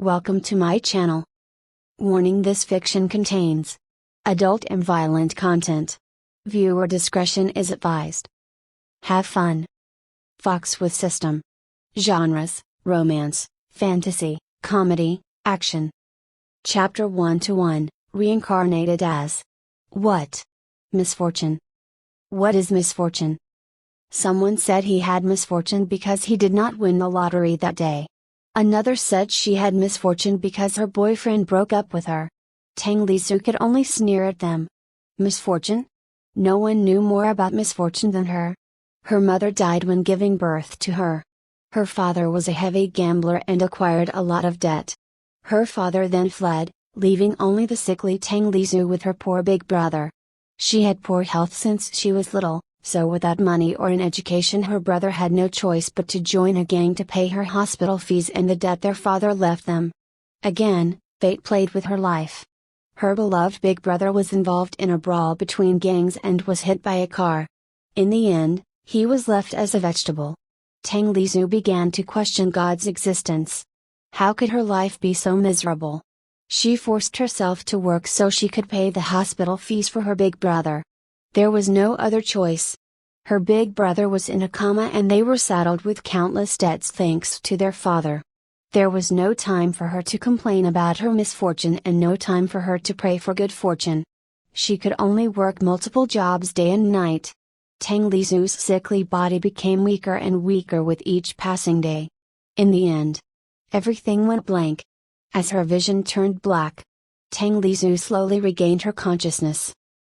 Welcome to my channel. Warning: this fiction contains adult and violent content. Viewer discretion is advised. Have fun. Fox with system. Genres: romance, fantasy, comedy, action. Chapter 1-1, Reincarnated as what? Misfortune. What is misfortune? Someone said he had misfortune because he did not win the lottery that day. Another said she had misfortune because her boyfriend broke up with her. Tang Lisu could only sneer at them. Misfortune? No one knew more about misfortune than her. Her mother died when giving birth to her. Her father was a heavy gambler and acquired a lot of debt. Her father then fled, leaving only the sickly Tang Lisu with her poor big brother. She had poor health since she was little, so without money or an education her brother had no choice but to join a gang to pay her hospital fees and the debt their father left them. Again, fate played with her life. Her beloved big brother was involved in a brawl between gangs and was hit by a car. In the end, he was left as a vegetable. Tang Lisu began to question God's existence. How could her life be so miserable? She forced herself to work so she could pay the hospital fees for her big brother. There was no other choice. Her big brother was in a coma and they were saddled with countless debts thanks to their father. There was no time for her to complain about her misfortune and no time for her to pray for good fortune. She could only work multiple jobs day and night. Tang Lisu's sickly body became weaker and weaker with each passing day. In the end, everything went blank. As her vision turned black, Tang Lisu slowly regained her consciousness.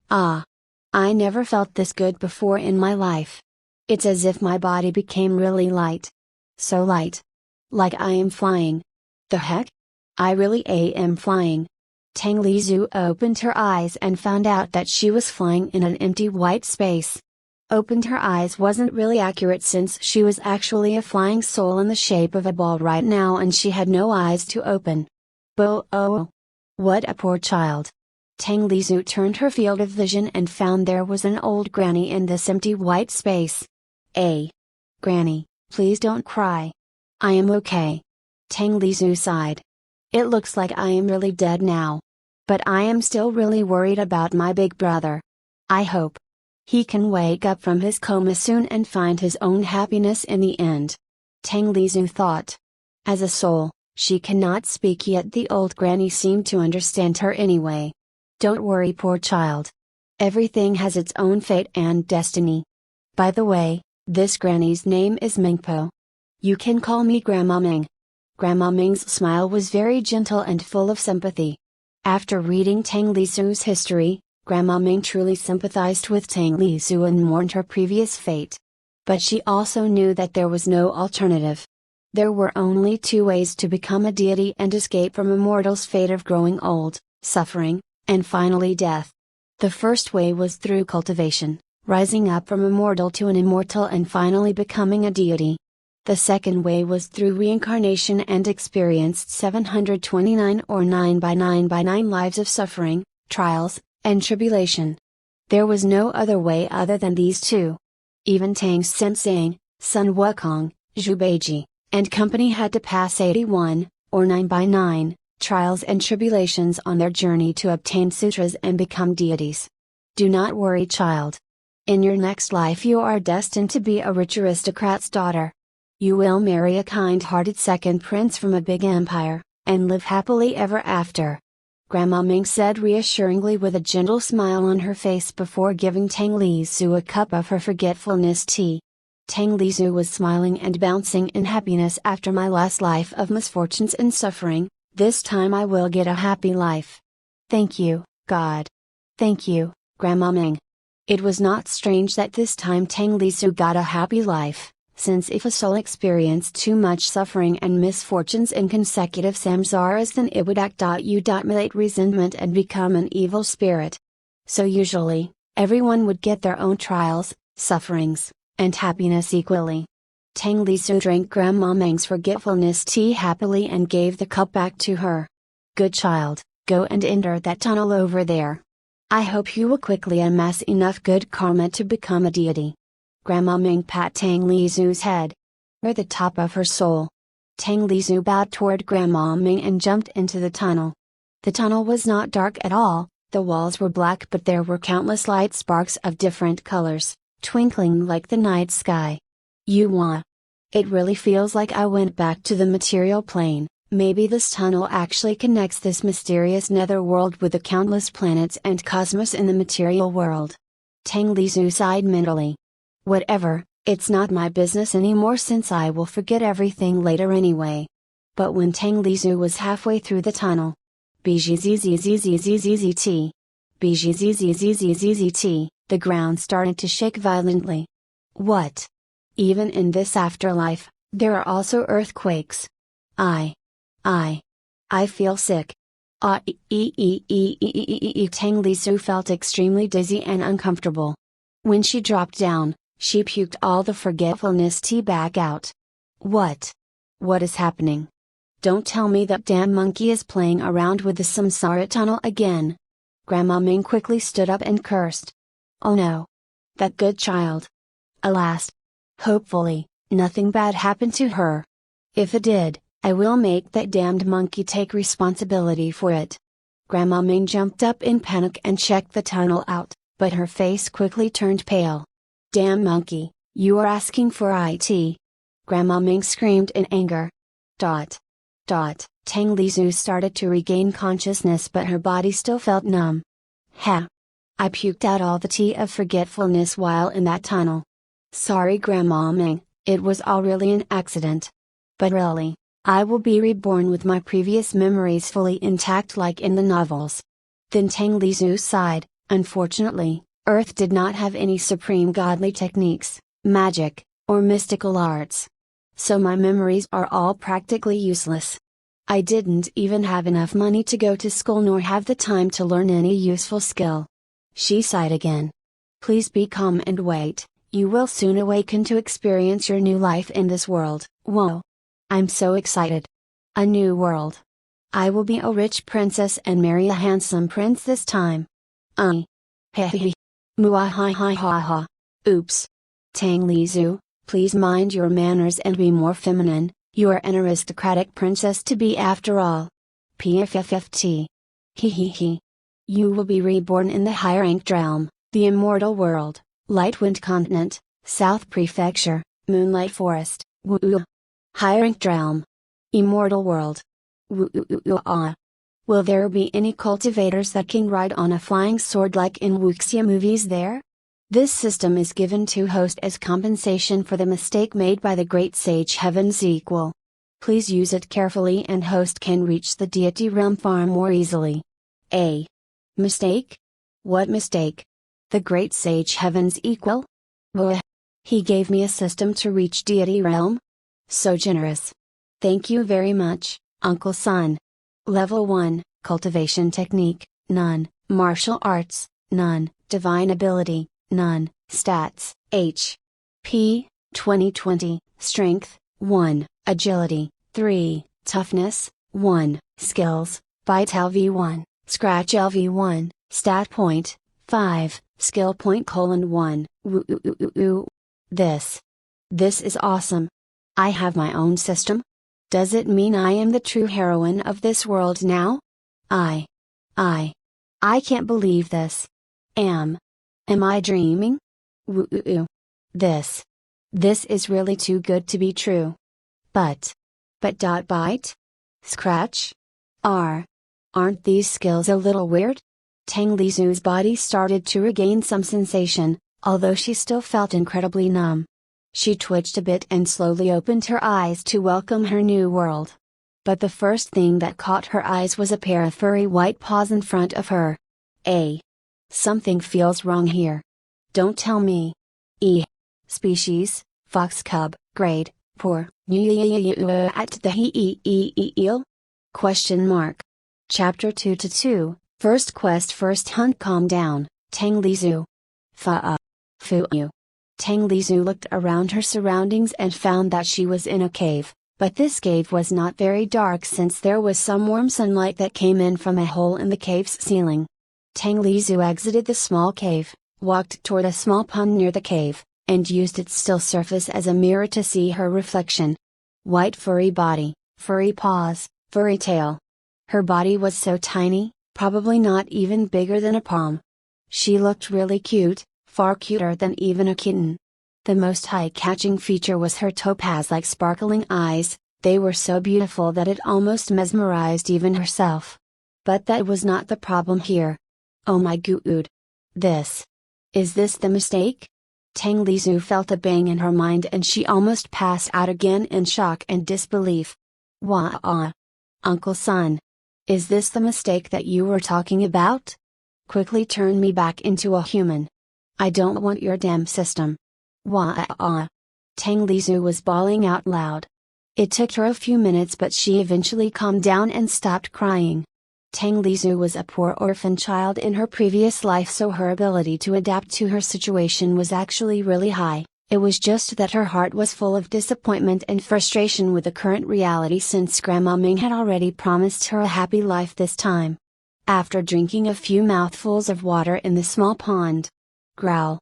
Ah! I never felt this good before in my life. It's as if my body became really light. So light. Like I am flying. The heck? I really am flying. Tang Lisu opened her eyes and found out that she was flying in an empty white space. Opened her eyes wasn't really accurate since she was actually a flying soul in the shape of a ball right now and she had no eyes to open. Oh! What a poor child. Tang Lisu turned her field of vision and found there was an old granny in this empty white space. Granny, please don't cry. I am okay. Tang Lisu sighed. It looks like I am really dead now. But I am still really worried about my big brother. I hope he can wake up from his coma soon and find his own happiness in the end. Tang Lisu thought. As a soul, she cannot speak yet the old granny seemed to understand her anyway. Don't worry, poor child. Everything has its own fate and destiny. By the way, this granny's name is Mingpo. You can call me Grandma Ming. Grandma Ming's smile was very gentle and full of sympathy. After reading Tang Lisu's history, Grandma Ming truly sympathized with Tang Lisu and mourned her previous fate. But she also knew that there was no alternative. There were only two ways to become a deity and escape from a mortal's fate of growing old, suffering, and finally death. The first way was through cultivation, rising up from a mortal to an immortal and finally becoming a deity. The second way was through reincarnation and experienced 729 or 9 by 9 by 9 lives of suffering, trials, and tribulation. There was no other way other than these two. Even Tang Sensang, Sun Wukong, Zhu Beiji, and company had to pass 81, or 9 by 9, trials and tribulations on their journey to obtain sutras and become deities. Do not worry, child. In your next life you are destined to be a rich aristocrat's daughter. You will marry a kind-hearted second prince from a big empire, and live happily ever after. Grandma Ming said reassuringly with a gentle smile on her face before giving Tang Lisu a cup of her forgetfulness tea. Tang Lisu was smiling and bouncing in happiness. After my last life of misfortunes and suffering, this time I will get a happy life. Thank you, God. Thank you, Grandma Ming. It was not strange that this time Tang Lisu got a happy life, since if a soul experienced too much suffering and misfortunes in consecutive samsaras then it would accumulate resentment and become an evil spirit. So usually, everyone would get their own trials, sufferings, and happiness equally. Tang Lisu drank Grandma Ming's forgetfulness tea happily and gave the cup back to her. Good child, go and enter that tunnel over there. I hope you will quickly amass enough good karma to become a deity. Grandma Ming pat Tang Lisu's head. Or the top of her soul. Tang Lizu bowed toward Grandma Ming and jumped into the tunnel. The tunnel was not dark at all, the walls were black, but there were countless light sparks of different colors, twinkling like the night sky. Yuwa. It really feels like I went back to the material plane. Maybe this tunnel actually connects this mysterious netherworld with the countless planets and cosmos in the material world. Tang Lizu sighed mentally. Whatever, it's not my business anymore since I will forget everything later anyway. But when Tang Lizu was halfway through the tunnel, BZZZZZZZZT, BZZZZZZT, the ground started to shake violently. What? Even in this afterlife, there are also earthquakes. I feel sick. Tang Lizu felt extremely dizzy and uncomfortable. When she dropped down, she puked all the forgetfulness tea back out. What? What is happening? Don't tell me that damn monkey is playing around with the samsara tunnel again. Grandma Ming quickly stood up and cursed. Oh no. That good child. Alas. Hopefully, nothing bad happened to her. If it did, I will make that damned monkey take responsibility for it. Grandma Ming jumped up in panic and checked the tunnel out, but her face quickly turned pale. Damn monkey, you are asking for it. Grandma Ming screamed in anger. Tang Lizu started to regain consciousness, but her body still felt numb. Ha! I puked out all the tea of forgetfulness while in that tunnel. Sorry Grandma Ming, it was all really an accident. But really, I will be reborn with my previous memories fully intact like in the novels. Then Tang Lizu sighed. Unfortunately, Earth did not have any supreme godly techniques, magic, or mystical arts. So my memories are all practically useless. I didn't even have enough money to go to school nor have the time to learn any useful skill. She sighed again. Please be calm and wait, you will soon awaken to experience your new life in this world. Whoa! I'm so excited. A new world. I will be a rich princess and marry a handsome prince this time. Hehehe. Muahahaha. Oops. Tang Lizu, please mind your manners and be more feminine, you are an aristocratic princess to be after all. PFFT. Hehehe. You will be reborn in the higher-ranked realm, the immortal world, Lightwind Continent, South Prefecture, Moonlight Forest, woo. Higher-ranked realm. Immortal world. Woo. Will there be any cultivators that can ride on a flying sword like in wuxia movies there? This system is given to host as compensation for the mistake made by the great sage Heaven's equal. Please use it carefully and host can reach the deity realm far more easily. A. Mistake? What mistake? The great sage Heaven's equal? Bleh. He gave me a system to reach deity realm? So generous. Thank you very much, Uncle Son. Level 1, Cultivation Technique, none, Martial Arts, none, Divine Ability, none, Stats, H. P. 2020, Strength, 1, Agility, 3, Toughness, 1, Skills, Vital V1, Scratch LV1, Stat Point, 5, Skill Point: 1. Woo. This is awesome. I have my own system? Does it mean I am the true heroine of this world now? I can't believe this. Am I dreaming? Woo. This is really too good to be true. But bite? Scratch? Aren't these skills a little weird? Tang Lizu's body started to regain some sensation, although she still felt incredibly numb. She twitched a bit and slowly opened her eyes to welcome her new world. But the first thing that caught her eyes was a pair of furry white paws in front of her. Something feels wrong here. Don't tell me. Species, fox cub, grade, poor, at the eel? Question mark. Chapter 2-2, First Quest First Hunt. Calm down, Tang Lizu. Fu. Tang Lizu looked around her surroundings and found that she was in a cave, but this cave was not very dark since there was some warm sunlight that came in from a hole in the cave's ceiling. Tang Lizu exited the small cave, walked toward a small pond near the cave, and used its still surface as a mirror to see her reflection. White furry body, furry paws, furry tail. Her body was so tiny, probably not even bigger than a palm. She looked really cute, far cuter than even a kitten. The most eye-catching feature was her topaz-like sparkling eyes. They were so beautiful that it almost mesmerized even herself. But that was not the problem here. Oh my god. Is this the mistake? Tang Lizhu felt a bang in her mind and she almost passed out again in shock and disbelief. Wah! Uncle Sun. Is this the mistake that you were talking about? Quickly turn me back into a human. I don't want your damn system. Wah! Tang Lizhu was bawling out loud. It took her a few minutes but she eventually calmed down and stopped crying. Tang Lizhu was a poor orphan child in her previous life, so her ability to adapt to her situation was actually really high. It was just that her heart was full of disappointment and frustration with the current reality since Grandma Ming had already promised her a happy life this time. After drinking a few mouthfuls of water in the small pond, growl,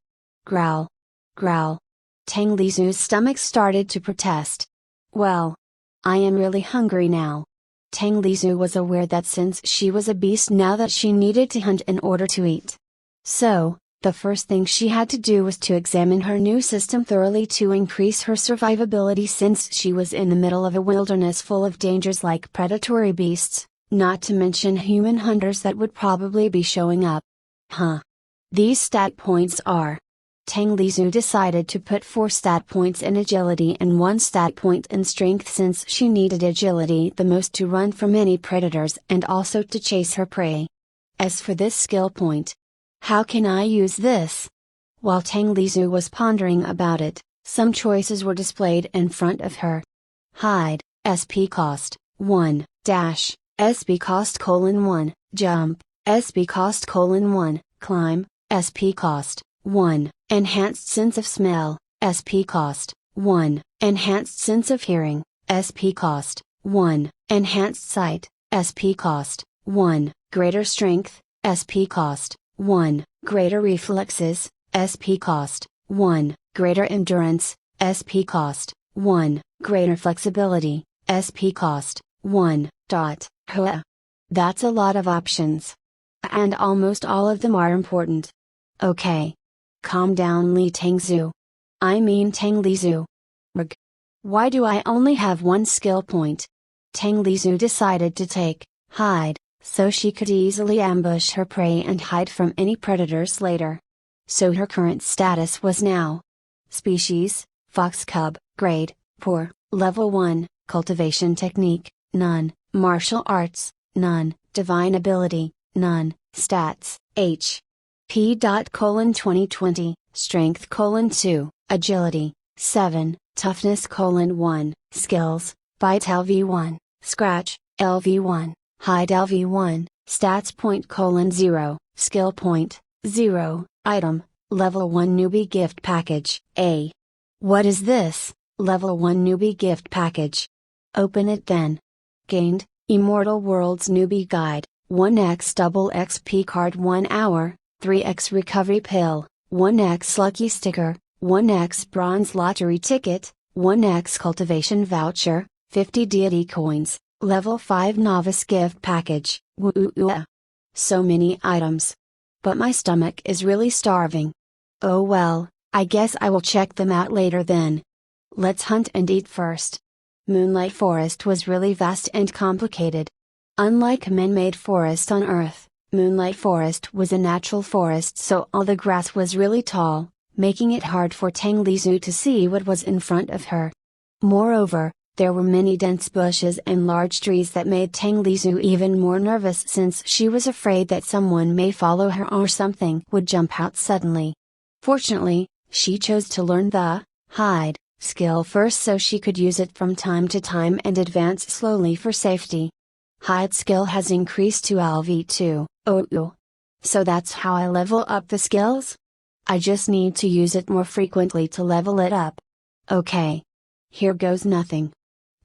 growl, growl, Tang Lizhu's stomach started to protest. Well, I am really hungry now. Tang Lizhu was aware that since she was a beast now that she needed to hunt in order to eat. So, the first thing she had to do was to examine her new system thoroughly to increase her survivability since she was in the middle of a wilderness full of dangers like predatory beasts, not to mention human hunters that would probably be showing up. These stat points are. Tang Lizhu decided to put 4 stat points in agility and 1 stat point in strength since she needed agility the most to run from any predators and also to chase her prey. As for this skill point, how can I use this? While Tang Lizhu was pondering about it, some choices were displayed in front of her. Hide, SP cost, 1, dash, SP cost : 1, jump, SP cost : 1, climb, SP cost, 1, enhanced sense of smell, SP cost, 1, enhanced sense of hearing, SP cost, 1, enhanced sight, SP cost, 1, greater strength, SP cost, 1, greater reflexes, SP cost, 1, greater endurance, SP cost, 1, greater flexibility, SP cost, 1, dot, Hua. That's a lot of options. And almost all of them are important. Okay. Calm down Li Tangzu. I mean Tang Lizhu. Rg. Why do I only have 1 skill point? Tang Lizhu decided to take, hide, so she could easily ambush her prey and hide from any predators later. So her current status was now. Species, Fox Cub, Grade, Poor, Level 1, Cultivation Technique, none, Martial Arts, none, Divine Ability, none, Stats, H. P. 2020, Strength 2, Agility, 7, Toughness 1, Skills, Bite LV1, Scratch, LV1, Hide LV1, Stats point 0, Skill point, 0, Item, Level 1 Newbie Gift Package, A. What is this, Level 1 Newbie Gift Package? Open it then. Gained, Immortal Worlds Newbie Guide, 1x Double XP Card 1 hour, 3x Recovery Pill, 1x Lucky Sticker, 1x Bronze Lottery Ticket, 1x Cultivation Voucher, 50 Deity Coins, Level 5 Novice Gift Package, woo. So many items. But my stomach is really starving. Oh well, I guess I will check them out later then. Let's hunt and eat first. Moonlight Forest was really vast and complicated. Unlike man-made forest on Earth, Moonlight Forest was a natural forest, so all the grass was really tall, making it hard for Tang Lizhu to see what was in front of her. Moreover, there were many dense bushes and large trees that made Tang Lizhu even more nervous since she was afraid that someone may follow her or something would jump out suddenly. Fortunately, she chose to learn the hide skill first so she could use it from time to time and advance slowly for safety. Hide skill has increased to LV2, so that's how I level up the skills? I just need to use it more frequently to level it up. Okay. Here goes nothing.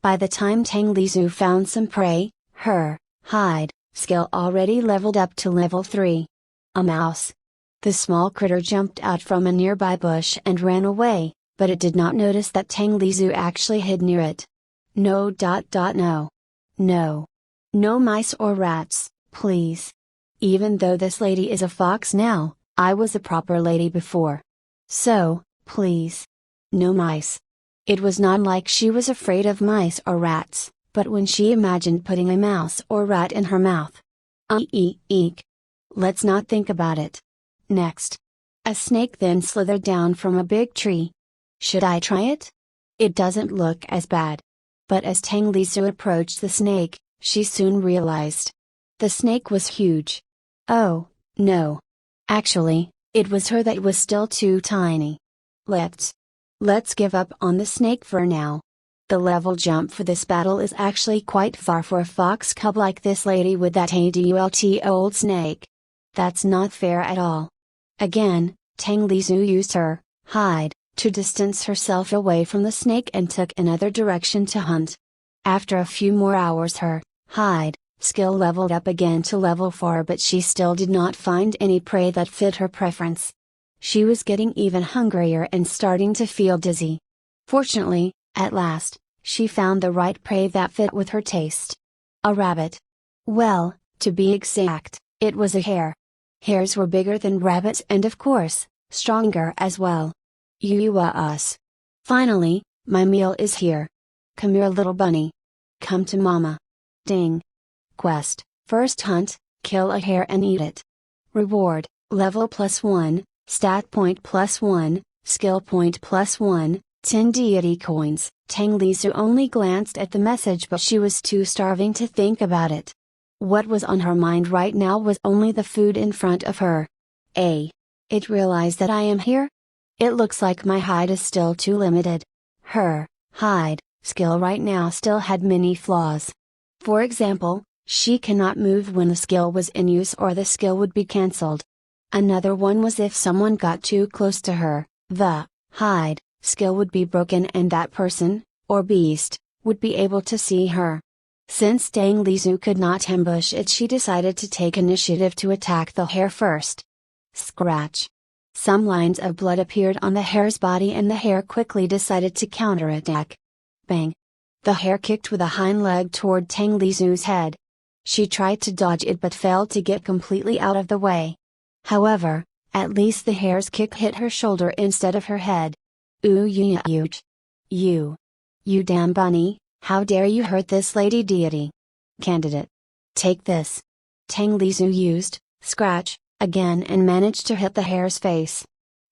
By the time Tang Lizhu found some prey, her hide skill already leveled up to level 3. A mouse. The small critter jumped out from a nearby bush and ran away, but it did not notice that Tang Lizhu actually hid near it. No. No. No mice or rats, please. Even though this lady is a fox now, I was a proper lady before. So, please. No mice. It was not like she was afraid of mice or rats, but when she imagined putting a mouse or rat in her mouth. Eek. Let's not think about it. Next. A snake then slithered down from a big tree. Should I try it? It doesn't look as bad. But as Tang Lisu approached the snake, she soon realized. The snake was huge. Oh, no. Actually, it was her that was still too tiny. Let's give up on the snake for now. The level jump for this battle is actually quite far for a fox cub like this lady with that adult old snake. That's not fair at all. Again, Tang Lisu used her hide to distance herself away from the snake and took another direction to hunt. After a few more hours her hide skill leveled up again to level 4, but she still did not find any prey that fit her preference. She was getting even hungrier and starting to feel dizzy. Fortunately, at last, she found the right prey that fit with her taste. A rabbit. Well, to be exact, it was a hare. Hares were bigger than rabbits and of course, stronger as well. Us. Finally, my meal is here. Come here, little bunny. Come to mama. Ding. Quest: first hunt, kill a hare and eat it. Reward: level +1, stat point +1, skill point +1, 10 deity coins. Tang Lisu only glanced at the message, but she was too starving to think about it. What was on her mind right now was only the food in front of her. It realized that I am here? It looks like my hide is still too limited. Her hide skill right now still had many flaws. For example, she cannot move when the skill was in use or the skill would be cancelled. Another one was if someone got too close to her, the hide skill would be broken and that person, or beast, would be able to see her. Since Tang Lisu could not ambush it, she decided to take initiative to attack the hare first. Scratch. Some lines of blood appeared on the hare's body and the hare quickly decided to counterattack. Bang. The hare kicked with a hind leg toward Tang Lisu's head. She tried to dodge it but failed to get completely out of the way. However, at least the hare's kick hit her shoulder instead of her head. Ooh, you damn bunny, how dare you hurt this lady deity? Candidate. Take this. Tang Lisu used scratch again and managed to hit the hare's face.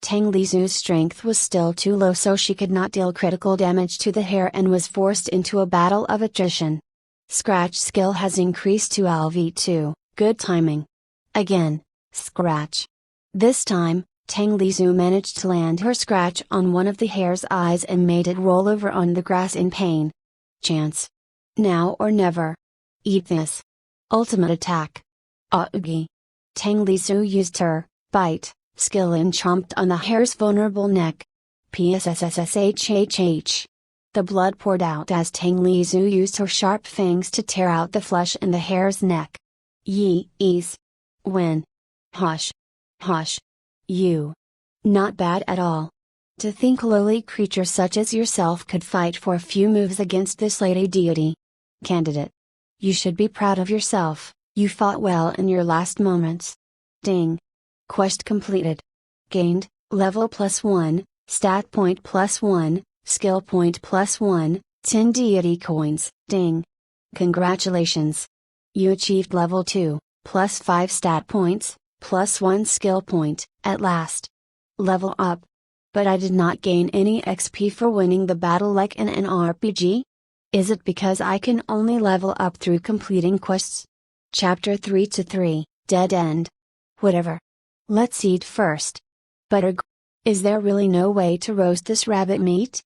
Tang Lisu's strength was still too low, so she could not deal critical damage to the hare and was forced into a battle of attrition. Scratch skill has increased to LV2, good timing. Again, scratch. This time, Tang Lisu managed to land her scratch on one of the hare's eyes and made it roll over on the grass in pain. Chance. Now or never. Eat this. Ultimate attack. Augi. Tang Lisu used her bite skill and chomped on the hare's vulnerable neck. PSSSSHHH. The blood poured out as Tang Lisu used her sharp fangs to tear out the flesh in the hare's neck. Yees. Win. Hush. You. Not bad at all. To think a lowly creature such as yourself could fight for a few moves against this lady deity. Candidate. You should be proud of yourself, you fought well in your last moments. Ding. Quest completed. Gained, level +1, stat point +1, skill point +1, 10 deity coins. Ding. Congratulations. You achieved level 2, +5 stat points, +1 skill point, at last. Level up. But I did not gain any XP for winning the battle like in an RPG? Is it because I can only level up through completing quests? Chapter 3-3, Dead End. Whatever. Let's eat first. Is there really no way to roast this rabbit meat?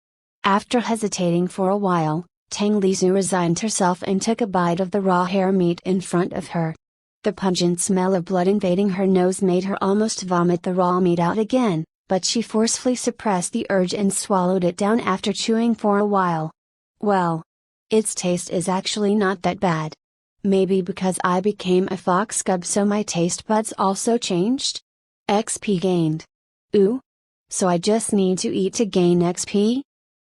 After hesitating for a while, Tang Lisu resigned herself and took a bite of the raw hare meat in front of her. The pungent smell of blood invading her nose made her almost vomit the raw meat out again, but she forcefully suppressed the urge and swallowed it down after chewing for a while. Well, its taste is actually not that bad. Maybe because I became a fox cub so my taste buds also changed? XP gained. Ooh. So I just need to eat to gain XP?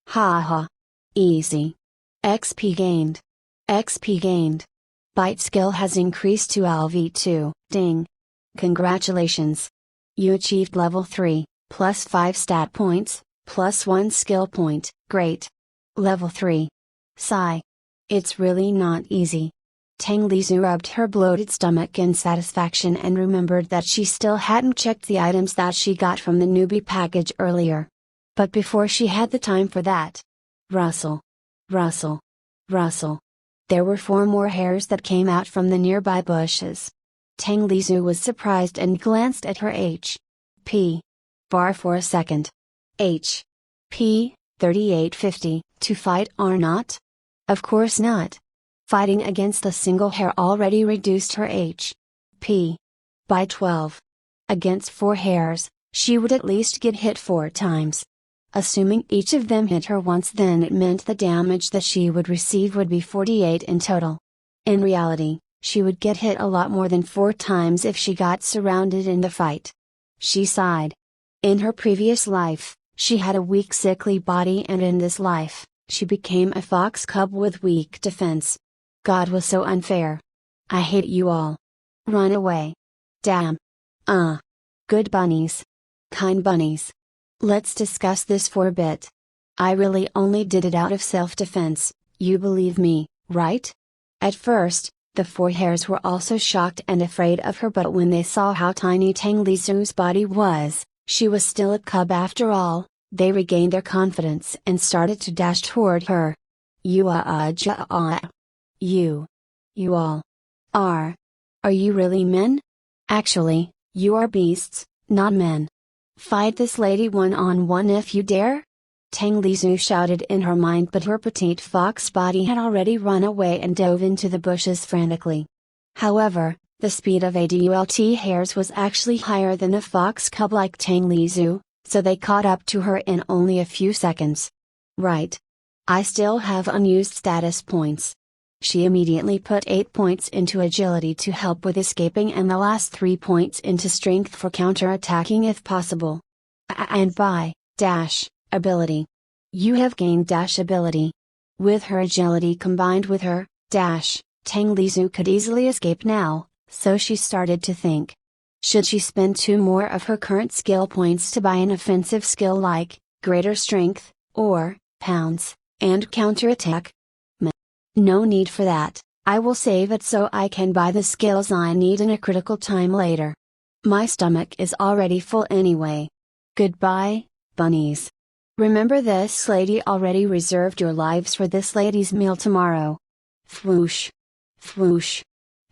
Ha ha. Easy. XP gained. XP gained. Bite skill has increased to LV2, ding. Congratulations. You achieved level 3, plus 5 stat points, plus 1 skill point, great. Level 3. Sigh. It's really not easy. Tang Lizu rubbed her bloated stomach in satisfaction and remembered that she still hadn't checked the items that she got from the newbie package earlier. But before she had the time for that. Rustle. Rustle. Rustle. There were 4 more hairs that came out from the nearby bushes. Tang Lizu was surprised and glanced at her H.P. bar for a second. H.P. 3850, to fight or not? Of course not. Fighting against a single hair already reduced her H.P. by 12. Against 4 hairs, she would at least get hit 4 times. Assuming each of them hit her once, then it meant the damage that she would receive would be 48 in total. In reality, she would get hit a lot more than 4 times if she got surrounded in the fight. She sighed. In her previous life, she had a weak, sickly body, and in this life, she became a fox cub with weak defense. God was so unfair. I hate you all. Run away. Damn. Good bunnies. Kind bunnies. Let's discuss this for a bit. I really only did it out of self-defense, you believe me, right? At first, the 4 hairs were also shocked and afraid of her, but when they saw how tiny Tang Lizu's body was, she was still a cub after all, they regained their confidence and started to dash toward her. You all are. Are you really men? Actually, you are beasts, not men. Fight this lady one-on-one if you dare? Tang Lizu shouted in her mind, but her petite fox body had already run away and dove into the bushes frantically. However, the speed of adult hairs was actually higher than a fox cub like Tang Lizu, so they caught up to her in only a few seconds. Right. I still have unused status points. She immediately put 8 points into agility to help with escaping and the last 3 points into strength for counter-attacking if possible. And by dash ability. You have gained dash ability. With her agility combined with her dash, Tang Lizu could easily escape now, so she started to think. Should she spend 2 more of her current skill points to buy an offensive skill like greater strength, or pounce, and counterattack? No need for that. I will save it so I can buy the skills I need in a critical time later. My stomach is already full anyway. Goodbye, bunnies. Remember, this lady already reserved your lives for this lady's meal tomorrow. Thwoosh. Thwoosh.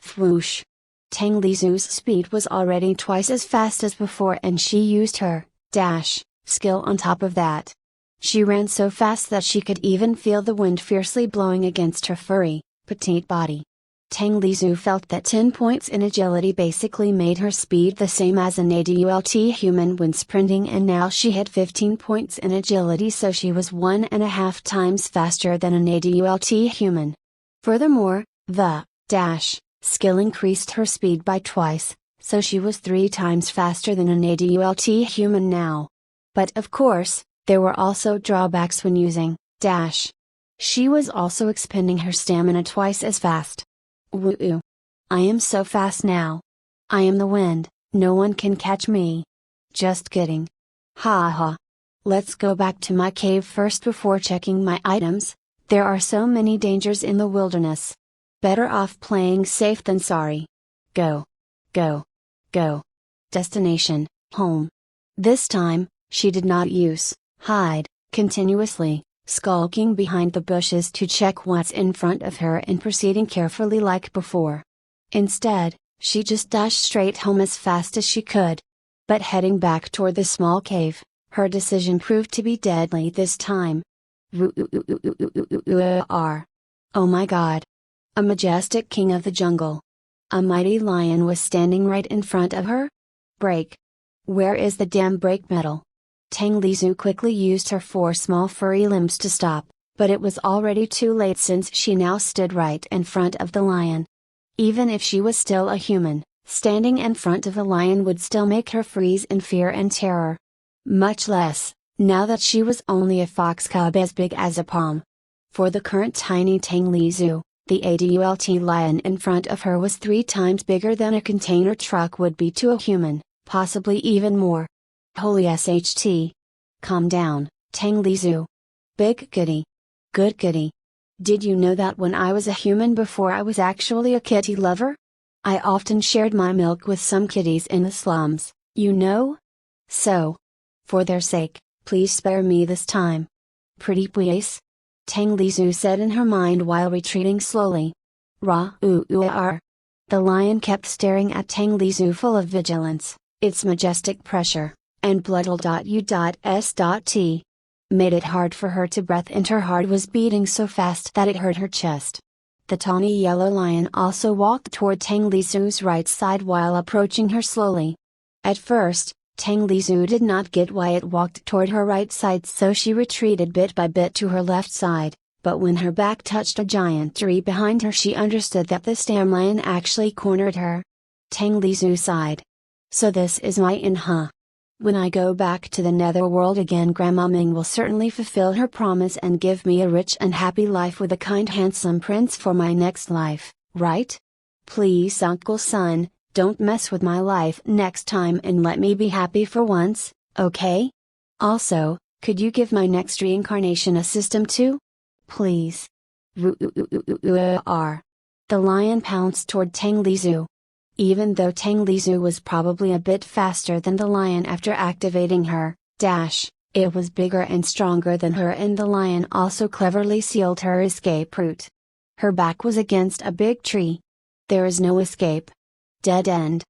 Thwoosh. Tang Lizu's speed was already twice as fast as before, and she used her dash skill on top of that. She ran so fast that she could even feel the wind fiercely blowing against her furry, petite body. Tang Lizu felt that 10 points in agility basically made her speed the same as an adult human when sprinting, and now she had 15 points in agility, so she was 1.5 times faster than an adult human. Furthermore, the dash skill increased her speed by twice, so she was 3 times faster than an adult human now. But of course, there were also drawbacks when using dash. She was also expending her stamina twice as fast. Woo! I am so fast now. I am the wind, no one can catch me. Just kidding. Ha ha. Let's go back to my cave first before checking my items. There are so many dangers in the wilderness. Better off playing safe than sorry. Go. Go. Go. Destination, home. This time, she did not use hide continuously, skulking behind the bushes to check what's in front of her and proceeding carefully like before. Instead, she just dashed straight home as fast as she could. But heading back toward the small cave, her decision proved to be deadly this time. Oh my god! A majestic king of the jungle. A mighty lion was standing right in front of her? Break! Where is the damn brake metal? Tang Lizu quickly used her 4 small furry limbs to stop, but it was already too late since she now stood right in front of the lion. Even if she was still a human, standing in front of a lion would still make her freeze in fear and terror. Much less, now that she was only a fox cub as big as a palm. For the current tiny Tang Lizu, the adult lion in front of her was 3 times bigger than a container truck would be to a human, possibly even more. Holy SHT. Calm down, Tang Lizu. Big goody. Good goody. Did you know that when I was a human before I was actually a kitty lover? I often shared my milk with some kitties in the slums, you know? So, for their sake, please spare me this time. Pretty please? Tang Lizu said in her mind while retreating slowly. Ra-oo-oo-ar. The lion kept staring at Tang Lizu full of vigilance, its majestic pressure, and bloodl.u.s.t. made it hard for her to breathe, and her heart was beating so fast that it hurt her chest. The tawny yellow lion also walked toward Tang Lizu's right side while approaching her slowly. At first, Tang Lizu did not get why it walked toward her right side, so she retreated bit by bit to her left side, but when her back touched a giant tree behind her she understood that this damn lion actually cornered her. Tang Lizu sighed. So this is my in, huh? When I go back to the netherworld again, Grandma Ming will certainly fulfill her promise and give me a rich and happy life with a kind handsome prince for my next life, right? Please Uncle Son, don't mess with my life next time and let me be happy for once, okay? Also, could you give my next reincarnation a system too? Please. R. The lion pounced toward Tang Lizu. Even though Tang Lizu was probably a bit faster than the lion after activating her dash, it was bigger and stronger than her, and the lion also cleverly sealed her escape route. Her back was against a big tree. There is no escape. Dead end.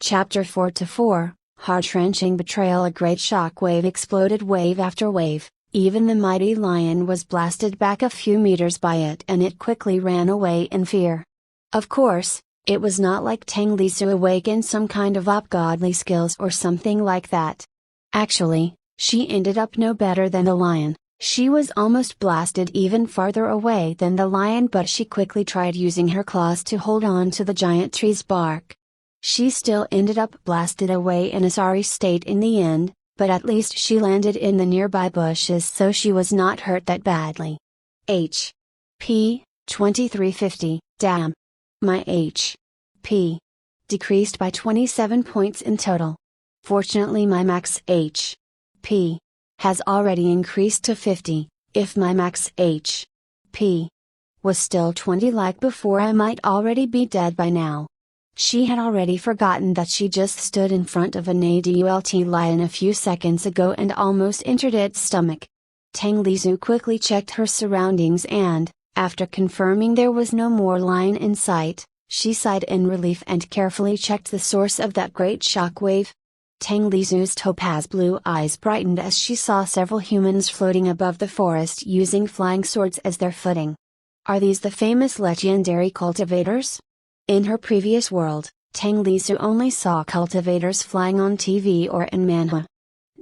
Chapter 4-4, Heart-wrenching betrayal. A great shock wave exploded wave after wave. Even the mighty lion was blasted back a few meters by it, and it quickly ran away in fear. Of course, it was not like Tang Lizu awakened some kind of ungodly skills or something like that. Actually, she ended up no better than the lion. She was almost blasted even farther away than the lion, but she quickly tried using her claws to hold on to the giant tree's bark. She still ended up blasted away in a sorry state in the end, but at least she landed in the nearby bushes, so she was not hurt that badly. H.P. 2350. Damn. My H.P. decreased by 27 points in total. Fortunately my max H.P. has already increased to 50, if my max H.P. was still 20 like before I might already be dead by now. She had already forgotten that she just stood in front of an adult lion a few seconds ago and almost entered its stomach. Tang Lizu quickly checked her surroundings and, after confirming there was no more lion in sight, she sighed in relief and carefully checked the source of that great shockwave. Tang Lizu's topaz blue eyes brightened as she saw several humans floating above the forest using flying swords as their footing. Are these the famous legendary cultivators? In her previous world, Tang Lizu only saw cultivators flying on TV or in manhwa.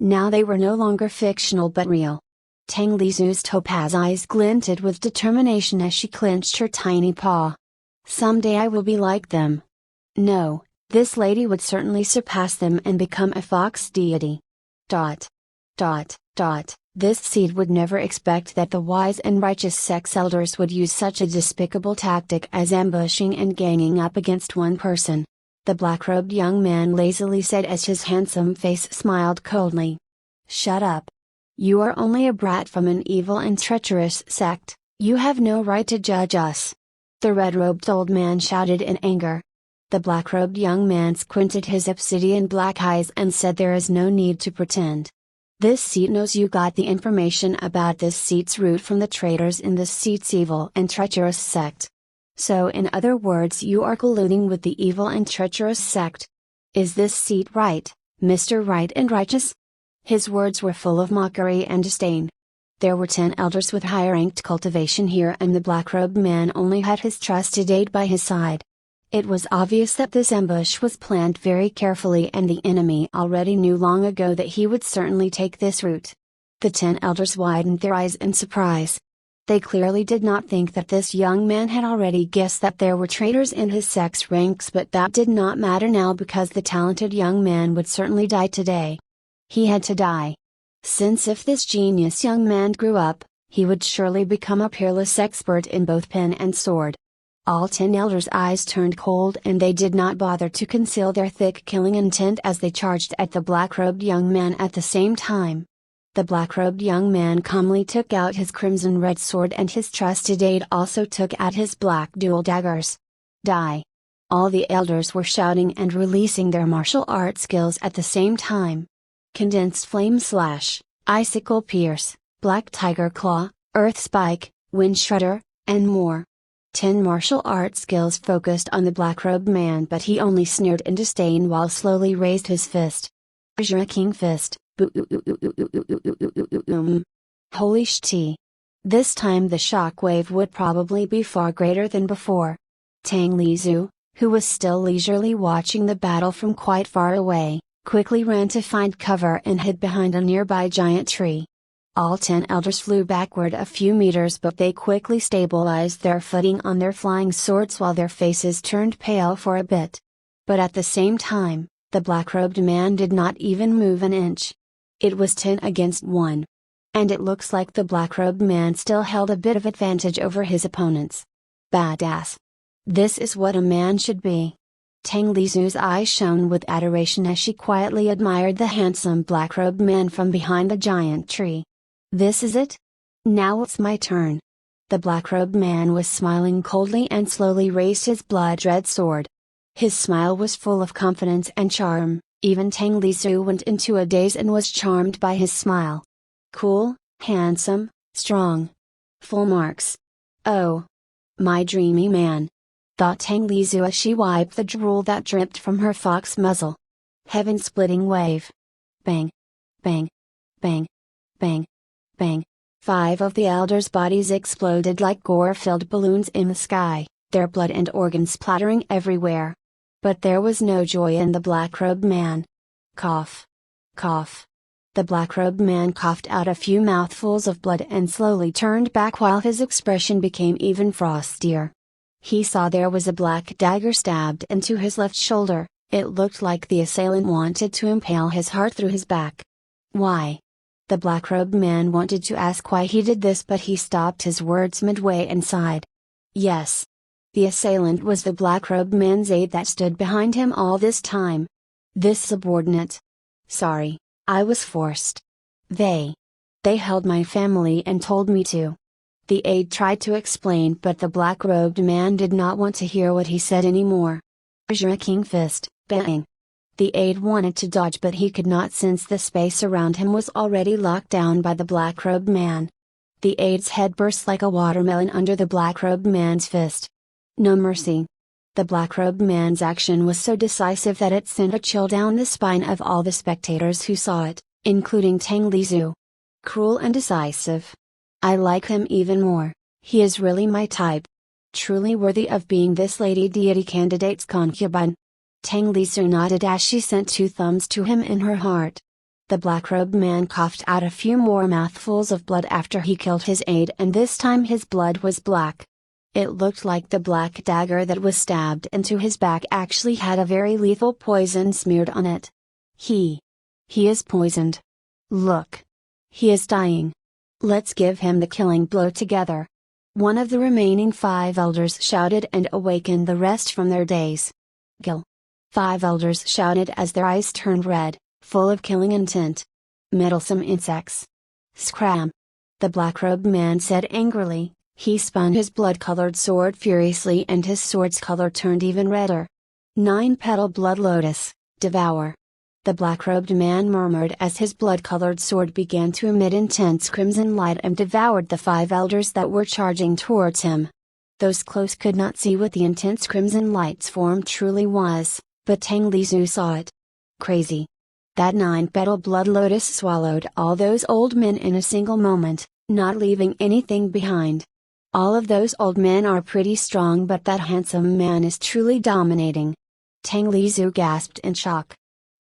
Now they were no longer fictional but real. Tang Lizu's topaz eyes glinted with determination as she clenched her tiny paw. Someday I will be like them. No, this lady would certainly surpass them and become a fox deity. This seed would never expect that the wise and righteous sex elders would use such a despicable tactic as ambushing and ganging up against one person. The black-robed young man lazily said as his handsome face smiled coldly. Shut up. You are only a brat from an evil and treacherous sect, you have no right to judge us. The red-robed old man shouted in anger. The black-robed young man squinted his obsidian black eyes and said there is no need to pretend. This seat knows you got the information about this seat's root from the traitors in this seat's evil and treacherous sect. So in other words, you are colluding with the evil and treacherous sect. Is this seat right, Mr. Right and Righteous? His words were full of mockery and disdain. There were 10 elders with high-ranked cultivation here, and the black-robed man only had his trusted aide by his side. It was obvious that this ambush was planned very carefully, and the enemy already knew long ago that he would certainly take this route. The 10 elders widened their eyes in surprise. They clearly did not think that this young man had already guessed that there were traitors in his sect's ranks, but that did not matter now because the talented young man would certainly die today. He had to die. since if this genius young man grew up, he would surely become a peerless expert in both pen and sword. All 10 elders' eyes turned cold and they did not bother to conceal their thick killing intent as they charged at the black-robed young man at the same time. The black-robed young man calmly took out his crimson-red sword and his trusted aide also took out his black dual daggers. Die! All the elders were shouting and releasing their martial art skills at the same time. Condensed flame slash, icicle pierce, black tiger claw, earth spike, wind shredder, and more. 10 martial art skills focused on the black-robed man, but he only sneered in disdain while slowly raised his fist. Azure King Fist. Holy shit. This time the shockwave would probably be far greater than before. Tang Lizu, who was still leisurely watching the battle from quite far away, quickly ran to find cover and hid behind a nearby giant tree. All 10 elders flew backward a few meters, but they quickly stabilized their footing on their flying swords while their faces turned pale for a bit. But at the same time, the black-robed man did not even move an inch. It was 10 against 1. And it looks like the black-robed man still held a bit of advantage over his opponents. Badass. This is what a man should be. Tang Lizu's eyes shone with adoration as she quietly admired the handsome black-robed man from behind the giant tree. This is it? Now it's my turn. The black-robed man was smiling coldly and slowly raised his blood-red sword. His smile was full of confidence and charm, even Tang Lizu went into a daze and was charmed by his smile. Cool, handsome, strong. Full marks. Oh. My dreamy man. Thought Tang Lizu as she wiped the drool that dripped from her fox muzzle. Heaven-splitting wave. Bang. Bang. Bang. Bang. Bang. 5 of the elders' bodies exploded like gore-filled balloons in the sky, their blood and organs splattering everywhere. But there was no joy in the black-robed man. Cough. Cough. The black-robed man coughed out a few mouthfuls of blood and slowly turned back while his expression became even frostier. He saw there was a black dagger stabbed into his left shoulder. It looked like the assailant wanted to impale his heart through his back. Why? The black-robed man wanted to ask why he did this, but he stopped his words midway and sighed. Yes. The assailant was the black-robed man's aide that stood behind him all this time. This subordinate. Sorry, I was forced. They held my family and told me to. The aide tried to explain, but the black-robed man did not want to hear what he said anymore. Azure King Fist, bang. The aide wanted to dodge, but he could not since the space around him was already locked down by the black-robed man. The aide's head burst like a watermelon under the black-robed man's fist. No mercy. The black-robed man's action was so decisive that it sent a chill down the spine of all the spectators who saw it, including Tang Lizu. Cruel and decisive. I like him even more. He is really my type. Truly worthy of being this lady deity candidate's concubine. Tang Lizu nodded as she sent 2 thumbs to him in her heart. The black-robed man coughed out a few more mouthfuls of blood after he killed his aide, and this time his blood was black. It looked like the black dagger that was stabbed into his back actually had a very lethal poison smeared on it. He is poisoned. Look. He is dying. Let's give him the killing blow together. One of the remaining 5 elders shouted and awakened the rest from their daze. Kill. 5 elders shouted as their eyes turned red, full of killing intent. Meddlesome insects. Scram. The black-robed man said angrily. He spun his blood-colored sword furiously and his sword's color turned even redder. 9-petal blood lotus, devour. The black-robed man murmured as his blood-colored sword began to emit intense crimson light and devoured the 5 elders that were charging towards him. Those close could not see what the intense crimson light's form truly was, but Tang Lizu saw it. Crazy. That 9-petal blood lotus swallowed all those old men in a single moment, not leaving anything behind. All of those old men are pretty strong, but that handsome man is truly dominating. Tang Lizu gasped in shock.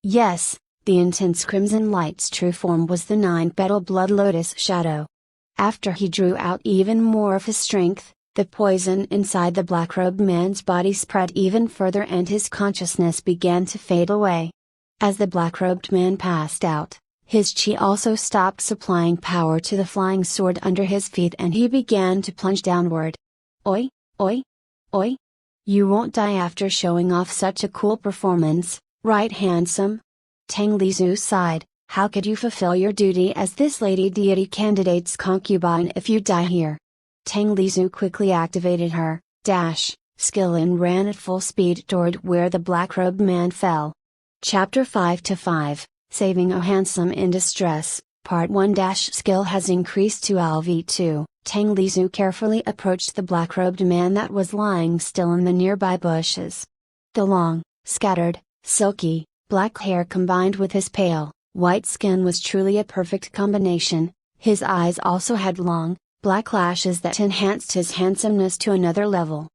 Yes, the intense crimson light's true form was the 9-petal blood lotus shadow. After he drew out even more of his strength, the poison inside the black-robed man's body spread even further and his consciousness began to fade away. As the black-robed man passed out, His chi also stopped supplying power to the flying sword under his feet and he began to plunge downward. Oi, oi, oi. You won't die after showing off such a cool performance, right handsome? Tang Lizu sighed, how could you fulfill your duty as this lady deity candidate's concubine if you die here? Tang Lizu quickly activated her skill and ran at full speed toward where the black-robed man fell. Chapter 5-5, Saving a Handsome in Distress, Part 1 Skill has increased to LV2. Tang Lizu carefully approached the black-robed man that was lying still in the nearby bushes. The long, scattered, silky, black hair combined with his pale, white skin was truly a perfect combination. His eyes also had long, black lashes that enhanced his handsomeness to another level.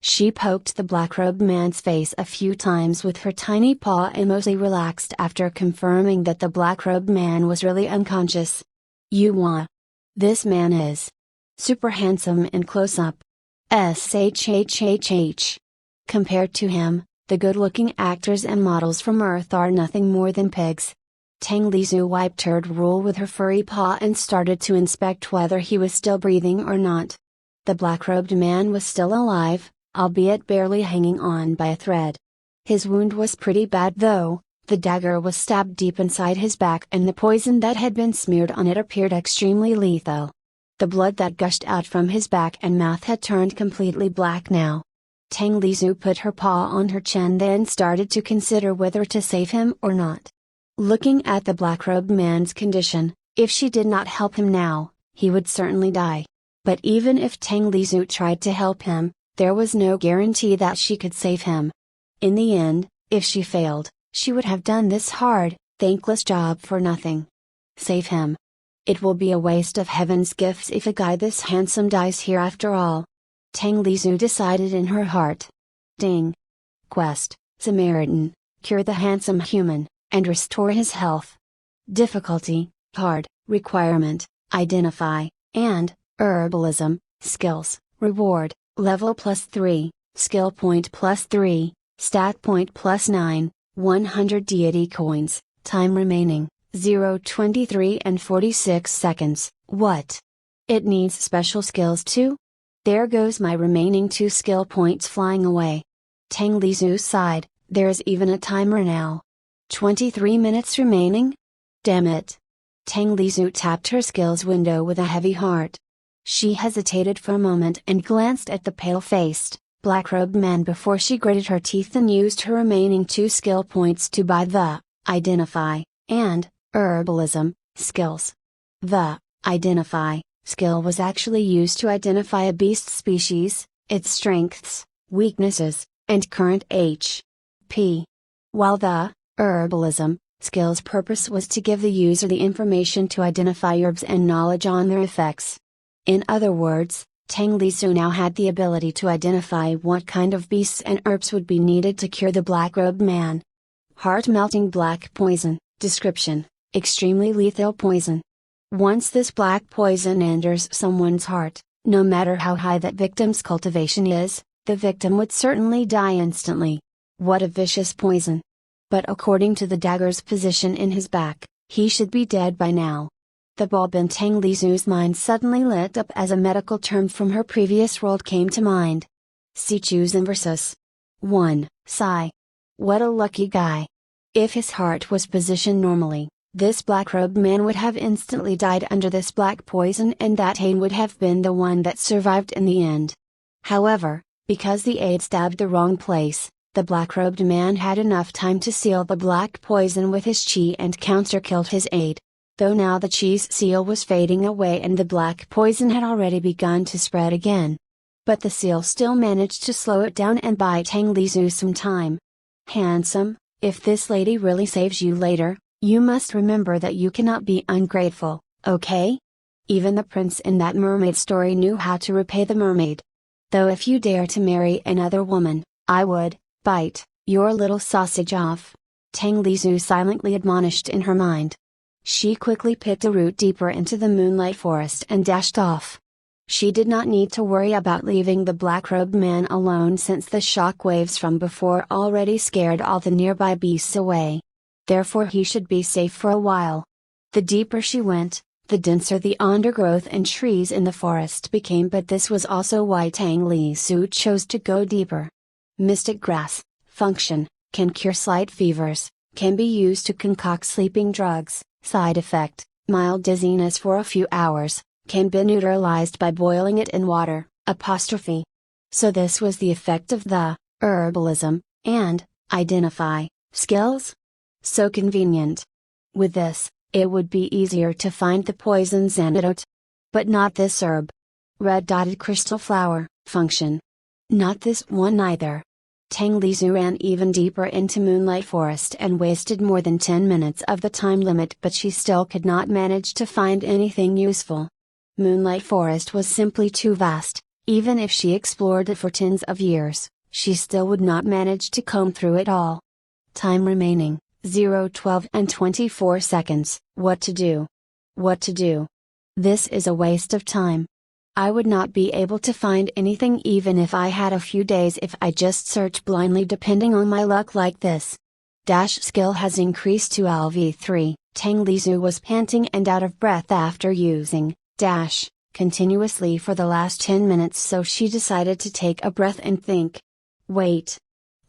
She poked the black-robed man's face a few times with her tiny paw and mostly relaxed after confirming that the black-robed man was really unconscious. This man is super handsome in close-up. SHHHH. Compared to him, the good-looking actors and models from Earth are nothing more than pigs. Tang Lizu wiped her drool with her furry paw and started to inspect whether he was still breathing or not. The black-robed man was still alive, albeit barely hanging on by a thread. His wound was pretty bad though, the dagger was stabbed deep inside his back and the poison that had been smeared on it appeared extremely lethal. The blood that gushed out from his back and mouth had turned completely black now. Tang Lizu put her paw on her chin then started to consider whether to save him or not. Looking at the black-robed man's condition, if she did not help him now, he would certainly die. But even if Tang Lizu tried to help him, there was no guarantee that she could save him. In the end, if she failed, she would have done this hard, thankless job for nothing. Save him. It will be a waste of heaven's gifts if a guy this handsome dies here after all. Tang Lizu decided in her heart. Ding. Quest, Samaritan, cure the handsome human, and restore his health. Difficulty, hard, requirement, identify, and, herbalism, skills, reward, level +3, skill point +3, stat point +9, 100 deity coins, time remaining, 0:23 and 46 seconds. What? It needs special skills too? There goes my remaining 2 skill points flying away. Tang Lizu sighed, there is even a timer now. 23 minutes remaining? Damn it. Tang Lizu tapped her skills window with a heavy heart. She hesitated for a moment and glanced at the pale-faced, black-robed man before she gritted her teeth and used her remaining 2 skill points to buy the identify and herbalism skills. The identify skill was actually used to identify a beast species, its strengths, weaknesses, and current HP. While the herbalism skill's purpose was to give the user the information to identify herbs and knowledge on their effects. In other words, Tang Lizu now had the ability to identify what kind of beasts and herbs would be needed to cure the black-robed man. Heart-melting black poison. Description: extremely lethal poison. Once this black poison enters someone's heart, no matter how high that victim's cultivation is, the victim would certainly die instantly. What a vicious poison! But according to the dagger's position in his back, he should be dead by now. The bulb in Tang Lizu's mind suddenly lit up as a medical term from her previous world came to mind. Sichusen versus 1. Sigh. What a lucky guy. If his heart was positioned normally, this black-robed man would have instantly died under this black poison and that aid would have been the one that survived in the end. However, because the aid stabbed the wrong place, the black-robed man had enough time to seal the black poison with his chi and counter-killed his aid. Though now the chi's seal was fading away and the black poison had already begun to spread again. But the seal still managed to slow it down and buy Tang Lizu some time. Handsome, if this lady really saves you later, you must remember that you cannot be ungrateful, okay? Even the prince in that mermaid story knew how to repay the mermaid. Though if you dare to marry another woman, I would bite your little sausage off. Tang Lizu silently admonished in her mind. She quickly picked a route deeper into the moonlight forest and dashed off. She did not need to worry about leaving the black-robed man alone since the shock waves from before already scared all the nearby beasts away. Therefore he should be safe for a while. The deeper she went, the denser the undergrowth and trees in the forest became, but this was also why Tang Li Su chose to go deeper. Mystic grass, function, can cure slight fevers, can be used to concoct sleeping drugs, side effect, mild dizziness for a few hours, can be neutralized by boiling it in water, apostrophe. So this was the effect of the herbalism, and identify skills? So convenient. With this, it would be easier to find the poison's antidote. But not this herb. Red dotted crystal flower, function. Not this one either. Tang Li Su ran even deeper into Moonlight Forest and wasted more than 10 minutes of the time limit, but she still could not manage to find anything useful. Moonlight Forest was simply too vast. Even if she explored it for tens of years, she still would not manage to comb through it all. Time remaining, 0:12 and 24 seconds. What to do? What to do? This is a waste of time. I would not be able to find anything even if I had a few days if I just search blindly depending on my luck like this. Skill has increased to LV3. Tang Li Su was panting and out of breath after using continuously for the last 10 minutes, so she decided to take a breath and think. Wait.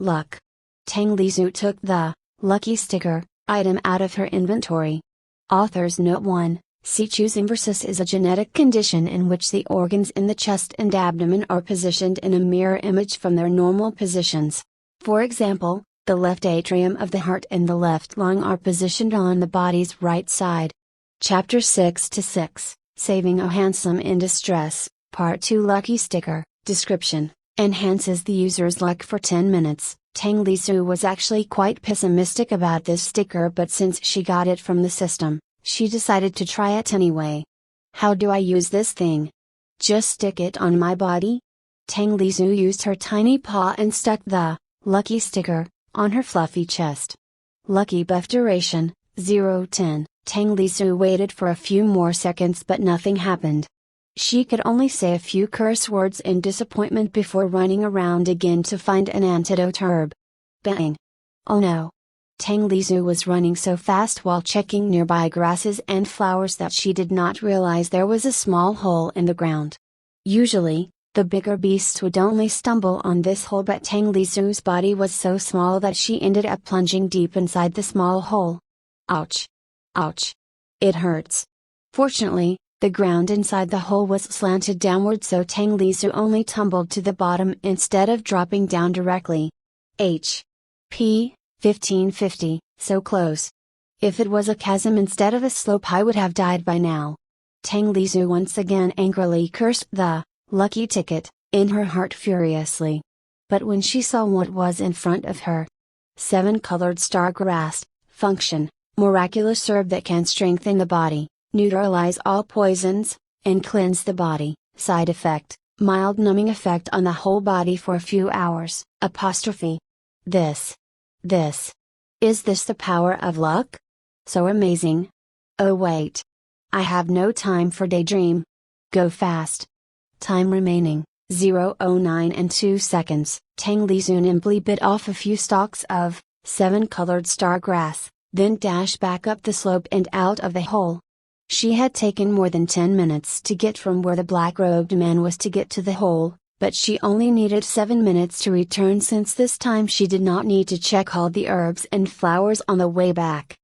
Luck. Tang Li Su took the lucky sticker item out of her inventory. Author's Note 1. Sichu's inversus is a genetic condition in which the organs in the chest and abdomen are positioned in a mirror image from their normal positions. For example, the left atrium of the heart and the left lung are positioned on the body's right side. Chapter 6-6. Saving a Handsome in Distress, Part 2. Lucky Sticker, Description, enhances the user's luck for 10 minutes. Tang Li Su was actually quite pessimistic about this sticker, but since she got it from the system, she decided to try it anyway. How do I use this thing? Just stick it on my body? Tang Li Su used her tiny paw and stuck the lucky sticker on her fluffy chest. Lucky buff duration, 0:10. Tang Li Su waited for a few more seconds, but nothing happened. She could only say a few curse words in disappointment before running around again to find an antidote herb. Bang! Oh no! Tang Li Su was running so fast while checking nearby grasses and flowers that she did not realize there was a small hole in the ground. Usually, the bigger beasts would only stumble on this hole, but Tang Li Su's body was so small that she ended up plunging deep inside the small hole. Ouch! Ouch! It hurts. Fortunately, the ground inside the hole was slanted downward, so Tang Li Su only tumbled to the bottom instead of dropping down directly. P. 1550, so close. If it was a chasm instead of a slope, I would have died by now. Tang Li Su once again angrily cursed the lucky ticket in her heart furiously. But when she saw what was in front of her, 7-colored star grass, function, miraculous herb that can strengthen the body, neutralize all poisons, and cleanse the body, side effect, mild numbing effect on the whole body for a few hours, apostrophe. Is this the power of luck? So amazing. Oh wait. I have no time for daydream. Go fast. Time remaining, 0:09 and 2 seconds. Tang Li Su nimbly bit off a few stalks of 7-colored star grass, then dashed back up the slope and out of the hole. She had taken more than 10 minutes to get from where the black-robed man was to get to the hole, but she only needed 7 minutes to return, since this time she did not need to check all the herbs and flowers on the way back.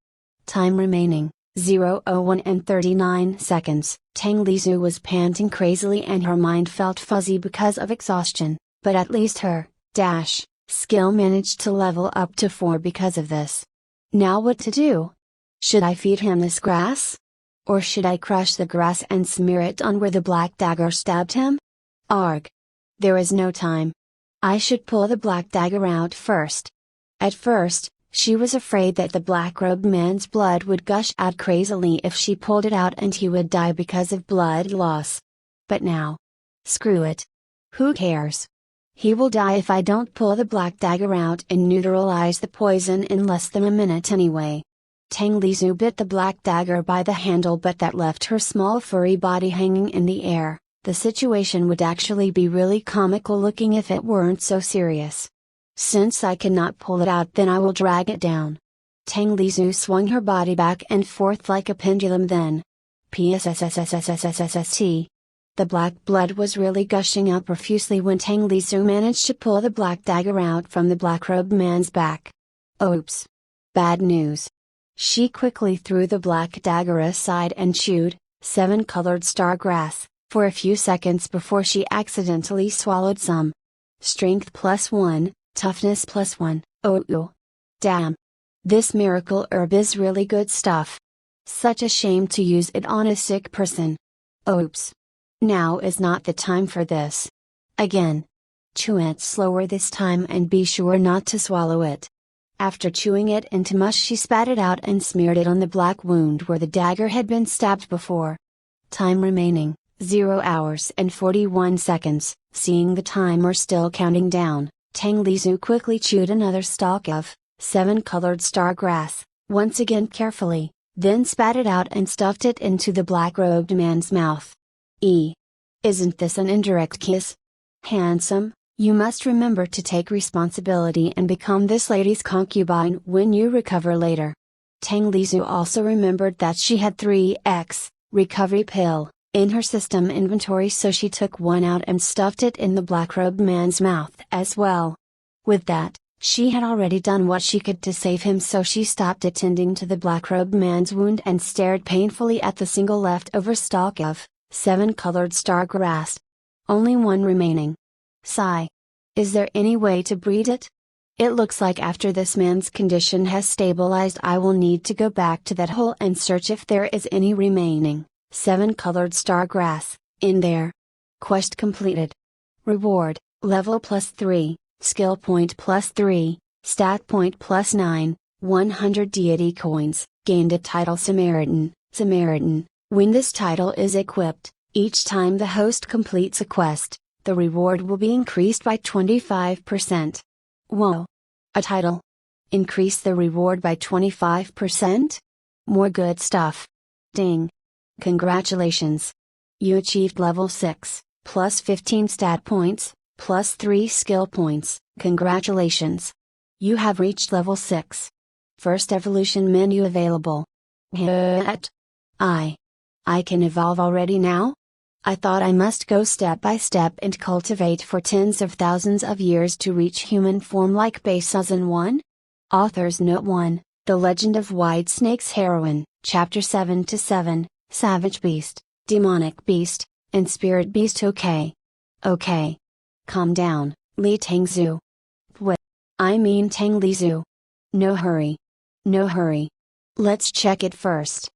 Time remaining, 0:01 and 39 seconds. Tang Li Su was panting crazily and her mind felt fuzzy because of exhaustion, but at least her skill managed to level up to 4 because of this. Now what to do? Should I feed him this grass? Or should I crush the grass and smear it on where the black dagger stabbed him? Arg! There is no time. I should pull the black dagger out first. At first, she was afraid that the black-robed man's blood would gush out crazily if she pulled it out and he would die because of blood loss. But now, screw it. Who cares? He will die if I don't pull the black dagger out and neutralize the poison in less than a minute anyway. Tang Li Su bit the black dagger by the handle, but that left her small furry body hanging in the air. The situation would actually be really comical looking if it weren't so serious. Since I cannot pull it out, then I will drag it down. Tang Lizu swung her body back and forth like a pendulum then. Psssssssssst. The black blood was really gushing out profusely when Tang Lizu managed to pull the black dagger out from the black-robed man's back. Oops. Bad news. She quickly threw the black dagger aside and chewed, 7-colored star grass, for a few seconds before she accidentally swallowed some. Strength +1, toughness +1, oh. Damn. This miracle herb is really good stuff. Such a shame to use it on a sick person. Oops. Now is not the time for this. Again. Chew it slower this time and be sure not to swallow it. After chewing it into mush, she spat it out and smeared it on the black wound where the dagger had been stabbed before. Time remaining, 0 hours and 41 seconds. Seeing the timer still counting down, Tang Lizu quickly chewed another stalk of 7-colored star grass, once again carefully, then spat it out and stuffed it into the black-robed man's mouth. Isn't this an indirect kiss? Handsome, you must remember to take responsibility and become this lady's concubine when you recover later. Tang Lizu also remembered that she had 3x, recovery pill, in her system inventory, so she took one out and stuffed it in the black-robed man's mouth as well. With that, she had already done what she could to save him, so she stopped attending to the black-robed man's wound and stared painfully at the single leftover stalk of 7-colored star grass. Only one remaining. Sigh. Is there any way to breed it? It looks like after this man's condition has stabilized, I will need to go back to that hole and search if there is any remaining 7-colored star grass in there. Quest completed. Reward, level +3, skill point +3, stat point +9, 100 deity coins, gained a title Samaritan. When this title is equipped, each time the host completes a quest, the reward will be increased by 25%. Whoa! A title. Increase the reward by 25%? More good stuff. Ding. Congratulations. You achieved level 6, plus 15 stat points, plus 3 skill points. Congratulations. You have reached level 6. First evolution menu available. I can evolve already now? I thought I must go step by step and cultivate for tens of thousands of years to reach human form like Season 1? Author's Note 1, The Legend of White Snake's Heroine, Chapter 7-7, Savage Beast, Demonic Beast, and Spirit Beast. Okay. Calm down, Li Tangzu. Tang Lizu. No hurry. Let's check it first.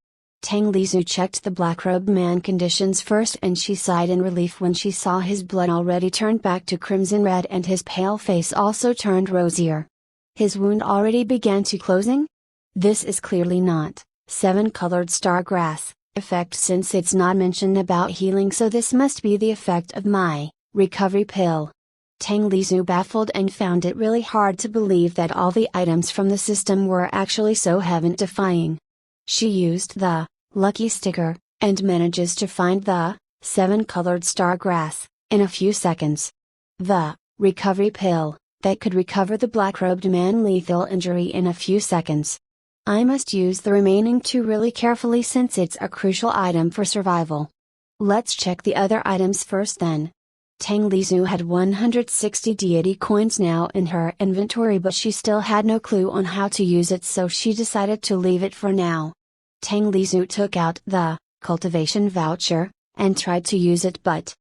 Tang Lizu checked the black-robed man conditions first, and she sighed in relief when she saw his blood already turned back to crimson red and his pale face also turned rosier. His wound already began to closing? This is clearly not 7-colored star grass effect, since it's not mentioned about healing, so this must be the effect of my recovery pill. Tang Lizu baffled and found it really hard to believe that all the items from the system were actually so heaven-defying. She used the lucky sticker, and manages to find the 7-colored star grass in a few seconds. The recovery pill that could recover the black-robed man lethal injury in a few seconds. I must use the remaining 2 really carefully, since it's a crucial item for survival. Let's check the other items first then. Tang Lizu had 160 deity coins now in her inventory, but she still had no clue on how to use it, so she decided to leave it for now. Tang Lizu took out the cultivation voucher and tried to use it, but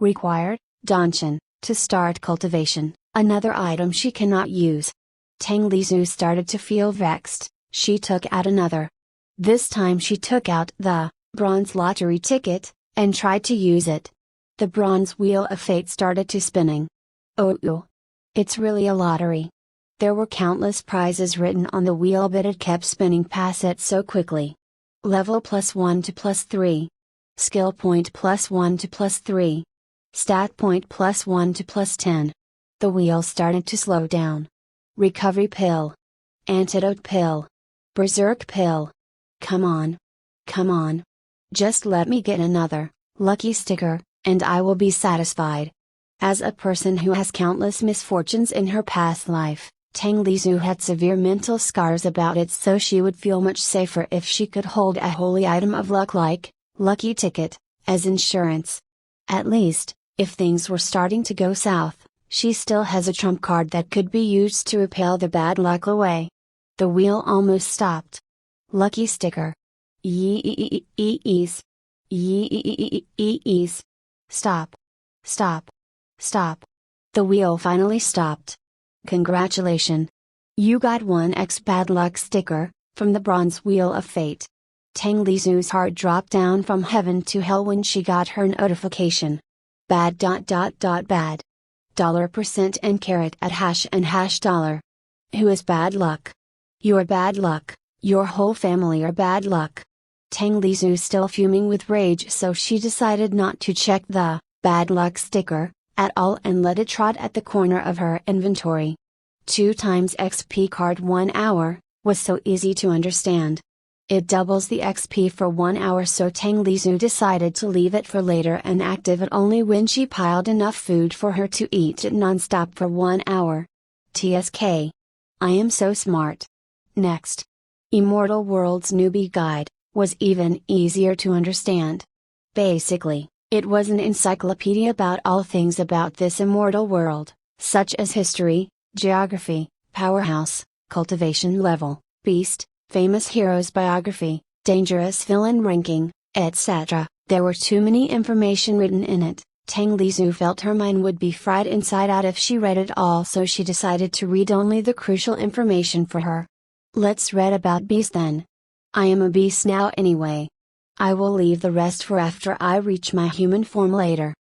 required Danshan to start cultivation, another item she cannot use. Tang Lizu started to feel vexed. She took out another. This time she took out the bronze lottery ticket and tried to use it. The bronze wheel of fate started to spinning. Oh, it's really a lottery. There were countless prizes written on the wheel, but it kept spinning past it so quickly. Level +1 to +3. Skill point +1 to +3. Stat point +1 to +10. The wheel started to slow down. Recovery pill. Antidote pill. Berserk pill. Come on. Just let me get another lucky sticker, and I will be satisfied. As a person who has countless misfortunes in her past life, Tang Lizu had severe mental scars about it, so she would feel much safer if she could hold a holy item of luck like, lucky ticket, as insurance. At least, if things were starting to go south, she still has a trump card that could be used to repel the bad luck away. The wheel almost stopped. Lucky sticker. Yees. Yees. Stop. Stop. Stop. The wheel finally stopped. Congratulations! You got 1x bad luck sticker, from the bronze wheel of fate. Tang Lizu's heart dropped down from heaven to hell when she got her notification. Bad. Bad. $% and carat at hash and hash dollar. Who is bad luck? You're bad luck, your whole family are bad luck. Tang Lizu still fuming with rage, so she decided not to check the bad luck sticker at all and let it trot at the corner of her inventory. 2 times XP card 1 hour, was so easy to understand. It doubles the XP for 1 hour, so Tang Lizu decided to leave it for later and active it only when she piled enough food for her to eat it non-stop for 1 hour. TSK. I am so smart. Next. Immortal World's Newbie Guide, was even easier to understand. Basically, it was an encyclopedia about all things about this immortal world, such as history, geography, powerhouse, cultivation level, beast, famous hero's biography, dangerous villain ranking, etc. There were too many information written in it. Tang Lizu felt her mind would be fried inside out if she read it all, so she decided to read only the crucial information for her. Let's read about beast then. I am a beast now anyway. I will leave the rest for after I reach my human form later.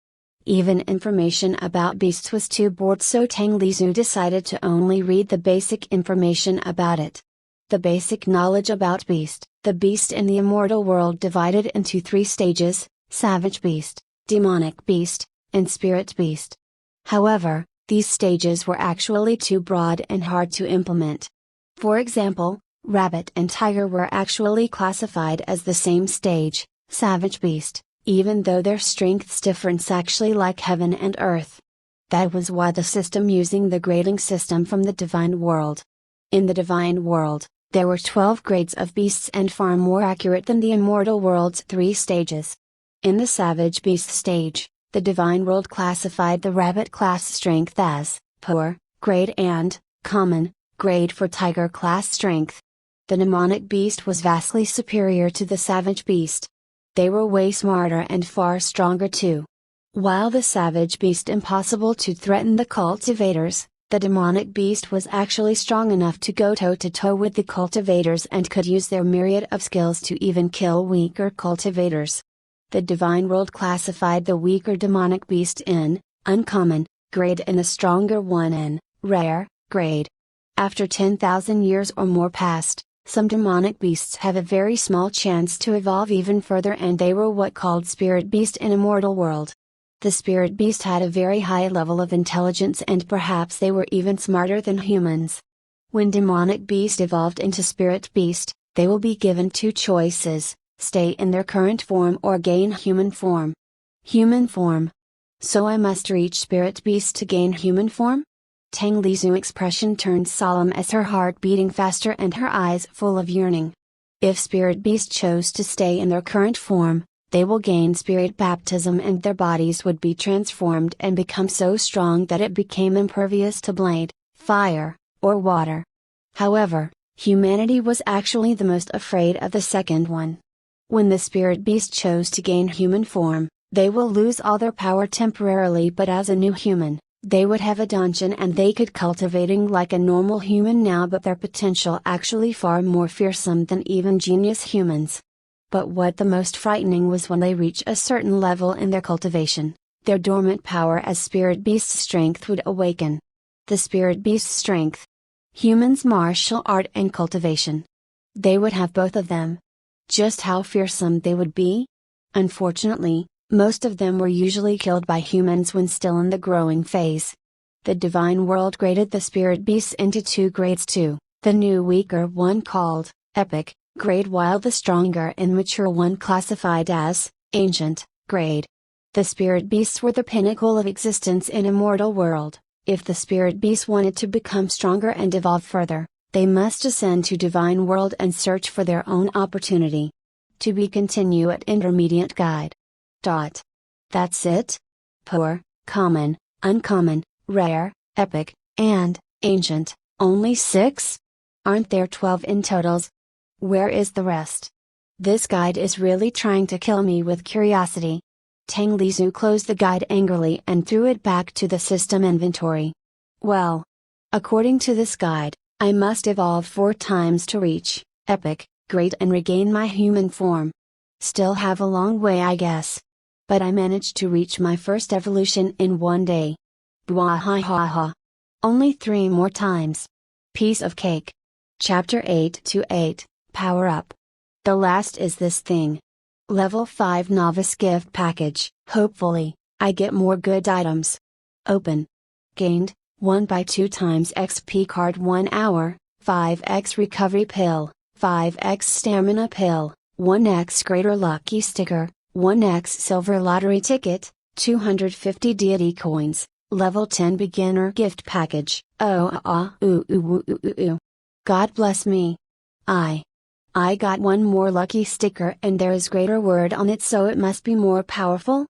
Even information about beasts was too bored, so Tang Lizu decided to only read the basic information about it. The basic knowledge about beast. The beast in the immortal world divided into 3 stages: savage beast, demonic beast, and spirit beast. However, these stages were actually too broad and hard to implement. For example, rabbit and tiger were actually classified as the same stage, savage beast, even though their strengths difference actually like heaven and earth. That was why the system using the grading system from the divine world. In the divine world, there were 12 grades of beasts and far more accurate than the immortal world's 3 stages. In the savage beast stage, the divine world classified the rabbit class strength as poor grade and common grade for tiger class strength. The demonic beast was vastly superior to the savage beast. They were way smarter and far stronger too. While the savage beast impossible to threaten the cultivators, the demonic beast was actually strong enough to go toe-to-toe with the cultivators and could use their myriad of skills to even kill weaker cultivators. The divine world classified the weaker demonic beast in uncommon grade and the stronger one in rare grade. After 10,000 years or more passed, some demonic beasts have a very small chance to evolve even further, and they were what called spirit beast in immortal world. The spirit beast had a very high level of intelligence and perhaps they were even smarter than humans. When demonic beast evolved into spirit beast, they will be given 2 choices: stay in their current form or gain human form. Human form. So I must reach spirit beast to gain human form? Tang Lizu's expression turned solemn as her heart beating faster and her eyes full of yearning. If spirit beast chose to stay in their current form, they will gain spirit baptism and their bodies would be transformed and become so strong that it became impervious to blade, fire, or water. However, humanity was actually the most afraid of the second one. When the spirit beast chose to gain human form, they will lose all their power temporarily, but as a new human, they would have a dungeon and they could cultivating like a normal human now, but their potential actually far more fearsome than even genius humans. But what the most frightening was when they reach a certain level in their cultivation, their dormant power as spirit beast strength would awaken. The spirit beast strength. Humans' martial art and cultivation. They would have both of them. Just how fearsome they would be? Unfortunately, most of them were usually killed by humans when still in the growing phase. The divine world graded the spirit beasts into 2 grades too, the new weaker one called epic grade, while the stronger and mature one classified as ancient grade. The spirit beasts were the pinnacle of existence in immortal world, If the spirit beasts wanted to become stronger and evolve further, they must ascend to divine world and search for their own opportunity. To be continue at intermediate guide. That's it? Poor, common, uncommon, rare, epic, and ancient, only 6? Aren't there 12 in totals? Where is the rest? This guide is really trying to kill me with curiosity. Tang Lizu closed the guide angrily and threw it back to the system inventory. Well, according to this guide, I must evolve 4 times to reach epic, great, and regain my human form. Still have a long way, I guess. But I managed to reach my first evolution in 1 day. Bwahahaha. Only 3 more times. Piece of cake. Chapter 8-8, Power Up. The last is this thing. Level 5 Novice Gift Package. Hopefully, I get more good items. Open. Gained, 1/2 times XP card 1 hour, 5x recovery pill, 5x stamina pill, 1x greater lucky sticker, 1x silver lottery ticket, 250 deity coins, level 10 beginner gift package. God bless me. I got one more lucky sticker and there is greater word on it, so it must be more powerful?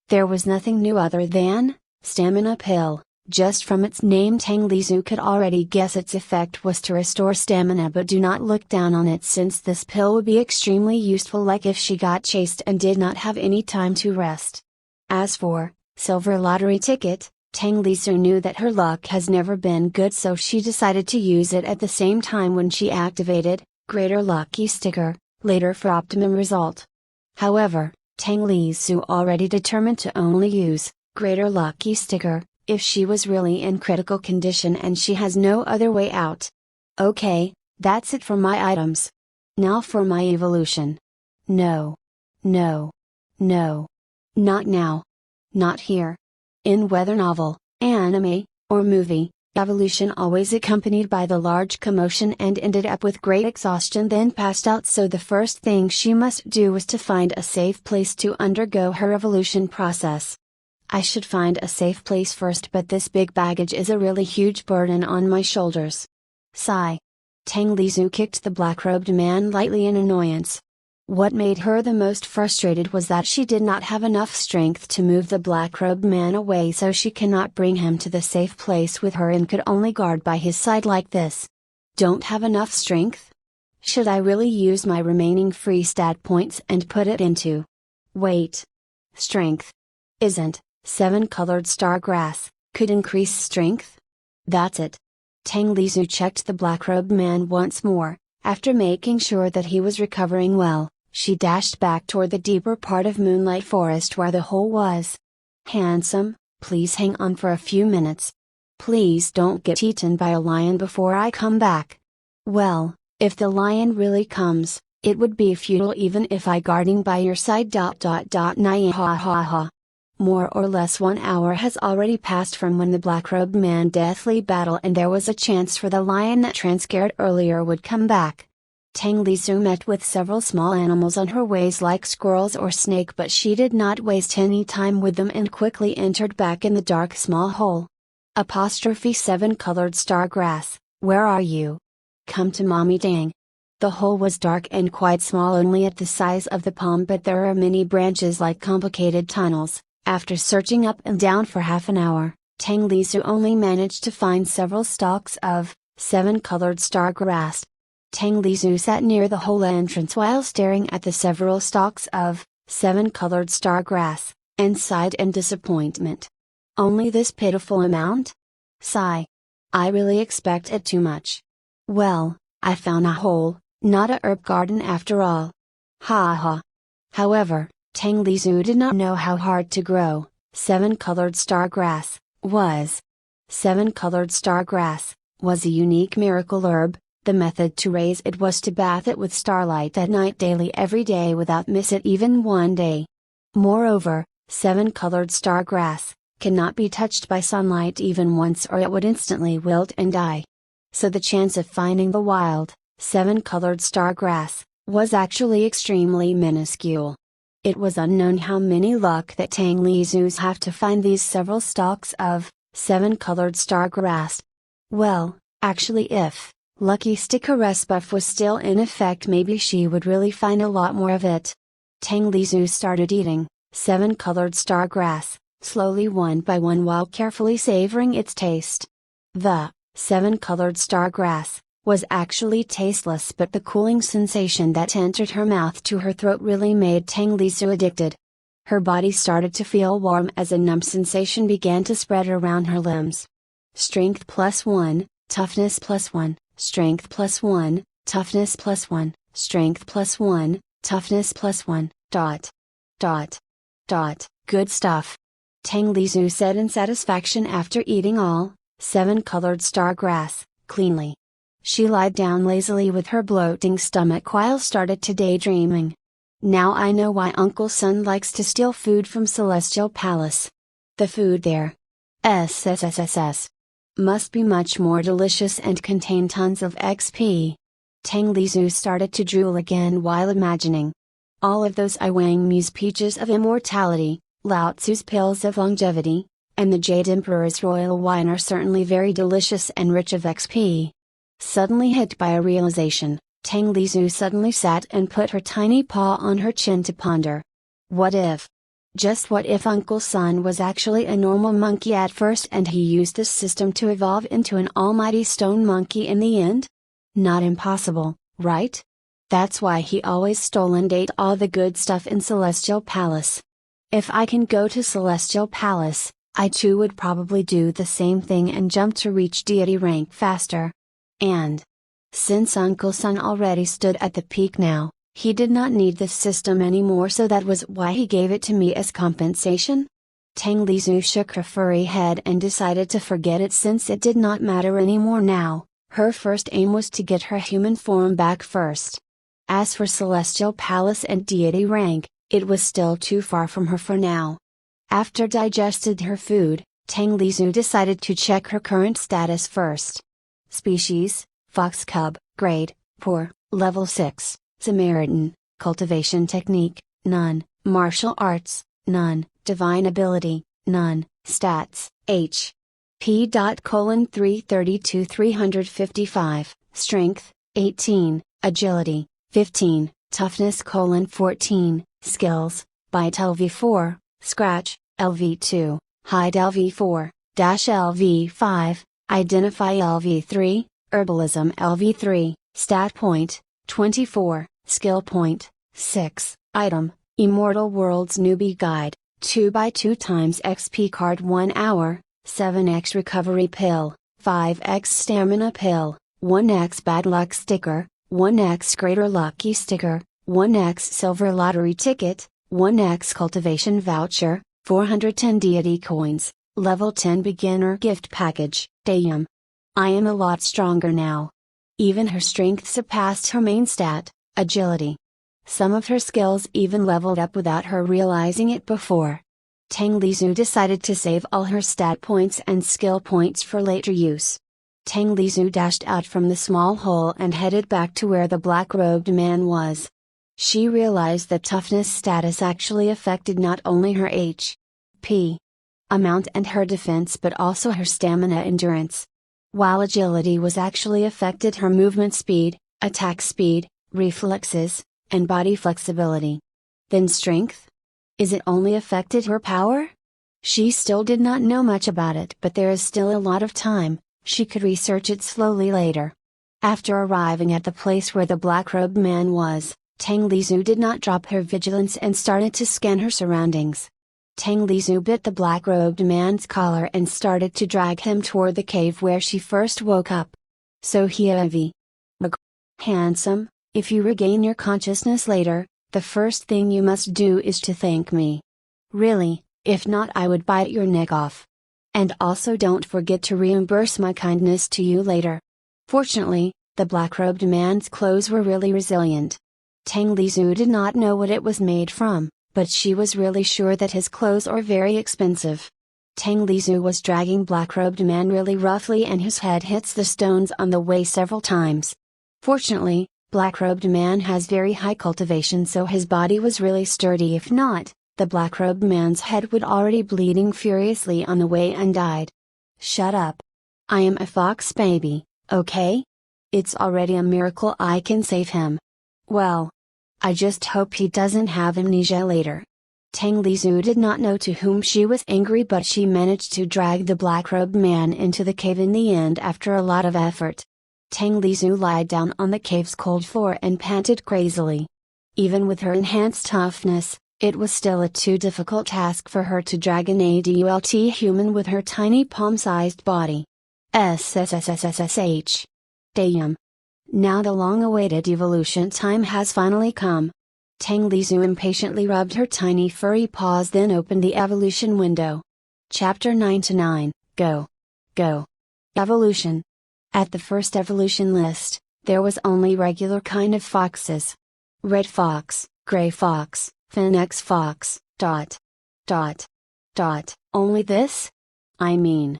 There was nothing new other than stamina pill. Just from its name, Tang Lizu could already guess its effect was to restore stamina, but do not look down on it, since this pill would be extremely useful, like if she got chased and did not have any time to rest. As for silver lottery ticket, Tang Lizu knew that her luck has never been good, so she decided to use it at the same time when she activated greater lucky sticker, later for optimum result. However, Tang Lizu already determined to only use greater lucky sticker if she was really in critical condition and she has no other way out. Okay, that's it for my items. Now for my evolution. No. Not now. Not here. In whether novel, anime, or movie, evolution always accompanied by the large commotion and ended up with great exhaustion, then passed out, so the first thing she must do was to find a safe place to undergo her evolution process. I should find a safe place first, but this big baggage is a really huge burden on my shoulders. Sigh. Tang Lizu kicked the black-robed man lightly in annoyance. What made her the most frustrated was that she did not have enough strength to move the black-robed man away, so she cannot bring him to the safe place with her and could only guard by his side like this. Don't have enough strength? Should I really use my remaining free stat points and put it into wait. Strength. Isn't 7-colored star grass could increase strength? That's it. Tang Lizu checked the black-robed man once more. After making sure that he was recovering well, she dashed back toward the deeper part of Moonlight Forest where the hole was. Handsome, please hang on for a few minutes. Please don't get eaten by a lion before I come back. Well, if the lion really comes, it would be futile even if I guarding by your side. Nyahahaha. More or less 1 hour has already passed from when the black-robed man deathly battle, and there was a chance for the lion that scared earlier would come back. Tang Lizu met with several small animals on her ways like squirrels or snake, but she did not waste any time with them and quickly entered back in the dark small hole. 7-colored star grass, where are you? Come to mommy, dang. The hole was dark and quite small, only at the size of the palm, but there are many branches like complicated tunnels. After searching up and down for half an hour, Tang Lizu only managed to find several stalks of 7-colored star grass. Tang Lizu sat near the hole entrance while staring at the several stalks of 7-colored star grass, and sighed in disappointment. Only this pitiful amount? Sigh. I really expected too much. Well, I found a hole, not a herb garden after all. Ha ha. However, Tang Lizu did not know how hard to grow 7-colored star grass was. 7-colored star grass was a unique miracle herb. The method to raise it was to bath it with starlight at night daily every day without miss it even 1 day. Moreover, 7-colored star grass cannot be touched by sunlight even once or it would instantly wilt and die. So the chance of finding the wild 7-colored star grass was actually extremely minuscule. It was unknown how many luck that Tang Lizu's have to find these several stalks of 7-colored star grass. Well, actually if Lucky Stick Arrest Buff was still in effect, maybe she would really find a lot more of it. Tang Lizhu started eating 7-colored star grass, slowly one by one while carefully savoring its taste. The 7-colored star grass was actually tasteless, but the cooling sensation that entered her mouth to her throat really made Tang Lizhu addicted. Her body started to feel warm as a numb sensation began to spread around her limbs. Strength +1, toughness +1, strength +1, toughness +1, strength +1, toughness +1, ... Good stuff. Tang Lizhu said in satisfaction after eating all 7-colored star grass, cleanly. She lied down lazily with her bloating stomach while started to daydreaming. Now I know why Uncle Sun likes to steal food from Celestial Palace. The food there, SSSSS, must be much more delicious and contain tons of XP. Tang Lizhu started to drool again while imagining. All of those I Wang Mu's peaches of immortality, Lao Tzu's pills of longevity, and the Jade Emperor's royal wine are certainly very delicious and rich of XP. Suddenly hit by a realization, Tang Lizhu suddenly sat and put her tiny paw on her chin to ponder. What if? Just what if Uncle Sun was actually a normal monkey at first and he used this system to evolve into an almighty stone monkey in the end? Not impossible, right? That's why he always stole and ate all the good stuff in Celestial Palace. If I can go to Celestial Palace, I too would probably do the same thing and jump to reach deity rank faster. And since Uncle Sun already stood at the peak now, he did not need this system anymore, so that was why he gave it to me as compensation? Tang Lizhu shook her furry head and decided to forget it since it did not matter anymore now. Her first aim was to get her human form back first. As for Celestial Palace and deity rank, it was still too far from her for now. After digested her food, Tang Lizhu decided to check her current status first. Species, Fox Cub, Grade, Poor, Level 6, Samaritan, Cultivation Technique, none, Martial Arts, none, Divine Ability, none, Stats, H. P.:332 355, Strength, 18, Agility, 15, Toughness: 14, Skills, Bite LV4, Scratch, LV2, Hide LV4, Dash LV5, Identify LV3, Herbalism LV3, Stat Point, 24, Skill Point, 6, Item, Immortal Worlds Newbie Guide, 2x2 times XP Card 1 hour, 7x Recovery Pill, 5x Stamina Pill, 1x Bad Luck Sticker, 1x Greater Lucky Sticker, 1x Silver Lottery Ticket, 1x Cultivation Voucher, 410 Deity Coins, Level 10 Beginner Gift Package. Damn. I am a lot stronger now. Even her strength surpassed her main stat, agility. Some of her skills even leveled up without her realizing it before. Tang Lizhu decided to save all her stat points and skill points for later use. Tang Lizhu dashed out from the small hole and headed back to where the black-robed man was. She realized that toughness status actually affected not only her HP amount and her defense but also her stamina endurance. While agility was actually affected her movement speed, attack speed, reflexes, and body flexibility. Then strength? Is it only affected her power? She still did not know much about it, but there is still a lot of time, she could research it slowly later. After arriving at the place where the black-robed man was, Tang Lizhu did not drop her vigilance and started to scan her surroundings. Tang Lizhu bit the black-robed man's collar and started to drag him toward the cave where she first woke up. So Heavy. Handsome, if you regain your consciousness later, the first thing you must do is to thank me. Really, if not I would bite your neck off. And also don't forget to reimburse my kindness to you later. Fortunately, the black-robed man's clothes were really resilient. Tang Lizhu did not know what it was made from, but she was really sure that his clothes are very expensive. Tang Lizhu was dragging black-robed man really roughly and his head hits the stones on the way several times. Fortunately, black-robed man has very high cultivation, so his body was really sturdy. If not, the black-robed man's head would already bleeding furiously on the way and died. Shut up. I am a fox baby, okay? It's already a miracle I can save him. Well, I just hope he doesn't have amnesia later. Tang Lizhu did not know to whom she was angry, but she managed to drag the black-robed man into the cave in the end after a lot of effort. Tang Lizhu lied down on the cave's cold floor and panted crazily. Even with her enhanced toughness, it was still a too difficult task for her to drag an adult human with her tiny palm-sized body. SSSSSH. Damn. Now the long-awaited evolution time has finally come. Tang Lizhu impatiently rubbed her tiny furry paws, then opened the evolution window. Chapter 99, Go. Go. Evolution. At the first evolution list, there was only regular kind of foxes. Red fox, gray fox, phoenix fox, ... Only this? I mean,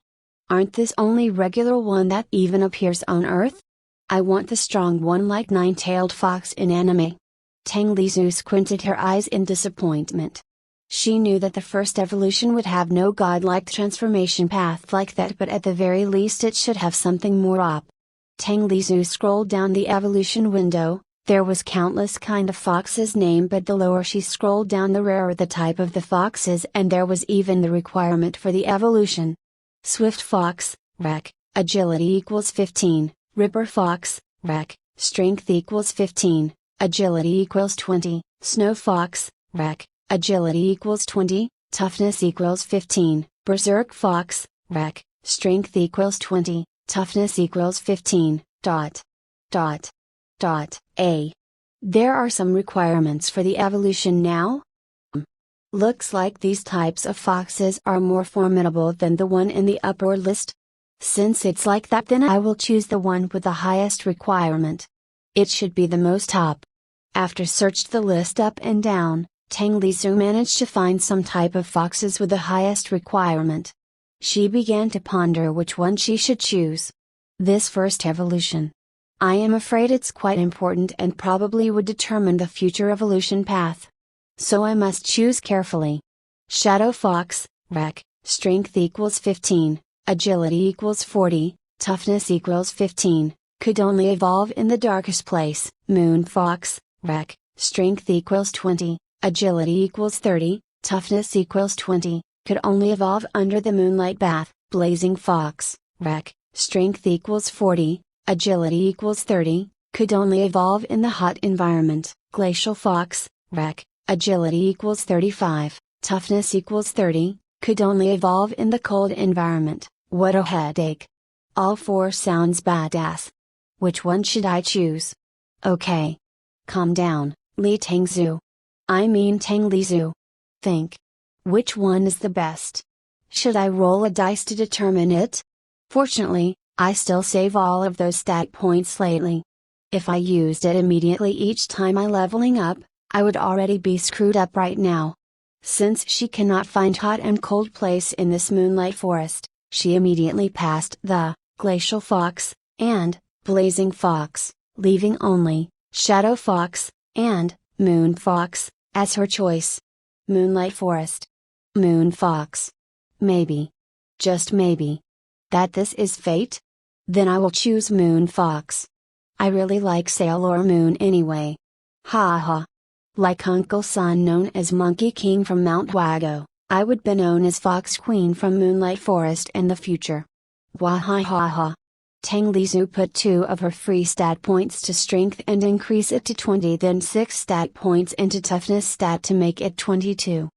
aren't this only regular one that even appears on Earth? I want the strong one like nine-tailed fox in anime. Tang Lizhu squinted her eyes in disappointment. She knew that the first evolution would have no godlike transformation path like that, but at the very least it should have something more up. Tang Lizhu scrolled down the evolution window. There was countless kind of foxes named, but the lower she scrolled down the rarer the type of the foxes, and there was even the requirement for the evolution. Swift fox, rec, agility equals 15, ripper fox, rec, strength equals 15, agility equals 20, snow fox, rec, agility equals 20, toughness equals 15, berserk fox, rec, strength equals 20, toughness equals 15, ... There are some requirements for the evolution now? Looks like these types of foxes are more formidable than the one in the upper list. Since it's like that, then I will choose the one with the highest requirement. It should be the most top. After searched the list up and down, Tang Lizhu managed to find some type of foxes with the highest requirement. She began to ponder which one she should choose. This first evolution. I am afraid it's quite important and probably would determine the future evolution path. So I must choose carefully. Shadow fox, rec, strength equals 15, agility equals 40, toughness equals 15, could only evolve in the darkest place. Moon fox, rec, strength equals 20, agility equals 30, toughness equals 20, could only evolve under the moonlight bath. Blazing fox, rec, strength equals 40, agility equals 30, could only evolve in the hot environment. Glacial fox, rec, agility equals 35, toughness equals 30, could only evolve in the cold environment. What a headache. All four sounds badass. Which one should I choose? Okay. Calm down, Tang Lizhu. Think. Which one is the best? Should I roll a dice to determine it? Fortunately, I still save all of those stat points lately. If I used it immediately each time I leveling up, I would already be screwed up right now. Since she cannot find hot and cold place in this moonlight forest, she immediately passed the glacial fox and blazing fox, leaving only shadow fox and moon fox as her choice. Moonlight forest. Moon fox. Maybe. Just maybe. That this is fate? Then I will choose Moon Fox. I really like Sailor Moon anyway. Ha ha. Like Uncle Son known as Monkey King from Mount Wago, I would be known as Fox Queen from Moonlight Forest in the future. Wahahaha. Tang Lizhu put 2 of her free stat points to strength and increase it to 20, then 6 stat points into toughness stat to make it 22.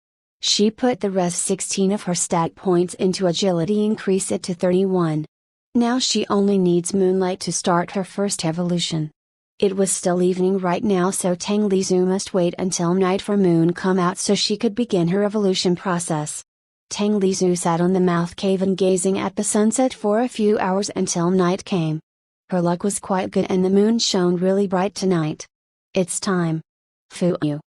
She put the rest 16 of her stat points into agility, increase it to 31. Now she only needs moonlight to start her first evolution. It was still evening right now, so Tang Lizhu must wait until night for moon come out so she could begin her evolution process. Tang Lizhu sat on the mouth cave and gazing at the sunset for a few hours until night came. Her luck was quite good and the moon shone really bright tonight. It's time. Foo you.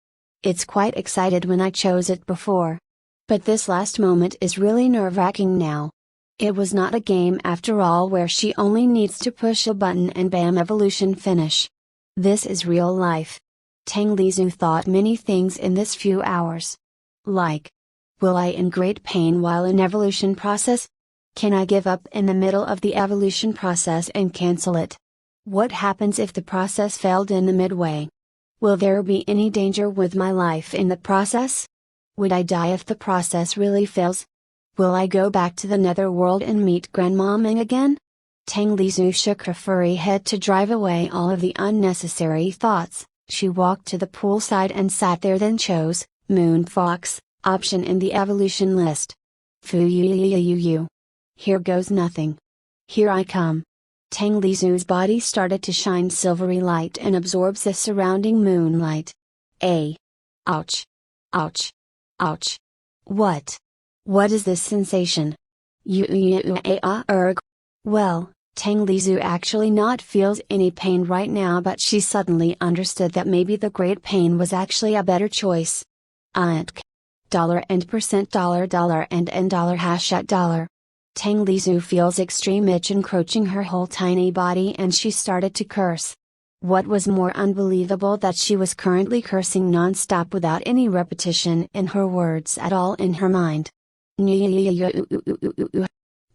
It's quite excited when I chose it before. But this last moment is really nerve-wracking now. It was not a game after all where she only needs to push a button and bam, evolution finish. This is real life. Tang Lizhu thought many things in this few hours. Like, will I in great pain while in evolution process? Can I give up in the middle of the evolution process and cancel it? What happens if the process failed in the midway? Will there be any danger with my life in the process? Would I die if the process really fails? Will I go back to the netherworld and meet Grandma Ming again? Tang Lizhu shook her furry head to drive away all of the unnecessary thoughts. She walked to the poolside and sat there, then chose Moon Fox option in the evolution list. Fu yu. Here goes nothing. Here I come. Tang Lizhu's body started to shine silvery light and absorbs the surrounding moonlight. Ouch. Ouch. Ouch. What? What is this sensation? Well, Tang Lizhu actually not feels any pain right now, but she suddenly understood that maybe the great pain was actually a better choice. Dollar and percent dollar and n dollar hash at dollar. Tang Lizhu feels extreme itch encroaching her whole tiny body and she started to curse. What was more unbelievable that she was currently cursing non-stop without any repetition in her words at all in her mind.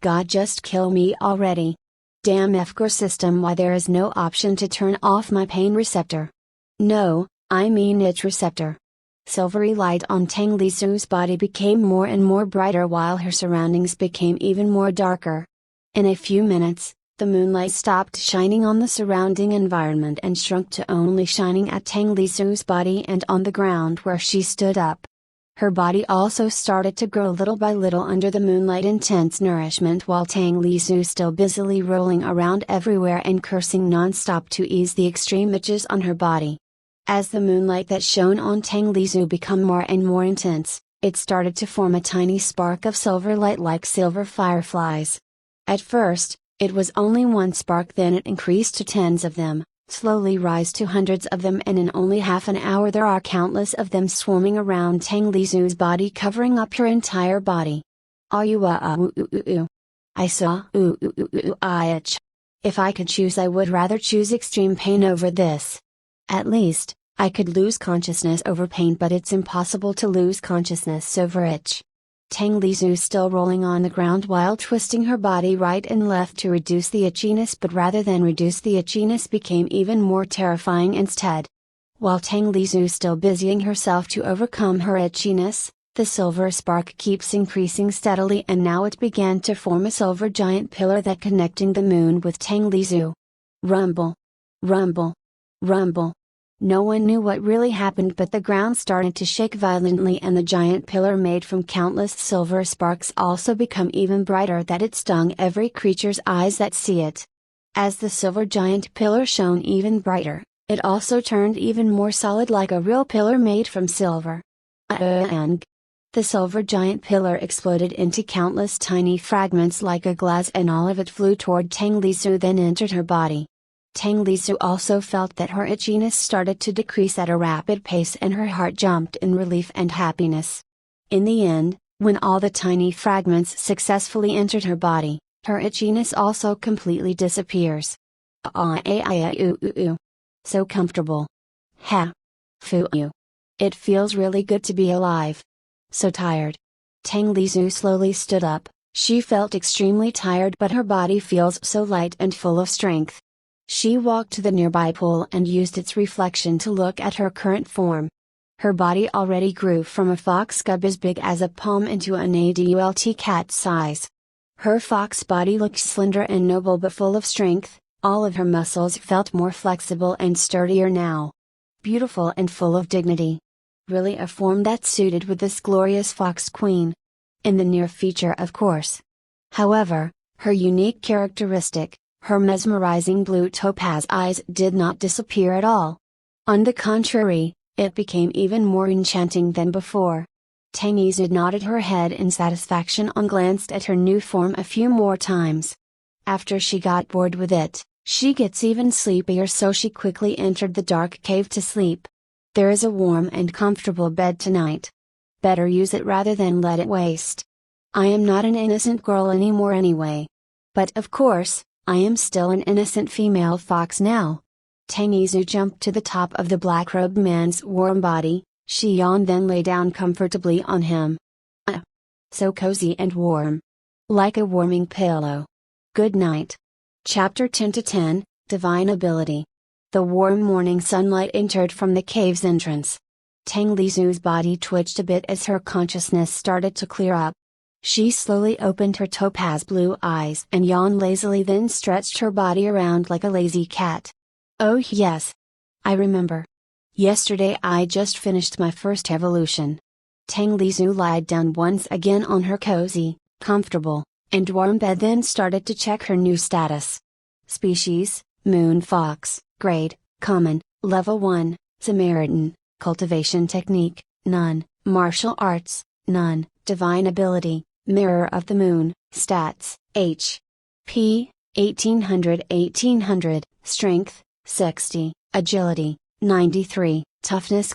God, just kill me already. Damn FGR system, why there is no option to turn off my pain receptor. No, I mean itch receptor. Silvery light on Tang Lizhu's body became more and more brighter while her surroundings became even more darker. In a few minutes, the moonlight stopped shining on the surrounding environment and shrunk to only shining at Tang Lizhu's body and on the ground where she stood up. Her body also started to grow little by little under the moonlight intense nourishment, while Tang Lizhu still busily rolling around everywhere and cursing non-stop to ease the extreme itches on her body. As the moonlight that shone on Tang Lizhu became more and more intense, it started to form a tiny spark of silver light like silver fireflies. At first, it was only one spark, then it increased to tens of them, slowly rise to hundreds of them, and in only half an hour there are countless of them swarming around Tang Lizhu's body, covering up her entire body. I saw itch. If I could choose, I would rather choose extreme pain over this. At least, I could lose consciousness over pain, but it's impossible to lose consciousness over itch. Tang Lizhu still rolling on the ground while twisting her body right and left to reduce the itchiness, but rather than reduce the itchiness became even more terrifying instead. While Tang Lizhu still busying herself to overcome her itchiness, the silver spark keeps increasing steadily, and now it began to form a silver giant pillar that connecting the moon with Tang Lizhu. Rumble. Rumble. Rumble. No one knew what really happened, but the ground started to shake violently and the giant pillar made from countless silver sparks also become even brighter that it stung every creature's eyes that see it. As the silver giant pillar shone even brighter, it also turned even more solid like a real pillar made from silver. The silver giant pillar exploded into countless tiny fragments like a glass, and all of it flew toward Tang Lizhu, then entered her body. Tang Lizhu also felt that her itchiness started to decrease at a rapid pace, and her heart jumped in relief and happiness. In the end, when all the tiny fragments successfully entered her body, her itchiness also completely disappears. So comfortable. Ha. Fu you. It feels really good to be alive. So tired. Tang Lizhu slowly stood up. She felt extremely tired, but her body feels so light and full of strength. She walked to the nearby pool and used its reflection to look at her current form. Her body already grew from a fox cub as big as a palm into an adult cat size. Her fox body looked slender and noble but full of strength, all of her muscles felt more flexible and sturdier now. Beautiful and full of dignity. Really a form that suited with this glorious fox queen. In the near future, of course. However, her unique characteristic, her mesmerizing blue topaz eyes, did not disappear at all. On the contrary, it became even more enchanting than before. Tang Lizhu nodded her head in satisfaction and glanced at her new form a few more times. After she got bored with it, she gets even sleepier, so she quickly entered the dark cave to sleep. There is a warm and comfortable bed tonight. Better use it rather than let it waste. I am not an innocent girl anymore anyway. But of course, I am still an innocent female fox now. Tang Lizhu jumped to the top of the black-robed man's warm body. She yawned, then lay down comfortably on him. So cozy and warm. Like a warming pillow. Good night. Chapter 10 to 10, Divine Ability. The warm morning sunlight entered from the cave's entrance. Tang Lizu's body twitched a bit as her consciousness started to clear up. She slowly opened her topaz blue eyes and yawned lazily, then stretched her body around like a lazy cat. Oh yes. I remember. Yesterday I just finished my first evolution. Tang Lizu lied down once again on her cozy, comfortable, and warm bed, then started to check her new status. Species, Moon Fox, Grade, Common, Level 1, Samaritan, Cultivation Technique, None, Martial Arts, None, Divine Ability, Mirror of the Moon, Stats, H. P, 1800, Strength, 60, Agility, 93, Toughness: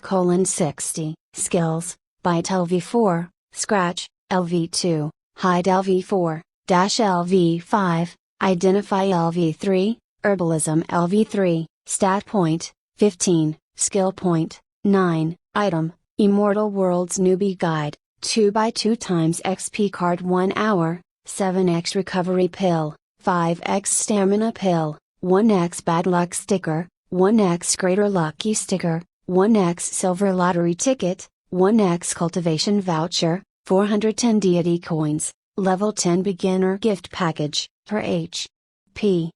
60, Skills, Bite LV4, Scratch, LV2, Hide LV4, Dash LV5, Identify LV3, Herbalism LV3, Stat Point, 15, Skill Point, 9, Item, Immortal World's Newbie Guide, 2x2 times XP card 1 hour, 7x Recovery Pill, 5x Stamina Pill, 1x Bad Luck Sticker, 1x Greater Lucky Sticker, 1x Silver Lottery Ticket, 1x Cultivation Voucher, 410 Deity Coins, Level 10 Beginner Gift Package, her H. P.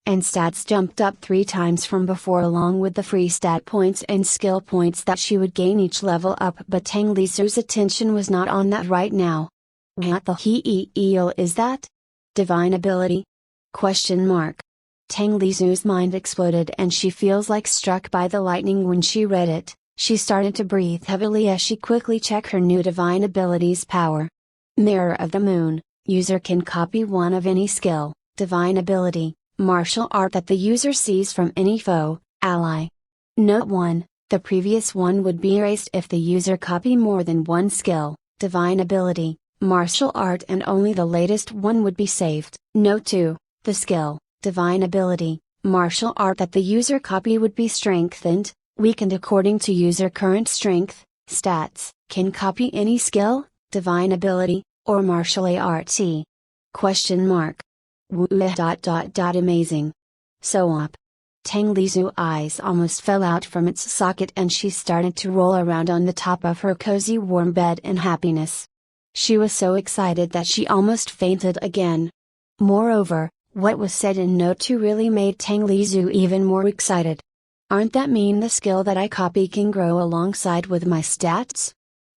and stats jumped up 3 times from before, along with the free stat points and skill points that she would gain each level up. But Tang Lizu's attention was not on that right now. What the hell is that? Divine Ability? Question mark. Tang Lizu's mind exploded and she feels like struck by the lightning when she read it. She started to breathe heavily as she quickly checked her new Divine Ability's power. Mirror of the Moon. User can copy one of any skill, Divine Ability, Martial Art that the user sees from any foe, ally. Note 1, the previous one would be erased if the user copy more than one skill, Divine Ability, Martial Art, and only the latest one would be saved. Note 2, the skill, Divine Ability, Martial Art that the user copy would be strengthened, weakened according to user current strength, stats, can copy any skill, Divine Ability, or Martial Art. Question mark. Amazing. So up. Tang Lizu's eyes almost fell out from its socket and she started to roll around on the top of her cozy warm bed in happiness. She was so excited that she almost fainted again. Moreover, what was said in Note 2 really made Tang Lizu even more excited. Aren't that mean the skill that I copy can grow alongside with my stats?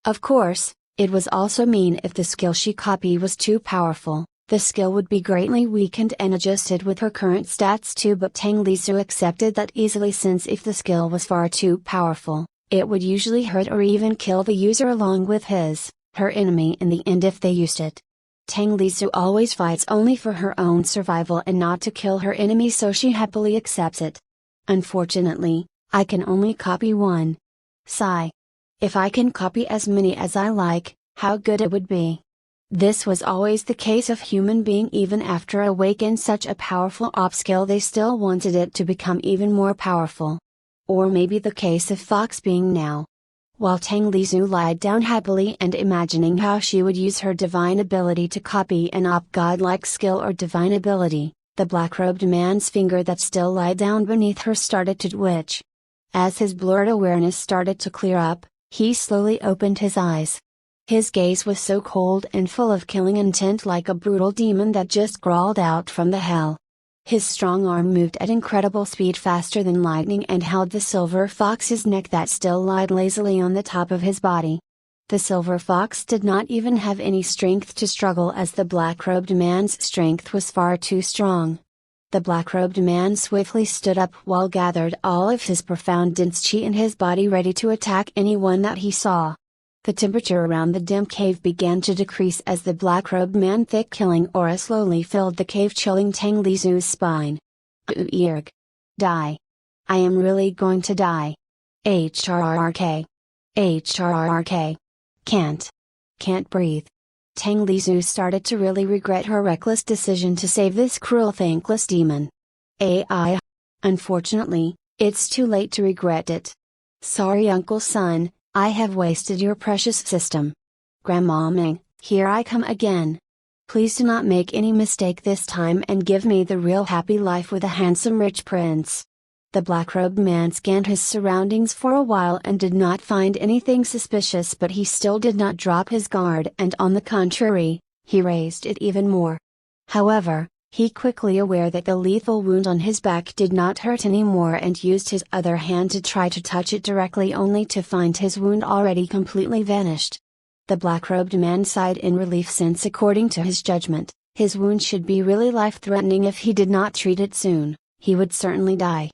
Of course, it was also mean if the skill she copied was too powerful. The skill would be greatly weakened and adjusted with her current stats too, but Tang Lizu accepted that easily, since if the skill was far too powerful, it would usually hurt or even kill the user along with her enemy in the end if they used it. Tang Lizu always fights only for her own survival and not to kill her enemy, so she happily accepts it. Unfortunately, I can only copy one. Sigh. If I can copy as many as I like, how good it would be. This was always the case of human being. Even after awakening such a powerful op skill, they still wanted it to become even more powerful. Or maybe the case of Fox being now. While Tang Lizu lied down happily and imagining how she would use her Divine Ability to copy an op godlike skill or Divine Ability, the black-robed man's finger that still lay down beneath her started to twitch. As his blurred awareness started to clear up, he slowly opened his eyes. His gaze was so cold and full of killing intent, like a brutal demon that just crawled out from the hell. His strong arm moved at incredible speed, faster than lightning, and held the silver fox's neck that still lied lazily on the top of his body. The silver fox did not even have any strength to struggle, as the black-robed man's strength was far too strong. The black-robed man swiftly stood up while gathered all of his profound dense chi in his body, ready to attack anyone that he saw. The temperature around the dim cave began to decrease as the black-robed man's thick killing aura slowly filled the cave, chilling Tang Lizu's spine. Erg. Die. I am really going to die. HRRK. HRRK. Can't breathe. Tang Lizu started to really regret her reckless decision to save this cruel, thankless demon. AI. Unfortunately, it's too late to regret it. Sorry, Uncle Son, I have wasted your precious system. Grandma Ming, here I come again. Please do not make any mistake this time and give me the real happy life with a handsome rich prince." The black-robed man scanned his surroundings for a while and did not find anything suspicious, but he still did not drop his guard, and on the contrary, he raised it even more. However, he quickly aware that the lethal wound on his back did not hurt anymore and used his other hand to try to touch it directly, only to find his wound already completely vanished. The black-robed man sighed in relief, since according to his judgment, his wound should be really life-threatening. If he did not treat it soon, he would certainly die.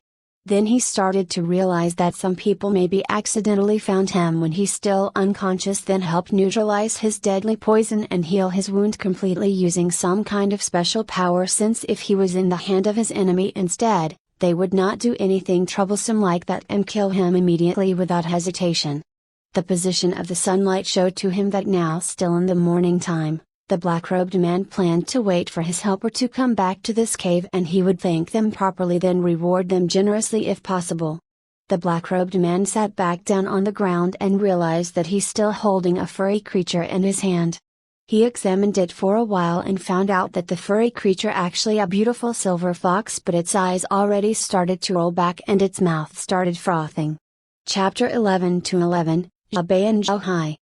Then he started to realize that some people maybe accidentally found him when he's still unconscious, then helped neutralize his deadly poison and heal his wound completely using some kind of special power, since if he was in the hand of his enemy instead, they would not do anything troublesome like that and kill him immediately without hesitation. The position of the sunlight showed to him that now, still in the morning time, the black-robed man planned to wait for his helper to come back to this cave, and he would thank them properly, then reward them generously if possible. The black-robed man sat back down on the ground and realized that he's still holding a furry creature in his hand. He examined it for a while and found out that the furry creature actually a beautiful silver fox, but its eyes already started to roll back and its mouth started frothing. Chapter 11-11, Zhaobei and Zhao.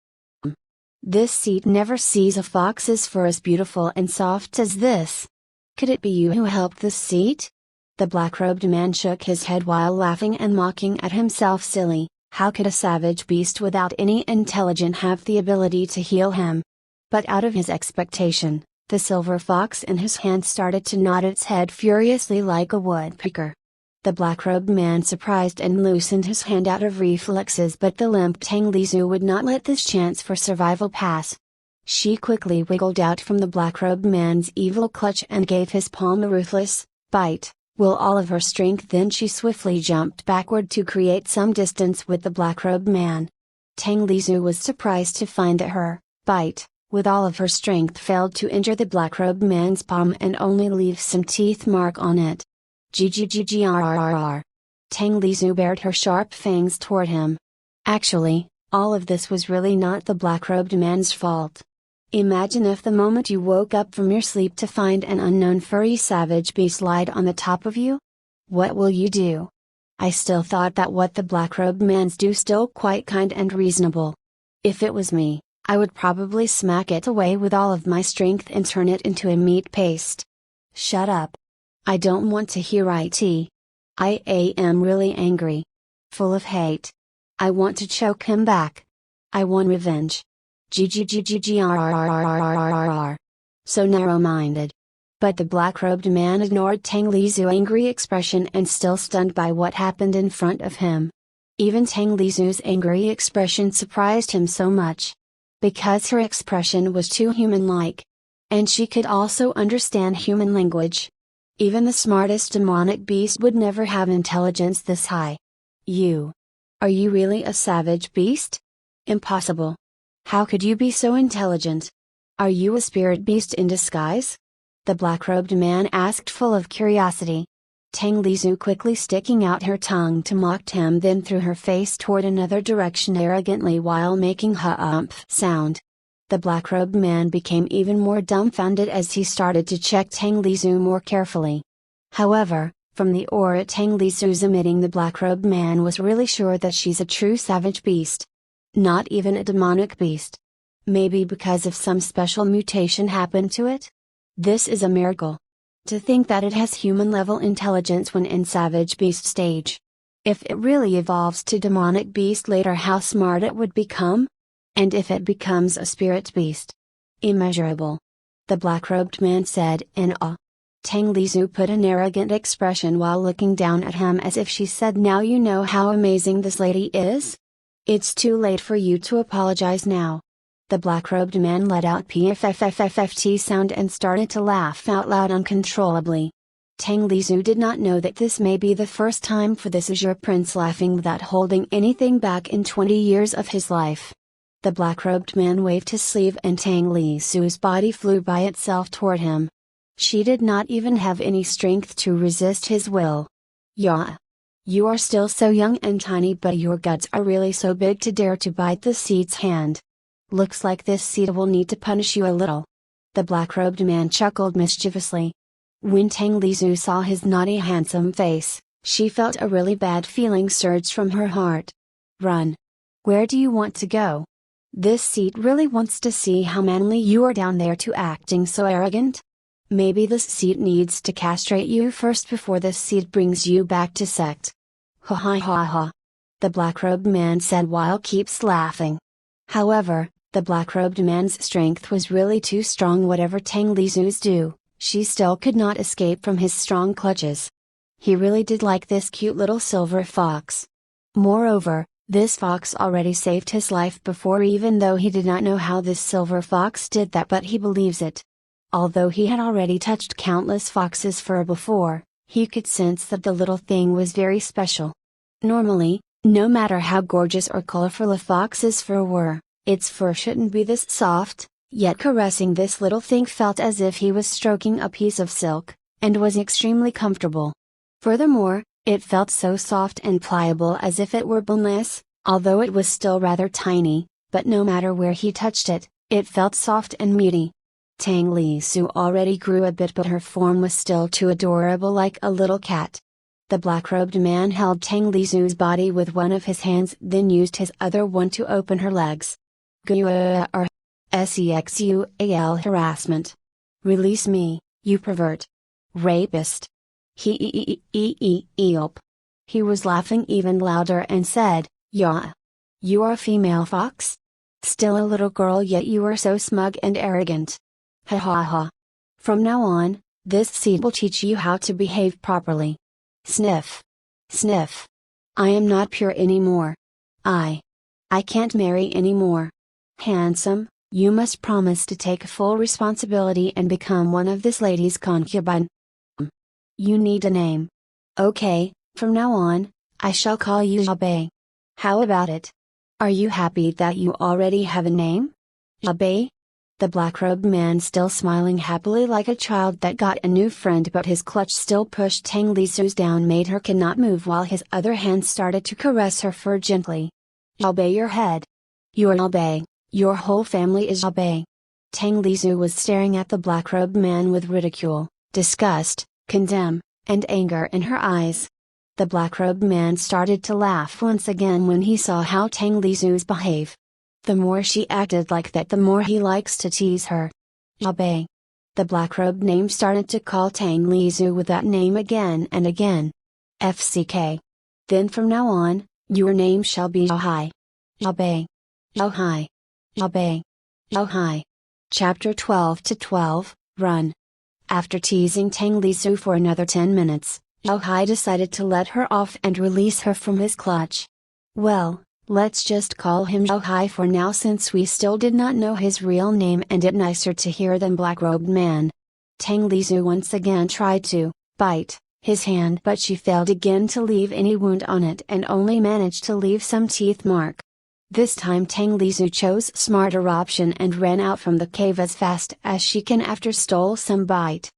This seat never sees a fox's fur as beautiful and soft as this. Could it be you who helped this seat? The black-robed man shook his head while laughing and mocking at himself. Silly, how could a savage beast without any intelligence have the ability to heal him? But out of his expectation, the silver fox in his hand started to nod its head furiously like a woodpecker. The black-robed man surprised and loosened his hand out of reflexes, but the limp Tang Lizhu would not let this chance for survival pass. She quickly wiggled out from the black-robed man's evil clutch and gave his palm a ruthless bite, with all of her strength. Then she swiftly jumped backward to create some distance with the black-robed man. Tang Lizhu was surprised to find that her bite, with all of her strength, failed to injure the black-robed man's palm and only leave some teeth mark on it. Ggggrrr. Tang Lizhu bared her sharp fangs toward him. Actually, all of this was really not the black-robed man's fault. Imagine if the moment you woke up from your sleep to find an unknown furry savage beast lied on the top of you? What will you do? I still thought that what the black-robed mans do still quite kind and reasonable. If it was me, I would probably smack it away with all of my strength and turn it into a meat paste. Shut up. I don't want to hear it. I am really angry. Full of hate. I want to choke him back. I want revenge. Ggggrrr. So narrow-minded. But the black-robed man ignored Tang Lizhu's angry expression and still stunned by what happened in front of him. Even Tang Lizhu's angry expression surprised him so much. Because her expression was too human-like. And she could also understand human language. Even the smartest demonic beast would never have intelligence this high. You. Are you really a savage beast? Impossible. How could you be so intelligent? Are you a spirit beast in disguise? The black-robed man asked, full of curiosity. Tang Lizhu quickly sticking out her tongue to mock him, then threw her face toward another direction arrogantly while making humph sound. The black-robed man became even more dumbfounded as he started to check Tang Lizhu more carefully. However, from the aura Tang Lizhu's emitting, the black-robed man was really sure that she's a true savage beast. Not even a demonic beast. Maybe because of some special mutation happened to it? This is a miracle. To think that it has human-level intelligence when in savage beast stage. If it really evolves to demonic beast later, how smart it would become? And if it becomes a spirit beast? Immeasurable. The black-robed man said in awe. Tang Lizhu put an arrogant expression while looking down at him as if she said, "Now you know how amazing this lady is? It's too late for you to apologize now." The black-robed man let out pffffft sound and started to laugh out loud uncontrollably. Tang Lizhu did not know that this may be the first time for this azure prince laughing without holding anything back in 20 years of his life. The black-robed man waved his sleeve and Tang Lizhu's body flew by itself toward him. She did not even have any strength to resist his will. "Yeah. You are still so young and tiny, but your guts are really so big to dare to bite the seat's hand. Looks like this seat will need to punish you a little." The black-robed man chuckled mischievously. When Tang Lizhu saw his naughty handsome face, she felt a really bad feeling surge from her heart. Run. Where do you want to go? This seat really wants to see how manly you are down there to acting so arrogant? Maybe this seat needs to castrate you first before this seat brings you back to sect. Ha ha ha ha. The black-robed man said while keeps laughing. However, the black-robed man's strength was really too strong. Whatever Tang Lizhu's do, she still could not escape from his strong clutches. He really did like this cute little silver fox. Moreover, this fox already saved his life before, even though he did not know how this silver fox did that, but he believes it. Although he had already touched countless foxes' fur before, he could sense that the little thing was very special. Normally, no matter how gorgeous or colorful a fox's fur were, its fur shouldn't be this soft, yet caressing this little thing felt as if he was stroking a piece of silk, and was extremely comfortable. Furthermore, it felt so soft and pliable as if it were boneless, although it was still rather tiny, but no matter where he touched it, it felt soft and meaty. Tang Lizhu already grew a bit, but her form was still too adorable, like a little cat. The black-robed man held Tang Lizhu's body with one of his hands, then used his other one to open her legs. Sexual harassment. Release me, you pervert. Rapist. He was laughing even louder and said, "Yeah. You are a female fox? Still a little girl, yet you are so smug and arrogant. Ha ha ha. From now on, this seed will teach you how to behave properly." Sniff. Sniff. I am not pure anymore. I can't marry anymore. Handsome, you must promise to take full responsibility and become one of this lady's concubine. You need a name. Okay, from now on, I shall call you Xiaobei. How about it? Are you happy that you already have a name? Xiaobei? The black-robed man, still smiling happily like a child that got a new friend, but his clutch still pushed Tang Lizhu's down, made her cannot move, while his other hand started to caress her fur gently. Xiaobei, your head. You are Xiaobei, your whole family is Xiaobei. Tang Lizhu was staring at the black-robed man with ridicule, disgust, condemn, and anger in her eyes. The black-robed man started to laugh once again when he saw how Tang Lizhu's behave. The more she acted like that, the more he likes to tease her. Xiaobei. The black-robed name started to call Tang Lizhu with that name again and again. FCK. Then from now on, your name shall be Xiaohai. Xiaobei. Xiaohai. Xiaobei. Xiaohai. Chapter 12-12, Run. After teasing Tang Lizhu for another 10 minutes, Xiaohai decided to let her off and release her from his clutch. Well, let's just call him Xiaohai for now, since we still did not know his real name and it nicer to hear than black-robed man. Tang Lizhu once again tried to bite his hand, but she failed again to leave any wound on it and only managed to leave some teeth mark. This time Tang Lizhu chose smarter option and ran out from the cave as fast as she can after stole some bite.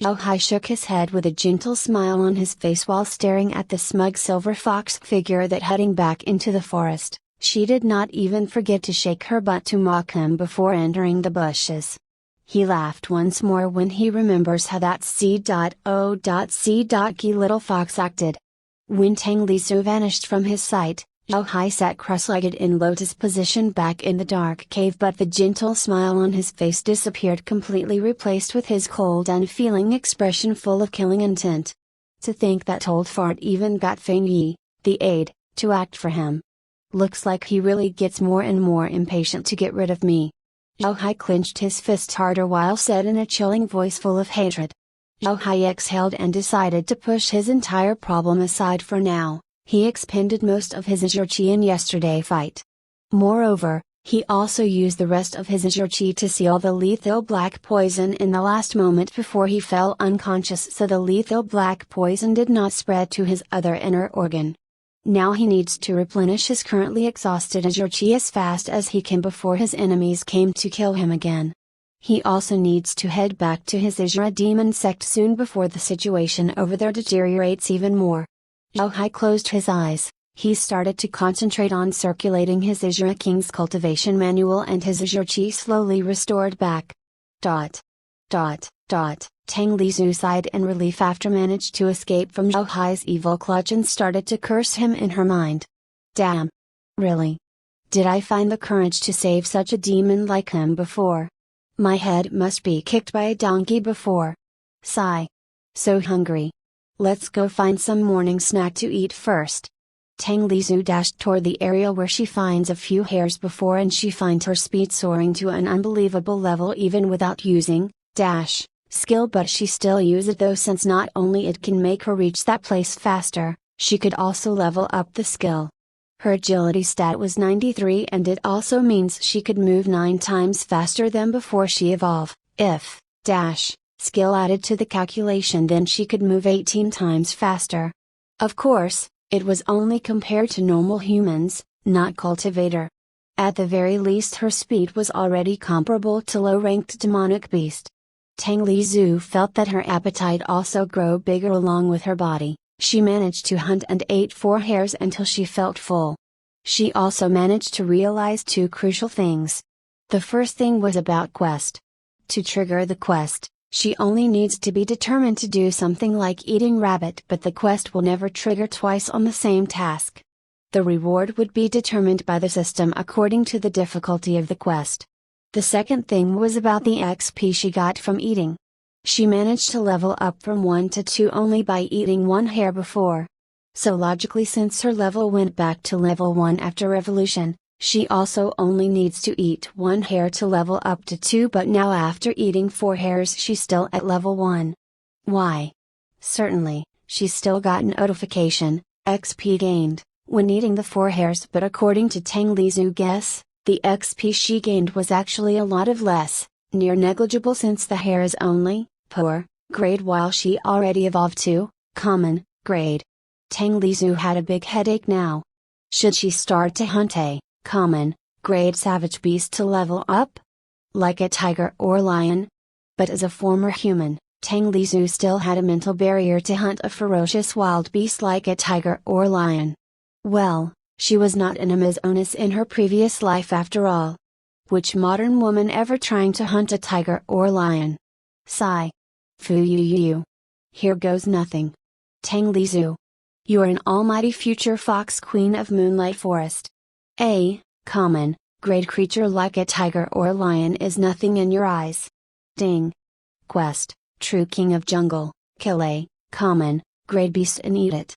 Xiaohai shook his head with a gentle smile on his face while staring at the smug silver fox figure that heading back into the forest. She did not even forget to shake her butt to mock him before entering the bushes. He laughed once more when he remembers how that C.O.C. little fox acted. When Tang Lizhu vanished from his sight, Xiaohai sat cross-legged in lotus position back in the dark cave, but the gentle smile on his face disappeared, completely replaced with his cold, unfeeling expression full of killing intent. To think that old fart even got Feng Yi, the aide, to act for him. Looks like he really gets more and more impatient to get rid of me. Xiaohai clenched his fists harder while said in a chilling voice full of hatred. Xiaohai exhaled and decided to push his entire problem aside for now. He expended most of his azure chi in yesterday's fight. Moreover, he also used the rest of his azure chi to seal the lethal black poison in the last moment before he fell unconscious, so the lethal black poison did not spread to his other inner organ. Now he needs to replenish his currently exhausted azure chi as fast as he can before his enemies came to kill him again. He also needs to head back to his azure demon sect soon before the situation over there deteriorates even more. Xiaohai closed his eyes. He started to concentrate on circulating his Azure King's cultivation manual, and his Azure Chi slowly restored back. Dot. Dot. Dot. Tang Lizu sighed in relief after managed to escape from Zhou Hai's evil clutch and started to curse him in her mind. Damn. Really? Did I find the courage to save such a demon like him before? My head must be kicked by a donkey before. Sigh. So hungry. Let's go find some morning snack to eat first. Tang Lizu dashed toward the area where she finds a few hairs before, and she finds her speed soaring to an unbelievable level even without using dash skill, but she still uses it though, since not only it can make her reach that place faster, she could also level up the skill. Her agility stat was 93, and it also means she could move 9 times faster than before she evolved. If dash skill added to the calculation, then she could move 18 times faster. Of course, it was only compared to normal humans, not cultivator. At the very least her speed was already comparable to low-ranked demonic beast. Tang Lizu felt that her appetite also grew bigger along with her body. She managed to hunt and ate 4 hairs until she felt full. She also managed to realize 2 crucial things. The first thing was about quest. To trigger the quest, she only needs to be determined to do something like eating rabbit, but the quest will never trigger twice on the same task. The reward would be determined by the system according to the difficulty of the quest. The second thing was about the XP she got from eating. She managed to level up from 1 to 2 only by eating 1 hair before. So logically, since her level went back to level 1 after revolution, she also only needs to eat 1 hair to level up to 2, but now after eating 4 hairs she's still at level 1. Why? Certainly, she's still got a notification, XP gained, when eating the 4 hairs, but according to Tang Lizu guess, the XP she gained was actually a lot of less, near negligible, since the hair is only poor grade while she already evolved to common grade. Tang Lizu had a big headache now. Should she start to hunt a common grade savage beast to level up? Like a tiger or lion? But as a former human, Tang Lizu still had a mental barrier to hunt a ferocious wild beast like a tiger or lion. Well, she was not an Amazonas in her previous life after all. Which modern woman ever trying to hunt a tiger or lion? Sigh. Foo. Here goes nothing. Tang Lizu. You are an almighty future fox queen of Moonlight Forest. A common grade creature like a tiger or lion is nothing in your eyes. Ding. Quest, true king of jungle, kill a common grade beast and eat it.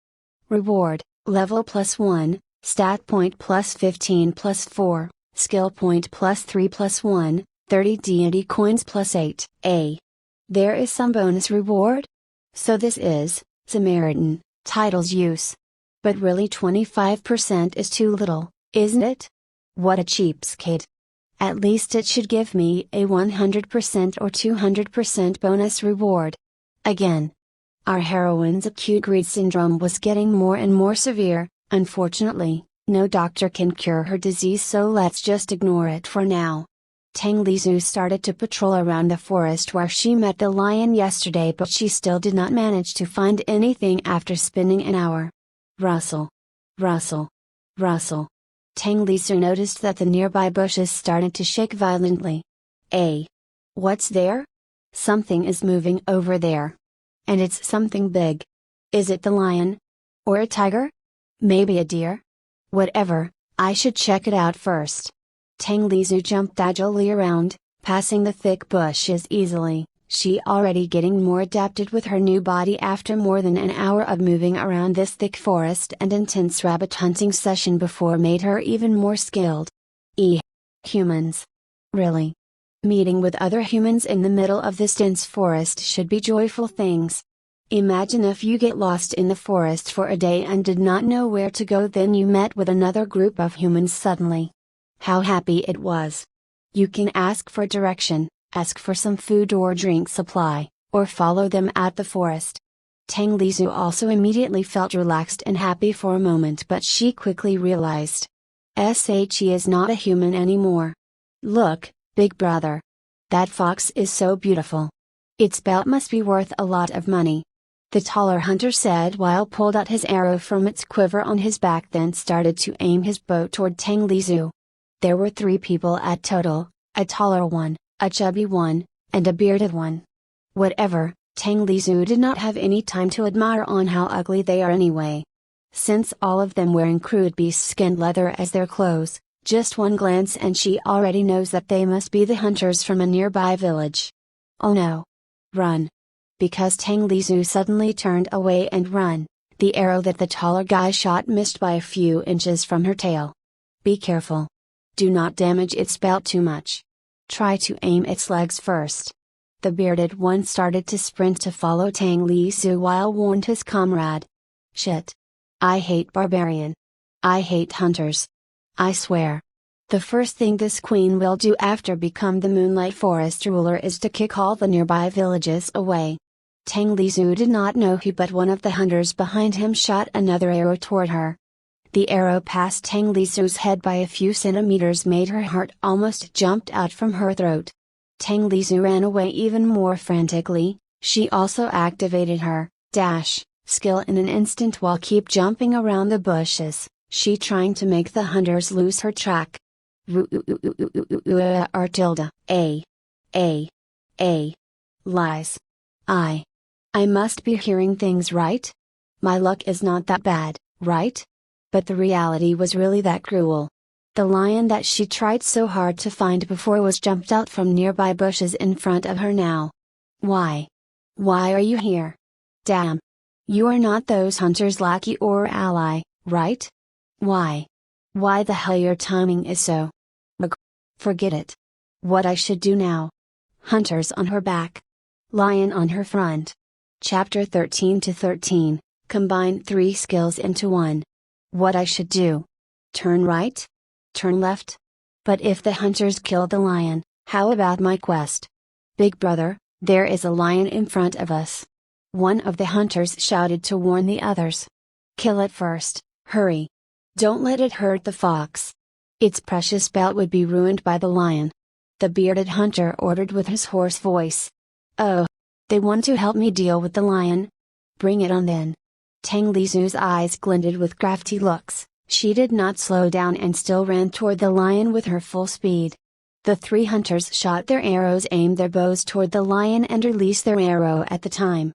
Reward, level +1, stat point +15 +4, skill point +3 +1, 30 deity coins +8. There is some bonus reward? So this is Samaritan titles use. But really 25% is too little, isn't it? What a cheapskate. At least it should give me a 100% or 200% bonus reward. Again. Our heroine's acute greed syndrome was getting more and more severe. Unfortunately, no doctor can cure her disease, so let's just ignore it for now. Tang Lizu started to patrol around the forest where she met the lion yesterday, but she still did not manage to find anything after spending an hour. Rustle. Rustle. Rustle. Tang Lizu noticed that the nearby bushes started to shake violently. What's there? Something is moving over there. And it's something big. Is it the lion? Or a tiger? Maybe a deer? Whatever, I should check it out first. Tang Lizu jumped agilely around, passing the thick bushes easily, she already getting more adapted with her new body after more than an hour of moving around this thick forest, and intense rabbit hunting session before made her even more skilled. Humans. Really? Meeting with other humans in the middle of this dense forest should be joyful things. Imagine if you get lost in the forest for a day and did not know where to go, then you met with another group of humans suddenly. How happy it was. You can ask for direction, ask for some food or drink supply, or follow them at the forest. Tang Lizu also immediately felt relaxed and happy for a moment, but she quickly realized. He is not a human anymore. Look, big brother. That fox is so beautiful. Its belt must be worth a lot of money. The taller hunter said while pulled out his arrow from its quiver on his back, then started to aim his bow toward Tang Lizu. There were 3 people at total, a taller one, a chubby one, and a bearded one. Whatever, Tang Lizhu did not have any time to admire on how ugly they are anyway. Since all of them wearing crude beast skin leather as their clothes, just one glance and she already knows that they must be the hunters from a nearby village. Oh no! Run! Because Tang Lizhu suddenly turned away and run, the arrow that the taller guy shot missed by a few inches from her tail. Be careful. Do not damage its belt too much. Try to aim its legs first. The bearded one started to sprint to follow Tang Lizhu while warned his comrade. Shit! I hate barbarian. I hate hunters. I swear. The first thing this queen will do after become the Moonlight Forest ruler is to kick all the nearby villages away. Tang Lizhu did not know who but one of the hunters behind him shot another arrow toward her. The arrow passed Tang Lizhu's head by a few centimeters made her heart almost jumped out from her throat. Tang Lizhu ran away even more frantically. She also activated her dash skill in an instant while keep jumping around the bushes, she trying to make the hunters lose her track. Lies. I must be hearing things right? My luck is not that bad, right? But the reality was really that cruel. The lion that she tried so hard to find before was jumped out from nearby bushes in front of her now. Why? Why are you here? Damn! You are not those hunters' lackey or ally, right? Why? Why the hell your timing is so... Forget it. What I should do now? Hunters on her back. Lion on her front. Chapter 13 to 13, combine 3 skills into 1. What I should do? Turn right? Turn left? But if the hunters kill the lion, how about my quest? Big brother, there is a lion in front of us. One of the hunters shouted to warn the others. Kill it first, hurry. Don't let it hurt the fox. Its precious belt would be ruined by the lion. The bearded hunter ordered with his hoarse voice. Oh, they want to help me deal with the lion? Bring it on then. Tang Lizhu's eyes glinted with crafty looks. She did not slow down and still ran toward the lion with her full speed. The 3 hunters shot their arrows, aimed their bows toward the lion and released their arrow at the time.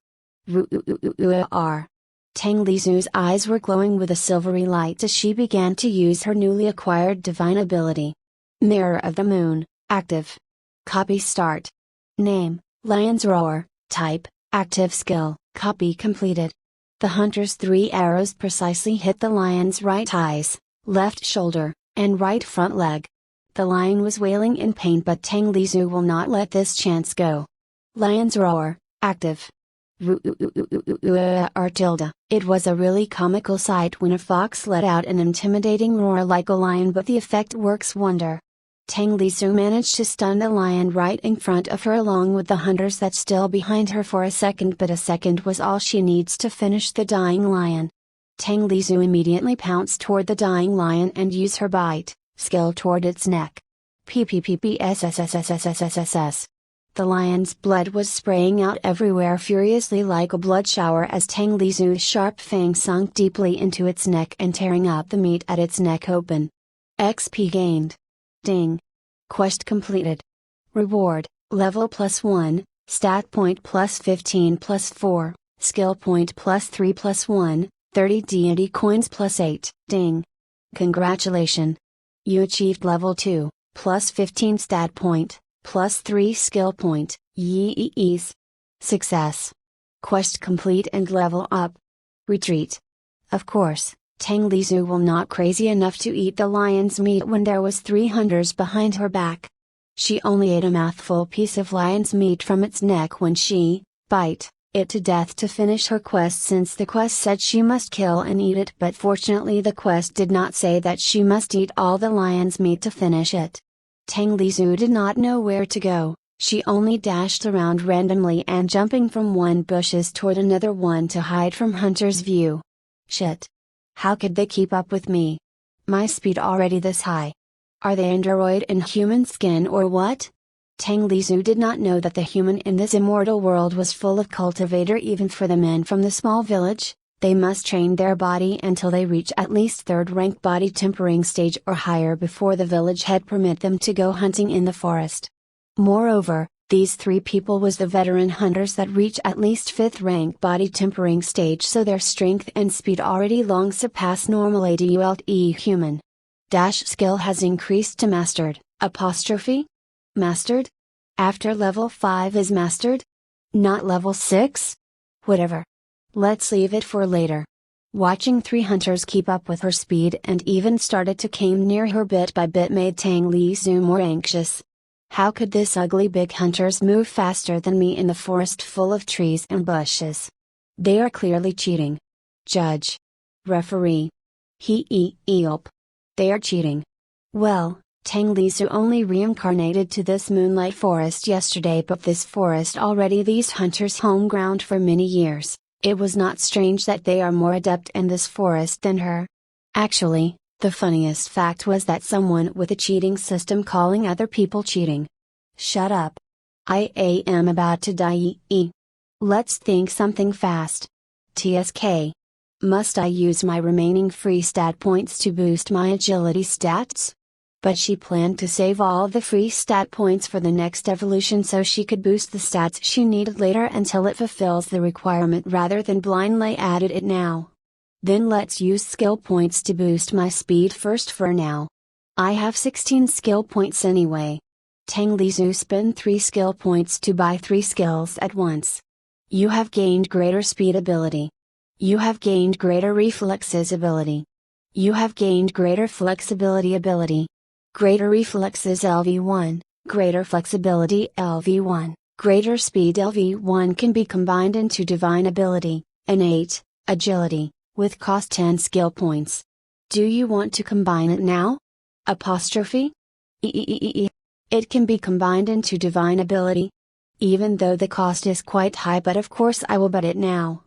Tang Lizhu's eyes were glowing with a silvery light as she began to use her newly acquired divine ability. Mirror of the Moon, active. Copy start. Name, Lion's Roar, type, active skill, copy completed. The hunter's 3 arrows precisely hit the lion's right eyes, left shoulder, and right front leg. The lion was wailing in pain, but Tang Lizhu will not let this chance go. Lion's Roar, active. It was a really comical sight when a fox let out an intimidating roar like a lion, but the effect works wonder. Tang Lizhu managed to stun the lion right in front of her along with the hunters that still behind her for a second, but a second was all she needs to finish the dying lion. Tang Lizhu immediately pounced toward the dying lion and used her bite skill toward its neck. PPPPSSSSSSSSS. The lion's blood was spraying out everywhere furiously like a blood shower as Tang Lizhu's sharp fang sunk deeply into its neck and tearing up the meat at its neck open. XP gained. Ding. Quest completed. Reward, level +1, stat point +15 +4, skill point +3 +1, 30 deity coins +8. Ding. Congratulations. You achieved level 2, +15 stat point, +3 skill point, yees. Success. Quest complete and level up. Retreat. Of course, Tang Lizhu will not crazy enough to eat the lion's meat when there was 3 hunters behind her back. She only ate a mouthful piece of lion's meat from its neck when she bite it to death to finish her quest, since the quest said she must kill and eat it, but fortunately the quest did not say that she must eat all the lion's meat to finish it. Tang Lizhu did not know where to go. She only dashed around randomly and jumping from one bushes toward another one to hide from hunters' view. Shit. How could they keep up with me? My speed already this high. Are they android in human skin or what? Tang Lizhu did not know that the human in this immortal world was full of cultivator. Even for the men from the small village, they must train their body until they reach at least 3rd rank body tempering stage or higher before the village head permit them to go hunting in the forest. Moreover, These 3 people was the veteran hunters that reach at least 5th rank body tempering stage, so their strength and speed already long surpass normal adult human. Dash skill has increased to mastered, apostrophe? Mastered? After level 5 is mastered? Not level 6? Whatever. Let's leave it for later. Watching 3 hunters keep up with her speed and even started to came near her bit by bit made Tang Lizu more anxious. How could this ugly big hunters move faster than me in the forest full of trees and bushes? They are clearly cheating. Judge. Referee. He-e-eop. They are cheating. Well, Tang Lizu only reincarnated to this moonlight forest yesterday, but this forest already these hunters' home ground for many years. It was not strange that they are more adept in this forest than her. Actually, the funniest fact was that someone with a cheating system calling other people cheating. Shut up. I am about to die. Let's think something fast. TSK. Must I use my remaining free stat points to boost my agility stats? But she planned to save all the free stat points for the next evolution so she could boost the stats she needed later until it fulfills the requirement rather than blindly added it now. Then let's use skill points to boost my speed first for now. I have 16 skill points anyway. Tang Lizu spend 3 skill points to buy 3 skills at once. You have gained greater speed ability. You have gained greater reflexes ability. You have gained greater flexibility ability. Greater reflexes LV1, greater flexibility LV1, greater speed LV1 can be combined into divine ability, innate, agility, with cost 10 skill points. Do you want to combine it now? Apostrophe? It can be combined into divine ability. Even though the cost is quite high, but of course I will bet it now.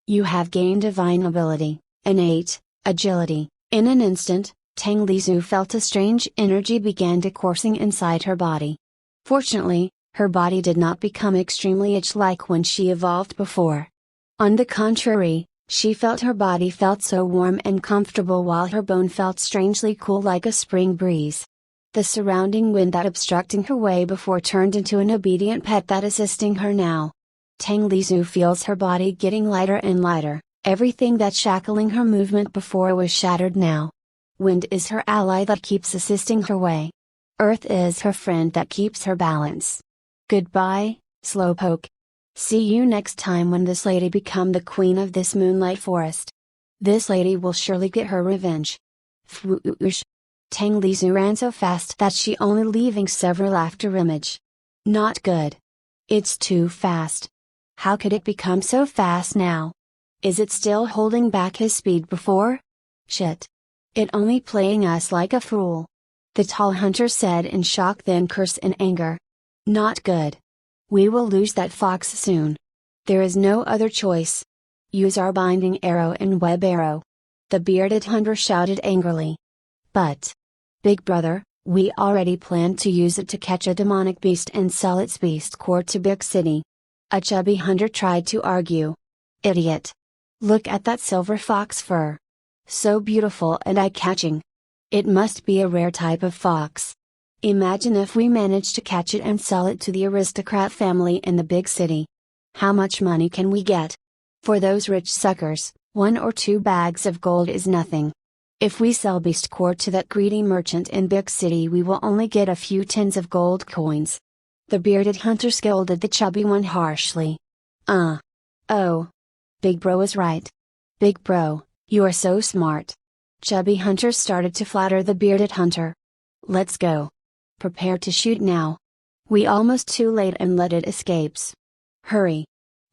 You have gained divine ability, innate, agility. In an instant, Tang Lizu felt a strange energy began coursing inside her body. Fortunately, her body did not become extremely itch-like when she evolved before. On the contrary, she felt her body felt so warm and comfortable while her bone felt strangely cool like a spring breeze. The surrounding wind that obstructing her way before turned into an obedient pet that assisting her now. Tang Lizu feels her body getting lighter and lighter, everything that shackling her movement before was shattered now. Wind is her ally that keeps assisting her way. Earth is her friend that keeps her balance. Goodbye, Slowpoke. See you next time when this lady become the queen of this moonlight forest. This lady will surely get her revenge. Whoosh. Tang Lizu ran so fast that she only leaving several after image. Not good. It's too fast. How could it become so fast now? Is it still holding back his speed before? Shit. It only playing us like a fool. The tall hunter said in shock, then cursed in anger. Not good. We will lose that fox soon. There is no other choice. Use our binding arrow and web arrow. The bearded hunter shouted angrily. But, Big Brother, we already planned to use it to catch a demonic beast and sell its beast core to Big City. A chubby hunter tried to argue. Idiot. Look at that silver fox fur. So beautiful and eye-catching. It must be a rare type of fox. Imagine if we managed to catch it and sell it to the aristocrat family in the big city. How much money can we get? For those rich suckers, 1 or 2 bags of gold is nothing. If we sell beast core to that greedy merchant in big city, we will only get a few tens of gold coins. The bearded hunter scolded the chubby one harshly. Oh. Big Bro is right. Big Bro, you are so smart. Chubby hunter started to flatter the bearded hunter. Let's go. Prepare to shoot now. We almost too late and let it escapes. Hurry.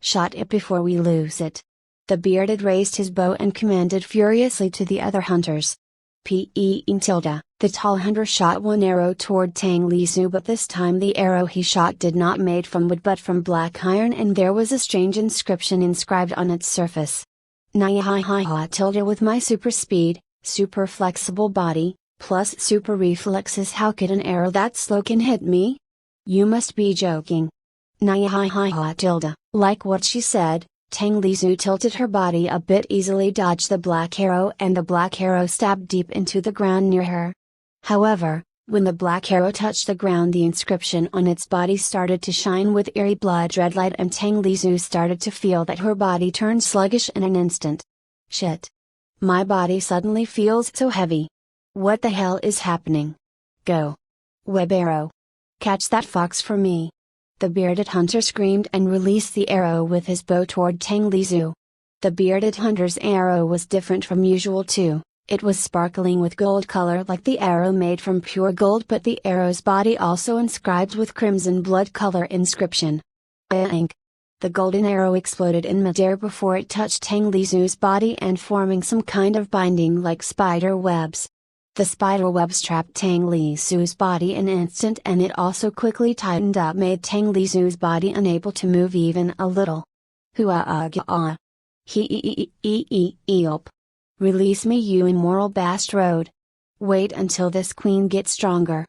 Shot it before we lose it. The bearded raised his bow and commanded furiously to the other hunters. The tall hunter shot one arrow toward Tang Lizu, but this time the arrow he shot did not made from wood but from black iron, and there was a strange inscription inscribed on its surface. With my super speed, super flexible body, plus super reflexes, how could an arrow that slow can hit me? You must be joking. Like what she said, Tang Lizu tilted her body a bit, easily dodged the black arrow, and the black arrow stabbed deep into the ground near her. However, When the black arrow touched the ground, the inscription on its body started to shine with eerie blood red light, and Tang Lizu started to feel that her body turned sluggish in an instant. Shit. My body suddenly feels so heavy. What the hell is happening? Go. Web arrow. Catch that fox for me. The bearded hunter screamed and released the arrow with his bow toward Tang Lizu. The bearded hunter's arrow was different from usual too. It was sparkling with gold color like the arrow made from pure gold, but the arrow's body also inscribed with crimson blood color inscription. Ink. The golden arrow exploded in midair before it touched Tang Lizu's body and forming some kind of binding like spider webs. The spider webs trapped Tang Lizu's body in an instant, and it also quickly tightened up, made Tang Lizu's body unable to move even a little. Hua-ah-ga-ah. He-e-e-e-e-e-op. Release me, you immoral bastard. Wait until this queen gets stronger.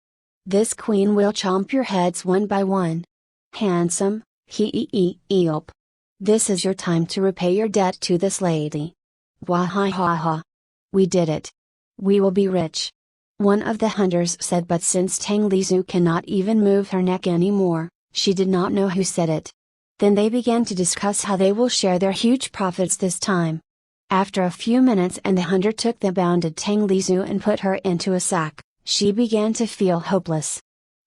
This queen will chomp your heads one by one. Handsome, he-e-e-e-op. This is your time to repay your debt to this lady. Wah-ha-ha-ha. We did it. We will be rich. One of the hunters said, but since Tang Lizu cannot even move her neck anymore, she did not know who said it. Then they began to discuss how they will share their huge profits this time. After a few minutes and the hunter took the bounded Tang Lizu and put her into a sack, she began to feel hopeless.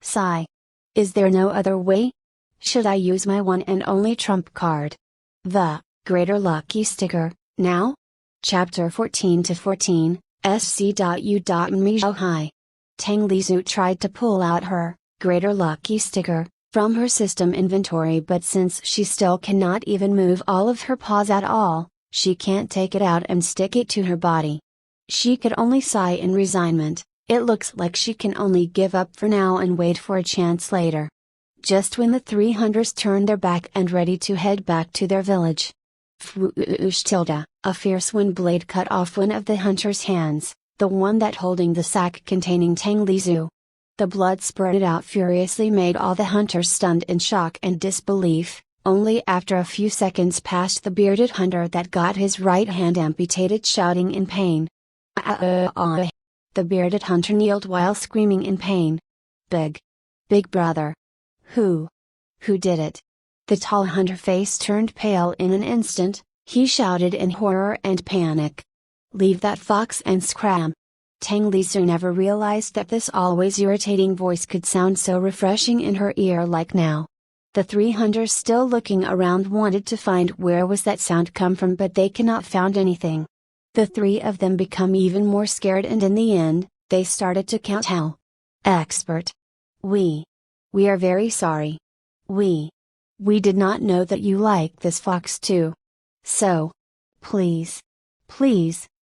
Sigh. Is there no other way? Should I use my one and only trump card? The Greater Lucky Sticker, now? Chapter 14-14, SC.U.Me. Hi. Tang Lizu tried to pull out her Greater Lucky Sticker from her system inventory, but since she still cannot even move all of her paws at all, she can't take it out and stick it to her body. She could only sigh in resignation. It looks like she can only give up for now and wait for a chance later. Just when the three hunters turned their back and ready to head back to their village, Tilda, a fierce wind blade cut off one of the hunters' hands, the one that holding the sack containing Tang Lizu. The blood spurted out furiously, made all the hunters stunned in shock and disbelief. Only after a few seconds passed the bearded hunter that got his right hand amputated, shouting in pain. The bearded hunter kneeled while screaming in pain. Big brother. Who did it? The tall hunter face turned pale in an instant. He shouted in horror and panic. Leave that fox and scram. Tang Lizu never realized that this always irritating voice could sound so refreshing in her ear like now. The three hunters, still looking around, wanted to find where was that sound come from, but they cannot found anything. The three of them become even more scared, and in the end, they started to count. How? Expert. We are very sorry. We did not know that you like this fox too. So, please,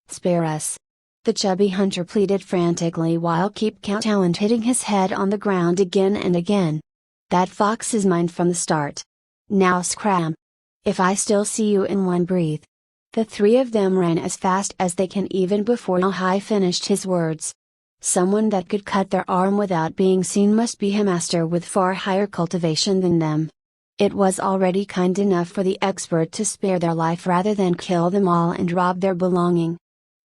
spare us. The chubby hunter pleaded frantically while keep count and hitting his head on the ground again and again. That fox is mine from the start. Now scram. If I still see you in one breath. The three of them ran as fast as they can even before Ahai finished his words. Someone that could cut their arm without being seen must be a master with far higher cultivation than them. It was already kind enough for the expert to spare their life rather than kill them all and rob their belonging.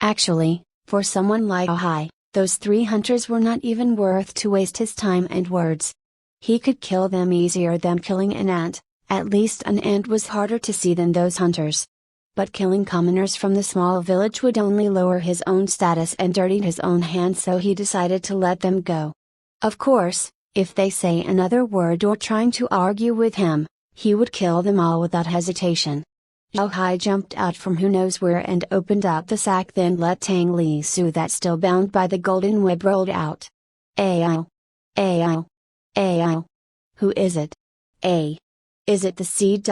Actually, for someone like Ahai, those three hunters were not even worth to waste his time and words. He could kill them easier than killing an ant. At least an ant was harder to see than those hunters. But killing commoners from the small village would only lower his own status and dirty his own hands, so he decided to let them go. Of course, if they say another word or trying to argue with him, he would kill them all without hesitation. Ahai jumped out from who knows where and opened up the sack, then let Tang Lizu, that still bound by the golden web, rolled out. Ayo. Ayo. Ayo. Who is it? Is it the C.O.C.Key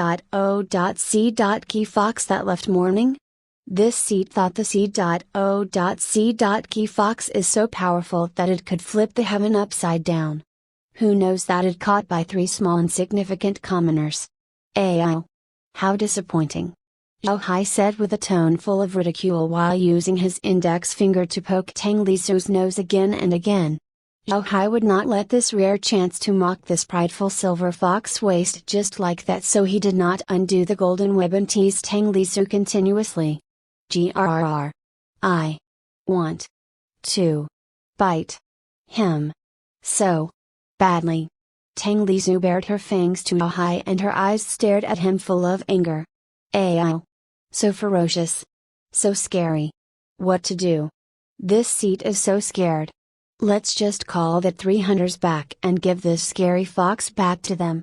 fox that left morning? This seed thought the C.O.C.Key fox is so powerful that it could flip the heaven upside down. Who knows that it caught by three small insignificant commoners? Ayo. How disappointing. Ahai said with a tone full of ridicule while using his index finger to poke Tang Lizu's nose again and again. Ahai would not let this rare chance to mock this prideful silver fox waste just like that, so he did not undo the golden web and teased Tang Lizu continuously. Grrr. I want to bite him. So badly. Tang Lizu bared her fangs to high and her eyes stared at him full of anger. Ayo. So ferocious. So scary. What to do? This seat is so scared. Let's just call the 3 hunters back and give this scary fox back to them.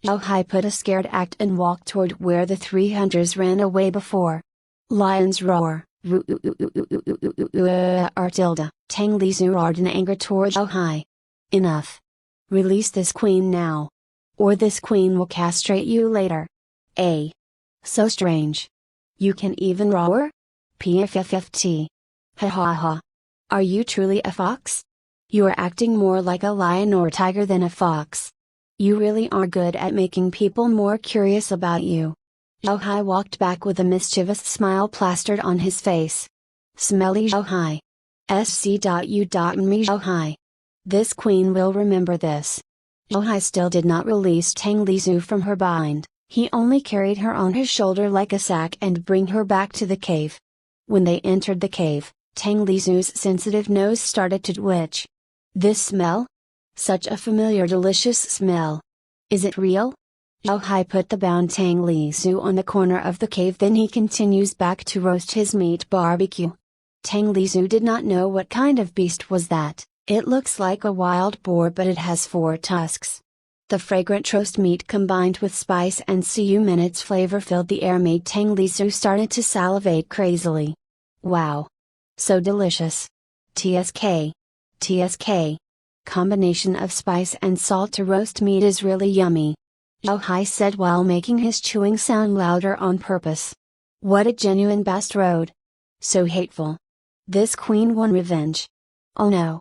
Zhao Hai put a scared act and walked toward where the 3 hunters ran away before. Lions roar. Artilda. Tang Lizu roared in anger toward Zhao Hai. Enough. Release this queen now. Or this queen will castrate you later. So strange. You can even roar? PFFFT. Ha ha ha. Are you truly a fox? You are acting more like a lion or tiger than a fox. You really are good at making people more curious about you. Zhao Hai walked back with a mischievous smile plastered on his face. Smelly Zhao Hai. SC.U.me Zhao Hai. This queen will remember this. Zhao Hai still did not release Tang Lizu from her bind, he only carried her on his shoulder like a sack and bring her back to the cave. When they entered the cave, Tang Lizu's sensitive nose started to twitch. This smell? Such a familiar delicious smell. Is it real? Zhao Hai put the bound Tang Lizu on the corner of the cave, then he continues back to roast his meat barbecue. Tang Lizu did not know what kind of beast was that. It looks like a wild boar but it has 4 tusks. The fragrant roast meat combined with spice and its flavor filled the air made Tang Lizu started to salivate crazily. Wow! So delicious! TSK. TSK. Combination of spice and salt to roast meat is really yummy. Zhao Hai said while making his chewing sound louder on purpose. What a genuine bastard! So hateful. This queen won revenge. Oh no!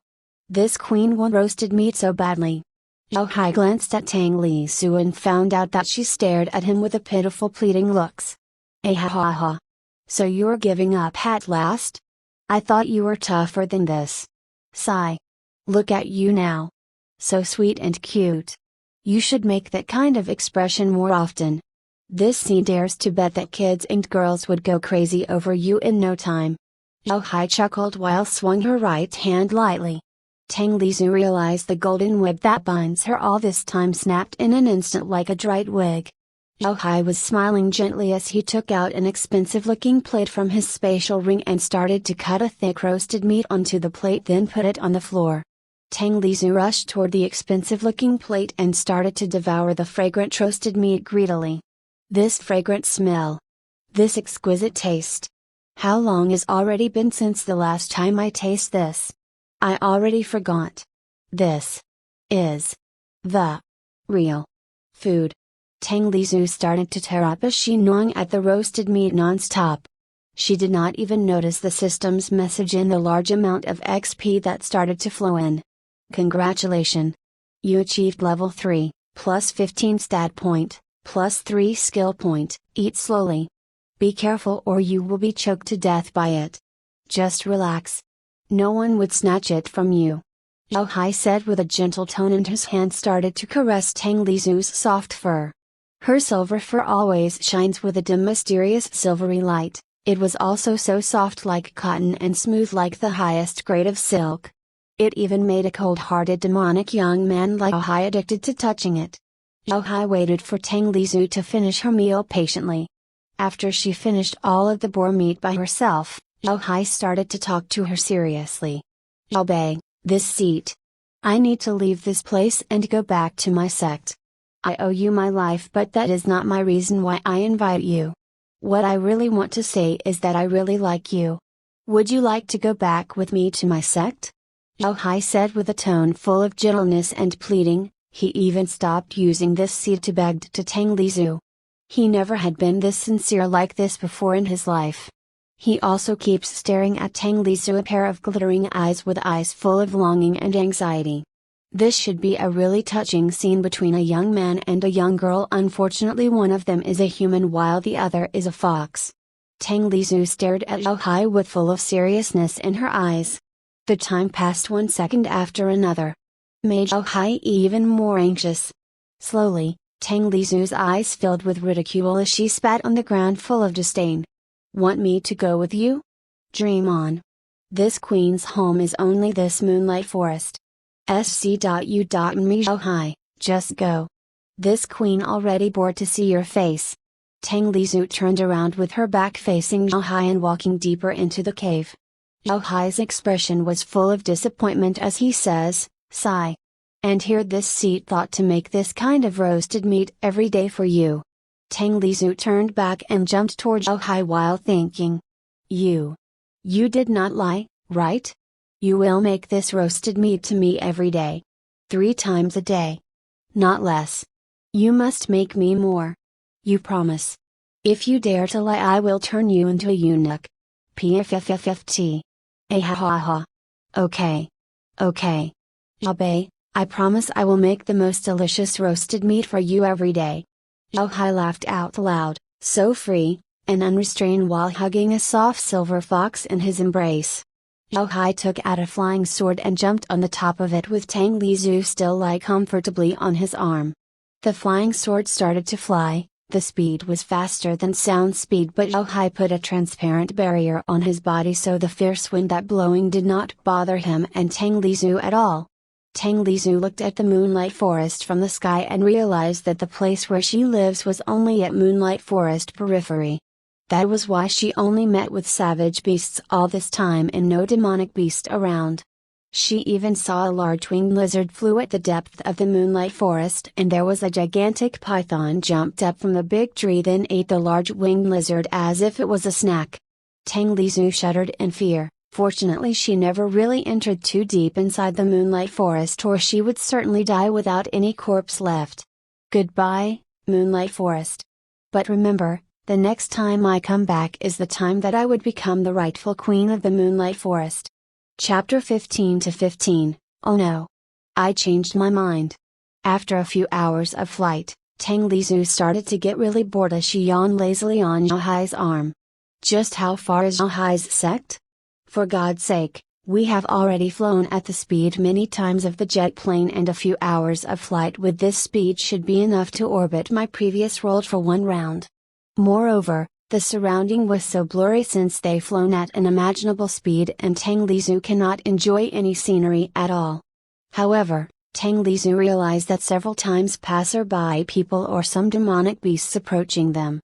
This queen won roasted meat so badly. Zhao Hai glanced at Tang Lizu and found out that she stared at him with a pitiful pleading looks. Ha ha ha. So you're giving up at last? I thought you were tougher than this. Sigh. Look at you now. So sweet and cute. You should make that kind of expression more often. This sea dares to bet that kids and girls would go crazy over you in no time. Zhao Hai chuckled while swung her right hand lightly. Tang Lizu realized the golden web that binds her all this time snapped in an instant like a dried wig. Zhao Hai was smiling gently as he took out an expensive-looking plate from his spatial ring and started to cut a thick roasted meat onto the plate, then put it on the floor. Tang Lizu rushed toward the expensive-looking plate and started to devour the fragrant roasted meat greedily. This fragrant smell! This exquisite taste! How long has already been since the last time I taste this? I already forgot. This is the real food. Tang Lizu started to tear up as she gnawed at the roasted meat non-stop. She did not even notice the system's message in the large amount of XP that started to flow in. Congratulations! You achieved level 3, plus 15 stat point, plus 3 skill point. Eat slowly. Be careful or you will be choked to death by it. Just relax. No one would snatch it from you. Zhao Hai said with a gentle tone, and his hand started to caress Tang Lizu's soft fur. Her silver fur always shines with a dim mysterious silvery light. It was also so soft like cotton and smooth like the highest grade of silk. It even made a cold-hearted demonic young man like Zhao Hai addicted to touching it. Zhao Hai waited for Tang Lizu to finish her meal patiently. After she finished all of the boar meat by herself, Zhao Hai started to talk to her seriously. Zhao Bei, this seat. I need to leave this place and go back to my sect. I owe you my life, but that is not my reason why I invite you. What I really want to say is that I really like you. Would you like to go back with me to my sect? Zhao Hai said with a tone full of gentleness and pleading. He even stopped using this seat to beg to Tang Lizu. He never had been this sincere like this before in his life. He also keeps staring at Tang Lizu, a pair of glittering eyes with eyes full of longing and anxiety. This should be a really touching scene between a young man and a young girl. Unfortunately, one of them is a human while the other is a fox. Tang Lizu stared at Zhao Hai with full of seriousness in her eyes. The time passed one second after another. Made Zhao Hai even more anxious. Slowly, Tang Lizu's eyes filled with ridicule as she spat on the ground full of disdain. Want me to go with you? Dream on. This queen's home is only this moonlight forest. sc.u.me. Oh hi, just go. This queen already bored to see your face. Tang Lizu turned around with her back facing Zhao Hai and walking deeper into the cave. Zhao Hai's expression was full of disappointment as he says, sigh. And here this seat thought to make this kind of roasted meat every day for you. Tang Lizu turned back and jumped toward Zhao Hai while thinking. You did not lie, right? You will make this roasted meat to me every day. 3 times a day. Not less. You must make me more. You promise. If you dare to lie I will turn you into a eunuch. Pfft. Ahahaha. Okay. Okay. Abe, I promise I will make the most delicious roasted meat for you every day. Zhao Hai laughed out loud, so free, and unrestrained while hugging a soft silver fox in his embrace. Zhao Hai took out a flying sword and jumped on the top of it with Tang Lizu still lying comfortably on his arm. The flying sword started to fly. The speed was faster than sound speed, but Zhao Hai put a transparent barrier on his body so the fierce wind that blowing did not bother him and Tang Lizu at all. Tang Lizu looked at the moonlight forest from the sky and realized that the place where she lives was only at moonlight forest periphery. That was why she only met with savage beasts all this time and no demonic beast around. She even saw a large winged lizard flew at the depth of the moonlight forest, and there was a gigantic python jumped up from the big tree then ate the large winged lizard as if it was a snack. Tang Lizu shuddered in fear. Fortunately she never really entered too deep inside the moonlight forest or she would certainly die without any corpse left. Goodbye, moonlight forest. But remember, the next time I come back is the time that I would become the rightful queen of the moonlight forest. Chapter 15-15, Oh no! I changed my mind. After a few hours of flight, Tang Lizu started to get really bored as she yawned lazily on Zhao Hai's arm. Just how far is Zhao Hai's sect? For God's sake, we have already flown at the speed many times of the jet plane and a few hours of flight with this speed should be enough to orbit my previous world for one round. Moreover, the surrounding was so blurry since they flown at an imaginable speed and Tang Lizu cannot enjoy any scenery at all. However, Tang Lizu realized that several times passer-by people or some demonic beasts approaching them.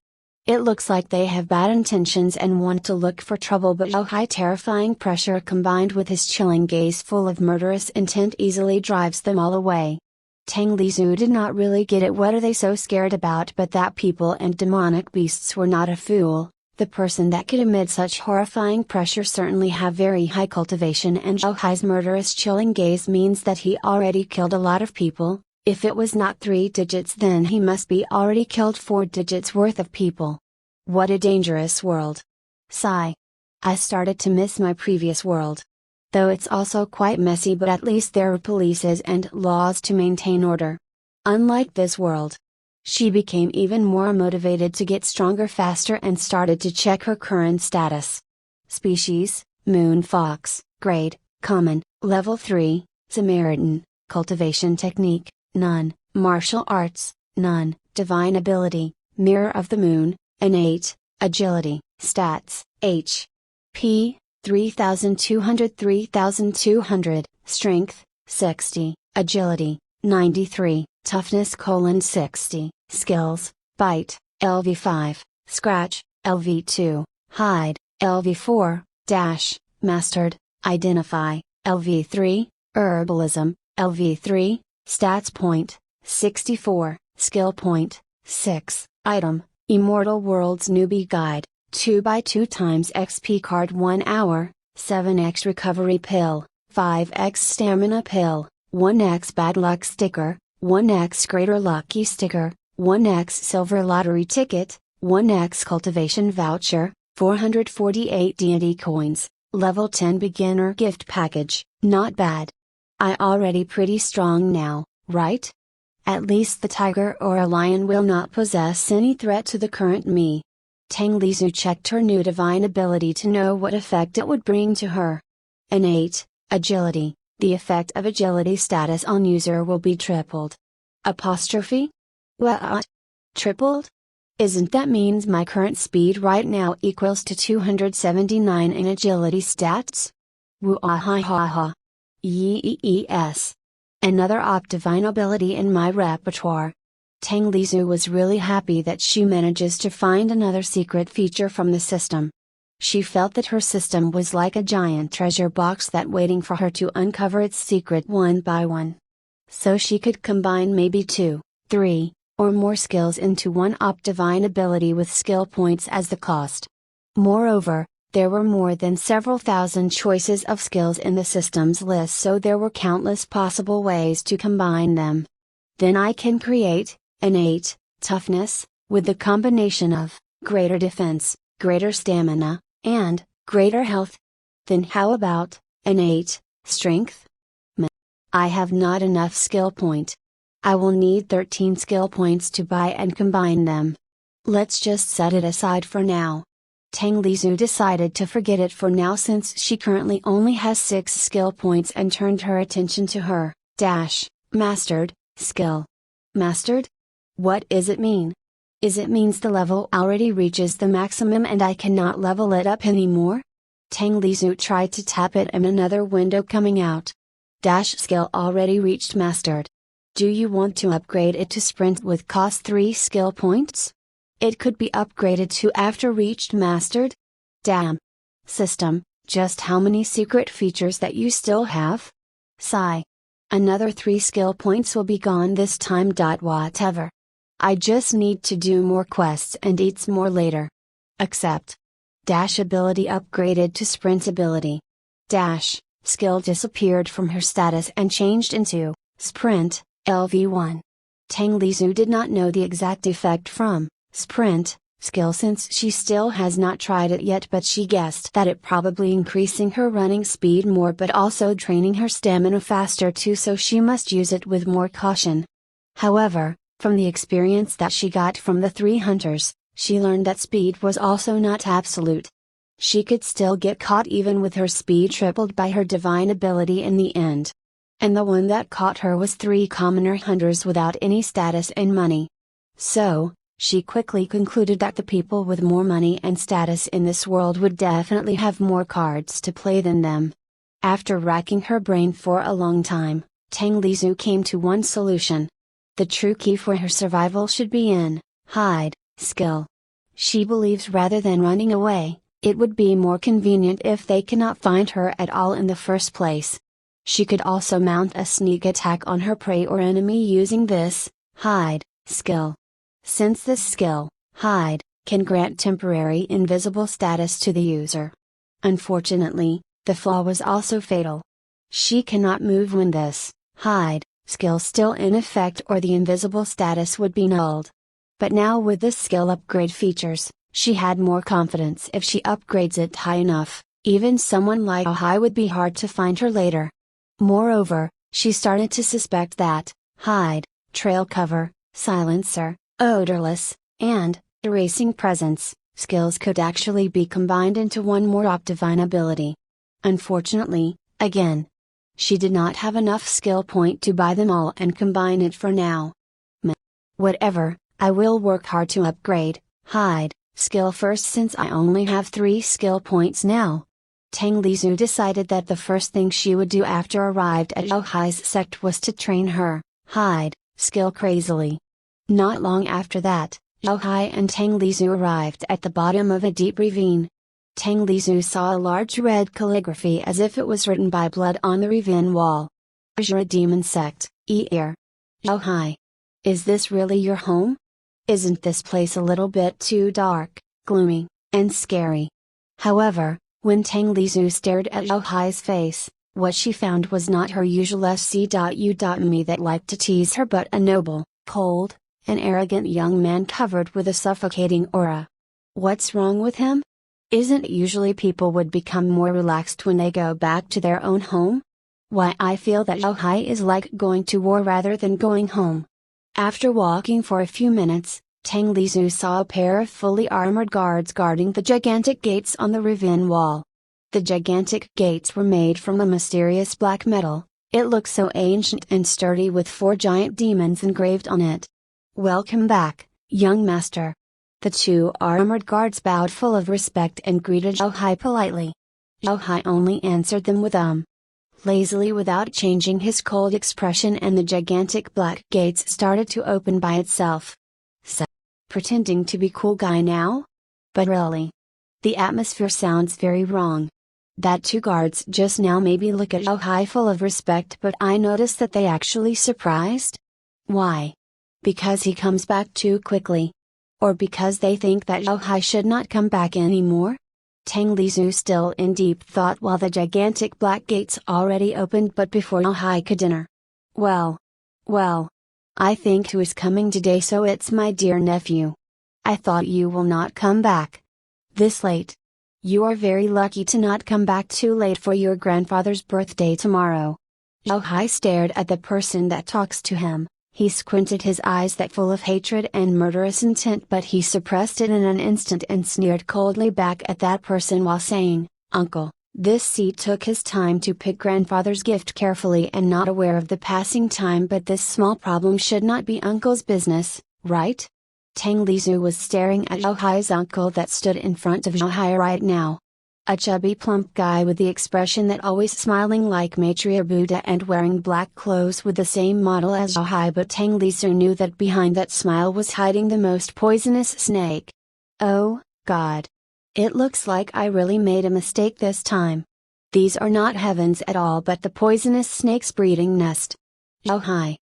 It looks like they have bad intentions and want to look for trouble, but Zhao Hai terrifying pressure combined with his chilling gaze full of murderous intent easily drives them all away. Tang Lizu did not really get it, what are they so scared about, but that people and demonic beasts were not a fool. The person that could emit such horrifying pressure certainly have very high cultivation, and Zhao Hai's murderous chilling gaze means that he already killed a lot of people. If it was not 3 digits then he must be already killed 4 digits worth of people. What a dangerous world. Sigh. I started to miss my previous world. Though it's also quite messy, but at least there are polices and laws to maintain order. Unlike this world. She became even more motivated to get stronger faster and started to check her current status. Species, Moon Fox, Grade, Common, Level 3, Samaritan, Cultivation Technique, None, Martial Arts, None, Divine Ability, Mirror of the Moon, Innate, Agility, Stats, H. P. 3200, Strength, 60, Agility, 93, Toughness: 60, Skills, Bite, LV5, Scratch, LV2, Hide, LV4, Dash, Mastered, Identify, LV3, Herbalism, LV3, Stats point, 64, Skill point, 6, Item, Immortal Worlds Newbie Guide, 2x2 times XP card 1 hour, 7x recovery pill, 5x stamina pill, 1x bad luck sticker, 1x greater lucky sticker, 1x silver lottery ticket, 1x cultivation voucher, 448 deity coins, level 10 beginner gift package. Not bad. I already pretty strong now, right? At least the tiger or a lion will not possess any threat to the current me. Tang Lizu checked her new divine ability to know what effect it would bring to her. Innate, Agility. The effect of agility status on user will be tripled. Apostrophe? What? Tripled? Isn't that means my current speed right now equals to 279 in agility stats? Woo-ah-ha-ha-ha. Yes. Another Optivine ability in my repertoire. Tang Lizu was really happy that she manages to find another secret feature from the system. She felt that her system was like a giant treasure box that waiting for her to uncover its secret one by one. So she could combine maybe 2, 3, or more skills into one Optivine ability with skill points as the cost. Moreover, there were more than several thousand choices of skills in the system's list, so there were countless possible ways to combine them. Then I can create innate toughness, with the combination of greater defense, greater stamina, and greater health. Then how about innate strength? I have not enough skill point. I will need 13 skill points to buy and combine them. Let's just set it aside for now. Tang Lizu decided to forget it for now since she currently only has 6 skill points and turned her attention to her mastered skill. Mastered? What is it mean? Is it means the level already reaches the maximum and I cannot level it up anymore? Tang Lizu tried to tap it and another window coming out. Skill already reached mastered. Do you want to upgrade it to sprint with cost 3 skill points? It could be upgraded to after reached mastered? Damn. System, just how many secret features that you still have? Sigh. Another 3 skill points will be gone this time. Whatever. I just need to do more quests and eat some more later. Accept. Ability upgraded to sprint ability. Skill disappeared from her status and changed into sprint, LV1. Tang Lizu did not know the exact effect from sprint skill since she still has not tried it yet, but she guessed that it probably increasing her running speed more but also draining her stamina faster too, so she must use it with more caution. However, from the experience that she got from the 3 hunters, she learned that speed was also not absolute. She could still get caught even with her speed tripled by her divine ability in the end. And the one that caught her was 3 commoner hunters without any status and money. So, she quickly concluded that the people with more money and status in this world would definitely have more cards to play than them. After racking her brain for a long time, Tang Lizu came to one solution. The true key for her survival should be in hide skill. She believes rather than running away, it would be more convenient if they cannot find her at all in the first place. She could also mount a sneak attack on her prey or enemy using this hide skill. Since this skill, hide, can grant temporary invisible status to the user. Unfortunately, the flaw was also fatal. She cannot move when this hide skill still in effect or the invisible status would be nulled. But now with this skill upgrade features, she had more confidence. If she upgrades it high enough, even someone like Ohai would be hard to find her later. Moreover, she started to suspect that hide, trail cover, silencer, odorless, and erasing presence skills could actually be combined into one more Optivine ability. Unfortunately, again, she did not have enough skill point to buy them all and combine it for now. Whatever, I will work hard to upgrade hide skill first since I only have 3 skill points now. Tang Lizu decided that the first thing she would do after arrived at Ohai's sect was to train her hide skill crazily. Not long after that, Ohai and Tang Lizu arrived at the bottom of a deep ravine. Tang Lizu saw a large red calligraphy as if it was written by blood on the ravine wall. Azura Demon Sect, Ear. Ohai. Is this really your home? Isn't this place a little bit too dark, gloomy, and scary? However, when Tang Lizu stared at Ohai's face, what she found was not her usual SCU.me that liked to tease her but a noble, cold, and arrogant young man covered with a suffocating aura. What's wrong with him? Isn't it usually people would become more relaxed when they go back to their own home? Why, I feel that Ohai is like going to war rather than going home. After walking for a few minutes, Tang Lizu saw a pair of fully armored guards guarding the gigantic gates on the ravine wall. The gigantic gates were made from a mysterious black metal. It looked so ancient and sturdy with 4 giant demons engraved on it. Welcome back, young master. The 2 armored guards bowed full of respect and greeted Ohai politely. Ohai only answered them with lazily without changing his cold expression, and the gigantic black gates started to open by itself. So, pretending to be cool guy now? But really, the atmosphere sounds very wrong. That two guards just now maybe look at Zhao full of respect, but I notice that they actually surprised? Why? Because he comes back too quickly? Or because they think that Zhao should not come back anymore? Tang Lizu still in deep thought while the gigantic black gates already opened, but before Zhao could enter. Well. I think who is coming today, so it's my dear nephew. I thought you will not come back. This late. You are very lucky to not come back too late for your grandfather's birthday tomorrow. Zhao stared at the person that talks to him. He squinted his eyes that full of hatred and murderous intent, but he suppressed it in an instant and sneered coldly back at that person while saying, "Uncle." This seat took his time to pick grandfather's gift carefully and not aware of the passing time, but this small problem should not be uncle's business, right? Tang Lizu was staring at Zhao uncle that stood in front of Zhao right now. A chubby plump guy with the expression that always smiling like Maitreya Buddha and wearing black clothes with the same model as Zhao, but Tang Lizu knew that behind that smile was hiding the most poisonous snake. Oh, God. It looks like I really made a mistake this time. These are not heavens at all but the poisonous snake's breeding nest. Zhao,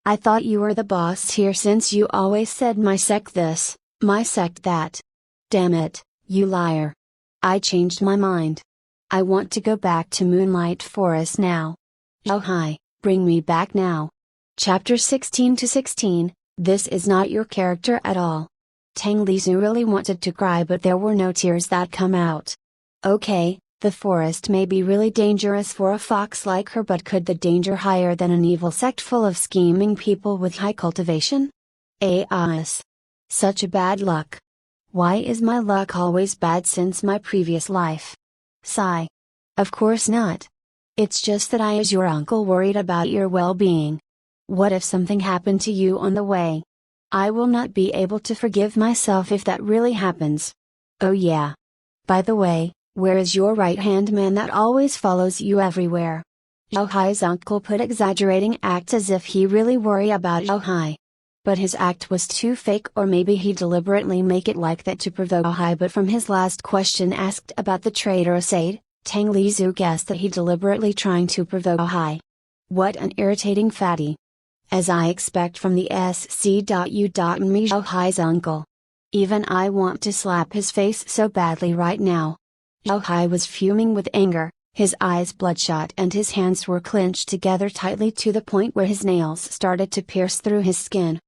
I thought you were the boss here, since you always said my sect this, my sect that. Damn it, you liar. I changed my mind. I want to go back to Moonlight Forest now. Zhao, bring me back now. Chapter 16-16, This is not your character at all. Tang Lizu really wanted to cry, but there were no tears that come out. Okay, the forest may be really dangerous for a fox like her, but could the danger higher than an evil sect full of scheming people with high cultivation? Alas. Such a bad luck. Why is my luck always bad since my previous life? Sigh. Of course not. It's just that I, as your uncle, worried about your well-being. What if something happened to you on the way? I will not be able to forgive myself if that really happens. Oh yeah. By the way, where is your right-hand man that always follows you everywhere? Zhao uncle put exaggerating act as if he really worry about Zhao. But his act was too fake, or maybe he deliberately make it like that to provoke Zhao. But from his last question asked about the traitor Asaid, Tang Lizu guessed that he deliberately trying to provoke Zhao. What an irritating fatty. As I expect from the sc.u.me Zhao's uncle. Even I want to slap his face so badly right now. Zhao was fuming with anger, his eyes bloodshot and his hands were clenched together tightly to the point where his nails started to pierce through his skin.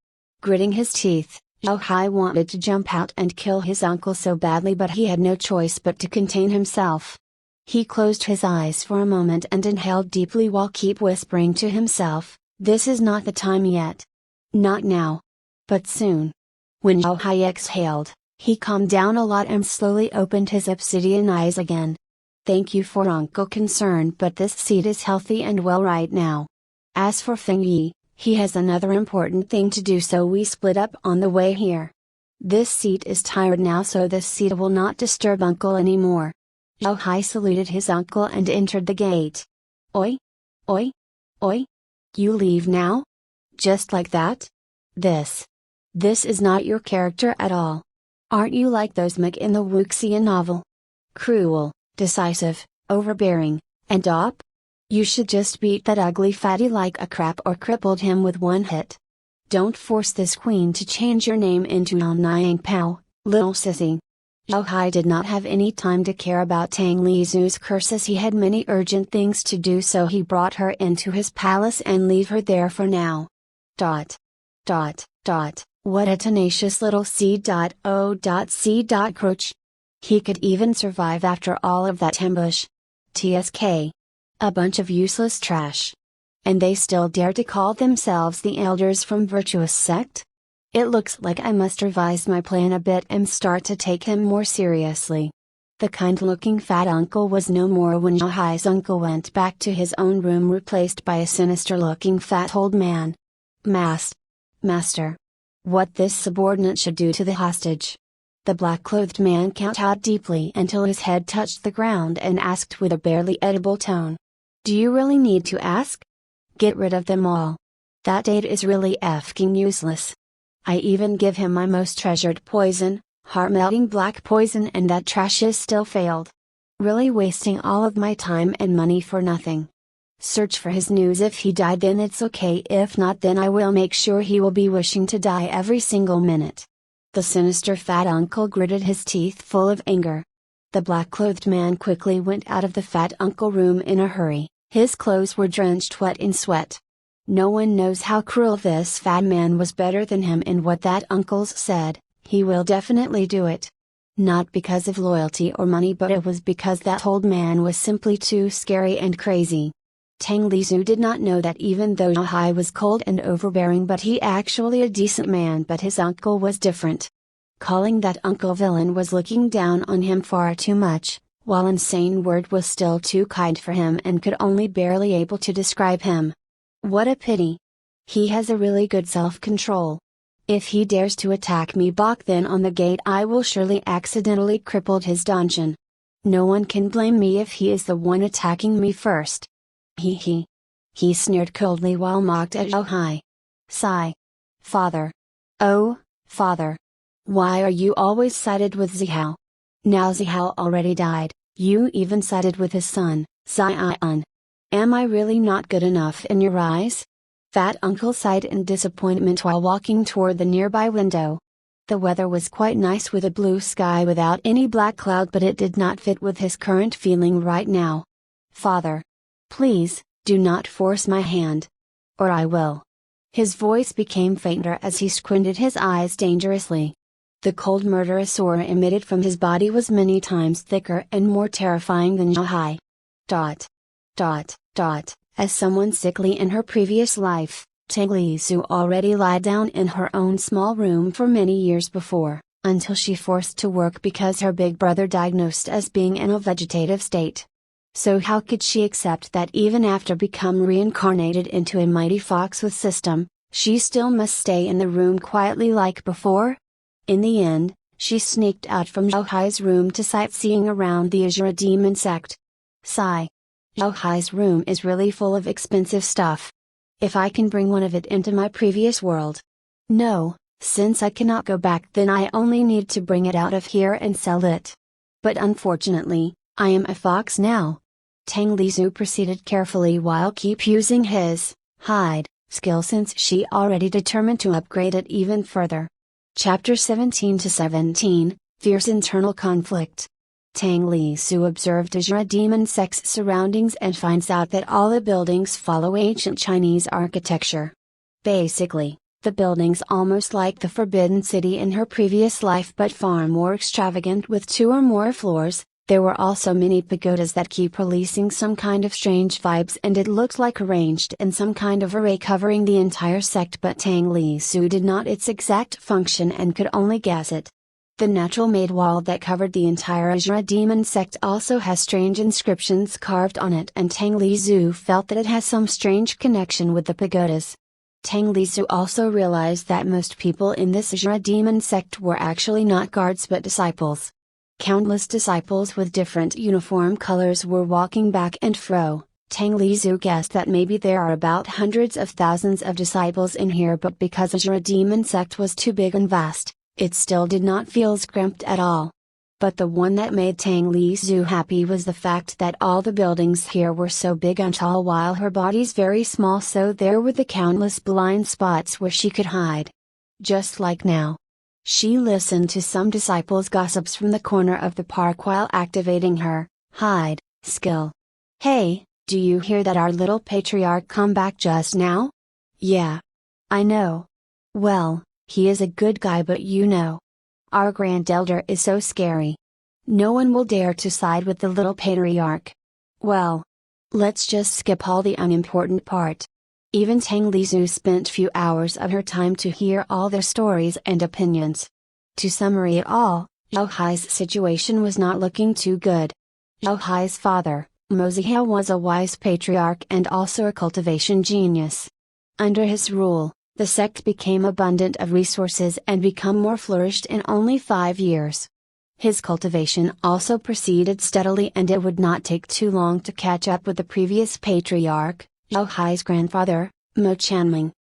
Gritting his teeth, Zhao wanted to jump out and kill his uncle so badly, but he had no choice but to contain himself. He closed his eyes for a moment and inhaled deeply while keep whispering to himself, "This is not the time yet. Not now. But soon." When Zhao exhaled, he calmed down a lot and slowly opened his obsidian eyes again. "Thank you for uncle concern, but this seed is healthy and well right now. As for Feng Yi, he has another important thing to do, so we split up on the way here. This seat is tired now, so this seat will not disturb uncle anymore." Zhao saluted his uncle and entered the gate. Oi? Oi? Oi? You leave now? Just like that? This is not your character at all. Aren't you like those Meg in the Wuxia novel? Cruel, decisive, overbearing, and op? You should just beat that ugly fatty like a crap or crippled him with one hit. Don't force this queen to change your name into Nyang Pao, little sissy. Zhao did not have any time to care about Tang Lizu's curses. He had many urgent things to do, so he brought her into his palace and leave her there for now. What a tenacious little C.O.C. Croach. He could even survive after all of that ambush. TSK. A bunch of useless trash. And they still dare to call themselves the elders from Virtuous Sect? It looks like I must revise my plan a bit and start to take him more seriously. The kind-looking fat uncle was no more when Zhao's uncle went back to his own room, replaced by a sinister-looking fat old man. Master. What this subordinate should do to the hostage. The black-clothed man counted out deeply until his head touched the ground and asked with a barely edible tone. Do you really need to ask? Get rid of them all. That date is really effing useless. I even give him my most treasured poison, heart-melting black poison, and that trash is still failed. Really wasting all of my time and money for nothing. Search for his news. If he died, then it's okay. If not, then I will make sure he will be wishing to die every single minute. The sinister fat uncle gritted his teeth full of anger. The black-clothed man quickly went out of the fat uncle room in a hurry. His clothes were drenched wet in sweat. No one knows how cruel this fat man was better than him in what that uncle's said. He will definitely do it. Not because of loyalty or money, but it was because that old man was simply too scary and crazy. Tang Lizu did not know that even though Zhao was cold and overbearing, but he actually a decent man, but his uncle was different. Calling that uncle villain was looking down on him far too much, while insane word was still too kind for him and could only barely able to describe him. What a pity. He has a really good self-control. If he dares to attack me back then on the gate, I will surely accidentally crippled his dungeon. No one can blame me if he is the one attacking me first. He sneered coldly while mocked at Zhao. Sigh. Father. Oh, father. Why are you always sided with Zihao? Now Zihao already died, you even sided with his son, Zion. Am I really not good enough in your eyes? Fat uncle sighed in disappointment while walking toward the nearby window. The weather was quite nice with a blue sky without any black cloud, but it did not fit with his current feeling right now. Father. Please, do not force my hand. Or I will. His voice became fainter as he squinted his eyes dangerously. The cold murderous aura emitted from his body was many times thicker and more terrifying than Zhao. As someone sickly in her previous life, Tang Lizu already lied down in her own small room for many years before, until she forced to work because her big brother diagnosed as being in a vegetative state. So how could she accept that even after become reincarnated into a mighty fox with system, she still must stay in the room quietly like before? In the end, she sneaked out from Zhao room to sightseeing around the Azure demon sect. Sigh. Zhao room is really full of expensive stuff. If I can bring one of it into my previous world. No, since I cannot go back, then I only need to bring it out of here and sell it. But unfortunately, I am a fox now. Tang Lizu proceeded carefully while keep using his hide skill since she already determined to upgrade it even further. Chapter 17-17, Fierce Internal Conflict. Tang Lizu observed Azure demon sect's surroundings and finds out that all the buildings follow ancient Chinese architecture. Basically, the buildings almost like the Forbidden City in her previous life, but far more extravagant with 2 or more floors. There were also many pagodas that keep releasing some kind of strange vibes, and it looked like arranged in some kind of array covering the entire sect, but Tang Lizu did not its exact function and could only guess it. The natural-made wall that covered the entire Azure demon sect also has strange inscriptions carved on it, and Tang Lizu felt that it has some strange connection with the pagodas. Tang Lizu also realized that most people in this Azure demon sect were actually not guards but disciples. Countless disciples with different uniform colors were walking back and fro. Tang Lizu guessed that maybe there are about hundreds of thousands of disciples in here, but because Azure demon sect was too big and vast, it still did not feel cramped at all. But the one that made Tang Lizu happy was the fact that all the buildings here were so big and tall while her body's very small, so there were the countless blind spots where she could hide. Just like now. She listened to some disciples' gossips from the corner of the park while activating her hide skill. Hey, do you hear that our little patriarch come back just now? Yeah. I know. Well, he is a good guy, but you know. Our grand elder is so scary. No one will dare to side with the little patriarch. Well. Let's just skip all the unimportant part. Even Tang Lizu spent few hours of her time to hear all their stories and opinions. To summary it all, Zhao situation was not looking too good. Zhao father, Mo Zihao, was a wise patriarch and also a cultivation genius. Under his rule, the sect became abundant of resources and become more flourished in only 5 years. His cultivation also proceeded steadily, and it would not take too long to catch up with the previous patriarch, Zhao Hai's grandfather, Mo Chanming.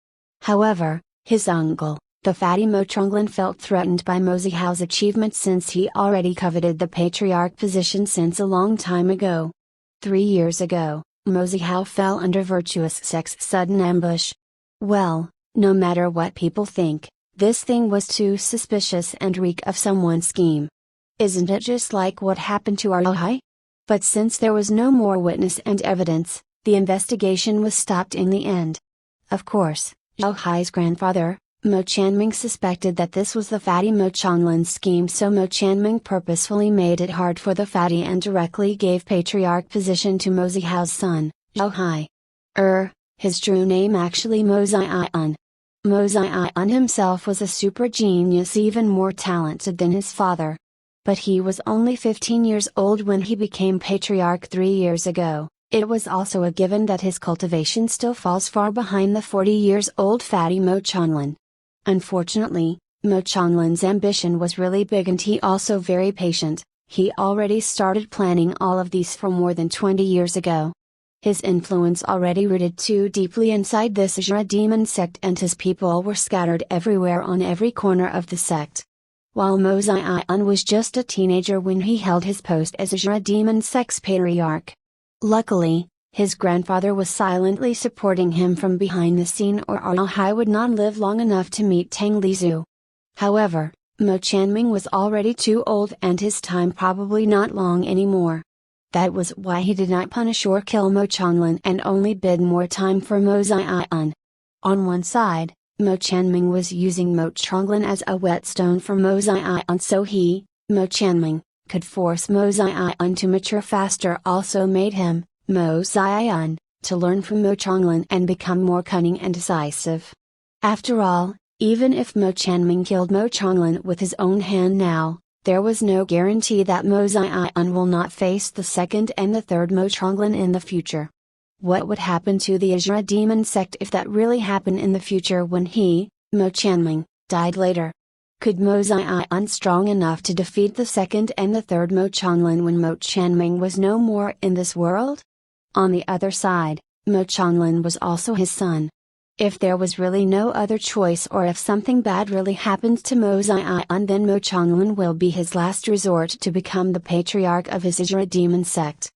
However, his uncle, the fatty Mo Chonglin, felt threatened by Mo Zihao's achievement, since he already coveted the patriarch position since a long time ago. 3 years ago, Mo Zihao fell under virtuous sect's sudden ambush. Well, no matter what people think, this thing was too suspicious and reek of someone's scheme. Isn't it just like what happened to our Hai? But since there was no more witness and evidence, the investigation was stopped in the end. Of course, Zhao Hai's grandfather, Mo Chanming, suspected that this was the fatty Mo Chonglin's scheme, so Mo Chanming purposefully made it hard for the fatty and directly gave patriarch position to Mo Zihao's son, Zhao Hai. His true name actually Mo Zian. Mo Zian himself was a super genius, even more talented than his father. But he was only 15 years old when he became patriarch 3 years ago. It was also a given that his cultivation still falls far behind the 40 years old fatty Mo Chonglin. Unfortunately, Mo Chonglin's ambition was really big, and he also very patient. He already started planning all of these for more than 20 years ago. His influence already rooted too deeply inside this Azura demon sect, and his people were scattered everywhere on every corner of the sect. While Mo Zian was just a teenager when he held his post as Azura demon sect's patriarch. Luckily, his grandfather was silently supporting him from behind the scene, or Zhao Hai would not live long enough to meet Tang Lizhu. However, Mo Chanming was already too old, and his time probably not long anymore. That was why he did not punish or kill Mo Chonglin and only bid more time for Mo Zian. On one side, Mo Chanming was using Mo Chonglin as a whetstone for Mo Zian, so he, Mo Chanming, could force Mo Zian to mature faster, also made him, Mo Zian, to learn from Mo Chonglin and become more cunning and decisive. After all, even if Mo Chanming killed Mo Chonglin with his own hand now, there was no guarantee that Mo Zian will not face the second and the third Mo Chonglin in the future. What would happen to the Azura demon sect if that really happened in the future when he, Mo Chanming, died later? Could Mo Zian strong enough to defeat the second and the third Mo Chonglin when Mo Chanming was no more in this world? On the other side, Mo Chonglin was also his son. If there was really no other choice, or if something bad really happened to Mo Zian, then Mo Chonglin will be his last resort to become the patriarch of his Azura demon sect.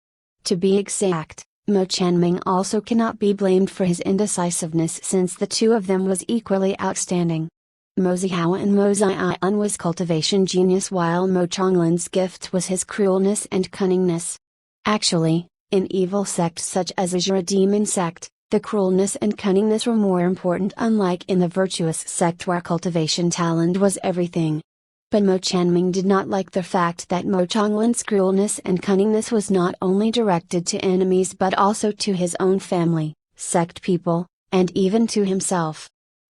To be exact, Mo Chanming also cannot be blamed for his indecisiveness, since the two of them was equally outstanding. Mo Zihao and Mo Zian was cultivation genius, while Mo Chonglin's gift was his cruelness and cunningness. Actually, in evil sects such as Azura demon sect, the cruelness and cunningness were more important, unlike in the virtuous sect where cultivation talent was everything. But Mo Chanming did not like the fact that Mo Chonglin's cruelness and cunningness was not only directed to enemies but also to his own family, sect people, and even to himself.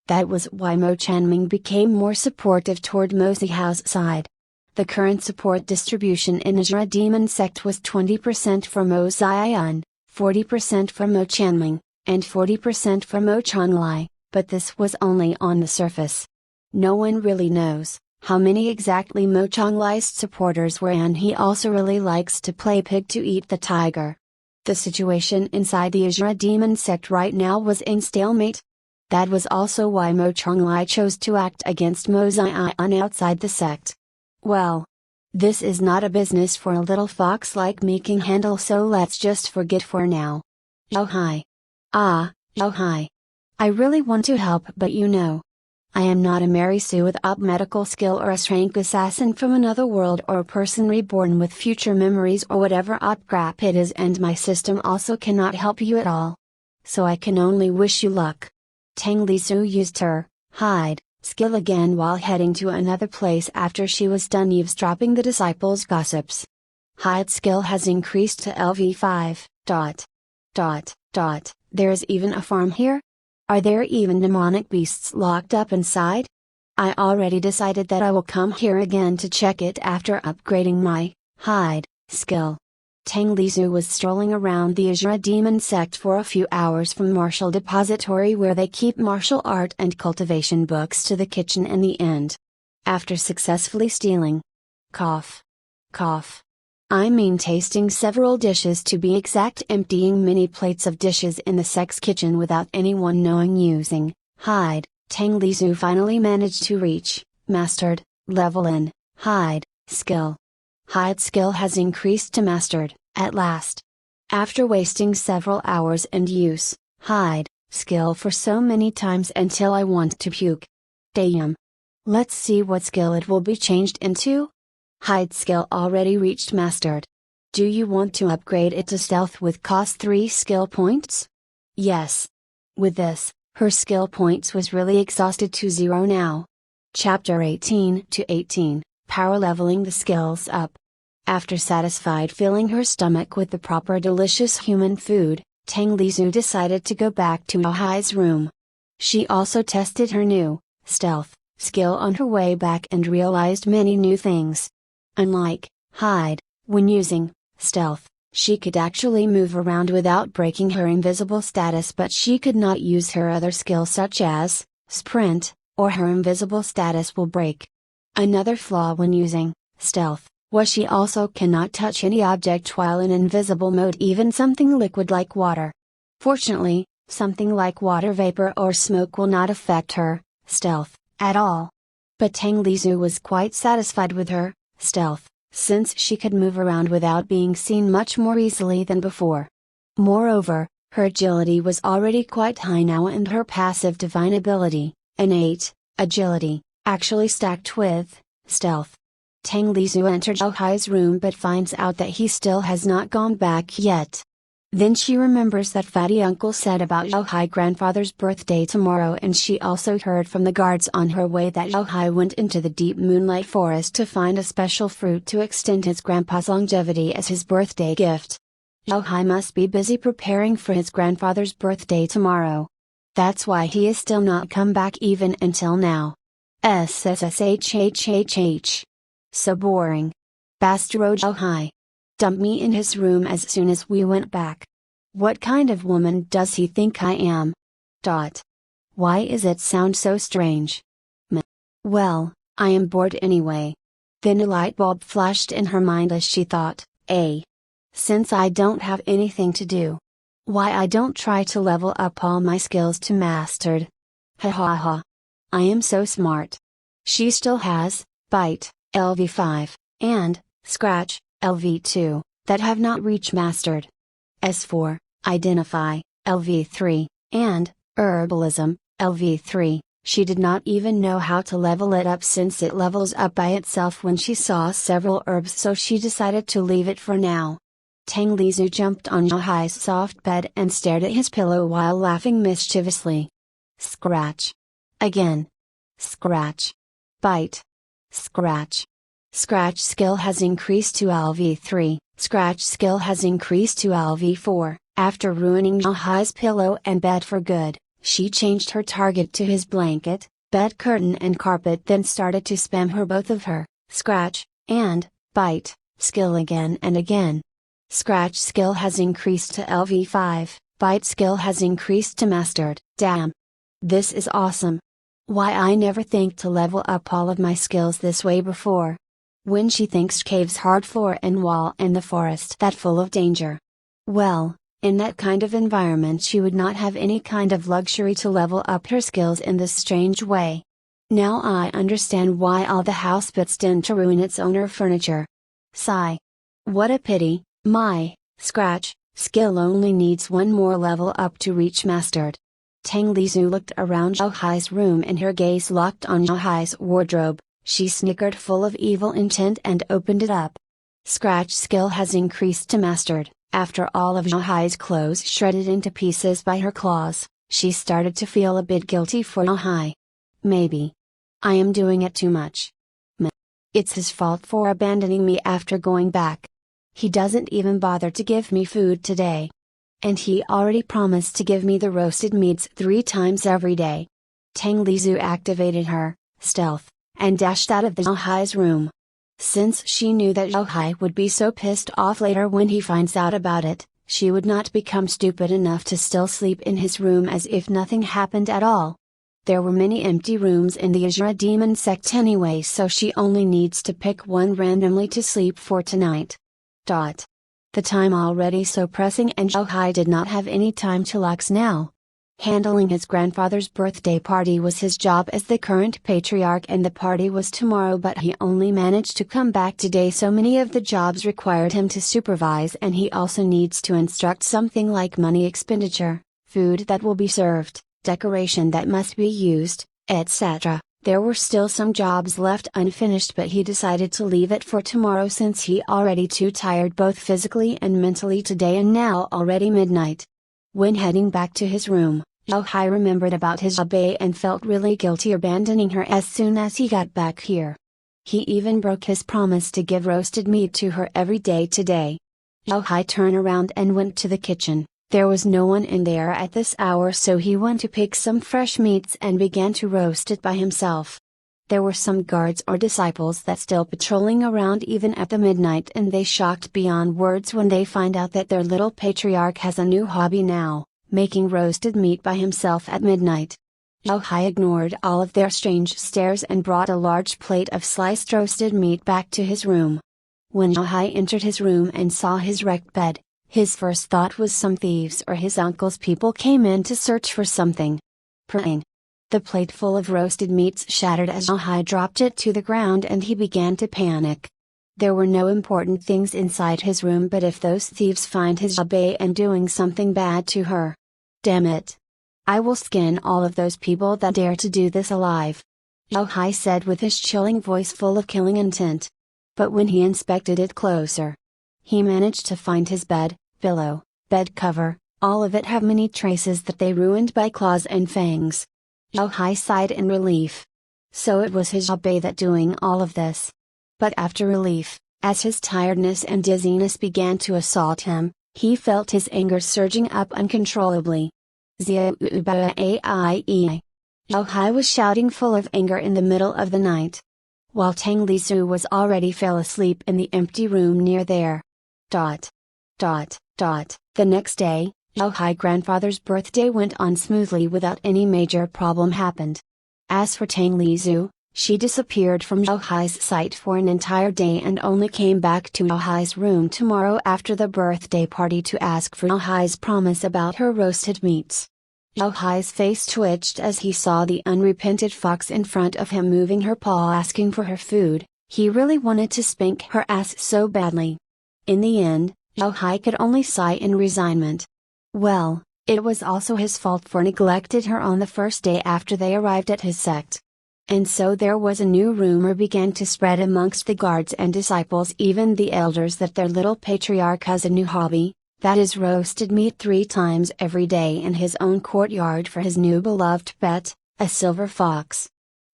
That was why Mo Chanming became more supportive toward Mo Zihao's side. The current support distribution in Azura demon sect was 20% for Mo Zian, 40% for Mo Chanming, and 40% for Mo Chonglai, but this was only on the surface. No one really knows how many exactly Mo Chonglai's supporters were, and he also really likes to play pig to eat the tiger. The situation inside the Azura demon sect right now was in stalemate. That was also why Mo Chonglai chose to act against Mo Zian outside the sect. Well, this is not a business for a little fox like me can handle, so let's just forget for now. Zhao Hai. Zhao Hai. I really want to help, but I am not a Mary Sue with up medical skill, or a rank assassin from another world, or a person reborn with future memories, or whatever up crap it is, and my system also cannot help you at all. So I can only wish you luck. Tang Lizhu used her hide skill again while heading to another place after she was done eavesdropping the disciples' gossips. Hide skill has increased to LV5. There is even a farm here? Are there even demonic beasts locked up inside? I already decided that I will come here again to check it after upgrading my hide skill. Tang Lizhu was strolling around the Azura demon sect for a few hours, from martial depository where they keep martial art and cultivation books to the kitchen and the end. After successfully stealing Cough. I mean tasting several dishes, to be exact, emptying many plates of dishes in the sex kitchen without anyone knowing, using hide. Tang Lizhu finally managed to reach, mastered, level in, hide, skill. Hide skill has increased to mastered, at last. After wasting several hours and use, hide, skill for so many times until I want to puke. Damn. Let's see what skill it will be changed into? Hide skill already reached mastered. Do you want to upgrade it to stealth with cost 3 skill points? Yes. With this, her skill points was really exhausted to 0 now. Chapter 18 to 18, Power Leveling the Skills Up. After satisfied filling her stomach with the proper delicious human food, Tang Lizhu decided to go back to Ahai's room. She also tested her new, stealth, skill on her way back and realized many new things. Unlike hide, when using stealth, she could actually move around without breaking her invisible status, but she could not use her other skills such as sprint, or her invisible status will break. Another flaw when using stealth was she also cannot touch any object while in invisible mode, even something liquid like water. Fortunately, something like water vapor or smoke will not affect her stealth at all. But Tang Lizhu was quite satisfied with her stealth, since she could move around without being seen much more easily than before. Moreover, her agility was already quite high now, and her passive divine ability, innate agility, actually stacked with stealth. Tang Lizhu entered Ahai's room but finds out that he still has not gone back yet. Then she remembers that Fatty Uncle said about Ahai grandfather's birthday tomorrow, and she also heard from the guards on her way that Ahai went into the deep moonlight forest to find a special fruit to extend his grandpa's longevity as his birthday gift. Ahai must be busy preparing for his grandfather's birthday tomorrow. That's why he is still not come back even until now. SSSHHHH. So boring. Bastard Ahai. Dumped me in his room as soon as we went back. What kind of woman does he think I am? Why is it sound so strange? Well, I am bored anyway. Then a light bulb flashed in her mind as she thought, since I don't have anything to do, why I don't try to level up all my skills to mastered. Ha ha ha. I am so smart. She still has, bite, LV5, and, scratch, LV2, that have not reached mastered. As for identify, LV3, and herbalism, LV3, she did not even know how to level it up, since it levels up by itself when she saw several herbs, so she decided to leave it for now. Tang Lizhu jumped on Ahai's soft bed and stared at his pillow while laughing mischievously. Scratch. Again. Scratch. Bite. Scratch. Scratch skill has increased to LV3, scratch skill has increased to LV4. After ruining Ahai's pillow and bed for good, she changed her target to his blanket, bed curtain and carpet, then started to spam her both of her scratch and bite skill again and again. Scratch skill has increased to LV5, bite skill has increased to mastered. Damn! This is awesome! Why I never think to level up all of my skills this way before. When she thinks caves, hard floor and wall and the forest that full of danger. Well, in that kind of environment she would not have any kind of luxury to level up her skills in this strange way. Now I understand why all the house puts in to ruin its owner furniture. Sigh. What a pity, my scratch skill only needs one more level up to reach mastered. Tang Lizhu looked around Ahai's room and her gaze locked on Ahai's wardrobe. She snickered full of evil intent and opened it up. Scratch skill has increased to mastered. After all of Ahai's clothes shredded into pieces by her claws, she started to feel a bit guilty for Ahai. Maybe I am doing it too much. It's his fault for abandoning me after going back. He doesn't even bother to give me food today. And he already promised to give me the roasted meats 3 times every day. Tang Lizhu activated her stealth and dashed out of the Ahai's room. Since she knew that Ahai would be so pissed off later when he finds out about it, she would not become stupid enough to still sleep in his room as if nothing happened at all. There were many empty rooms in the Azura demon sect anyway, so she only needs to pick one randomly to sleep for tonight. The time already so pressing, and Zhao did not have any time to relax now. Handling his grandfather's birthday party was his job as the current patriarch, and the party was tomorrow, but he only managed to come back today, so many of the jobs required him to supervise, and he also needs to instruct something like money expenditure, food that will be served, decoration that must be used, etc. There were still some jobs left unfinished, but he decided to leave it for tomorrow since he already too tired both physically and mentally today, and now already midnight. When heading back to his room, Zhao remembered about his Abe and felt really guilty abandoning her as soon as he got back here. He even broke his promise to give roasted meat to her every day today. Zhao turned around and went to the kitchen. There was no one in there at this hour, so he went to pick some fresh meats and began to roast it by himself. There were some guards or disciples that still patrolling around even at the midnight, and they shocked beyond words when they find out that their little patriarch has a new hobby now, making roasted meat by himself at midnight. Zhao ignored all of their strange stares and brought a large plate of sliced roasted meat back to his room. When Zhao entered his room and saw his wrecked bed, his first thought was some thieves or his uncle's people came in to search for something. Praying. The plate full of roasted meats shattered as Zhao dropped it to the ground, and he began to panic. There were no important things inside his room, but if those thieves find his Abe and doing something bad to her. Damn it! I will skin all of those people that dare to do this alive. Zhao said with his chilling voice full of killing intent. But when he inspected it closer, he managed to find his bed, pillow, bed cover, all of it have many traces that they ruined by claws and fangs. Zhao sighed in relief. So it was his Abe that doing all of this. But after relief, as his tiredness and dizziness began to assault him, he felt his anger surging up uncontrollably. Zhao was shouting full of anger in the middle of the night, while Tang Lisu was already fell asleep in the empty room near there. The next day, Zhao grandfather's birthday went on smoothly without any major problem happened. As for Tang Lisu, she disappeared from Zhao sight for an entire day and only came back to Zhao's room tomorrow after the birthday party to ask for Zhao's promise about her roasted meats. Zhao's face twitched as he saw the unrepented fox in front of him moving her paw asking for her food. He really wanted to spank her ass so badly. In the end, Zhao could only sigh in resignation. Well, it was also his fault for neglected her on the first day after they arrived at his sect. And so there was a new rumor began to spread amongst the guards and disciples, even the elders, that their little patriarch has a new hobby, that is roasted meat 3 times every day in his own courtyard for his new beloved pet, a silver fox.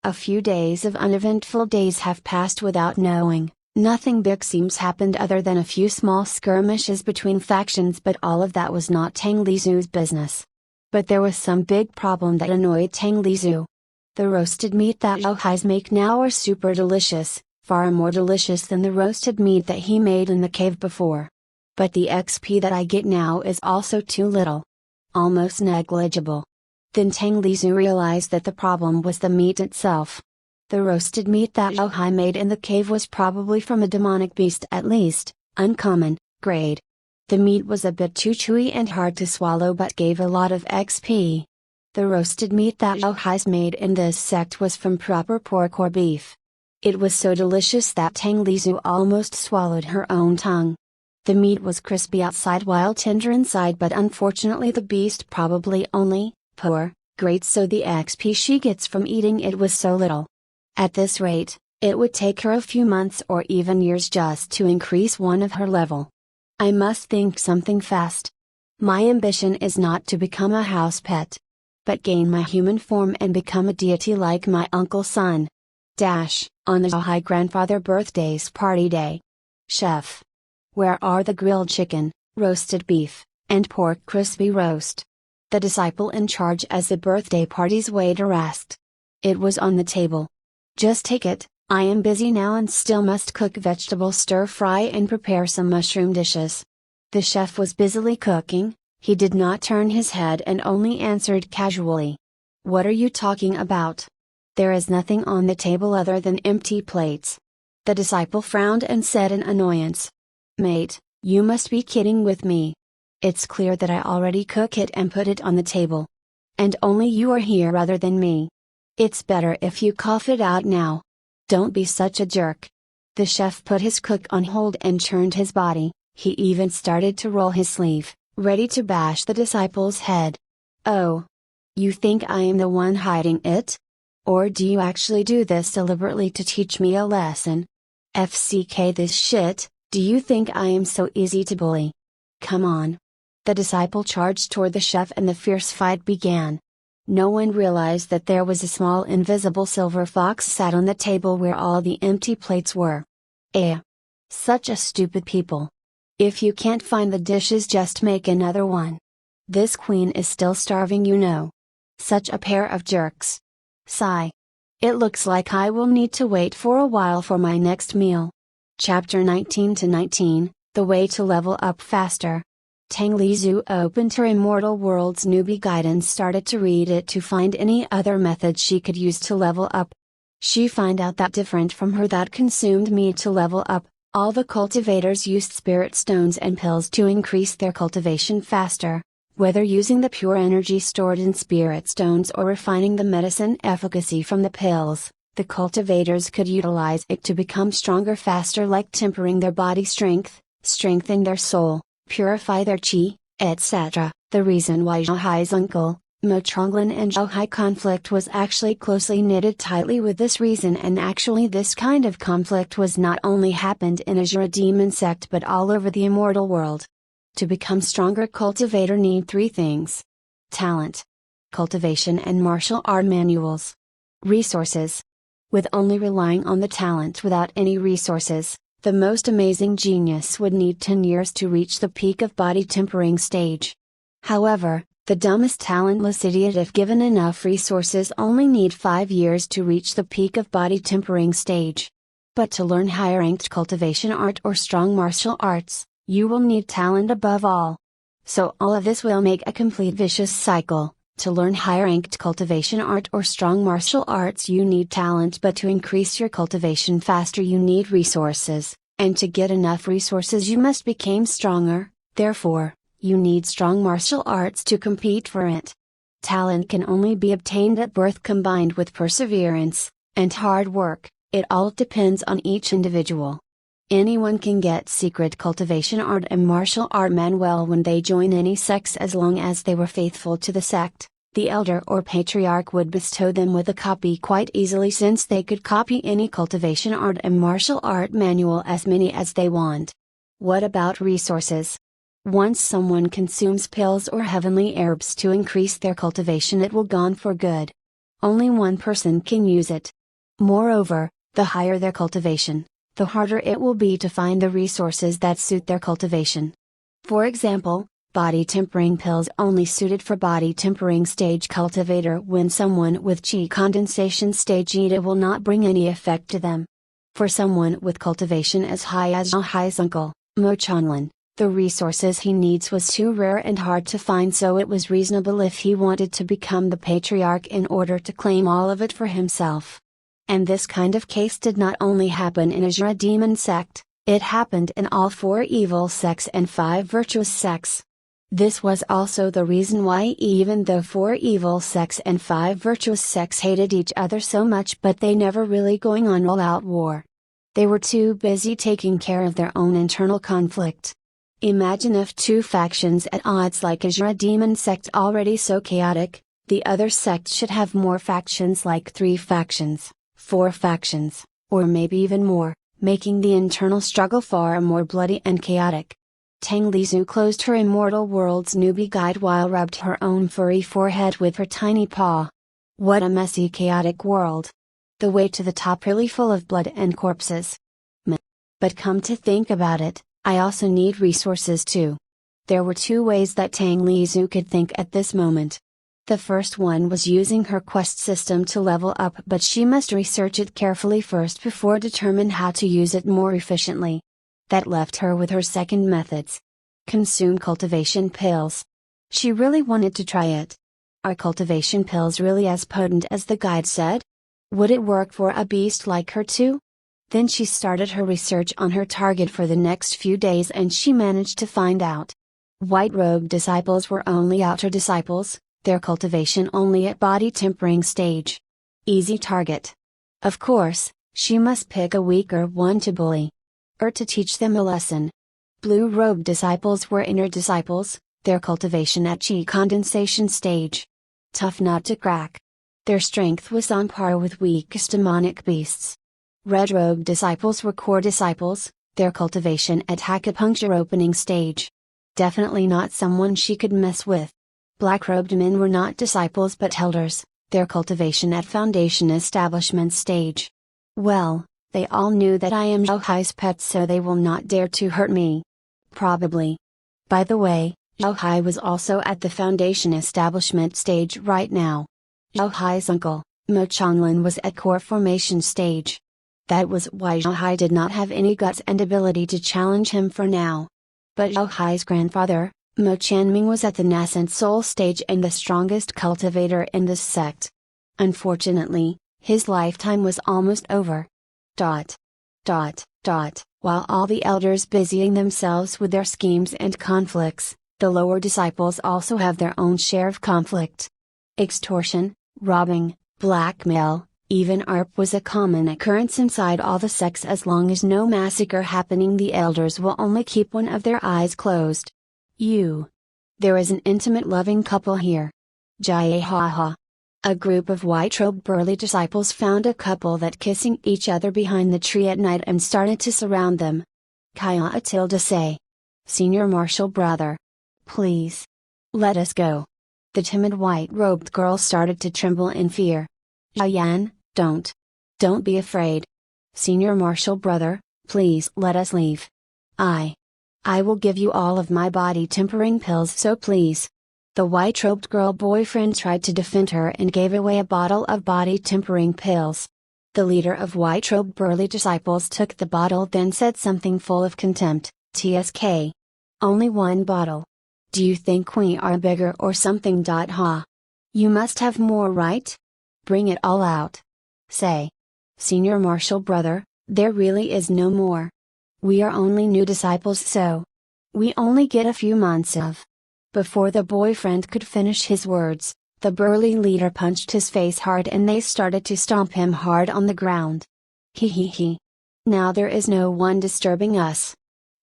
A few days of uneventful days have passed without knowing. Nothing big seems happened other than a few small skirmishes between factions, but all of that was not Tang Lisu's business. But there was some big problem that annoyed Tang Lisu. The roasted meat that Zhao's make now are super delicious, far more delicious than the roasted meat that he made in the cave before. But the XP that I get now is also too little. Almost negligible. Then Tang Lisu realized that the problem was the meat itself. The roasted meat that Zhao made in the cave was probably from a demonic beast, at least, uncommon, grade. The meat was a bit too chewy and hard to swallow but gave a lot of XP. The roasted meat that Zhao made in this sect was from proper pork or beef. It was so delicious that Tang Lisu almost swallowed her own tongue. The meat was crispy outside while tender inside, but unfortunately the beast probably only, poor, grade, so the XP she gets from eating it was so little. At this rate, it would take her a few months or even years just to increase one of her level. I must think something fast. My ambition is not to become a house pet, but gain my human form and become a deity like my uncle's son. On the Zhao grandfather birthday's party day. Chef. Where are the grilled chicken, roasted beef, and pork crispy roast? The disciple in charge as the birthday party's waiter asked. It was on the table. Just take it, I am busy now and still must cook vegetable stir fry and prepare some mushroom dishes. The chef was busily cooking. He did not turn his head and only answered casually. What are you talking about? There is nothing on the table other than empty plates. The disciple frowned and said in annoyance. Mate, you must be kidding with me. It's clear that I already cook it and put it on the table. And only you are here rather than me. It's better if you cough it out now. Don't be such a jerk. The chef put his cook on hold and turned his body. He even started to roll his sleeve, ready to bash the disciple's head. Oh. You think I am the one hiding it? Or do you actually do this deliberately to teach me a lesson? FCK this shit, do you think I am so easy to bully? Come on. The disciple charged toward the chef and the fierce fight began. No one realized that there was a small invisible silver fox sat on the table where all the empty plates were. Such a stupid people. If you can't find the dishes, just make another one. This queen is still starving, you know. Such a pair of jerks. Sigh. It looks like I will need to wait for a while for my next meal. Chapter 19-19, The Way to Level Up Faster. Tang Lizhu opened her Immortal Worlds newbie guide and started to read it to find any other method she could use to level up. She found out that different from her that consumed meat to level up, all the cultivators used spirit stones and pills to increase their cultivation faster. Whether using the pure energy stored in spirit stones or refining the medicine efficacy from the pills, the cultivators could utilize it to become stronger faster, like tempering their body strength, strengthen their soul, purify their qi, etc. The reason why Zhao Hai's uncle, Mo Chonglin and Zhao Hai conflict was actually closely knitted tightly with this reason, and actually this kind of conflict was not only happened in Azure Demon sect but all over the immortal world. To become stronger, cultivator need three things: talent, cultivation and martial art manuals. Resources. With only relying on the talent without any resources, the most amazing genius would need 10 years to reach the peak of body tempering stage. However, the dumbest talentless idiot, if given enough resources, only need 5 years to reach the peak of body tempering stage. But to learn higher ranked cultivation art or strong martial arts, you will need talent above all. So all of this will make a complete vicious cycle. To learn higher ranked cultivation art or strong martial arts you need talent, but to increase your cultivation faster you need resources, and to get enough resources you must become stronger, therefore, you need strong martial arts to compete for it. Talent can only be obtained at birth combined with perseverance, and hard work. It all depends on each individual. Anyone can get secret cultivation art and martial art manual when they join any sect, as long as they were faithful to the sect. The elder or patriarch would bestow them with a copy quite easily, since they could copy any cultivation art and martial art manual as many as they want. What about resources? Once someone consumes pills or heavenly herbs to increase their cultivation, it will gone for good. Only one person can use it. Moreover, the higher their cultivation, the harder it will be to find the resources that suit their cultivation. For example, body tempering pills only suited for body tempering stage cultivator. When someone with qi condensation stage eat it will not bring any effect to them. For someone with cultivation as high as Zhao Hai's uncle, Mo Chonglin, the resources he needs was too rare and hard to find, so it was reasonable if he wanted to become the patriarch in order to claim all of it for himself. And this kind of case did not only happen in Azure Demon sect, it happened in all 4 evil sects and 5 virtuous sects. This was also the reason why, even though 4 evil sects and 5 virtuous sects hated each other so much, but they never really going on all-out war. They were too busy taking care of their own internal conflict. Imagine if 2 factions at odds like Azure Demon sect, already so chaotic, the other sect should have more factions, like 3 factions, 4 factions, or maybe even more, making the internal struggle far more bloody and chaotic. Tang Lizhu closed her Immortal Worlds newbie guide while rubbed her own furry forehead with her tiny paw. What a messy, chaotic world. The way to the top really full of blood and corpses. But come to think about it, I also need resources too. There were 2 ways that Tang Lizhu could think at this moment. The first one was using her quest system to level up, but she must research it carefully first before determine how to use it more efficiently. That left her with her second methods. Consume cultivation pills. She really wanted to try it. Are cultivation pills really as potent as the guide said? Would it work for a beast like her too? Then she started her research on her target for the next few days and she managed to find out. White-robed disciples were only outer disciples, their cultivation only at body tempering stage. Easy target. Of course, she must pick a weaker one to bully. Or to teach them a lesson. Blue-robed disciples were inner disciples, their cultivation at chi condensation stage. Tough nut to crack. Their strength was on par with weakest demonic beasts. Red-robed disciples were core disciples, their cultivation at acupuncture opening stage. Definitely not someone she could mess with. Black-robed men were not disciples but elders, their cultivation at foundation establishment stage. Well, they all knew that I am Zhao Hai's pet so they will not dare to hurt me. Probably. By the way, Zhao Hai was also at the foundation establishment stage right now. Zhao Hai's uncle, Mo Changlin was at core formation stage. That was why Zhao Hai did not have any guts and ability to challenge him for now. But Zhao Hai's grandfather, Mo Chanming was at the nascent soul stage and the strongest cultivator in this sect. Unfortunately, his lifetime was almost over. While all the elders busying themselves with their schemes and conflicts, the lower disciples also have their own share of conflict. Extortion, robbing, blackmail, even ARP was a common occurrence inside all the sects. As long as no massacre happening, the elders will only keep one of their eyes closed. There is an intimate loving couple here. Jai ha ha. A group of white-robed burly disciples found a couple that kissing each other behind the tree at night and started to surround them. Kaya Atilda say. Senior Marshal brother. Please. Let us go. The timid white-robed girl started to tremble in fear. Yan, don't. Don't be afraid. Senior Marshal brother, please let us leave. I will give you all of my body tempering pills, so please. The white-robed girl boyfriend tried to defend her and gave away a bottle of body tempering pills. The leader of white-robed burly disciples took the bottle, then said something full of contempt, TSK. Only one bottle. Do you think we are bigger or something? Ha. You must have more, right? Bring it all out. Say. Senior Marshal brother, there really is no more. We are only new disciples, so we only get a few months of. Before the boyfriend could finish his words, the burly leader punched his face hard and they started to stomp him hard on the ground. He. Now there is no one disturbing us.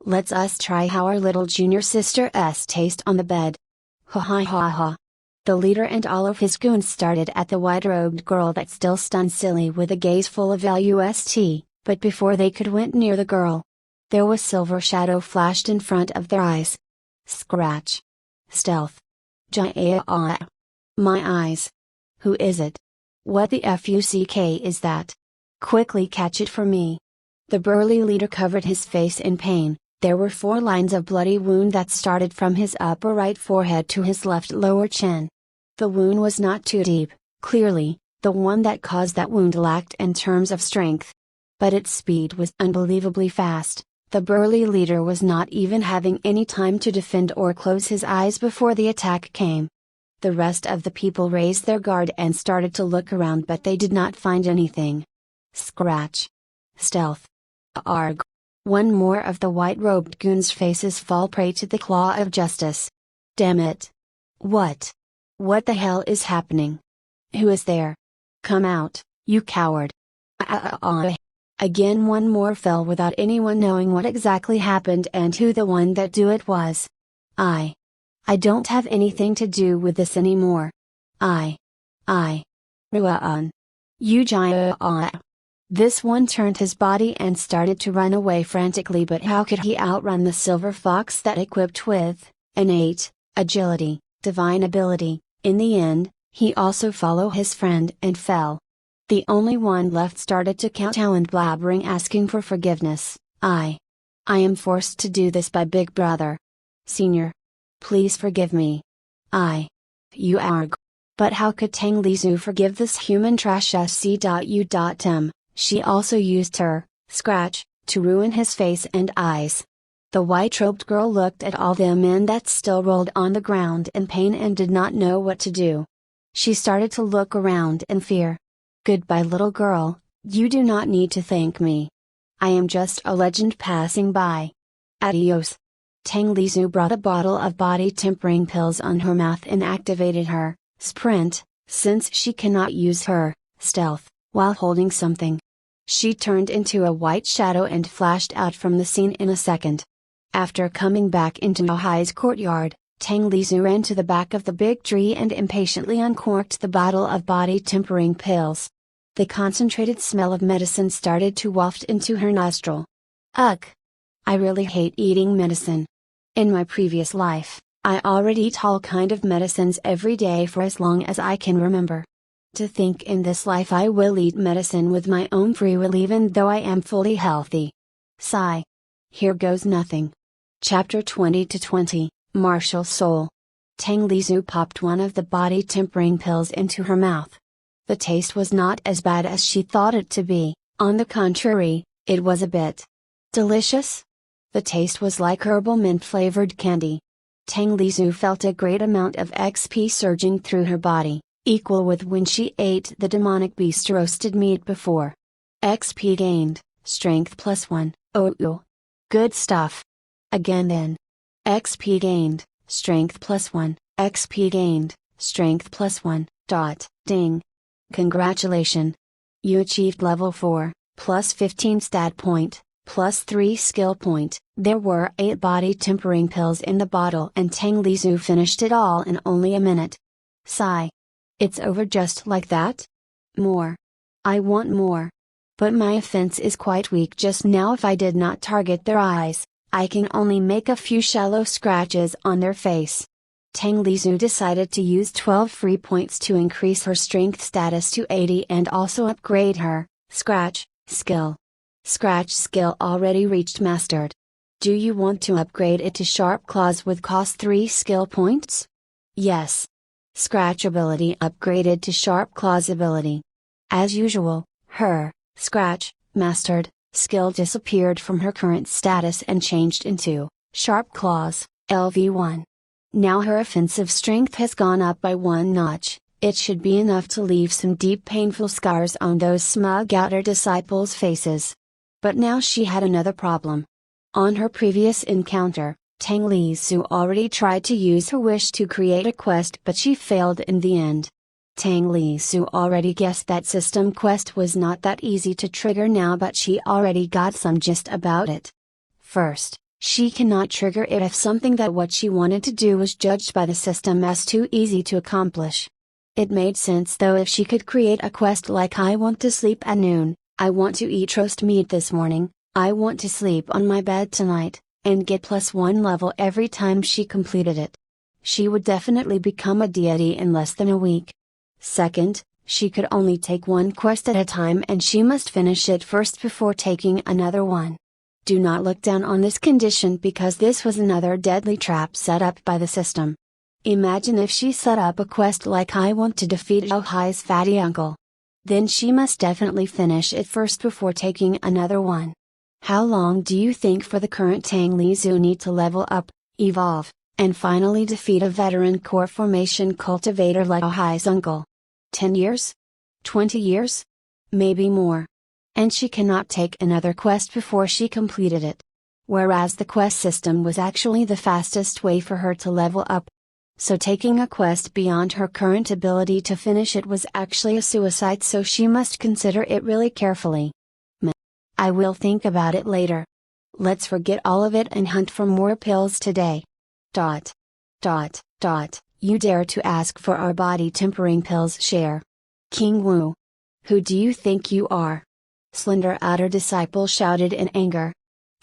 Let's us try how our little junior sister's taste on the bed. Ha. The leader and all of his goons started at the white-robed girl that still stunned silly with a gaze full of lust, but before they could went near the girl, there was silver shadow flashed in front of their eyes. Scratch. Stealth. Jaya. My eyes. Who is it? What the fuck is that? Quickly catch it for me. The burly leader covered his face in pain. There were 4 lines of bloody wound that started from his upper right forehead to his left lower chin. The wound was not too deep, clearly, the one that caused that wound lacked in terms of strength. But its speed was unbelievably fast. The burly leader was not even having any time to defend or close his eyes before the attack came. The rest of the people raised their guard and started to look around, but they did not find anything. Scratch. Stealth. Arg. One more of the white-robed goons' faces fall prey to the claw of justice. Damn it. What the hell is happening? Who is there? Come out, you coward. Again one more fell without anyone knowing what exactly happened and who the one that do it was. I don't have anything to do with this anymore. Ruan. You giant. This one turned his body and started to run away frantically, but how could he outrun the silver fox that equipped with innate agility, divine ability? In the end, he also followed his friend and fell. The only one left started to kowtow and blabbering, asking for forgiveness. I am forced to do this by Big Brother. Senior. Please forgive me. You arg. But how could Tang Lizu forgive this human trash sc.u.m? She also used her, Scratch, to ruin his face and eyes. The white-robed girl looked at all the men that still rolled on the ground in pain and did not know what to do. She started to look around in fear. Goodbye, little girl, you do not need to thank me. I am just a legend passing by. Adios. Tang Lizu brought a bottle of body tempering pills on her mouth and activated her sprint, since she cannot use her stealth while holding something. She turned into a white shadow and flashed out from the scene in a second. After coming back into Ahai's courtyard, Tang Lizu ran to the back of the big tree and impatiently uncorked the bottle of body tempering pills. The concentrated smell of medicine started to waft into her nostril. Ugh! I really hate eating medicine. In my previous life, I already eat all kind of medicines every day for as long as I can remember. To think in this life I will eat medicine with my own free will even though I am fully healthy. Sigh. Here goes nothing. Chapter 20-20, Martial Soul. Tang Lizu popped one of the body tempering pills into her mouth. The taste was not as bad as she thought it to be, on the contrary, it was a bit delicious. The taste was like herbal mint flavored candy. Tang Lizu felt a great amount of XP surging through her body, equal with when she ate the demonic beast roasted meat before. XP gained, strength +1, oh. Good stuff. Again then. XP gained, strength +1, XP gained, strength +1, ding. Congratulations. You achieved level 4, +15 stat point, +3 skill point. There were 8 body tempering pills in the bottle and Tang Lizu finished it all in only a minute. Sigh. It's over just like that? More. I want more. But my offense is quite weak just now. If I did not target their eyes, I can only make a few shallow scratches on their face. Tang Lizu decided to use 12 free points to increase her strength status to 80 and also upgrade her scratch skill. Scratch skill already reached mastered. Do you want to upgrade it to sharp claws with cost 3 skill points? Yes. Scratch ability upgraded to sharp claws ability. As usual, her scratch mastered skill disappeared from her current status and changed into sharp claws, LV1. Now her offensive strength has gone up by 1 notch. It should be enough to leave some deep painful scars on those smug outer disciples' faces. But now she had another problem. On her previous encounter, Tang Lizu already tried to use her wish to create a quest but she failed in the end. Tang Lizu already guessed that system quest was not that easy to trigger now but she already got some gist about it. First, she cannot trigger it if something that what she wanted to do was judged by the system as too easy to accomplish. It made sense though if she could create a quest like I want to sleep at noon, I want to eat roast meat this morning, I want to sleep on my bed tonight, and get +1 level every time she completed it. She would definitely become a deity in less than a week. Second, she could only take one quest at a time and she must finish it first before taking another one. Do not look down on this condition because this was another deadly trap set up by the system. Imagine if she set up a quest like I want to defeat Ahai's fatty uncle. Then she must definitely finish it first before taking another one. How long do you think for the current Tang Lizu need to level up, evolve, and finally defeat a veteran core formation cultivator like Ahai's uncle? 10 years? 20 years? Maybe more. And she cannot take another quest before she completed it. Whereas the quest system was actually the fastest way for her to level up. So taking a quest beyond her current ability to finish it was actually a suicide, so she must consider it really carefully. I will think about it later. Let's forget all of it and hunt for more pills today. You dare to ask for our body tempering pills share. King Wu. Who do you think you are? Slender outer disciple shouted in anger.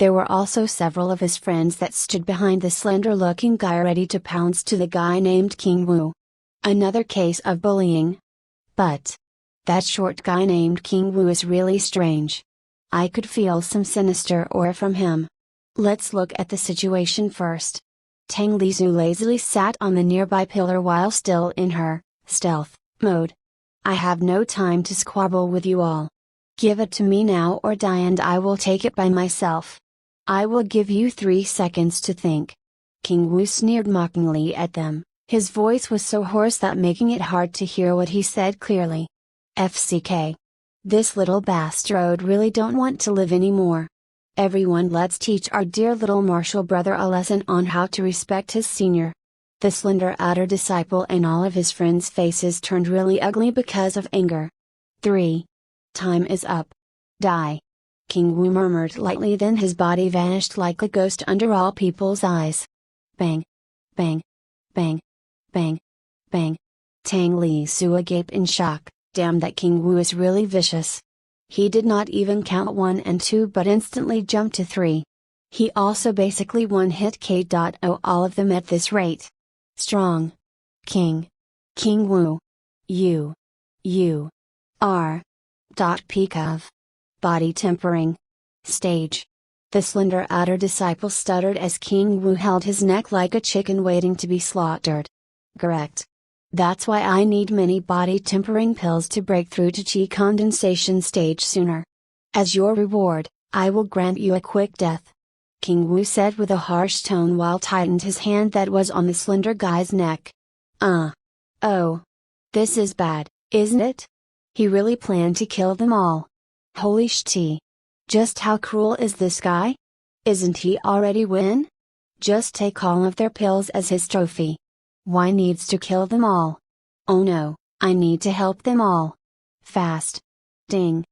There were also several of his friends that stood behind the slender-looking guy ready to pounce to the guy named King Wu. Another case of bullying. But that short guy named King Wu is really strange. I could feel some sinister aura from him. Let's look at the situation first. Tang Lizu lazily sat on the nearby pillar while still in her stealth mode. I have no time to squabble with you all. Give it to me now or die and I will take it by myself. I will give you 3 seconds to think. King Wu sneered mockingly at them. His voice was so hoarse that making it hard to hear what he said clearly. FCK. This little bastard really don't want to live anymore. Everyone, let's teach our dear little martial brother a lesson on how to respect his senior. The slender outer disciple and all of his friends' faces turned really ugly because of anger. 3. Time is up. Die. King Wu murmured lightly, then his body vanished like a ghost under all people's eyes. Bang. Bang. Bang. Bang. Bang. Tang Li Su agape in shock. Damn, that King Wu is really vicious. He did not even count 1 and 2 but instantly jumped to 3. He also basically one-hit KO all of them at this rate. Strong. King Wu. You. R. Peak of. Body tempering. Stage. The slender outer disciple stuttered as King Wu held his neck like a chicken waiting to be slaughtered. Correct. That's why I need many body tempering pills to break through to chi condensation stage sooner. As your reward, I will grant you a quick death. King Wu said with a harsh tone while tightened his hand that was on the slender guy's neck. Oh. This is bad, isn't it? He really planned to kill them all. Holy shit. Just how cruel is this guy? Isn't he already win? Just take all of their pills as his trophy. Why needs to kill them all? Oh no, I need to help them all. Fast. Ding.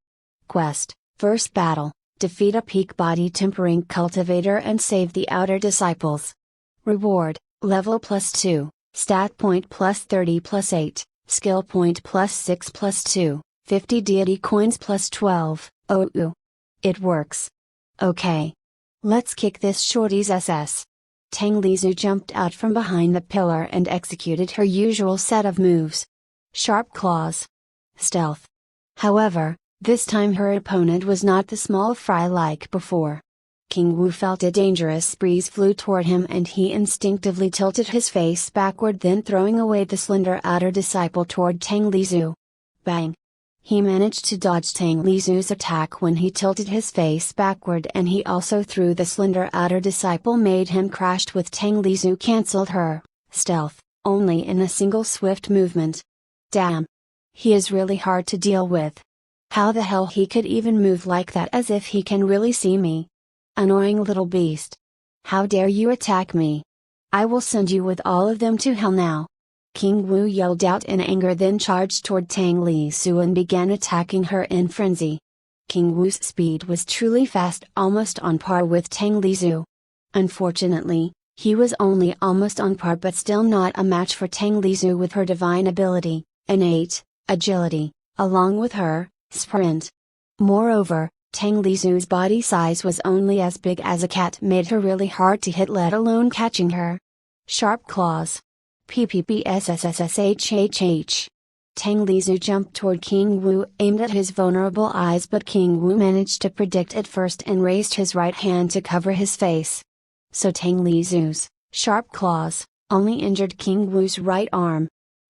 Quest, first battle, defeat a peak body tempering cultivator and save the outer disciples. Reward, level +2, stat point +30 +8, skill point +6 +2, 50 deity coins +12, oh. It works. Okay. Let's kick this shorty's SS. Tang Lizu jumped out from behind the pillar and executed her usual set of moves. Sharp claws. Stealth. However, this time her opponent was not the small fry like before. King Wu felt a dangerous breeze flew toward him and he instinctively tilted his face backward, then throwing away the slender outer disciple toward Tang Lizu. Bang! He managed to dodge Tang Lizu's attack when he tilted his face backward, and he also threw the slender outer disciple made him crashed with Tang Lizu cancelled her stealth, only in a single swift movement. Damn! He is really hard to deal with. How the hell he could even move like that, as if he can really see me? Annoying little beast. How dare you attack me? I will send you with all of them to hell now. King Wu yelled out in anger, then charged toward Tang Lizu and began attacking her in frenzy. King Wu's speed was truly fast, almost on par with Tang Lizu. Unfortunately, he was only almost on par but still not a match for Tang Lizu with her divine ability, innate agility, along with her sprint. Moreover, Tang Lizu's body size was only as big as a cat, made her really hard to hit, let alone catching her. Sharp claws. PPPSSSSHHH. Tang Lizu jumped toward King Wu, aimed at his vulnerable eyes, but King Wu managed to predict it first and raised his right hand to cover his face. So Tang Lizu's sharp claws only injured King Wu's right arm.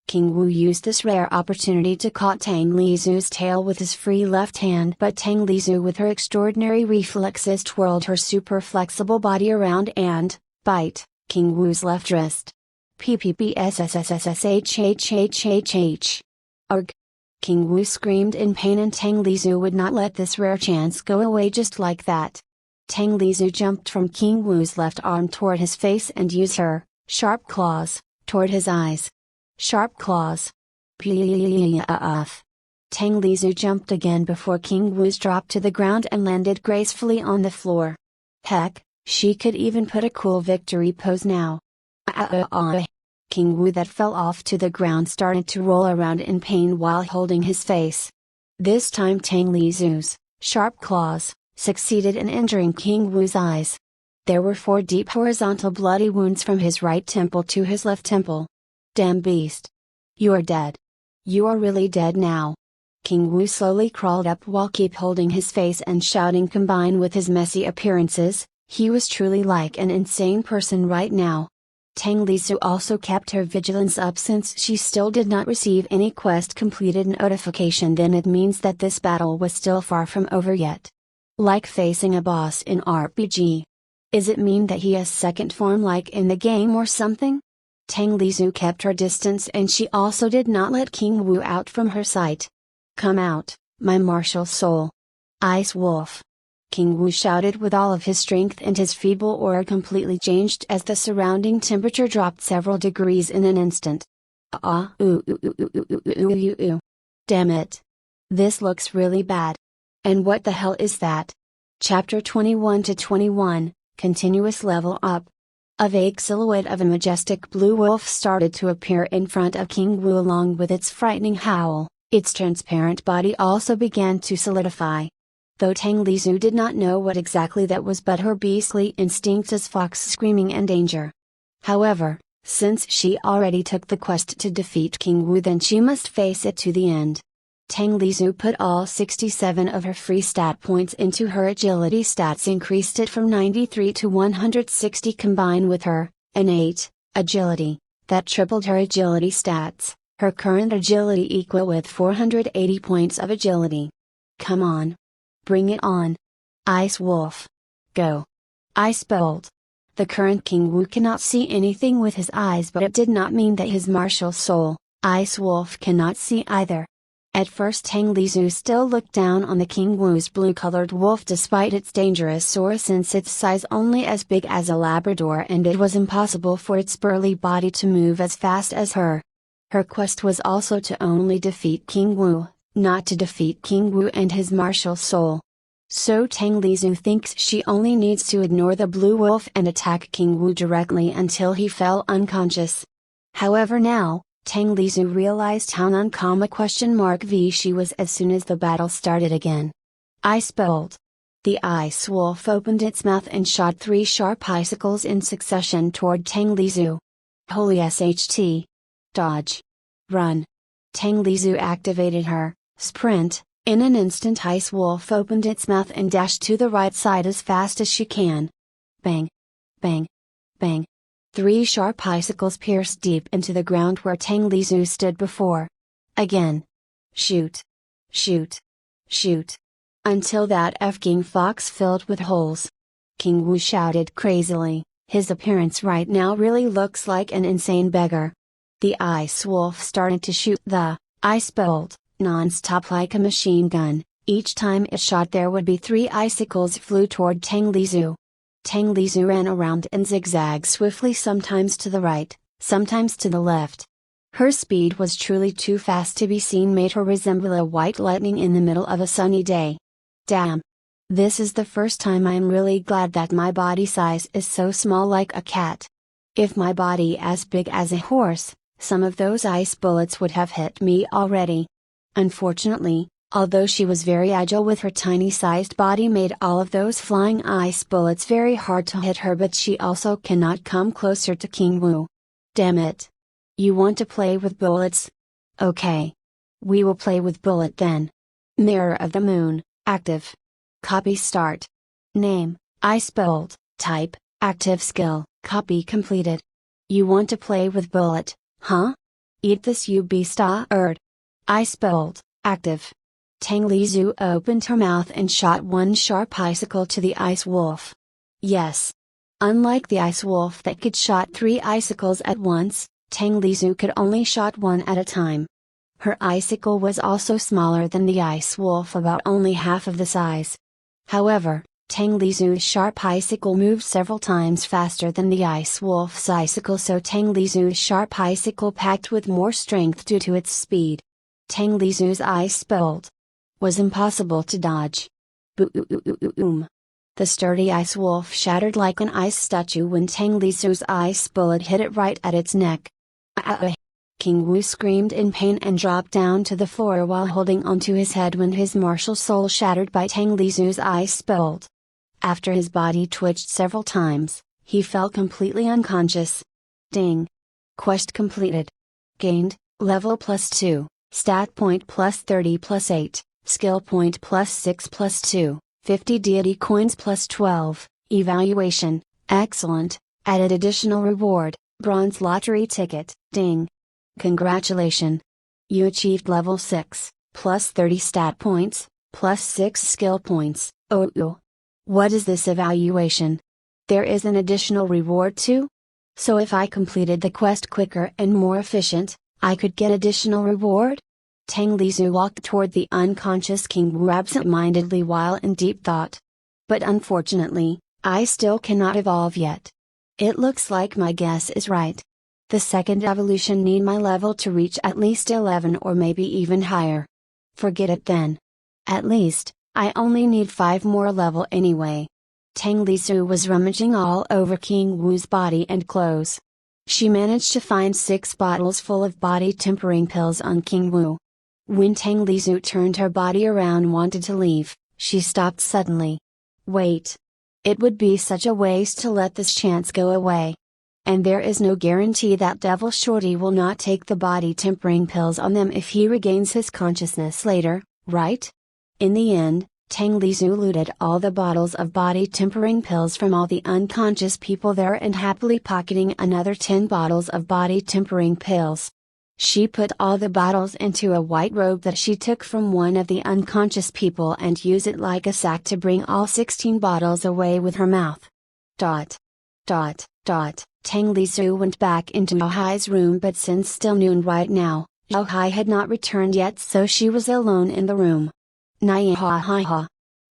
King Wu used this rare opportunity to caught Tang Lizu's tail with his free left hand, but Tang Lizu with her extraordinary reflexes twirled her super flexible body around and bite King Wu's left wrist. PPPSSSSSHHHHH. Arg! King Wu screamed in pain, and Tang Lizu would not let this rare chance go away just like that. Tang Lizu jumped from King Wu's left arm toward his face and used her sharp claws toward his eyes. Sharp claws. Puff. Tang Lizu jumped again before King Wu's dropped to the ground and landed gracefully on the floor. Heck, she could even put a cool victory pose now. King Wu that fell off to the ground started to roll around in pain while holding his face. This time Tang Lizu's sharp claws succeeded in injuring King Wu's eyes. There were 4 deep horizontal bloody wounds from his right temple to his left temple. Damn beast. You are dead. You are really dead now. King Wu slowly crawled up while keep holding his face and shouting. Combined with his messy appearances, he was truly like an insane person right now. Tang Lizu also kept her vigilance up since she still did not receive any quest completed notification. Then it means that this battle was still far from over yet. Like facing a boss in RPG. Is it mean that he has second form like in the game or something? Tang Lizu kept her distance and she also did not let King Wu out from her sight. "Come out, my martial soul! Ice Wolf!" King Wu shouted with all of his strength and his feeble aura completely changed as the surrounding temperature dropped several degrees in an instant. Damn it! This looks really bad. And what the hell is that? Chapter 21 to 21, Continuous Level Up. A vague silhouette of a majestic blue wolf started to appear in front of King Wu along with its frightening howl. Its transparent body also began to solidify. Though Tang Lizu did not know what exactly that was but her beastly instincts as fox screaming and danger. However, since she already took the quest to defeat King Wu, then she must face it to the end. Tang Lizu put all 67 of her free stat points into her agility stats, increased it from 93 to 160 combined with her innate agility, that tripled her agility stats, her current agility equal with 480 points of agility. Come on. Bring it on. Ice Wolf. Go. Ice Bolt. The current King Wu cannot see anything with his eyes, but it did not mean that his martial soul, Ice Wolf, cannot see either. At first Tang Lizu still looked down on the King Wu's blue-colored wolf despite its dangerous aura, since its size only as big as a Labrador and it was impossible for its burly body to move as fast as her. Her quest was also to only defeat King Wu, not to defeat King Wu and his martial soul. So Tang Lizu thinks she only needs to ignore the blue wolf and attack King Wu directly until he fell unconscious. However, now, Tang Lizu realized how non-V she was as soon as the battle started again. Ice Bolt. The ice wolf opened its mouth and shot 3 sharp icicles in succession toward Tang Lizu. Holy SHT. Dodge. Run. Tang Lizu activated her sprint. In an instant, Ice Wolf opened its mouth and dashed to the right side as fast as she can. Bang. Bang. Bang. 3 sharp icicles pierced deep into the ground where Tang Lizu stood before. Again. Shoot. Shoot. Shoot. Until that f***ing fox filled with holes. King Wu shouted crazily, his appearance right now really looks like an insane beggar. The ice wolf started to shoot the ice bolt non-stop like a machine gun. Each time it shot, there would be 3 icicles flew toward Tang Lizu. Tang Lizu ran around and zigzagged swiftly, sometimes to the right, sometimes to the left. Her speed was truly too fast to be seen, made her resemble a white lightning in the middle of a sunny day. Damn! This is the first time I am really glad that my body size is so small, like a cat. If my body as big as a horse, some of those ice bullets would have hit me already. Unfortunately, although she was very agile with her tiny-sized body, made all of those flying ice bullets very hard to hit her, but she also cannot come closer to King Wu. Damn it! You want to play with bullets? Okay. We will play with bullet then. Mirror of the Moon, active. Copy start. Name, Ice Bolt. Type, active skill, copy completed. You want to play with bullet, huh? Eat this, you beast-ard. Ice Bolt, active. Tang Lizu opened her mouth and shot 1 sharp icicle to the ice wolf. Yes. Unlike the ice wolf that could shot 3 icicles at once, Tang Lizu could only shot 1 at a time. Her icicle was also smaller than the ice wolf, about only half of the size. However, Tang Lizu's sharp icicle moved several times faster than the ice wolf's icicle, so Tang Lizu's sharp icicle packed with more strength due to its speed. Tang Lizu's ice bolt was impossible to dodge. Boom! The sturdy ice wolf shattered like an ice statue when Tang Lizu's ice bullet hit it right at its neck. King Wu screamed in pain and dropped down to the floor while holding onto his head when his martial soul shattered by Tang Lizu's ice bolt. After his body twitched several times, he fell completely unconscious. Ding! Quest completed. Gained, level +2, stat point +30 +8, skill point +6 +2, 50 deity coins +12, evaluation, excellent, added additional reward, bronze lottery ticket, ding. Congratulations! You achieved level 6, +30 stat points, +6 skill points. Oh. What is this evaluation? There is an additional reward too? So if I completed the quest quicker and more efficient, I could get additional reward? Tang Lizhu walked toward the unconscious King Wu absent-mindedly while in deep thought. But unfortunately, I still cannot evolve yet. It looks like my guess is right. The second evolution need my level to reach at least 11 or maybe even higher. Forget it then. At least, I only need 5 more level anyway. Tang Lizhu was rummaging all over King Wu's body and clothes. She managed to find 6 bottles full of body tempering pills on King Wu. When Tang Lizhu turned her body around and wanted to leave, she stopped suddenly. Wait. It would be such a waste to let this chance go away. And there is no guarantee that Devil Shorty will not take the body tempering pills on them if he regains his consciousness later, right? In the end, Tang Lizhu looted all the bottles of body tempering pills from all the unconscious people there and happily pocketing another 10 bottles of body tempering pills. She put all the bottles into a white robe that she took from one of the unconscious people and used it like a sack to bring all 16 bottles away with her mouth. Tang Lizhu went back into Zhao Hai's room, but since still noon right now, Zhao Hai had not returned yet, so she was alone in the room. Ha.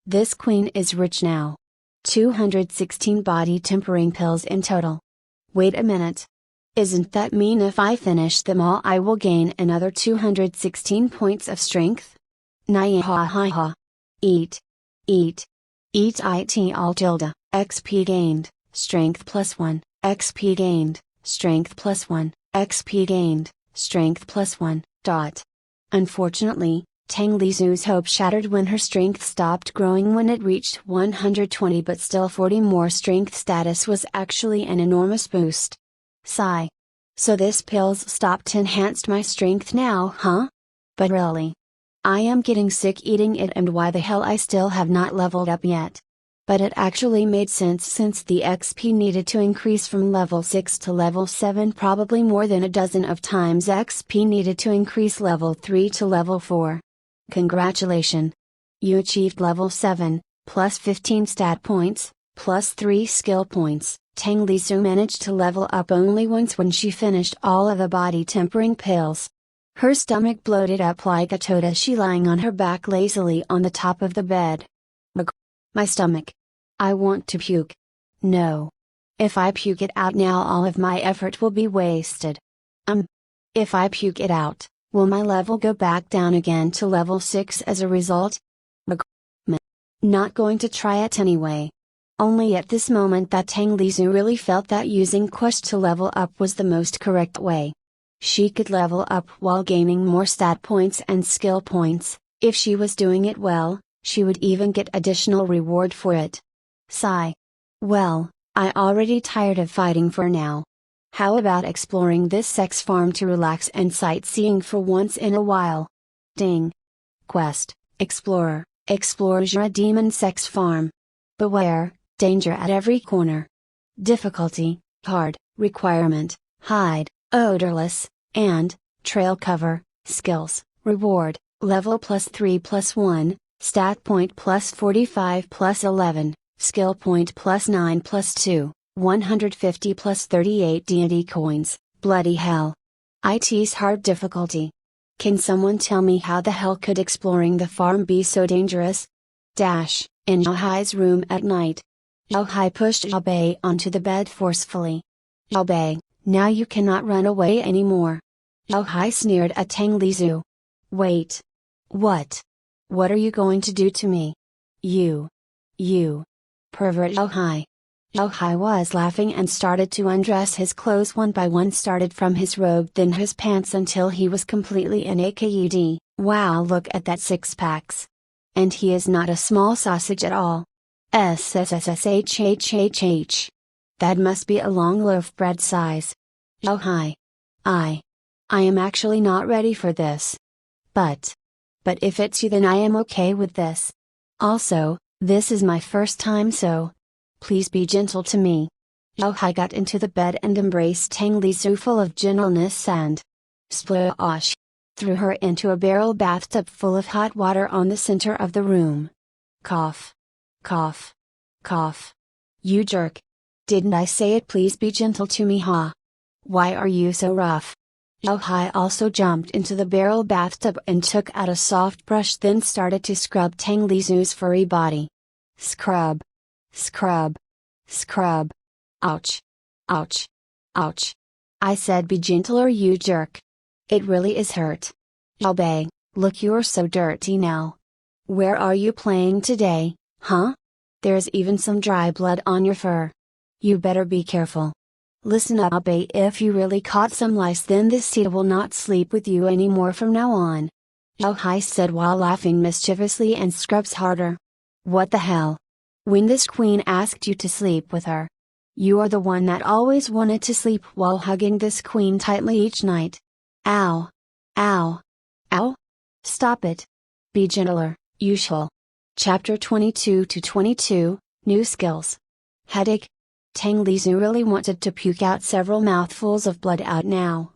This queen is rich now. 216 body tempering pills in total. Wait a minute. Isn't that mean if I finish them all I will gain another 216 points of strength? Ha. Eat it all tilde, XP gained, strength +1, XP gained, strength +1, XP gained, strength +1, . Unfortunately, Tang Lizhu's hope shattered when her strength stopped growing when it reached 120, but still 40 more strength status was actually an enormous boost. Sigh. So this pills stopped enhanced my strength now, huh? But really, I am getting sick eating it, and why the hell I still have not leveled up yet. But it actually made sense since the XP needed to increase from level 6 to level 7 probably more than a dozen of times XP needed to increase level 3 to level 4. Congratulations! You achieved level 7, plus 15 stat points, plus 3 skill points. Tang Lizhu managed to level up only once when she finished all of the body tempering pills. Her stomach bloated up like a toad as she lying on her back lazily on the top of the bed. My stomach. I want to puke. No. If I puke it out now all of my effort will be wasted. If I puke it out, will my level go back down again to level 6 as a result? Not going to try it anyway. Only at this moment that Tang Lizhu really felt that using quest to level up was the most correct way. She could level up while gaining more stat points and skill points. If she was doing it well, she would even get additional reward for it. Sigh. Well, I already tired of fighting for now. How about exploring this sex farm to relax and sightseeing for once in a while? Ding. Quest, Explorer, explore Jura Demon Sex Farm. Beware, danger at every corner. Difficulty, hard, requirement, hide, odorless, and, trail cover, skills, reward, level +3 +1, stat point +45 +11, skill point +9 +2, 150 +38 deity coins, bloody hell. It's hard difficulty. Can someone tell me how the hell could exploring the farm be so dangerous? In Zhao Hai's room at night. Zhao Hai pushed Zhao Bei onto the bed forcefully. Zhao Bei, now you cannot run away anymore. Zhao Hai sneered at Tang Lizhu. Wait. What? What are you going to do to me? You. Pervert Zhao Hai. Zhao Hai was laughing and started to undress his clothes one by one, started from his robe then his pants until he was completely naked. Wow, look at that 6-packs. And he is not a small sausage at all. SSSSHHHH. That must be a long loaf bread size. Zhao Hai. I am actually not ready for this. But if it's you then I am okay with this. Also, this is my first time, so please be gentle to me. Zhao Hai got into the bed and embraced Tang Lizhu full of gentleness and splash. Threw her into a barrel bathtub full of hot water on the center of the room. Cough. Cough. Cough. You jerk. Didn't I say it? Please be gentle to me, ha. Why are you so rough? Hai also jumped into the barrel bathtub and took out a soft brush, then started to scrub Tang Lizu's furry body. Scrub. Scrub. Scrub. Ouch. Ouch. Ouch. I said be gentler, you jerk. It really is hurt. Bae, look, you're so dirty now. Where are you playing today, huh? There's even some dry blood on your fur. You better be careful. Listen up, Bae, if you really caught some lice, then this Sita will not sleep with you anymore from now on. Hai said while laughing mischievously and scrubs harder. What the hell? When this queen asked you to sleep with her? You are the one that always wanted to sleep while hugging this queen tightly each night. Ow. Ow. Ow. Stop it. Be gentler, you shall. Chapter 22 to 22, New Skills. Headache. Tang Lizu really wanted to puke out several mouthfuls of blood out now.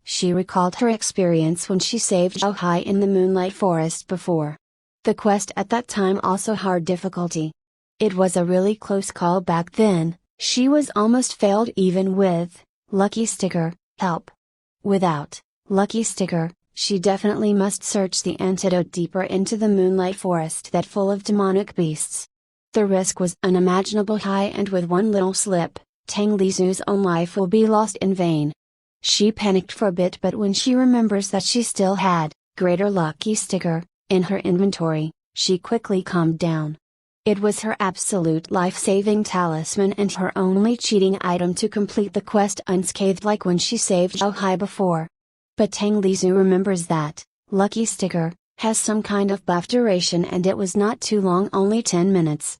She recalled her experience when she saved Zhao Hai in the Moonlight Forest before. The quest at that time also hard difficulty. It was a really close call back then. She was almost failed even with Lucky Sticker help. Without Lucky Sticker, she definitely must search the antidote deeper into the Moonlight Forest that full of demonic beasts. The risk was unimaginable high, and with one little slip, Tang Lizu's own life will be lost in vain. She panicked for a bit, but when she remembers that she still had Greater Lucky Sticker in her inventory, she quickly calmed down. It was her absolute life-saving talisman and her only cheating item to complete the quest unscathed, like when she saved Zhao Hai before. But Tang Lizu remembers that Lucky Sticker has some kind of buff duration, and it was not too long, only 10 minutes.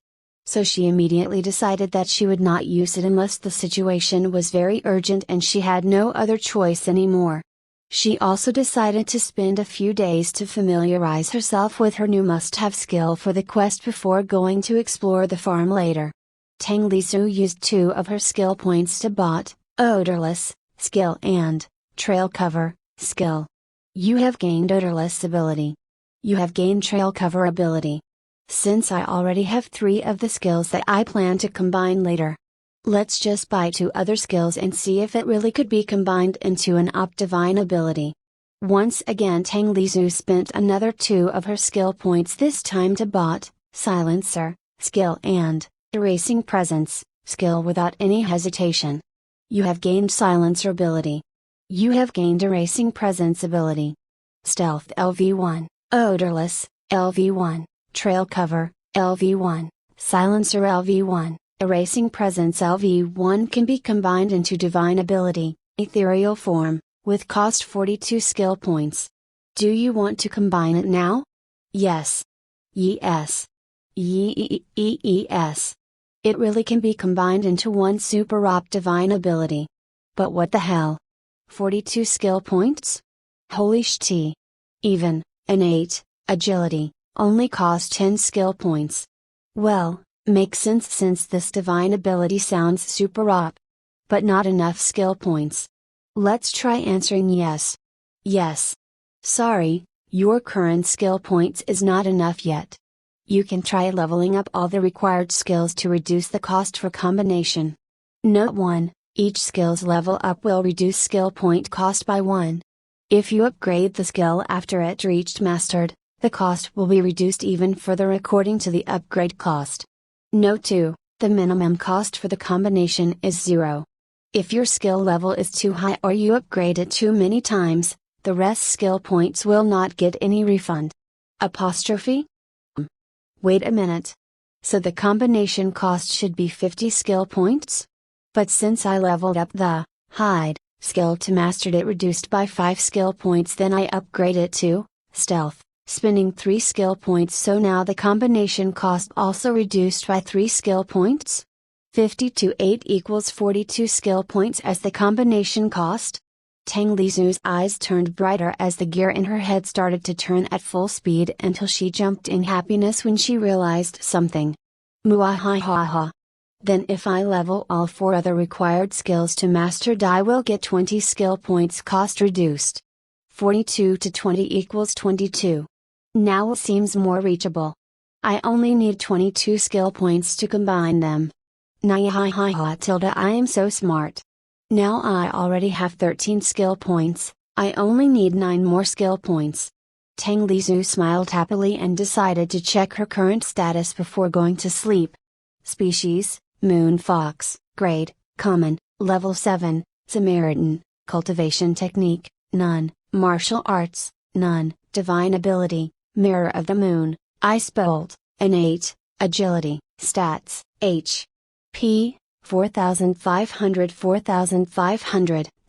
So she immediately decided that she would not use it unless the situation was very urgent and she had no other choice anymore. She also decided to spend a few days to familiarize herself with her new must-have skill for the quest before going to explore the farm later. Tang Lizu used 2 of her skill points to bot, Odorless, skill, and Trail Cover, skill. You have gained Odorless ability. You have gained Trail Cover ability. Since I already have 3 of the skills that I plan to combine later, let's just buy 2 other skills and see if it really could be combined into an Divine ability. Once again Tang Lizu spent another 2 of her skill points, this time to bot, Silencer, skill, and Erasing Presence, skill, without any hesitation. You have gained Silencer ability. You have gained Erasing Presence ability. Stealth LV1, Odorless, LV1, Trail Cover, LV1, Silencer LV1, Erasing Presence LV1 can be combined into Divine ability, Ethereal Form, with cost 42 skill points. Do you want to combine it now? Yes. Yes. Yes. It really can be combined into one super Divine ability. But what the hell? 42 skill points? Holy shit. Even innate agility only cost 10 skill points. Well, makes sense since this divine ability sounds super OP. But not enough skill points. Let's try answering yes. Yes. Sorry, your current skill points is not enough yet. You can try leveling up all the required skills to reduce the cost for combination. Note 1. Each skill's level up will reduce skill point cost by 1. If you upgrade the skill after it reached mastered, the cost will be reduced even further according to the upgrade cost. Note 2. The minimum cost for the combination is 0. If your skill level is too high or you upgrade it too many times, the rest skill points will not get any refund. Apostrophe? Wait a minute. So the combination cost should be 50 skill points? But since I leveled up the hide skill to mastered, it reduced by 5 skill points, then I upgrade it to stealth, spending 3 skill points, so now the combination cost also reduced by 3 skill points? 50 to 8 equals 42 skill points as the combination cost? Tang Lizu's eyes turned brighter as the gear in her head started to turn at full speed until she jumped in happiness when she realized something. Muahahaha. Then if I level all 4 other required skills to mastered, I will get 20 skill points cost reduced. 42 to 20 equals 22. Now it seems more reachable. I only need 22 skill points to combine them. Nyahaha tilde I am so smart. Now I already have 13 skill points, I only need 9 more skill points. Tang Lizu smiled happily and decided to check her current status before going to sleep. Species, Moon Fox, Grade, Common, Level 7, Samaritan, Cultivation Technique, none, Martial Arts, none, Divine Ability, Mirror of the Moon, Ice Bolt, Innate, Agility, Stats, H. P, 4500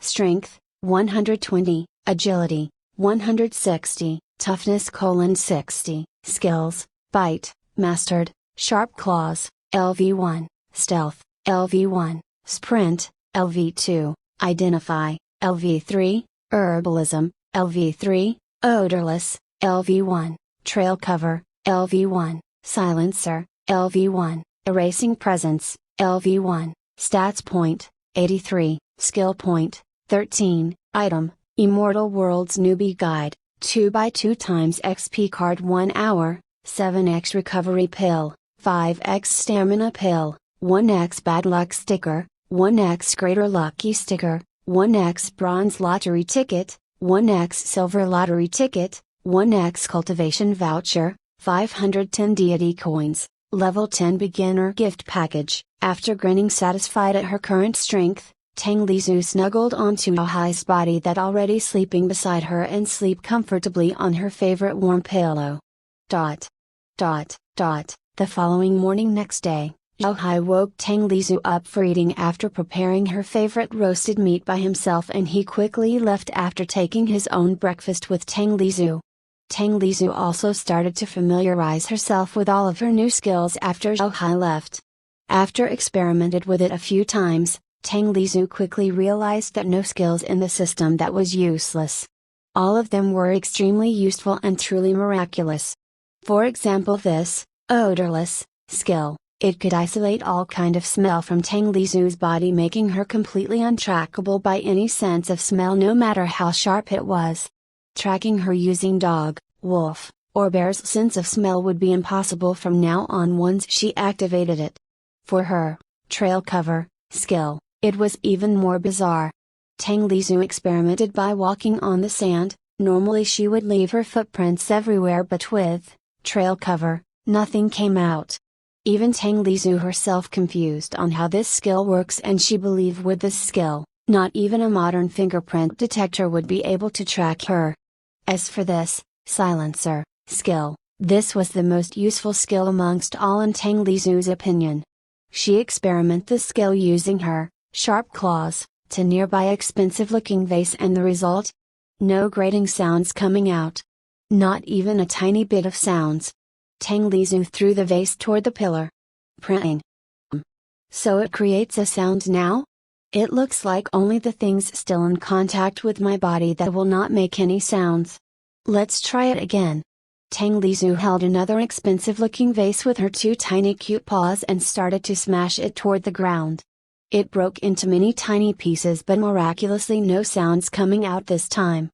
Strength, 120, Agility, 160, Toughness: 60, Skills, Bite, Mastered, Sharp Claws, LV1, Stealth, LV1, Sprint, LV2, Identify, LV3, Herbalism, LV3, Odorless, LV1, Trail Cover, LV1, Silencer, LV1, Erasing Presence, LV1, Stats Point, 83, Skill Point, 13, Item, Immortal Worlds Newbie Guide, 2x2 times XP card 1 hour, 7x Recovery Pill, 5x Stamina Pill, 1x Bad Luck Sticker, 1x Greater Lucky Sticker, 1x Bronze Lottery Ticket, 1x Silver Lottery Ticket, 1x Cultivation Voucher, 510 Deity Coins, Level 10 Beginner Gift Package. After grinning satisfied at her current strength, Tang Lizu snuggled onto Ahai's body that already sleeping beside her and sleep comfortably on her favorite warm pillow. The following morning next day, Ahai woke Tang Lizu up for eating after preparing her favorite roasted meat by himself, and he quickly left after taking his own breakfast with Tang Lizu. Tang Lizu also started to familiarize herself with all of her new skills after Ahai left. After experimented with it a few times, Tang Lizu quickly realized that no skills in the system that was useless. All of them were extremely useful and truly miraculous. For example, this, odorless, skill, it could isolate all kind of smell from Tang Lizu's body, making her completely untrackable by any sense of smell no matter how sharp it was. Tracking her using dog, wolf, or bear's sense of smell would be impossible from now on once she activated it. For her, trail cover, skill, it was even more bizarre. Tang Lizu experimented by walking on the sand, normally she would leave her footprints everywhere, but with trail cover, nothing came out. Even Tang Lizu herself confused on how this skill works, and she believed with this skill, not even a modern fingerprint detector would be able to track her. As for this, silencer, skill, this was the most useful skill amongst all in Tang Lizu's opinion. She experimented the skill using her sharp claws to nearby expensive looking vase, and the result? No grating sounds coming out. Not even a tiny bit of sounds. Tang Lizu threw the vase toward the pillar. Printing. So it creates a sound now? It looks like only the things still in contact with my body that will not make any sounds. Let's try it again. Tang Lizu held another expensive looking vase with her 2 tiny cute paws and started to smash it toward the ground. It broke into many tiny pieces, but miraculously no sounds coming out this time.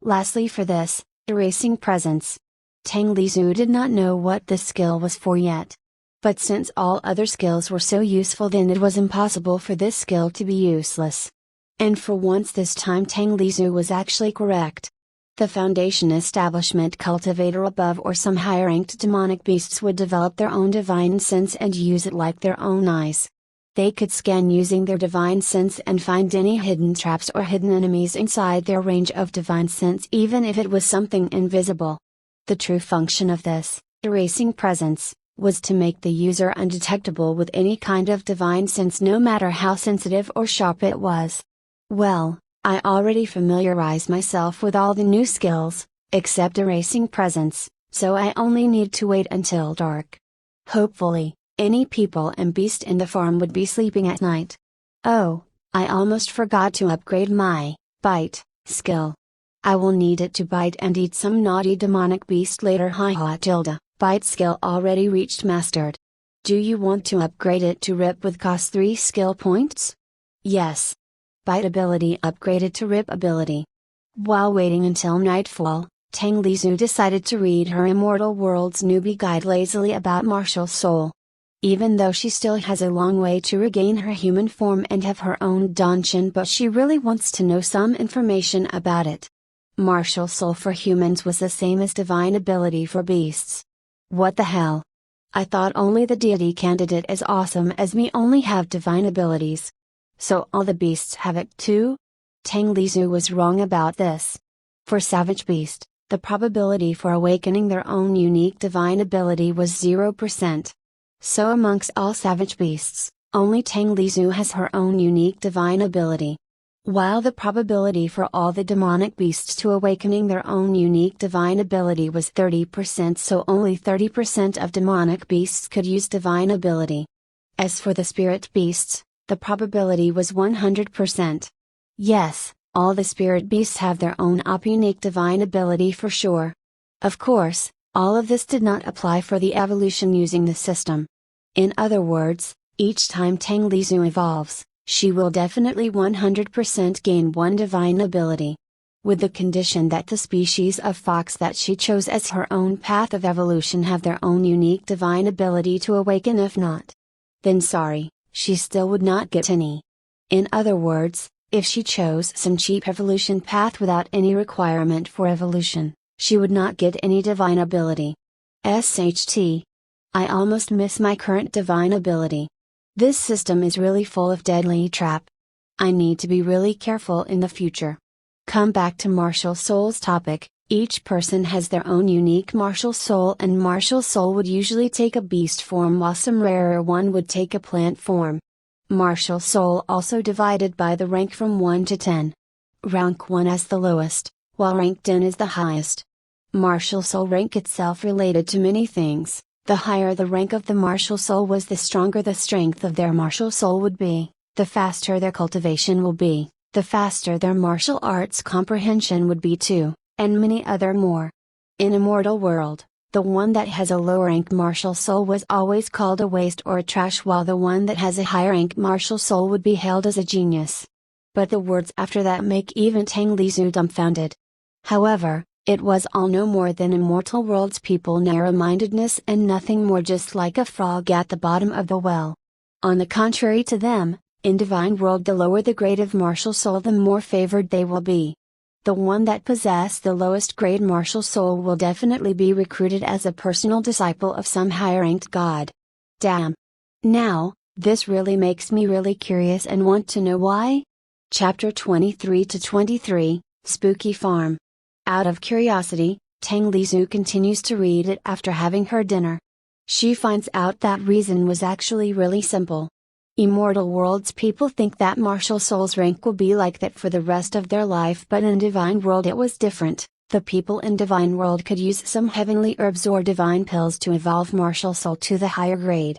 Lastly, for this, erasing presence. Tang Lizu did not know what this skill was for yet. But since all other skills were so useful, then it was impossible for this skill to be useless. And for once this time Tang Lizu was actually correct. The Foundation Establishment cultivator above or some higher ranked demonic beasts would develop their own divine sense and use it like their own eyes. They could scan using their divine sense and find any hidden traps or hidden enemies inside their range of divine sense, even if it was something invisible. The true function of this, erasing presence, was to make the user undetectable with any kind of divine sense, no matter how sensitive or sharp it was. Well, I already familiarized myself with all the new skills, except erasing presence, so I only need to wait until dark. Hopefully, any people and beast in the farm would be sleeping at night. Oh, I almost forgot to upgrade my bite skill. I will need it to bite and eat some naughty demonic beast later. Bite skill already reached mastered. Do you want to upgrade it to rip with cost 3 skill points? Yes. Bite ability upgraded to rip ability. While waiting until nightfall, Tang Lizu decided to read her Immortal Worlds Newbie Guide lazily about martial soul. Even though she still has a long way to regain her human form and have her own Danshin, but she really wants to know some information about it. Martial soul for humans was the same as divine ability for beasts. What the hell? I thought only the deity candidate as awesome as me only have divine abilities. So all the beasts have it too? Tang Lizu was wrong about this. For savage beast, the probability for awakening their own unique divine ability was 0%. So amongst all savage beasts, only Tang Lizu has her own unique divine ability. While the probability for all the demonic beasts to awakening their own unique divine ability was 30%, so only 30% of demonic beasts could use divine ability. As for the spirit beasts, the probability was 100%. Yes, all the spirit beasts have their own unique divine ability for sure. Of course, all of this did not apply for the evolution using the system. In other words, each time Tang Lizu evolves, she will definitely 100% gain one divine ability. With the condition that the species of fox that she chose as her own path of evolution have their own unique divine ability to awaken. If not, then sorry, she still would not get any. In other words, if she chose some cheap evolution path without any requirement for evolution, she would not get any divine ability. SHT. I almost miss my current divine ability. This system is really full of deadly trap. I need to be really careful in the future. Come back to martial soul's topic. Each person has their own unique martial soul, and martial soul would usually take a beast form while some rarer one would take a plant form. Martial soul also divided by the rank from 1 to 10. Rank 1 as the lowest, while rank 10 is the highest. Martial soul rank itself related to many things. The higher the rank of the martial soul was, the stronger the strength of their martial soul would be, the faster their cultivation will be, the faster their martial arts comprehension would be too, and many other more. In Immortal World, the one that has a low rank martial soul was always called a waste or a trash, while the one that has a high rank martial soul would be hailed as a genius. But the words after that make even Tang Lizu dumbfounded. However, it was all no more than Immortal World's people narrow-mindedness and nothing more, just like a frog at the bottom of the well. On the contrary to them, in Divine World, the lower the grade of martial soul, the more favored they will be. The one that possesses the lowest grade martial soul will definitely be recruited as a personal disciple of some high-ranked god. Damn. Now, this really makes me really curious and want to know why. Chapter 23 to 23, Spooky Farm. Out of curiosity, Tang Lizu continues to read it after having her dinner. She finds out that reason was actually really simple. Immortal World's people think that martial soul's rank will be like that for the rest of their life, but in Divine World it was different. The people in Divine World could use some heavenly herbs or divine pills to evolve martial soul to the higher grade.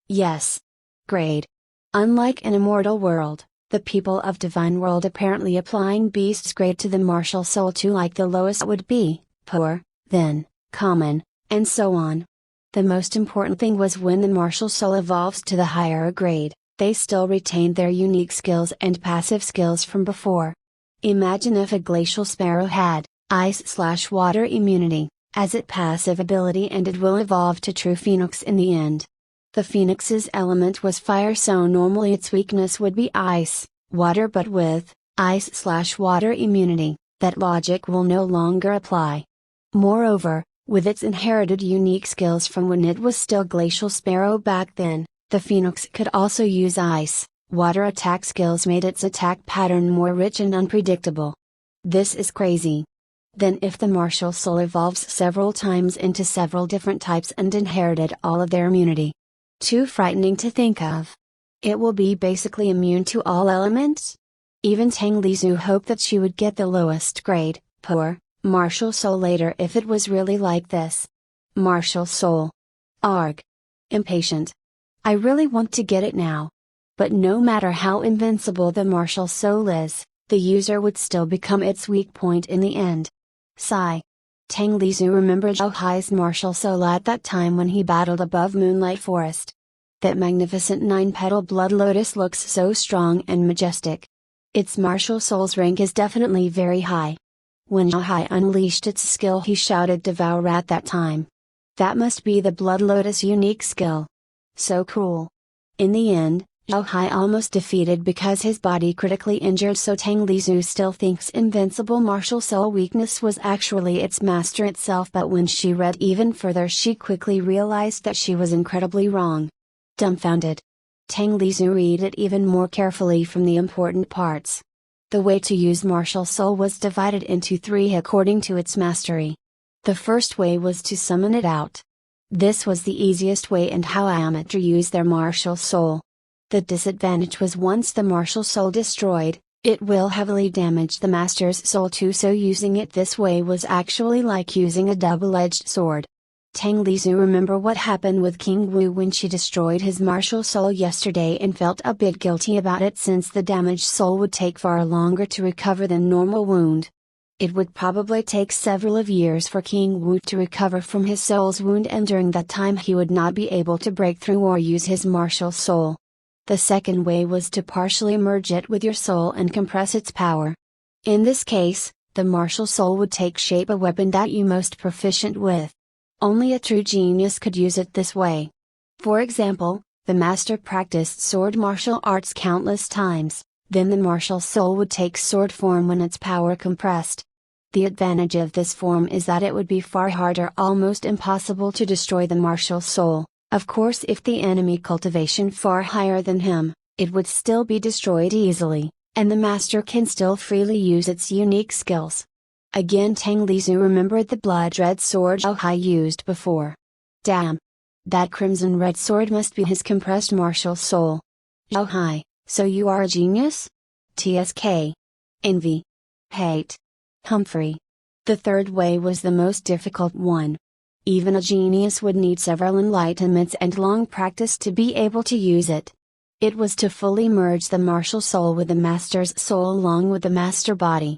Yes. Grade. Unlike in Immortal World, the people of Divine World apparently applying beast's grade to the martial soul too, like the lowest would be poor, then common, and so on. The most important thing was when the martial soul evolves to the higher grade, they still retain their unique skills and passive skills from before. Imagine if a glacial sparrow had ice/water immunity as its passive ability, and it will evolve to true phoenix in the end. The phoenix's element was fire, so normally its weakness would be ice, water, but with ice/water immunity, that logic will no longer apply. Moreover, with its inherited unique skills from when it was still glacial sparrow back then, the phoenix could also use ice, water attack skills, made its attack pattern more rich and unpredictable. This is crazy. Then if the martial soul evolves several times into several different types and inherited all of their immunity. Too frightening to think of. It will be basically immune to all elements? Even Tang Lizu hoped that she would get the lowest grade, poor, martial soul later if it was really like this. Martial soul. Arg. Impatient. I really want to get it now. But no matter how invincible the martial soul is, the user would still become its weak point in the end. Sigh. Tang Lizu remembered Zhao Hai's martial soul at that time when he battled above Moonlight Forest. That magnificent 9-petal blood lotus looks so strong and majestic. Its martial soul's rank is definitely very high. When Zhao Hai unleashed its skill, he shouted "Devour" at that time. That must be the blood lotus unique skill. So cruel. In the end, Zhao Hai almost defeated because his body critically injured, so Tang Lizhu still thinks invincible martial soul weakness was actually its master itself, but when she read even further she quickly realized that she was incredibly wrong. Dumbfounded, Tang Lizhu read it even more carefully from the important parts. The way to use martial soul was divided into three according to its mastery. The first way was to summon it out. This was the easiest way and how amateur use their martial soul. The disadvantage was once the martial soul destroyed, it will heavily damage the master's soul too, so using it this way was actually like using a double-edged sword. Tang Lizhu remembered what happened with King Wu when she destroyed his martial soul yesterday and felt a bit guilty about it, since the damaged soul would take far longer to recover than normal wound. It would probably take several years for King Wu to recover from his soul's wound, and during that time he would not be able to break through or use his martial soul. The second way was to partially merge it with your soul and compress its power. In this case, the martial soul would take shape a weapon that you most proficient with. Only a true genius could use it this way. For example, the master practiced sword martial arts countless times, then the martial soul would take sword form when its power compressed. The advantage of this form is that it would be far harder, almost impossible, to destroy the martial soul. Of course, if the enemy cultivation far higher than him, it would still be destroyed easily, and the master can still freely use its unique skills. Again, Tang Lizhu remembered the blood-red sword Zhao Hai used before. Damn! That crimson-red sword must be his compressed martial soul. Zhao Hai, so you are a genius? TSK. Envy. Hate. Humphrey. The third way was the most difficult one. Even a genius would need several enlightenments and long practice to be able to use it. It was to fully merge the martial soul with the master's soul along with the master body.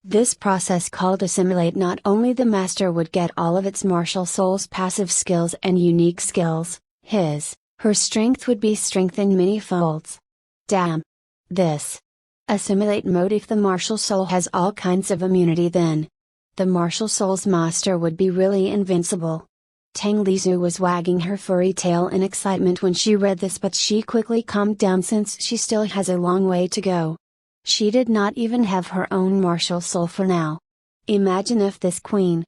This process, called assimilate, not only the master would get all of its martial soul's passive skills and unique skills, her strength would be strengthened many folds. Damn! This assimilate mode, if the martial soul has all kinds of immunity, then the martial soul's master would be really invincible. Tang Lizhu was wagging her furry tail in excitement when she read this, but she quickly calmed down since she still has a long way to go. She did not even have her own martial soul for now. Imagine if this queen.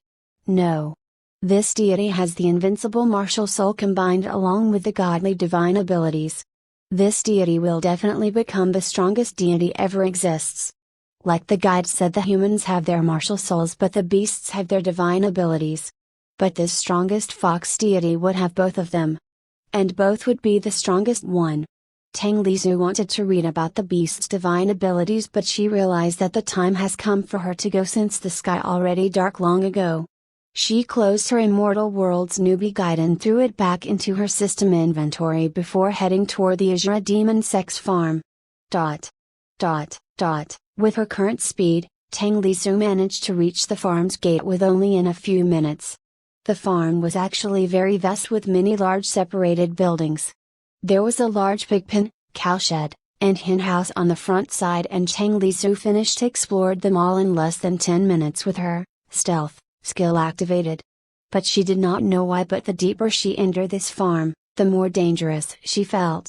No. This deity has the invincible martial soul combined along with the godly divine abilities. This deity will definitely become the strongest deity ever exists. Like the guide said, the humans have their martial souls but the beasts have their divine abilities. But this strongest fox deity would have both of them. And both would be the strongest one. Tang Lizhu wanted to read about the beast's divine abilities, but she realized that the time has come for her to go since the sky already dark long ago. She closed her Immortal Worlds newbie guide and threw it back into her system inventory before heading toward the Azura Demon Sex Farm. With her current speed, Tang Lizhu managed to reach the farm's gate with only in a few minutes. The farm was actually very vast with many large separated buildings. There was a large pig pen, cowshed, and hen house on the front side, and Tang Lizhu finished explored them all in less than 10 minutes with her stealth skill activated. But she did not know why, but the deeper she entered this farm, the more dangerous she felt.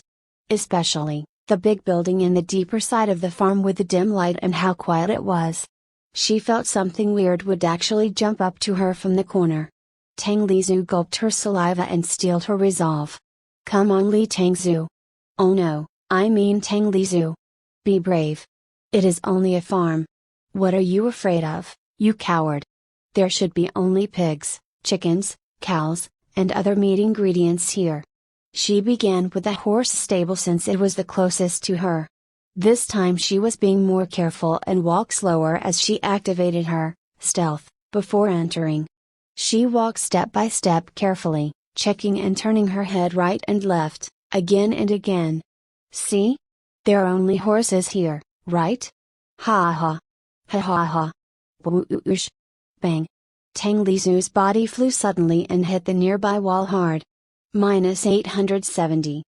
Especially, the big building in the deeper side of the farm with the dim light and how quiet it was. She felt something weird would actually jump up to her from the corner. Tang Lizhu gulped her saliva and steeled her resolve. Come on, Li Tangzhu. Oh no, I mean Tang Lizhu. Be brave. It is only a farm. What are you afraid of, you coward? There should be only pigs, chickens, cows, and other meat ingredients here. She began with the horse stable since it was the closest to her. This time she was being more careful and walked slower as she activated her stealth before entering. She walked step by step carefully, checking and turning her head right and left, again and again. See? There are only horses here, right? Ha ha. Ha ha ha. Whoosh. Bang. Tang Lizhu's body flew suddenly and hit the nearby wall hard. -870.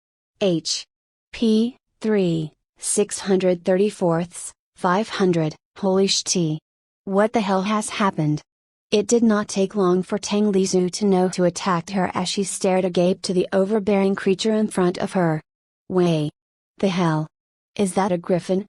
P. 3, 634ths, 500, holy sh*t. What the hell has happened? It did not take long for Tang Lizu to know to attack her as she stared agape to the overbearing creature in front of her. Way! The hell? Is that a griffin?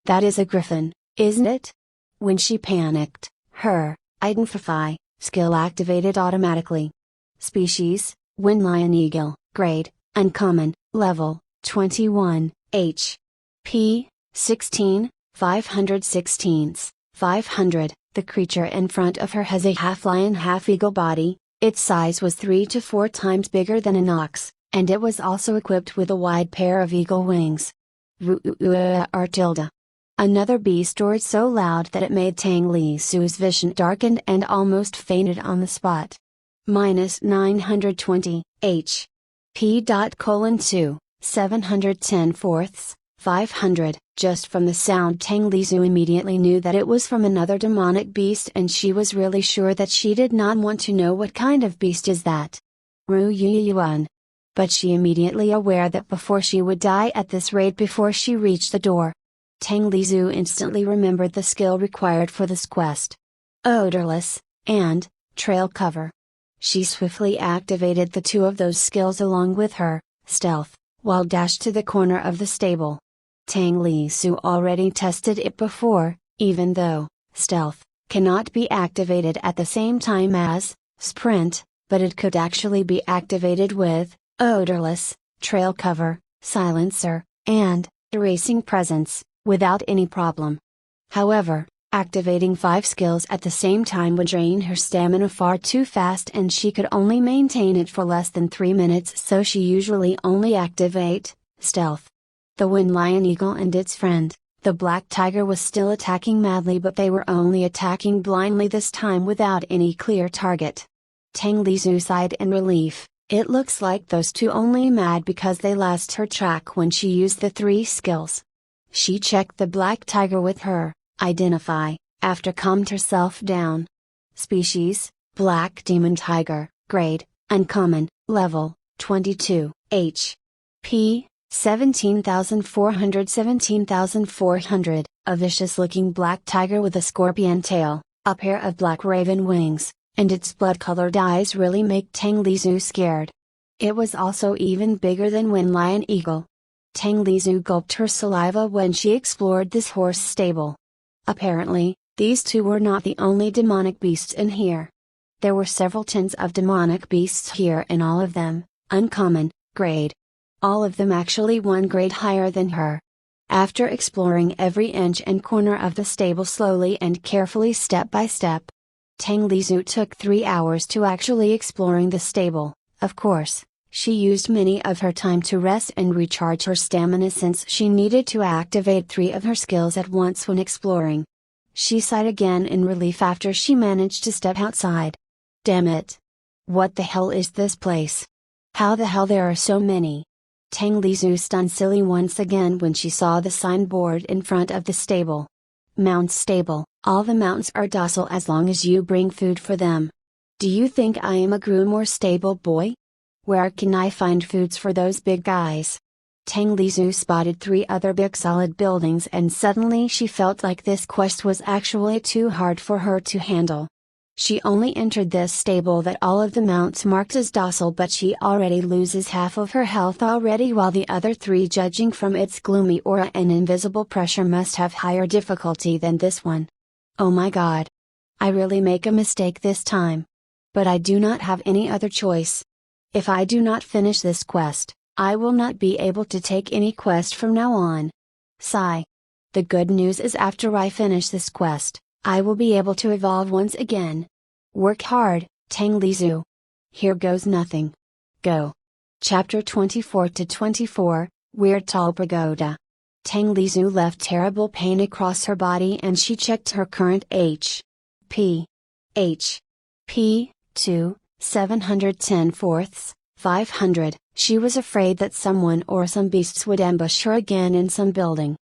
That is a griffin, isn't it? When she panicked, her identify skill activated automatically. Species, Wind Lion Eagle, Grade, Uncommon, Level, 21, H.P., 16, 516, 500. The creature in front of her has a half-lion half-eagle body. Its size was 3 to 4 times bigger than an ox, and it was also equipped with a wide pair of eagle wings. Artilda. Another beast roared so loud that it made Tang Lizu's vision darkened and almost fainted on the spot. Minus 920, H.P. 2, 710 fourths, 500. Just from the sound, Tang Lizu immediately knew that it was from another demonic beast, and she was really sure that she did not want to know what kind of beast is that. Ru Yuan. But she immediately aware that before she would die at this rate before she reached the door. Tang Lizu instantly remembered the skill required for this quest. Odorless, and, trail cover. She swiftly activated the two of those skills along with her, stealth, while dashed to the corner of the stable. Tang Lizu already tested it before, even though, stealth, cannot be activated at the same time as, sprint, but it could actually be activated with, odorless, trail cover, silencer, and, erasing presence, without any problem. However, activating 5 skills at the same time would drain her stamina far too fast, and she could only maintain it for less than 3 minutes, so she usually only activate, stealth. The Wind Lion Eagle and its friend, the Black Tiger, was still attacking madly, but they were only attacking blindly this time without any clear target. Tang Lizu sighed in relief. It looks like those two only mad because they lost her track when she used the 3 skills. She checked the Black Tiger with her identify, after calmed herself down. Species, Black Demon Tiger, Grade, Uncommon, Level, 22, H.P., 17,400 17,400, a vicious-looking black tiger with a scorpion tail, a pair of black raven wings, and its blood-colored eyes really make Tang Lizu scared. It was also even bigger than Wind Lion Eagle. Tang Lizu gulped her saliva when she explored this horse stable. Apparently, these two were not the only demonic beasts in here. There were several tens of demonic beasts here, and all of them, uncommon, grade. All of them actually 1 grade higher than her. After exploring every inch and corner of the stable slowly and carefully step by step, Tang Lizu took 3 hours to actually exploring the stable. Of course, she used many of her time to rest and recharge her stamina, since she needed to activate 3 of her skills at once when exploring. She sighed again in relief after she managed to step outside. Damn it! What the hell is this place? How the hell there are so many? Tang Lizu stunned silly once again when she saw the signboard in front of the stable. Mount stable. All the mounts are docile as long as you bring food for them. Do you think I am a groom or stable boy? Where can I find foods for those big guys? Tang Lizu spotted 3 other big solid buildings, and suddenly she felt like this quest was actually too hard for her to handle. She only entered this stable that all of the mounts marked as docile, but she already loses half of her health already, while the other 3, judging from its gloomy aura and invisible pressure, must have higher difficulty than this one. Oh my god. I really make a mistake this time. But I do not have any other choice. If I do not finish this quest, I will not be able to take any quest from now on. Sigh. The good news is, after I finish this quest, I will be able to evolve once again. Work hard, Tang Lizu. Here goes nothing. Go. Chapter 24 to 24, Weird Tall Pagoda. Tang Lizu left terrible pain across her body, and she checked her current H.P. 2, 710 fourths, 500. She was afraid that someone or some beasts would ambush her again in some building.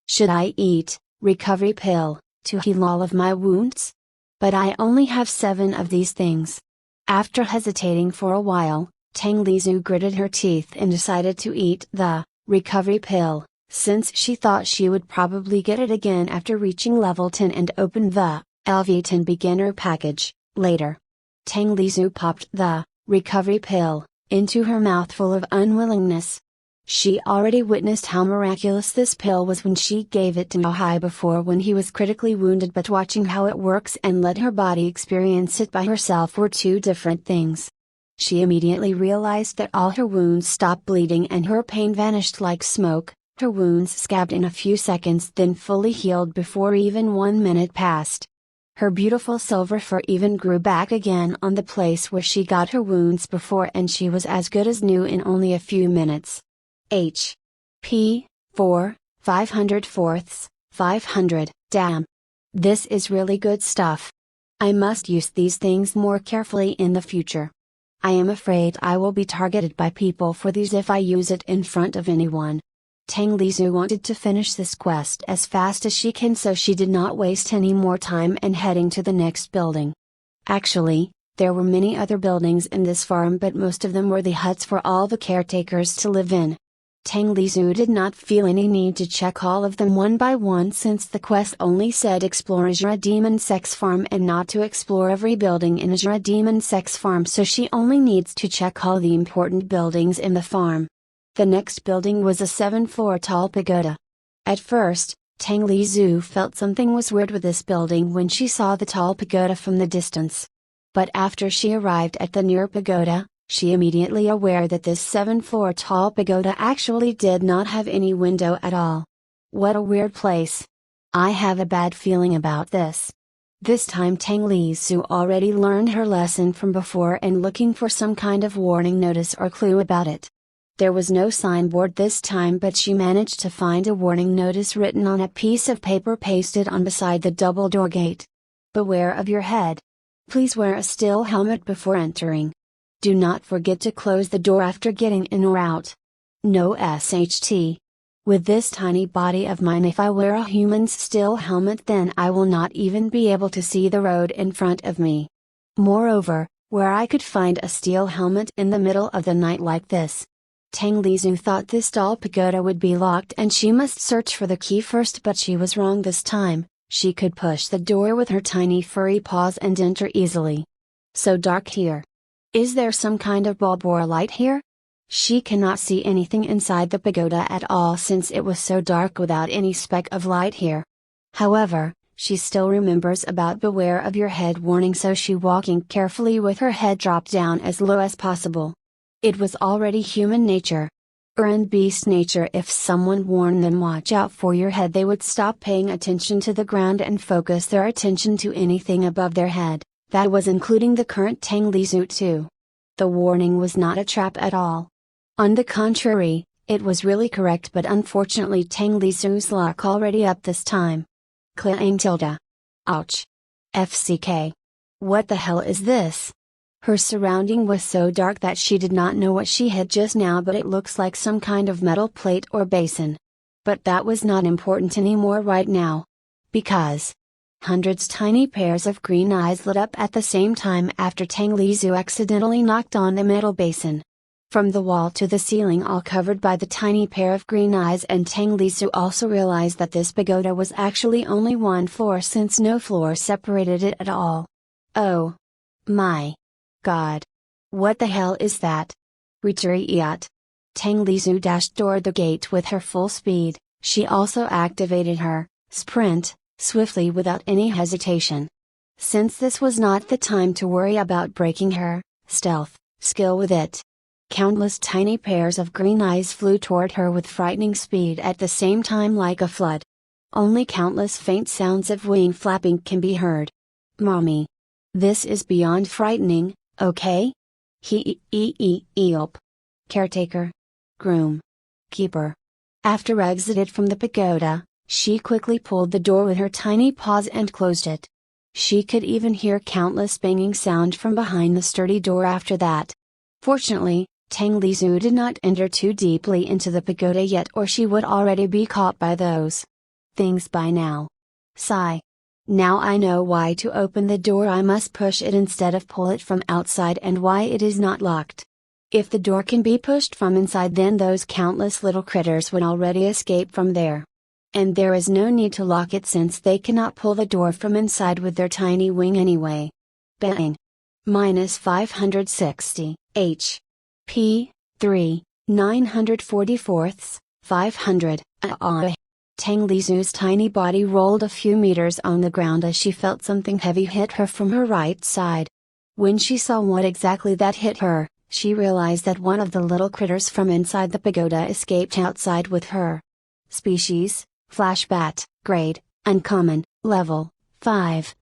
Should I eat recovery pill to heal all of my wounds? But I only have 7 of these things. After hesitating for a while, Tang Lizu gritted her teeth and decided to eat the recovery pill, since she thought she would probably get it again after reaching level 10 and open the LV10 beginner package. Later, Tang Lizu popped the recovery pill into her mouth full of unwillingness. She already witnessed how miraculous this pill was when she gave it to Hai before when he was critically wounded, but watching how it works and let her body experience it by herself were two different things. She immediately realized that all her wounds stopped bleeding and her pain vanished like smoke. Her wounds scabbed in a few seconds, then fully healed before even 1 minute passed. Her beautiful silver fur even grew back again on the place where she got her wounds before, and she was as good as new in only a few minutes. P. 4, 500 500, damn. This is really good stuff. I must use these things more carefully in the future. I am afraid I will be targeted by people for these if I use it in front of anyone. Tang Lizu wanted to finish this quest as fast as she can, so she did not waste any more time and heading to the next building. Actually, there were many other buildings in this farm, but most of them were the huts for all the caretakers to live in. Tang Lizu did not feel any need to check all of them one by one, since the quest only said explore Azura Demon Sex Farm and not to explore every building in Azura Demon Sex Farm, so she only needs to check all the important buildings in the farm. The next building was a 7-floor tall pagoda. At first, Tang Lizu felt something was weird with this building when she saw the tall pagoda from the distance. But after she arrived at the near pagoda, she immediately aware that this 7-floor tall pagoda actually did not have any window at all. What a weird place. I have a bad feeling about this. This time Tang Lizu already learned her lesson from before and looking for some kind of warning notice or clue about it. There was no signboard this time, but she managed to find a warning notice written on a piece of paper pasted on beside the double door gate. Beware of your head. Please wear a steel helmet before entering. Do not forget to close the door after getting in or out. No SHT. With this tiny body of mine, if I wear a human's steel helmet, then I will not even be able to see the road in front of me. Moreover, where I could find a steel helmet in the middle of the night like this? Tang Lizu thought this tall pagoda would be locked and she must search for the key first, but she was wrong this time. She could push the door with her tiny furry paws and enter easily. So dark here. Is there some kind of bulb or light here? She cannot see anything inside the pagoda at all, since it was so dark without any speck of light here. However, she still remembers about beware of your head warning, so she walking carefully with her head dropped down as low as possible. It was already human nature. And beast nature. If someone warned them watch out for your head, they would stop paying attention to the ground and focus their attention to anything above their head. That was including the current Tang Lizu too. The warning was not a trap at all. On the contrary, it was really correct, but unfortunately Tang Lizu's luck already up this time. Clang tilde. Ouch. FCK. What the hell is this? Her surrounding was so dark that she did not know what she had just now, but it looks like some kind of metal plate or basin. But that was not important anymore right now. Because hundreds tiny pairs of green eyes lit up at the same time after Tang Lizu accidentally knocked on the metal basin. From the wall to the ceiling, all covered by the tiny pair of green eyes, and Tang Lizu also realized that this pagoda was actually only one floor, since no floor separated it at all. Oh my God. What the hell is that? Retreat. Tang Lizu dashed toward the gate with her full speed. She also activated her sprint swiftly without any hesitation. Since this was not the time to worry about breaking her stealth skill with it. Countless tiny pairs of green eyes flew toward her with frightening speed at the same time, like a flood. Only countless faint sounds of wing flapping can be heard. Mommy. This is beyond frightening, okay? Help. Caretaker. Groom. Keeper. After exited from the pagoda, she quickly pulled the door with her tiny paws and closed it. She could even hear countless banging sound from behind the sturdy door after that. Fortunately, Tang Lizu did not enter too deeply into the pagoda yet, or she would already be caught by those things by now. Sigh. Now I know why to open the door I must push it instead of pull it from outside, and why it is not locked. If the door can be pushed from inside, then those countless little critters would already escape from there. And there is no need to lock it, since they cannot pull the door from inside with their tiny wing anyway. Bang. Minus 560, P. 3, 944ths, 500, Tang Lizu's tiny body rolled a few meters on the ground as she felt something heavy hit her from her right side. When she saw what exactly that hit her, she realized that one of the little critters from inside the pagoda escaped outside with her. Species, Flash Bat, Grade, Uncommon, Level, 5,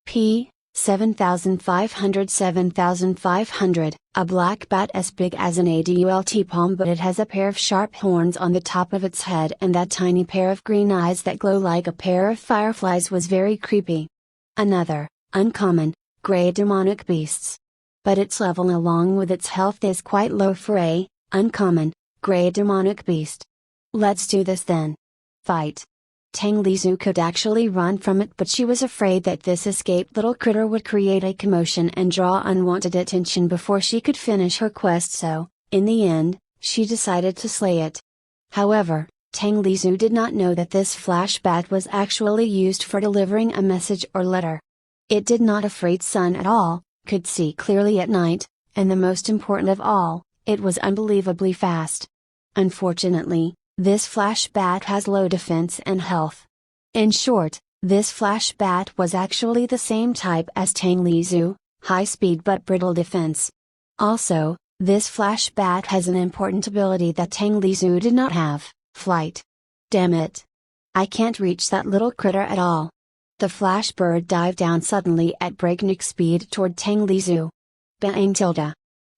P. 7500 7500, a black bat as big as an adult palm, but it has a pair of sharp horns on the top of its head and that tiny pair of green eyes that glow like a pair of fireflies was very creepy. Another, uncommon, gray demonic beasts. But its level along with its health is quite low for a, uncommon, gray demonic beast. Let's do this then. Fight. Tang Lizu could actually run from it, but she was afraid that this escaped little critter would create a commotion and draw unwanted attention before she could finish her quest, so, in the end, she decided to slay it. However, Tang Lizu did not know that this flash bat was actually used for delivering a message or letter. It did not afraid sun at all, could see clearly at night, and the most important of all, it was unbelievably fast. Unfortunately, this flash bat has low defense and health. In short, this flash bat was actually the same type as Tang Lizu, high speed but brittle defense. Also, this flash bat has an important ability that Tang Lizu did not have, flight. Damn it! I can't reach that little critter at all. The flash bird dived down suddenly at breakneck speed toward Tang Lizu. Bang tilde.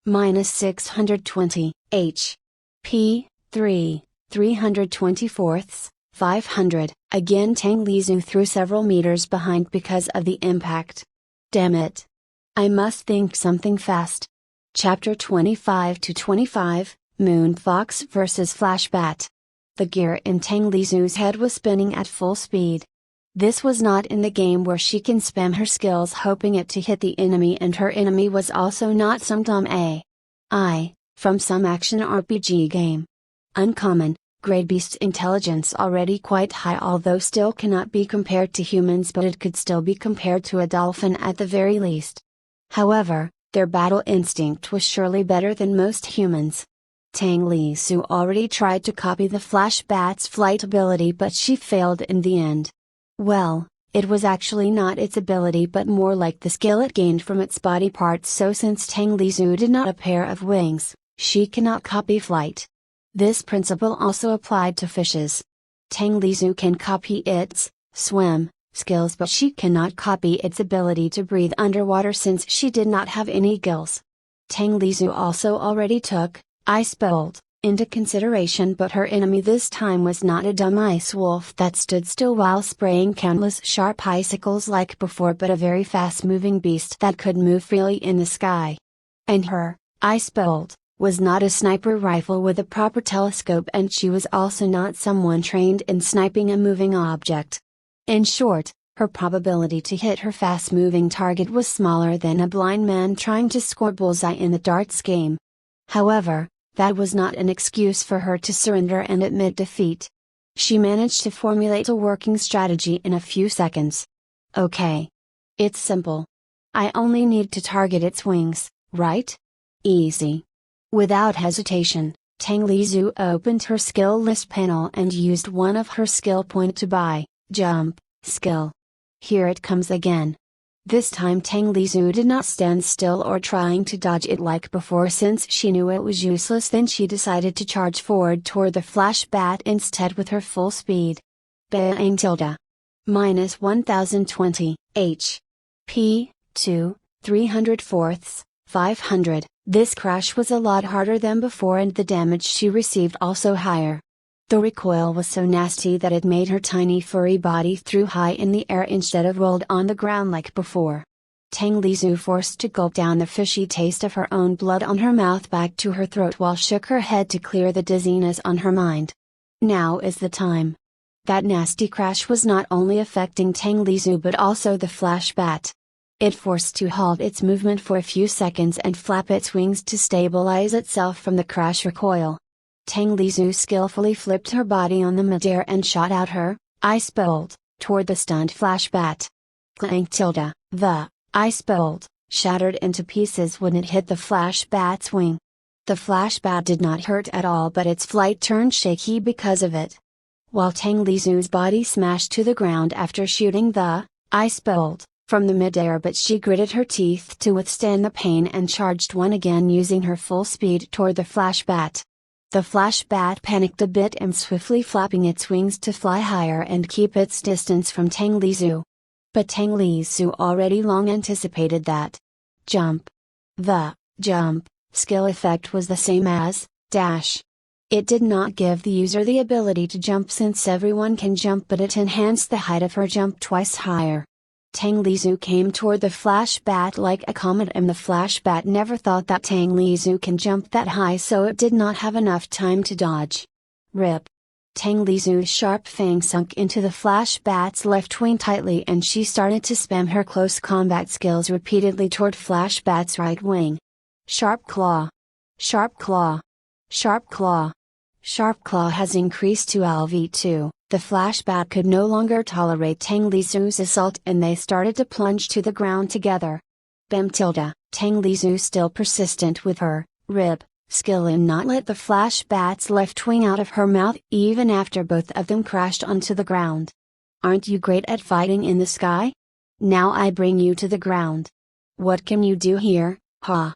Minus 620, P. 3. 324ths, 500, again Tang Lizu threw several meters behind because of the impact. Damn it! I must think something fast. Chapter 25 to 25, Moon Fox vs Flash Bat. The gear in Tang Lizu's head was spinning at full speed. This was not in the game where she can spam her skills hoping it to hit the enemy, and her enemy was also not some dumb AI from some action RPG game. Uncommon, Grade Beast intelligence already quite high, although still cannot be compared to humans, but it could still be compared to a dolphin at the very least. However, their battle instinct was surely better than most humans. Tang Lizu already tried to copy the Flash Bat's flight ability, but she failed in the end. Well, it was actually not its ability but more like the skill it gained from its body parts, so since Tang Lizu did not have a pair of wings, she cannot copy flight. This principle also applied to fishes. Tang Lizu can copy its swim skills, but she cannot copy its ability to breathe underwater since she did not have any gills. Tang Lizu also already took Ice Bolt into consideration, but her enemy this time was not a dumb ice wolf that stood still while spraying countless sharp icicles like before, but a very fast moving beast that could move freely in the sky. And her Ice Bolt was not a sniper rifle with a proper telescope, and she was also not someone trained in sniping a moving object. In short, her probability to hit her fast-moving target was smaller than a blind man trying to score bullseye in the darts game. However, that was not an excuse for her to surrender and admit defeat. She managed to formulate a working strategy in a few seconds. Okay. It's simple. I only need to target its wings, right? Easy. Without hesitation, Tang Lizu opened her skill list panel and used one of her skill point to buy, jump, skill. Here it comes again. This time Tang Lizu did not stand still or trying to dodge it like before, since she knew it was useless. Then she decided to charge forward toward the Flash Bat instead with her full speed. Bang tilde. Minus 1020, P. 2, 304ths, 500. This crash was a lot harder than before, and the damage she received also higher. The recoil was so nasty that it made her tiny furry body throw high in the air instead of rolled on the ground like before. Tang Lizu forced to gulp down the fishy taste of her own blood on her mouth back to her throat while shook her head to clear the dizziness on her mind. Now is the time. That nasty crash was not only affecting Tang Lizu but also the Flash Bat. It forced to halt its movement for a few seconds and flap its wings to stabilize itself from the crash recoil. Tang Lizu skillfully flipped her body on the midair and shot out her Ice Bolt toward the stunned Flash Bat. Clang tilde. The ice bolt, shattered into pieces when it hit the flash bat's wing. The flash bat did not hurt at all, but its flight turned shaky because of it. While Tang Lizu's body smashed to the ground after shooting the ice bolt from the midair, but she gritted her teeth to withstand the pain and charged one again using her full speed toward the flash bat. The flash bat panicked a bit and swiftly flapping its wings to fly higher and keep its distance from Tang Lizu. But Tang Lizu already long anticipated that jump. The jump skill effect was the same as dash. It did not give the user the ability to jump since everyone can jump, but it enhanced the height of her jump twice higher. Tang Lizu came toward the flash bat like a comet, and the flash bat never thought that Tang Lizu can jump that high, so it did not have enough time to dodge. Rip. Tang Lizu's sharp fang sunk into the flash bat's left wing tightly, and she started to spam her close combat skills repeatedly toward flash bat's right wing. Sharp claw. Sharp claw. Sharp claw. Sharp claw has increased to LV2. The flash bat could no longer tolerate Tang Lizu's assault, and they started to plunge to the ground together. Bam tilde. Tang Lizu, still persistent with her rip skill, and not let the flash bat's left wing out of her mouth even after both of them crashed onto the ground. Aren't you great at fighting in the sky? Now I bring you to the ground. What can you do here? Ha.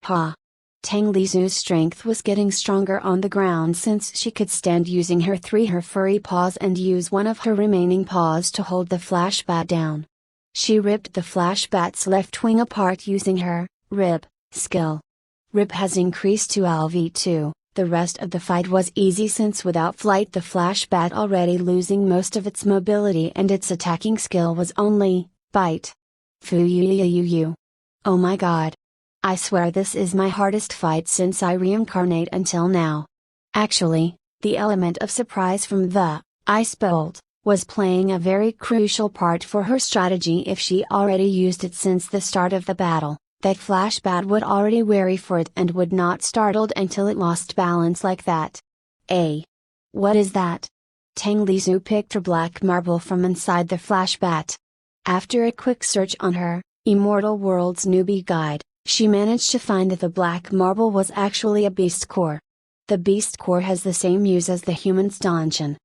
Ha. Tang Lizu's strength was getting stronger on the ground since she could stand using her furry paws and use one of her remaining paws to hold the flash bat down. She ripped the flash bat's left wing apart using her rip skill. Rip has increased to LV2. The rest of the fight was easy since without flight the flash bat already losing most of its mobility, and its attacking skill was only bite. Fu. Oh my god. I swear this is my hardest fight since I reincarnate until now. Actually, the element of surprise from the ice bolt was playing a very crucial part for her strategy. If she already used it since the start of the battle, that flash bat would already wary for it and would not startled until it lost balance like that. What is that? Tang Lizu picked her black marble from inside the flash bat. After a quick search on her Immortal World's newbie guide, she managed to find that the black marble was actually a beast core. The beast core has the same use as the human's danshan.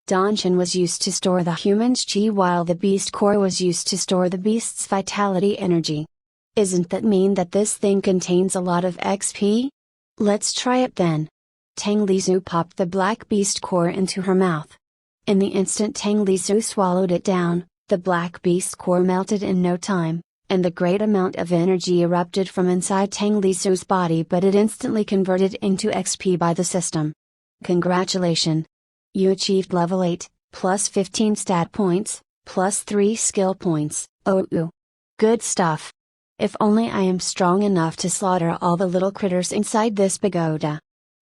Danshan was used to store the human's chi, while the beast core was used to store the beast's vitality energy. Isn't that mean that this thing contains a lot of XP? Let's try it then. Tang Lizu popped the black beast core into her mouth. In the instant Tang Lizu swallowed it down, the black beast core melted in no time, and the great amount of energy erupted from inside Tang Lizu's body, but it instantly converted into XP by the system. Congratulations! You achieved level 8, plus 15 stat points, plus 3 skill points. Oh, good stuff! If only I am strong enough to slaughter all the little critters inside this pagoda.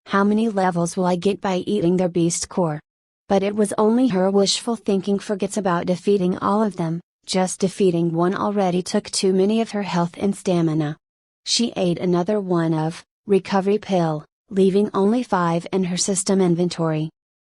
How many levels will I get by eating their beast core? But it was only her wishful thinking. Forgets about defeating all of them. Just defeating one already took too many of her health and stamina. She ate another one of recovery pill, leaving only 5 in her system inventory.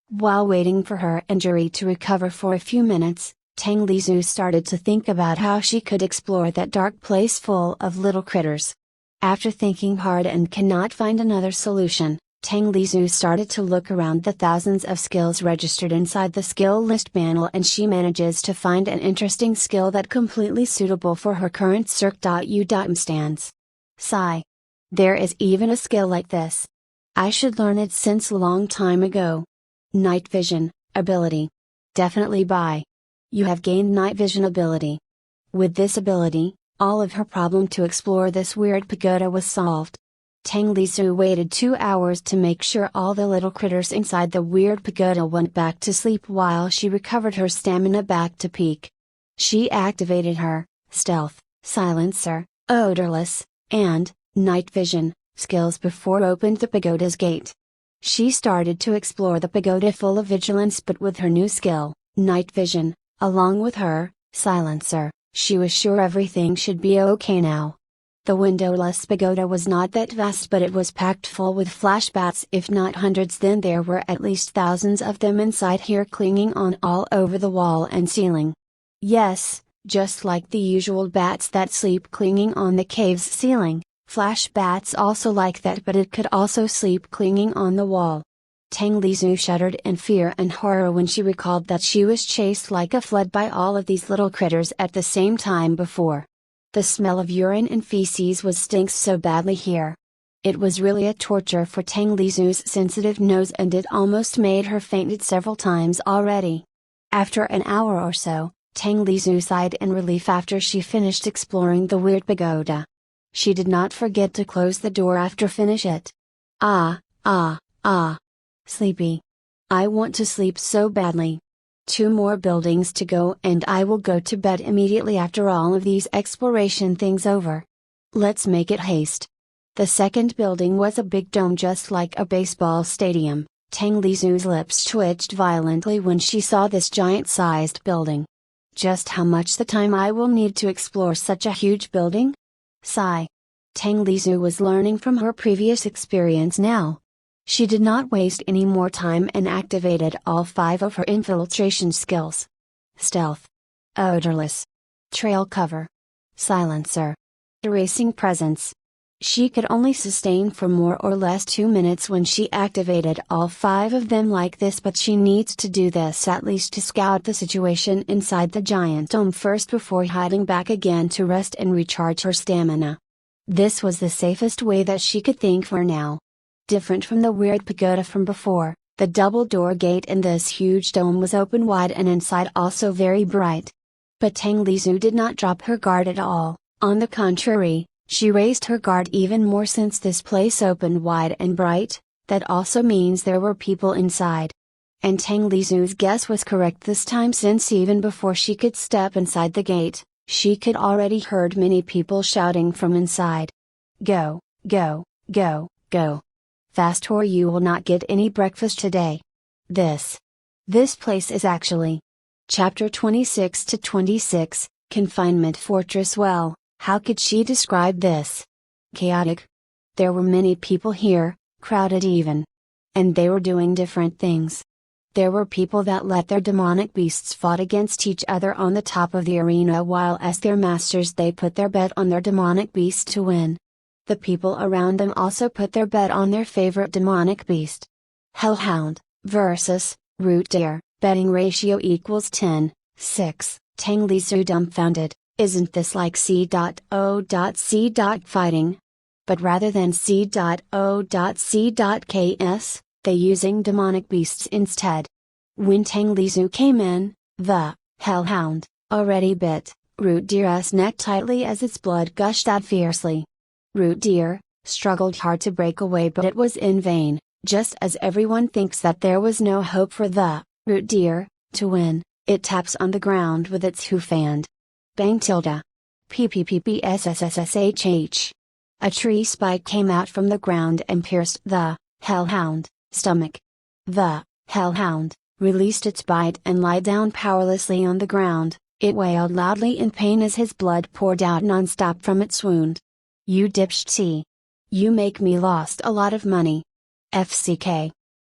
While waiting for her injury to recover for a few minutes, Tang Lizu started to think about how she could explore that dark place full of little critters. After thinking hard and cannot find another solution, Tang Lizu started to look around the thousands of skills registered inside the skill list panel, and she manages to find an interesting skill that completely suitable for her current circumstance. Sigh. There is even a skill like this. I should learn it since a long time ago. Night vision ability. Definitely buy. You have gained night vision ability. With this ability, all of her problem to explore this weird pagoda was solved. Tang Lizu waited 2 hours to make sure all the little critters inside the weird pagoda went back to sleep while she recovered her stamina back to peak. She activated her stealth, silencer, odorless, and night vision skills before opened the pagoda's gate. She started to explore the pagoda full of vigilance, but with her new skill, night vision, along with her silencer, she was sure everything should be okay now. The windowless pagoda was not that vast, but it was packed full with flashbats. If not hundreds, then there were at least thousands of them inside here, clinging on all over the wall and ceiling. Yes, Just like the usual bats that sleep clinging on the cave's ceiling, flash bats also like that, but it could also sleep clinging on the wall. Tang Lizhu shuddered in fear and horror when she recalled that she was chased like a flood by all of these little critters at the same time before. The smell of urine and feces stinks so badly here. It was really a torture for Tang Lizhu's sensitive nose, and it almost made her fainted several times already. After an hour or so, Tang Lizhu sighed in relief after she finished exploring the weird pagoda. She did not forget to close the door after finish it. Sleepy. I want to sleep so badly. 2 more buildings to go and I will go to bed immediately after all of these exploration things over. Let's make it haste. The second building was a big dome just like a baseball stadium. Tang Lizhu's lips twitched violently when she saw this giant-sized building. Just how much the time I will need to explore such a huge building? Sigh. Tang Lizhu was learning from her previous experience now. She did not waste any more time and activated all 5 of her infiltration skills. Stealth. Odorless. Trail cover. Silencer. Erasing presence. She could only sustain for more or less 2 minutes when she activated all 5 of them like this, but she needs to do this at least to scout the situation inside the giant dome first before hiding back again to rest and recharge her stamina. This was the safest way that she could think for now. Different from the weird pagoda from before, the double door gate in this huge dome was open wide and inside also very bright. But Tang Lizhu did not drop her guard at all, on the contrary, she raised her guard even more since this place opened wide and bright. That also means there were people inside. And Tang Lizhu's guess was correct this time, since even before she could step inside the gate, she could already heard many people shouting from inside. Go, go, go, go. Fast or you will not get any breakfast today. This place is actually. Chapter 26 to 26, Confinement Fortress. Well, how could she describe this? Chaotic. There were many people here, crowded even. And they were doing different things. There were people that let their demonic beasts fought against each other on the top of the arena, while as their masters they put their bet on their demonic beast to win. The people around them also put their bet on their favorite demonic beast. Hellhound versus root deer, betting ratio equals 10-6. Tang Lizhu dumbfounded, isn't this like C.O.C. fighting? But rather than C.O.C.KS, they using demonic beasts instead. When Tang Lizhu came in, the hellhound already bit root deer's neck tightly as its blood gushed out fiercely. Root deer struggled hard to break away, but it was in vain. Just as everyone thinks that there was no hope for the root deer to win, it taps on the ground with its hoof and bang tilde. PPPPSSSSHH. A tree spike came out from the ground and pierced the hellhound stomach. The hellhound released its bite and lay down powerlessly on the ground. It wailed loudly in pain as his blood poured out non-stop from its wound. You dipshit. You make me lost a lot of money. FCK.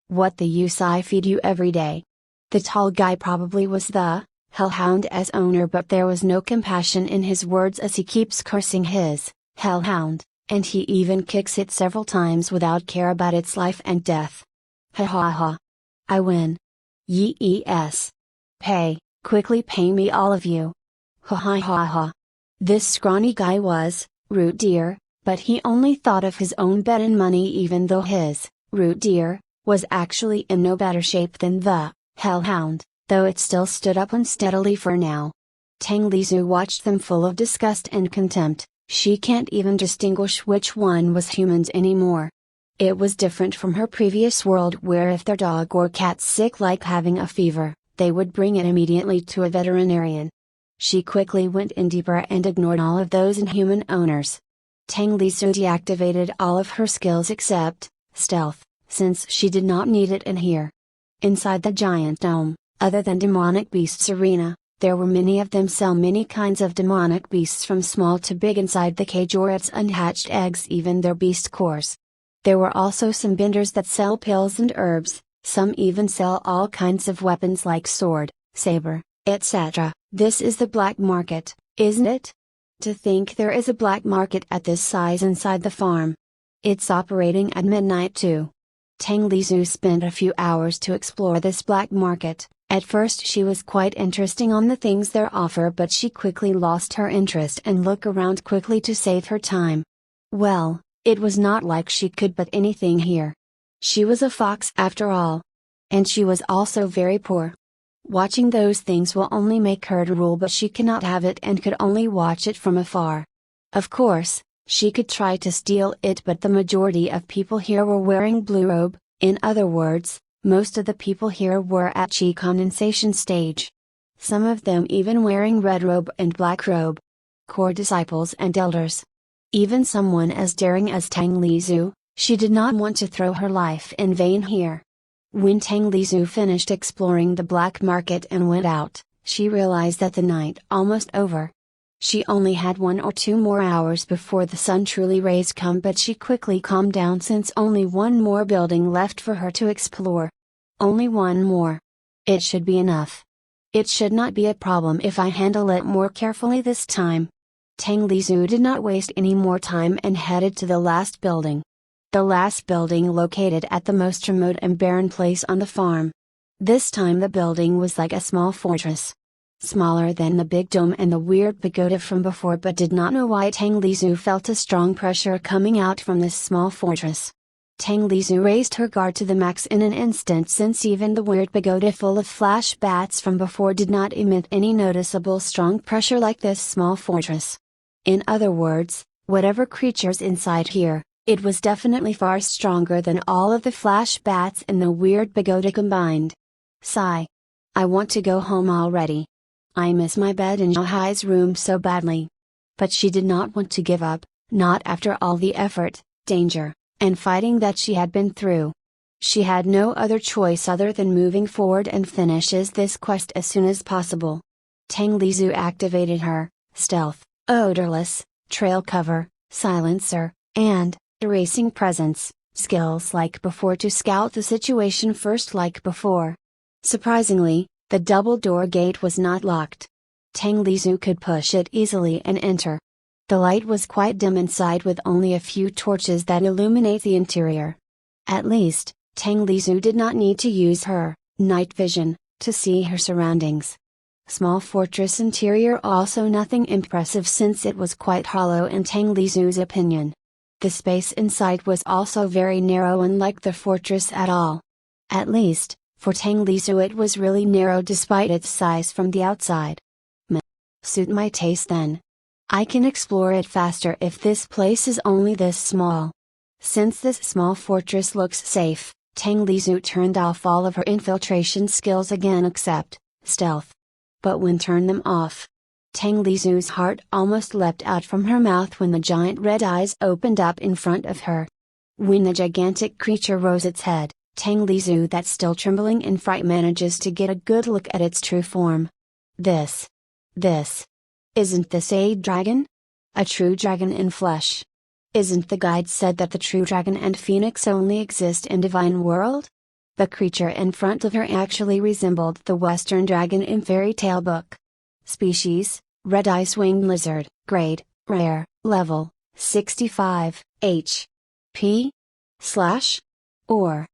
What the use, I feed you every day. The tall guy probably was the hellhound as owner, but there was no compassion in his words as he keeps cursing his hellhound, and he even kicks it several times without care about its life and death. Ha ha ha. I win. Yes. Pay, quickly pay me all of you. Ha ha ha ha. This scrawny guy was root deer, but he only thought of his own bet and money, even though his root deer was actually in no better shape than the hellhound, though it still stood up unsteadily for now. Tang Lizhu watched them full of disgust and contempt. She can't even distinguish which one was humans anymore. It was different from her previous world, where if their dog or cat sick like having a fever, they would bring it immediately to a veterinarian. She quickly went in deeper and ignored all of those inhuman owners. Tang Lizhu deactivated all of her skills except stealth, since she did not need it in here. Inside the giant dome, other than demonic beasts arena, there were many of them sell many kinds of demonic beasts from small to big inside the cage or its unhatched eggs, even their beast cores. There were also some vendors that sell pills and herbs, some even sell all kinds of weapons like sword, saber, etc., This is the black market, isn't it? To think there is a black market at this size inside the farm. It's operating at midnight too. Tang Lizu spent a few hours to explore this black market. At first she was quite interested on the things there offer, but she quickly lost her interest and looked around quickly to save her time. Well, it was not like she could buy anything here. She was a fox after all. And she was also very poor. Watching those things will only make her to rule, but she cannot have it and could only watch it from afar. Of course, she could try to steal it, but the majority of people here were wearing blue robe. In other words, most of the people here were at chi condensation stage. Some of them even wearing red robe and black robe. Core disciples and elders. Even someone as daring as Tang Lizu, she did not want to throw her life in vain here. When Tang Lizu finished exploring the black market and went out, she realized that the night almost over. She only had 1 or 2 more hours before the sun truly rays come, but she quickly calmed down since only one more building left for her to explore. Only one more. It should be enough. It should not be a problem if I handle it more carefully this time. Tang Lizu did not waste any more time and headed to the last building. The last building located at the most remote and barren place on the farm. This time the building was like a small fortress. Smaller than the big dome and the weird pagoda from before, but did not know why Tang Lizu felt a strong pressure coming out from this small fortress. Tang Lizu raised her guard to the max in an instant, since even the weird pagoda full of flash bats from before did not emit any noticeable strong pressure like this small fortress. In other words, whatever creatures inside here, it was definitely far stronger than all of the flash bats and the weird pagoda combined. Sigh. I want to go home already. I miss my bed in Zhaohai's room so badly. But she did not want to give up, not after all the effort, danger, and fighting that she had been through. She had no other choice other than moving forward and finishes this quest as soon as possible. Tang Lizu activated her stealth, odorless, trail cover, silencer, and erasing presence skills like before to scout the situation first like before. Surprisingly, the double door gate was not locked. Tang Lizu could push it easily and enter. The light was quite dim inside with only a few torches that illuminate the interior. At least, Tang Lizu did not need to use her night vision to see her surroundings. Small fortress interior, also nothing impressive since it was quite hollow in Tang Lizu's opinion. The space inside was also very narrow, unlike the fortress at all. At least, for Tang Lizu it was really narrow despite its size from the outside. Suit my taste then. I can explore it faster if this place is only this small. Since this small fortress looks safe, Tang Lizu turned off all of her infiltration skills again except stealth. But when turned them off, Tang Lizu's heart almost leapt out from her mouth when the giant red eyes opened up in front of her. When the gigantic creature rose its head, Tang Lizu, that's still trembling in fright, manages to get a good look at its true form. This. Isn't this a dragon? A true dragon in flesh. Isn't the guide said that the true dragon and phoenix only exist in divine world? The creature in front of her actually resembled the western dragon in fairy tale book. Species, red ice winged lizard, grade, rare, level, 65, H.P. / or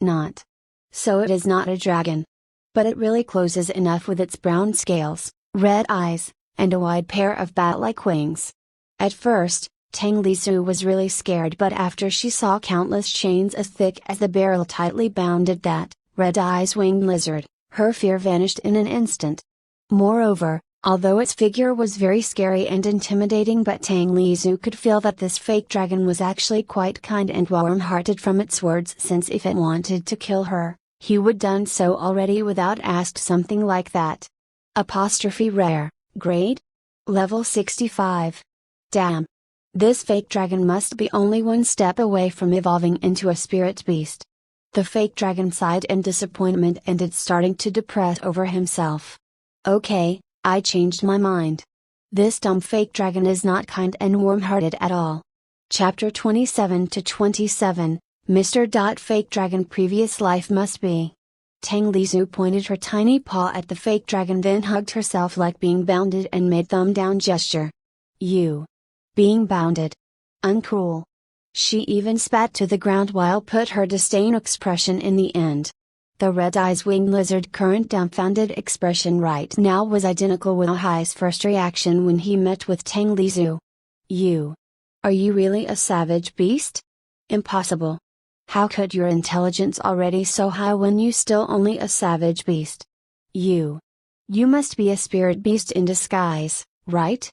not. So it is not a dragon. But it really closes enough with its brown scales, red eyes, and a wide pair of bat-like wings. At first, Tang Lizu was really scared, but after she saw countless chains as thick as the barrel tightly bounded that red eyes winged lizard, her fear vanished in an instant. Moreover, although its figure was very scary and intimidating, but Tang Lizu could feel that this fake dragon was actually quite kind and warm-hearted from its words, since if it wanted to kill her, he would done so already without asked something like that. Apostrophe rare, grade? Level 65. Damn. This fake dragon must be only one step away from evolving into a spirit beast. The fake dragon sighed in disappointment and is starting to depress over himself. Okay, I changed my mind. This dumb fake dragon is not kind and warm-hearted at all. Chapter 27 to 27, Mr. Fake Dragon previous life must be. Tang Lizu pointed her tiny paw at the fake dragon, then hugged herself like being bounded and made thumb down gesture. You. Being bounded. Uncool. She even spat to the ground while put her disdain expression in the end. The red eyes winged lizard current dumbfounded expression right now was identical with Ahai's first reaction when he met with Tang Lizu. You. Are you really a savage beast? Impossible. How could your intelligence already so high when you still only a savage beast? You. You must be a spirit beast in disguise, right?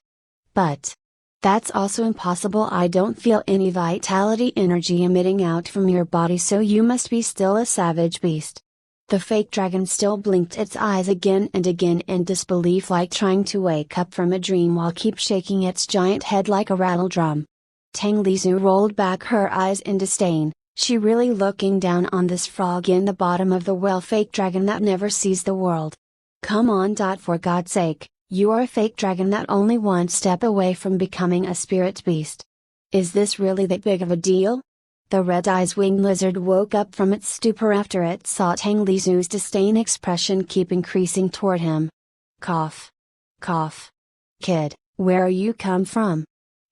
But. That's also impossible. I don't feel any vitality energy emitting out from your body, so you must be still a savage beast. The fake dragon still blinked its eyes again and again in disbelief, like trying to wake up from a dream while keep shaking its giant head like a rattle drum. Tang Lizu rolled back her eyes in disdain. She really looking down on this frog in the bottom of the well, fake dragon that never sees the world. Come on. For God's sake, you are a fake dragon that only one step away from becoming a spirit beast. Is this really that big of a deal? The red eyes winged lizard woke up from its stupor after it saw Tang Lizu's disdain expression keep increasing toward him. Cough. Cough. Kid, where are you come from?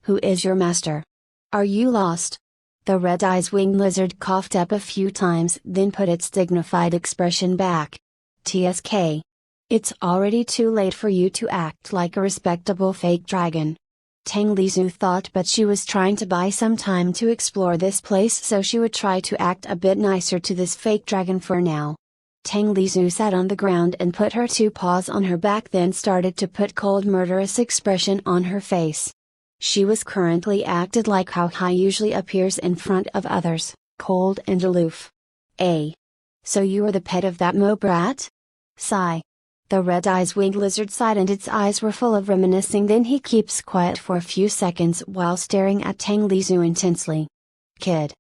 Who is your master? Are you lost? The red eyes winged lizard coughed up a few times, then put its dignified expression back. TSK. It's already too late for you to act like a respectable fake dragon. Tang Lizu thought, but she was trying to buy some time to explore this place, so she would try to act a bit nicer to this fake dragon for now. Tang Lizu sat on the ground and put her two paws on her back, then started to put cold murderous expression on her face. She was currently acted like how Ahai usually appears in front of others, cold and aloof. So you are the pet of that mo brat? Sigh. The red eyes winged lizard sighed and its eyes were full of reminiscing, then he keeps quiet for a few seconds while staring at Tang Lizu intensely. Kid.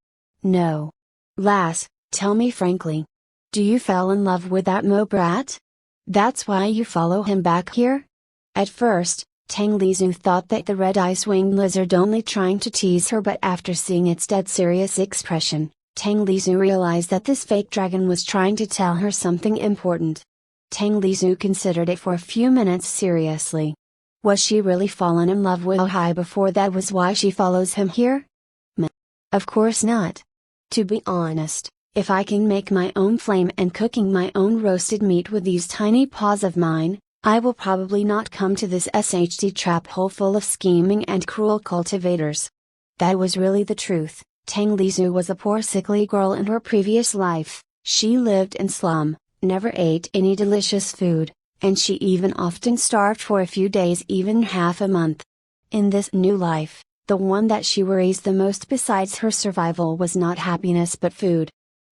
No. Lass, tell me frankly. Do you fell in love with that mo brat? That's why you follow him back here? At first, Tang Lizu thought that the red eyes winged lizard only trying to tease her, but after seeing its dead serious expression, Tang Lizu realized that this fake dragon was trying to tell her something important. Tang Lizu considered it for a few minutes seriously. Was she really fallen in love with Ahai before that was why she follows him here? Of course not. To be honest, if I can make my own flame and cooking my own roasted meat with these tiny paws of mine, I will probably not come to this SHD trap hole full of scheming and cruel cultivators. That was really the truth. Tang Lizu was a poor sickly girl in her previous life. She lived in slum, never ate any delicious food, and she even often starved for a few days, even half a month. In this new life, the one that she worries the most besides her survival was not happiness but food.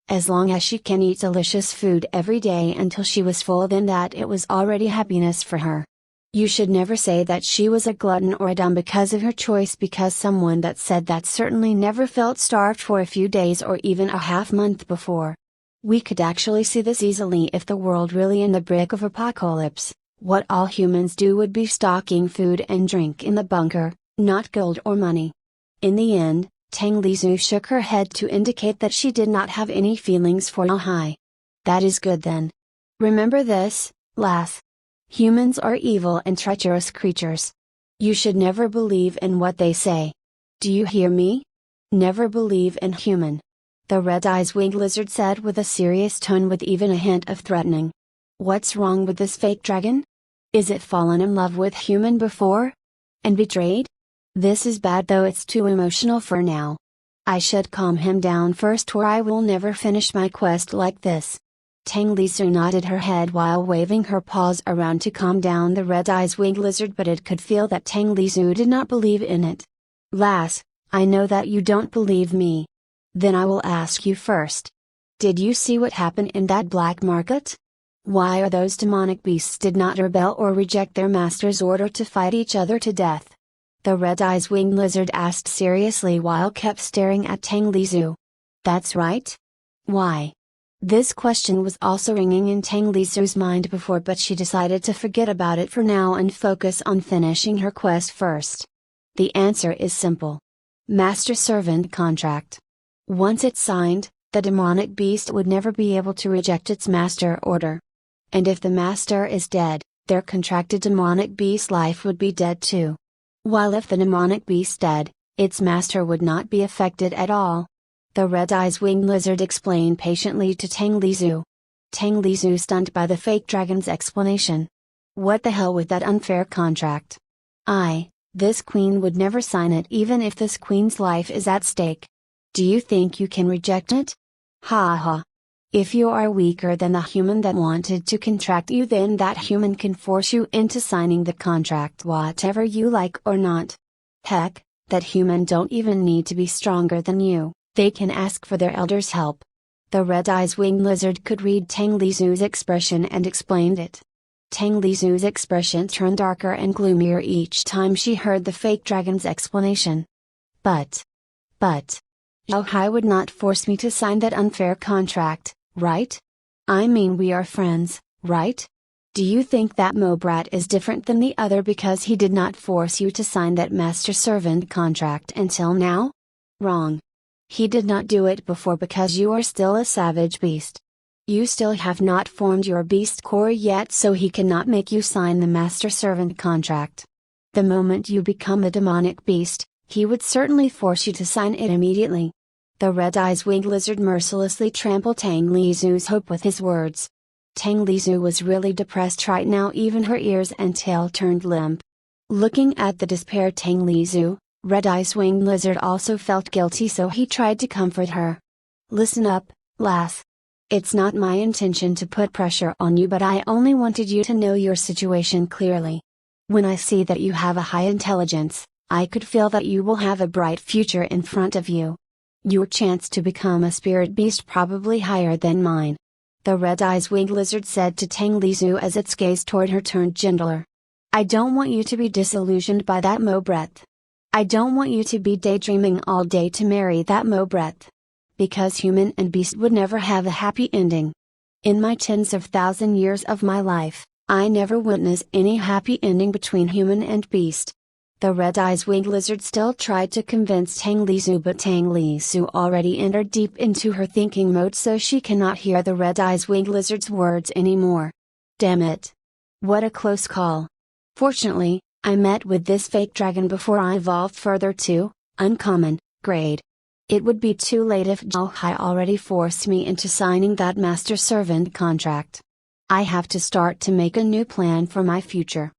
As long as she can eat delicious food every day until she was full, then that it was already happiness for her. You should never say that she was a glutton or a dumb because of her choice, because someone that said that certainly never felt starved for a few days or even a half month before. We could actually see this easily if the world really in the brink of apocalypse. What all humans do would be stocking food and drink in the bunker, not gold or money. In the end, Tang Lizu shook her head to indicate that she did not have any feelings for Ahai. That is good then. Remember this, lass. Humans are evil and treacherous creatures. You should never believe in what they say. Do you hear me? Never believe in human. The red eyes winged lizard said with a serious tone with even a hint of threatening. What's wrong with this fake dragon? Is it fallen in love with human before? And betrayed? This is bad, though it's too emotional for now. I should calm him down first, or I will never finish my quest like this. Tang Lizu nodded her head while waving her paws around to calm down the red eyes winged lizard, but it could feel that Tang Lizu did not believe in it. Lass, I know that you don't believe me. Then I will ask you first. Did you see what happened in that black market? Why are those demonic beasts did not rebel or reject their master's order to fight each other to death? The red eyes winged lizard asked seriously while kept staring at Tang Lizu. That's right. Why? This question was also ringing in Tang Lizu's mind before, but she decided to forget about it for now and focus on finishing her quest first. The answer is simple. Master-servant contract. Once it's signed, The demonic beast would never be able to reject its master order. And if the master is dead, their contracted demonic beast life would be dead too. While if the demonic beast dead, its master would not be affected at all. The red-eyes winged lizard explained patiently to Tang Lizu. Tang Lizu stunned by the fake dragon's explanation. What the hell with that unfair contract? This queen would never sign it even if this queen's life is at stake. Do you think you can reject it? Ha ha. If you are weaker than the human that wanted to contract you, then that human can force you into signing the contract whatever you like or not. Heck, that human don't even need to be stronger than you, they can ask for their elder's help. The red-eyes winged lizard could read Tang Lizu's expression and explained it. Tang Lizu's expression turned darker and gloomier each time she heard the fake dragon's explanation. But, Zhao Hai would not force me to sign that unfair contract, right? I mean, we are friends, right? Do you think that Mobrat is different than the other because he did not force you to sign that master-servant contract until now? Wrong. He did not do it before because you are still a savage beast. You still have not formed your beast core yet, so he cannot make you sign the master-servant contract. The moment you become a demonic beast, he would certainly force you to sign it immediately. The red-eyes winged lizard mercilessly trampled Tang Lizu's hope with his words. Tang Lizu was really depressed right now, even her ears and tail turned limp. Looking at the despaired Tang Lizu, red-eyes winged lizard also felt guilty, so he tried to comfort her. Listen up, lass. It's not my intention to put pressure on you, but I only wanted you to know your situation clearly. When I see that you have a high intelligence, I could feel that you will have a bright future in front of you. Your chance to become a spirit beast probably higher than mine. The red-eyes winged lizard said to Tang Lizu as its gaze toward her turned gentler. I don't want you to be disillusioned by that Mobret. I don't want you to be daydreaming all day to marry that Mobret. Because human and beast would never have a happy ending. In my tens of thousand years of my life, I never witnessed any happy ending between human and beast. The red-eyes winged lizard still tried to convince Tang Lizu, but Tang Lizu already entered deep into her thinking mode, so she cannot hear the red-eyes winged lizard's words anymore. Damn it. What a close call. Fortunately, I met with this fake dragon before I evolved further to uncommon grade. It would be too late if Zhao Hai already forced me into signing that master-servant contract. I have to start to make a new plan for my future.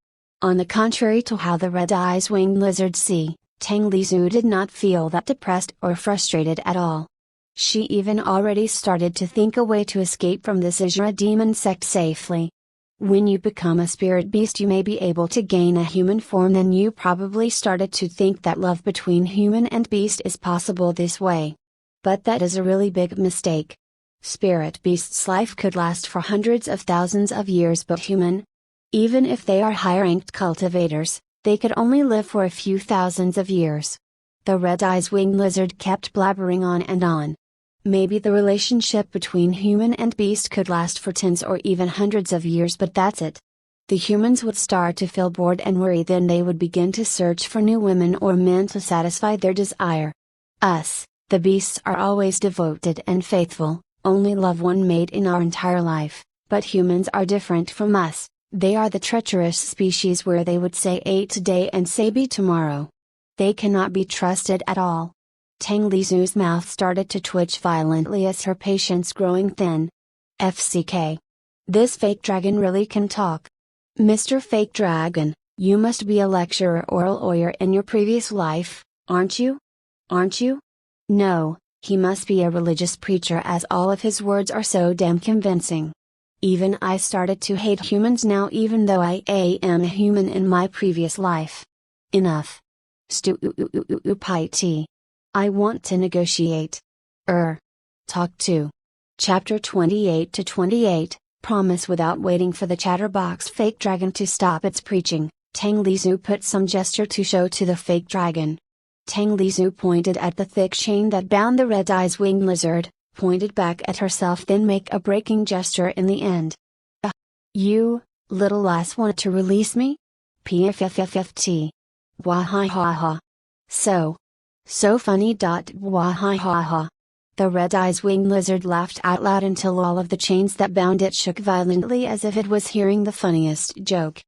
On the contrary to how the red-eyes winged lizard see, Tang Lizu did not feel that depressed or frustrated at all. She even already started to think a way to escape from this Azura demon sect safely. When you become a spirit beast, you may be able to gain a human form. Then you probably started to think that love between human and beast is possible this way. But that is a really big mistake. Spirit beasts' life could last for hundreds of thousands of years, but human, even if they are high-ranked cultivators, they could only live for a few thousands of years. The red-eyes winged lizard kept blabbering on and on. Maybe the relationship between human and beast could last for tens or even hundreds of years, but that's it. The humans would start to feel bored and worry, then they would begin to search for new women or men to satisfy their desire. Us, the beasts, are always devoted and faithful, only love one mate in our entire life, but humans are different from us. They are the treacherous species where they would say A today and say B tomorrow. They cannot be trusted at all. Tang Lizu's mouth started to twitch violently as her patience growing thin. FCK. This fake dragon really can talk. Mr. Fake Dragon, you must be a lecturer or a lawyer in your previous life, aren't you? Aren't you? No, he must be a religious preacher, as all of his words are so damn convincing. Even I started to hate humans now, even though I am a human in my previous life. Enough. Stupid. I want to negotiate. Talk to. Chapter 28 to 28, Promise. Without waiting for the chatterbox fake dragon to stop its preaching, Tang Lizu put some gesture to show to the fake dragon. Tang Lizu pointed at the thick chain that bound the red-eyes winged lizard, pointed back at herself, then make a breaking gesture in the end. You, little lass, want to release me? Pfffft. Wahahaha. So funny. Wahahaha. The red-eyes winged lizard laughed out loud until all of the chains that bound it shook violently as if it was hearing the funniest joke.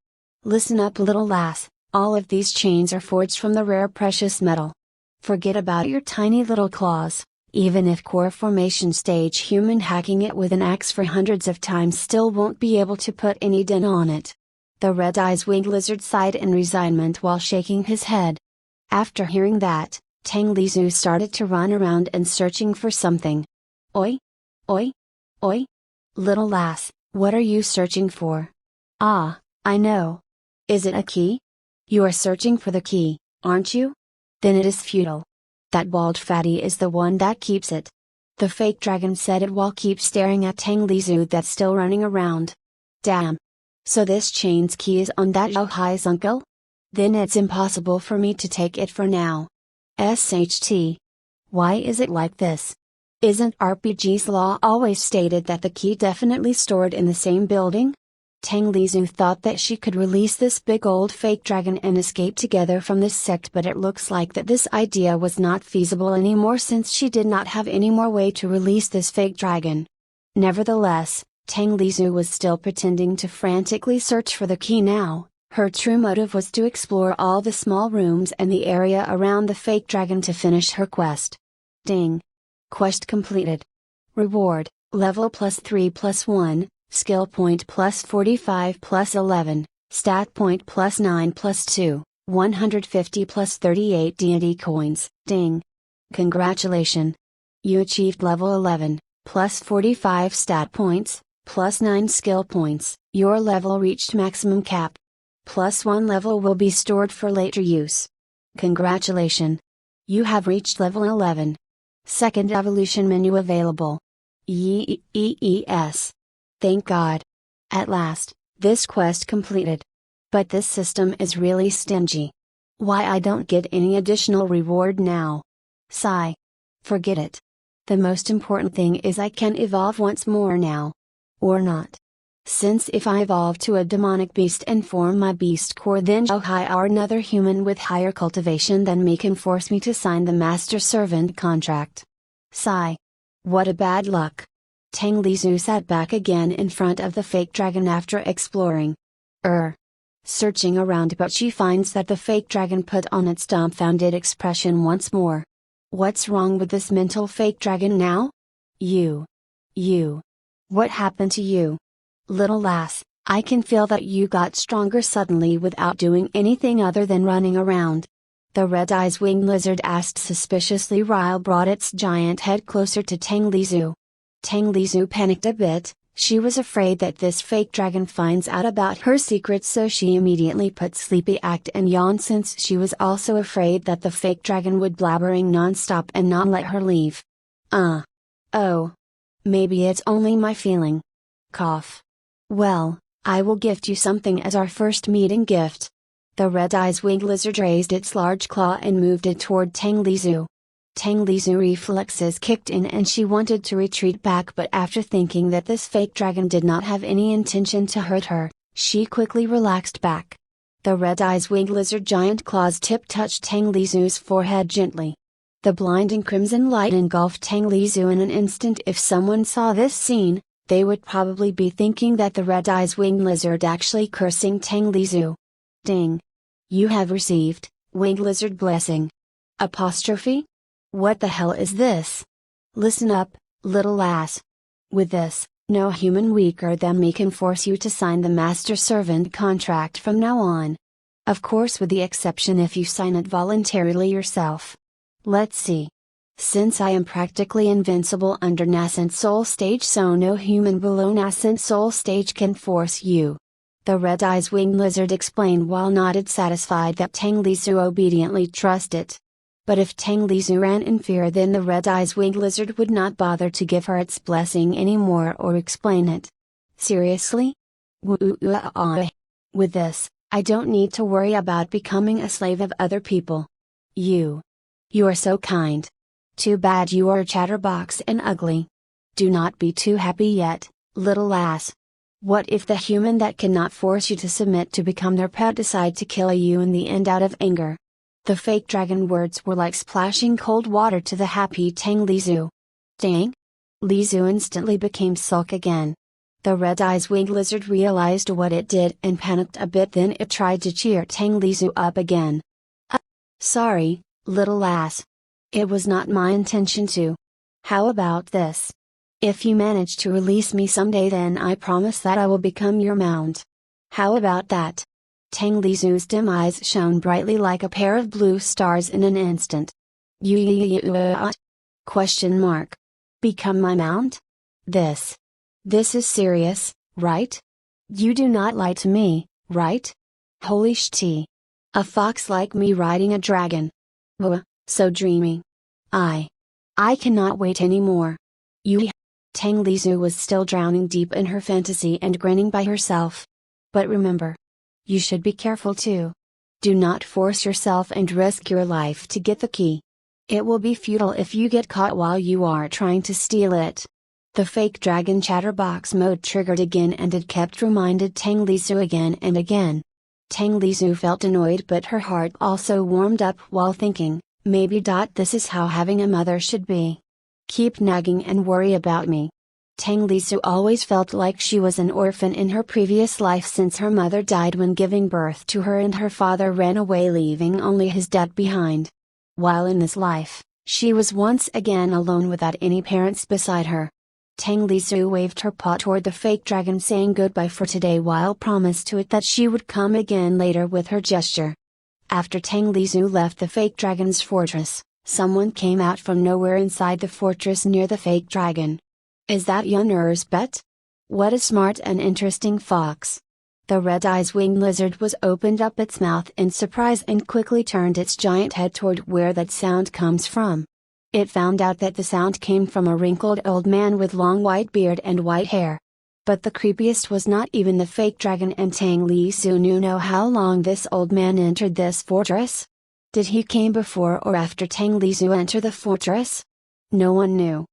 Listen up, little lass, all of these chains are forged from the rare precious metal. Forget about your tiny little claws, even if core formation stage human hacking it with an axe for hundreds of times still won't be able to put any dent on it. The red-eyes winged lizard sighed in resignment while shaking his head. After hearing that, Tang Lizu started to run around and searching for something. Oi! Oi! Oi! Little lass, what are you searching for? Ah, I know. Is it a key? You are searching for the key, aren't you? Then it is futile. That bald fatty is the one that keeps it. The fake dragon said it while keep staring at Tang Lizu that's still running around. Damn. So this chain's key is on that Zhou uncle? Then it's impossible for me to take it for now. SHT. Why is it like this? Isn't RPG's law always stated that the key definitely stored in the same building? Tang Lizu thought that she could release this big old fake dragon and escape together from this sect, but it looks like that this idea was not feasible anymore since she did not have any more way to release this fake dragon. Nevertheless, Tang Lizu was still pretending to frantically search for the key now. Her true motive was to explore all the small rooms and the area around the fake dragon to finish her quest. Ding! Quest completed. Reward, level +3 +1, skill point +45 +11, stat point +9 +2, 150 +38 deity coins. Ding! Congratulations! You achieved level 11, +45 stat points, +9 skill points. Your level reached maximum cap. +1 level will be stored for later use. Congratulations! You have reached level 11. Second evolution menu available. Yes. Thank God. At last, this quest completed. But this system is really stingy. Why I don't get any additional reward now? Sigh. Forget it. The most important thing is I can evolve once more now. Or not. Since if I evolve to a demonic beast and form my beast core, then Zhou or another human with higher cultivation than me can force me to sign the master servant contract. Sigh. What a bad luck. Tang Lizu sat back again in front of the fake dragon after exploring. Searching around, but she finds that the fake dragon put on its dumbfounded expression once more. What's wrong with this mental fake dragon now? You. What happened to you? Little lass, I can feel that you got stronger suddenly without doing anything other than running around. The red-eyes winged lizard asked suspiciously while brought its giant head closer to Tang Lizu. Tang Lizu panicked a bit. She was afraid that this fake dragon finds out about her secrets, so she immediately put sleepy act and yawned since she was also afraid that the fake dragon would blabbering non-stop and not let her leave. Oh. Maybe it's only my feeling. Cough. Well, I will gift you something as our first meeting gift. The red-eyes winged lizard raised its large claw and moved it toward Tang Lizu. Tang Lizu reflexes kicked in and she wanted to retreat back, but after thinking that this fake dragon did not have any intention to hurt her, she quickly relaxed back. The red-eyes winged lizard giant claws tip touched Tang Lizu's forehead gently. The blinding crimson light engulfed Tang Lizu in an instant. If someone saw this scene, they would probably be thinking that the red-eyes winged lizard actually cursing Tang Lizu. Ding! You have received, winged lizard blessing. Apostrophe? What the hell is this? Listen up, little lass. With this, no human weaker than me can force you to sign the master servant contract from now on. Of course, with the exception if you sign it voluntarily yourself. Let's see. Since I am practically invincible under nascent soul stage, so no human below nascent soul stage can force you. The red-eyes winged lizard explained while nodded, satisfied that Tang Lizu obediently trusted. But if Tang Lizu ran in fear, then the red-eyes winged lizard would not bother to give her its blessing anymore or explain it. Seriously? With this, I don't need to worry about becoming a slave of other people. You are so kind. Too bad you are a chatterbox and ugly. Do not be too happy yet, little lass. What if the human that cannot force you to submit to become their pet decide to kill you in the end out of anger? The fake dragon words were like splashing cold water to the happy Tang Lizu. staying? Li Zu instantly became sulk again. The red-eyes winged lizard realized what it did and panicked a bit, then it tried to cheer Tang Li Zu up again. Sorry, little lass. It was not my intention to. How about this? If you manage to release me someday, then I promise that I will become your mount. How about that? Tang Li Zu's dim eyes shone brightly like a pair of blue stars in an instant. Question mark. Become my mount? This is serious, right? You do not lie to me, right? Holy shit. A fox like me riding a dragon. So dreamy. I cannot wait anymore. Tang Li Zu was still drowning deep in her fantasy and grinning by herself. But remember, you should be careful too. Do not force yourself and risk your life to get the key. It will be futile if you get caught while you are trying to steal it. The fake dragon chatterbox mode triggered again, and it kept reminded Tang Li Zu again and again. Tang Li Zu felt annoyed, but her heart also warmed up while thinking, maybe. This is how having a mother should be. Keep nagging and worry about me. Tang Li Zu always felt like she was an orphan in her previous life, since her mother died when giving birth to her and her father ran away, leaving only his debt behind. While in this life, she was once again alone without any parents beside her. Tang Li Zu waved her paw toward the fake dragon, saying goodbye for today while promised to it that she would come again later with her gesture. After Tang Li Zu left the fake dragon's fortress, someone came out from nowhere inside the fortress near the fake dragon. Is that Yun'er's pet? What a smart and interesting fox. The red-eyes winged lizard was opened up its mouth in surprise and quickly turned its giant head toward where that sound comes from. It found out that the sound came from a wrinkled old man with long white beard and white hair. But the creepiest was not even the fake dragon, and Tang Li Zu knew how long this old man entered this fortress. Did he came before or after Tang Li Zu enter the fortress? No one knew.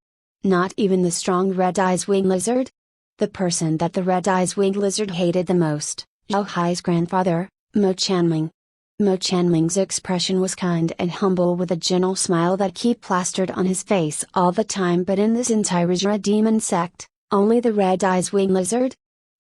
Not even the strong red-eyes winged lizard? The person that the red-eyes winged lizard hated the most, Zhao Hai's grandfather, Mo Chanming. Mo Chanming's expression was kind and humble, with a gentle smile that kept plastered on his face all the time, but in this entire demon sect, only the red-eyes winged lizard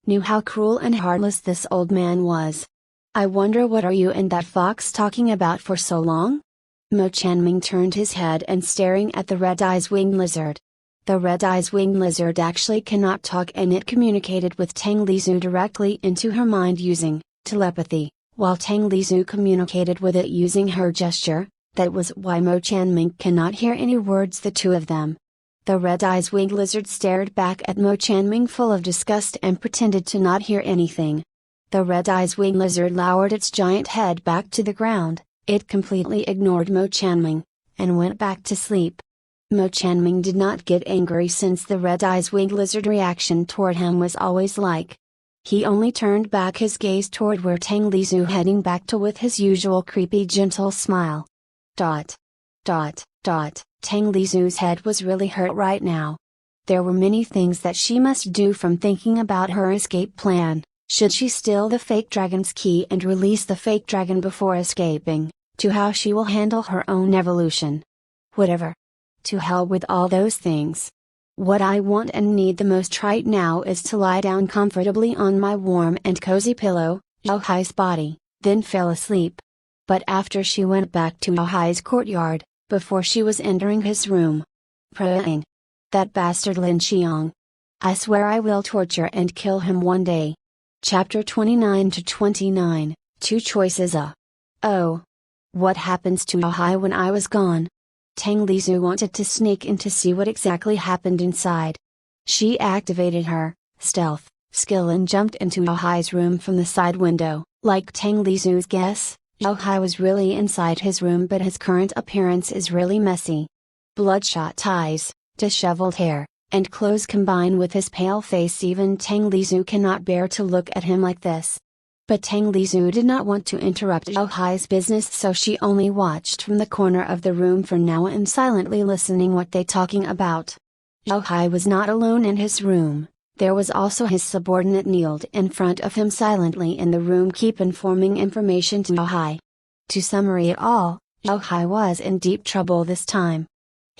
knew how cruel and heartless this old man was. I wonder what are you and that fox talking about for so long? Mo Chanming turned his head and staring at the red-eyes winged lizard. The red-eyes winged lizard actually cannot talk, and it communicated with Tang Li Zu directly into her mind using telepathy, while Tang Li Zu communicated with it using her gesture. That was why Mo Chanming cannot hear any words the two of them. The red-eyes winged lizard stared back at Mo Chanming full of disgust and pretended to not hear anything. The red-eyes winged lizard lowered its giant head back to the ground. It completely ignored Mo Chanming, and went back to sleep. Mo Chanming did not get angry, since the red-eyes winged lizard reaction toward him was always like. He only turned back his gaze toward where Tang Li Zu heading back to with his usual creepy gentle smile. Tang Li Zu's head was really hurt right now. There were many things that she must do, from thinking about her escape plan. Should she steal the fake dragon's key and release the fake dragon before escaping, to how she will handle her own evolution. Whatever. To hell with all those things. What I want and need the most right now is to lie down comfortably on my warm and cozy pillow, Zhao Hai's body, then fell asleep. But after she went back to Zhao Hai's courtyard, before she was entering his room, praying. That bastard Lin Xiang. I swear I will torture and kill him one day. Chapter 29 to 29, Two Choices. Oh. What happens to Zhao Hai when I was gone? Tang Li Zu wanted to sneak in to see what exactly happened inside. She activated her stealth skill and jumped into Zhao Hai's room from the side window. Like Tang Li Zu's guess, Zhao Hai was really inside his room, but his current appearance is really messy. Bloodshot eyes, disheveled hair, and clothes combine with his pale face. Even Tang Li Zu cannot bear to look at him like this. But Tang Li Zu did not want to interrupt Zhao Hai's business, so she only watched from the corner of the room for now and silently listening what they talking about. Zhao Hai was not alone in his room. There was also his subordinate kneeled in front of him silently in the room, keep informing information to Zhao Hai. To summary it all, Zhao Hai was in deep trouble this time.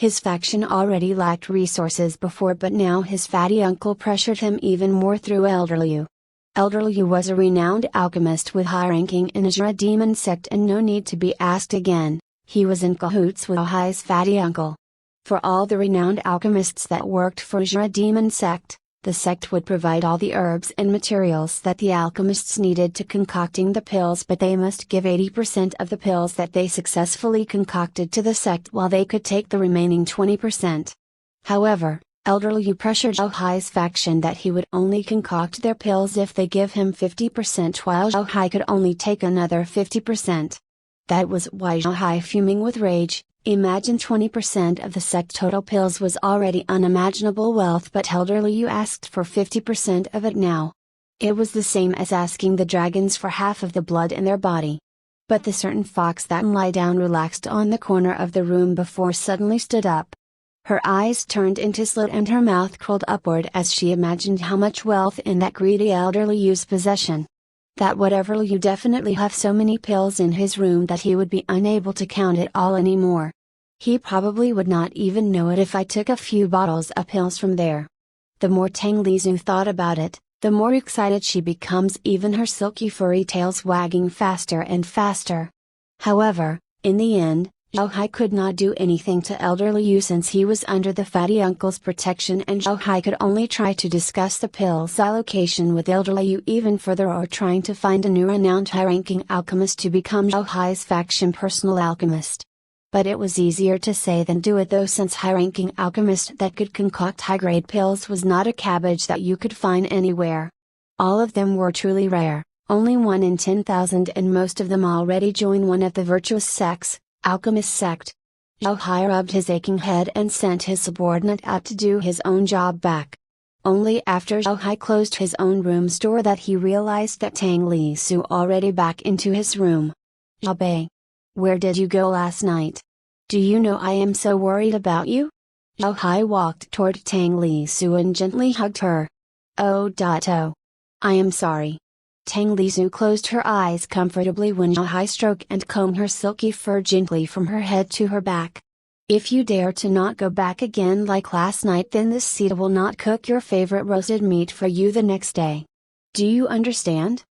His faction already lacked resources before, but now his fatty uncle pressured him even more through Elder Liu. Elder Liu was a renowned alchemist with high ranking in Azura demon sect, and no need to be asked again, he was in cahoots with Hai's fatty uncle. For all the renowned alchemists that worked for Azura demon sect, the sect would provide all the herbs and materials that the alchemists needed to concocting the pills, but they must give 80% of the pills that they successfully concocted to the sect, while they could take the remaining 20%. However, Elder Liu pressured Zhao Hai's faction that he would only concoct their pills if they give him 50%, while Zhao Hai could only take another 50%. That was why Zhao Hai, fuming with rage, imagine 20% of the sect total pills was already unimaginable wealth, but Elder Liu asked for 50% of it now. It was the same as asking the dragons for half of the blood in their body. But the certain fox that lie down relaxed on the corner of the room before suddenly stood up. Her eyes turned into slit and her mouth curled upward as she imagined how much wealth in that greedy Elder Liu's possession. That whatever Liu definitely have so many pills in his room that he would be unable to count it all anymore. He probably would not even know it if I took a few bottles of pills from there. The more Tang Lizhu thought about it, the more excited she becomes, even her silky furry tails wagging faster and faster. However, in the end, Zhao Hai could not do anything to Elder Liu since he was under the fatty uncle's protection, and Zhao Hai could only try to discuss the pills allocation with Elder Liu even further, or trying to find a new renowned high-ranking alchemist to become Zhao Hai's faction personal alchemist. But it was easier to say than do it though, since high-ranking alchemist that could concoct high-grade pills was not a cabbage that you could find anywhere. All of them were truly rare, only 1 in 10,000, and most of them already joined one of the virtuous sects, alchemist sect. Zhao Hai rubbed his aching head and sent his subordinate out to do his own job back. Only after Zhao Hai closed his own room's door that he realized that Tang Lizhu already back into his room. "Zhao Bei, where did you go last night? Do you know I am so worried about you?" Zhao Hai walked toward Tang Lizhu and gently hugged her. Oh. I am sorry." Tang Lizhu closed her eyes comfortably when Zhao Hai stroked and combed her silky fur gently from her head to her back. "If you dare to not go back again like last night, then this Sita will not cook your favorite roasted meat for you the next day. Do you understand?"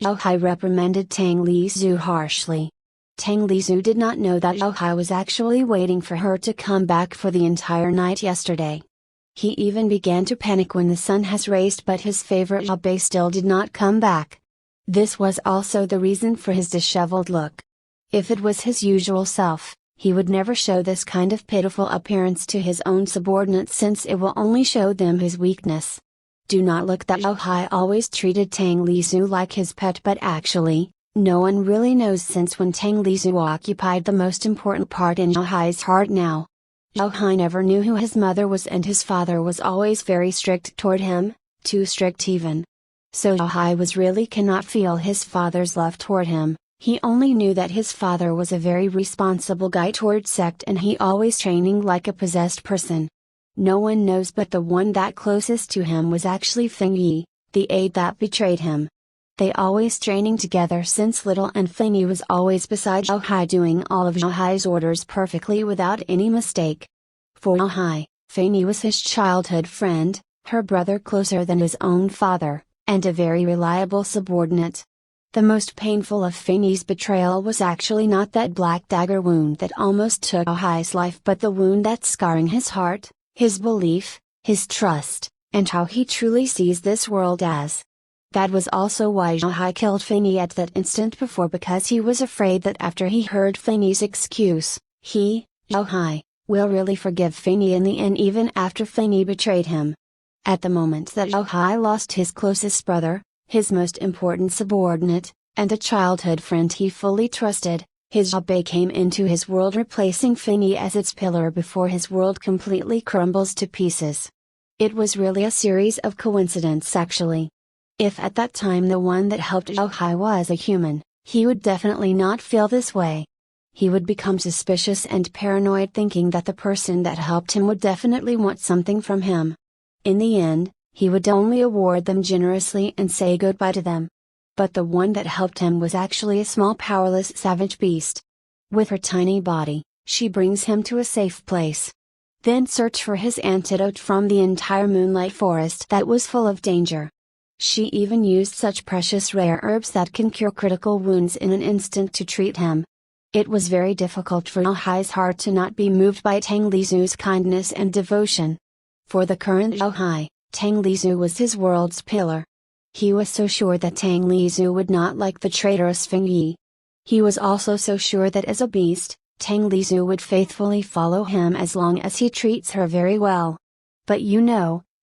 Zhao Hai reprimanded Tang Lizhu harshly. Tang Lizhu did not know that Zhao Hai was actually waiting for her to come back for the entire night yesterday. He even began to panic when the sun has raised, but his favorite Zhao Bei still did not come back. This was also the reason for his disheveled look. If it was his usual self, he would never show this kind of pitiful appearance to his own subordinates, since it will only show them his weakness. Do not look that Zhao Hai always treated Tang Lizhu like his pet, but actually, no one really knows, since when Tang Lizhu occupied the most important part in Zhao Hai's heart now. Zhao Hai never knew who his mother was, and his father was always very strict toward him, too strict even. So Zhao Hai cannot feel his father's love toward him. He only knew that his father was a very responsible guy toward sect, and he always training like a possessed person. No one knows, but the one that closest to him was actually Feng Yi, the aide that betrayed him. They always training together since little, and Feng Yi was always beside Zhao Hai doing all of Zhao Hai's orders perfectly without any mistake. For Zhao Hai, Feng Yi was his childhood friend, her brother closer than his own father, and a very reliable subordinate. The most painful of Feng Yi's betrayal was actually not that black dagger wound that almost took Zhao Hai's life, but the wound that's scarring his heart, his belief, his trust, and how he truly sees this world as. That was also why Zhao Hai killed Feng Yi at that instant before, because he was afraid that after he heard Feng Yi's excuse, he, Zhao Hai, will really forgive Feng Yi in the end, even after Feng Yi betrayed him. At the moment that Zhao Hai lost his closest brother, his most important subordinate, and a childhood friend he fully trusted, his Zhao Bei came into his world, replacing Feng Yi as its pillar before his world completely crumbles to pieces. It was really a series of coincidences actually. If at that time the one that helped Zhao Hai was a human, he would definitely not feel this way. He would become suspicious and paranoid, thinking that the person that helped him would definitely want something from him. In the end, he would only award them generously and say goodbye to them. But the one that helped him was actually a small powerless savage beast. With her tiny body, she brings him to a safe place. then search for his antidote from the entire moonlight forest that was full of danger. She even used such precious rare herbs that can cure critical wounds in an instant to treat him. It was very difficult for Zhao heart to not be moved by Tang Lizu's kindness and devotion. For the current Zhao, Tang Lizu was his world's pillar. He was so sure that Tang Lizu would not like the traitorous Feng Yi. He was also so sure that as a beast, Tang Lizu would faithfully follow him as long as he treats her very well. But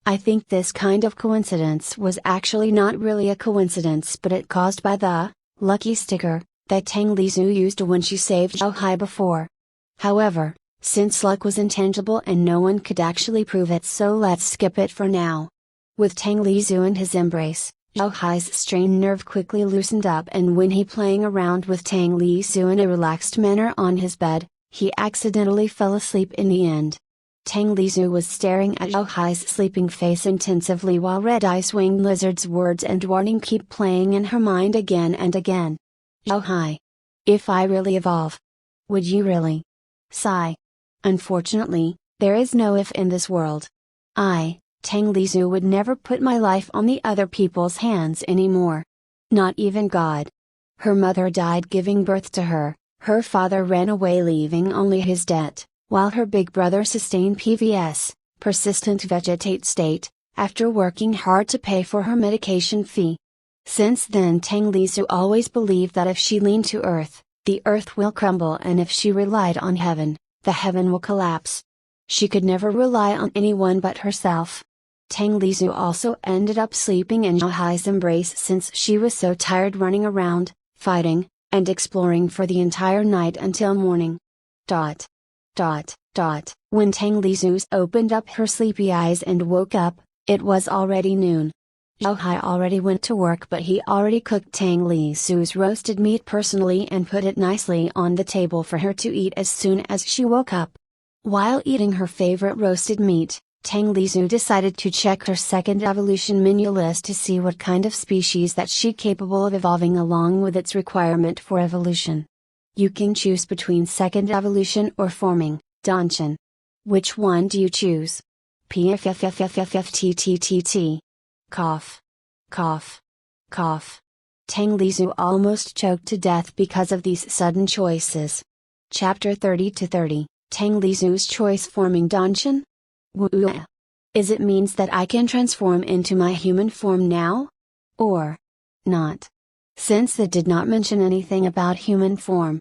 I think this kind of coincidence was actually not really a coincidence, but it caused by the lucky sticker that Tang Lizu used when she saved Zhao before. However, since luck was intangible and no one could actually prove it, so let's skip it for now. With Tang Lizu and his embrace, Zhao strained nerve quickly loosened up, and when he playing around with Tang Lizu in a relaxed manner on his bed, he accidentally fell asleep in the end. Tang Lizu was staring at Zhao sleeping face intensively while red-eyes winged lizard's words and warning keep playing in her mind again and again. Zhao, if I really evolve, would you really? Sigh. Unfortunately, there is no if in this world. Tang Lizu would never put my life on the other people's hands anymore. Not even God. Her mother died giving birth to her, her father ran away leaving only his debt, while her big brother sustained PVS, persistent vegetate state, after working hard to pay for her medication fee. Since then Tang Lizu always believed that if she leaned to earth, the earth will crumble, and if she relied on heaven, the heaven will collapse. She could never rely on anyone but herself. Tang Lizu also ended up sleeping in Zhao's embrace since she was so tired running around, fighting, and exploring for the entire night until morning. When Tang Lizu opened up her sleepy eyes and woke up, it was already noon. Zhao already went to work, but he already cooked Tang Lizu's roasted meat personally and put it nicely on the table for her to eat as soon as she woke up. While eating her favorite roasted meat, Tang Lizu decided to check her second evolution menu list to see what kind of species that she capable of evolving along with its requirement for evolution. You can choose between second evolution or forming, Danshan. Which one do you choose? PFFFFFTTTT. Cough. Cough. Cough. Tang Lizu almost choked to death because of these sudden choices. Chapter 30-30, Tang Lizu's choice forming Danshan? Is it means that I can transform into my human form now? Or not? Since it did not mention anything about human form.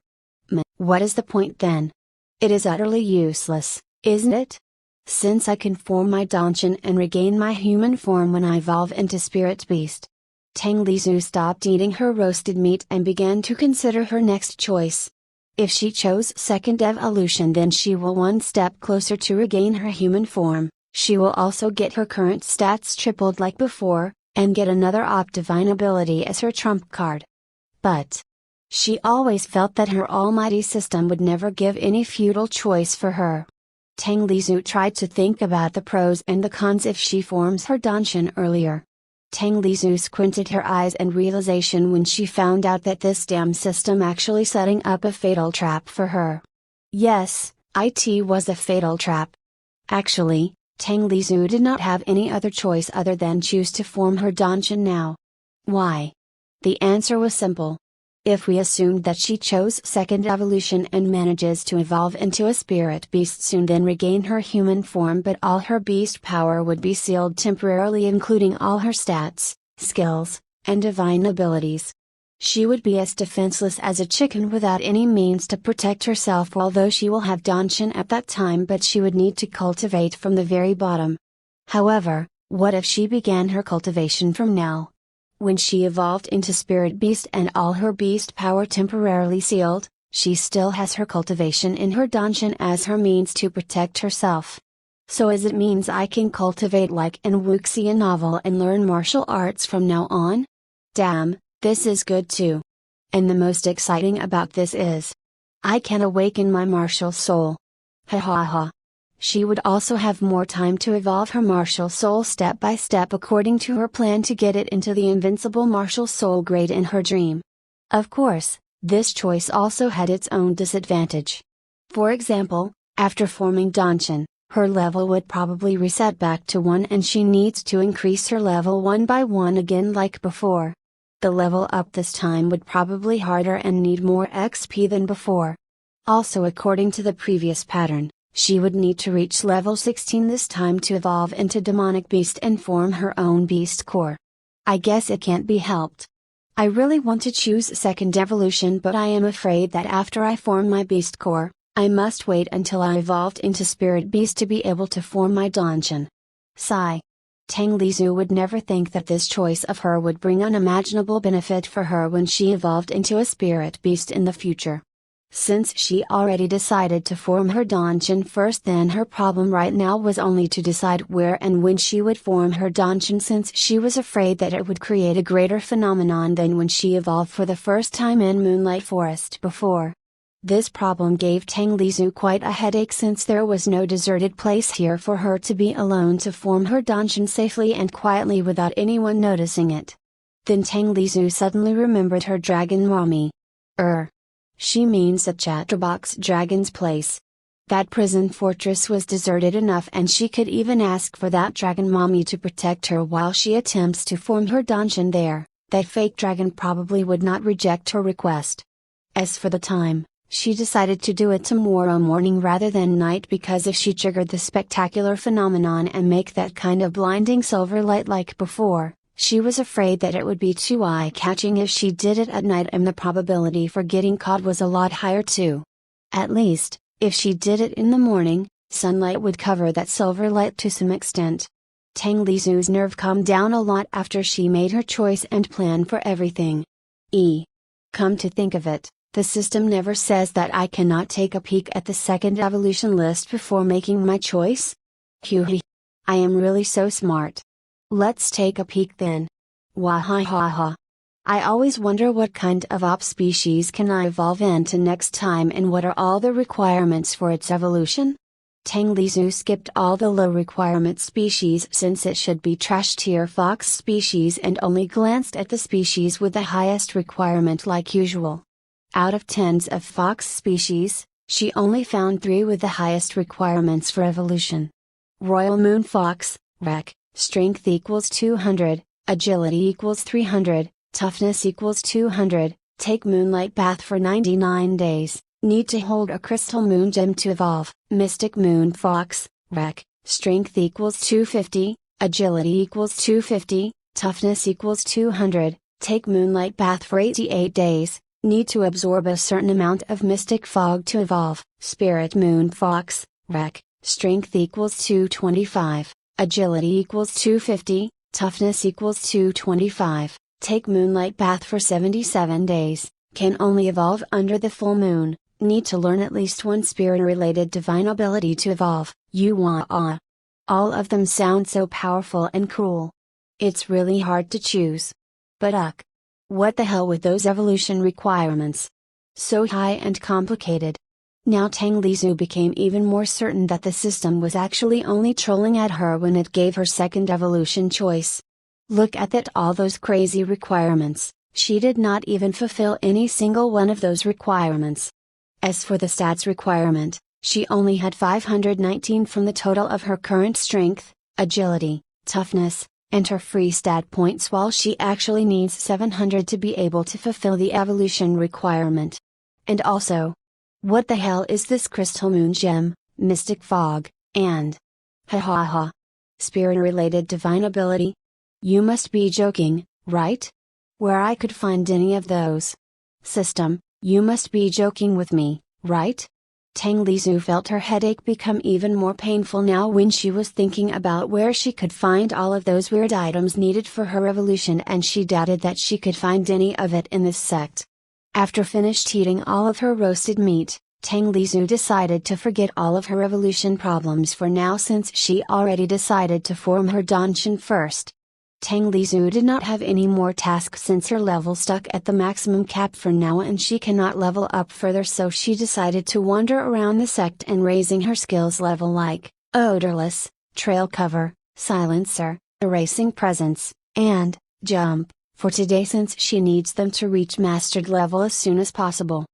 What is the point then? It is utterly useless, isn't it? Since I can form my Danshan and regain my human form when I evolve into spirit beast. Tang Lizu stopped eating her roasted meat and began to consider her next choice. If she chose second evolution, then she will one step closer to regain her human form. She will also get her current stats tripled like before, and get another Divine ability as her trump card. But she always felt that her almighty system would never give any feudal choice for her. Tang Lizu tried to think about the pros and the cons if she forms her Danshan earlier. Tang Lizu squinted her eyes in realization when she found out that this damn system actually setting up a fatal trap for her. Yes, it was a fatal trap. Actually, Tang Lizu did not have any other choice other than choose to form her Danshan now. Why? The answer was simple. If we assumed that she chose second evolution and manages to evolve into a spirit beast soon, then regain her human form, but all her beast power would be sealed temporarily, including all her stats, skills, and divine abilities. She would be as defenseless as a chicken without any means to protect herself, although she will have Danshan at that time, but she would need to cultivate from the very bottom. However, what if she began her cultivation from now? When she evolved into spirit beast and all her beast power temporarily sealed, she still has her cultivation in her Danshan as her means to protect herself. So as it means I can cultivate like in Wuxia novel and learn martial arts from now on? Damn, this is good too. And the most exciting about this is, I can awaken my martial soul. Ha ha ha. She would also have more time to evolve her martial soul step by step according to her plan to get it into the invincible martial soul grade in her dream. Of course, this choice also had its own disadvantage. For example, after forming Danshan, her level would probably reset back to 1 and she needs to increase her level 1 by 1 again like before. The level up this time would probably harder and need more XP than before. Also, according to the previous pattern, she would need to reach level 16 this time to evolve into demonic beast and form her own beast core. I guess it can't be helped. I really want to choose second evolution, but I am afraid that after I form my beast core, I must wait until I evolved into spirit beast to be able to form my donjon. Sigh. Tang Lizu would never think that this choice of her would bring unimaginable benefit for her when she evolved into a spirit beast in the future. Since she already decided to form her donjon first, then her problem right now was only to decide where and when she would form her donjon, since she was afraid that it would create a greater phenomenon than when she evolved for the first time in Moonlight Forest before. This problem gave Tang Lizu quite a headache, since there was no deserted place here for her to be alone to form her donjon safely and quietly without anyone noticing it. Then Tang Lizu suddenly remembered her dragon mommy. She means a chatterbox dragon's place. That prison fortress was deserted enough, and she could even ask for that dragon mommy to protect her while she attempts to form her donjon there. That fake dragon probably would not reject her request. As for the time, she decided to do it tomorrow morning rather than night, because if she triggered the spectacular phenomenon and make that kind of blinding silver light like before, she was afraid that it would be too eye-catching if she did it at night, and the probability for getting caught was a lot higher too. At least, if she did it in the morning, sunlight would cover that silver light to some extent. Tang Lizu's nerve calmed down a lot after she made her choice and plan for everything. Come to think of it, the system never says that I cannot take a peek at the second evolution list before making my choice? Phew. I am really so smart. Let's take a peek then. Wahahaha. I always wonder what kind of op species can I evolve into next time, and what are all the requirements for its evolution? Tang Lizu skipped all the low requirement species since it should be trash tier fox species, and only glanced at the species with the highest requirement like usual. Out of tens of fox species, she only found 3 with the highest requirements for evolution. Royal Moon Fox, Rec. Strength equals 200, Agility equals 300, Toughness equals 200, take Moonlight Bath for 99 days, need to hold a Crystal Moon Gem to evolve. Mystic Moon Fox, Rec. Strength equals 250, Agility equals 250, Toughness equals 200, take Moonlight Bath for 88 days, need to absorb a certain amount of Mystic Fog to evolve. Spirit Moon Fox, Rec. Strength equals 225. Agility equals 250, Toughness equals 225, take Moonlight Bath for 77 days, can only evolve under the full moon, need to learn at least one spirit-related divine ability to evolve. All of them sound so powerful and cool. It's really hard to choose. But what the hell with those evolution requirements? So high and complicated. Now Tang Lizu became even more certain that the system was actually only trolling at her when it gave her second evolution choice. Look at that, all those crazy requirements, she did not even fulfill any single one of those requirements. As for the stats requirement, she only had 519 from the total of her current strength, agility, toughness, and her free stat points, while she actually needs 700 to be able to fulfill the evolution requirement. And also, what the hell is this Crystal Moon Gem, Mystic Fog, and spirit-related divine ability? You must be joking, right? Where I could find any of those? System, you must be joking with me, right? Tang Lizu felt her headache become even more painful now when she was thinking about where she could find all of those weird items needed for her evolution, and she doubted that she could find any of it in this sect. After finished eating all of her roasted meat, Tang Lizu decided to forget all of her evolution problems for now, since she already decided to form her donjon first. Tang Lizu did not have any more tasks since her level stuck at the maximum cap for now and she cannot level up further, so she decided to wander around the sect and raising her skills level like odorless, trail cover, silencer, erasing presence, and jump for today, since she needs them to reach mastered level as soon as possible.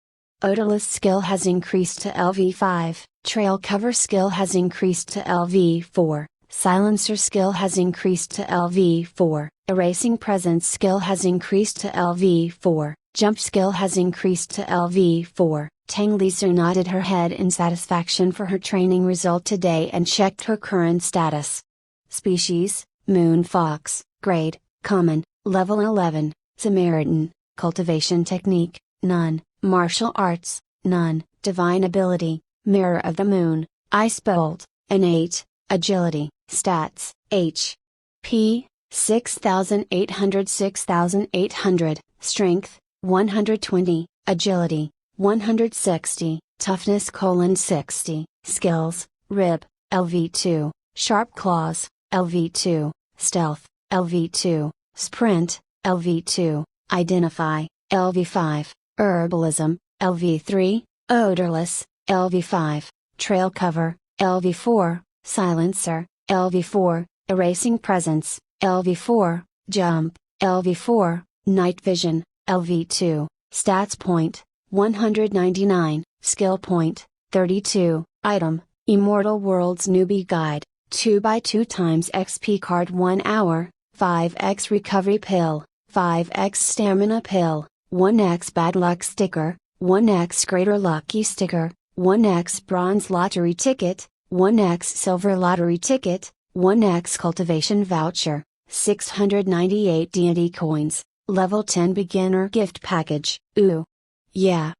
Odorless skill has increased to LV5, trail cover skill has increased to LV4, silencer skill has increased to LV4, erasing presence skill has increased to LV4, jump skill has increased to LV4. Tang Lisu nodded her head in satisfaction for her training result today and checked her current status. Species, Moon Fox, Grade, Common, Level 11, Samaritan, Cultivation Technique, None, Martial Arts, None, Divine Ability, Mirror of the Moon, Ice Bolt, Innate, Agility, Stats, H. P, 6800, Strength, 120, Agility, 160, Toughness: 60, Skills, Rib, LV2, Sharp Claws, LV2, Stealth, LV2, Sprint, LV2, Identify, LV5, Herbalism, LV3, Odorless, LV5, Trail Cover, LV4, Silencer, LV4, Erasing Presence, LV4, Jump, LV4, Night Vision, LV2, Stats Point, 199, Skill Point, 32, Item, Immortal Worlds Newbie Guide, 2x2 times XP card 1 hour, 5x Recovery Pill, 5x Stamina Pill, 1x Bad Luck Sticker, 1x Greater Lucky Sticker, 1x Bronze Lottery Ticket, 1x Silver Lottery Ticket, 1x Cultivation Voucher, 698 deity coins, Level 10 Beginner Gift Package. Ooh. Yeah.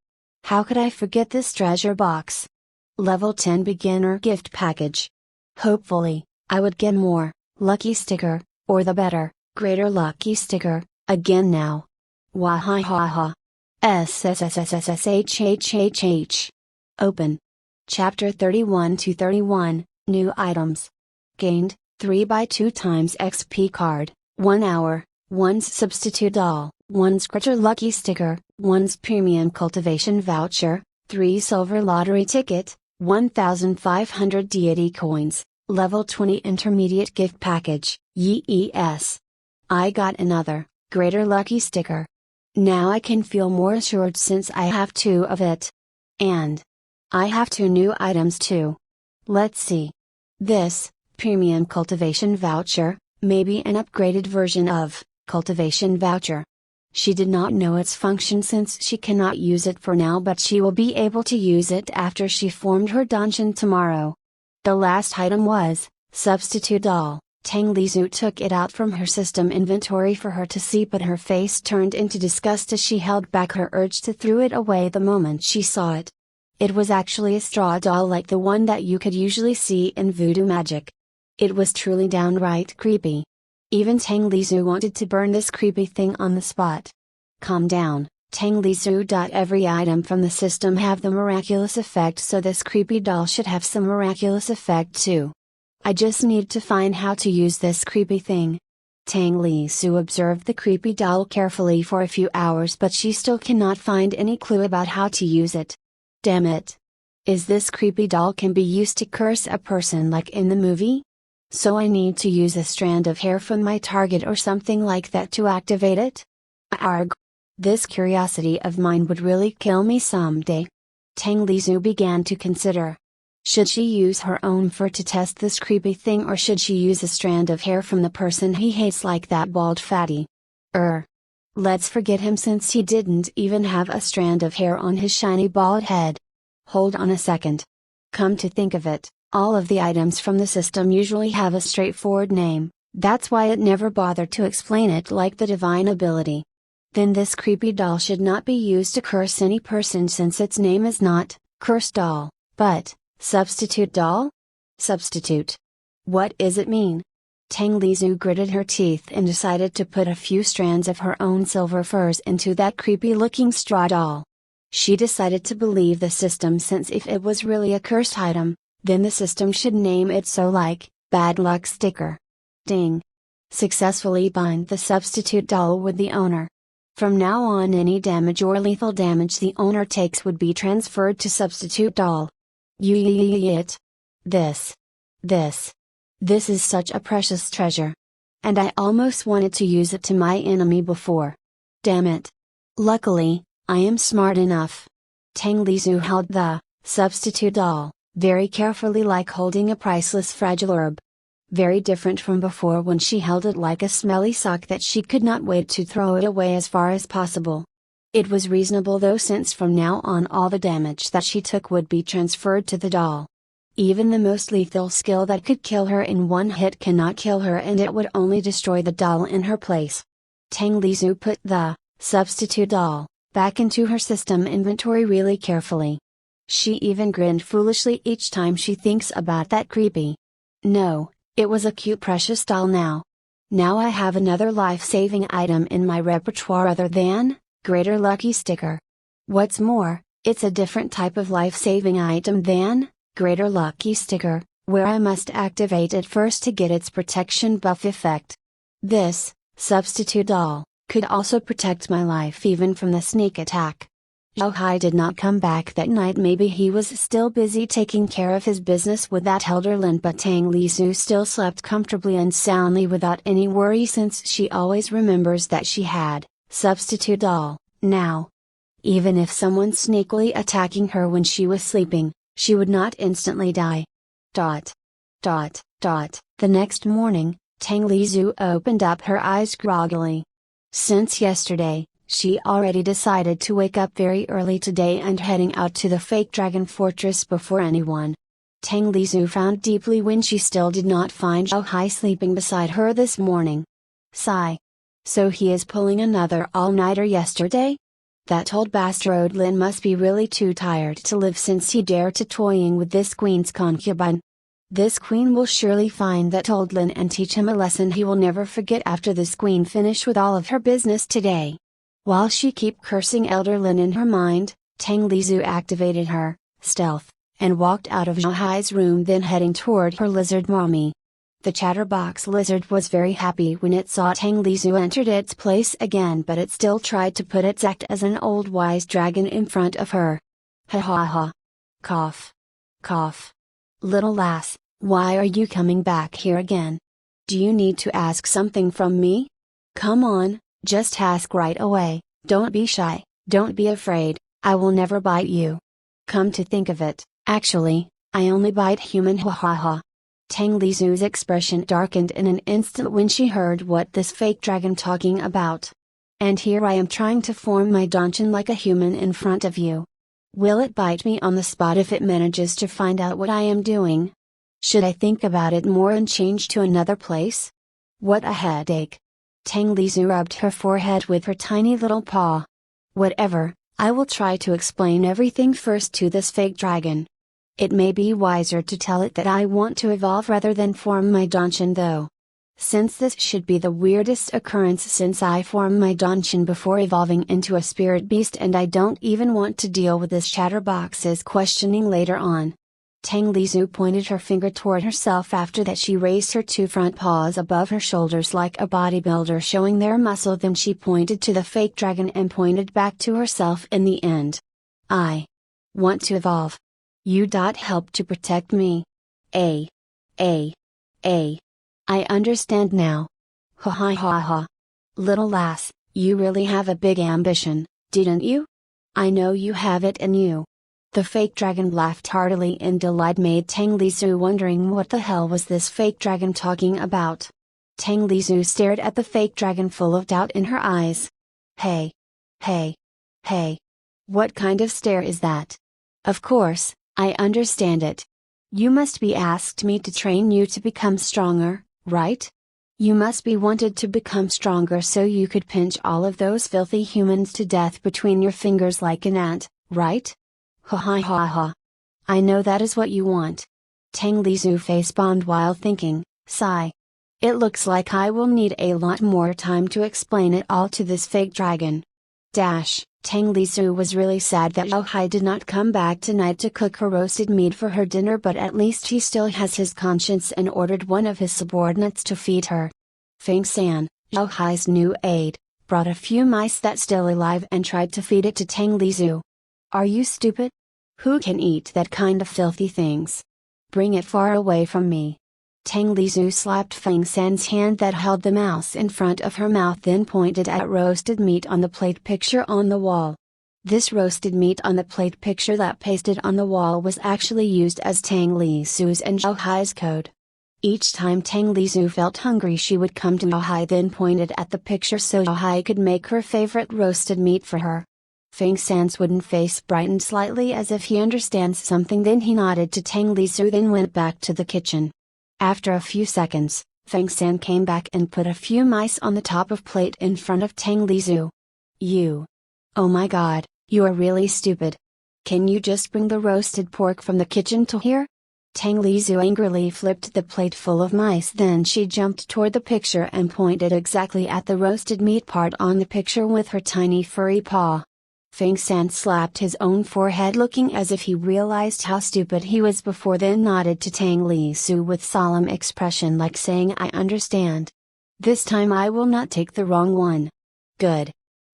How could I forget this treasure box? Level 10 Beginner Gift Package. Hopefully, I would get more, Lucky Sticker, or the better, Greater Lucky Sticker, again now. Wahahaha. SSSSSSHHHH. Open. Chapter 31 to 31, New Items. Gained, 3x2 times XP card, 1 hour, 1's Substitute Doll, 1's Greater Lucky Sticker, 1's Premium Cultivation Voucher, 3 Silver Lottery Ticket, 1,500 Deity Coins, Level 20 Intermediate Gift Package, yes. I got another, Greater Lucky Sticker. Now I can feel more assured since I have 2 of it. And I have 2 new items too. Let's see. This, Premium Cultivation Voucher, may be an upgraded version of Cultivation Voucher. She did not know its function since she cannot use it for now, but she will be able to use it after she formed her dungeon tomorrow. The last item was Substitute Doll. Tang Lisu took it out from her system inventory for her to see, but her face turned into disgust as she held back her urge to throw it away the moment she saw it. It was actually a straw doll like the one that you could usually see in voodoo magic. It was truly downright creepy. Even Tang Lisu wanted to burn this creepy thing on the spot. Calm down, Tang Lisu. Every item from the system have the miraculous effect, so this creepy doll should have some miraculous effect too. I just need to find how to use this creepy thing. Tang Lisu observed the creepy doll carefully for a few hours, but she still cannot find any clue about how to use it. Damn it! Is this creepy doll can be used to curse a person like in the movie? So I need to use a strand of hair from my target or something like that to activate it? Arg! This curiosity of mine would really kill me someday. Tang Lisu began to consider. Should she use her own fur to test this creepy thing, or should she use a strand of hair from the person he hates like that bald fatty? Let's forget him since he didn't even have a strand of hair on his shiny bald head. Hold on a second. Come to think of it, all of the items from the system usually have a straightforward name, that's why it never bothered to explain it like the divine ability. Then this creepy doll should not be used to curse any person since its name is not Curse Doll, but Substitute Doll? Substitute. What does it mean? Tang Lisu gritted her teeth and decided to put a few strands of her own silver furs into that creepy looking straw doll. She decided to believe the system, since if it was really a cursed item, then the system should name it so, like, Bad Luck Sticker. Ding! Successfully bind the substitute doll with the owner. From now on, any damage or lethal damage the owner takes would be transferred to substitute doll. This is such a precious treasure. And I almost wanted to use it to my enemy before. Damn it. Luckily, I am smart enough. Tang Lizhu held the substitute doll very carefully, like holding a priceless fragile herb. Very different from before, when she held it like a smelly sock that she could not wait to throw it away as far as possible. It was reasonable though, since from now on all the damage that she took would be transferred to the doll. Even the most lethal skill that could kill her in one hit cannot kill her, and it would only destroy the doll in her place. Tang Lizhu put the substitute doll back into her system inventory really carefully. She even grinned foolishly each time she thinks about that creepy. No, it was a cute precious doll now. Now I have another life-saving item in my repertoire other than Greater Lucky Sticker. What's more, it's a different type of life-saving item than Greater Lucky Sticker, where I must activate it first to get its protection buff effect. This substitute doll could also protect my life even from the sneak attack. Zhao Hai did not come back that night. Maybe he was still busy taking care of his business with that elder Lin, but Tang Lizhu still slept comfortably and soundly without any worry, since she always remembers that she had substitute doll now. Even if someone sneakily attacking her when she was sleeping, she would not instantly die. The next morning, Tang Lizhu opened up her eyes groggily. Since yesterday, she already decided to wake up very early today and heading out to the fake dragon fortress before anyone. Tang Lizhu frowned deeply when she still did not find Zhao Hai sleeping beside her this morning. Sigh. So he is pulling another all-nighter yesterday? That old bastard Lin must be really too tired to live, since he dared to toying with this queen's concubine. This queen will surely find that old Lin and teach him a lesson he will never forget after this queen finish with all of her business today. While she kept cursing Elder Lin in her mind, Tang Lizhu activated her stealth and walked out of Zhao Hai's room, then heading toward her lizard mommy. The chatterbox lizard was very happy when it saw Tang Lizhu entered its place again, but it still tried to put its act as an old wise dragon in front of her. Ha ha ha. Cough. Cough. Little lass, why are you coming back here again? Do you need to ask something from me? Come on, just ask right away. Don't be shy, don't be afraid, I will never bite you. Come to think of it, actually, I only bite human, ha ha ha. Tang Lizhu's expression darkened in an instant when she heard what this fake dragon talking about. And here I am trying to form my danchin like a human in front of you. Will it bite me on the spot if it manages to find out what I am doing? Should I think about it more and change to another place? What a headache. Tang Lizhu rubbed her forehead with her tiny little paw. Whatever, I will try to explain everything first to this fake dragon. It may be wiser to tell it that I want to evolve rather than form my danchin though. Since this should be the weirdest occurrence since I formed my danchin before evolving into a spirit beast, and I don't even want to deal with this chatterbox's questioning later on. Tang Lizhu pointed her finger toward herself. After that she raised her two front paws above her shoulders like a bodybuilder showing their muscle, then she pointed to the fake dragon and pointed back to herself in the end. I want to evolve. You help to protect me. I understand now. Ha ha ha ha. Little lass, you really have a big ambition, didn't you? I know you have it in you. The fake dragon laughed heartily in delight, made Tang Lizhu wondering what the hell was this fake dragon talking about. Tang Lizhu stared at the fake dragon full of doubt in her eyes. Hey. What kind of stare is that? Of course, I understand it. You must be asked me to train you to become stronger, right? You must be wanted to become stronger so you could pinch all of those filthy humans to death between your fingers like an ant, right? Ha ha ha ha. I know that is what you want. Tang Lizhu face-bombed while thinking, sigh. It looks like I will need a lot more time to explain it all to this fake dragon. Tang Lizhu was really sad that Zhao Hai did not come back tonight to cook her roasted meat for her dinner, but at least he still has his conscience and ordered one of his subordinates to feed her. Feng San, Zhao Hai's new aide, brought a few mice that still alive and tried to feed it to Tang Lizhu. Are you stupid? Who can eat that kind of filthy things? Bring it far away from me. Tang Lizhu slapped Feng San's hand that held the mouse in front of her mouth, then pointed at roasted meat on the plate picture on the wall. This roasted meat on the plate picture that pasted on the wall was actually used as Tang Li Su's and Zhao Hai's code. Each time Tang Li Su felt hungry, she would come to Zhao Hai, then pointed at the picture so Zhao Hai could make her favorite roasted meat for her. Feng San's wooden face brightened slightly as if he understands something, then he nodded to Tang Li Su, then went back to the kitchen. After a few seconds, Feng San came back and put a few mice on the top of plate in front of Tang Li Su. You! Oh my god, you are really stupid. Can you just bring the roasted pork from the kitchen to here? Tang Li Su angrily flipped the plate full of mice, then she jumped toward the picture and pointed exactly at the roasted meat part on the picture with her tiny furry paw. Feng San slapped his own forehead, looking as if he realized how stupid he was before, then nodded to Tang Li Su with solemn expression, like saying, I understand. This time I will not take the wrong one. Good.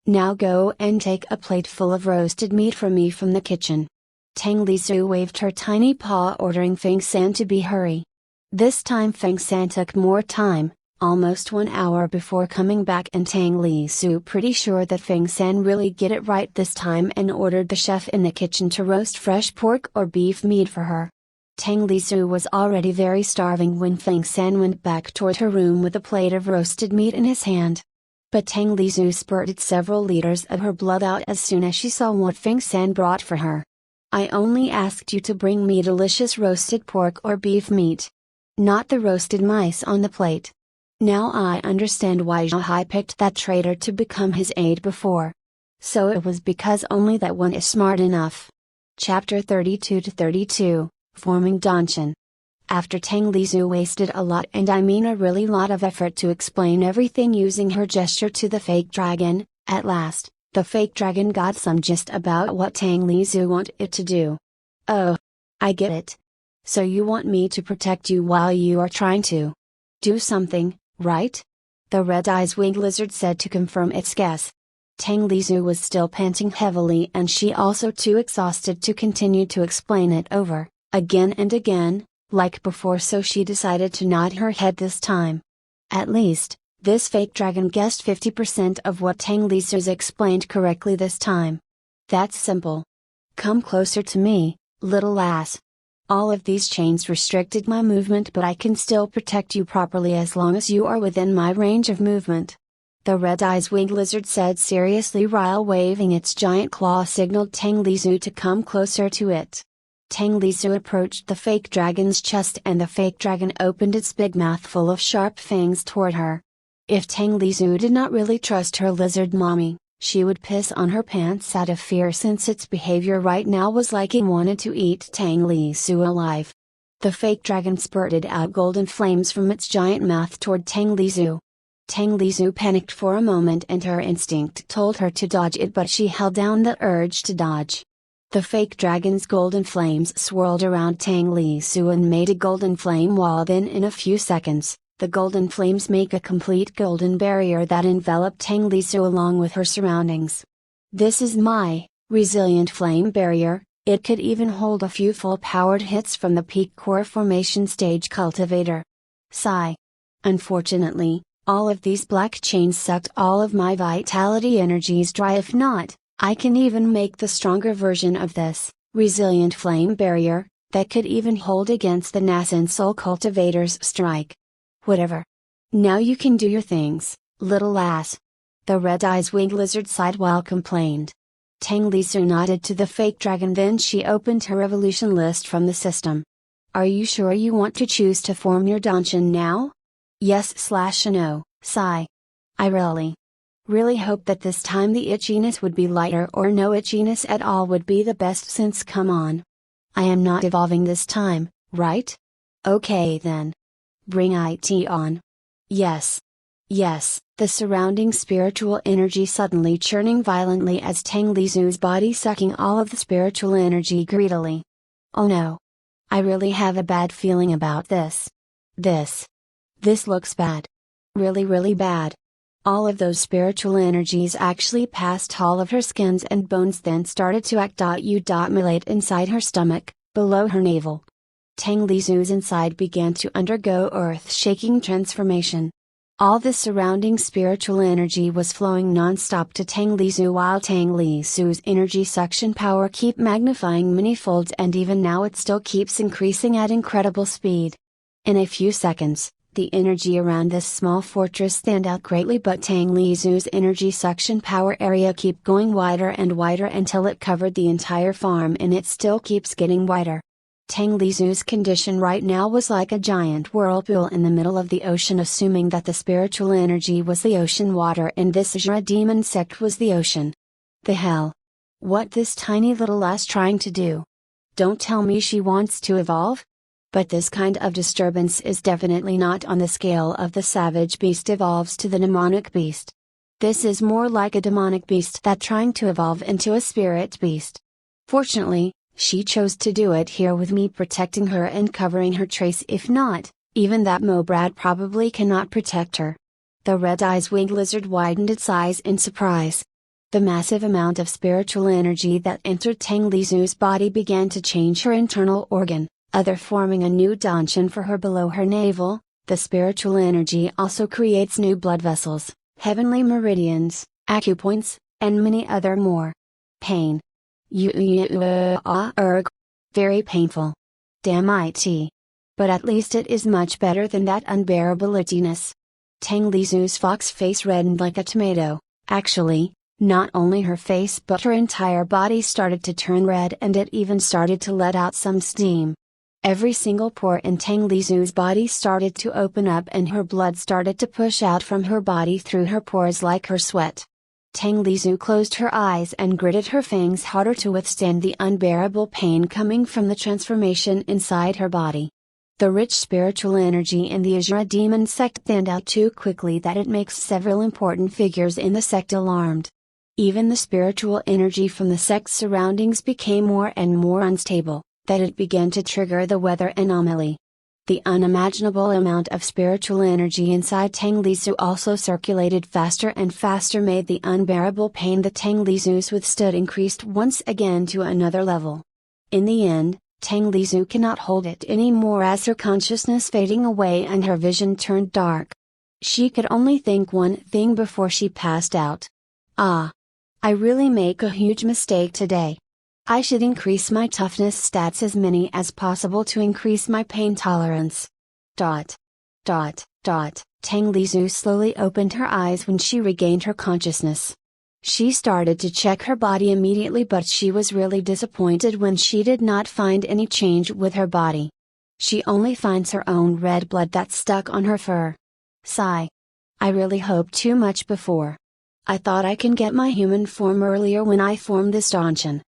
Now go and take a plate full of roasted meat for me from the kitchen. Tang Li Su waved her tiny paw, ordering Feng San to hurry. This time Feng San took more time, almost 1 hour before coming back, and Tang Li Su, pretty sure that Feng San really get it right this time, and ordered the chef in the kitchen to roast fresh pork or beef meat for her. Tang Li Su was already very starving when Feng San went back toward her room with a plate of roasted meat in his hand. But Tang Li Su spurted several liters of her blood out as soon as she saw what Feng San brought for her. I only asked you to bring me delicious roasted pork or beef meat. Not the roasted mice on the plate. Now I understand why Zhao Hai picked that traitor to become his aide before. So it was because only that one is smart enough. Chapter 32-32, Forming Danshan. After Tang Li Su wasted a lot, and I mean a really lot of effort, to explain everything using her gesture to the fake dragon, at last, the fake dragon got some gist about what Tang Li Su wanted it to do. Oh. I get it. So you want me to protect you while you are trying to do something, right? The red-eyes winged lizard said to confirm its guess. Tang Li Su was still panting heavily, and she also too exhausted to continue to explain it over, again and again, like before, so she decided to nod her head this time. At least, this fake dragon guessed 50% of what Tang Li Su's explained correctly this time. That's simple. Come closer to me, little ass. All of these chains restricted my movement, but I can still protect you properly as long as you are within my range of movement. The red-eyes winged lizard said seriously, while waving its giant claw signaled Tang Li Su to come closer to it. Tang Li Su approached the fake dragon's chest, and the fake dragon opened its big mouth full of sharp fangs toward her. If Tang Li Su did not really trust her lizard mommy, she would piss on her pants out of fear, since its behavior right now was like it wanted to eat Tang Li Su alive. The fake dragon spurted out golden flames from its giant mouth toward Tang Li Su. Tang Li Su panicked for a moment, and her instinct told her to dodge it, but she held down the urge to dodge. The fake dragon's golden flames swirled around Tang Li Su and made a golden flame wall. Then in a few seconds, the golden flames make a complete golden barrier that enveloped Tang Li Su along with her surroundings. This is my resilient flame barrier. It could even hold a few full-powered hits from the peak core formation stage cultivator. Sigh. Unfortunately, all of these black chains sucked all of my vitality energies dry. If not, I can even make the stronger version of this resilient flame barrier that could even hold against the Nasan Soul Cultivator's strike. Whatever. Now you can do your things, little ass. The red-eyes winged lizard sighed while complained. Tang Li Su nodded to the fake dragon, then she opened her evolution list from the system. Are you sure you want to choose to form your Danshan now? Yes/no, sigh. I really hope that this time the itchiness would be lighter, or no itchiness at all would be the best, since come on. I am not evolving this time, right? Okay then. Bring it on. Yes. Yes, the surrounding spiritual energy suddenly churning violently as Tang Li Su's body sucking all of the spiritual energy greedily. Oh no. I really have a bad feeling about this. This looks bad. Really bad. All of those spiritual energies actually passed all of her skins and bones, then started to accumulate inside her stomach, below her navel. Tang Li Su's inside began to undergo earth-shaking transformation. All the surrounding spiritual energy was flowing non-stop to Tang Lizu, while Tang Lizu's energy suction power kept magnifying many-folds, and even now it still keeps increasing at incredible speed. In a few seconds, the energy around this small fortress thinned out greatly, but Tang Lizu's energy suction power area kept going wider and wider until it covered the entire farm, and it still keeps getting wider. Tang Lizu's condition right now was like a giant whirlpool in the middle of the ocean, assuming that the spiritual energy was the ocean water and this Azura demon sect was the ocean. The hell? What this tiny little lass trying to do? Don't tell me she wants to evolve? But this kind of disturbance is definitely not on the scale of the savage beast evolves to the demonic beast. This is more like a demonic beast that trying to evolve into a spirit beast. Fortunately, she chose to do it here with me protecting her and covering her trace. If not, even that Mobrad probably cannot protect her. The red-eyes winged lizard widened its eyes in surprise. The massive amount of spiritual energy that entered Tang Lizu's body began to change her internal organ, forming a new danshan for her below her navel. The spiritual energy also creates new blood vessels, heavenly meridians, acupoints, and many other more. Pain. Very painful. Damn it. But at least it is much better than that unbearable itchiness. Tang Lizu's fox face reddened like a tomato. Actually, not only her face but her entire body started to turn red, and it even started to let out some steam. Every single pore in Tang Lizu's body started to open up, and her blood started to push out from her body through her pores like her sweat. Tang Lizu closed her eyes and gritted her fangs harder to withstand the unbearable pain coming from the transformation inside her body. The rich spiritual energy in the Azura demon sect thinned out too quickly that it makes several important figures in the sect alarmed. Even the spiritual energy from the sect's surroundings became more and more unstable, that it began to trigger the weather anomaly. The unimaginable amount of spiritual energy inside Tang Lizu also circulated faster and faster, made the unbearable pain the Tang Lizu's withstood increased once again to another level. In the end, Tang Lizu cannot hold it anymore as her consciousness fading away and her vision turned dark. She could only think one thing before she passed out. I really make a huge mistake today. I should increase my toughness stats as many as possible to increase my pain tolerance. Tang Lizu slowly opened her eyes when she regained her consciousness. She started to check her body immediately, but she was really disappointed when she did not find any change with her body. She only finds her own red blood that's stuck on her fur. Sigh. I really hoped too much before. I thought I can get my human form earlier when I formed this danshan.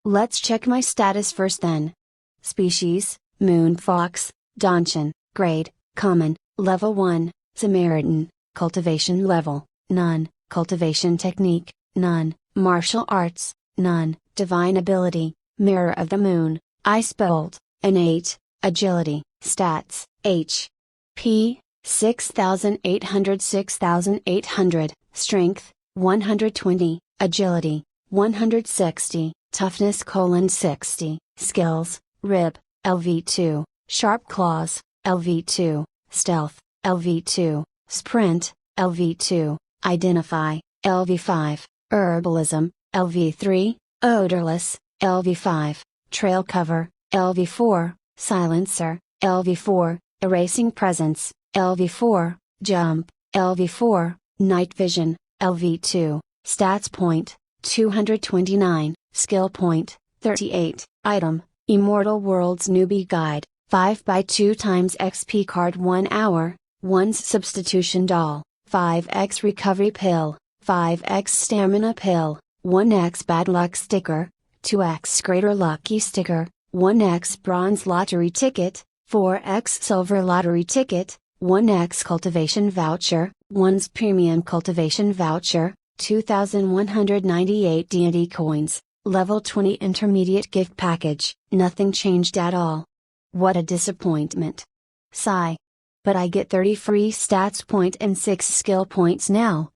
Let's check my status first then. Species, Moon Fox, danshan, Grade, Common, Level 1, Samaritan, Cultivation Level, None, Cultivation Technique, None, Martial Arts, None, Divine Ability, Mirror of the Moon, Ice Bolt, Innate, Agility, Stats, H.P., 6,800, Strength, 120, Agility, 160. Toughness: 60, Skills, Rib, LV2, Sharp Claws, LV2, Stealth, LV2, Sprint, LV2, Identify, LV5, Herbalism, LV3, Odorless, LV5, Trail Cover, LV4, Silencer, LV4, Erasing Presence, LV4, Jump, LV4, Night Vision, LV2, Stats Point, 229. Skill Point, 38, Item, Immortal World's Newbie Guide, 5x2 times XP Card 1 hour, 1's Substitution Doll, 5x Recovery Pill, 5x Stamina Pill, 1x Bad Luck Sticker, 2x Greater Lucky Sticker, 1x Bronze Lottery Ticket, 4x Silver Lottery Ticket, 1x Cultivation Voucher, 1's Premium Cultivation Voucher, 2,198 D&D Coins. Level 20 Intermediate Gift Package. Nothing changed at all. What a disappointment. Sigh. But I get 30 free stats point and 6 skill points now.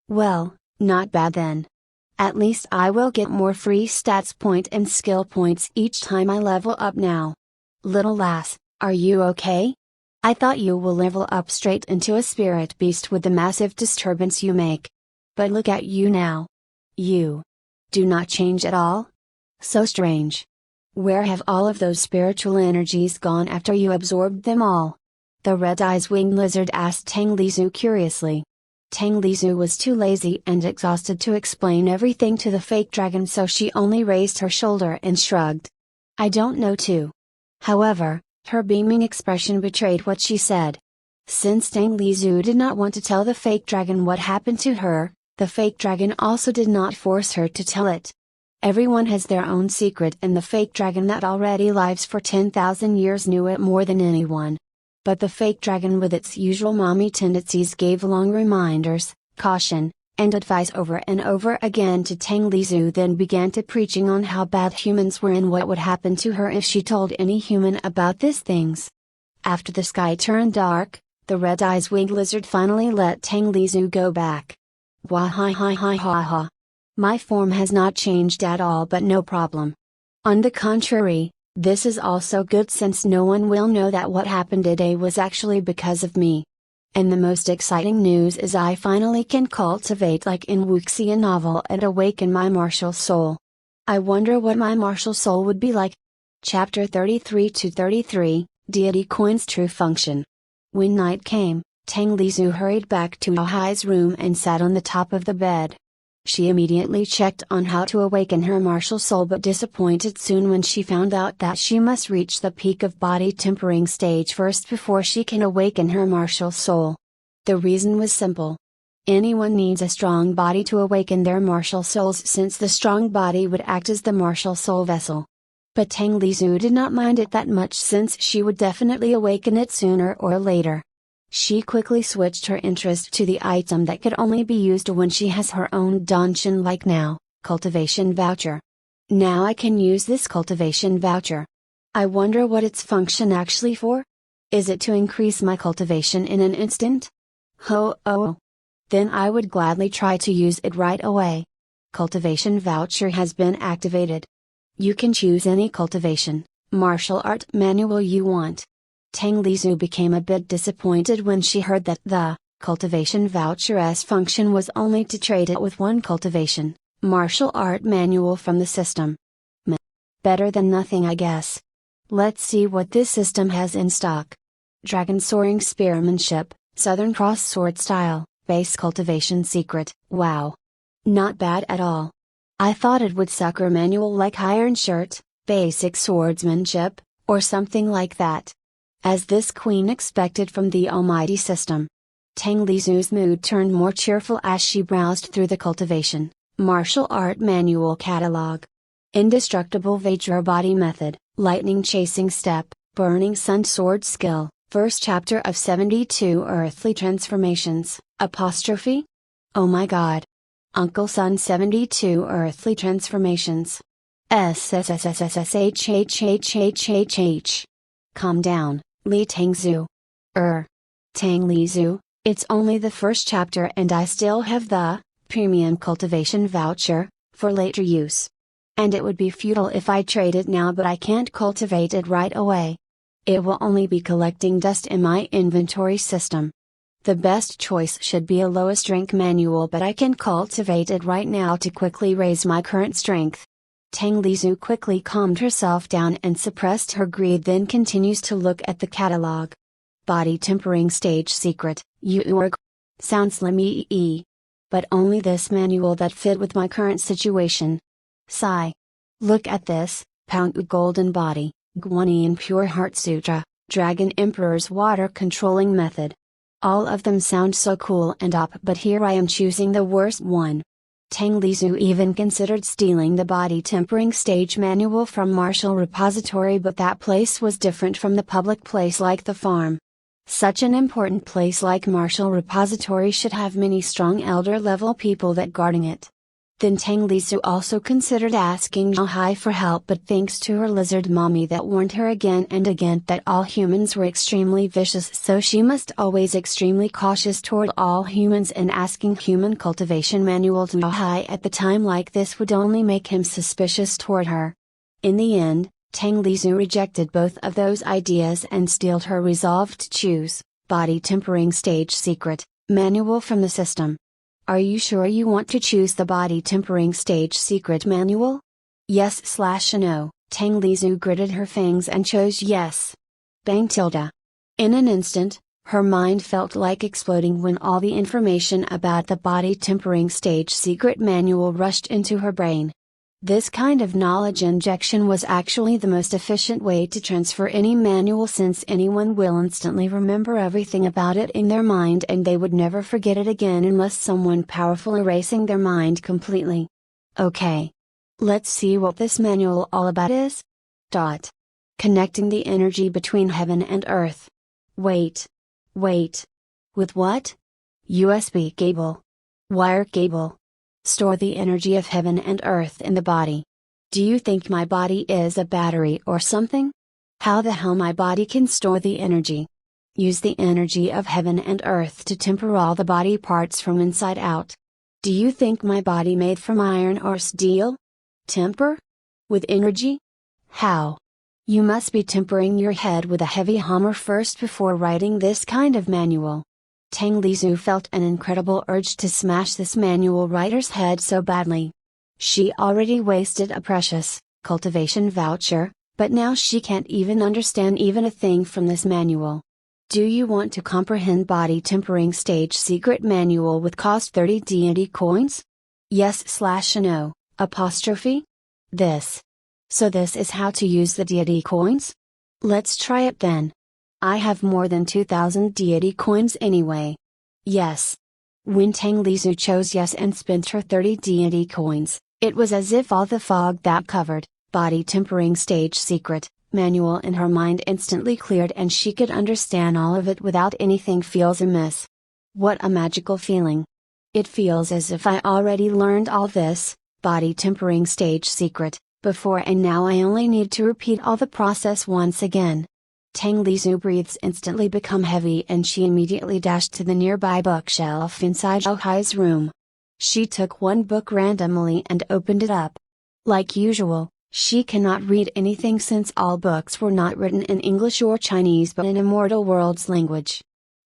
Well, not bad then. At least I will get more free stats point and skill points each time I level up now. Little lass, are you okay? I thought you will level up straight into a spirit beast with the massive disturbance you make. But look at you now. You do not change at all? So strange. Where have all of those spiritual energies gone after you absorbed them all? The red-eyes winged lizard asked Tang Lizu curiously. Tang Lizu was too lazy and exhausted to explain everything to the fake dragon, so she only raised her shoulder and shrugged. I don't know too. However, her beaming expression betrayed what she said. Since Tang Lizu did not want to tell the fake dragon what happened to her, the fake dragon also did not force her to tell it. Everyone has their own secret, and the fake dragon that already lives for 10,000 years knew it more than anyone. But the fake dragon with its usual mommy tendencies gave long reminders, caution, and advice over and over again to Tang Lizu, then began to preaching on how bad humans were and what would happen to her if she told any human about these things. After the sky turned dark, the red-eyes winged lizard finally let Tang Lizu go back. Wah ha ha ha ha ha. My form has not changed at all, but no problem. On the contrary, this is also good, since no one will know that what happened today was actually because of me. And the most exciting news is I finally can cultivate like in Wuxia novel and awaken my martial soul. I wonder what my martial soul would be like. Chapter 33 to 33, Deity Coin's True Function. When night came, Tang Lizu hurried back to Ahai's room and sat on the top of the bed. She immediately checked on how to awaken her martial soul, but disappointed soon when she found out that she must reach the peak of body tempering stage first before she can awaken her martial soul. The reason was simple. Anyone needs a strong body to awaken their martial souls, since the strong body would act as the martial soul vessel. But Tang Lizu did not mind it that much, since she would definitely awaken it sooner or later. She quickly switched her interest to the item that could only be used when she has her own dungeon, like now, cultivation voucher. Now I can use this cultivation voucher. I wonder what its function actually for? Is it to increase my cultivation in an instant? Oh. Then I would gladly try to use it right away. Cultivation voucher has been activated. You can choose any cultivation, martial art manual you want. Tang Lizu became a bit disappointed when she heard that the cultivation voucher's function was only to trade it with one cultivation, martial art manual from the system. Better than nothing, I guess. Let's see what this system has in stock. Dragon Soaring Spearmanship, Southern Cross Sword Style, Base Cultivation Secret. Wow. Not bad at all. I thought it would sucker manual like Iron Shirt, Basic Swordsmanship, or something like that. As this queen expected from the almighty system. Tang Lizu's mood turned more cheerful as she browsed through the cultivation, martial art manual catalog. Indestructible Vajra Body Method, Lightning Chasing Step, Burning Sun Sword Skill, First Chapter of 72 Earthly Transformations, apostrophe? Oh my god. Uncle Sun 72 Earthly Transformations. SSSSSSHHHHHH. Calm down, Li Tangzu. Tang Lizu, it's only the first chapter and I still have the premium cultivation voucher for later use. And it would be futile if I trade it now, but I can't cultivate it right away. It will only be collecting dust in my inventory system. The best choice should be a lowest rank manual, but I can cultivate it right now to quickly raise my current strength. Tang Lizu quickly calmed herself down and suppressed her greed, then continues to look at the catalog. Body Tempering Stage Secret, UURG. Sounds limee. But only this manual that fit with my current situation. Sigh. Look at this, Pound Golden Body, Guanyin Pure Heart Sutra, Dragon Emperor's Water Controlling Method. All of them sound so cool and up, but here I am choosing the worst one. Tang Lizu even considered stealing the Body Tempering Stage manual from Martial Repository, but that place was different from the public place like the farm. Such an important place like Martial Repository should have many strong elder level people that guarding it. Then Tang Lizu also considered asking Zhao for help, but thanks to her lizard mommy that warned her again and again that all humans were extremely vicious, so she must always extremely cautious toward all humans, and asking human cultivation manual to Zhao at the time like this would only make him suspicious toward her. In the end, Tang Lizu rejected both of those ideas and steeled her resolve to choose Body Tempering Stage Secret Manual from the system. Are you sure you want to choose the Body Tempering Stage Secret Manual? Yes/no. Tang Lizu gritted her fangs and chose yes. Bang tilde. In an instant, her mind felt like exploding when all the information about the Body Tempering Stage Secret Manual rushed into her brain. This kind of knowledge injection was actually the most efficient way to transfer any manual, since anyone will instantly remember everything about it in their mind and they would never forget it again unless someone powerful erasing their mind completely. Okay. Let's see what this manual all about is. Connecting the energy between heaven and earth. Wait. With what? USB cable. Wire cable. Store the energy of heaven and earth in the body. Do you think my body is a battery or something? How the hell my body can store the energy? Use the energy of heaven and earth to temper all the body parts from inside out. Do you think my body made from iron or steel? Temper? With energy? How? You must be tempering your head with a heavy hammer first before writing this kind of manual. Tang Lizu felt an incredible urge to smash this manual writer's head so badly. She already wasted a precious cultivation voucher, but now she can't even understand even a thing from this manual. Do you want to comprehend Body Tempering Stage Secret Manual with cost 30 deity coins? Yes/no. This. So this is how to use the deity coins? Let's try it then. I have more than 2,000 deity coins anyway. Yes. When Tang Lizu chose yes and spent her 30 deity coins, it was as if all the fog that covered Body Tempering Stage Secret Manual in her mind instantly cleared and she could understand all of it without anything feels amiss. What a magical feeling. It feels as if I already learned all this, Body Tempering Stage Secret, before, and now I only need to repeat all the process once again. Tang Lizu breathes instantly become heavy and she immediately dashed to the nearby bookshelf inside Zhao Hai's room. She took one book randomly and opened it up. Like usual, she cannot read anything since all books were not written in English or Chinese but in Immortal World's language.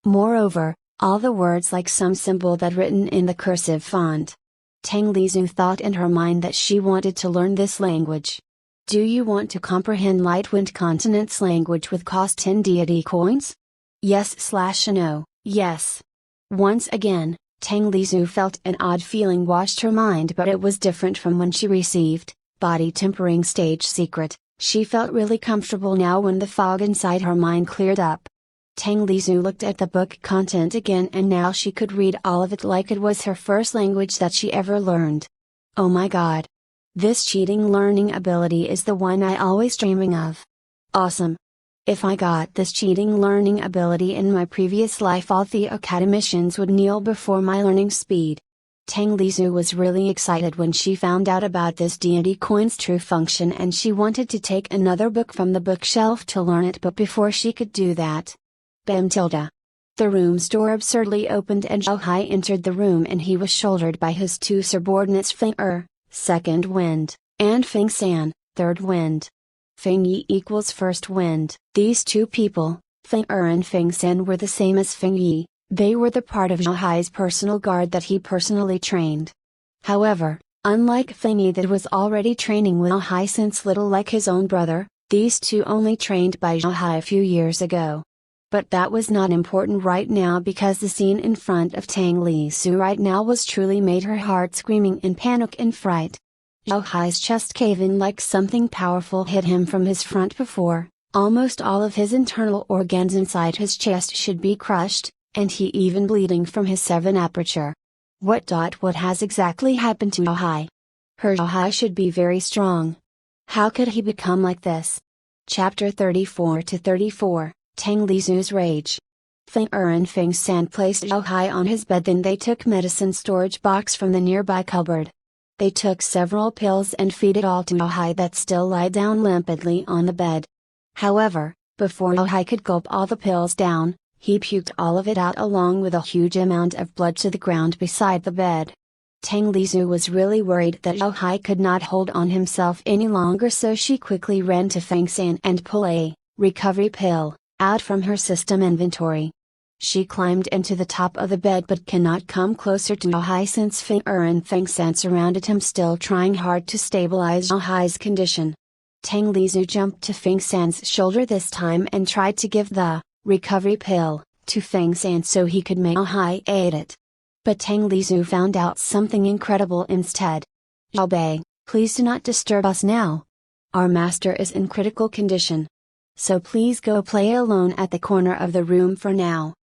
Moreover, all the words like some symbol that written in the cursive font. Tang Lizu thought in her mind that she wanted to learn this language. Do you want to comprehend Lightwind Continent's language with cost 10 deity coins? Yes/no. Yes. Once again, Tang Lizu felt an odd feeling washed her mind, but it was different from when she received Body Tempering Stage Secret. She felt really comfortable now when the fog inside her mind cleared up. Tang Lizu looked at the book content again and now she could read all of it like it was her first language that she ever learned. Oh my god. This cheating learning ability is the one I always dreaming of. Awesome. If I got this cheating learning ability in my previous life, all the academicians would kneel before my learning speed. Tang Lizu was really excited when she found out about this deity coin's true function and she wanted to take another book from the bookshelf to learn it, but before she could do that. Bam tilde. The room's door absurdly opened and Zhao Hai entered the room and he was shouldered by his two subordinates Feng second wind, and Feng San, third wind. Feng Yi equals first wind. These two people, Feng and Feng San, were the same as Feng Yi. They were the part of Zhao Hai's personal guard that he personally trained. However, unlike Feng Yi that was already training with Zhao Hai since little like his own brother, these two only trained by Zhao Hai a few years ago. But that was not important right now because the scene in front of Tang Lizu right now was truly made her heart screaming in panic and fright. Zhao Hai's chest caved in like something powerful hit him from his front before, almost all of his internal organs inside his chest should be crushed, and he even bleeding from his 7 aperture. What has exactly happened to Zhao Hai? Her Zhao Hai should be very strong. How could he become like this? Chapter 34-34. Tang Lizu's rage. Feng and Feng San placed Zhao Hai on his bed, then they took medicine storage box from the nearby cupboard. They took several pills and feed it all to Zhao Hai that still lie down limpidly on the bed. However, before Zhao Hai could gulp all the pills down, he puked all of it out along with a huge amount of blood to the ground beside the bed. Tang Lizu was really worried that Zhao Hai could not hold on himself any longer, so she quickly ran to Feng San and pulled a recovery pill out from her system inventory. She climbed into the top of the bed but cannot come closer to Zhao Hai since Feng and Feng San surrounded him, still trying hard to stabilize Zhao Hai's condition. Tang Lizu jumped to Feng San's shoulder this time and tried to give the recovery pill to Feng San so he could make Zhao Hai eat it. But Tang Lizu found out something incredible instead. "Zhao Bei, please do not disturb us now. Our master is in critical condition. So please go play alone at the corner of the room for now,"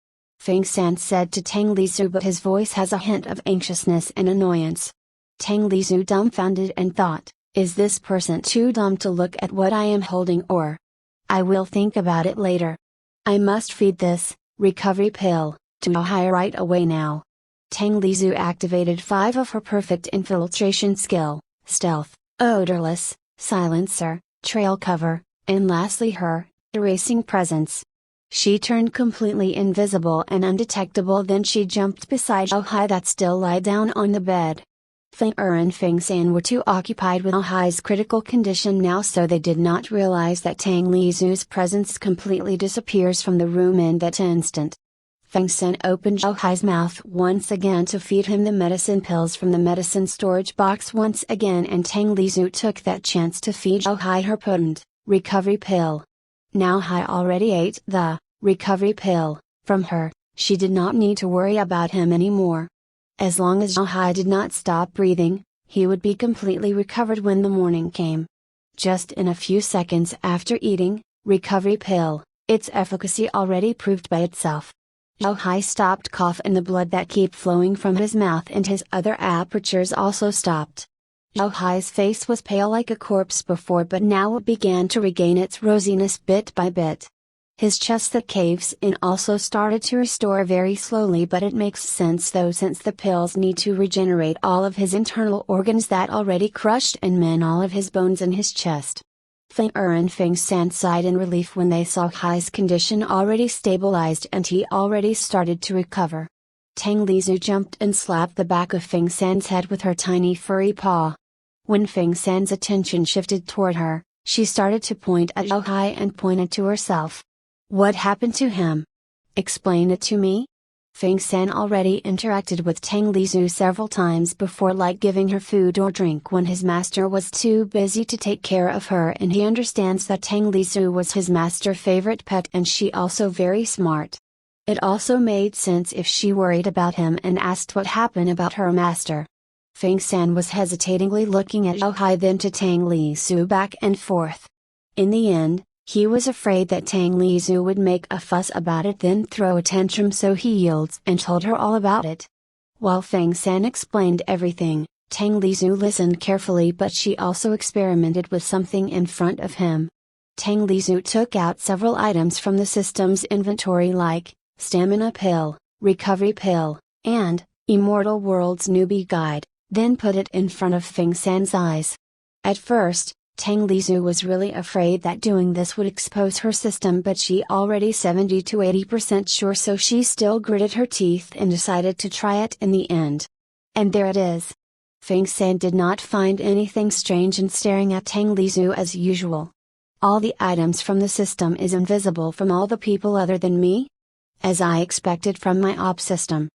Feng San said to Tang Lizu, but his voice has a hint of anxiousness and annoyance. Tang Lizu dumbfounded and thought, is this person too dumb to look at what I am holding, or? I will think about it later. I must feed this recovery pill to Zhao Hai right away now. Tang Lizu activated 5 of her perfect infiltration skill: stealth, odorless, silencer, trail cover, and lastly her erasing presence. She turned completely invisible and undetectable, then she jumped beside Zhao Hai that still lay down on the bed. Feng and Feng San were too occupied with Zhao Hai's critical condition now, so they did not realize that Tang Lizu's presence completely disappears from the room in that instant. Feng San opened Zhao Hai's mouth once again to feed him the medicine pills from the medicine storage box once again, and Tang Lizu took that chance to feed Zhao Hai her potent recovery pill. Now Hai already ate the recovery pill from her. She did not need to worry about him anymore. As long as Zhao Hai did not stop breathing, he would be completely recovered when the morning came. Just in a few seconds after eating recovery pill, its efficacy already proved by itself. Zhao Hai stopped cough, and the blood that kept flowing from his mouth and his other apertures also stopped. Zhao Hai's face was pale like a corpse before, but now it began to regain its rosiness bit by bit. His chest that caves in also started to restore very slowly, but it makes sense though, since the pills need to regenerate all of his internal organs that already crushed and mend all of his bones in his chest. Feng and Feng San sighed in relief when they saw Hai's condition already stabilized and he already started to recover. Tang Lizu jumped and slapped the back of Feng San's head with her tiny furry paw. When Feng San's attention shifted toward her, she started to point at Zhao Hai and pointed to herself. "What happened to him? Explain it to me?" Feng San already interacted with Tang Lizu several times before, like giving her food or drink when his master was too busy to take care of her, and he understands that Tang Lizu was his master's favorite pet and she also very smart. It also made sense if she worried about him and asked what happened about her master. Feng San was hesitatingly looking at Zhao Hai, then to Tang Lizu, back and forth. In the end, he was afraid that Tang Lizu would make a fuss about it, then throw a tantrum, so he yields and told her all about it. While Feng San explained everything, Tang Lizu listened carefully, but she also experimented with something in front of him. Tang Lizu took out several items from the system's inventory, like stamina pill, recovery pill, and Immortal World's Newbie Guide, then put it in front of Feng San's eyes. At first, Tang Lizu was really afraid that doing this would expose her system, but she already 70 to 80% sure, so she still gritted her teeth and decided to try it in the end. And there it is. Feng San did not find anything strange in staring at Tang Lizu as usual. "All the items from the system is invisible from all the people other than me? As I expected from my op system."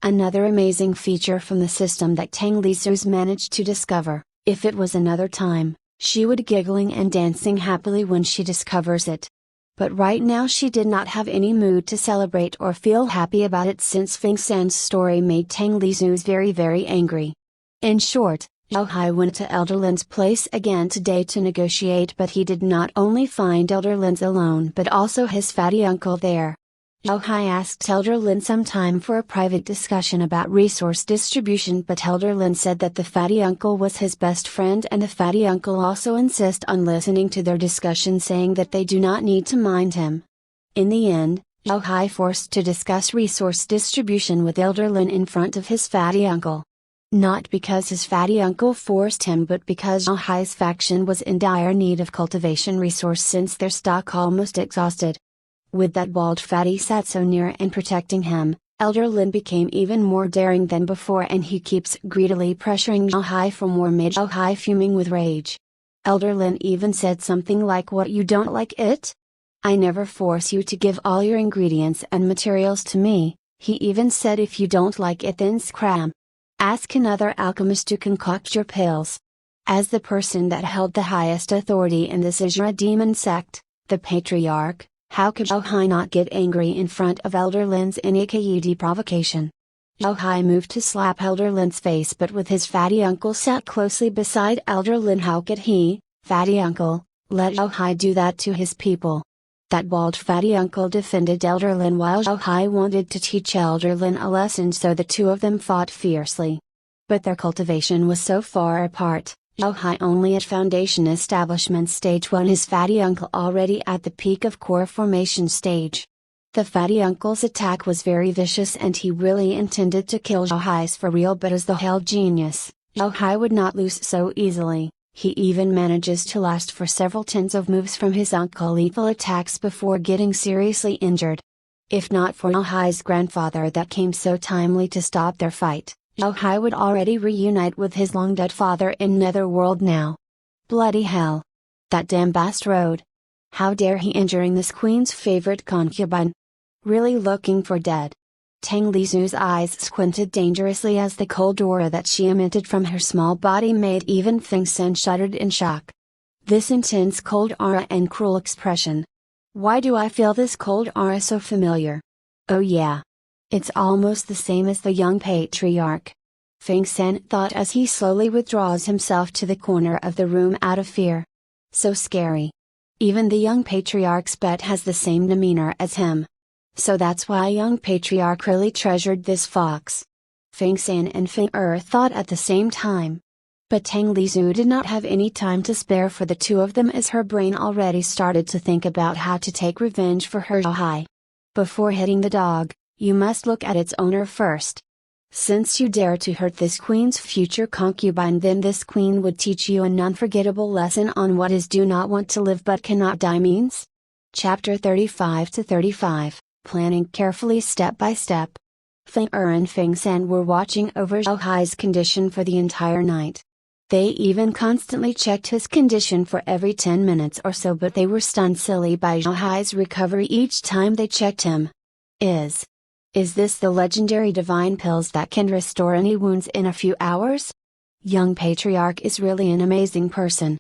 Another amazing feature from the system that Tang Lizu's managed to discover. If it was another time, she would giggling and dancing happily when she discovers it. But right now she did not have any mood to celebrate or feel happy about it, since Feng San's story made Tang Lizu's very angry. In short, Zhao Hai went to Elder Lin's place again today to negotiate, but he did not only find Elder Lin alone but also his fatty uncle there. Zhao Hai asked Elder Lin some time for a private discussion about resource distribution, but Elder Lin said that the fatty uncle was his best friend, and the fatty uncle also insisted on listening to their discussion, saying that they do not need to mind him. In the end, Zhao Hai forced to discuss resource distribution with Elder Lin in front of his fatty uncle. Not because his fatty uncle forced him, but because Zhao Hai's faction was in dire need of cultivation resource since their stock almost exhausted. With that bald fatty sat so near and protecting him, Elder Lin became even more daring than before, and he keeps greedily pressuring Zhao Hai for more, made Zhao Hai fuming with rage. Elder Lin even said something like, "What, you don't like it? I never force you to give all your ingredients and materials to me." He even said, "If you don't like it, then scram. Ask another alchemist to concoct your pills." As the person that held the highest authority in this Azura demon sect, the patriarch, how could Zhao Hai not get angry in front of Elder Lin's NAKUD provocation? Zhao Hai moved to slap Elder Lin's face, but with his fatty uncle sat closely beside Elder Lin, how could he, fatty uncle, let Zhao Hai do that to his people? That bald fatty uncle defended Elder Lin while Zhao Hai wanted to teach Elder Lin a lesson, so the two of them fought fiercely. But their cultivation was so far apart. Zhao Hai only at foundation establishment stage 1, his fatty uncle already at the peak of core formation stage. The fatty uncle's attack was very vicious, and he really intended to kill Zhao Hai's for real, but as the hell genius, Zhao Hai would not lose so easily. He even manages to last for several tens of moves from his uncle's lethal attacks before getting seriously injured. If not for Zhao Hai's grandfather that came so timely to stop their fight, Zhao Hai would already reunite with his long-dead father in Netherworld now. Bloody hell! That damn bastard! How dare he injuring this queen's favorite concubine? Really looking for dead. Tang Lizu's eyes squinted dangerously as the cold aura that she emitted from her small body made even Feng Sen shuddered in shock. This intense cold aura and cruel expression. Why do I feel this cold aura so familiar? Oh yeah. It's almost the same as the young patriarch. Feng Sen thought as he slowly withdraws himself to the corner of the room out of fear. So scary. Even the young patriarch's pet has the same demeanor as him. So that's why young patriarch really treasured this fox. Feng Sen and Feng thought at the same time. But Tang Lizu did not have any time to spare for the two of them, as her brain already started to think about how to take revenge for her Zhao Hai. Before hitting the dog, you must look at its owner first. Since you dare to hurt this queen's future concubine, then this queen would teach you an unforgettable lesson on what is do not want to live but cannot die means. Chapter 35 to 35, Planning Carefully Step by Step. Feng and Feng Sen were watching over Zhao Hai's condition for the entire night. They even constantly checked his condition for every 10 minutes or so, but they were stunned silly by Zhao Hai's recovery each time they checked him. Is this the legendary divine pills that can restore any wounds in a few hours? Young patriarch is really an amazing person.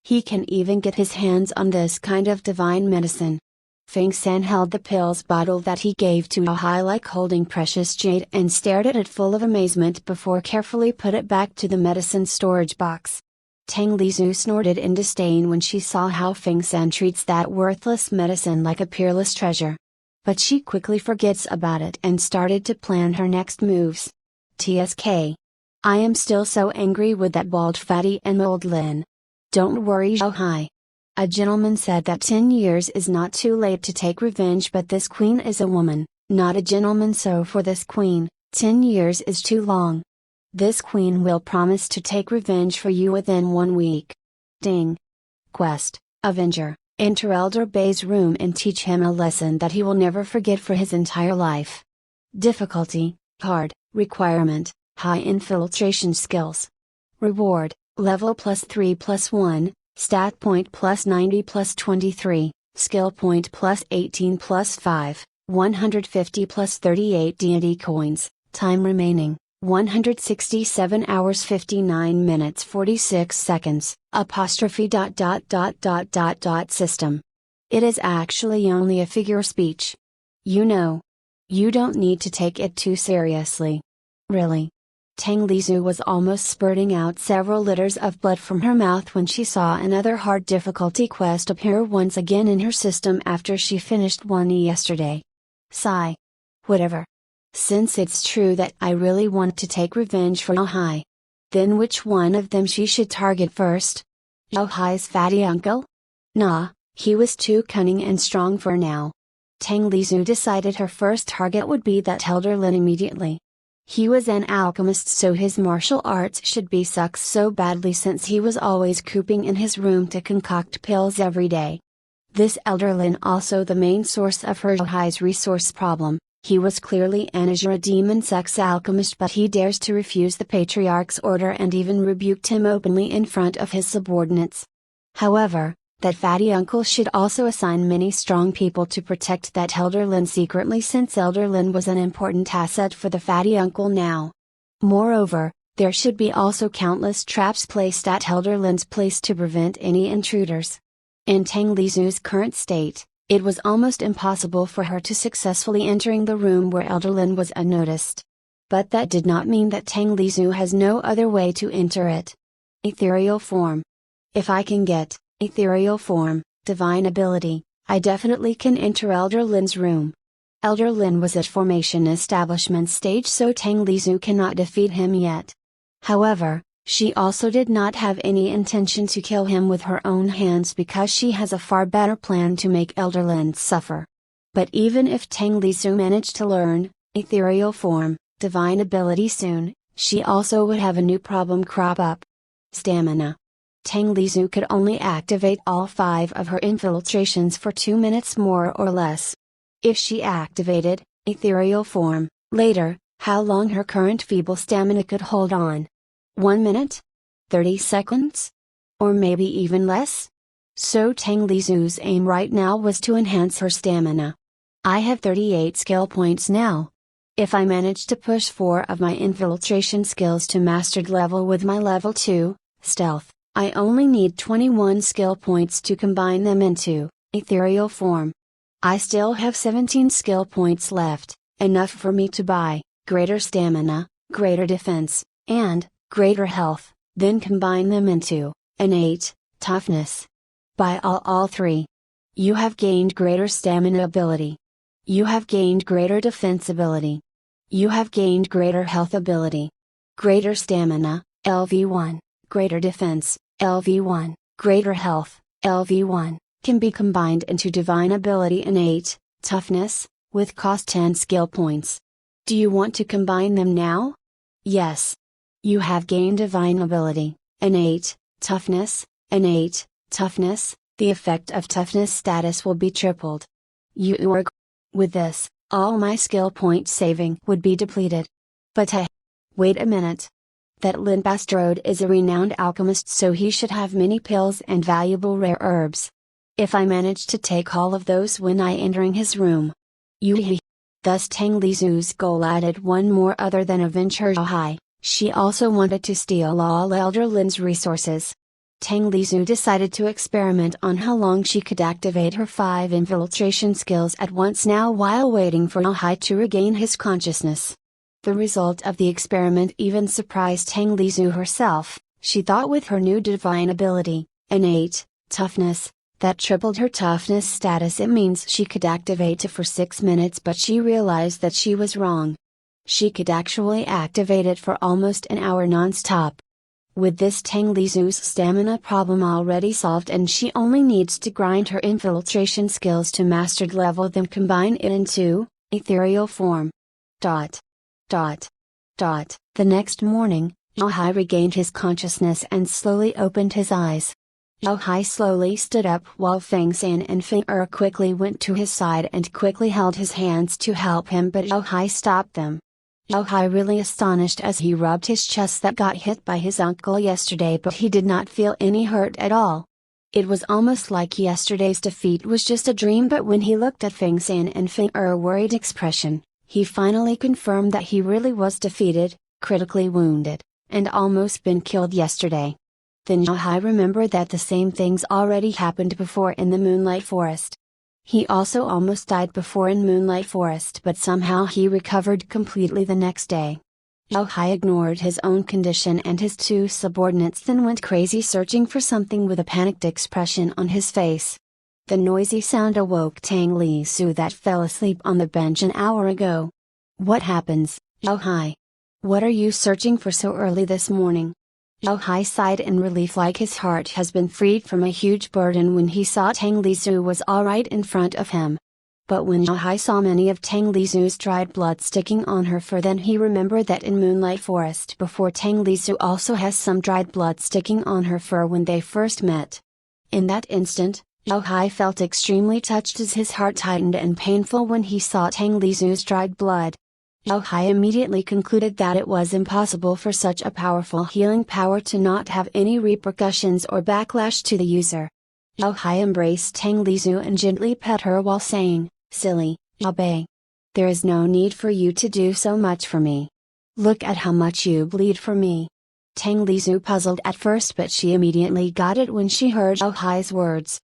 He can even get his hands on this kind of divine medicine. Feng Sen held the pills bottle that he gave to Zhao Hai like holding precious jade and stared at it full of amazement before carefully put it back to the medicine storage box. Tang Lizu snorted in disdain when she saw how Feng Sen treats that worthless medicine like a peerless treasure. But she quickly forgets about it and started to plan her next moves. TSK. I am still so angry with that bald fatty and old Lin. Don't worry, Zhao Hai. A gentleman said that 10 years is not too late to take revenge, but this queen is a woman, not a gentleman, so for this queen, 10 years is too long. This queen will promise to take revenge for you within 1 week. Ding. Quest, Avenger. Enter Elder Bei's room and teach him a lesson that he will never forget for his entire life. Difficulty, hard, requirement, high infiltration skills. Reward, level +3+1, stat point +90 +23, skill point +18 +5, 150 +38 deity coins, time remaining, 167 hours 59 minutes 46 seconds, System. It is actually only a figure speech. You know. You don't need to take it too seriously. Really. Tang Lizu was almost spurting out several liters of blood from her mouth when she saw another hard difficulty quest appear once again in her system after she finished one yesterday. Sigh. Whatever. Since it's true that I really want to take revenge for Zhao Hai. Then which one of them she should target first? Zhao Hai's fatty uncle? Nah, he was too cunning and strong for now. Tang Lizu decided her first target would be that Elder Lin immediately. He was an alchemist, so his martial arts should be sucks so badly since he was always cooping in his room to concoct pills every day. This Elder Lin also the main source of her Zhao Hai's resource problem. He was clearly an Azura demon sex alchemist, but he dares to refuse the patriarch's order and even rebuked him openly in front of his subordinates. However, that fatty uncle should also assign many strong people to protect that Elder Lin secretly, since Elder Lin was an important asset for the fatty uncle now. Moreover, there should be also countless traps placed at Elder Lin's place to prevent any intruders. In Tang Lizu's current state, it was almost impossible for her to successfully entering the room where Elder Lin was unnoticed. But that did not mean that Tang Lizu has no other way to enter it. Ethereal form. If I can get ethereal form, divine ability, I definitely can enter Elder Lin's room. Elder Lin was at formation establishment stage, so Tang Lizu cannot defeat him yet. However, she also did not have any intention to kill him with her own hands because she has a far better plan to make Elder Lin suffer. But even if Tang Lizu managed to learn ethereal form, divine ability soon, she also would have a new problem crop up. Stamina. Tang Lizu could only activate all 5 of her infiltrations for 2 minutes more or less. If she activated ethereal form later, how long her current feeble stamina could hold on? 1 minute? 30 seconds? Or maybe even less? So Tang Lizu's aim right now was to enhance her stamina. I have 38 skill points now. If I manage to push 4 of my infiltration skills to mastered level with my level 2, stealth, I only need 21 skill points to combine them into ethereal form. I still have 17 skill points left, enough for me to buy greater stamina, greater defense, and greater health, then combine them into an 8, toughness. Buy all 3. You have gained greater stamina ability. You have gained greater defense ability. You have gained greater health ability. Greater stamina, LV1, greater defense, LV1, greater health, LV1, can be combined into divine ability and 8, toughness, with cost 10 skill points. Do you want to combine them now? Yes. You have gained divine ability, an 8, toughness, an 8, toughness, the effect of toughness status will be tripled. With this, all my skill point saving would be depleted. But hey! Wait a minute. That Lin Bastrode is a renowned alchemist, so he should have many pills and valuable rare herbs. If I manage to take all of those when I entering his room. Thus Tang Lizu's goal added one more other than avenge her Zhao. She also wanted to steal all Elder Lin's resources. Tang Lizu decided to experiment on how long she could activate her 5 infiltration skills at once now while waiting for Zhao to regain his consciousness. The result of the experiment even surprised Tang Lizu herself. She thought with her new divine ability, an 8, toughness, that tripled her toughness status, it means she could activate it for 6 minutes, but she realized that she was wrong. She could actually activate it for almost an hour non-stop. With this, Tang Lizu's stamina problem already solved, and she only needs to grind her infiltration skills to mastered level, then combine it into ethereal form. The next morning, Zhao regained his consciousness and slowly opened his eyes. Zhao slowly stood up while Feng San and Feng quickly went to his side and quickly held his hands to help him, but Zhao stopped them. Zhao really astonished as he rubbed his chest that got hit by his uncle yesterday, but he did not feel any hurt at all. It was almost like yesterday's defeat was just a dream, but when he looked at Feng San and Feng worried expression, he finally confirmed that he really was defeated, critically wounded, and almost been killed yesterday. Then Zhao remembered that the same things already happened before in the Moonlight Forest. He also almost died before in Moonlight Forest, but somehow he recovered completely the next day. Zhao ignored his own condition and his 2 subordinates, then went crazy searching for something with a panicked expression on his face. The noisy sound awoke Tang Lizu that fell asleep on the bench an hour ago. What happens, Zhao? What are you searching for so early this morning? Zhao sighed in relief, like his heart has been freed from a huge burden when he saw Tang Lizu was alright in front of him. But when Zhao saw many of Tang Lizu's dried blood sticking on her fur, then he remembered that in Moonlight Forest before, Tang Lizu also has some dried blood sticking on her fur when they first met. In that instant, Zhao Hai felt extremely touched as his heart tightened and painful when he saw Tang Lizu's dried blood. Zhao Hai immediately concluded that it was impossible for such a powerful healing power to not have any repercussions or backlash to the user. Zhao Hai embraced Tang Lizu and gently pet her while saying, "Silly, Zhao Bei. There is no need for you to do so much for me. Look at how much you bleed for me." Tang Lizu puzzled at first, but she immediately got it when she heard Zhao Hai's words.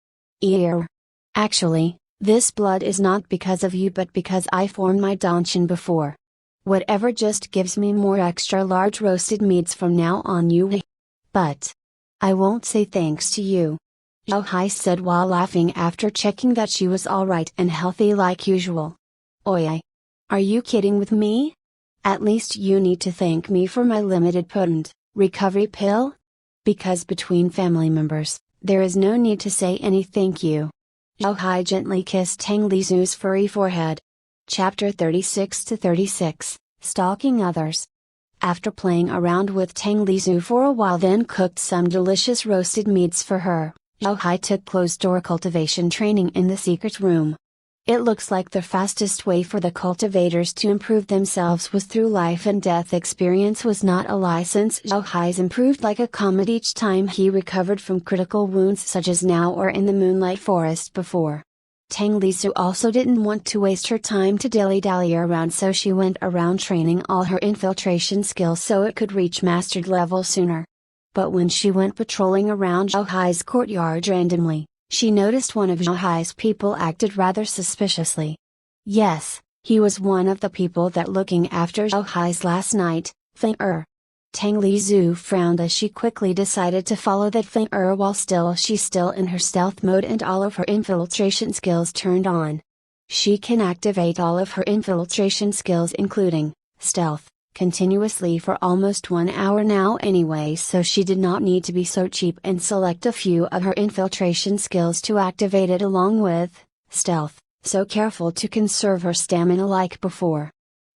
Actually, this blood is not because of you but because I formed my danshan before. Whatever just gives me more extra large roasted meats from now on you. But I won't say thanks to you," Zhao Hai said while laughing after checking that she was alright and healthy like usual. "Oi! Are you kidding with me? At least you need to thank me for my limited potent recovery pill? Because between family members, there is no need to say any thank you." Zhao Hai gently kissed Tang Lizu's furry forehead. Chapter 36-36, Stalking Others. After playing around with Tang Lizu for a while, then cooked some delicious roasted meats for her, Zhao Hai took closed-door cultivation training in the secret room. It looks like the fastest way for the cultivators to improve themselves was through life and death experience was not a lie, since Zhao Hai's improved like a comet each time he recovered from critical wounds such as now or in the Moonlight Forest before. Tang Lizu also didn't want to waste her time to dilly-dally around, so she went around training all her infiltration skills so it could reach mastered level sooner. But when she went patrolling around Zhao Hai's courtyard randomly, she noticed one of Zhao Hai's people acted rather suspiciously. Yes, he was one of the people that looking after Zhao Hai's last night, Feng Er. Tang Lizu frowned as she quickly decided to follow that Feng Er while she's still in her stealth mode and all of her infiltration skills turned on. She can activate all of her infiltration skills including stealth continuously for almost 1 hour now anyway, so she did not need to be so cheap and select a few of her infiltration skills to activate it along with stealth, so careful to conserve her stamina like before.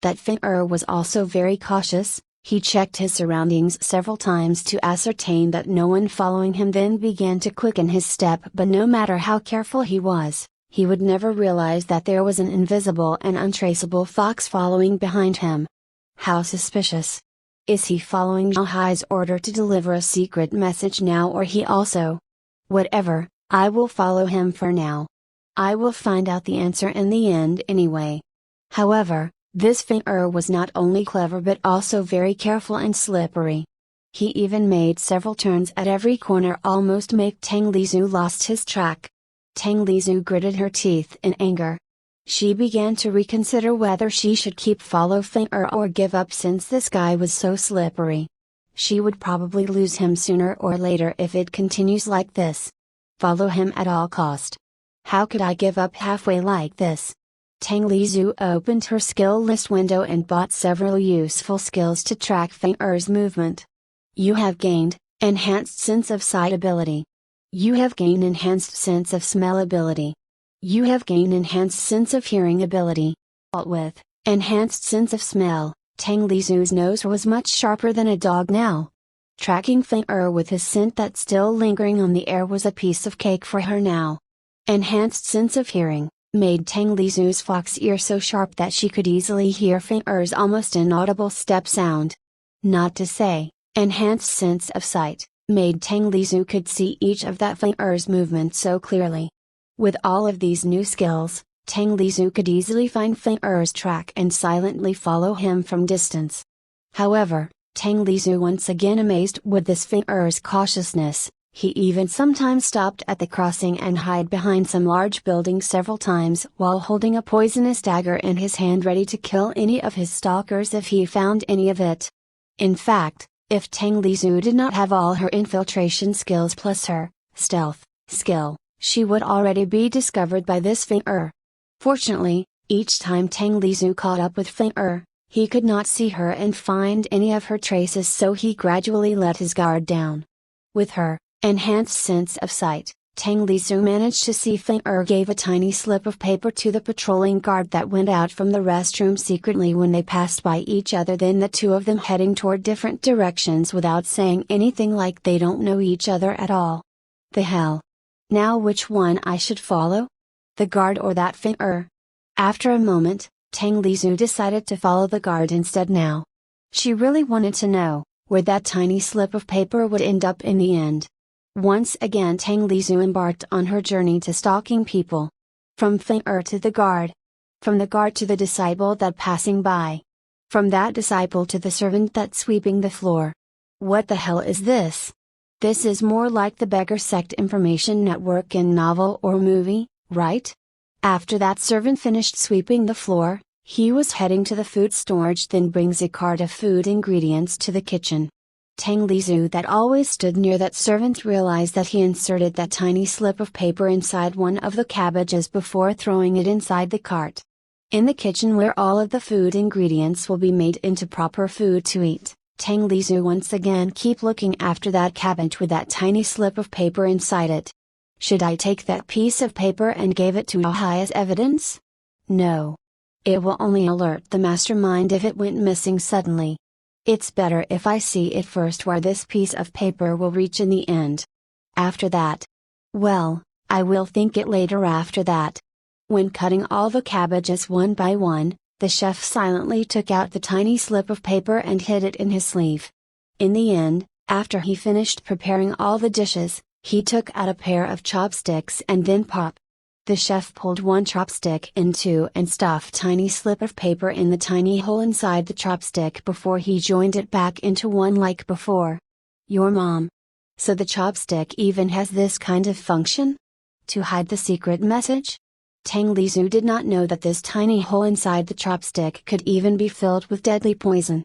That Feng Er was also very cautious. He checked his surroundings several times to ascertain that no one following him, then began to quicken his step, but no matter how careful he was, he would never realize that there was an invisible and untraceable fox following behind him. How suspicious. Is he following Zhao Hai's order to deliver a secret message now, or he also? Whatever, I will follow him for now. I will find out the answer in the end anyway. However, this Feng Er was not only clever but also very careful and slippery. He even made several turns at every corner, almost make Tang Lizu lost his track. Tang Lizu gritted her teeth in anger. She began to reconsider whether she should follow Feng Er or give up, since this guy was so slippery. She would probably lose him sooner or later if it continues like this. Follow him at all cost. How could I give up halfway like this? Tang Lizu opened her skill list window and bought several useful skills to track Feng Er's movement. You have gained enhanced sense of sight ability. You have gained enhanced sense of smell ability. You have gained enhanced sense of hearing ability. With enhanced sense of smell, Tang Lizu's nose was much sharper than a dog now. Tracking Feng Er with his scent that still lingering on the air was a piece of cake for her now. Enhanced sense of hearing made Tang Lizu's fox ear so sharp that she could easily hear Feng Er's almost inaudible step sound. Not to say, enhanced sense of sight made Tang Lizu could see each of that Feng Er's movements so clearly. With all of these new skills, Tang Lizu could easily find Feng Er's track and silently follow him from distance. However, Tang Lizu once again amazed with this Feng Er's cautiousness. He even sometimes stopped at the crossing and hid behind some large building several times while holding a poisonous dagger in his hand, ready to kill any of his stalkers if he found any of it. In fact, if Tang Lizu did not have all her infiltration skills plus her stealth skill, she would already be discovered by this Feng Er. Fortunately, each time Tang Lizu caught up with Feng Er, he could not see her and find any of her traces, so he gradually let his guard down. With her enhanced sense of sight, Tang Lizu managed to see Feng Er gave a tiny slip of paper to the patrolling guard that went out from the restroom secretly when they passed by each other, then the two of them heading toward different directions without saying anything, like they don't know each other at all. The hell? Now which one I should follow? The guard or that finger? After a moment, Tang Lizu decided to follow the guard instead now. She really wanted to know where that tiny slip of paper would end up in the end. Once again Tang Lizu embarked on her journey to stalking people. From finger to the guard. From the guard to the disciple that passing by. From that disciple to the servant that's sweeping the floor. What the hell is this? This is more like the beggar sect information network in novel or movie, right? After that servant finished sweeping the floor, he was heading to the food storage, then brings a cart of food ingredients to the kitchen. Tang Lizu that always stood near that servant realized that he inserted that tiny slip of paper inside one of the cabbages before throwing it inside the cart. In the kitchen where all of the food ingredients will be made into proper food to eat, Tang Lizu once again keep looking after that cabbage with that tiny slip of paper inside it. Should I take that piece of paper and give it to Ahai as evidence? No. It will only alert the mastermind if it went missing suddenly. It's better if I see it first where this piece of paper will reach in the end. After that. Well, I will think it later after that. When cutting all the cabbages one by one, the chef silently took out the tiny slip of paper and hid it in his sleeve. In the end, after he finished preparing all the dishes, he took out a pair of chopsticks and then pop. The chef pulled one chopstick in two and stuffed tiny slip of paper in the tiny hole inside the chopstick before he joined it back into one like before. Your mom. So the chopstick even has this kind of function? To hide the secret message? Tang Lizu did not know that this tiny hole inside the chopstick could even be filled with deadly poison.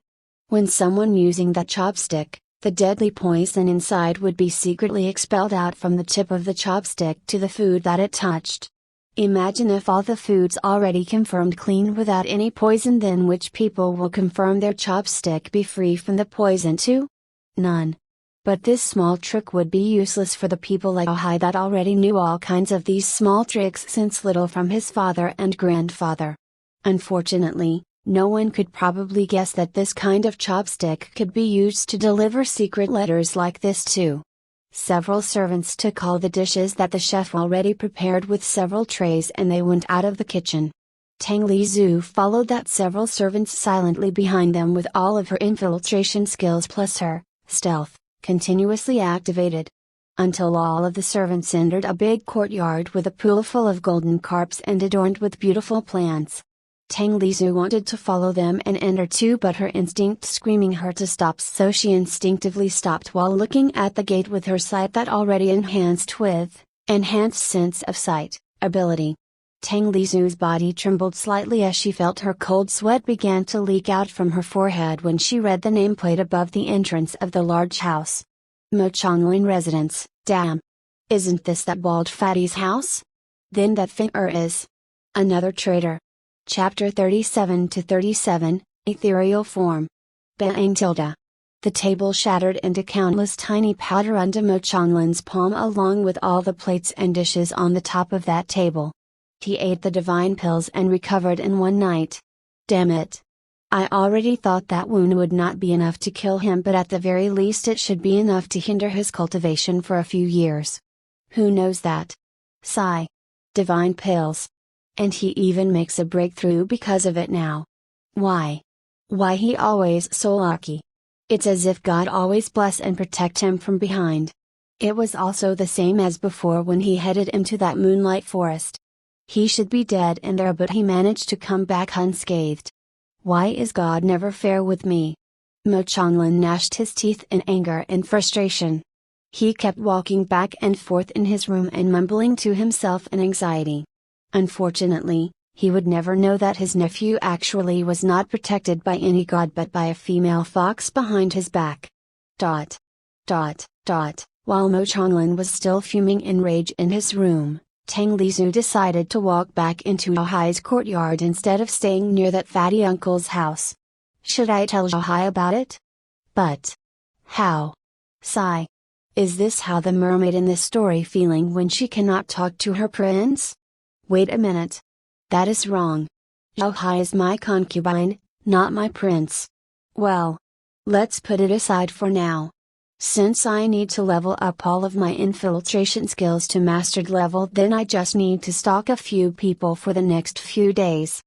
When someone using that chopstick, the deadly poison inside would be secretly expelled out from the tip of the chopstick to the food that it touched. Imagine if all the foods already confirmed clean without any poison, then which people will confirm their chopstick be free from the poison too? None. But this small trick would be useless for the people like Ahai that already knew all kinds of these small tricks since little from his father and grandfather. Unfortunately, no one could probably guess that this kind of chopstick could be used to deliver secret letters like this too. Several servants took all the dishes that the chef already prepared with several trays and they went out of the kitchen. Tang Lizu followed that several servants silently behind them with all of her infiltration skills plus her stealth continuously activated. Until all of the servants entered a big courtyard with a pool full of golden carps and adorned with beautiful plants. Tang Lizu wanted to follow them and enter too, but her instinct screaming her to stop, so she instinctively stopped while looking at the gate with her sight that already enhanced with enhanced sense of sight ability. Tang Lizu's body trembled slightly as she felt her cold sweat began to leak out from her forehead when she read the nameplate above the entrance of the large house. Mo Chonglin Residence. Damn! Isn't this that bald fatty's house? Then that finger is another traitor. Chapter 37 to 37, Ethereal Form. Bang tilde. The table shattered into countless tiny powder under Mo Chonglin's palm along with all the plates and dishes on the top of that table. He ate the divine pills and recovered in one night. Damn it. I already thought that wound would not be enough to kill him, but at the very least it should be enough to hinder his cultivation for a few years. Who knows that? Sigh. Divine pills. And he even makes a breakthrough because of it now. Why? Why he always so lucky? It's as if God always bless and protect him from behind. It was also the same as before when he headed into that moonlight forest. He should be dead in there, but he managed to come back unscathed. Why is God never fair with me? Mo Chonglin gnashed his teeth in anger and frustration. He kept walking back and forth in his room and mumbling to himself in anxiety. Unfortunately, he would never know that his nephew actually was not protected by any god but by a female fox behind his back. Dot. Dot. Dot. While Mo Chonglin was still fuming in rage in his room, Tang Lizu decided to walk back into Ahai's courtyard instead of staying near that fatty uncle's house. Should I tell Ahai about it? But how? Sigh. Is this how the mermaid in this story feeling when she cannot talk to her prince? Wait a minute. That is wrong. Ahai is my concubine, not my prince. Well, let's put it aside for now. Since I need to level up all of my infiltration skills to mastered level, then I just need to stalk a few people for the next few days.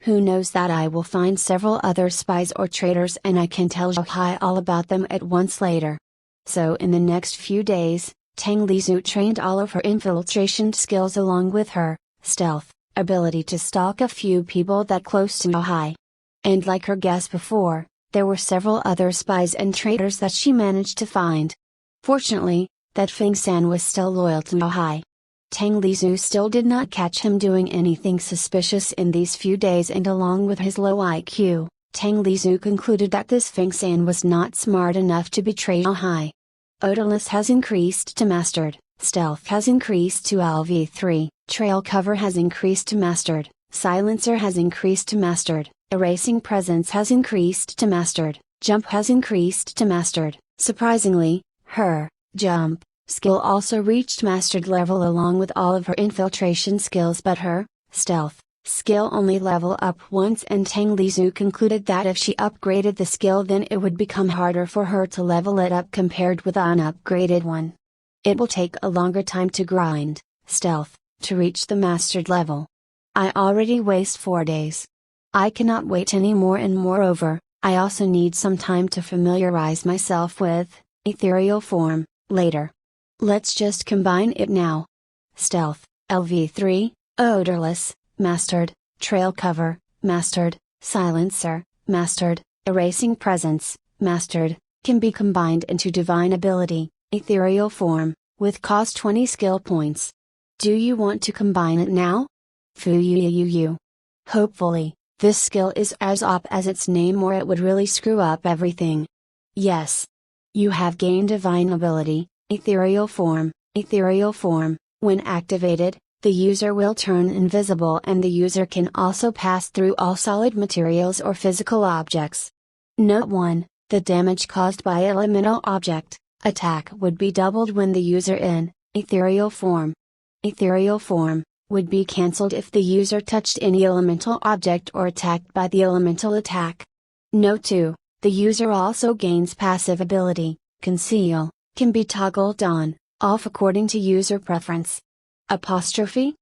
Who knows that I will find several other spies or traitors and I can tell Zhao all about them at once later. So in the next few days, Tang Lizhu trained all of her infiltration skills along with her stealth ability to stalk a few people that close to Zhao. And like her guess before, there were several other spies and traitors that she managed to find. Fortunately, that Feng San was still loyal to Zhao. Tang Lizhu still did not catch him doing anything suspicious in these few days, and along with his low IQ, Tang Lizhu concluded that this Feng San was not smart enough to betray Zhao. Odorless has increased to mastered, stealth has increased to LV3, trail cover has increased to mastered, silencer has increased to mastered, erasing presence has increased to mastered, jump has increased to mastered. Surprisingly, her jump skill also reached mastered level along with all of her infiltration skills, but her stealth skill only level up once, and Tang Lizhu concluded that if she upgraded the skill then it would become harder for her to level it up compared with an upgraded one. It will take a longer time to grind stealth to reach the mastered level. I already waste 4 days. I cannot wait anymore, and moreover, I also need some time to familiarize myself with ethereal form later. Let's just combine it now. Stealth, LV3, odorless, mastered, trail cover, mastered, silencer, mastered, erasing presence, mastered, can be combined into divine ability, ethereal form, with cost 20 skill points. Do you want to combine it now? Fuyuyuyu. Hopefully, this skill is as OP as its name, or it would really screw up everything. Yes. You have gained divine ability, ethereal form. Ethereal form, when activated, the user will turn invisible, and the user can also pass through all solid materials or physical objects. Note 1, the damage caused by elemental object attack would be doubled when the user in ethereal form. Ethereal form would be cancelled if the user touched any elemental object or attacked by the elemental attack. Note 2, the user also gains passive ability, conceal, can be toggled on, off according to user preference. Apostrophe?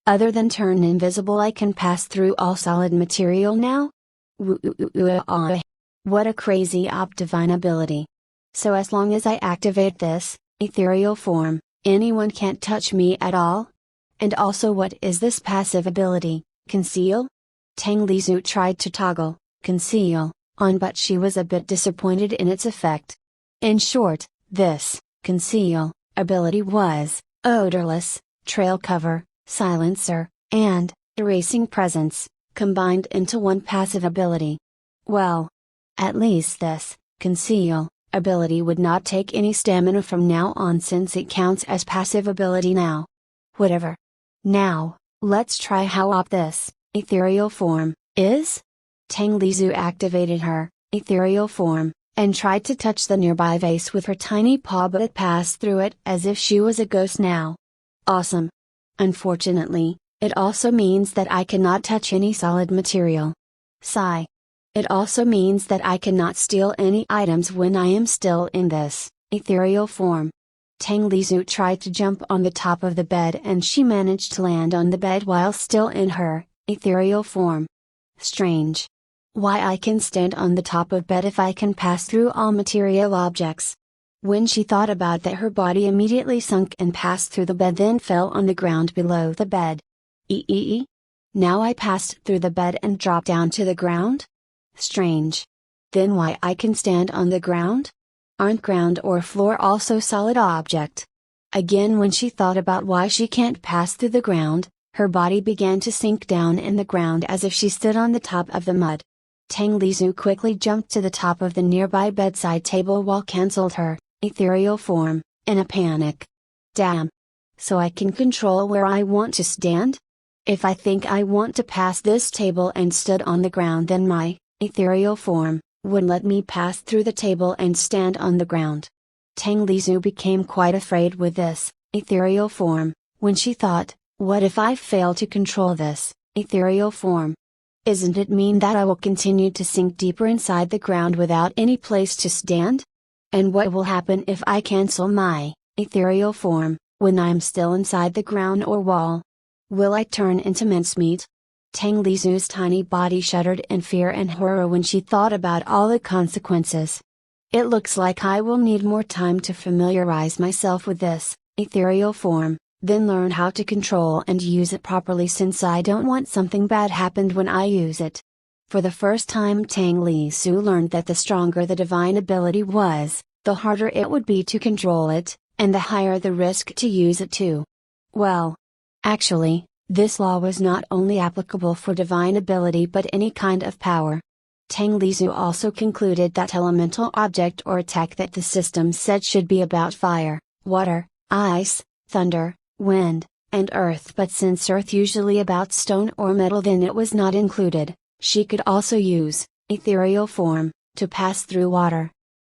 Other than turn invisible, I can pass through all solid material now? What a crazy OP divine ability. So as long as I activate this ethereal form, anyone can't touch me at all? And also, what is this passive ability, conceal? Tang Lizhu tried to toggle conceal on, but she was a bit disappointed in its effect. In short, this conceal ability was odorless, trail cover, silencer, and erasing presence, combined into one passive ability. Well, at least this conceal ability would not take any stamina from now on, since it counts as passive ability now. Whatever. Now, let's try how OP this ethereal form is. Tang Lizhu activated her ethereal form, and tried to touch the nearby vase with her tiny paw, but it passed through it as if she was a ghost now. Awesome. Unfortunately, it also means that I cannot touch any solid material. Sigh. It also means that I cannot steal any items when I am still in this ethereal form. Tang Lizhu tried to jump on the top of the bed, and she managed to land on the bed while still in her ethereal form. Strange. Why I can stand on the top of bed if I can pass through all material objects? When she thought about that, her body immediately sunk and passed through the bed, then fell on the ground below the bed. Now I passed through the bed and dropped down to the ground? Strange. Then why I can stand on the ground? Aren't ground or floor also solid object? Again, when she thought about why she can't pass through the ground, her body began to sink down in the ground as if she stood on the top of the mud. Tang Lizhu quickly jumped to the top of the nearby bedside table while cancelled her ethereal form, in a panic. Damn! So I can control where I want to stand? If I think I want to pass this table and stood on the ground, then my ethereal form would let me pass through the table and stand on the ground. Tang Lizhu became quite afraid with this ethereal form, when she thought, what if I fail to control this ethereal form? Isn't it mean that I will continue to sink deeper inside the ground without any place to stand? And what will happen if I cancel my ethereal form, when I'm still inside the ground or wall? Will I turn into mincemeat? Tang Lizu's tiny body shuddered in fear and horror when she thought about all the consequences. It looks like I will need more time to familiarize myself with this ethereal form, then learn how to control and use it properly, since I don't want something bad happened when I use it. For the first time, Tang Lizu learned that the stronger the divine ability was, the harder it would be to control it, and the higher the risk to use it too. Well, actually, this law was not only applicable for divine ability but any kind of power. Tang Lizu also concluded that elemental object or attack that the system said should be about fire, water, ice, thunder, wind, and earth, but since earth usually about stone or metal, then it was not included. She could also use ethereal form to pass through water.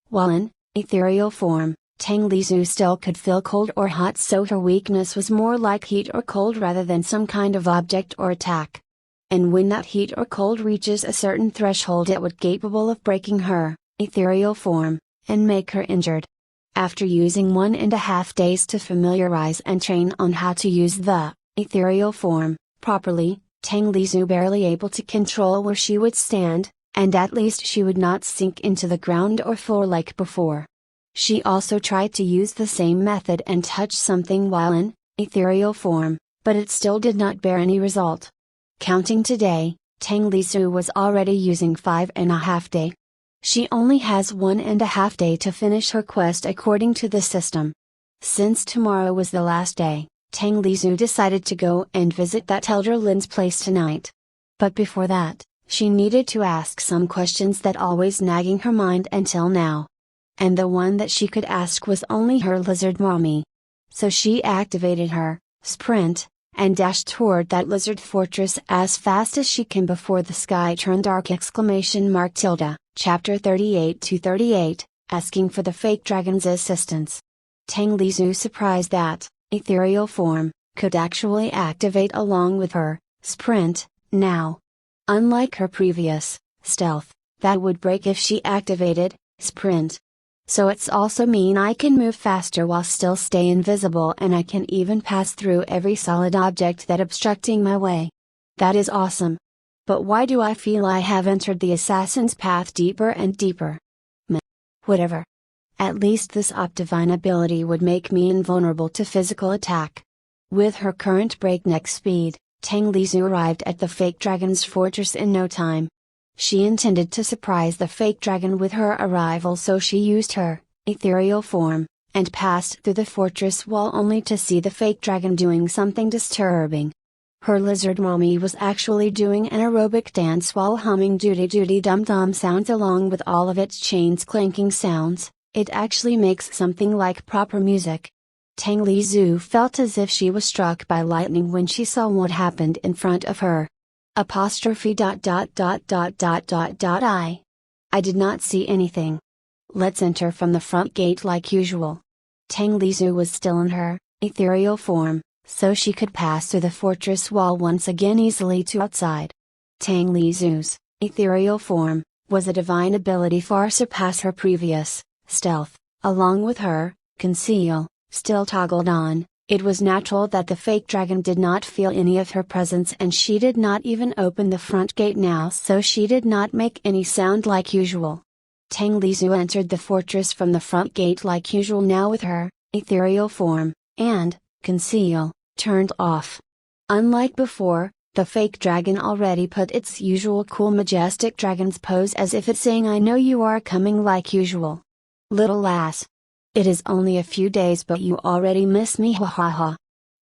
While in ethereal form, Tang Lizu still could feel cold or hot, so her weakness was more like heat or cold rather than some kind of object or attack. And when that heat or cold reaches a certain threshold, it would capable of breaking her ethereal form, and make her injured. After using 1.5 days to familiarize and train on how to use the ethereal form properly, Tang Lizu barely able to control where she would stand, and at least she would not sink into the ground or floor like before. She also tried to use the same method and touch something while in ethereal form, but it still did not bear any result. Counting today, Tang Lizu was already using 5.5 days. She only has 1.5 days to finish her quest according to the system. Since tomorrow was the last day, Tang Lizu decided to go and visit that Elder Lin's place tonight. But before that, she needed to ask some questions that always nagging her mind until now. And the one that she could ask was only her lizard mommy. So she activated her sprint, and dashed toward that lizard fortress as fast as she can before the sky turned dark! Tilda, Chapter 38-38, asking for the fake dragon's assistance. Tang Lizu, surprised that ethereal form could actually activate along with her sprint now. Unlike her previous stealth, that would break if she activated sprint. So it's also mean I can move faster while still stay invisible, and I can even pass through every solid object that obstructing my way. That is awesome. But why do I feel I have entered the assassin's path deeper and deeper? Meh. Whatever. At least this Optivine ability would make me invulnerable to physical attack. With her current breakneck speed, Tang Lizu arrived at the fake dragon's fortress in no time. She intended to surprise the fake dragon with her arrival, so she used her ethereal form, and passed through the fortress wall only to see the fake dragon doing something disturbing. Her lizard mommy was actually doing an aerobic dance while humming doody doody dum dum sounds along with all of its chains clanking sounds. It actually makes something like proper music. Tang Lizu felt as if she was struck by lightning when she saw what happened in front of her. I did not see anything. Let's enter from the front gate like usual. Tang Lizu was still in her ethereal form, so she could pass through the fortress wall once again easily to outside. Tang Lizu's ethereal form was a divine ability far surpass her previous stealth. Along with her conceal still toggled on, it was natural that the fake dragon did not feel any of her presence, and she did not even open the front gate now, so she did not make any sound like usual. Tang Lizu entered the fortress from the front gate like usual now with her ethereal form, and conceal turned off. Unlike before, the fake dragon already put its usual cool majestic dragon's pose as if it's saying I know you are coming like usual. Little lass. It is only a few days but you already miss me, ha ha ha.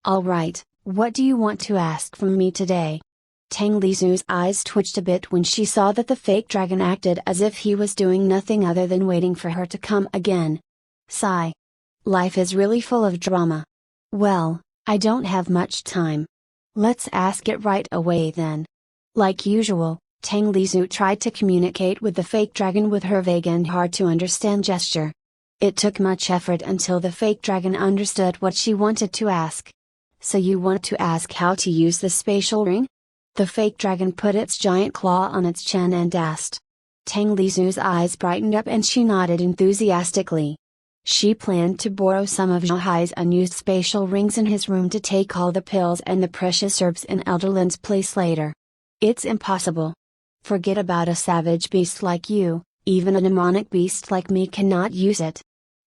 Alright, what do you want to ask from me today? Tang Lizu's eyes twitched a bit when she saw that the fake dragon acted as if he was doing nothing other than waiting for her to come again. Sigh. Life is really full of drama. Well, I don't have much time. Let's ask it right away then. Like usual, Tang Lizu tried to communicate with the fake dragon with her vague and hard to understand gesture. It took much effort until the fake dragon understood what she wanted to ask. So you want to ask how to use the spatial ring? The fake dragon put its giant claw on its chin and asked. Tang Lizu's eyes brightened up and she nodded enthusiastically. She planned to borrow some of Zhahai's unused spatial rings in his room to take all the pills and the precious herbs in Elderlin's place later. It's impossible. Forget about a savage beast like you, even a demonic beast like me cannot use it.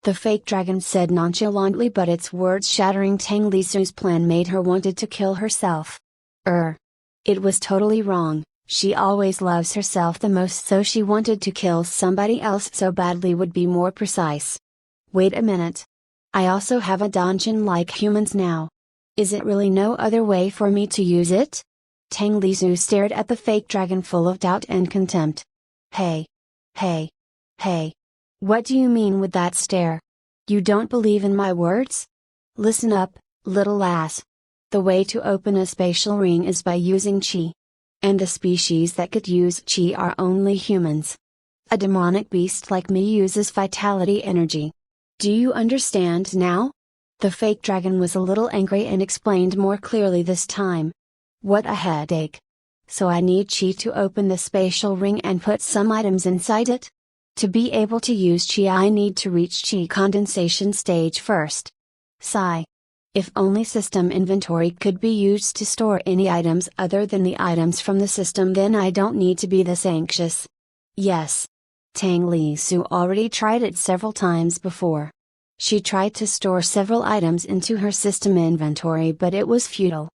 The fake dragon said nonchalantly, but its words shattering Tang Lizu's plan made her wanted to kill herself. It was totally wrong. She always loves herself the most, so she wanted to kill somebody else so badly would be more precise. Wait a minute. I also have a dungeon like humans now. Is it really no other way for me to use it? Tang Lizu stared at the fake dragon full of doubt and contempt. Hey. What do you mean with that stare? You don't believe in my words? Listen up, little ass. The way to open a spatial ring is by using chi. And the species that could use chi are only humans. A demonic beast like me uses vitality energy. Do you understand now? The fake dragon was a little angry and explained more clearly this time. What a headache. So I need chi to open the spatial ring and put some items inside it? To be able to use chi I need to reach chi condensation stage first. Sigh. If only system inventory could be used to store any items other than the items from the system, then I don't need to be this anxious. Yes. Tang Lizu already tried it several times before. She tried to store several items into her system inventory, but it was futile.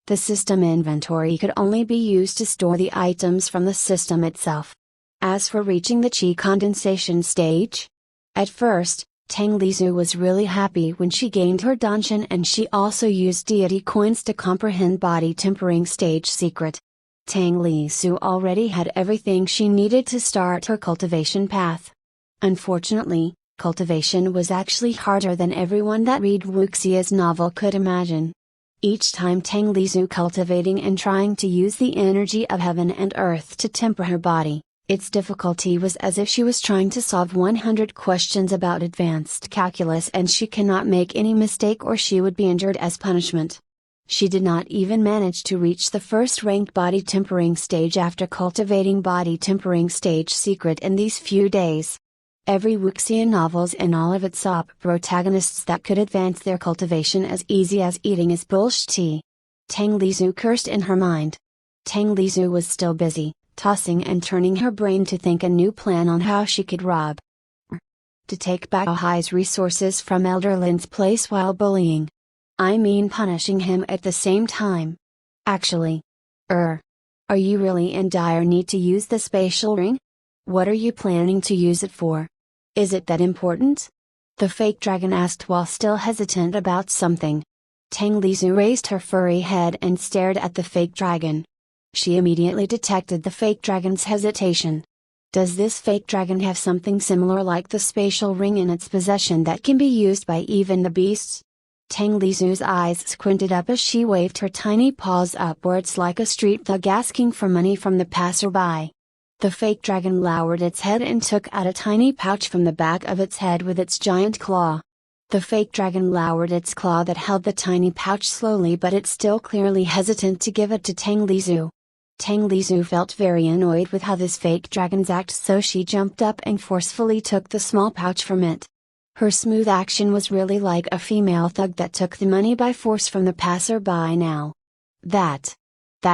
The system inventory could only be used to store the items from the system itself. As for reaching the chi condensation stage? At first, Tang Lizu was really happy when she gained her dungeon, and she also used deity coins to comprehend body tempering stage secret. Tang Lizu already had everything she needed to start her cultivation path. Unfortunately, cultivation was actually harder than everyone that read Wuxia's novel could imagine. Each time Tang Lizu cultivating and trying to use the energy of heaven and earth to temper her body, its difficulty was as if she was trying to solve 100 questions about advanced calculus and she cannot make any mistake or she would be injured as punishment. She did not even manage to reach the first ranked body tempering stage after cultivating body tempering stage secret in these few days. Every Wuxia novels and all of its OP protagonists that could advance their cultivation as easy as eating is bullshit. Tang Lizu cursed in her mind. Tang Lizu was still busy, tossing and turning her brain to think a new plan on how she could rob. To take back Ahai's resources from Elderlin's place while bullying. I mean punishing him at the same time. Actually. Are you really in dire need to use the spatial ring? What are you planning to use it for? Is it that important? The fake dragon asked while still hesitant about something. Tang Lizu raised her furry head and stared at the fake dragon. She immediately detected the fake dragon's hesitation. Does this fake dragon have something similar like the spatial ring in its possession that can be used by even the beasts? Tang Lizu's eyes squinted up as she waved her tiny paws upwards like a street thug asking for money from the passerby. The fake dragon lowered its head and took out a tiny pouch from the back of its head with its giant claw. The fake dragon lowered its claw that held the tiny pouch slowly, but it still clearly hesitant to give it to Tang Lizu. Tang Lizu felt very annoyed with how this fake dragon's act, so she jumped up and forcefully took the small pouch from it. Her smooth action was really like a female thug that took the money by force from the passerby now. That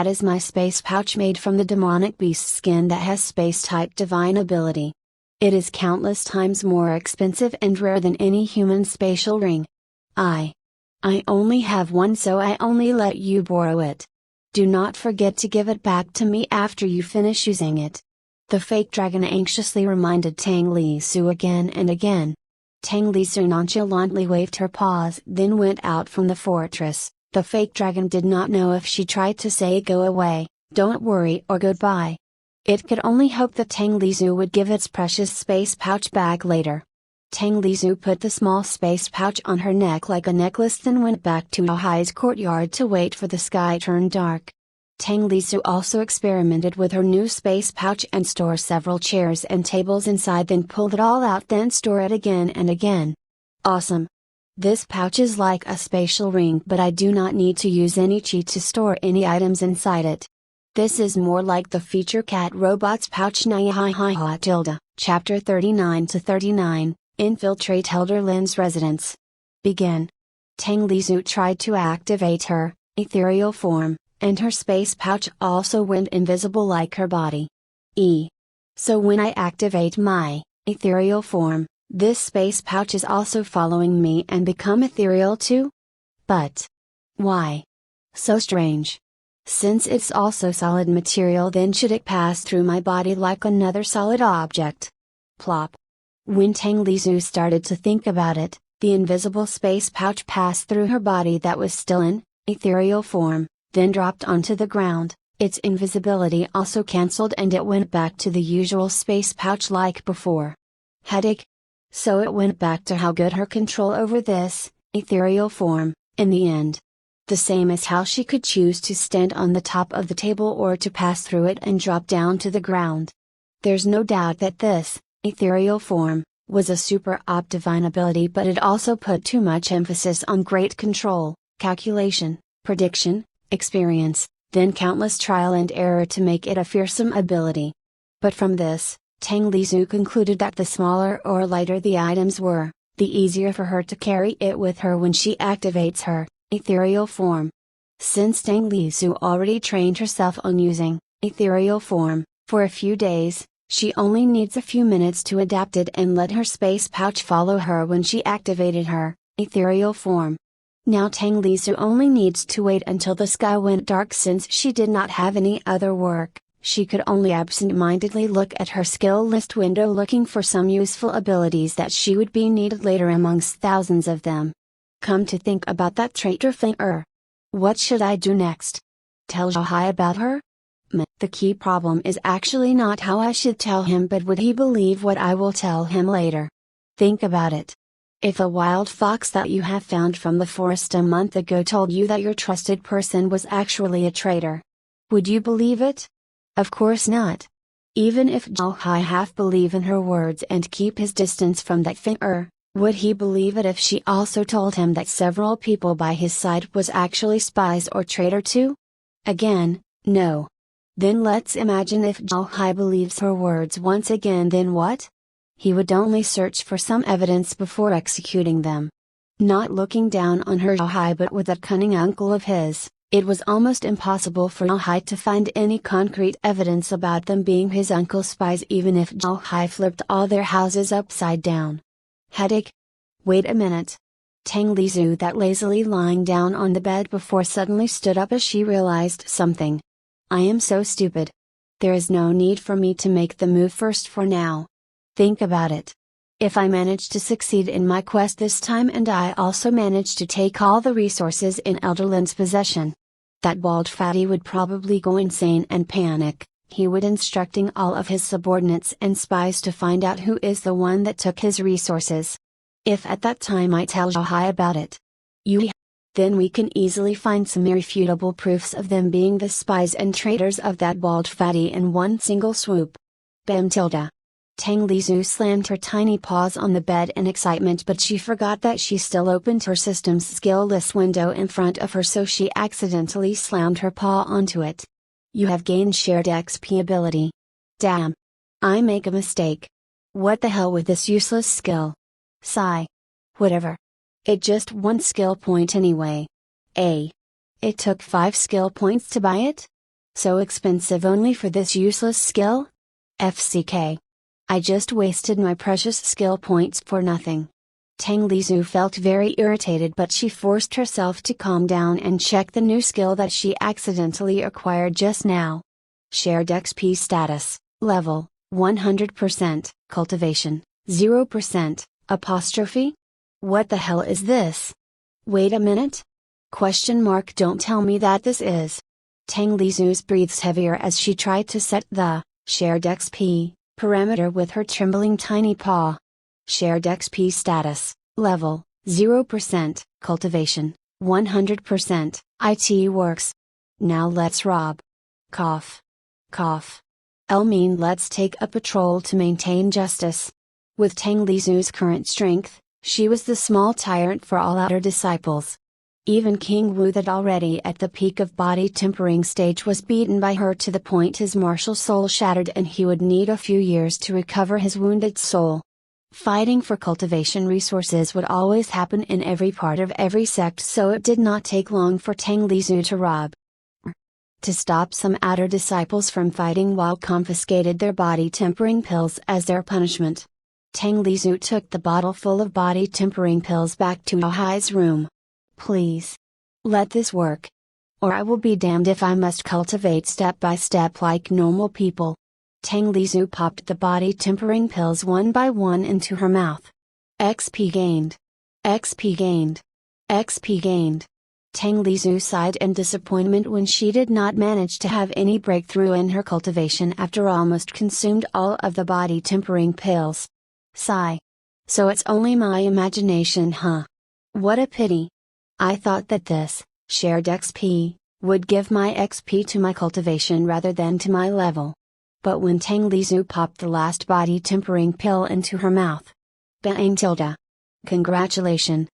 is my space pouch made from the demonic beast skin that has space-type divine ability. It is countless times more expensive and rare than any human spatial ring. I only have one, so I only let you borrow it. Do not forget to give it back to me after you finish using it. The fake dragon anxiously reminded Tang Lizu again and again. Tang Lizu nonchalantly waved her paws, then went out from the fortress. The fake dragon did not know if she tried to say go away, don't worry, or goodbye. It could only hope that Tang Lizu would give its precious space pouch back later. Tang Lizu put the small space pouch on her neck like a necklace, then went back to Ahai's courtyard to wait for the sky turn dark. Tang Lizu also experimented with her new space pouch and store several chairs and tables inside, then pulled it all out, then store it again and again. Awesome! This pouch is like a spatial ring, but I do not need to use any chi to store any items inside it. This is more like the feature Cat Robots Pouch Naya tilde. Chapter 39 to 39, Infiltrate Elder Lin's Residence. Begin. Tang Lizu tried to activate her ethereal form, and her space pouch also went invisible like her body. So when I activate my ethereal form, this space pouch is also following me and become ethereal too? But why? So strange. Since it's also solid material, then should it pass through my body like another solid object? Plop. When Tang Lizu started to think about it, the invisible space pouch passed through her body that was still in ethereal form, then dropped onto the ground. Its invisibility also cancelled and it went back to the usual space pouch like before. Headache? So it went back to how good her control over this ethereal form, in the end. The same as how she could choose to stand on the top of the table or to pass through it and drop down to the ground. There's no doubt that this ethereal form was a super divine ability, but it also put too much emphasis on great control, calculation, prediction, experience, then countless trial and error to make it a fearsome ability. But from this, Tang Lizu concluded that the smaller or lighter the items were, the easier for her to carry it with her when she activates her ethereal form. Since Tang Lizu already trained herself on using ethereal form for a few days, she only needs a few minutes to adapt it and let her space pouch follow her when she activated her ethereal form. Now Tang Lizu only needs to wait until the sky went dark. Since she did not have any other work, she could only absent-mindedly look at her skill list window looking for some useful abilities that she would be needed later amongst thousands of them. Come to think about that traitor Feng. What should I do next? Tell Zhao about her? The key problem is actually not how I should tell him, but would he believe what I will tell him later? Think about it. If a wild fox that you have found from the forest a month ago told you that your trusted person was actually a traitor, would you believe it? Of course not. Even if Zhao Hai half believe in her words and keep his distance from that Feng, would he believe it if she also told him that several people by his side was actually spies or traitor too? Again, no. Then let's imagine if Zhao Hai believes her words once again, then what? He would only search for some evidence before executing them. Not looking down on her Zhao Hai, but with that cunning uncle of his, it was almost impossible for Zhao Hai to find any concrete evidence about them being his uncle's spies, even if Zhao Hai flipped all their houses upside down. Headache? Wait a minute. Tang Lizu that lazily lying down on the bed before suddenly stood up as she realized something. I am so stupid. There is no need for me to make the move first for now. Think about it. If I manage to succeed in my quest this time and I also manage to take all the resources in Elder Lin's possession, that bald fatty would probably go insane and panic. He would instructing all of his subordinates and spies to find out who is the one that took his resources. If at that time I tell Zhao Hai about it, then we can easily find some irrefutable proofs of them being the spies and traitors of that bald fatty in one single swoop. Bam tilde. Tang Lizu slammed her tiny paws on the bed in excitement, but she forgot that she still opened her system's skill list window in front of her, so she accidentally slammed her paw onto it. You have gained shared XP ability. Damn. I make a mistake. What the hell with this useless skill? Sigh. Whatever. It just one skill point anyway. It took 5 skill points to buy it? So expensive only for this useless skill? FCK. I just wasted my precious skill points for nothing. Tang Lizu felt very irritated, but she forced herself to calm down and check the new skill that she accidentally acquired just now. Shared XP status, level, 100%, cultivation, 0%, apostrophe? What the hell is this? Wait a minute? Question mark, don't tell me that this is. Tang Lizu's breathes heavier as she tried to set the shared XP parameter with her trembling tiny paw. Shared XP status, level, 0%, cultivation, 100%, IT works. Now let's rob. Cough. Cough. Mean let's take a patrol to maintain justice. With Tang Lizu's current strength, she was the small tyrant for all outer disciples. Even King Wu, that already at the peak of body tempering stage, was beaten by her to the point his martial soul shattered and he would need a few years to recover his wounded soul. Fighting for cultivation resources would always happen in every part of every sect, so it did not take long for Tang Lizu to rob. To stop some outer disciples from fighting, while confiscated their body tempering pills as their punishment. Tang Lizu took the bottle full of body tempering pills back to Ahai's room. Please. Let this work. Or I will be damned if I must cultivate step by step like normal people. Tang Lizu popped the body tempering pills one by one into her mouth. XP gained. XP gained. XP gained. Tang Lizu sighed in disappointment when she did not manage to have any breakthrough in her cultivation after almost consumed all of the body tempering pills. Sigh. So it's only my imagination, huh? What a pity. I thought that this, shared XP, would give my XP to my cultivation rather than to my level. But when Tang Lizu popped the last body tempering pill into her mouth. Bang tilde. Congratulations.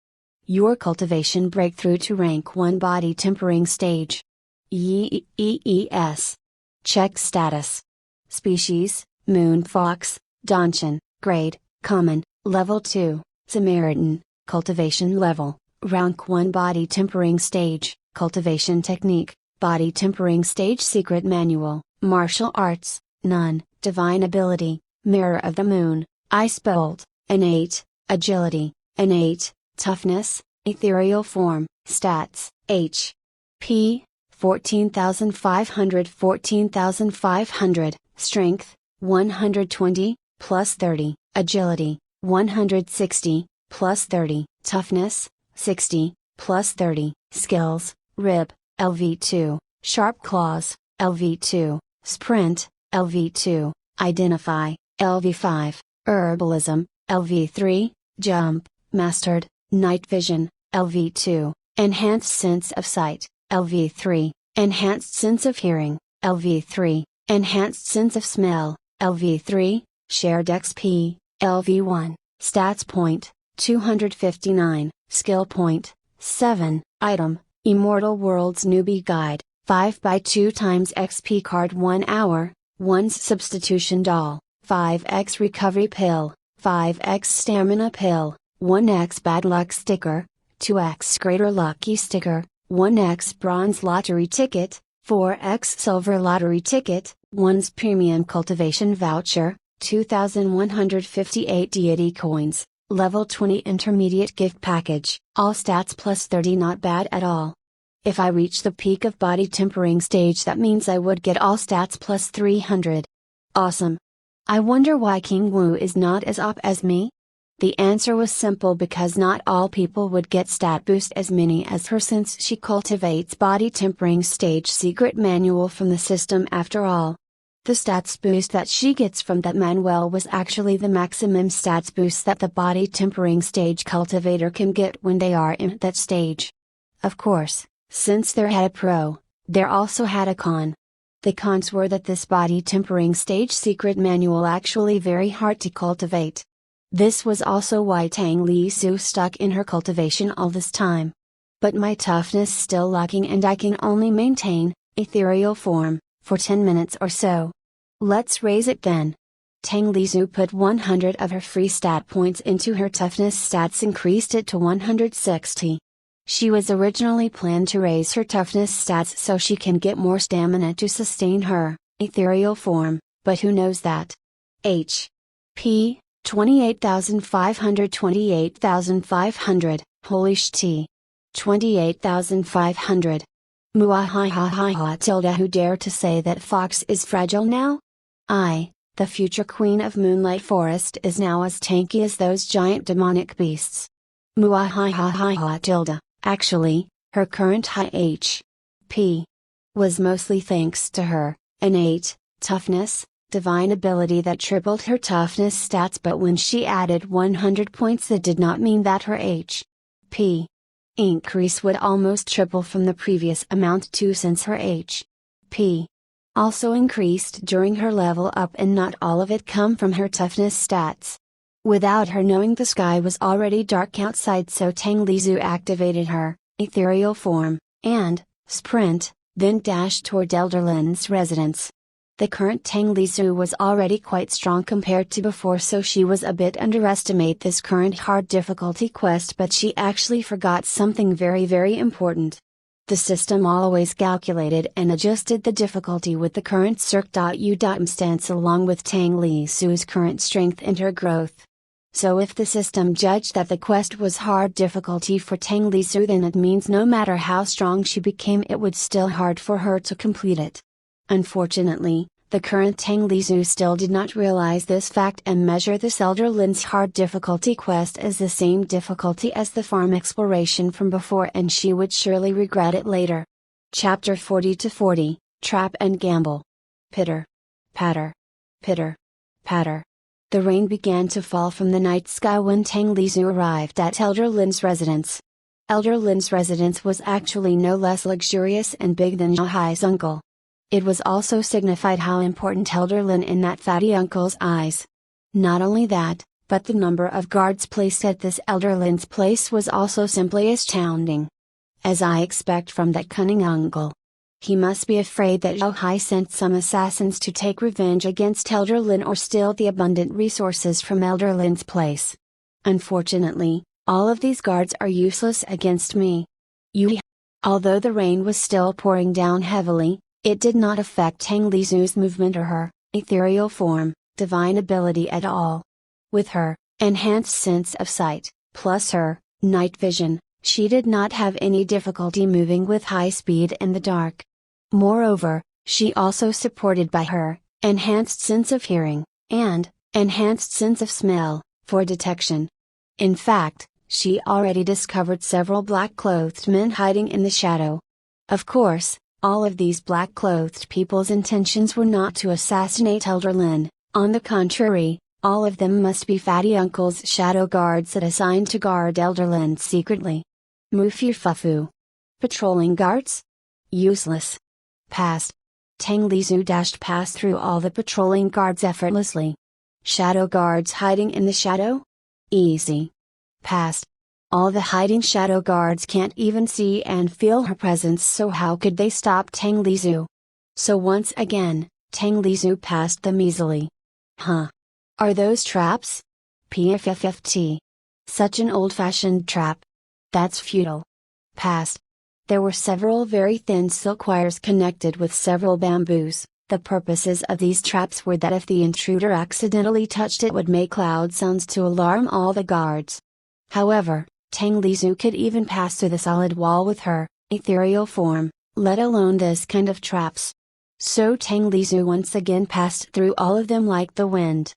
Your cultivation breakthrough to rank 1 body tempering stage. Yes. Check status. Species, Moon Fox, Donchen, Grade, Common, Level 2, Samaritan, Cultivation Level, Rank 1 Body Tempering Stage, Cultivation Technique, Body Tempering Stage Secret Manual, Martial Arts, None, Divine Ability, Mirror of the Moon, Ice Bolt, Innate, Agility, Innate, Toughness, Ethereal Form, Stats, H. P. 14,500, Strength, 120, plus 30, Agility, 160, plus 30, Toughness, 60, plus 30, Skills, Rib, LV2, Sharp Claws, LV2, Sprint, LV2, Identify, LV5, Herbalism, LV3, Jump, Mastered, Night Vision, LV2, Enhanced Sense of Sight, LV3, Enhanced Sense of Hearing, LV3, Enhanced Sense of Smell, LV3, Shared XP, LV1, Stats Point, 259, Skill Point, 7, Item, Immortal Worlds Newbie Guide, 5x2 times XP card 1 hour, 1's Substitution Doll, 5x Recovery Pill, 5x Stamina Pill, 1x Bad Luck Sticker, 2x Greater Lucky Sticker, 1x Bronze Lottery Ticket, 4x Silver Lottery Ticket, 1's Premium Cultivation Voucher, 2,158 Deity Coins, Level 20 Intermediate Gift Package. All stats plus 30, not bad at all. If I reach the peak of body tempering stage, that means I would get all stats plus 300. Awesome. I wonder why King Wu is not as op as me? The answer was simple: because not all people would get stat boost as many as her, since she cultivates body tempering stage secret manual from the system after all. The stats boost that she gets from that manual was actually the maximum stats boost that the body tempering stage cultivator can get when they are in that stage. Of course, since there had a pro, there also had a con. The cons were that this body tempering stage secret manual actually very hard to cultivate. This was also why Tang Lizu stuck in her cultivation all this time. But my toughness still lacking, and I can only maintain ethereal form for 10 minutes or so. Let's raise it then. Tang Lizu put 100 of her free stat points into her toughness stats, increased it to 160. She was originally planned to raise her toughness stats so she can get more stamina to sustain her ethereal form, but who knows that? H. P. 28,500, holy sh*t. 28,500. Muahahaha tilde. Who dare to say that Fox is fragile now? I, the future queen of Moonlight Forest, is now as tanky as those giant demonic beasts. Muahahaha tilde. Actually, her current high HP was mostly thanks to her innate toughness, divine ability that tripled her toughness stats, but when she added 100 points, that did not mean that her HP increase would almost triple from the previous amount too, since her HP also increased during her level up, and not all of it come from her toughness stats. Without her knowing, the sky was already dark outside, so Tang Lizu activated her ethereal form, and sprint, then dash toward Elderlin's residence. The current Tang Lisu was already quite strong compared to before, so she was a bit underestimate this current hard difficulty quest, but she actually forgot something very important. The system always calculated and adjusted the difficulty with the current circ.u.instance along with Tang Lisu's current strength and her growth. So if the system judged that the quest was hard difficulty for Tang Lisu, then it means no matter how strong she became it would still hard for her to complete it. Unfortunately, the current Tang Lisu still did not realize this fact and measure this Elderlin's hard difficulty quest as the same difficulty as the farm exploration from before, and she would surely regret it later. Chapter 40-40, Trap and Gamble. Pitter. Patter. Pitter. Patter. The rain began to fall from the night sky when Tang Lisu arrived at Elderlin's residence. Elderlin's residence was actually no less luxurious and big than Zhao Hai's uncle. It was also signified how important Elderlin in that fatty uncle's eyes. Not only that, but the number of guards placed at this Elderlin's place was also simply astounding. As I expect from that cunning uncle. He must be afraid that Zhao Hai sent some assassins to take revenge against Elderlin or steal the abundant resources from Elderlin's place. Unfortunately, all of these guards are useless against me. Although the rain was still pouring down heavily, it did not affect Tang Lisu's movement or her ethereal form, divine ability at all. With her enhanced sense of sight, plus her night vision, she did not have any difficulty moving with high speed in the dark. Moreover, she also supported by her enhanced sense of hearing, and enhanced sense of smell, for detection. In fact, she already discovered several black-clothed men hiding in the shadow. Of course, all of these black-clothed people's intentions were not to assassinate Elderlin, on the contrary, all of them must be Fatty Uncle's shadow guards that assigned to guard Elderlin secretly. Mufirfufu. Patrolling guards? Useless. Past. Tang Lisu dashed past through all the patrolling guards effortlessly. Shadow guards hiding in the shadow? Easy. Past. All the hiding shadow guards can't even see and feel her presence, so how could they stop Tang Lisu? So once again, Tang Lisu passed them easily. Huh. Are those traps? PFFFT. Such an old-fashioned trap. That's futile. Past. There were several very thin silk wires connected with several bamboos. The purposes of these traps were that if the intruder accidentally touched it would make loud sounds to alarm all the guards. However, Tang Lisu could even pass through the solid wall with her ethereal form, let alone this kind of traps. So Tang Lisu once again passed through all of them like the wind.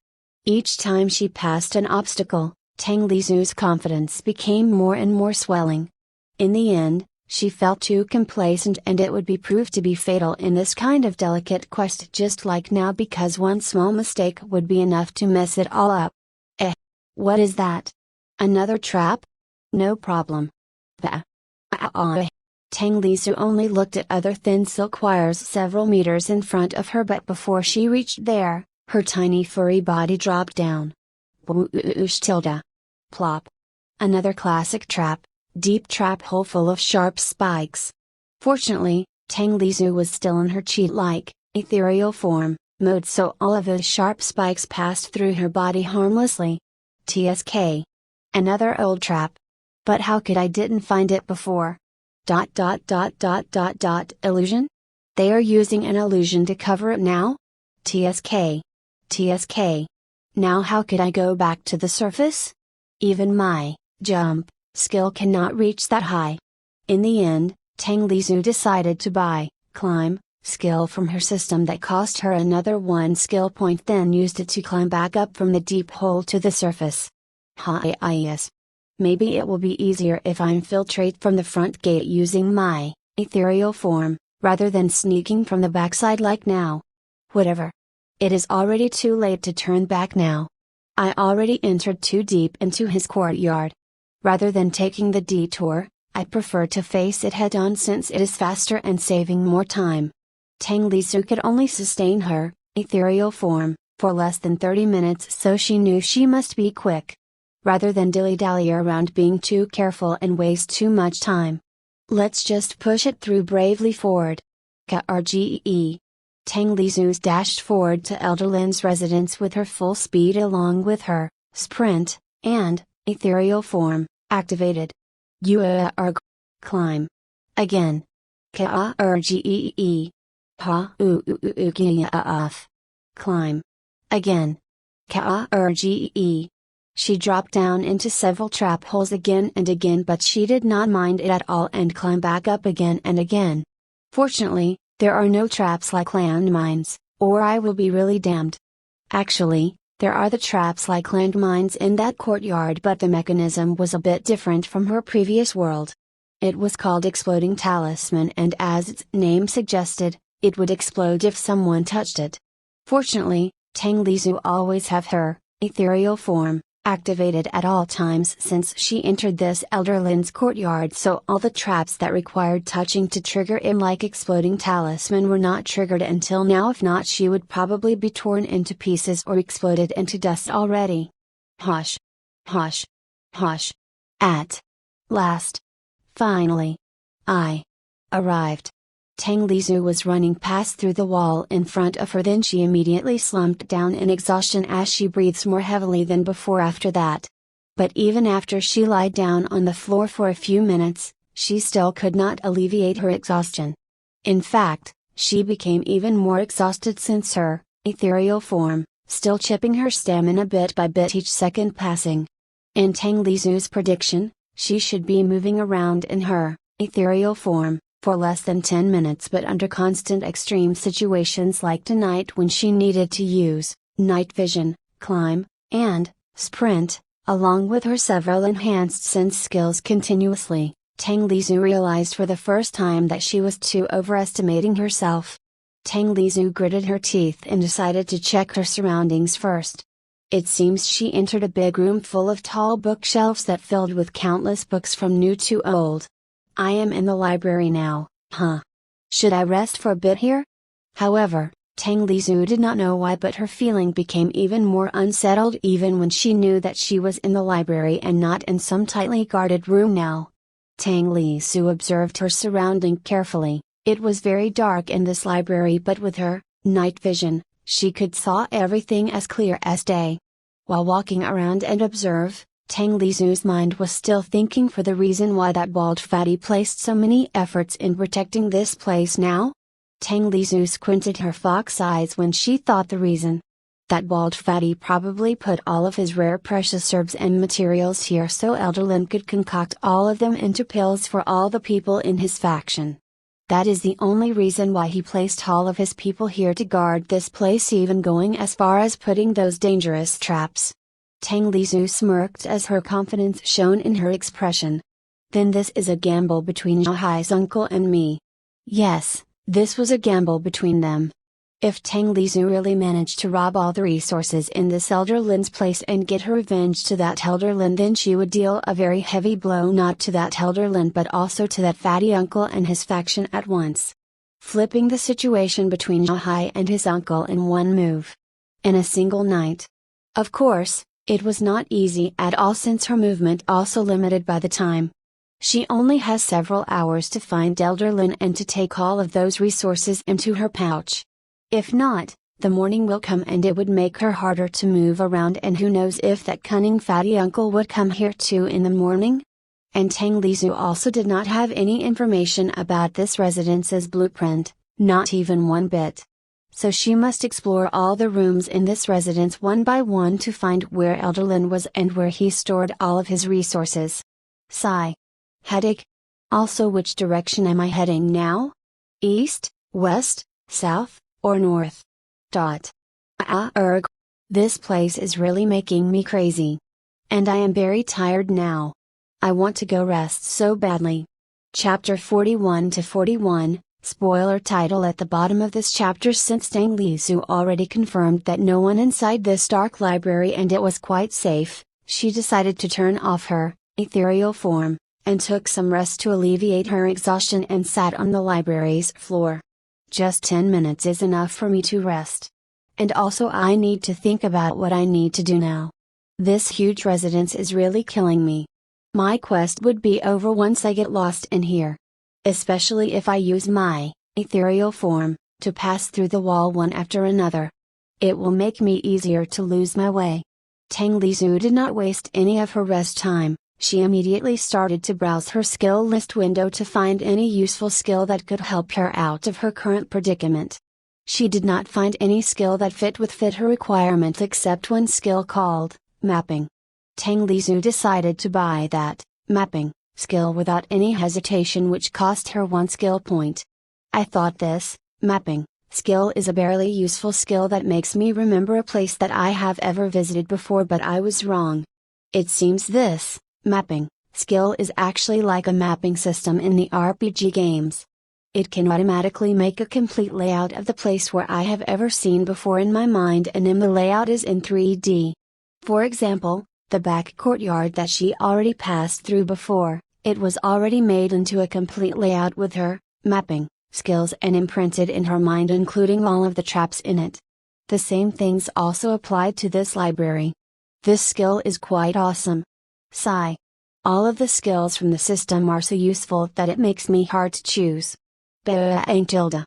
Each time she passed an obstacle, Tang Lisu's confidence became more and more swelling. In the end, she felt too complacent, and it would be proved to be fatal in this kind of delicate quest just like now, because one small mistake would be enough to mess it all up. What is that? Another trap? No problem. Tang Lisu only looked at other thin silk wires several meters in front of her, but before she reached there, her tiny furry body dropped down. Whoosh tilde. Plop. Another classic trap, deep trap hole full of sharp spikes. Fortunately, Tang Lisu was still in her cheat-like, ethereal form, mode, so all of those sharp spikes passed through her body harmlessly. TSK. Another old trap. But how could I didn't find it before? Illusion? They are using an illusion to cover it now? TSK. TSK. Now how could I go back to the surface? Even my jump skill cannot reach that high. In the end, Tang Lisu decided to buy climb skill from her system that cost her another 1 skill point, then used it to climb back up from the deep hole to the surface. Yes. Maybe it will be easier if I infiltrate from the front gate using my ethereal form, rather than sneaking from the backside like now. Whatever. It is already too late to turn back now. I already entered too deep into his courtyard. Rather than taking the detour, I prefer to face it head on since it is faster and saving more time. Tang Lisu could only sustain her ethereal form for less than 30 minutes, so she knew she must be quick. Rather than dilly-dally around being too careful and waste too much time. Let's just push it through bravely forward. Krgee. Tang Lizhu dashed forward to Elder Lin's residence with her full speed along with her sprint and ethereal form activated. Uarg. Climb. Again. Krgee. Ha off. Climb. Again. Krgee. She dropped down into several trap holes again and again, but she did not mind it at all and climbed back up again and again. Fortunately, there are no traps like landmines, or I will be really damned. Actually, there are the traps like landmines in that courtyard, but the mechanism was a bit different from her previous world. It was called Exploding Talisman, and as its name suggested, it would explode if someone touched it. Fortunately, Tang Lizhu always have her ethereal form activated at all times since she entered this Elder Lin's courtyard, so all the traps that required touching to trigger him like Exploding Talisman were not triggered until now. If not, she would probably be torn into pieces or exploded into dust already. Hush. Hush. Hush. At last. Finally. I arrived. Tang Lizhu was running past through the wall in front of her, then she immediately slumped down in exhaustion as she breathes more heavily than before after that. But even after she lied down on the floor for a few minutes, she still could not alleviate her exhaustion. In fact, she became even more exhausted since her ethereal form, still chipping her stamina bit by bit each second passing. In Tang Lizhu's prediction, she should be moving around in her ethereal form for less than 10 minutes, but under constant extreme situations like tonight when she needed to use night vision, climb, and sprint, along with her several enhanced sense skills continuously, Tang Lizhu realized for the first time that she was too overestimating herself. Tang Lizhu gritted her teeth and decided to check her surroundings first. It seems she entered a big room full of tall bookshelves that filled with countless books from new to old. I am in the library now, huh? Should I rest for a bit here? However, Tang Lizhu did not know why, but her feeling became even more unsettled even when she knew that she was in the library and not in some tightly guarded room now. Tang Lizhu observed her surrounding carefully. It was very dark in this library, but with her night vision, she could saw everything as clear as day. While walking around and observe, Tang Lizhu's mind was still thinking for the reason why that bald fatty placed so many efforts in protecting this place now. Tang Lizhu squinted her fox eyes when she thought the reason. That bald fatty probably put all of his rare precious herbs and materials here so Elder Lin could concoct all of them into pills for all the people in his faction. That is the only reason why he placed all of his people here to guard this place, even going as far as putting those dangerous traps. Tang Lizhu smirked as her confidence shone in her expression. Then this is a gamble between Zhahai's uncle and me. Yes, this was a gamble between them. If Tang Lizhu really managed to rob all the resources in this Elder Lin's place and get her revenge to that Elder Lin, then she would deal a very heavy blow not to that Elder Lin but also to that fatty uncle and his faction at once. Flipping the situation between Zhahai and his uncle in one move. In a single night. Of course, it was not easy at all since her movement also limited by the time. She only has several hours to find Elder Lin and to take all of those resources into her pouch. If not, the morning will come and it would make her harder to move around, and who knows if that cunning fatty uncle would come here too in the morning? And Tang Lizhu also did not have any information about this residence's blueprint, not even one bit. So she must explore all the rooms in this residence one by one to find where Elder Lin was and where he stored all of his resources. Sigh. Headache. Also, which direction am I heading now? East, west, south, or north? This place is really making me crazy. And I am very tired now. I want to go rest so badly. Chapter 41 to 41. Spoiler title at the bottom of this chapter. Since Tang Lizhu already confirmed that no one inside this dark library and it was quite safe, she decided to turn off her ethereal form, and took some rest to alleviate her exhaustion and sat on the library's floor. Just 10 minutes is enough for me to rest. And also I need to think about what I need to do now. This huge residence is really killing me. My quest would be over once I get lost in here. especially if I use my ethereal form to pass through the wall one after another. It will make me easier to lose my way. Tang Lizhu did not waste any of her rest time. She immediately started to browse her skill list window to find any useful skill that could help her out of her current predicament. She did not find any skill that fit her requirement except one skill called mapping. Tang Lizhu decided to buy that mapping skill without any hesitation, which cost her 1 skill point. I thought this mapping skill is a barely useful skill that makes me remember a place that I have ever visited before, but I was wrong. It seems this mapping skill is actually like a mapping system in the RPG games. It can automatically make a complete layout of the place where I have ever seen before in my mind, and then the layout is in 3D. For example, the back courtyard that she already passed through before, it was already made into a complete layout with her mapping skills and imprinted in her mind, including all of the traps in it. The same things also applied to this library. This skill is quite awesome. Sigh. All of the skills from the system are so useful that it makes me hard to choose. Tilde.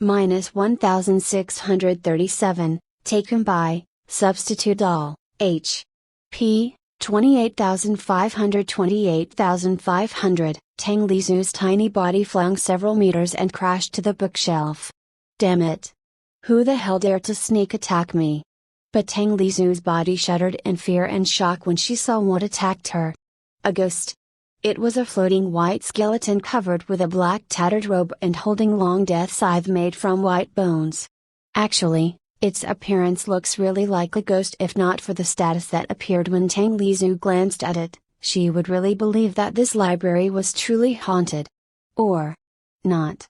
Minus 1637, taken by, substitute all, H. P. 28,500. Tang Lizhu's tiny body flung several meters and crashed to the bookshelf. Damn it! Who the hell dared to sneak attack me? But Tang Lizhu's body shuddered in fear and shock when she saw what attacked her. A ghost. It was a floating white skeleton covered with a black tattered robe and holding long death scythe made from white bones. Actually, its appearance looks really like a ghost. If not for the status that appeared when Tang Lizhu glanced at it, she would really believe that this library was truly haunted. Or not.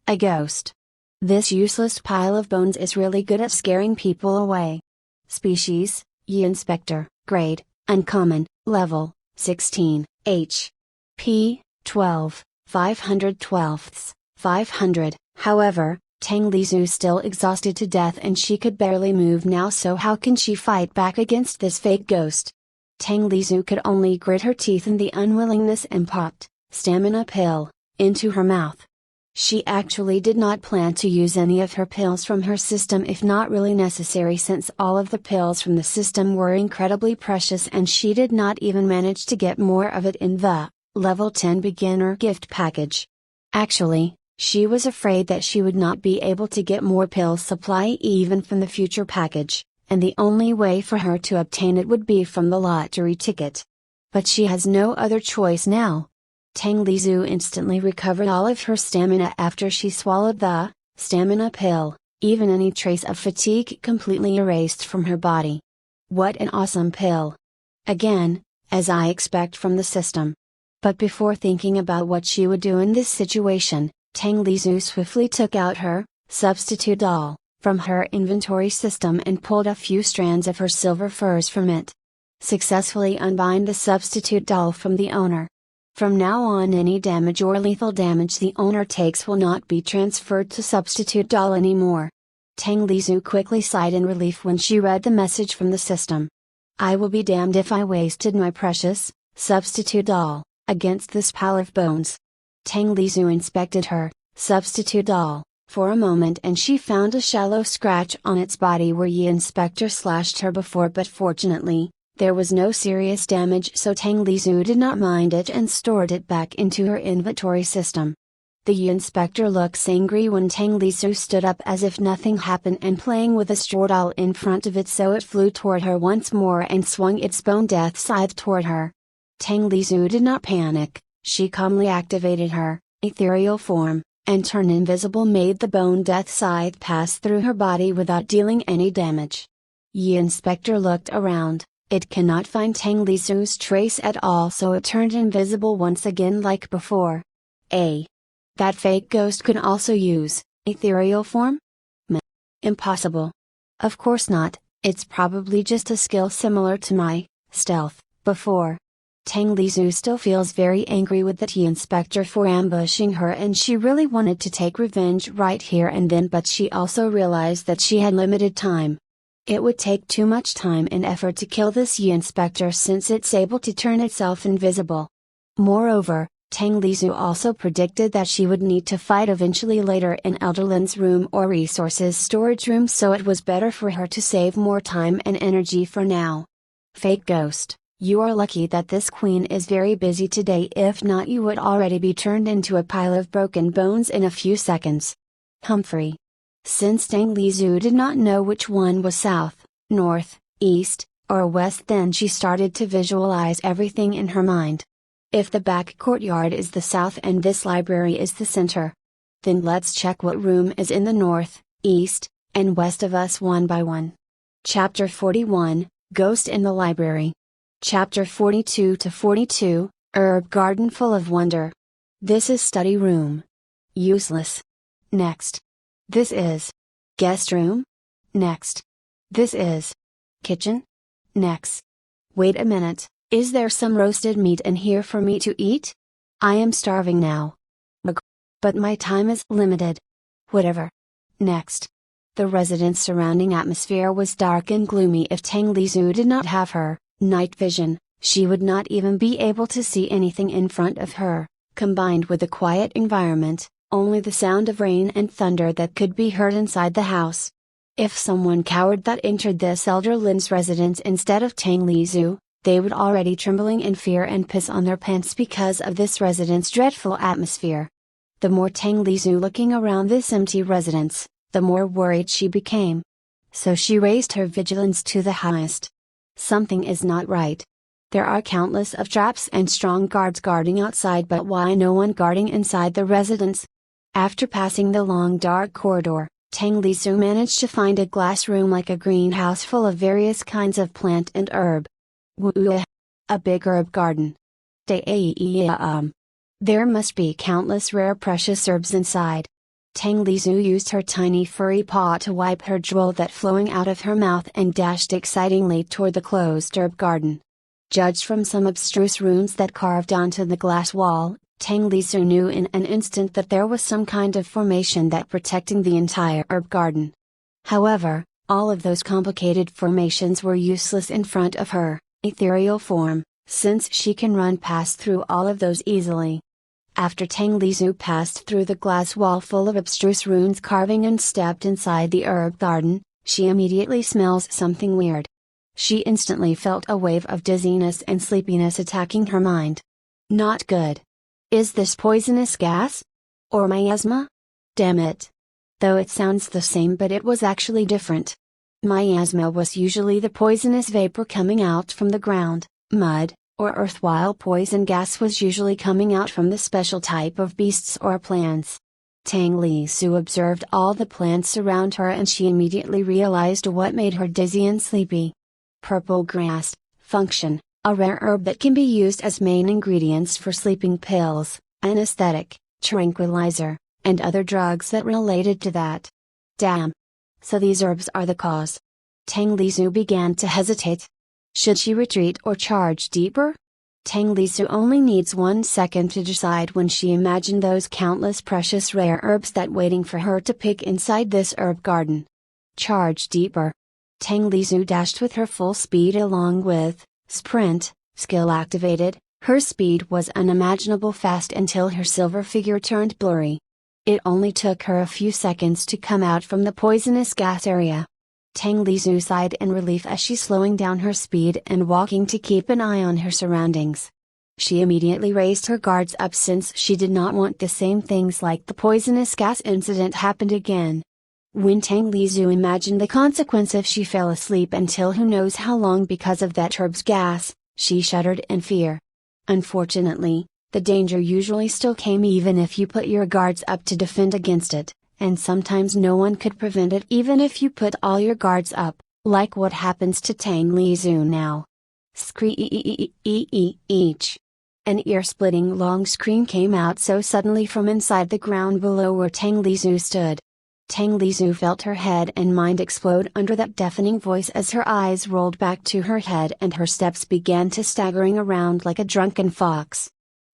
A ghost. This useless pile of bones is really good at scaring people away. Species, Yi Inspector, Grade, Uncommon, Level, 16, H. P. 12, 500. However, Tang Lizhu still exhausted to death and she could barely move now, so how can she fight back against this fake ghost? Tang Lizhu could only grit her teeth in the unwillingness and popped stamina pill into her mouth. She actually did not plan to use any of her pills from her system if not really necessary, since all of the pills from the system were incredibly precious and she did not even manage to get more of it in the Level 10 beginner gift package. Actually, she was afraid that she would not be able to get more pill supply even from the future package, and the only way for her to obtain it would be from the lottery ticket. But she has no other choice now. Tang Lizhu instantly recovered all of her stamina after she swallowed the stamina pill, even any trace of fatigue completely erased from her body. What an awesome pill! Again, as I expect from the system. But before thinking about what she would do in this situation, Tang Lizhu swiftly took out her substitute doll from her inventory system and pulled a few strands of her silver furs from it. Successfully unbind the substitute doll from the owner. From now on, any damage or lethal damage the owner takes will not be transferred to substitute doll anymore. Tang Lizhu quickly sighed in relief when she read the message from the system. I will be damned if I wasted my precious substitute doll against this pile of bones. Tang Lizhu inspected her substitute doll for a moment and she found a shallow scratch on its body where Yi Inspector slashed her before, but fortunately, there was no serious damage, so Tang Lizhu did not mind it and stored it back into her inventory system. The Yi Inspector looks angry when Tang Lizhu stood up as if nothing happened and playing with a straw doll in front of it, so it flew toward her once more and swung its bone death scythe toward her. Tang Lizhu did not panic. She calmly activated her ethereal form, and turn invisible made the bone death scythe pass through her body without dealing any damage. Yi Inspector looked around. It cannot find Tang Lizhu's trace at all, so it turned invisible once again like before. That fake ghost could also use ethereal form? Impossible. Of course not, it's probably just a skill similar to my stealth before. Tang Lizhu still feels very angry with the Yi Inspector for ambushing her, and she really wanted to take revenge right here and then, but she also realized that she had limited time. It would take too much time and effort to kill this Yi Inspector since it's able to turn itself invisible. Moreover, Tang Lizu also predicted that she would need to fight eventually later in Elderlin's room or resources storage room, so it was better for her to save more time and energy for now. Fake ghost, you are lucky that this queen is very busy today, if not you would already be turned into a pile of broken bones in a few seconds. Humphrey. Since Tang Lizu did not know which one was south, north, east, or west, then she started to visualize everything in her mind. If the back courtyard is the south and this library is the center, then let's check what room is in the north, east, and west of us one by one. Chapter 41, Ghost in the Library. Chapter 42 to 42, Herb Garden Full of Wonder. This is study room. Useless. Next. This is guest room. Next. This is kitchen. Next. Wait a minute, is there some roasted meat in here for me to eat? I am starving now. But my time is limited. Whatever. Next. The residence surrounding atmosphere was dark and gloomy. If Tang Lizu did not have her night vision, she would not even be able to see anything in front of her. Combined with the quiet environment, only the sound of rain and thunder that could be heard inside the house. If someone coward that entered this elder Lin's residence instead of Tang Lizu, they would already trembling in fear and piss on their pants because of this resident's dreadful atmosphere. The more Tang Lizu looking around this empty residence, the more worried she became. So she raised her vigilance to the highest. Something is not right. There are countless of traps and strong guards guarding outside, but why no one guarding inside the residence? After passing the long dark corridor, Tang Lizu managed to find a glass room like a greenhouse full of various kinds of plant and herb. Woo! A big herb garden. There must be countless rare precious herbs inside. Tang Lizu used her tiny furry paw to wipe her drool that flowing out of her mouth and dashed excitingly toward the closed herb garden. Judged from some abstruse runes that carved onto the glass wall, Tang Lizu knew in an instant that there was some kind of formation that protecting the entire herb garden. However, all of those complicated formations were useless in front of her ethereal form, since she can run past through all of those easily. After Tang Lizu passed through the glass wall full of abstruse runes carving and stepped inside the herb garden, she immediately smells something weird. She instantly felt a wave of dizziness and sleepiness attacking her mind. Not good. Is this poisonous gas? Or miasma? Damn it. Though it sounds the same, but it was actually different. Miasma was usually the poisonous vapor coming out from the ground, mud, or earth, while poison gas was usually coming out from the special type of beasts or plants. Tang Lizu observed all the plants around her and she immediately realized what made her dizzy and sleepy. Purple grass, function. A rare herb that can be used as main ingredients for sleeping pills, anesthetic, tranquilizer, and other drugs that related to that. Damn. So these herbs are the cause. Tang Lizu began to hesitate. Should she retreat or charge deeper? Tang Lizu only needs 1 second to decide when she imagined those countless precious rare herbs that waiting for her to pick inside this herb garden. Charge deeper. Tang Lizu dashed with her full speed along with sprint, skill activated. Her speed was unimaginable fast until her silver figure turned blurry. It only took her a few seconds to come out from the poisonous gas area. Tang Lizu sighed in relief as she slowing down her speed and walking to keep an eye on her surroundings. She immediately raised her guards up since she did not want the same things like the poisonous gas incident happened again. When Tang Lizu imagined the consequence if she fell asleep until who knows how long because of that herb's gas, she shuddered in fear. Unfortunately, the danger usually still came even if you put your guards up to defend against it, and sometimes no one could prevent it even if you put all your guards up, like what happens to Tang Lizu now. Screech. An ear-splitting long scream came out so suddenly from inside the ground below where Tang Lizu stood. Tang Lizu felt her head and mind explode under that deafening voice as her eyes rolled back to her head and her steps began to staggering around like a drunken fox.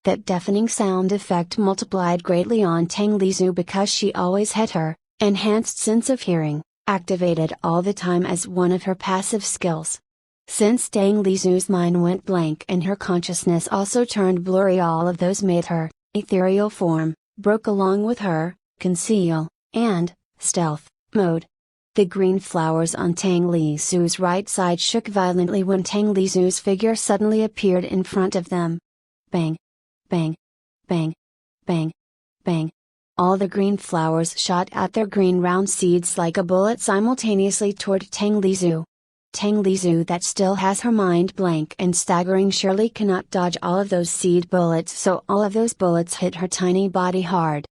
That deafening sound effect multiplied greatly on Tang Lizu because she always had her enhanced sense of hearing activated all the time as one of her passive skills. Since Tang Lizu's mind went blank and her consciousness also turned blurry, all of those made her, ethereal form, broke along with her, conceal, and, stealth, mode. The green flowers on Tang Lizu's right side shook violently when Tang Lizu's figure suddenly appeared in front of them. Bang! Bang! Bang! Bang! Bang! All the green flowers shot out their green round seeds like a bullet simultaneously toward Tang Lizu. Tang Lizu, that still has her mind blank and staggering, surely cannot dodge all of those seed bullets, so all of those bullets hit her tiny body hard.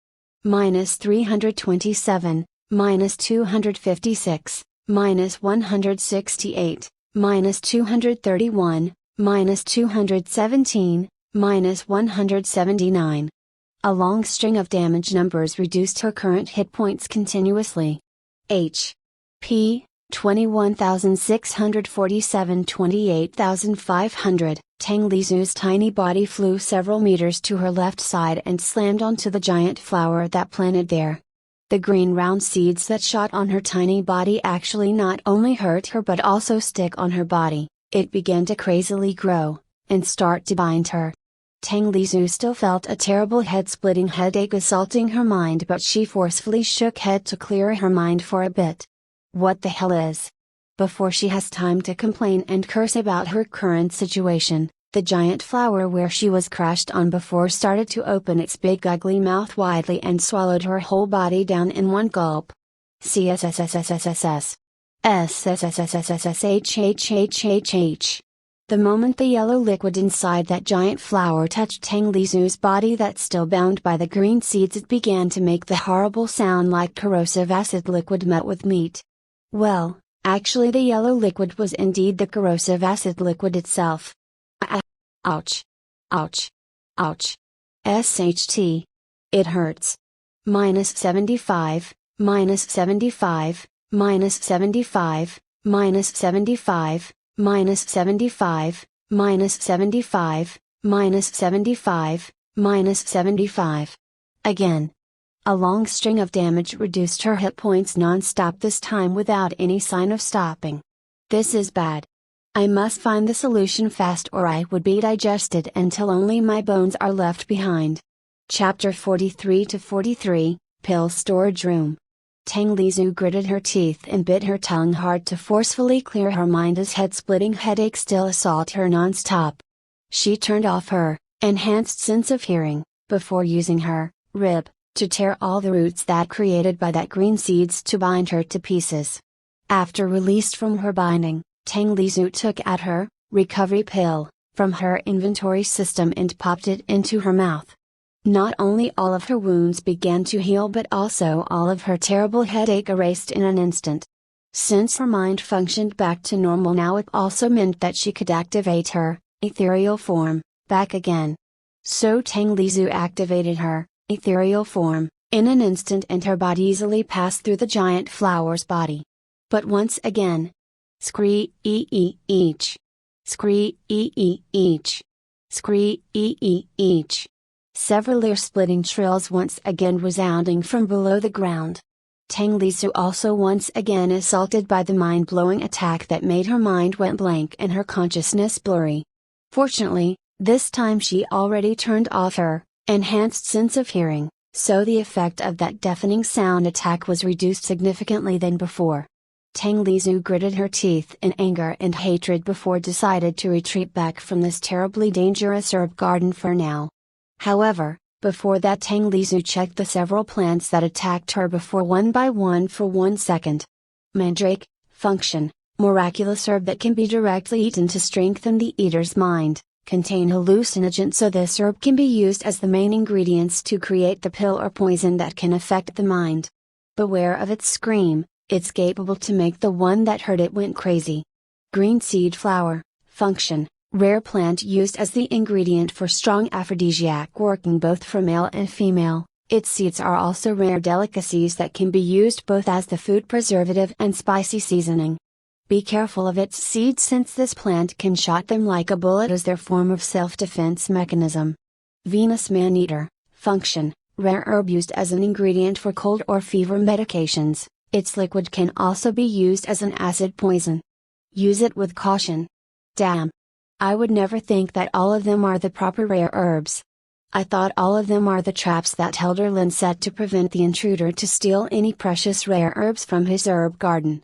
-327, -256, -168, -231, -217, -179. A long string of damage numbers reduced her current hit points continuously. P. 21,647, 28,500. Tang Lizu's tiny body flew several meters to her left side and slammed onto the giant flower that planted there. The green round seeds that shot on her tiny body actually not only hurt her but also stick on her body. It began to crazily grow, and start to bind her. Tang Lizu still felt a terrible head-splitting headache assaulting her mind, but she forcefully shook head to clear her mind for a bit. What the hell is? Before she has time to complain and curse about her current situation, the giant flower where she was crashed on before started to open its big ugly mouth widely and swallowed her whole body down in one gulp. CSSSSSSS. SSSSSSSHHHHH. The moment the yellow liquid inside that giant flower touched Tang Lizu's body that's still bound by the green seeds, it began to make the horrible sound like corrosive acid liquid met with meat. Well, actually the yellow liquid was indeed the corrosive acid liquid itself. Ouch. Ouch. Ouch. SHT. It hurts. -75, -75, -75, -75, -75, -75, -75, -75. Again. A long string of damage reduced her hit points non-stop, this time without any sign of stopping. This is bad. I must find the solution fast or I would be digested until only my bones are left behind. Chapter 43-43, Pill Storage Room. Tang Lizu gritted her teeth and bit her tongue hard to forcefully clear her mind as head-splitting headaches still assault her non-stop. She turned off her enhanced sense of hearing, before using her rib to tear all the roots that created by that green seeds to bind her to pieces. After released from her binding, Tang Lizu took out her recovery pill from her inventory system and popped it into her mouth. Not only all of her wounds began to heal but also all of her terrible headache erased in an instant. Since her mind functioned back to normal now, it also meant that she could activate her ethereal form back again. So Tang Lizu activated her ethereal form in an instant and her body easily passed through the giant flower's body. But once again, scree-ee-each, scree-ee-each, scree-ee-each. Several ear-splitting trills once again resounding from below the ground. Tang Lizu also once again assaulted by the mind-blowing attack that made her mind went blank and her consciousness blurry. Fortunately, this time she already turned off her enhanced sense of hearing, so the effect of that deafening sound attack was reduced significantly than before. Tang Lizu gritted her teeth in anger and hatred before decided to retreat back from this terribly dangerous herb garden for now. However, before that Tang Lizu checked the several plants that attacked her before one by one for 1 second. Mandrake, function, miraculous herb that can be directly eaten to strengthen the eater's mind, contain hallucinogens, so this herb can be used as the main ingredients to create the pill or poison that can affect the mind. Beware of its scream, it's capable to make the one that heard it went crazy. Green seed flower, function, rare plant used as the ingredient for strong aphrodisiac working both for male and female. Its seeds are also rare delicacies that can be used both as the food preservative and spicy seasoning. Be careful of its seeds since this plant can shot them like a bullet as their form of self-defense mechanism. Venus man-eater, function, rare herb used as an ingredient for cold or fever medications. Its liquid can also be used as an acid poison. Use it with caution. Damn. I would never think that all of them are the proper rare herbs. I thought all of them are the traps that Elder Lin set to prevent the intruder to steal any precious rare herbs from his herb garden.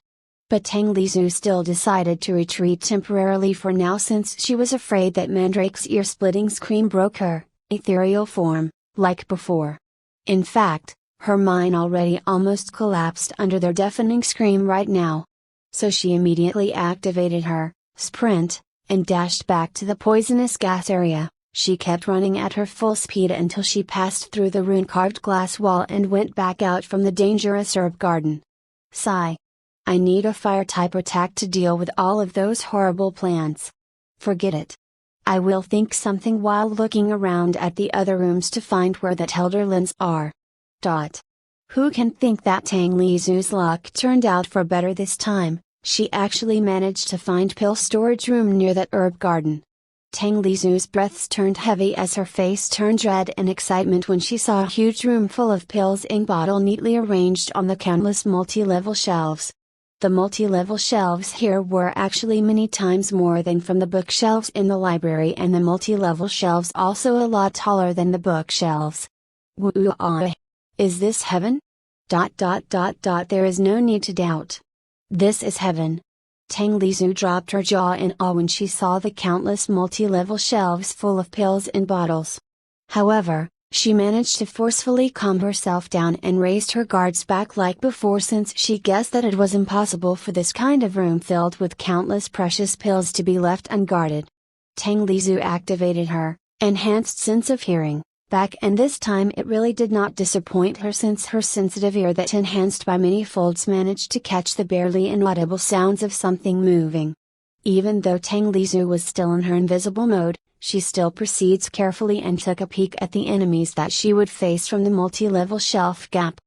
But Tang Lizhu still decided to retreat temporarily for now, since she was afraid that Mandrake's ear-splitting scream broke her ethereal form, like before. In fact, her mind already almost collapsed under their deafening scream right now. So she immediately activated her sprint, and dashed back to the poisonous gas area. She kept running at her full speed until she passed through the rune-carved glass wall and went back out from the dangerous herb garden. Sigh. I need a fire-type attack to deal with all of those horrible plants. Forget it. I will think something while looking around at the other rooms to find where that Elder Lins are. Who can think that Tang Lizhu's luck turned out for better this time? She actually managed to find pill storage room near that herb garden. Tang Lizhu's breaths turned heavy as her face turned red in excitement when she saw a huge room full of pills in bottle neatly arranged on the countless multi-level shelves. The multi-level shelves here were actually many times more than from the bookshelves in the library, and the multi-level shelves also a lot taller than the bookshelves. Woo-ah! Is this heaven? There is no need to doubt. This is heaven. Tang Lizhu dropped her jaw in awe when she saw the countless multi-level shelves full of pills and bottles. However, she managed to forcefully calm herself down and raised her guards back like before, since she guessed that it was impossible for this kind of room filled with countless precious pills to be left unguarded. Tang Lizhu activated her enhanced sense of hearing back, and this time it really did not disappoint her, since her sensitive ear, that enhanced by many folds, managed to catch the barely inaudible sounds of something moving. Even though Tang Lizhu was still in her invisible mode, she still proceeds carefully and took a peek at the enemies that she would face from the multi-level shelf gap.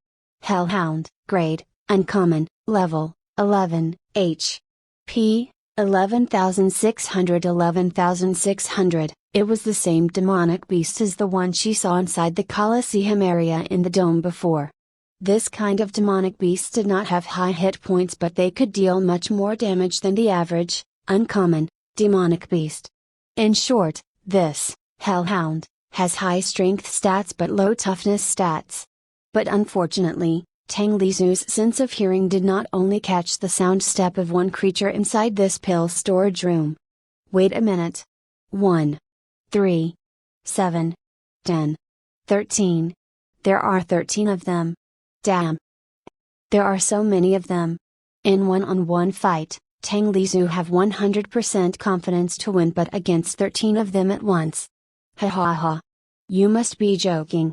Hellhound, grade, uncommon, level, 11, H.P., 11,600. It was the same demonic beast as the one she saw inside the Colosseum area in the dome before. This kind of demonic beast did not have high hit points, but they could deal much more damage than the average, uncommon, demonic beast. In short, this Hellhound has high strength stats but low toughness stats. But unfortunately, Tang Lizhu's sense of hearing did not only catch the sound step of one creature inside this pill storage room. Wait a minute. 1, 3, 7, 10, 13. There are 13 of them. Damn. There are so many of them. In one-on-one fight, Tang Lizhu have 100% confidence to win, but against 13 of them at once. Ha ha ha. You must be joking.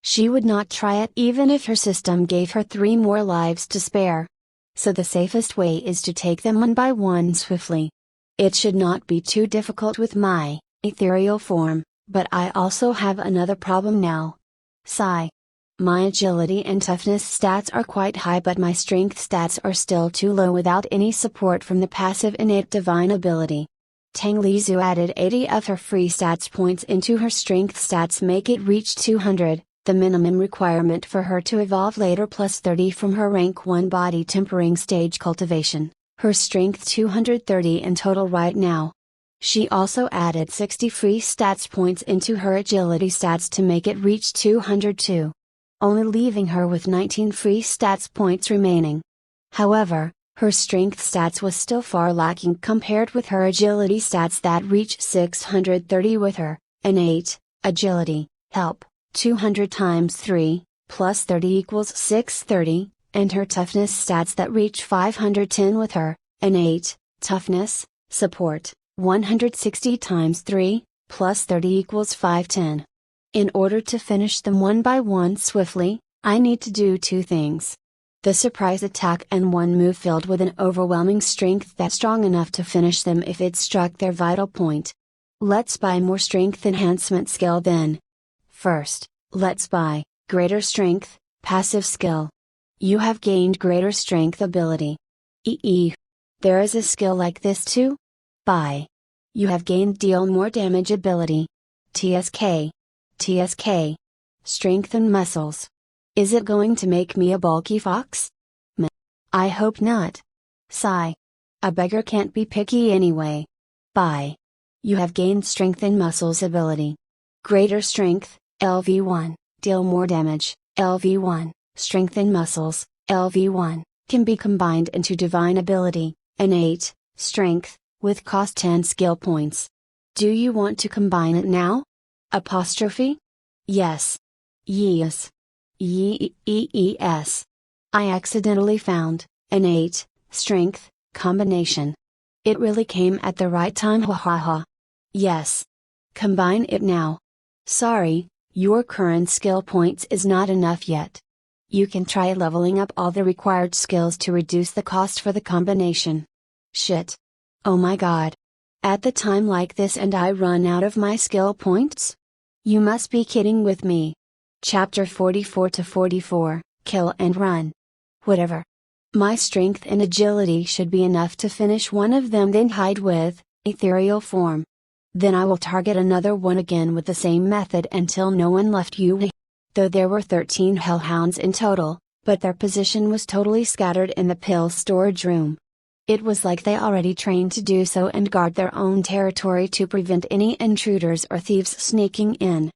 She would not try it even if her system gave her 3 more lives to spare. So the safest way is to take them one by one swiftly. It should not be too difficult with my ethereal form, but I also have another problem now. Sigh. My agility and toughness stats are quite high, but my strength stats are still too low without any support from the passive innate divine ability. Tang Lizhu added 80 of her free stats points into her strength stats, make it reach 200, the minimum requirement for her to evolve later, plus 30 from her rank 1 body tempering stage cultivation, her strength 230 in total right now. She also added 60 free stats points into her agility stats to make it reach 202. Only leaving her with 19 free stats points remaining. However, her strength stats was still far lacking compared with her agility stats that reach 630 with her innate agility, help, 200 times 3, plus 30 equals 630, and her toughness stats that reach 510 with her innate toughness, support, 160 times 3, plus 30 equals 510. In order to finish them one by one swiftly, I need to do 2 things. The surprise attack and one move filled with an overwhelming strength that's strong enough to finish them if it struck their vital point. Let's buy more strength enhancement skill then. First, let's buy greater strength, passive skill. You have gained greater strength ability. There is a skill like this too? Buy. You have gained deal more damage ability. TSK. Strengthen muscles. Is it going to make me a bulky fox? I hope not. Sigh. A beggar can't be picky anyway. Bye. You have gained strength and muscles ability. Greater strength, LV1, deal more damage, LV1, strength and muscles, LV1, can be combined into divine ability, innate, strength, with cost 10 skill points. Do you want to combine it now? Apostrophe? Yes. Yes. Yes. I accidentally found, innate, strength, combination. It really came at the right time, ha ha ha. Yes. Combine it now. Sorry, your current skill points is not enough yet. You can try leveling up all the required skills to reduce the cost for the combination. Shit. Oh my god. At the time like this and I run out of my skill points? You must be kidding with me. Chapter 44 to 44, Kill and Run. Whatever. My strength and agility should be enough to finish one of them, then hide with ethereal form. Then I will target another one again with the same method until no one left you. Though there were 13 hellhounds in total, but their position was totally scattered in the pill storage room. It was like they already trained to do so and guard their own territory to prevent any intruders or thieves sneaking in.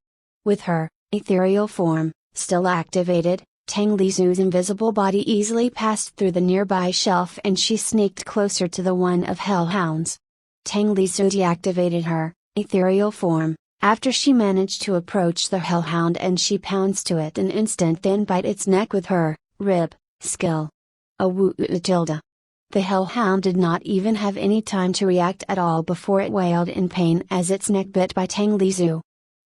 With her ethereal form still activated, Tang Lizu's invisible body easily passed through the nearby shelf and she sneaked closer to the one of hellhounds. Tang Lizu deactivated her ethereal form after she managed to approach the hellhound and she pounced to it an instant, then bite its neck with her rib skill. Tilde. The hellhound did not even have any time to react at all before it wailed in pain as its neck bit by Tang Lizu.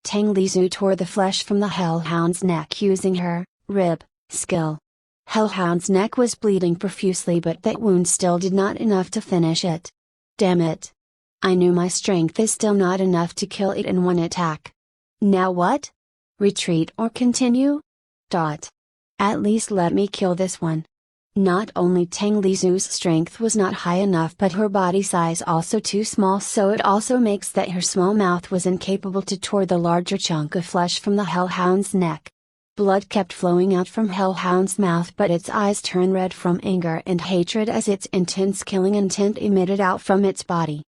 Tang Lizu tore the flesh from the hellhound's neck using her rib skill. Hellhound's neck was bleeding profusely, but that wound still did not enough to finish it. Damn it. I knew my strength is still not enough to kill it in one attack. Now what? Retreat or continue? At least let me kill this one. Not only Tang Lizu's strength was not high enough, but her body size also too small, so it also makes that her small mouth was incapable to tore the larger chunk of flesh from the hellhound's neck. Blood kept flowing out from hellhound's mouth, but its eyes turned red from anger and hatred as its intense killing intent emitted out from its body.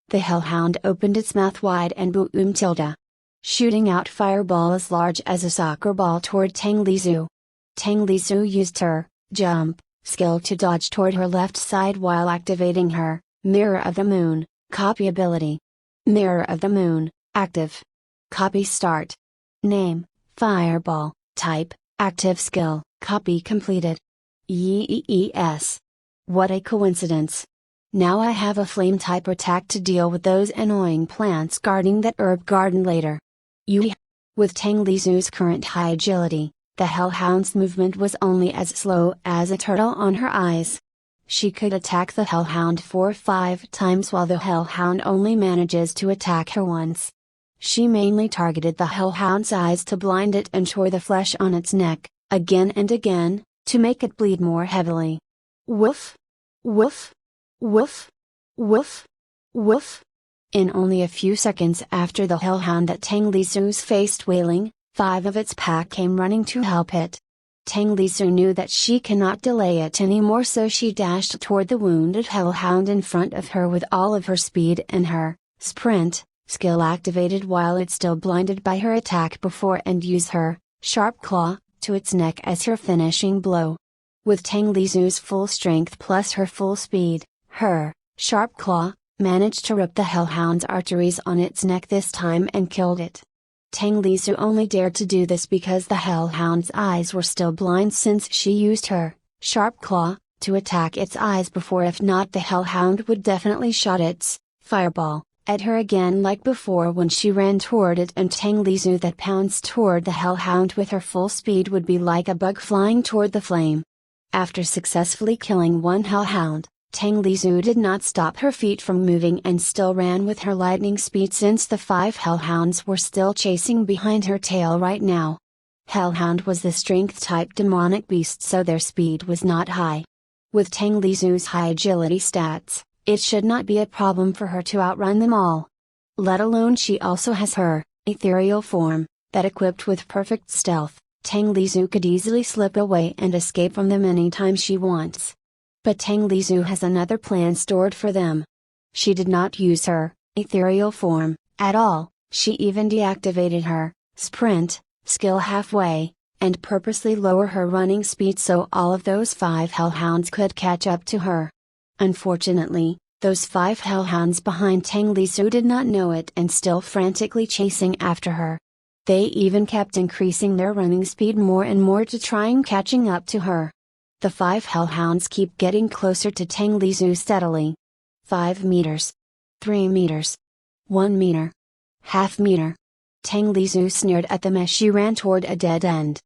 The hellhound opened its mouth wide and boomed, shooting out fireball as large as a soccer ball toward Tang Lizu. Tang Lizu used her jump skill to dodge toward her left side while activating her Mirror of the Moon copy ability. Mirror of the Moon active. Copy start. Name Fireball. Type active skill. Copy completed. Yes. What a coincidence. Now I have a flame type attack to deal with those annoying plants guarding that herb garden later. With Tang Lizu's current high agility, the hellhound's movement was only as slow as a turtle on her eyes. She could attack the hellhound 4 or 5 times while the hellhound only manages to attack her once. She mainly targeted the hellhound's eyes to blind it and tore the flesh on its neck, again and again, to make it bleed more heavily. Woof! Woof! Woof! Woof! Woof! In only a few seconds after the hellhound that Tang Lizu's faced wailing, 5 of its pack came running to help it. Tang Lizu knew that she cannot delay it anymore, so she dashed toward the wounded hellhound in front of her with all of her speed and her sprint skill activated while it still blinded by her attack before and use her sharp claw to its neck as her finishing blow. With Tang Lizu's full strength plus her full speed, her sharp claw managed to rip the hellhound's arteries on its neck this time and killed it. Tang Lizu only dared to do this because the hellhound's eyes were still blind, since she used her sharp claw to attack its eyes before. If not, the hellhound would definitely shot its fireball at her again like before when she ran toward it, and Tang Lizu that pounced toward the hellhound with her full speed would be like a bug flying toward the flame. After successfully killing one hellhound, Tang Lizu did not stop her feet from moving and still ran with her lightning speed, since the 5 hellhounds were still chasing behind her tail right now. Hellhound was the strength type demonic beast, so their speed was not high. With Tang Lizu's high agility stats, it should not be a problem for her to outrun them all. Let alone she also has her ethereal form, that equipped with perfect stealth, Tang Lizu could easily slip away and escape from them anytime she wants. But Tang Lizu has another plan stored for them. She did not use her ethereal form, at all. She even deactivated her sprint skill halfway, and purposely lower her running speed so all of those 5 hellhounds could catch up to her. Unfortunately, those 5 hellhounds behind Tang Lisu did not know it and still frantically chasing after her. They even kept increasing their running speed more and more to try and catching up to her. The 5 hellhounds keep getting closer to Tang Lisu steadily. 5 meters. 3 meters. 1 meter. Half meter. Tang Lisu sneered at them as she ran toward a dead end.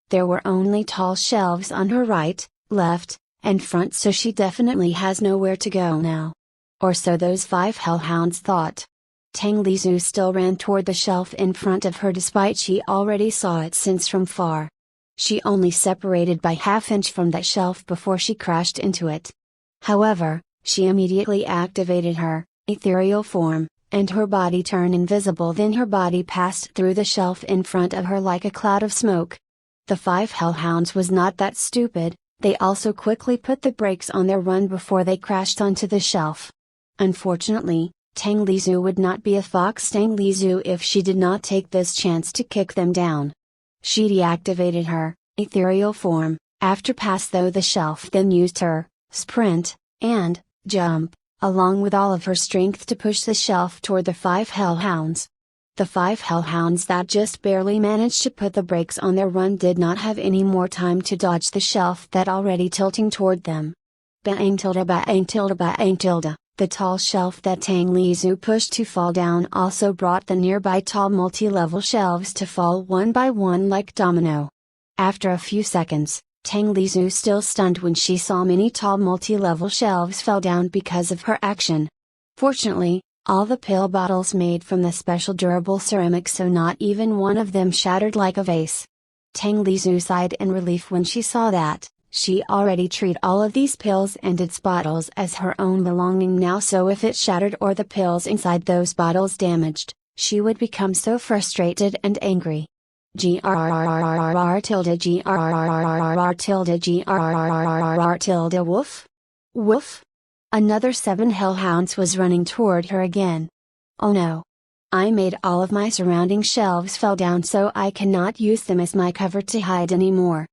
There were only tall shelves on her right, left, and front, so she definitely has nowhere to go now. Or so those 5 hellhounds thought. Tang Lisu still ran toward the shelf in front of her despite she already saw it since from far. She only separated by ½ inch from that shelf before she crashed into it. However, she immediately activated her ethereal form, and her body turned invisible. Then her body passed through the shelf in front of her like a cloud of smoke. The 5 hellhounds was not that stupid, they also quickly put the brakes on their run before they crashed onto the shelf. Unfortunately, Tang Lisu would not be a fox Tang Lisu if she did not take this chance to kick them down. She deactivated her ethereal form, after pass through the shelf, then used her sprint and jump, along with all of her strength to push the shelf toward the 5 hellhounds. The 5 hellhounds that just barely managed to put the brakes on their run did not have any more time to dodge the shelf that already tilting toward them. Bang tilde bang tilde bang tilde. The tall shelf that Tang Lisu pushed to fall down also brought the nearby tall multi-level shelves to fall one by one like domino. After a few seconds, Tang Lisu still stunned when she saw many tall multi-level shelves fell down because of her action. Fortunately, all the pill bottles made from the special durable ceramic, so not even one of them shattered like a vase. Tang Lisu sighed in relief when she saw that. She already treated all of these pills and its bottles as her own belonging now, so if it shattered or the pills inside those bottles damaged, she would become so frustrated and angry. Grrrr tilde grrrr tilde grrrr tilde woof? Woof? Another 7 hellhounds was running toward her again. Oh no! I made all of my surrounding shelves fell down, so I cannot use them as my cover to hide anymore.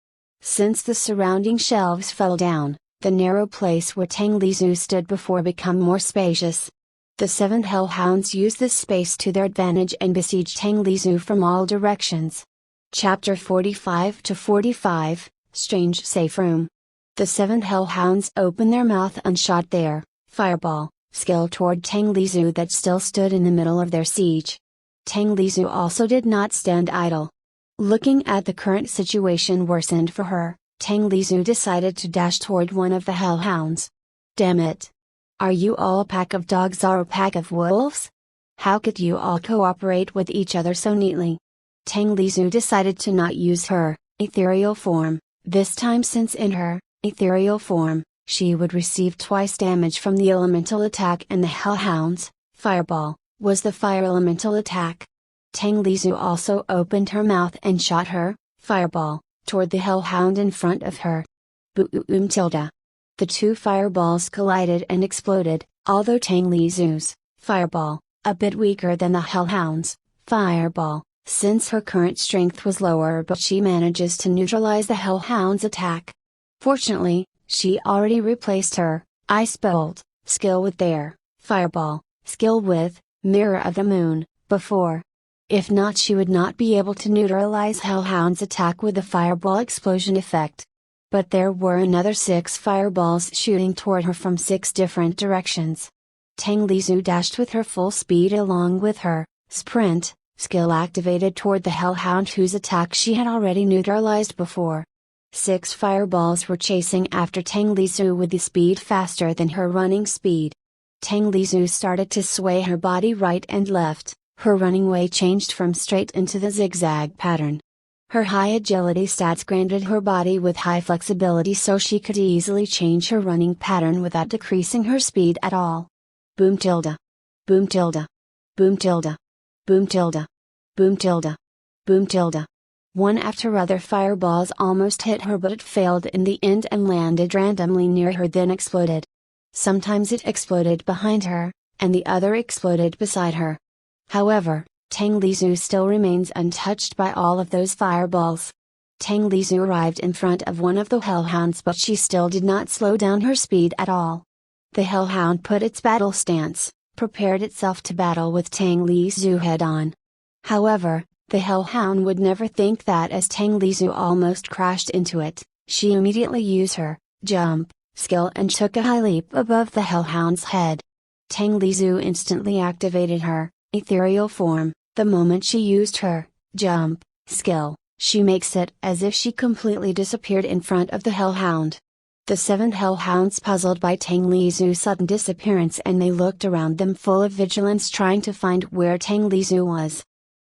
Since the surrounding shelves fell down, the narrow place where Tang Lisu stood before became more spacious. The 7 hellhounds used this space to their advantage and besieged Tang Lisu from all directions. Chapter 45 to 45, Strange Safe Room. The 7 hellhounds opened their mouth and shot their fireball skill toward Tang Lisu that still stood in the middle of their siege. Tang Lisu also did not stand idle. Looking at the current situation worsened for her, Tang Lisu decided to dash toward one of the hellhounds. Damn it! Are you all a pack of dogs or a pack of wolves? How could you all cooperate with each other so neatly? Tang Lisu decided to not use her ethereal form, this time, since in her ethereal form, she would receive twice damage from the elemental attack, and the hellhound's fireball was the fire elemental attack. Tang Lisu also opened her mouth and shot her fireball toward the hellhound in front of her. Boom tilde. The 2 fireballs collided and exploded, although Tang Lisu's fireball, a bit weaker than the hellhound's fireball, since her current strength was lower, but she manages to neutralize the hellhound's attack. Fortunately, she already replaced her ice bolt skill with their fireball skill with Mirror of the Moon before. If not, she would not be able to neutralize hellhound's attack with the fireball explosion effect. But there were another 6 fireballs shooting toward her from 6 different directions. Tang Lisu dashed with her full speed along with her sprint skill activated toward the hellhound whose attack she had already neutralized before. 6 fireballs were chasing after Tang Lisu with the speed faster than her running speed. Tang Lisu started to sway her body right and left. Her running way changed from straight into the zigzag pattern. Her high agility stats granted her body with high flexibility, so she could easily change her running pattern without decreasing her speed at all. Boom tilde. Boom tilde. Boom tilde. Boom tilde. Boom tilde. Boom tilde. One after other fireballs almost hit her, but it failed in the end and landed randomly near her, then exploded. Sometimes it exploded behind her, and the other exploded beside her. However, Tang Lizhu still remains untouched by all of those fireballs. Tang Lizhu arrived in front of one of the hellhounds, but she still did not slow down her speed at all. The hellhound put its battle stance, prepared itself to battle with Tang Lizhu head on. However, the hellhound would never think that as Tang Lizhu almost crashed into it, she immediately used her jump skill and took a high leap above the hellhound's head. Tang Lizhu instantly activated her ethereal form. The moment she used her jump skill, she makes it as if she completely disappeared in front of the hellhound. The 7 hellhounds puzzled by Tang Lizhu's sudden disappearance, and they looked around them full of vigilance, trying to find where Tang Lizhu was.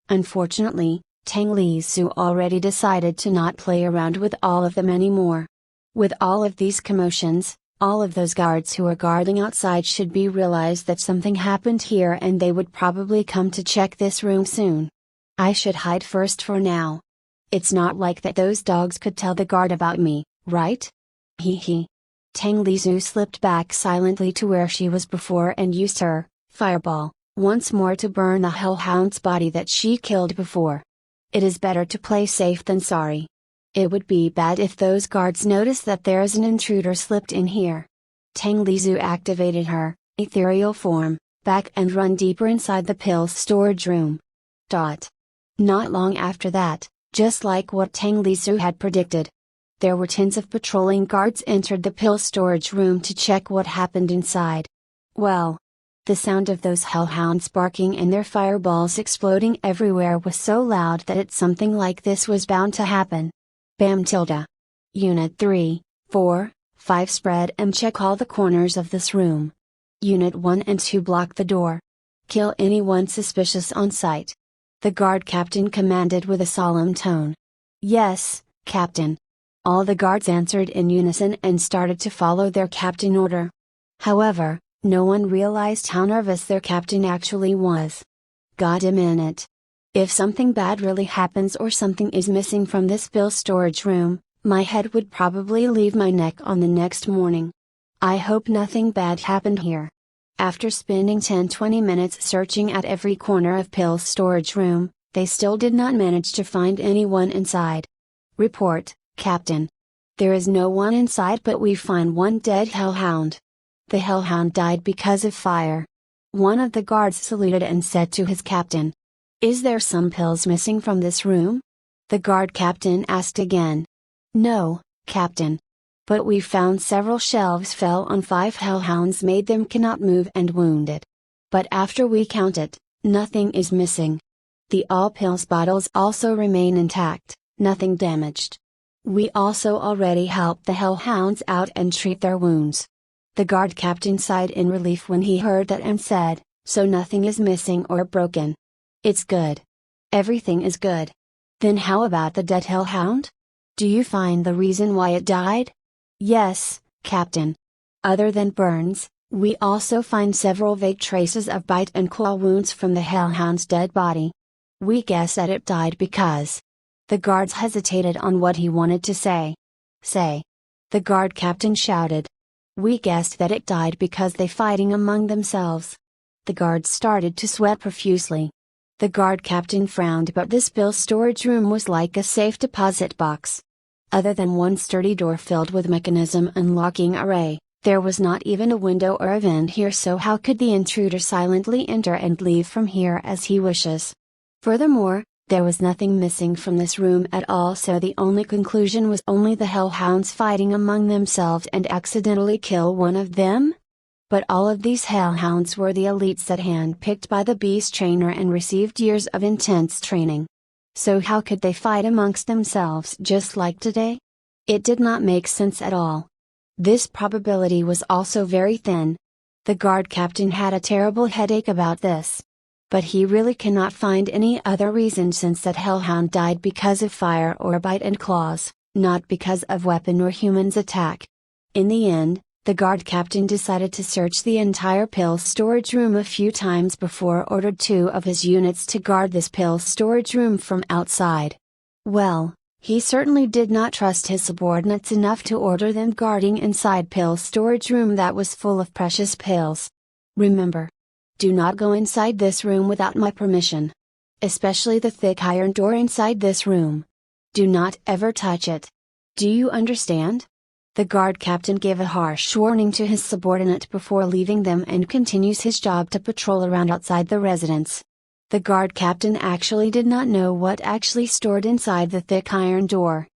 Unfortunately, Tang Lizhu already decided to not play around with all of them anymore. With all of these commotions, all of those guards who are guarding outside should be realized that something happened here, and they would probably come to check this room soon. I should hide first for now. It's not like that those dogs could tell the guard about me, right? Hee hee. Tang Lizhu slipped back silently to where she was before and used her fireball once more to burn the hellhound's body that she killed before. It is better to play safe than sorry. It would be bad if those guards notice that there is an intruder slipped in here. Tang Lizhu activated her ethereal form, back and run deeper inside the pill's storage room. Not long after that, just like what Tang Lizhu had predicted, there were tens of patrolling guards entered the pill storage room to check what happened inside. Well, the sound of those hellhounds barking and their fireballs exploding everywhere was so loud that something like this was bound to happen. Bam tilde. Unit 3, 4, 5 spread and check all the corners of this room. Unit 1 and 2 block the door. Kill anyone suspicious on sight. The guard captain commanded with a solemn tone. Yes, Captain. All the guards answered in unison and started to follow their captain order. However, no one realized how nervous their captain actually was. God a minute. If something bad really happens or something is missing from this pill storage room, my head would probably leave my neck on the next morning. I hope nothing bad happened here. After spending 10-20 minutes searching at every corner of Pill's storage room, they still did not manage to find anyone inside. Report, Captain. There is no one inside, but we find one dead hellhound. The hellhound died because of fire. One of the guards saluted and said to his captain. Is there some pills missing from this room? The guard captain asked again. No, Captain. But we found several shelves fell on 5 hellhounds, made them cannot move and wounded. But after we count it, nothing is missing. The all pills bottles also remain intact, nothing damaged. We also already helped the hellhounds out and treat their wounds. The guard captain sighed in relief when he heard that and said, so nothing is missing or broken. It's good. Everything is good. Then how about the dead hellhound? Do you find the reason why it died? Yes, Captain. Other than burns, we also find several vague traces of bite and claw wounds from the hellhound's dead body. We guess that it died because. The guards hesitated on what he wanted to say. Say. The guard captain shouted. We guessed that it died because they fighting among themselves. The guards started to sweat profusely. The guard captain frowned, but this pill storage room was like a safe deposit box. Other than one sturdy door filled with mechanism unlocking array, there was not even a window or a vent here, so how could the intruder silently enter and leave from here as he wishes? Furthermore, there was nothing missing from this room at all, so the only conclusion was only the hellhounds fighting among themselves and accidentally kill one of them? But all of these hellhounds were the elites that handpicked by the beast trainer and received years of intense training. So how could they fight amongst themselves just like today? It did not make sense at all. This probability was also very thin. The guard captain had a terrible headache about this. But he really cannot find any other reason, since that hellhound died because of fire or bite and claws, not because of weapon or humans attack. In the end, the guard captain decided to search the entire pill storage room a few times before ordered 2 of his units to guard this pill storage room from outside. Well, he certainly did not trust his subordinates enough to order them guarding inside pill storage room that was full of precious pills. Remember, Do not go inside this room without my permission. Especially the thick iron door inside this room. Do not ever touch it. Do you understand? The guard captain gave a harsh warning to his subordinate before leaving them and continues his job to patrol around outside the residence. The guard captain actually did not know what actually stored inside the thick iron door.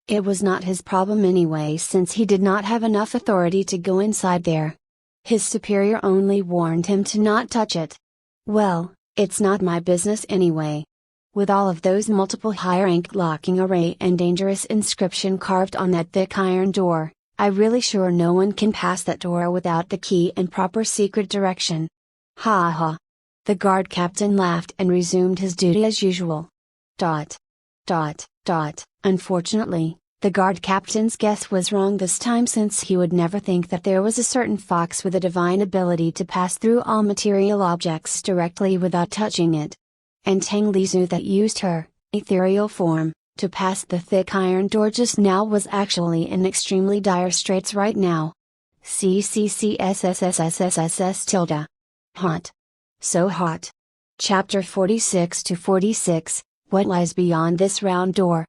It was not his problem anyway, since he did not have enough authority to go inside there. His superior only warned him to not touch it. Well, it's not my business anyway. With all of those multiple high-ranked locking array and dangerous inscription carved on that thick iron door, I really sure no one can pass that door without the key and proper secret direction. Ha ha. The guard captain laughed and resumed his duty as usual. Unfortunately, the guard captain's guess was wrong this time, since he would never think that there was a certain fox with a divine ability to pass through all material objects directly without touching it. And Tang Lizu that used her ethereal form to pass the thick iron door just now was actually in extremely dire straits right now. CCCSSSSSSS tilde. Hot. So hot. Chapter 46 to 46, What Lies Beyond This Round Door.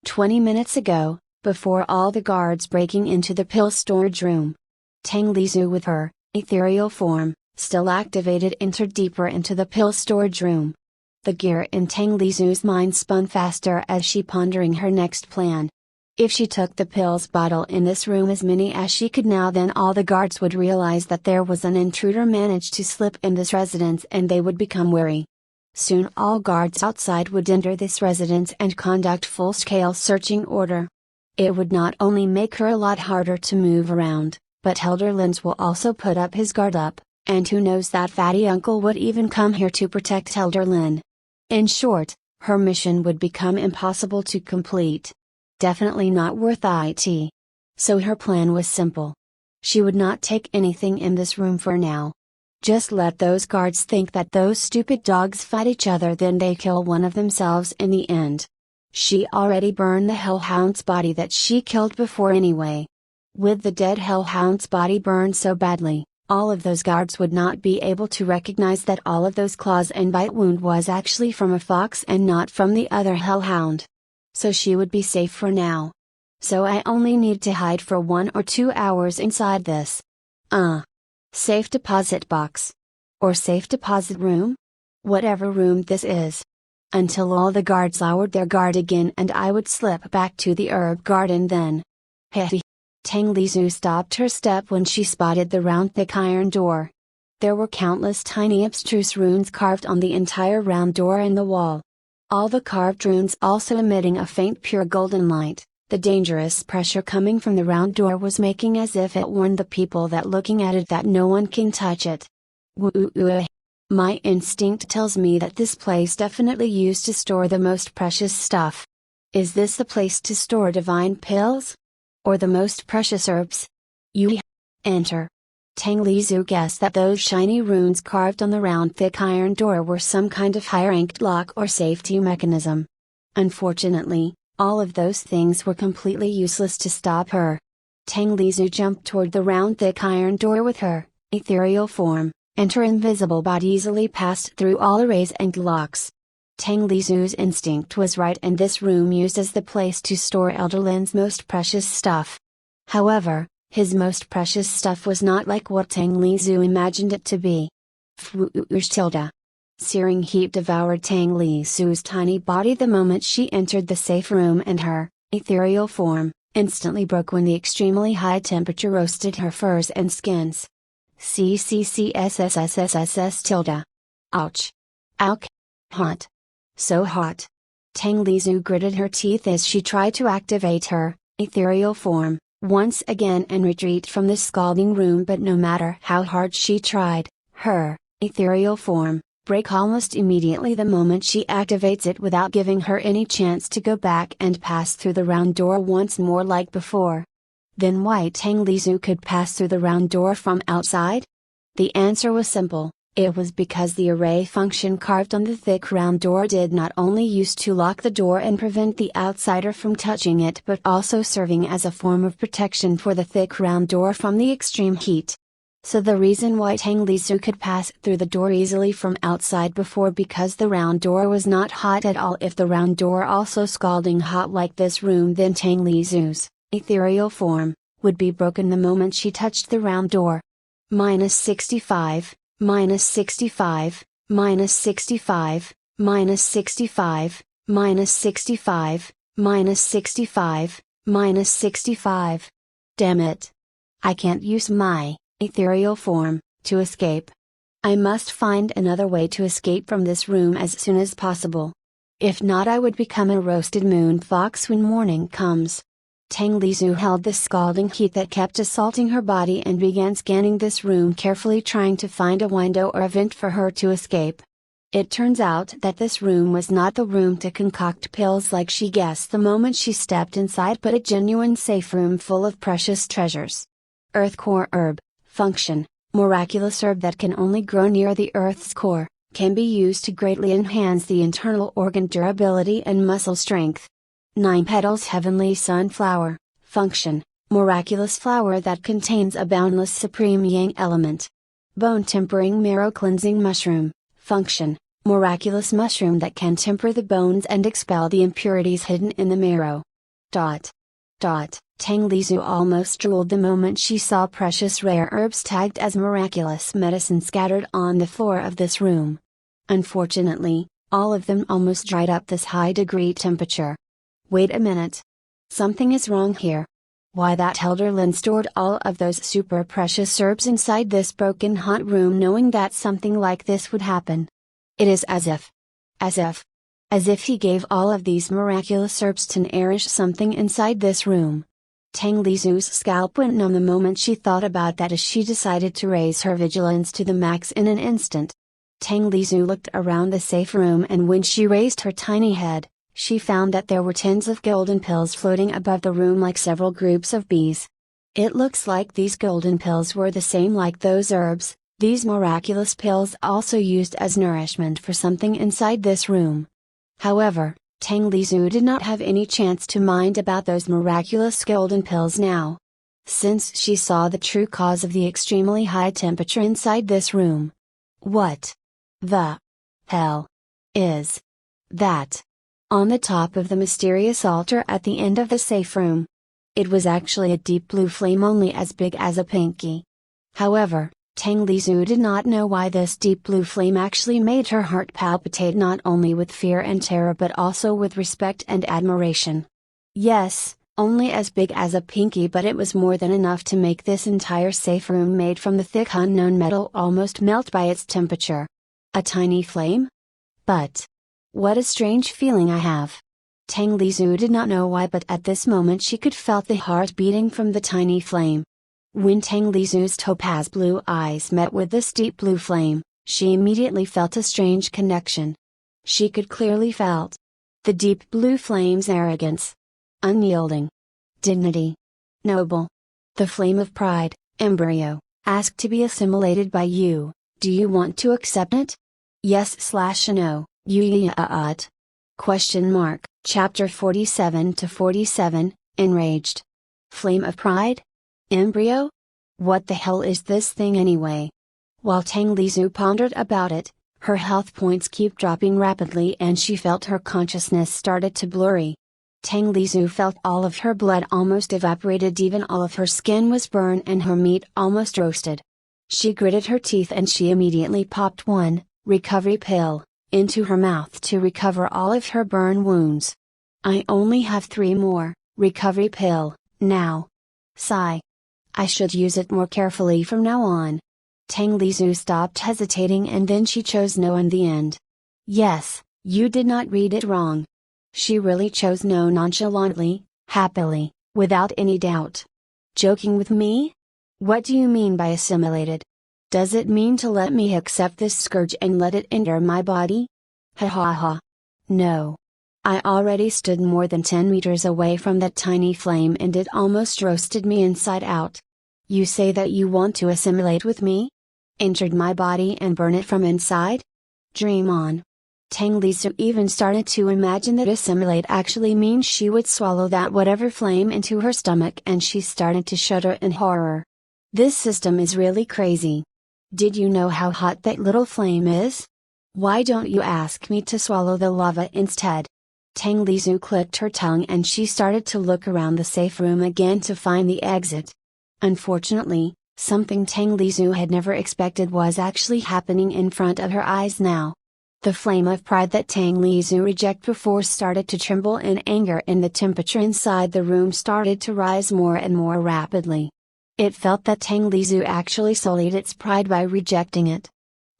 20 minutes ago, before all the guards breaking into the pill storage room, Tang Lizu with her ethereal form, still activated, entered deeper into the pill storage room. The gear in Tang Lizu's mind spun faster as she pondering her next plan. If she took the pills bottle in this room, as many as she could now, then all the guards would realize that there was an intruder managed to slip in this residence and they would become wary. Soon all guards outside would enter this residence and conduct full-scale searching order. It would not only make her a lot harder to move around, but Elder Lins will also put up his guard up, and who knows, that fatty uncle would even come here to protect Elder Lin. In short, her mission would become impossible to complete. Definitely not worth it. So her plan was simple. She would not take anything in this room for now. Just let those guards think that those stupid dogs fight each other, then they kill one of themselves in the end. She already burned the hellhound's body that she killed before anyway. With the dead hellhound's body burned so badly, all of those guards would not be able to recognize that all of those claws and bite wound was actually from a fox and not from the other hellhound. So she would be safe for now. So I only need to hide for 1 or 2 hours inside this safe deposit box. Or safe deposit room? Whatever room this is. Until all the guards lowered their guard again and I would slip back to the herb garden then. Hey! Tang Lizu stopped her step when she spotted the round thick iron door. There were countless tiny abstruse runes carved on the entire round door and the wall. All the carved runes also emitting a faint pure golden light. The dangerous pressure coming from the round door was making as if it warned the people that looking at it that no one can touch it. Woo. My instinct tells me that this place definitely used to store the most precious stuff. Is this the place to store divine pills? Or the most precious herbs? You enter. Tang Lizu guessed that those shiny runes carved on the round thick iron door were some kind of high-ranked lock or safety mechanism. Unfortunately, all of those things were completely useless to stop her. Tang Lizu jumped toward the round thick iron door with her ethereal form, and her invisible body easily passed through all arrays and locks. Tang Lizu's instinct was right, and this room used as the place to store Elder Lin's most precious stuff. However, his most precious stuff was not like what Tang Lizu imagined it to be. Tilde. Searing heat devoured Tang Lizu's tiny body the moment she entered the safe room, and her ethereal form instantly broke when the extremely high temperature roasted her furs and skins. CCCSSSSSS tilde. Ouch. Ouch. Hot. So hot. Tang Lizu gritted her teeth as she tried to activate her ethereal form once again and retreat from the scalding room, but no matter how hard she tried, her ethereal form break almost immediately the moment she activates it, without giving her any chance to go back and pass through the round door once more like before. Then why Tang Lizu could pass through the round door from outside? The answer was simple. It was because the array function carved on the thick round door did not only use to lock the door and prevent the outsider from touching it, but also serving as a form of protection for the thick round door from the extreme heat. So the reason why Tang Lisu could pass through the door easily from outside before, because the round door was not hot at all. If the round door also scalding hot like this room, then Tang Lisu's ethereal form would be broken the moment she touched the round door. -65, -65, -65, -65, -65, -65, -65. Damn it. I can't use my ethereal form to escape. I must find another way to escape from this room as soon as possible. If not, I would become a roasted moon fox when morning comes. Tang Lisu held the scalding heat that kept assaulting her body and began scanning this room carefully, trying to find a window or a vent for her to escape. It turns out that this room was not the room to concoct pills like she guessed the moment she stepped inside, but a genuine safe room full of precious treasures. Earth core herb. Function: miraculous herb that can only grow near the Earth's core, can be used to greatly enhance the internal organ durability and muscle strength. 9 petals heavenly sunflower. Function: miraculous flower that contains a boundless supreme yang element. Bone tempering marrow cleansing mushroom. Function: miraculous mushroom that can temper the bones and expel the impurities hidden in the marrow. Tang Lisu almost drooled the moment she saw precious rare herbs tagged as miraculous medicine scattered on the floor of this room. Unfortunately, all of them almost dried up this high degree temperature. Wait a minute. Something is wrong here. Why, that elder Lin stored all of those super precious herbs inside this broken hot room knowing that something like this would happen. It is as if he gave all of these miraculous herbs to nourish something inside this room. Tang Lisu's scalp went numb the moment she thought about that, as she decided to raise her vigilance to the max in an instant. Tang Lisu looked around the safe room, and when she raised her tiny head, she found that there were tins of golden pills floating above the room like several groups of bees. It looks like these golden pills were the same like those herbs, these miraculous pills also used as nourishment for something inside this room. However, Tang Lisu did not have any chance to mind about those miraculous golden pills now. Since she saw the true cause of the extremely high temperature inside this room. What the hell is that on the top of the mysterious altar at the end of the safe room? It was actually a deep blue flame only as big as a pinky. However, Tang Lisu did not know why this deep blue flame actually made her heart palpitate, not only with fear and terror but also with respect and admiration. Yes, only as big as a pinky, but it was more than enough to make this entire safe room made from the thick unknown metal almost melt by its temperature. A tiny flame? But what a strange feeling I have. Tang Lisu did not know why, but at this moment she could felt the heart beating from the tiny flame. When Tang Lisu's topaz blue eyes met with this deep blue flame, she immediately felt a strange connection. She could clearly felt the deep blue flame's arrogance, unyielding, dignity, noble. The flame of pride, embryo, asked to be assimilated by you. Do you want to accept it? Yes/no, you. Question mark. Chapter 47 to 47, Enraged. Flame of pride? Embryo? What the hell is this thing anyway? While Tang Lisu pondered about it, her health points keep dropping rapidly and she felt her consciousness started to blurry. Tang Lisu felt all of her blood almost evaporated, even all of her skin was burned and her meat almost roasted. She gritted her teeth and she immediately popped one recovery pill into her mouth to recover all of her burn wounds. I only have 3 more recovery pill now. Sigh. I should use it more carefully from now on. Tang Lisu stopped hesitating and then she chose no in the end. Yes, you did not read it wrong. She really chose no nonchalantly, happily, without any doubt. Joking with me? What do you mean by assimilated? Does it mean to let me accept this scourge and let it enter my body? Ha ha ha. No. I already stood more than 10 meters away from that tiny flame and it almost roasted me inside out. You say that you want to assimilate with me? Enter my body and burn it from inside? Dream on. Tang Lisu even started to imagine that assimilate actually means she would swallow that whatever flame into her stomach, and she started to shudder in horror. This system is really crazy. Did you know how hot that little flame is? Why don't you ask me to swallow the lava instead? Tang Lizu clicked her tongue and she started to look around the safe room again to find the exit. Unfortunately, something Tang Lizu had never expected was actually happening in front of her eyes now. The flame of pride that Tang Lizu rejected before started to tremble in anger and the temperature inside the room started to rise more and more rapidly. It felt that Tang Lizu actually sullied its pride by rejecting it.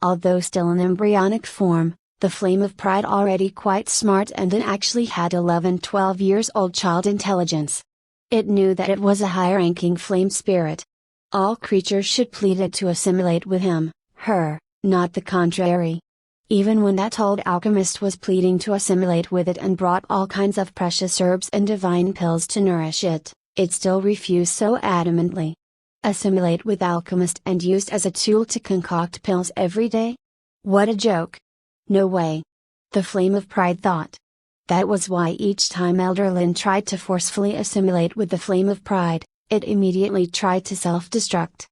Although still in embryonic form, the flame of pride already quite smart and then actually had 11-12 years old child intelligence. It knew that it was a high-ranking flame spirit. All creatures should plead it to assimilate with him, her, not the contrary. Even when that old alchemist was pleading to assimilate with it and brought all kinds of precious herbs and divine pills to nourish it, it still refused so adamantly. Assimilate with alchemist and used as a tool to concoct pills every day? What a joke! No way. The flame of pride thought. That was why each time Elder Lin tried to forcefully assimilate with the flame of pride, it immediately tried to self-destruct.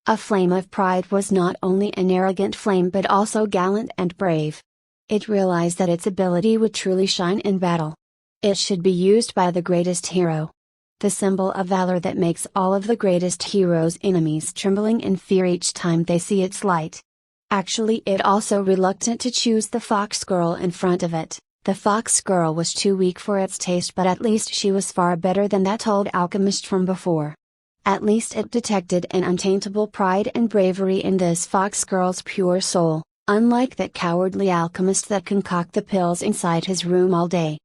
A flame of pride was not only an arrogant flame but also gallant and brave. It realized that its ability would truly shine in battle. It should be used by the greatest hero. The symbol of valor that makes all of the greatest heroes' enemies trembling in fear each time they see its light. Actually, it also reluctant to choose the fox girl in front of it. The fox girl was too weak for its taste, but at least she was far better than that old alchemist from before. At least it detected an untaintable pride and bravery in this fox girl's pure soul, unlike that cowardly alchemist that concoct the pills inside his room all day.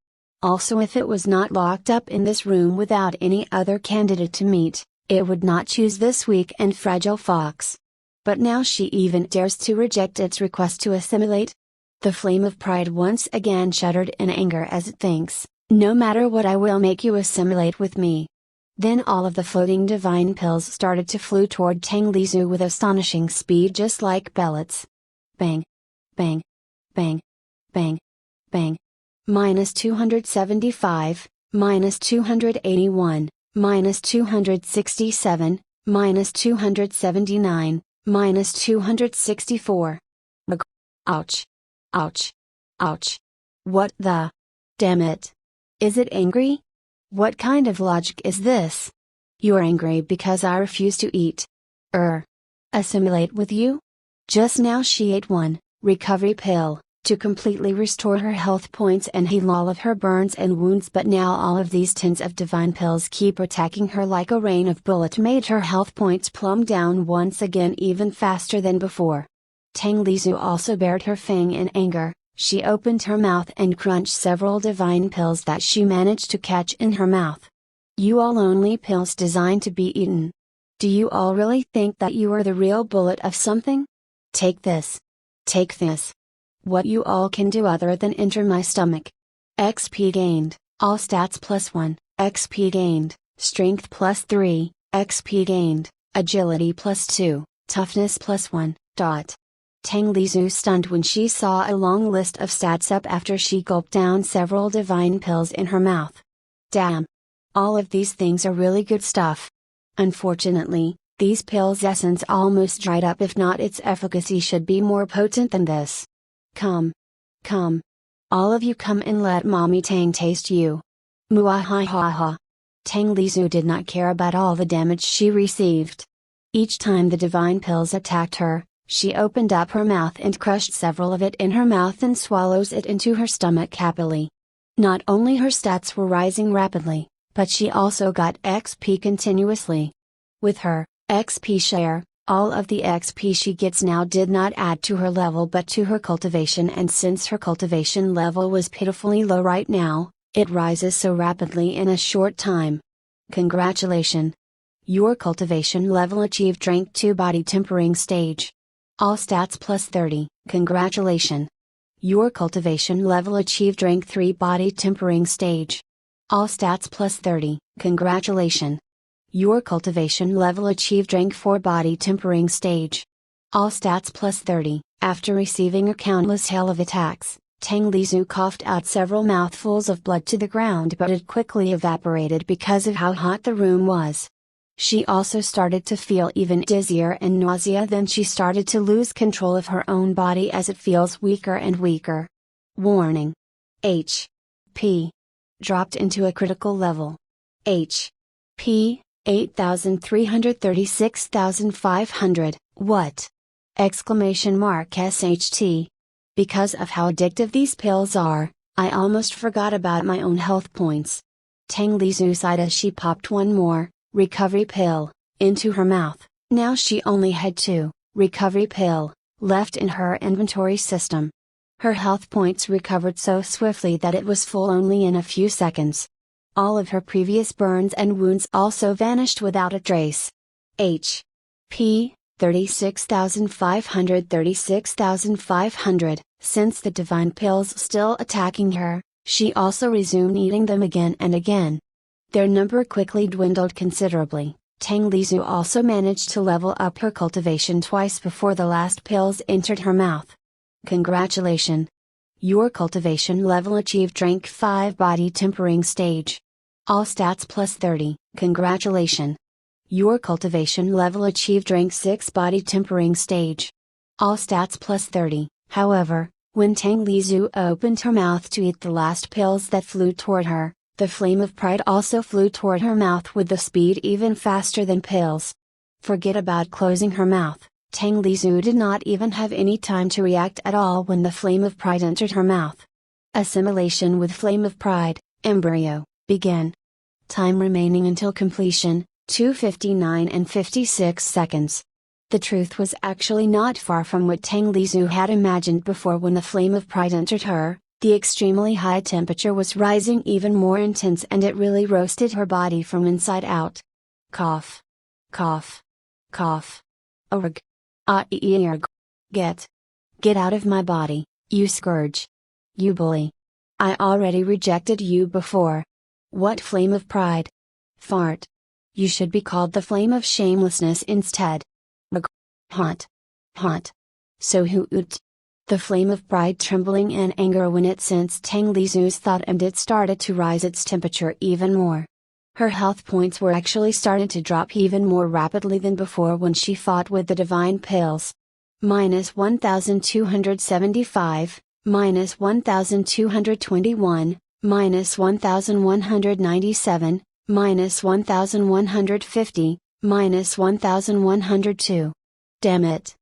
Also, if it was not locked up in this room without any other candidate to meet, it would not choose this weak and fragile fox. But now she even dares to reject its request to assimilate? The flame of pride once again shuddered in anger as it thinks, no matter what, I will make you assimilate with me. Then all of the floating divine pills started to flew toward Tang Lizu with astonishing speed, just like pellets. Bang! Bang! Bang! Bang! Bang! -275, -281, -267, -279, -264. Ouch! Ouch! Ouch! What the? Damn it! Is it angry? What kind of logic is this? You're angry because I refuse to eat. Assimilate with you? Just now she ate one recovery pill to completely restore her health points and heal all of her burns and wounds, but now all of these tins of divine pills keep attacking her like a rain of bullets, made her health points plumb down once again even faster than before. Tang Lizu also bared her fang in anger. She opened her mouth and crunched several divine pills that she managed to catch in her mouth. You all only pills designed to be eaten. Do you all really think that you are the real bullet of something? Take this. Take this. What you all can do other than enter my stomach. XP gained, all stats +1, XP gained, strength +3, XP gained, agility +2, toughness +1. Tang Lizu stunned when she saw a long list of stats up after she gulped down several divine pills in her mouth. Damn! All of these things are really good stuff. Unfortunately, these pills' essence almost dried up. If not, its efficacy should be more potent than this. Come. Come. All of you come and let Mommy Tang taste you. Muahahaha. Tang Lizu did not care about all the damage she received. Each time the divine pills attacked her, she opened up her mouth and crushed several of it in her mouth and swallows it into her stomach happily. Not only her stats were rising rapidly, but she also got XP continuously. With her XP share, all of the XP she gets now did not add to her level but to her cultivation, and since her cultivation level was pitifully low right now, it rises so rapidly in a short time. Congratulations! Your cultivation level achieved rank 2 body tempering stage. All stats +30, congratulations! Your cultivation level achieved rank 3 body tempering stage. All stats +30, congratulations! Your cultivation level achieved rank 4 body tempering stage. All stats +30. After receiving a countless hail of attacks, Tang Lizu coughed out several mouthfuls of blood to the ground, but it quickly evaporated because of how hot the room was. She also started to feel even dizzier and nausea. Then she started to lose control of her own body as it feels weaker and weaker. Warning. H.P. dropped into a critical level. H.P. 8,336,500. What? Exclamation mark SHT. Because of how addictive these pills are, I almost forgot about my own health points. Tang Lizu sighed as she popped one more recovery pill into her mouth. Now she only had 2 recovery pill left in her inventory system. Her health points recovered so swiftly that it was full only in a few seconds. All of her previous burns and wounds also vanished without a trace. H.P. 36,500. Since the divine pills still attacking her, she also resumed eating them again and again. Their number quickly dwindled considerably. Tang Lizu also managed to level up her cultivation twice before the last pills entered her mouth. Congratulations! Your cultivation level achieved rank 5 body tempering stage. All stats plus 30. Congratulations! Your cultivation level achieved rank 6 body tempering stage. All stats plus 30. However, when Tang Lizu opened her mouth to eat the last pills that flew toward her, the flame of pride also flew toward her mouth with the speed even faster than pills. Forget about closing her mouth. Tang Lizu did not even have any time to react at all when the flame of pride entered her mouth. Assimilation with flame of pride, embryo, began. Time remaining until completion, 2:59 and 56 seconds. The truth was actually not far from what Tang Lizu had imagined before. When the flame of pride entered her, the extremely high temperature was rising even more intense and it really roasted her body from inside out. Cough. Cough. Cough. Org. Ah-ee-erg. Get out of my body, you scourge. You bully. I already rejected you before. What flame of pride? Fart. You should be called the flame of shamelessness instead. Hot. Hot. So hoot. The flame of pride trembling in anger when it sensed Tang Lizu's thought, and it started to rise its temperature even more. Her health points were actually starting to drop even more rapidly than before when she fought with the divine pills. Minus 1,275, minus 1,221, minus 1,197, minus 1,150, minus 1,102. Damn it!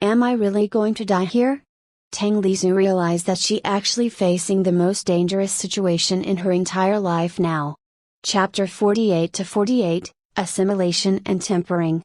Am I really going to die here? Tang Lizu realized that she actually facing the most dangerous situation in her entire life now. Chapter 48 to 48, Assimilation and Tempering.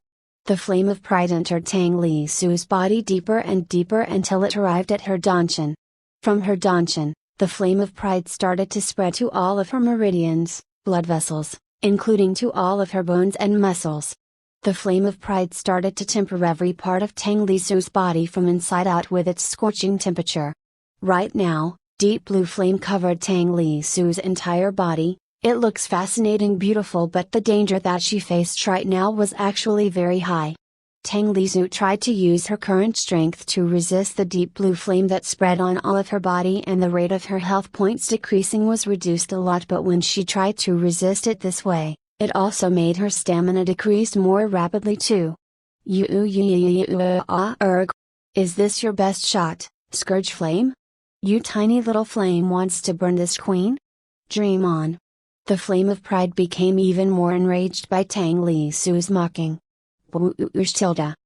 The flame of pride entered Tang Lizu's body deeper and deeper until it arrived at her danshan. From her danshan, the flame of pride started to spread to all of her meridians, blood vessels, including to all of her bones and muscles. The flame of pride started to temper every part of Tang Lizu's body from inside out with its scorching temperature. Right now, deep blue flame covered Tang Lizu's entire body. It looks fascinating, beautiful, but the danger that she faced right now was actually very high. Tang Lizu tried to use her current strength to resist the deep blue flame that spread on all of her body, and the rate of her health points decreasing was reduced a lot, but when she tried to resist it this way, it also made her stamina decrease more rapidly too. Is this your best shot, Scourge Flame? You tiny little flame wants to burn this queen? Dream on. The flame of pride became even more enraged by Tang Lizu's mocking. The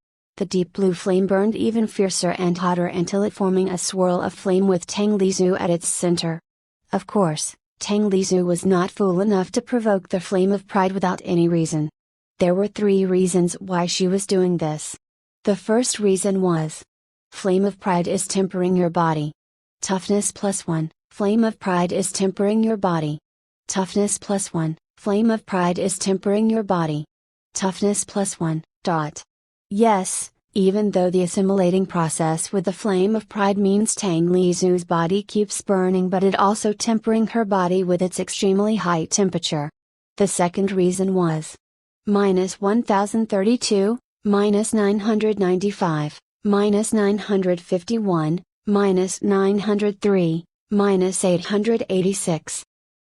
deep blue flame burned even fiercer and hotter until it forming a swirl of flame with Tang Lizu at its center. Of course, Tang Lizu was not fool enough to provoke the flame of pride without any reason. There were 3 reasons why she was doing this. The first reason was, flame of pride is tempering your body. Toughness +1, flame of pride is tempering your body. Toughness +1, flame of pride is tempering your body. Toughness +1. Yes, even though the assimilating process with the flame of pride means Tang Lizu's body keeps burning, but it also tempering her body with its extremely high temperature. The second reason was minus 1032, minus 995, minus 951, minus 903, minus 886.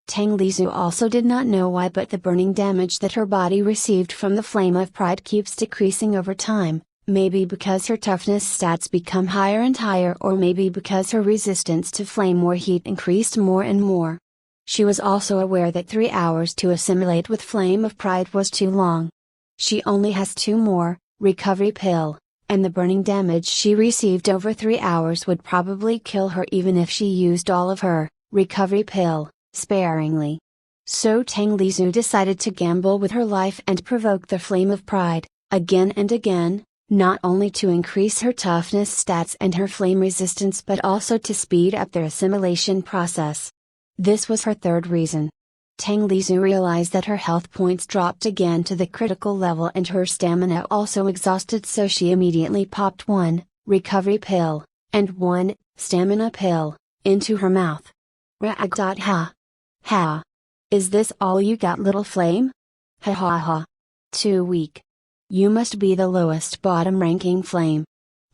Tang Lizu also did not know why, but the burning damage that her body received from the flame of pride keeps decreasing over time, maybe because her toughness stats become higher and higher, or maybe because her resistance to flame or heat increased more and more. She was also aware that 3 hours to assimilate with flame of pride was too long. She only has 2 more, recovery pill, and the burning damage she received over 3 hours would probably kill her even if she used all of her recovery pill sparingly. So Tang Lizu decided to gamble with her life and provoke the flame of pride, again and again, not only to increase her toughness stats and her flame resistance but also to speed up their assimilation process. This was her third reason. Tang Lizu realized that her health points dropped again to the critical level and her stamina also exhausted, so she immediately popped 1 recovery pill and 1 stamina pill into her mouth. Ha. Ha. Is this all you got, little flame? Ha ha ha. Too weak. You must be the lowest bottom ranking flame.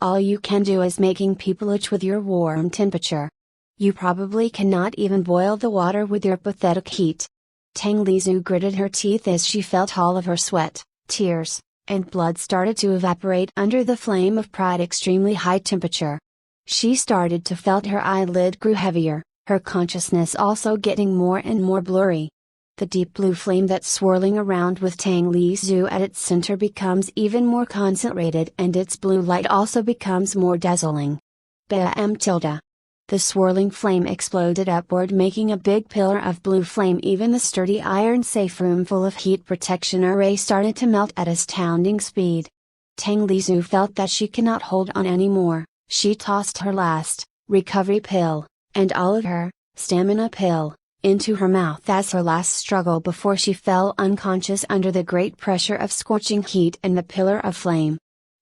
All you can do is making people itch with your warm temperature. You probably cannot even boil the water with your pathetic heat. Tang Lizu gritted her teeth as she felt all of her sweat, tears, and blood started to evaporate under the flame of pride extremely high temperature. She started to felt her eyelid grew heavier, her consciousness also getting more and more blurry. The deep blue flame that's swirling around with Tang Lizu at its center becomes even more concentrated and its blue light also becomes more dazzling. Bam tilde. The swirling flame exploded upward, making a big pillar of blue flame. Even the sturdy iron safe room full of heat protection array started to melt at astounding speed. Tang Lizu felt that she cannot hold on anymore. She tossed her last recovery pill, and all of her stamina pill, into her mouth as her last struggle before she fell unconscious under the great pressure of scorching heat and the pillar of flame.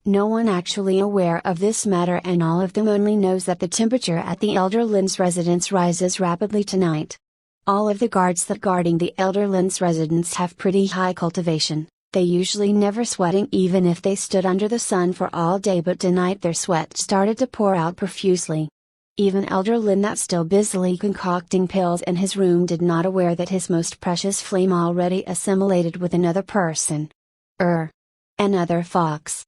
No one actually aware of this matter, and all of them only knows that the temperature at the Elder Lin's residence rises rapidly tonight. All of the guards that guarding the Elder Lin's residence have pretty high cultivation. They usually never sweating even if they stood under the sun for all day, but tonight their sweat started to pour out profusely. Even Elder Lin, that still busily concocting pills in his room, did not aware that his most precious flame already assimilated with another person. Another fox.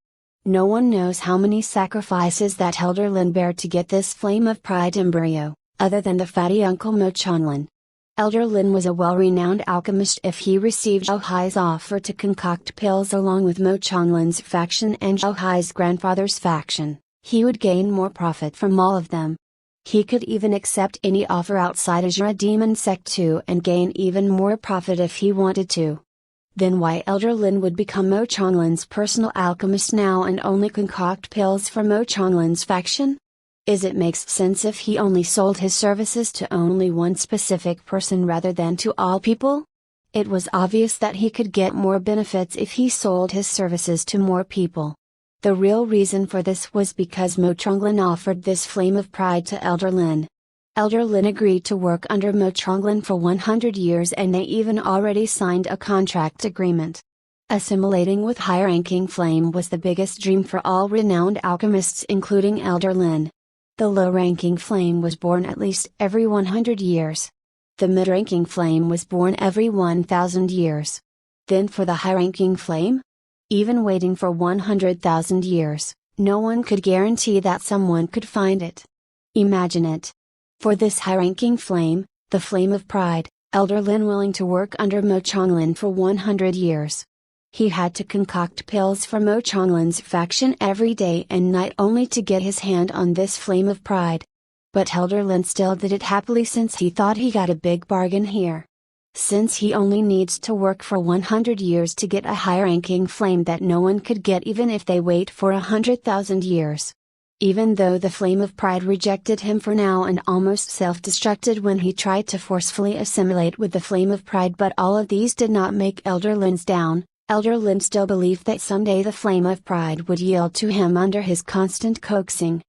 No one knows how many sacrifices that Elder Lin bare to get this flame of pride embryo, other than the fatty Uncle Mo Changlin. Elder Lin was a well-renowned alchemist. If he received Zhou Hai's offer to concoct pills along with Mo Changlin's faction and Zhou Hai's grandfather's faction, he would gain more profit from all of them. He could even accept any offer outside Azura Demon Sect too and gain even more profit if he wanted to. Then why Elder Lin would become Mo Changlin's personal alchemist now and only concoct pills for Mo Changlin's faction? It makes sense if he only sold his services to only one specific person rather than to all people? It was obvious that he could get more benefits if he sold his services to more people. The real reason for this was because Mo Changlin offered this flame of pride to Elder Lin. Elder Lin agreed to work under Mo Changlin for 100 years, and they even already signed a contract agreement. Assimilating with high-ranking flame was the biggest dream for all renowned alchemists, including Elder Lin. The low-ranking flame was born at least every 100 years. The mid-ranking flame was born every 1,000 years. Then for the high-ranking flame? Even waiting for 100,000 years, no one could guarantee that someone could find it. Imagine it. For this high-ranking flame, the flame of pride, Elder Lin willing to work under Mo Changlin for 100 years. He had to concoct pills for Mo Changlin's faction every day and night only to get his hand on this flame of pride. But Elder Lin still did it happily since he thought he got a big bargain here. Since he only needs to work for 100 years to get a high-ranking flame that no one could get even if they wait for 100,000 years. Even though the flame of pride rejected him for now and almost self-destructed when he tried to forcefully assimilate with the flame of pride, but all of these did not make Elder Lin's down. Elder Lin still believed that someday the flame of pride would yield to him under his constant coaxing.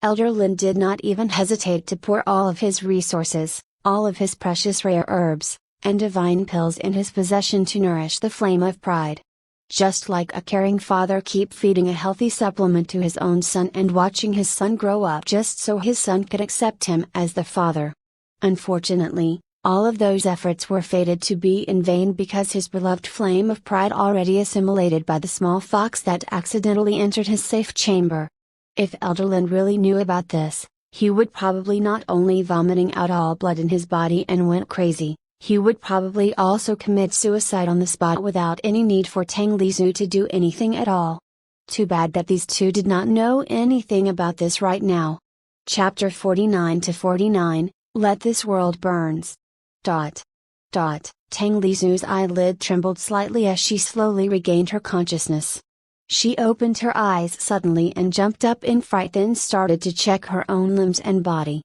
Elder Lin did not even hesitate to pour all of his resources, all of his precious rare herbs, and divine pills in his possession to nourish the flame of pride. Just like a caring father keep feeding a healthy supplement to his own son and watching his son grow up just so his son could accept him as the father. Unfortunately, All of those efforts were fated to be in vain because his beloved flame of pride already assimilated by the small fox that accidentally entered his safe chamber. If Elderland really knew about this, he would probably not only vomiting out all blood in his body and went crazy, he would probably also commit suicide on the spot without any need for Tang Lizhu to do anything at all. Too bad that these two did not know anything about this right now. Chapter 49 to 49, Let This World Burns. Tang Lizhu's eyelid trembled slightly as she slowly regained her consciousness. She opened her eyes suddenly and jumped up in fright, then started to check her own limbs and body.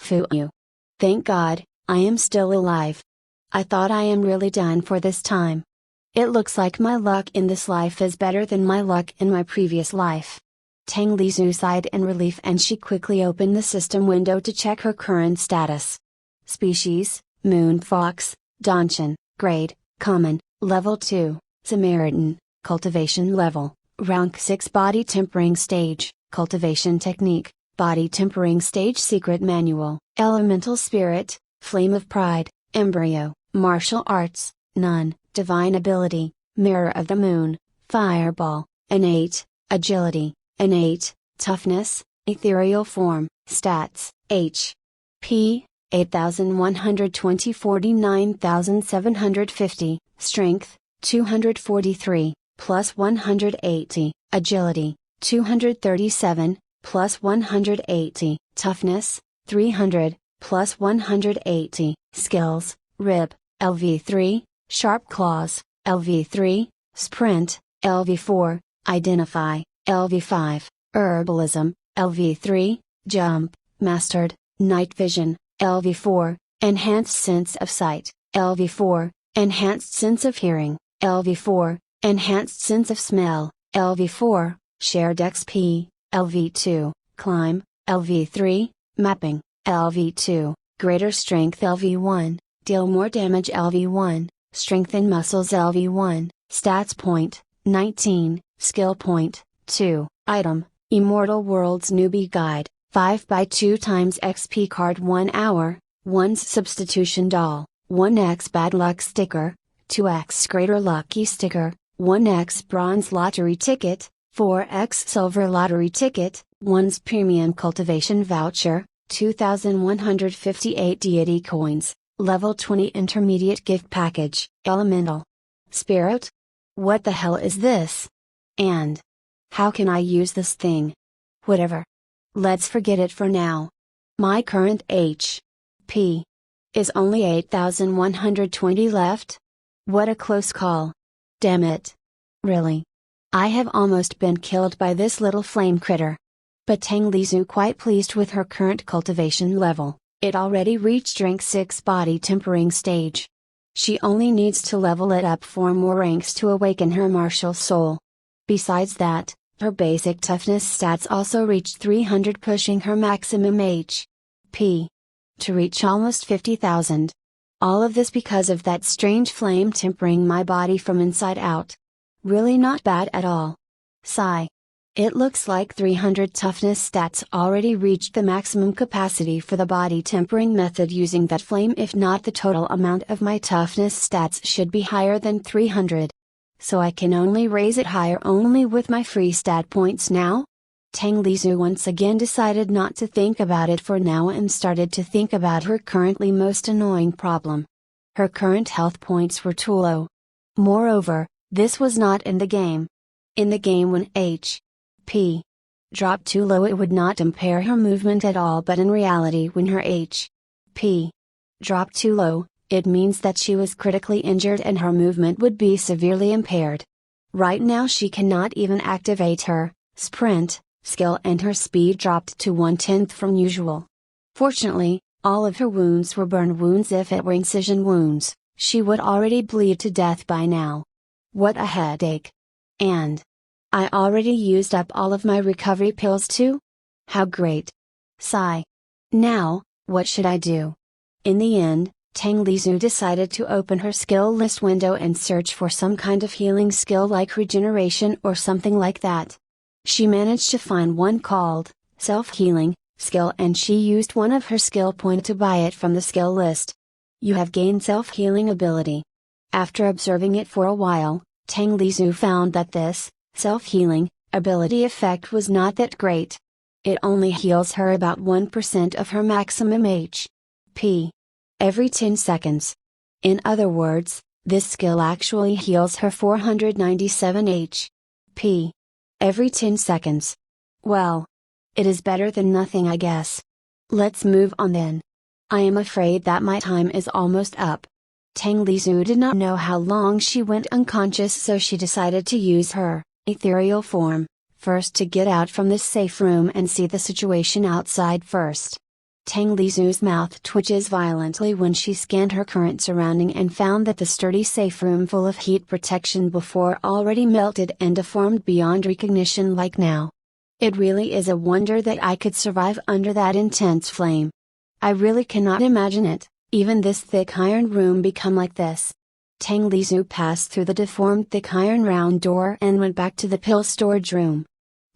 Phew! Thank God, I am still alive. I thought I am really done for this time. It looks like my luck in this life is better than my luck in my previous life. Tang Lizhu sighed in relief and she quickly opened the system window to check her current status. Species, Moon Fox, Danshan, Grade, Common, Level 2, Samaritan, Cultivation Level, Rank 6 Body Tempering Stage, Cultivation Technique, Body Tempering Stage Secret Manual, Elemental Spirit, Flame of Pride, Embryo, Martial Arts, None, Divine Ability, Mirror of the Moon, Fireball, Innate, Agility, Innate, Toughness, Ethereal Form, Stats, H.P. 8120 49,750, Strength, 243, plus 180, Agility, 237, plus 180, Toughness, 300, plus 180, Skills, Rib, LV3, Sharp Claws, LV3, Sprint, LV4, Identify, LV5, Herbalism, LV3, Jump, Mastered, Night Vision, LV4, Enhanced Sense of Sight, LV4, Enhanced Sense of Hearing, LV4, Enhanced Sense of Smell, LV4, Shared XP, LV2, Climb, LV3, Mapping, LV2, Greater Strength LV1, Deal More Damage LV1, Strengthen Muscles LV1, Stats Point, 19, Skill Point, 2, Item, Immortal Worlds Newbie Guide, 5x2 times XP card 1 hour, 1's substitution doll, 1x bad luck sticker, 2x greater lucky sticker, 1x bronze lottery ticket, 4x silver lottery ticket, 1's premium cultivation voucher, 2,158 deity coins, level 20 intermediate gift package, elemental spirit? What the hell is this? And how can I use this thing? Whatever. Let's forget it for now. My current HP is only 8,120 left? What a close call. Damn it. Really? I have almost been killed by this little flame critter. But Tang Lizhu quite pleased with her current cultivation level, it already reached rank 6 body tempering stage. She only needs to level it up 4 more ranks to awaken her martial soul. Besides that, her basic toughness stats also reached 300, pushing her maximum HP to reach almost 50,000. All of this because of that strange flame tempering my body from inside out. Really not bad at all. Sigh. It looks like 300 toughness stats already reached the maximum capacity for the body tempering method using that flame. If not, the total amount of my toughness stats should be higher than 300. So I can only raise it higher only with my free stat points now? Tang Lizhu once again decided not to think about it for now and started to think about her currently most annoying problem. Her current health points were too low. Moreover, this was not in the game. In the game, when HP dropped too low, it would not impair her movement at all, but in reality when her HP dropped too low, it means that she was critically injured and her movement would be severely impaired. Right now she cannot even activate her sprint skill and her speed dropped to 1/10 from usual. Fortunately, all of her wounds were burn wounds. If it were incision wounds, she would already bleed to death by now. What a headache. And I already used up all of my recovery pills too? How great. Sigh. Now, what should I do? In the end, Tang Lizhu decided to open her skill list window and search for some kind of healing skill like regeneration or something like that. She managed to find one called self-healing skill and she used one of her skill points to buy it from the skill list. You have gained self-healing ability. After observing it for a while, Tang Lizhu found that this, self-healing, ability effect was not that great. It only heals her about 1% of her maximum HP. Every 10 seconds. In other words, this skill actually heals her 497 HP. Every 10 seconds. Well. It is better than nothing, I guess. Let's move on then. I am afraid that my time is almost up. Tang Lizhu did not know how long she went unconscious, so she decided to use her ethereal form first to get out from this safe room and see the situation outside first. Tang Lizhu's mouth twitches violently when she scanned her current surrounding and found that the sturdy safe room full of heat protection before already melted and deformed beyond recognition like now. It really is a wonder that I could survive under that intense flame. I really cannot imagine it, even this thick iron room become like this. Tang Lizhu passed through the deformed thick iron round door and went back to the pill storage room.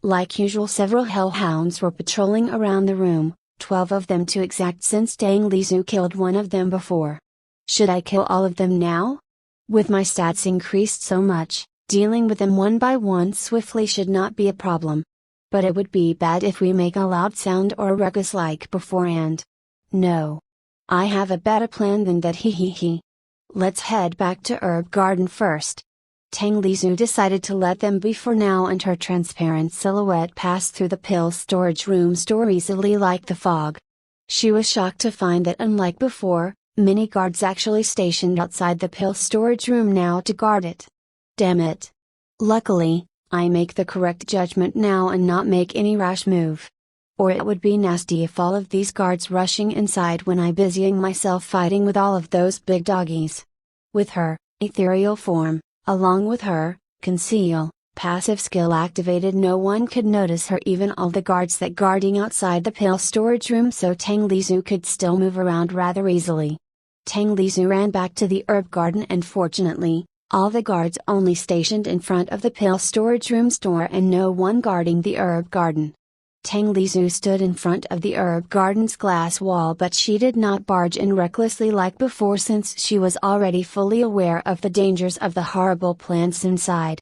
Like usual, several hellhounds were patrolling around the room, 12 of them to exact, since Tang Lizhu killed one of them before. Should I kill all of them now? With my stats increased so much, dealing with them one by one swiftly should not be a problem. But it would be bad if we make a loud sound or a ruckus like before, and no. I have a better plan than that, he. Let's head back to Herb Garden first. Tang Lizhu decided to let them be for now, and her transparent silhouette passed through the pill storage room door easily like the fog. She was shocked to find that unlike before, many guards actually stationed outside the pill storage room now to guard it. Damn it. Luckily, I make the correct judgment now and not make any rash move. Or it would be nasty if all of these guards rushing inside when I busying myself fighting with all of those big doggies. With her ethereal form, along with her conceal passive skill activated, no one could notice her, even all the guards that guarding outside the pill storage room, so Tang Lizhu could still move around rather easily. Tang Lizhu ran back to the herb garden, and fortunately, all the guards only stationed in front of the pill storage room's door and no one guarding the herb garden. Tang Lizhu stood in front of the herb garden's glass wall, but she did not barge in recklessly like before, since she was already fully aware of the dangers of the horrible plants inside.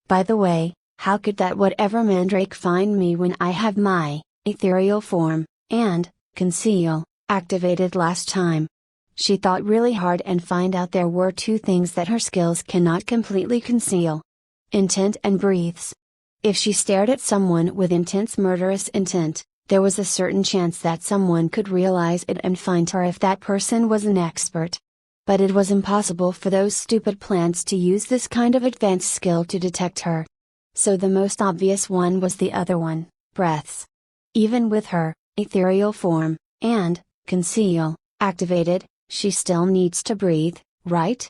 By the way, how could that whatever mandrake find me when I have my ethereal form and conceal activated last time? She thought really hard and find out there were two things that her skills cannot completely conceal: intent and breaths. If she stared at someone with intense murderous intent, there was a certain chance that someone could realize it and find her if that person was an expert. But it was impossible for those stupid plants to use this kind of advanced skill to detect her. So the most obvious one was the other one: breaths. Even with her ethereal form and conceal activated, she still needs to breathe, right?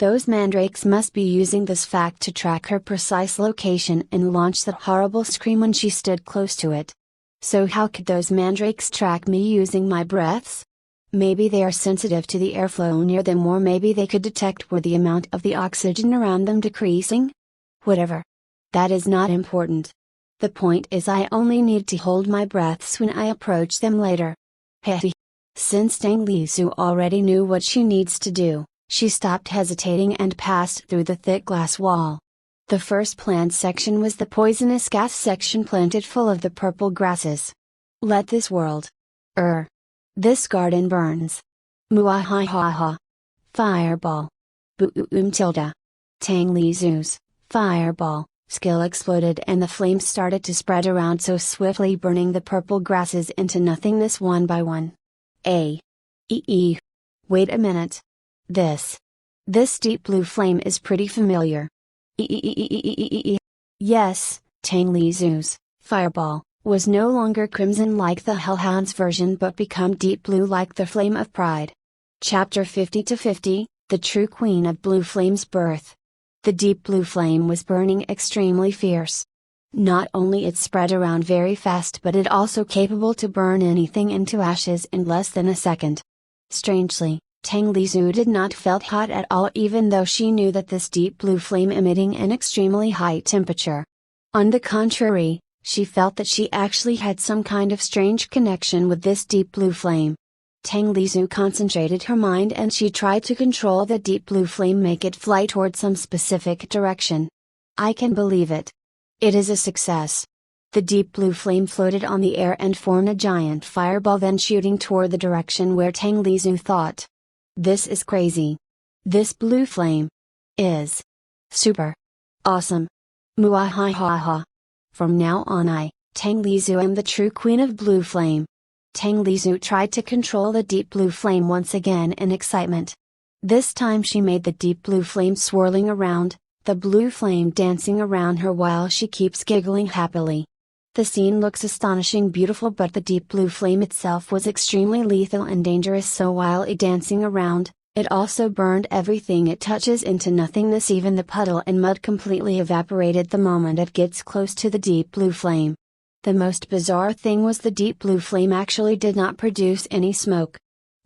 Those mandrakes must be using this fact to track her precise location and launch that horrible scream when she stood close to it. So how could those mandrakes track me using my breaths? Maybe they are sensitive to the airflow near them, or maybe they could detect were the amount of the oxygen around them decreasing? Whatever. That is not important. The point is, I only need to hold my breaths when I approach them later. Hey. Since Tang Lizhu already knew what she needs to do, she stopped hesitating and passed through the thick glass wall. The first plant section was the poisonous gas section, planted full of the purple grasses. Let this world. This garden burns. Muahaha. Fireball. Boom tilde. Tang Lizhu's fireball skill exploded and the flames started to spread around so swiftly, burning the purple grasses into nothingness one by one. Wait a minute. This deep blue flame is pretty familiar. Yes, Tang Lizhu's fireball was no longer crimson like the Hellhound's version, but become deep blue like the Flame of Pride. Chapter 50-50, The True Queen of Blue Flame's Birth. The deep blue flame was burning extremely fierce. Not only it spread around very fast, but it also capable to burn anything into ashes in less than a second. Strangely, Tang Lizhu did not felt hot at all, even though she knew that this deep blue flame emitting an extremely high temperature. On the contrary, she felt that she actually had some kind of strange connection with this deep blue flame. Tang Lizu concentrated her mind and she tried to control the deep blue flame, make it fly toward some specific direction. I can believe it. It is a success. The deep blue flame floated on the air and formed a giant fireball, then shooting toward the direction where Tang Lizu thought. This is crazy. This blue flame is super awesome. Muahahaha. From now on Tang Lizu, am the true queen of blue flame. Tang Lizu tried to control the deep blue flame once again in excitement. This time she made the deep blue flame swirling around, the blue flame dancing around her while she keeps giggling happily. The scene looks astonishing beautiful, but the deep blue flame itself was extremely lethal and dangerous, so while it dancing around, it also burned everything it touches into nothingness. Even the puddle and mud completely evaporated the moment it gets close to the deep blue flame. The most bizarre thing was the deep blue flame actually did not produce any smoke.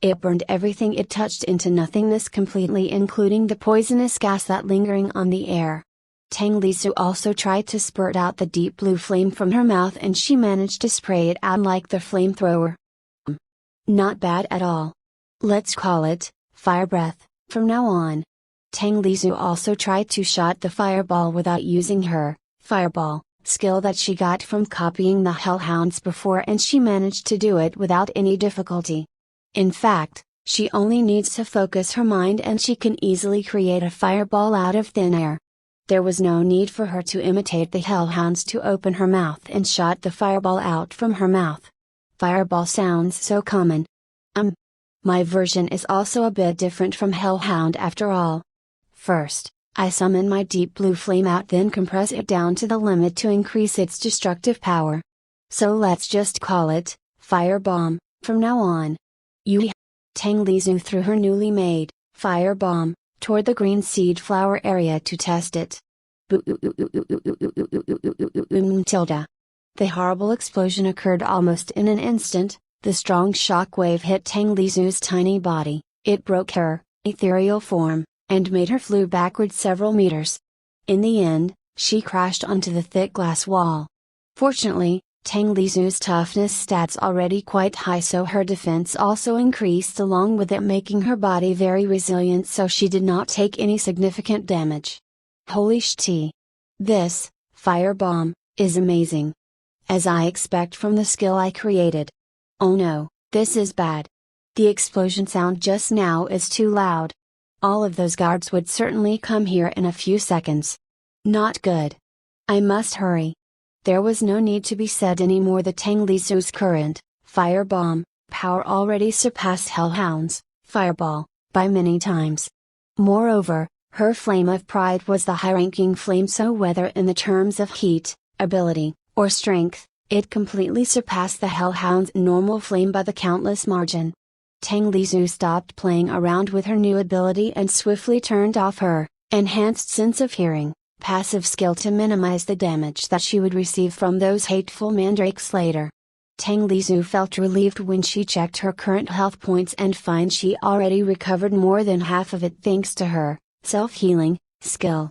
It burned everything it touched into nothingness completely, including the poisonous gas that lingering on the air. Tang Lizu also tried to spurt out the deep blue flame from her mouth and she managed to spray it out like the flamethrower. Not bad at all. Let's call it fire breath from now on. Tang Lizu also tried to shot the fireball without using her fireball skill that she got from copying the hellhounds before, and she managed to do it without any difficulty. In fact, she only needs to focus her mind and she can easily create a fireball out of thin air. There was no need for her to imitate the hellhounds to open her mouth and shot the fireball out from her mouth. Fireball sounds so common. My version is also a bit different from hellhound after all. First, I summon my deep blue flame out, then compress it down to the limit to increase its destructive power. So let's just call it fire bomb from now on. Yui! Tang Lizu threw her newly made fire bomb toward the green seed flower area to test it. Tilda. The horrible explosion occurred almost in an instant. The strong shock wave hit Tang Lizu's tiny body. It broke her ethereal form and made her flew backward several meters. In the end, she crashed onto the thick glass wall. Fortunately, Tang Lizu's toughness stats already quite high, so her defense also increased along with it, making her body very resilient, so she did not take any significant damage. Holy shit! This fire bomb is amazing. As I expect from the skill I created. Oh no, this is bad. The explosion sound just now is too loud. All of those guards would certainly come here in a few seconds. Not good. I must hurry. There was no need to be said anymore. The Tang Lizu's current fire bomb power already surpassed Hellhound's fireball by many times. Moreover, her flame of pride was the high-ranking flame, so whether in the terms of heat, ability, or strength, it completely surpassed the Hellhound's normal flame by the countless margin. Tang Lizu stopped playing around with her new ability and swiftly turned off her enhanced sense of hearing passive skill to minimize the damage that she would receive from those hateful mandrakes later. Tang Lizu felt relieved when she checked her current health points and find she already recovered more than half of it thanks to her self-healing skill.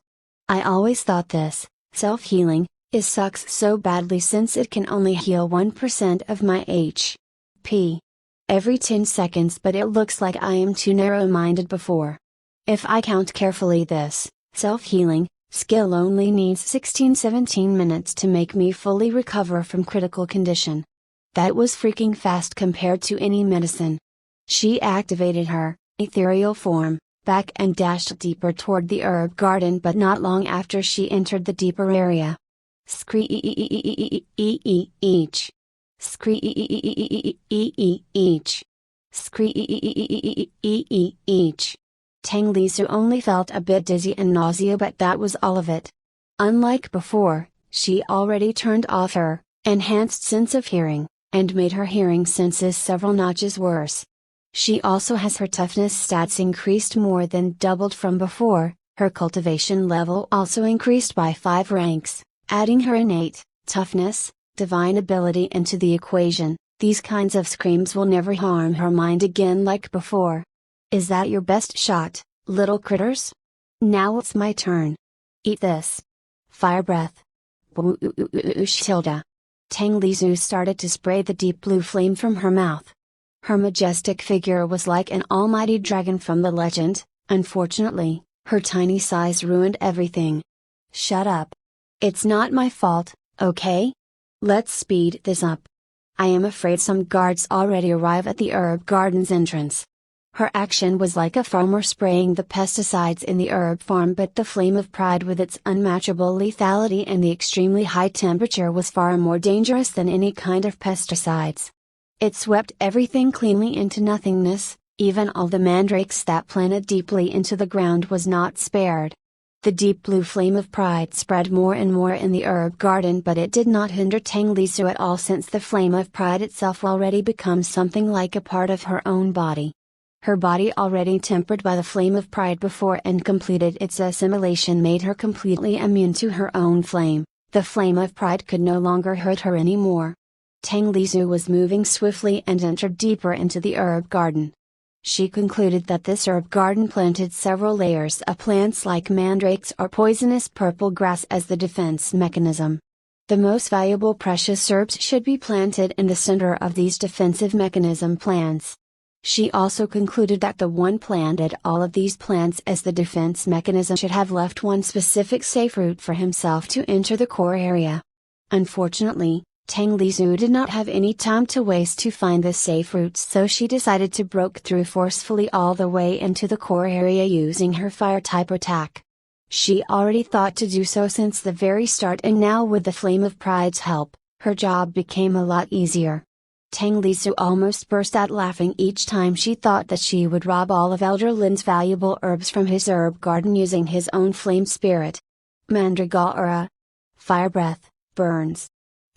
I always thought this self-healing sucks so badly since it can only heal 1% of my HP every 10 seconds, but it looks like I am too narrow-minded before. If I count carefully, this self-healing skill only needs 16-17 minutes to make me fully recover from critical condition. That was freaking fast compared to any medicine. She activated her ethereal form back and dashed deeper toward the herb garden, but not long after she entered the deeper area. Screech. Screech. Screech. Tang Lizu only felt a bit dizzy and nausea, but that was all of it. Unlike before, she already turned off her enhanced sense of hearing, and made her hearing senses several notches worse. She also has her toughness stats increased more than doubled from before, her cultivation level also increased by 5 ranks, adding her innate toughness, divine ability into the equation. These kinds of screams will never harm her mind again like before. Is that your best shot, little critters? Now it's my turn. Eat this. Fire breath. Tilda. Tang Lizu started to spray the deep blue flame from her mouth. Her majestic figure was like an almighty dragon from the legend. Unfortunately, her tiny size ruined everything. Shut up. It's not my fault, okay? Let's speed this up. I am afraid some guards already arrive at the herb garden's entrance. Her action was like a farmer spraying the pesticides in the herb farm, but the flame of pride with its unmatchable lethality and the extremely high temperature was far more dangerous than any kind of pesticides. It swept everything cleanly into nothingness, even all the mandrakes that planted deeply into the ground was not spared. The deep blue flame of pride spread more and more in the herb garden, but it did not hinder Tang Lisu at all, since the flame of pride itself already become something like a part of her own body. Her body, already tempered by the flame of pride before and completed its assimilation, made her completely immune to her own flame. The flame of pride could no longer hurt her anymore. Tang Lisu was moving swiftly and entered deeper into the herb garden. She concluded that this herb garden planted several layers of plants like mandrakes or poisonous purple grass as the defense mechanism. The most valuable precious herbs should be planted in the center of these defensive mechanism plants. She also concluded that the one planted all of these plants as the defense mechanism should have left one specific safe route for himself to enter the core area. Unfortunately, Tang Lisu did not have any time to waste to find the safe routes, so she decided to break through forcefully all the way into the core area using her fire-type attack. She already thought to do so since the very start, and now with the Flame of Pride's help, her job became a lot easier. Tang Lisu almost burst out laughing each time she thought that she would rob all of Elder Lin's valuable herbs from his herb garden using his own flame spirit. Mandragora. Fire breath, burns.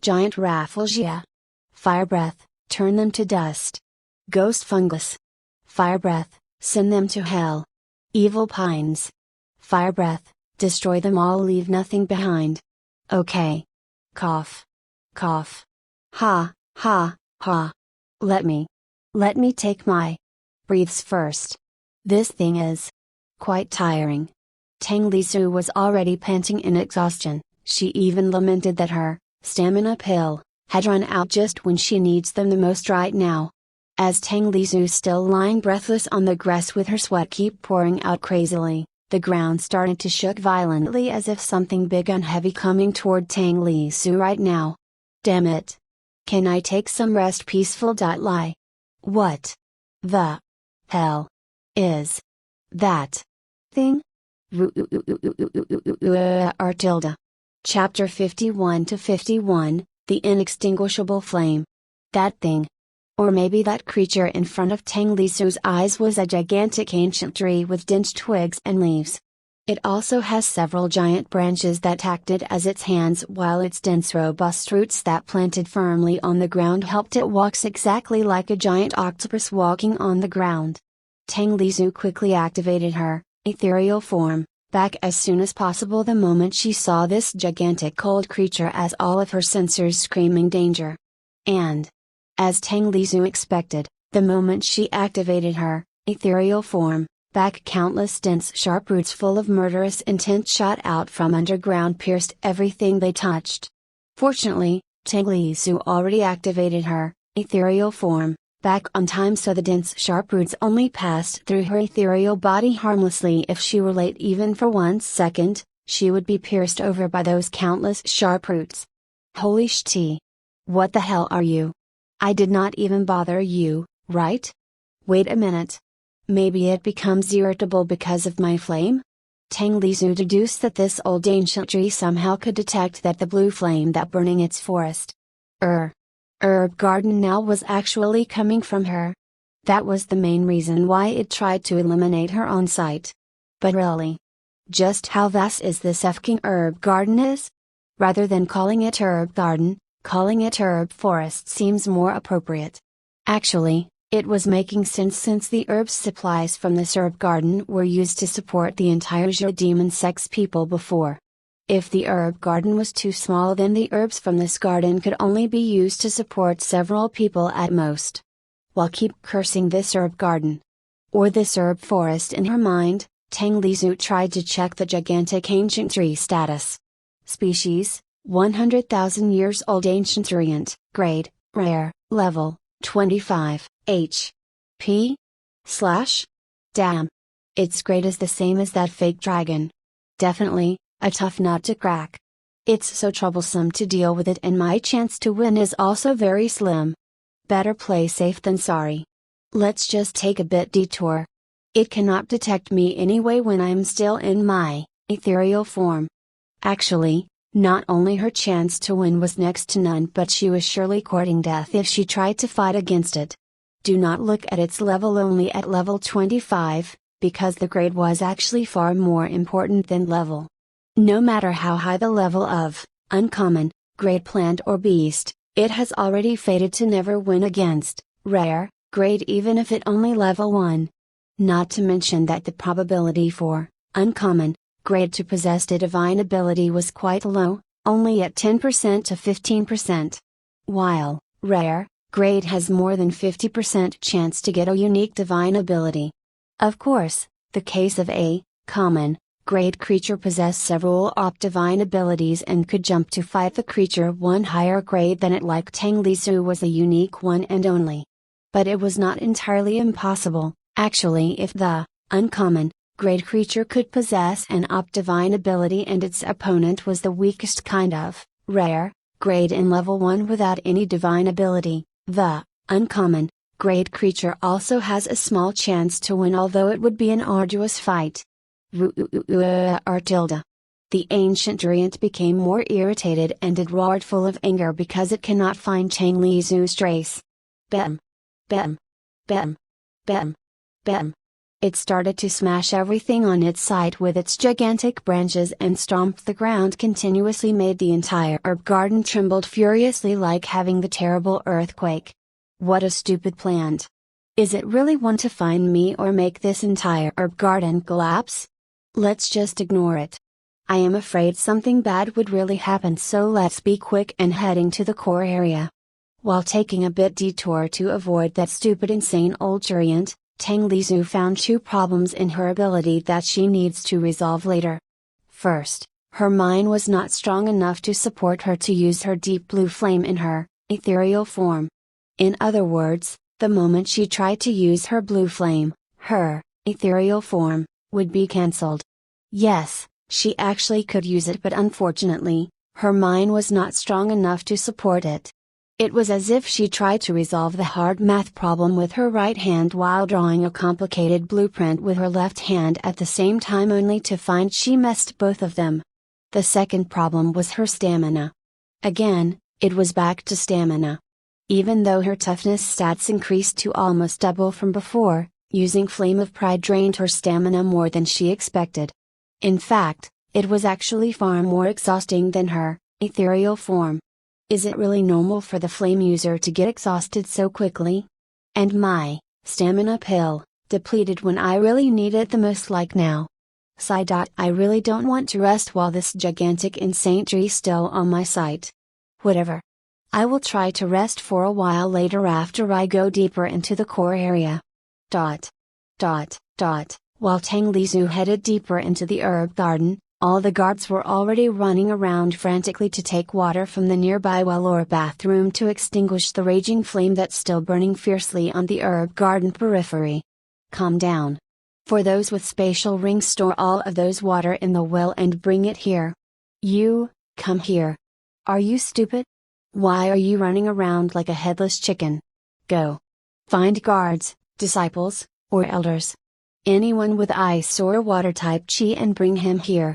Giant rafflesia. Fire breath, turn them to dust. Ghost fungus. Fire breath, send them to hell. Evil pines. Fire breath, destroy them all, leave nothing behind. Okay. Cough. Cough. Ha, ha, ha. Let me take my breaths first. This thing is quite tiring. Tang Lisu was already panting in exhaustion. She even lamented that her stamina pill had run out just when she needs them the most right now. As Tang Lisu, still lying breathless on the grass with her sweat keep pouring out crazily, the ground started to shook violently as if something big and heavy coming toward Tang Lisu right now. Damn it! Can I take some rest peaceful? Lie. What the hell is that thing? Artilda. Chapter 51-51, The Inextinguishable Flame. That thing. Or maybe that creature in front of Tang Lisu's eyes was a gigantic ancient tree with dense twigs and leaves. It also has several giant branches that acted as its hands, while its dense robust roots that planted firmly on the ground helped it walk exactly like a giant octopus walking on the ground. Tang Lisu quickly activated her ethereal form back as soon as possible the moment she saw this gigantic cold creature, as all of her sensors screaming danger. And, as Tang Lisu expected, the moment she activated her ethereal form back, countless dense sharp roots full of murderous intent shot out from underground, pierced everything they touched. Fortunately, Tang Lisu already activated her ethereal form back on time, so the dense sharp roots only passed through her ethereal body harmlessly. If she were late even for 1 second, she would be pierced over by those countless sharp roots. Holy shit! What the hell are you? I did not even bother you, right? Wait a minute. Maybe it becomes irritable because of my flame? Tang Lisu deduced that this old ancient tree somehow could detect that the blue flame that burning its forest herb garden now was actually coming from her. That was the main reason why it tried to eliminate her on sight. But really, just how vast is this effing herb garden is? Rather than calling it herb garden, calling it herb forest seems more appropriate. Actually, it was making sense since the herb supplies from this herb garden were used to support the entire demon sex people before. If the herb garden was too small, then the herbs from this garden could only be used to support several people at most. While keep cursing this herb garden, or this herb forest in her mind, Tang Lisu tried to check the gigantic ancient tree status. Species, 100,000 years old, ancient variant, grade, rare, level, 25, H. P. Slash. Damn. Its grade is the same as that fake dragon. Definitely, a tough nut to crack. It's so troublesome to deal with it, and my chance to win is also very slim. Better play safe than sorry. Let's just take a bit detour. It cannot detect me anyway when I'm still in my ethereal form. Actually, not only her chance to win was next to none, but she was surely courting death if she tried to fight against it. Do not look at its level only at level 25, because the grade was actually far more important than level. No matter how high the level of uncommon, grade plant or beast, it has already fated to never win against rare grade, even if it only level 1. Not to mention that the probability for uncommon grade to possess a divine ability was quite low, only at 10% to 15%. While rare grade has more than 50% chance to get a unique divine ability. Of course, the case of a common grade creature possessed several divine abilities and could jump to fight the creature one higher grade than it, like Tang Lisu was a unique one and only. But it was not entirely impossible, actually, if the uncommon grade creature could possess an divine ability and its opponent was the weakest kind of rare grade in level 1 without any divine ability. The uncommon grade creature also has a small chance to win, although it would be an arduous fight. Artilda. The ancient giant became more irritated and it roared full of anger because it cannot find Tang Lizu's trace. Bem. Bem. Bem. Bem. Bem. It started to smash everything on its sight with its gigantic branches and stomped the ground continuously, made the entire herb garden trembled furiously, like having the terrible earthquake. What a stupid plant! Is it really one to find me or make this entire herb garden collapse? Let's just ignore it. I am afraid something bad would really happen, so let's be quick and heading to the core area. While taking a bit detour to avoid that stupid insane old giant, Tang Lizu found 2 problems in her ability that she needs to resolve later. First, her mind was not strong enough to support her to use her deep blue flame in her ethereal form. In other words, the moment she tried to use her blue flame, her ethereal form would be cancelled. Yes, she actually could use it, but unfortunately, her mind was not strong enough to support it. It was as if she tried to resolve the hard math problem with her right hand while drawing a complicated blueprint with her left hand at the same time, only to find she messed both of them. The second problem was her stamina. Again, it was back to stamina. Even though her toughness stats increased to almost double from before, using Flame of Pride drained her stamina more than she expected. In fact, it was actually far more exhausting than her ethereal form. Is it really normal for the flame user to get exhausted so quickly? And my stamina pill, depleted when I really need it the most, like now. I really don't want to rest while this gigantic insane tree still on my sight. Whatever. I will try to rest for a while later after I go deeper into the core area. While Tang Lizu headed deeper into the herb garden, all the guards were already running around frantically to take water from the nearby well or bathroom to extinguish the raging flame that's still burning fiercely on the herb garden periphery. Calm down. For those with spatial rings, store all of those water in the well and bring it here. You, come here. Are you stupid? Why are you running around like a headless chicken? Go. Find guards, disciples, or elders. Anyone with ice or water type chi and bring him here.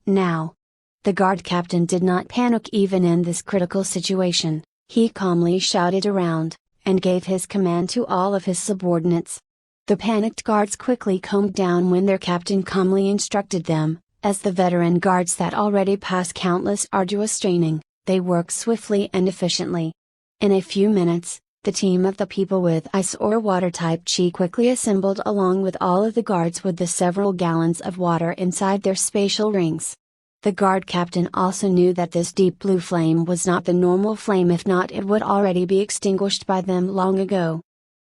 Now. The guard captain did not panic even in this critical situation. He calmly shouted around, and gave his command to all of his subordinates. The panicked guards quickly calmed down when their captain calmly instructed them, as the veteran guards that already passed countless arduous training, they worked swiftly and efficiently. In a few minutes, the team of the people with ice or water type chi quickly assembled along with all of the guards with the several gallons of water inside their spatial rings. The guard captain also knew that this deep blue flame was not the normal flame, if not it would already be extinguished by them long ago.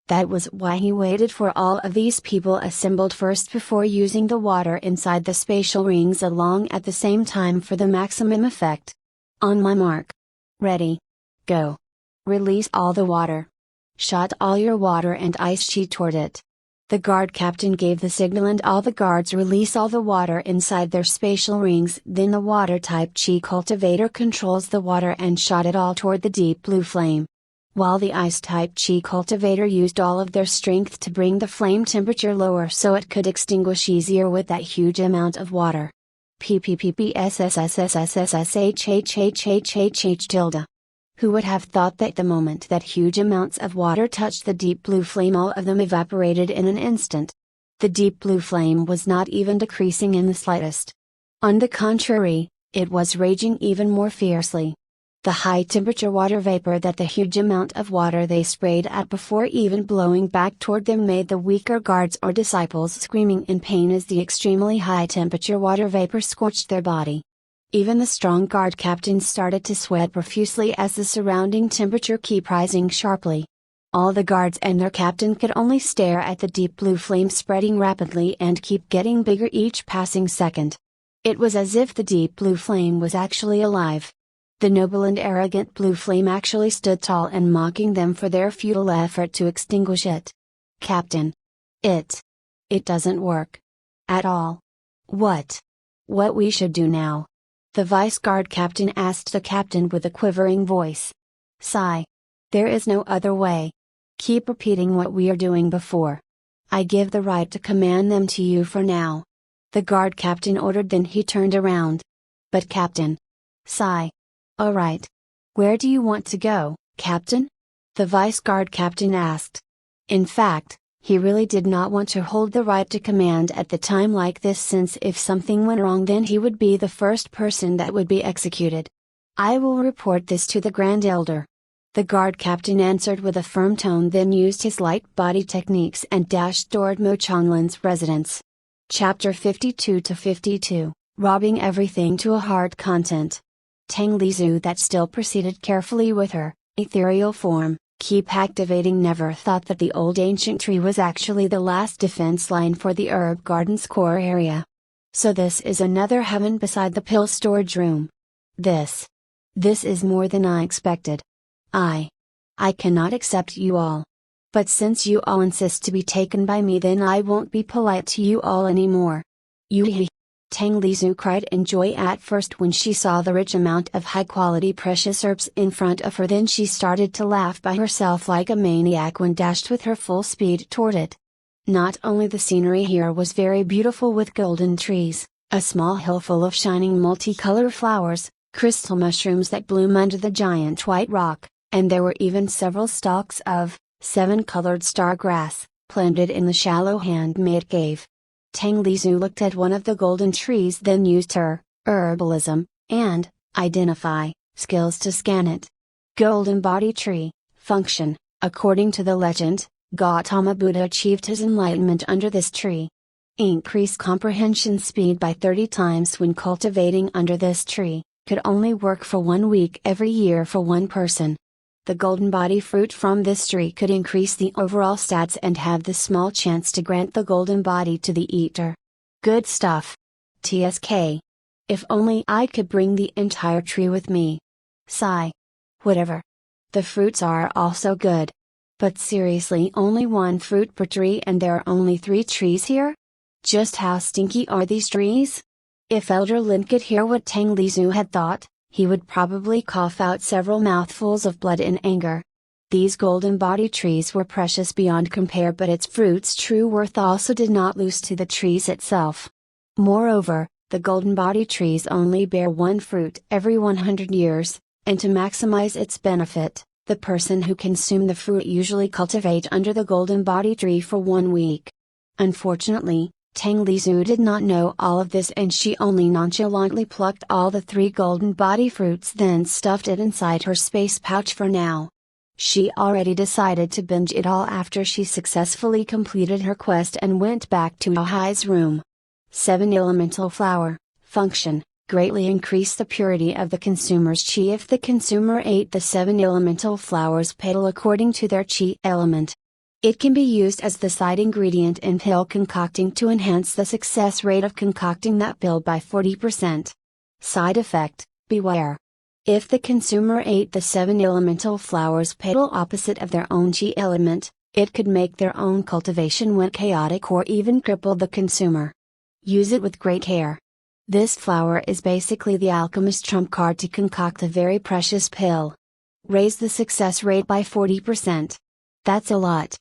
That was why he waited for all of these people assembled first before using the water inside the spatial rings along at the same time for the maximum effect. On my mark. Ready. Go. Release all the water. shot all your water and ice chi toward it. The guard captain gave the signal and all the guards release all the water inside their spatial rings. Then the water type chi cultivator controls the water and shot it all toward the deep blue flame. While the ice type chi cultivator used all of their strength to bring the flame temperature lower so it could extinguish easier with that huge amount of water. PPPPSSSSSSHHHHHH tilde. Who would have thought that the moment that huge amounts of water touched the deep blue flame all of them evaporated in an instant? The deep blue flame was not even decreasing in the slightest. On the contrary, it was raging even more fiercely. The high temperature water vapor that the huge amount of water they sprayed at before even blowing back toward them made the weaker guards or disciples screaming in pain as the extremely high temperature water vapor scorched their body. Even the strong guard captains started to sweat profusely as the surrounding temperature kept rising sharply. All the guards and their captain could only stare at the deep blue flame spreading rapidly and keep getting bigger each passing second. It was as if the deep blue flame was actually alive. The noble and arrogant blue flame actually stood tall and mocking them for their futile effort to extinguish it. Captain. It doesn't work. At all. What we should do now? The vice guard captain asked the captain with a quivering voice. Sigh. There is no other way. Keep repeating what we are doing before. I give the right to command them to you for now. The guard captain ordered, then he turned around. But Captain. Sigh. Alright. Where do you want to go, Captain? The vice guard captain asked. In fact, he really did not want to hold the right to command at the time like this, since if something went wrong then he would be the first person that would be executed. I will report this to the Grand Elder. The guard captain answered with a firm tone, then used his light body techniques and dashed toward Mo Changlin's residence. Chapter 52-52, Robbing Everything to a Hard Content. Tang Lizhu that still proceeded carefully with her ethereal form. Keep activating never thought that the old ancient tree was actually the last defense line for the herb garden's core area. So this is another heaven beside the pill storage room. This is more than I expected. I cannot accept you all. But since you all insist to be taken by me, then I won't be polite to you all anymore. You Tang Lizhu cried in joy at first when she saw the rich amount of high-quality precious herbs in front of her. Then she started to laugh by herself like a maniac when dashed with her full speed toward it. Not only the scenery here was very beautiful with golden trees, a small hill full of shining multicolor flowers, crystal mushrooms that bloom under the giant white rock, and there were even several stalks of 7-colored star grass, planted in the shallow hand-made cave. Tang Lizhu looked at one of the golden trees, then used her herbalism and identify skills to scan it. Golden body tree function. According to the legend, Gautama Buddha achieved his enlightenment under this tree. Increased comprehension speed by 30 times when cultivating under this tree, could only work for 1 week every year for one person. The golden body fruit from this tree could increase the overall stats and have the small chance to grant the golden body to the eater. Good stuff. TSK. If only I could bring the entire tree with me. Sigh. Whatever. The fruits are also good. But seriously, only 1 fruit per tree and there are only 3 trees here? Just how stinky are these trees? If Elder Lin could hear what Tang Lizhu had thought, he would probably cough out several mouthfuls of blood in anger. These golden body trees were precious beyond compare, but its fruit's true worth also did not lose to the trees itself. Moreover, the golden body trees only bear 1 fruit every 100 years, and to maximize its benefit, the person who consumed the fruit usually cultivate under the golden body tree for 1 week. Unfortunately, Tang Lizhu did not know all of this, and she only nonchalantly plucked all the 3 golden body fruits, then stuffed it inside her space pouch for now. She already decided to binge it all after she successfully completed her quest and went back to Ahai's room. 7 elemental flower function. Greatly increase the purity of the consumer's chi if the consumer ate the 7 elemental flowers petal according to their chi element. It can be used as the side ingredient in pill concocting to enhance the success rate of concocting that pill by 40%. Side effect: beware. If the consumer ate the 7 elemental flowers petal opposite of their own chi element, it could make their own cultivation went chaotic or even cripple the consumer. Use it with great care. This flower is basically the alchemist's trump card to concoct a very precious pill. Raise the success rate by 40%. That's a lot.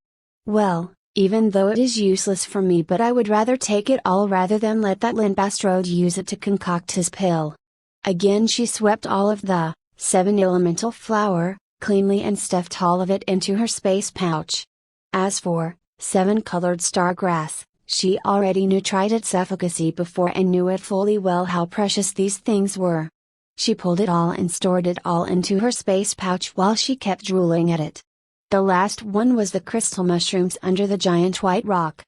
Well, even though it is useless for me, but I would rather take it all rather than let that Limpastrode use it to concoct his pill. Again she swept all of the 7 elemental flower, cleanly, and stuffed all of it into her space pouch. As for 7 colored star grass, she already knew tried its efficacy before and knew it fully well how precious these things were. She pulled it all and stored it all into her space pouch while she kept drooling at it. The last one was the crystal mushrooms under the giant white rock.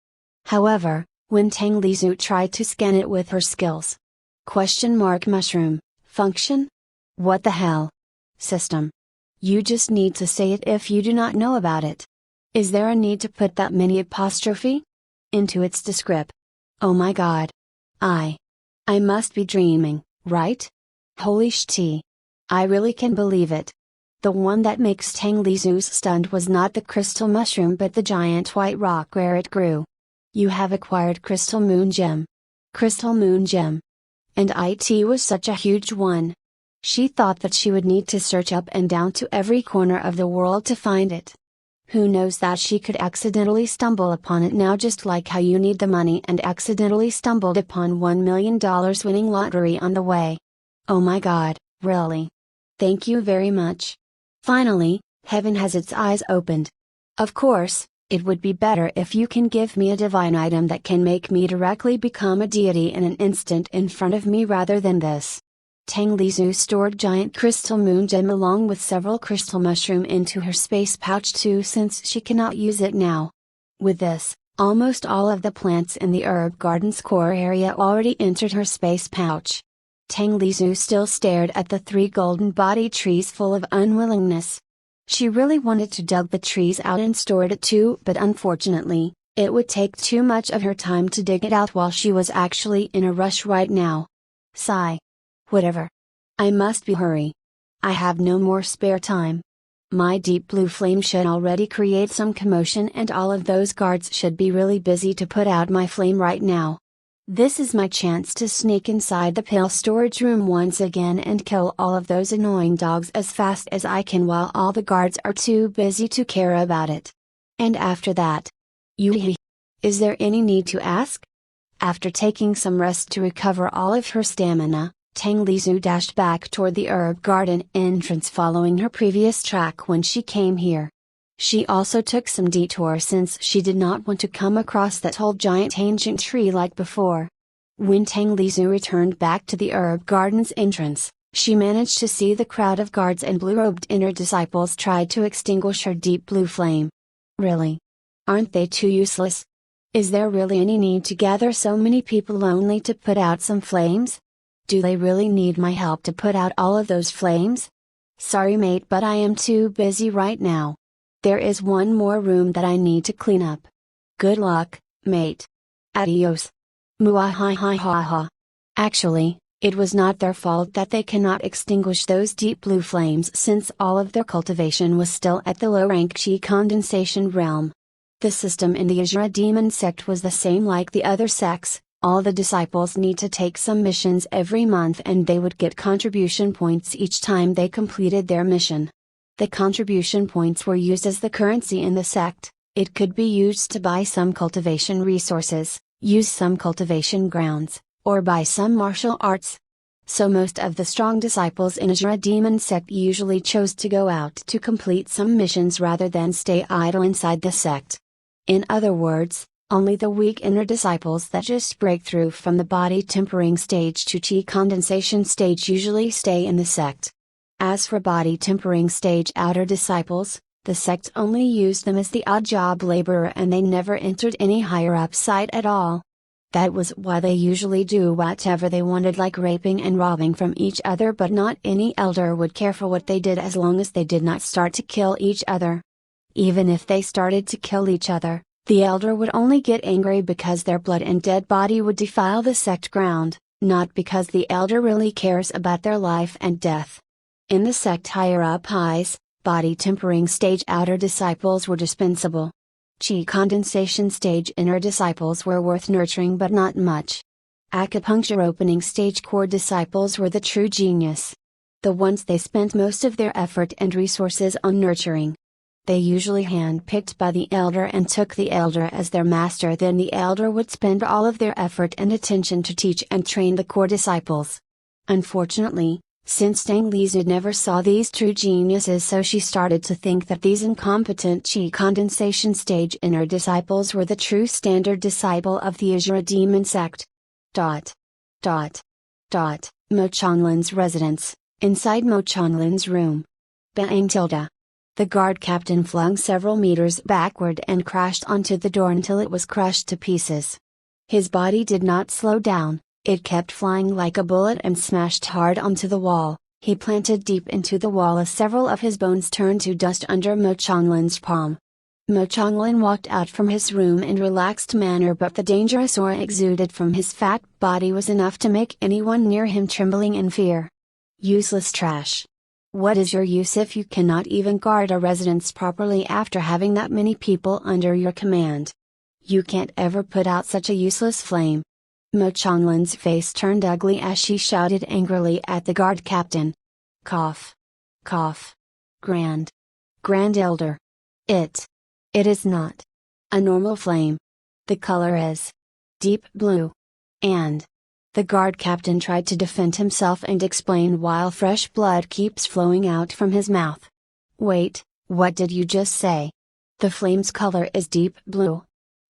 However, when Tang Lizu tried to scan it with her skills. Mushroom, function? What the hell? System. You just need to say it if you do not know about it. Is there a need to put that many apostrophe into its descript? Oh my god. I must be dreaming, right? Holy shit. I really can believe it. The one that makes Tang Lizu's stunned was not the crystal mushroom but the giant white rock where it grew. You have acquired Crystal Moon Gem. Crystal Moon Gem. And it was such a huge one. She thought that she would need to search up and down to every corner of the world to find it. Who knows that she could accidentally stumble upon it now, just like how you need the money and accidentally stumbled upon $1 million winning lottery on the way. Oh my god, really? Thank you very much. Finally, heaven has its eyes opened. Of course, it would be better if you can give me a divine item that can make me directly become a deity in an instant in front of me rather than this. Tang Lizu stored giant crystal moon gem along with several crystal mushroom into her space pouch too, since she cannot use it now. With this, almost all of the plants in the herb garden's core area already entered her space pouch. Tang Lizu still stared at the 3 golden body trees full of unwillingness. She really wanted to dug the trees out and store it too, but unfortunately, it would take too much of her time to dig it out while she was actually in a rush right now. Sigh. Whatever. I must be hurry. I have no more spare time. My deep blue flame should already create some commotion and all of those guards should be really busy to put out my flame right now. This is my chance to sneak inside the pill storage room once again and kill all of those annoying dogs as fast as I can while all the guards are too busy to care about it. And after that. Is there any need to ask? After taking some rest to recover all of her stamina, Tang Lizu dashed back toward the herb garden entrance following her previous track when she came here. She also took some detour since she did not want to come across that old giant ancient tree like before. When Tang Lizu returned back to the herb garden's entrance, she managed to see the crowd of guards and blue-robed inner disciples tried to extinguish her deep blue flame. Really? Aren't they too useless? Is there really any need to gather so many people only to put out some flames? Do they really need my help to put out all of those flames? Sorry mate, but I am too busy right now. There is one more room that I need to clean up. Good luck, mate. Adios. Muahahaha. Actually, it was not their fault that they cannot extinguish those deep blue flames since all of their cultivation was still at the low rank chi condensation realm. The system in the Azura demon sect was the same like the other sects. All the disciples need to take some missions every month and they would get contribution points each time they completed their mission. The contribution points were used as the currency in the sect. It could be used to buy some cultivation resources, use some cultivation grounds, or buy some martial arts. So most of the strong disciples in Azura demon sect usually chose to go out to complete some missions rather than stay idle inside the sect. In other words, only the weak inner disciples that just break through from the body tempering stage to chi condensation stage usually stay in the sect. As for body tempering stage outer disciples, the sect only used them as the odd job laborer and they never entered any higher up side at all. That was why they usually do whatever they wanted, like raping and robbing from each other, but not any elder would care for what they did as long as they did not start to kill each other. Even if they started to kill each other, the elder would only get angry because their blood and dead body would defile the sect ground, not because the elder really cares about their life and death. In the sect higher up highs, body tempering stage outer disciples were dispensable. Chi condensation stage inner disciples were worth nurturing but not much. Acupuncture opening stage core disciples were the true genius. The ones they spent most of their effort and resources on nurturing. They usually hand-picked by the elder and took the elder as their master, then the elder would spend all of their effort and attention to teach and train the core disciples. Unfortunately, since Tang Lizu never saw these true geniuses, so she started to think that these incompetent Qi condensation stage inner disciples were the true standard disciple of the Azura demon sect. Mo Changlin's residence, inside Mo Changlin's room. Bang tilde. The guard captain flung several meters backward and crashed onto the door until it was crushed to pieces. His body did not slow down. It kept flying like a bullet and smashed hard onto the wall. He planted deep into the wall as several of his bones turned to dust under Mo Changlin's palm. Mo Changlin walked out from his room in relaxed manner, but the dangerous aura exuded from his fat body was enough to make anyone near him trembling in fear. Useless trash. What is your use if you cannot even guard a residence properly after having that many people under your command? You can't ever put out such a useless flame. Mo Changlin's face turned ugly as she shouted angrily at the guard captain. Cough. Cough. Grand Elder. It is not a normal flame. The color is deep blue. And the guard captain tried to defend himself and explain while fresh blood keeps flowing out from his mouth. Wait, what did you just say? The flame's color is deep blue.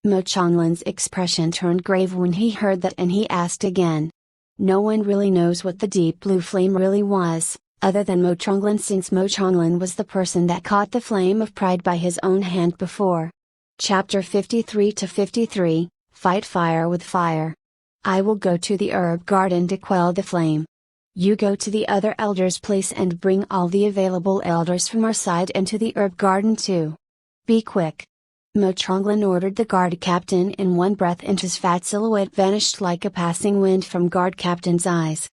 Mo Changlin's expression turned grave when he heard that, and he asked again. No one really knows what the deep blue flame really was, other than Mo Changlin, since Mo Changlin was the person that caught the flame of pride by his own hand before. Chapter 53-53, Fight Fire with Fire. I will go to the herb garden to quell the flame. You go to the other elder's place and bring all the available elders from our side into the herb garden too. Be quick. Mo Changlin ordered the guard captain in one breath, and his fat silhouette vanished like a passing wind from guard captain's eyes.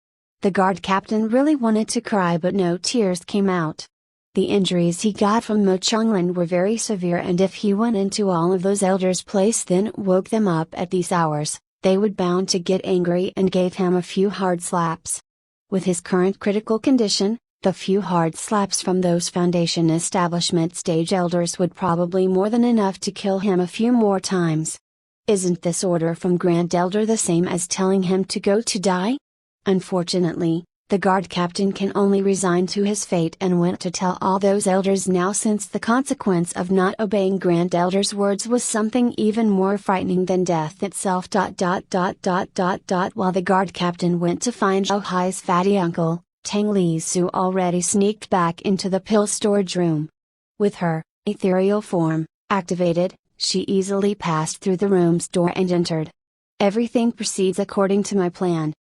The guard captain really wanted to cry, but no tears came out. The injuries he got from Mo Changlin were very severe, and if he went into all of those elders' place then woke them up at these hours, they would bound to get angry and gave him a few hard slaps. With his current critical condition, the few hard slaps from those foundation establishment stage elders would probably more than enough to kill him a few more times. Isn't this order from Grand Elder the same as telling him to go to die? Unfortunately, the guard captain can only resign to his fate and went to tell all those elders now, since the consequence of not obeying Grand Elder's words was something even more frightening than death itself. While the guard captain went to find Zhao Hai's fatty uncle, Tang Lizu already sneaked back into the pill storage room. With her ethereal form activated, she easily passed through the room's door and entered. Everything proceeds according to my plan.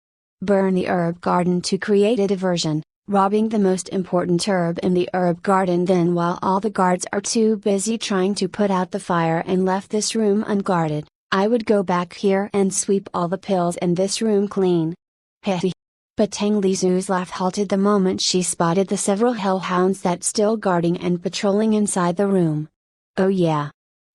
Burn the herb garden to create a diversion, robbing the most important herb in the herb garden. Then, while all the guards are too busy trying to put out the fire and left this room unguarded, I would go back here and sweep all the pills in this room clean. Heh. But Tang Lizu's laugh halted the moment she spotted the several hellhounds that still guarding and patrolling inside the room. Oh yeah.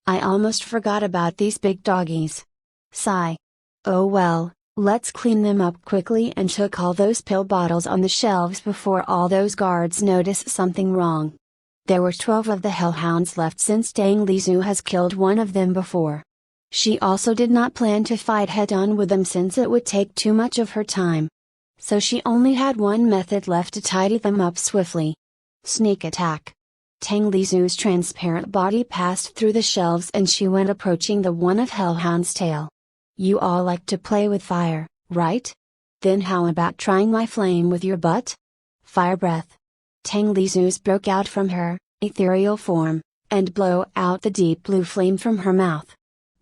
I almost forgot about these big doggies. Sigh. Oh well, let's clean them up quickly and chuck all those pill bottles on the shelves before all those guards notice something wrong. There were 12 of the hellhounds left since Tang Lizu has killed one of them before. She also did not plan to fight head-on with them since it would take too much of her time. So she only had one method left to tidy them up swiftly. Sneak attack. Tang Lizu's transparent body passed through the shelves and she went approaching the one of Hellhound's tail. You all like to play with fire, right? Then how about trying my flame with your butt? Fire breath. Tang Lizu's broke out from her ethereal form, and blow out the deep blue flame from her mouth.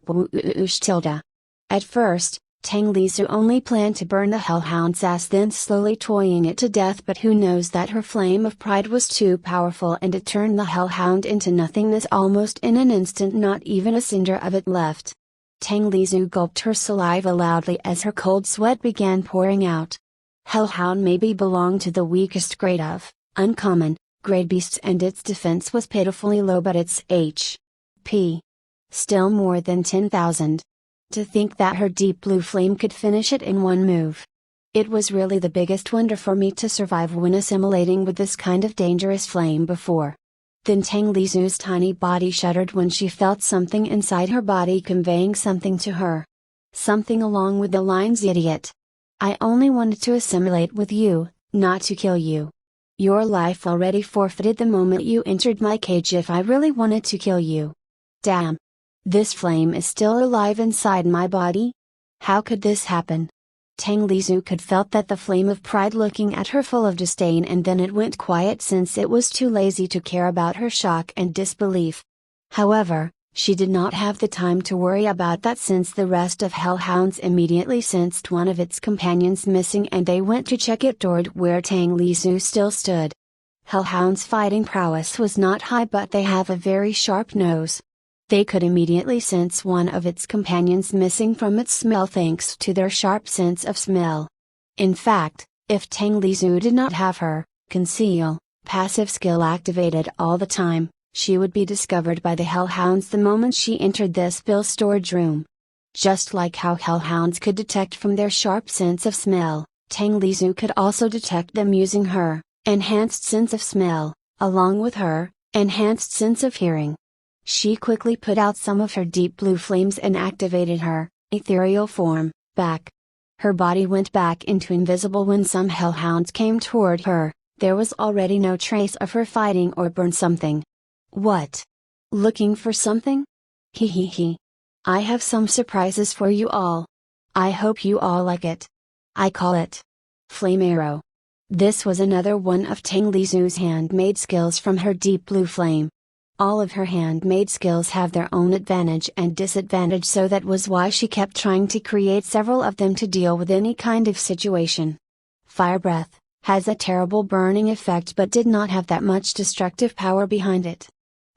Whoosh tilde. At first, Tang Lizu only planned to burn the hellhound's ass, then slowly toying it to death, but who knows that her flame of pride was too powerful and it turned the hellhound into nothingness almost in an instant, not even a cinder of it left. Tang Lizu gulped her saliva loudly as her cold sweat began pouring out. Hellhound maybe belonged to the weakest grade of uncommon, great beasts, and its defense was pitifully low, but its HP still more than 10,000. To think that her deep blue flame could finish it in one move. It was really the biggest wonder for me to survive when assimilating with this kind of dangerous flame before. Then Tang Lizu's tiny body shuddered when she felt something inside her body conveying something to her. Something along with the lines, "Idiot. I only wanted to assimilate with you, not to kill you. Your life already forfeited the moment you entered my cage if I really wanted to kill you. Damn. This flame is still alive inside my body? How could this happen?" Tang Lizu could felt that the flame of pride looking at her full of disdain, and then it went quiet since it was too lazy to care about her shock and disbelief. However, she did not have the time to worry about that since the rest of hellhounds immediately sensed one of its companions missing and they went to check it toward where Tang Lizu still stood. Hellhounds' fighting prowess was not high, but they have a very sharp nose. They could immediately sense one of its companions missing from its smell thanks to their sharp sense of smell. In fact, if Tang Lizu did not have her passive skill activated all the time, she would be discovered by the hellhounds the moment she entered this pill storage room. Just like how hellhounds could detect from their sharp sense of smell, Tang Lizu could also detect them using her enhanced sense of smell, along with her enhanced sense of hearing. She quickly put out some of her deep blue flames and activated her ethereal form back. Her body went back into invisible when some hellhounds came toward her. There was already no trace of her fighting or burn something. What? Looking for something? He. I have some surprises for you all. I hope you all like it. I call it Flame Arrow. This was another one of Tang Lizu's handmade skills from her deep blue flame. All of her handmade skills have their own advantage and disadvantage, so that was why she kept trying to create several of them to deal with any kind of situation. Fire Breath has a terrible burning effect but did not have that much destructive power behind it.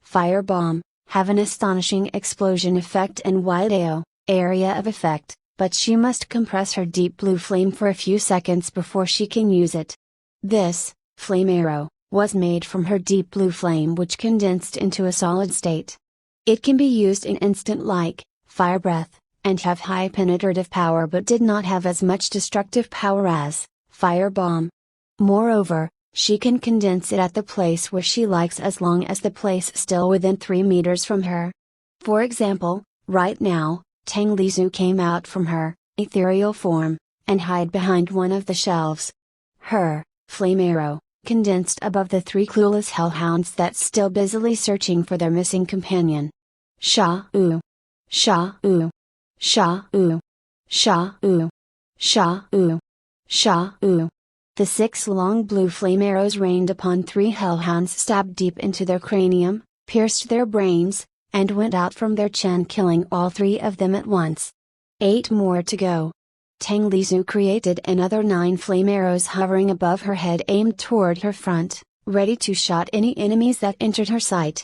Fire Bomb have an astonishing explosion effect and wide area of effect, but she must compress her deep blue flame for a few seconds before she can use it. This Flame Arrow was made from her deep blue flame, which condensed into a solid state. It can be used in instant like Fire Breath, and have high penetrative power but did not have as much destructive power as Fire Bomb. Moreover, she can condense it at the place where she likes as long as the place still within 3 meters from her. For example, right now, Tang Lizu came out from her ethereal form, and hide behind one of the shelves. Her Flame Arrow condensed above the 3 clueless hellhounds that still busily searching for their missing companion. Sha-oo. Sha-oo. Sha-oo. Sha-oo. Sha-oo. Sha-oo. The 6 long blue flame arrows rained upon 3 hellhounds, stabbed deep into their cranium, pierced their brains, and went out from their chin, killing all 3 of them at once. 8 more to go. Tang Lizu created another 9 flame arrows hovering above her head, aimed toward her front, ready to shot any enemies that entered her sight.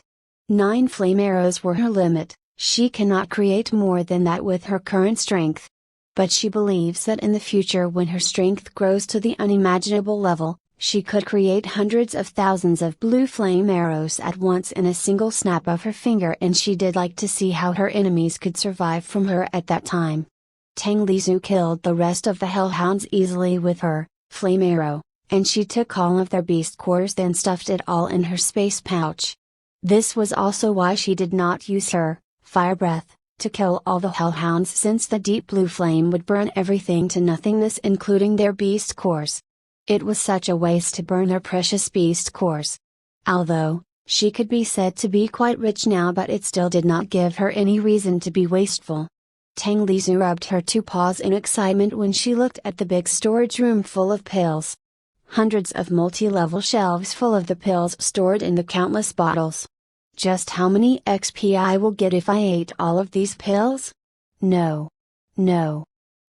9 flame arrows were her limit. She cannot create more than that with her current strength. But she believes that in the future, when her strength grows to the unimaginable level, she could create hundreds of thousands of blue flame arrows at once in a single snap of her finger, and she did like to see how her enemies could survive from her at that time. Tang Lizu killed the rest of the hellhounds easily with her flame arrow, and she took all of their beast cores, then stuffed it all in her space pouch. This was also why she did not use her Fire Breath to kill all the hellhounds, since the deep blue flame would burn everything to nothingness, including their beast cores. It was such a waste to burn their precious beast cores. Although she could be said to be quite rich now, but it still did not give her any reason to be wasteful. Tang Lizu rubbed her 2 paws in excitement when she looked at the big storage room full of pills. Hundreds of multi-level shelves full of the pills stored in the countless bottles. Just how many XP I will get if I ate all of these pills? No.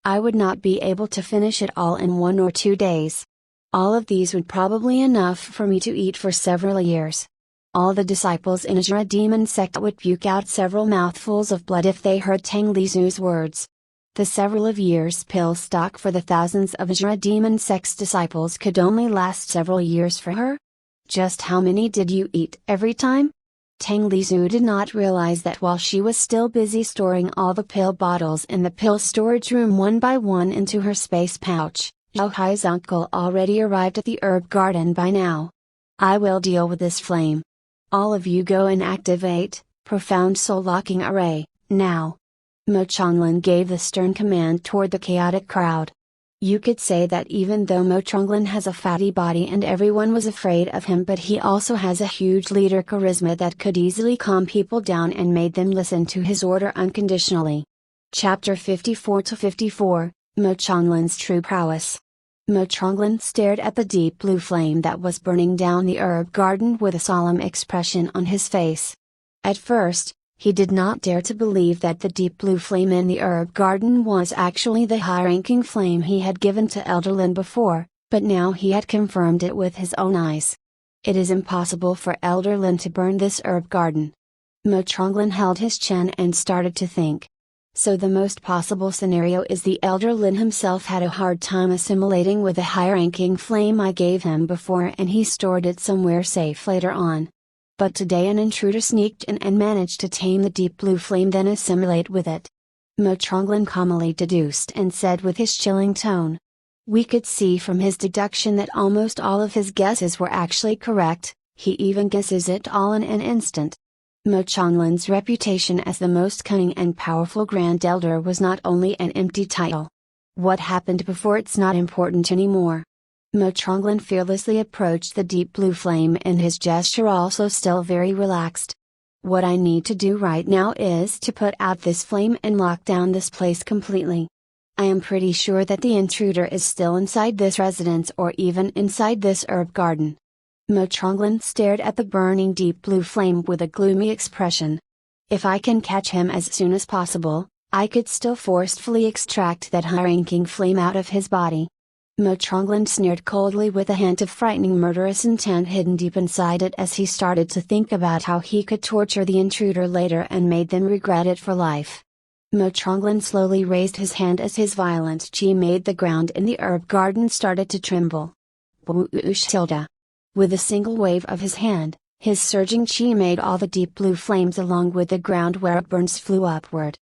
I would not be able to finish it all in 1 or 2 days. All of these would probably enough for me to eat for several years. All the disciples in Ajra demon sect would puke out several mouthfuls of blood if they heard Tang Lizu's words. The several of years pill stock for the thousands of Ajra demon sect's disciples could only last several years for her? Just how many did you eat every time? Tang Lizhu did not realize that while she was still busy storing all the pill bottles in the pill storage room one by one into her space pouch, Zhao Hai's uncle already arrived at the herb garden by now. I will deal with this flame. All of you go and activate, profound soul locking array, now. Mo Changlin gave the stern command toward the chaotic crowd. You could say that even though Mo Changlin has a fatty body and everyone was afraid of him, but he also has a huge leader charisma that could easily calm people down and made them listen to his order unconditionally. Chapter 54-54, Mo Changlin's True Prowess. Mo Changlin stared at the deep blue flame that was burning down the herb garden with a solemn expression on his face. At first, he did not dare to believe that the deep blue flame in the herb garden was actually the high-ranking flame he had given to Elder Lin before, but now he had confirmed it with his own eyes. It is impossible for Elder Lin to burn this herb garden. Mo Changlin held his chin and started to think. So the most possible scenario is the Elder Lin himself had a hard time assimilating with the high-ranking flame I gave him before and he stored it somewhere safe later on. But today an intruder sneaked in and managed to tame the deep blue flame then assimilate with it. Mo Changlin calmly deduced and said with his chilling tone. We could see from his deduction that almost all of his guesses were actually correct, he even guesses it all in an instant. Mo Changlin's reputation as the most cunning and powerful Grand Elder was not only an empty title. What happened before it's not important anymore. Mo Changlin fearlessly approached the deep blue flame and his gesture also still very relaxed. What I need to do right now is to put out this flame and lock down this place completely. I am pretty sure that the intruder is still inside this residence or even inside this herb garden. Mo Changlin stared at the burning deep blue flame with a gloomy expression. If I can catch him as soon as possible, I could still forcefully extract that high-ranking flame out of his body. Mo Changlin sneered coldly with a hint of frightening murderous intent hidden deep inside it as he started to think about how he could torture the intruder later and made them regret it for life. Mo Changlin slowly raised his hand as his violent chi made the ground in the herb garden started to tremble. Whoosh tilde. With a single wave of his hand, his surging chi made all the deep blue flames along with the ground where it burns flew upward.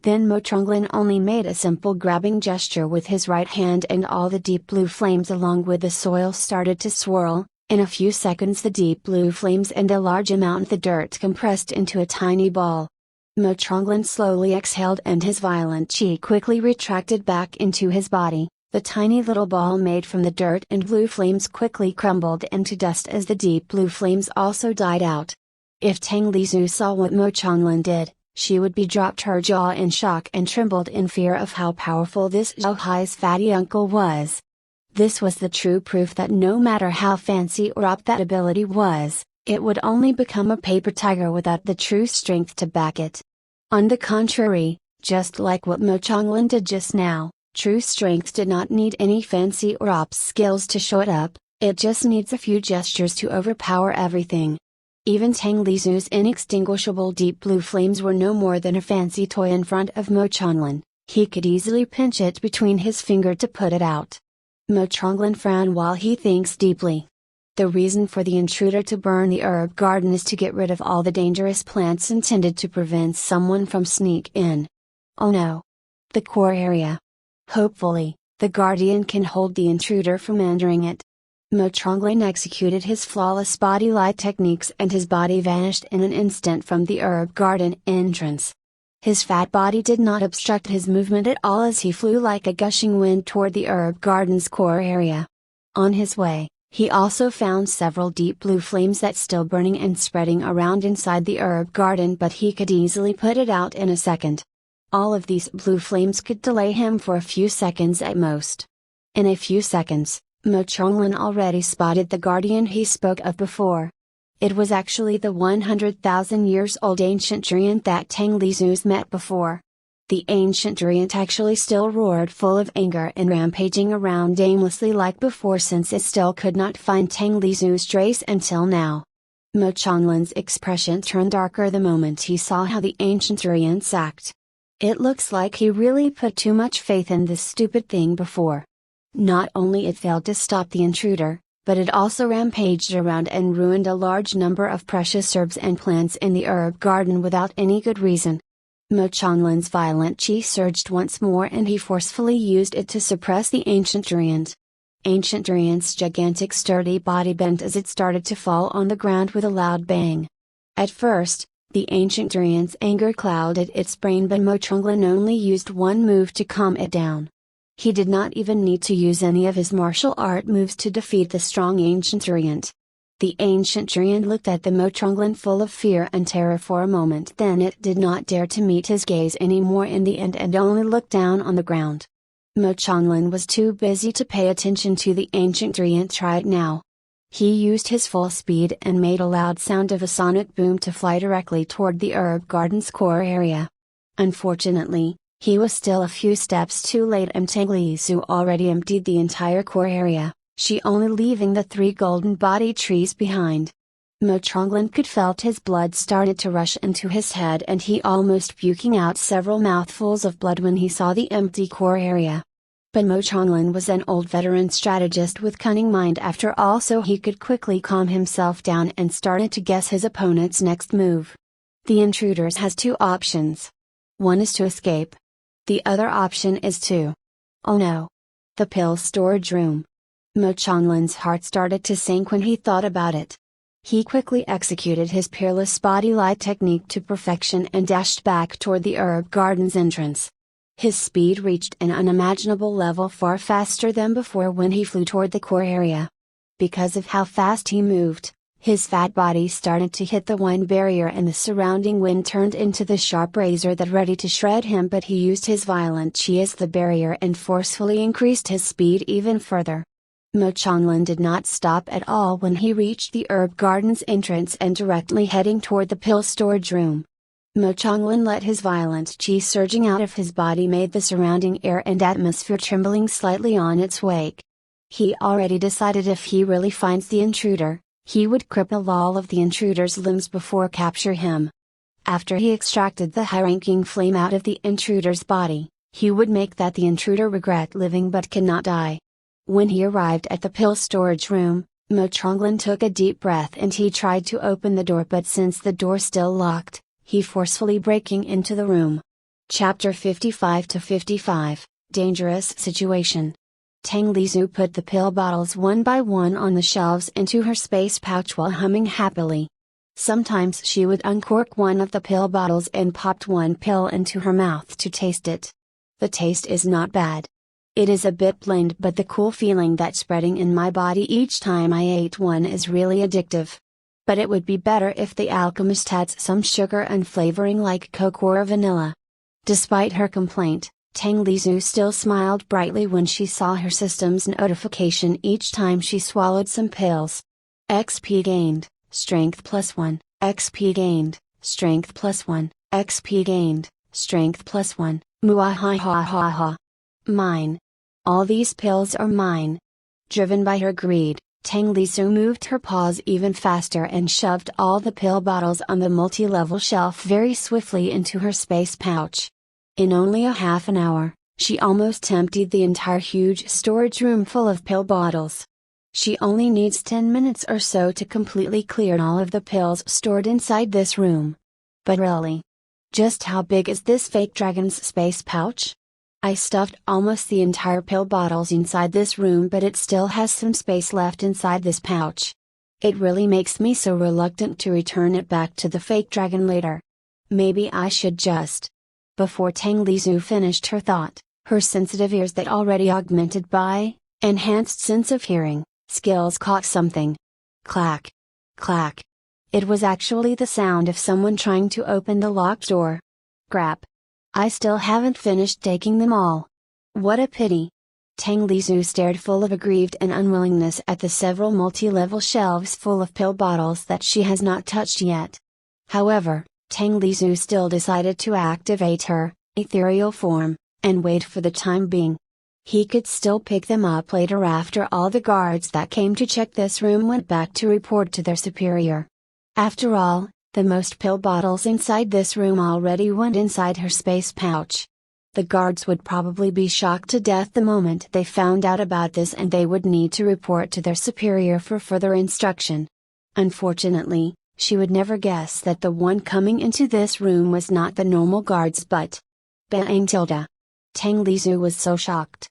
Then Mo Changlin only made a simple grabbing gesture with his right hand and all the deep blue flames along with the soil started to swirl. In a few seconds the deep blue flames and a large amount of the dirt compressed into a tiny ball. Mo Changlin slowly exhaled and his violent chi quickly retracted back into his body. The tiny little ball made from the dirt and blue flames quickly crumbled into dust as the deep blue flames also died out. If Tang Lizhu saw what Mo Changlin did, she would be dropped her jaw in shock and trembled in fear of how powerful this Zhao Hai's fatty uncle was. This was the true proof that no matter how fancy or up that ability was, it would only become a paper tiger without the true strength to back it. On the contrary, just like what Mo Changlin did just now, true strength did not need any fancy or ops skills to show it up, it just needs a few gestures to overpower everything. Even Tang Lizhu's inextinguishable deep blue flames were no more than a fancy toy in front of Mo Changlin. He could easily pinch it between his finger to put it out. Mo Changlin frowned while he thinks deeply. The reason for the intruder to burn the herb garden is to get rid of all the dangerous plants intended to prevent someone from sneak in. Oh no! The core area. Hopefully, the guardian can hold the intruder from entering it. Mo Changlin executed his flawless body light techniques and his body vanished in an instant from the herb garden entrance. His fat body did not obstruct his movement at all as he flew like a gushing wind toward the herb garden's core area. On his way, he also found several deep blue flames that still burning and spreading around inside the herb garden, but he could easily put it out in a second. All of these blue flames could delay him for a few seconds at most. In a few seconds, Mo Changlin already spotted the guardian he spoke of before. It was actually the 100,000 years old ancient giant that Tang Lizhu's met before. The ancient giant actually still roared full of anger and rampaging around aimlessly like before since it still could not find Tang Lizhu's trace until now. Mo Changlin's expression turned darker the moment he saw how the ancient giants act. It looks like he really put too much faith in this stupid thing before. Not only it failed to stop the intruder, but it also rampaged around and ruined a large number of precious herbs and plants in the herb garden without any good reason. Mo Changlin's violent chi surged once more and he forcefully used it to suppress the ancient durian. Ancient Durian's gigantic sturdy body bent as it started to fall on the ground with a loud bang. At first, the ancient Durian's anger clouded its brain, but Mo Changlin only used one move to calm it down. He did not even need to use any of his martial art moves to defeat the strong ancient Durian. The ancient Durian looked at the Mo Changlin full of fear and terror for a moment, then it did not dare to meet his gaze anymore in the end and only looked down on the ground. Mo Changlin was too busy to pay attention to the ancient Durian right now. He used his full speed and made a loud sound of a sonic boom to fly directly toward the herb garden's core area. Unfortunately, he was still a few steps too late and Tang Lisu already emptied the entire core area, she only leaving the 3 golden body trees behind. Mo Changlin could felt his blood started to rush into his head and he almost puking out several mouthfuls of blood when he saw the empty core area. But Mo Changlin was an old veteran strategist with cunning mind after all, so he could quickly calm himself down and started to guess his opponent's next move. The intruders has 2 options. One is to escape. The other option is to... Oh no! The pill storage room. Mo Changlin's heart started to sink when he thought about it. He quickly executed his peerless body light technique to perfection and dashed back toward the herb garden's entrance. His speed reached an unimaginable level, far faster than before when he flew toward the core area. Because of how fast he moved, his fat body started to hit the wind barrier and the surrounding wind turned into the sharp razor that ready to shred him, but he used his violent chi as the barrier and forcefully increased his speed even further. Mo Changlin did not stop at all when he reached the herb garden's entrance and directly heading toward the pill storage room. Mo Changlin let his violent chi surging out of his body made the surrounding air and atmosphere trembling slightly on its wake. He already decided if he really finds the intruder, he would cripple all of the intruder's limbs before capture him. After he extracted the high-ranking flame out of the intruder's body, he would make that the intruder regret living but cannot die. When he arrived at the pill storage room, Mo Changlin took a deep breath and he tried to open the door, but since the door still locked, he forcefully breaking into the room. Chapter 55-55, Dangerous Situation. Tang Lisu put the pill bottles one by one on the shelves into her space pouch while humming happily. Sometimes she would uncork one of the pill bottles and popped one pill into her mouth to taste it. The taste is not bad. It is a bit bland, but the cool feeling that's spreading in my body each time I ate one is really addictive. But it would be better if the alchemist had some sugar and flavoring like Coke or vanilla. Despite her complaint, Tang Lisu still smiled brightly when she saw her system's notification each time she swallowed some pills. XP gained, strength +1, XP gained, strength +1, XP gained, strength +1, muahahaha. Mine. All these pills are mine. Driven by her greed, Tang Lisu moved her paws even faster and shoved all the pill bottles on the multi-level shelf very swiftly into her space pouch. In only a half an hour, she almost emptied the entire huge storage room full of pill bottles. She only needs 10 minutes or so to completely clear all of the pills stored inside this room. But really? Just how big is this fake dragon's space pouch? I stuffed almost the entire pill bottles inside this room, but it still has some space left inside this pouch. It really makes me so reluctant to return it back to the fake dragon later. Maybe I should just... Before Tang Lisu finished her thought, her sensitive ears that already augmented by enhanced sense of hearing skills caught something. Clack. Clack. It was actually the sound of someone trying to open the locked door. Crap. I still haven't finished taking them all. What a pity. Tang Lisu stared full of aggrieved and unwillingness at the several multi-level shelves full of pill bottles that she has not touched yet. However, Tang Lisu still decided to activate her ethereal form, and wait for the time being. He could still pick them up later after all the guards that came to check this room went back to report to their superior. After all, the most pill bottles inside this room already went inside her space pouch. The guards would probably be shocked to death the moment they found out about this, and they would need to report to their superior for further instruction. Unfortunately, she would never guess that the one coming into this room was not the normal guards but Bang Tilda. Tang Lizhu was so shocked.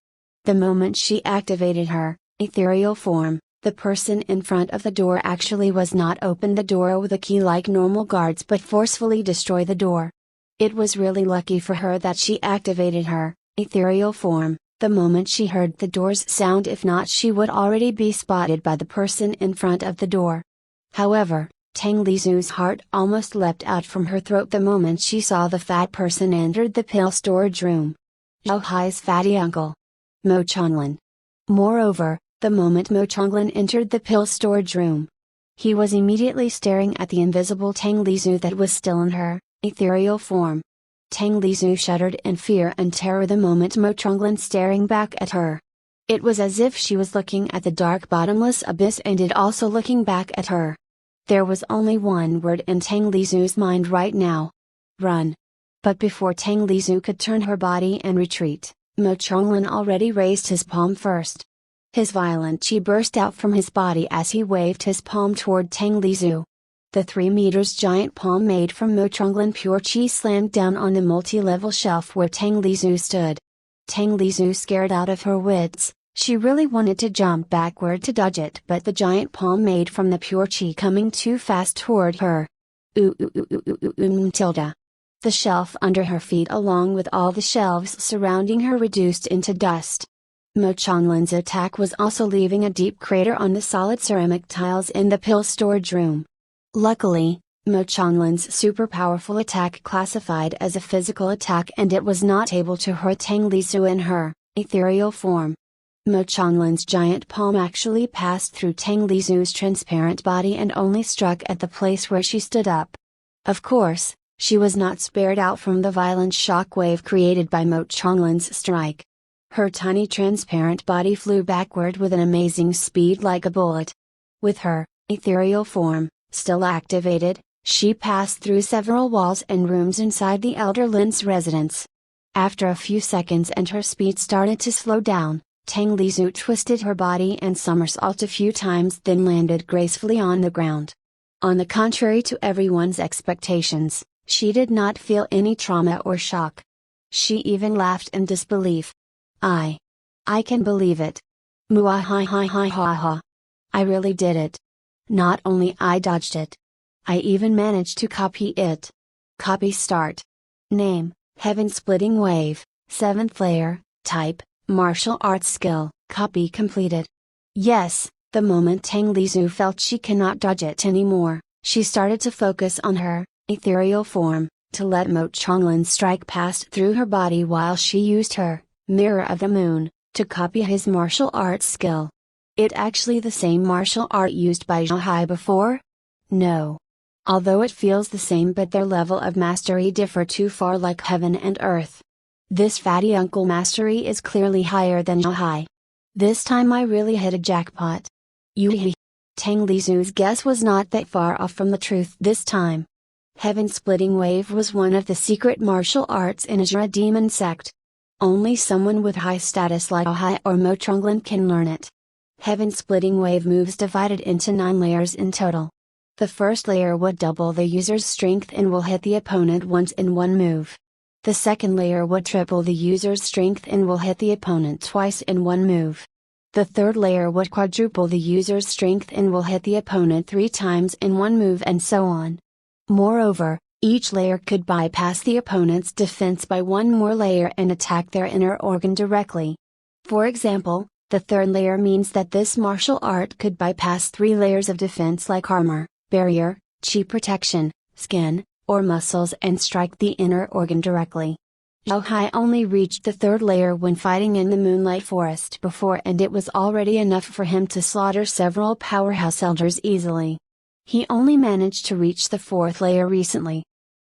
The moment she activated her ethereal form, the person in front of the door actually was not open the door with a key like normal guards but forcefully destroy the door. It was really lucky for her that she activated her ethereal form the moment she heard the door's sound, if not she would already be spotted by the person in front of the door. However, Tang Lizhu's heart almost leapt out from her throat the moment she saw the fat person entered the pill storage room. Zhao Hai's fatty uncle, Mo Changlin. Moreover, the moment Mo Changlin entered the pill storage room, he was immediately staring at the invisible Tang Lizhu that was still in her ethereal form. Tang Lizhu shuddered in fear and terror the moment Mo Changlin staring back at her. It was as if she was looking at the dark bottomless abyss and it also looking back at her. There was only one word in Tang Lizhu's mind right now. Run. But before Tang Lizhu could turn her body and retreat, Mo Changlin already raised his palm first. His violent chi burst out from his body as he waved his palm toward Tang Lizhu. The 3 meters giant palm made from Mo Changlin pure chi slammed down on the multi-level shelf where Tang Lizhu stood. Tang Lizhu scared out of her wits. She really wanted to jump backward to dodge it, but the giant palm made from the pure chi coming too fast toward her. Tilda. The shelf under her feet along with all the shelves surrounding her reduced into dust. Mo Changlin's attack was also leaving a deep crater on the solid ceramic tiles in the pill storage room. Luckily, Mo Changlin's super powerful attack classified as a physical attack and it was not able to hurt Tang Lizhu in her ethereal form. Mo Changlin's giant palm actually passed through Tang Lizhu's transparent body and only struck at the place where she stood up. Of course, she was not spared out from the violent shock wave created by Mo Changlin's strike. Her tiny transparent body flew backward with an amazing speed like a bullet. With her ethereal form still activated, she passed through several walls and rooms inside the elder Lin's residence. After a few seconds and her speed started to slow down, Tang Lizhu twisted her body and somersaulted a few times, then landed gracefully on the ground. On the contrary to everyone's expectations, she did not feel any trauma or shock. She even laughed in disbelief. I can believe it. Muahahahaha. I really did it. Not only I dodged it. I even managed to copy it. Copy start. Name, Heaven Splitting Wave, 7th layer, type, martial arts skill, copy completed. Yes, the moment Tang Lizhu felt she cannot dodge it anymore, she started to focus on her ethereal form, to let Mo Changlin's strike pass through her body while she used her Mirror of the Moon to copy his martial arts skill. It actually the same martial art used by Zhao Hai before? No. Although it feels the same, but their level of mastery differ too far, like heaven and earth. This fatty uncle mastery is clearly higher than Zhao Hai. This time I really hit a jackpot. Yoo-hee. Tang Lizhu's guess was not that far off from the truth this time. Heaven Splitting Wave was one of the secret martial arts in Ajra demon sect. Only someone with high status like Zhao Hai or Mo Changlin can learn it. Heaven Splitting Wave moves divided into 9 layers in total. The first layer would double the user's strength and will hit the opponent once in one move. The second layer would triple the user's strength and will hit the opponent twice in one move. The third layer would quadruple the user's strength and will hit the opponent 3 times in one move, and so on. Moreover, each layer could bypass the opponent's defense by one more layer and attack their inner organ directly. For example, the third layer means that this martial art could bypass 3 layers of defense like armor, barrier, chi protection, skin, or muscles and strike the inner organ directly. Zhao Hai only reached the third layer when fighting in the Moonlight Forest before, and it was already enough for him to slaughter several powerhouse elders easily. He only managed to reach the 4th layer recently.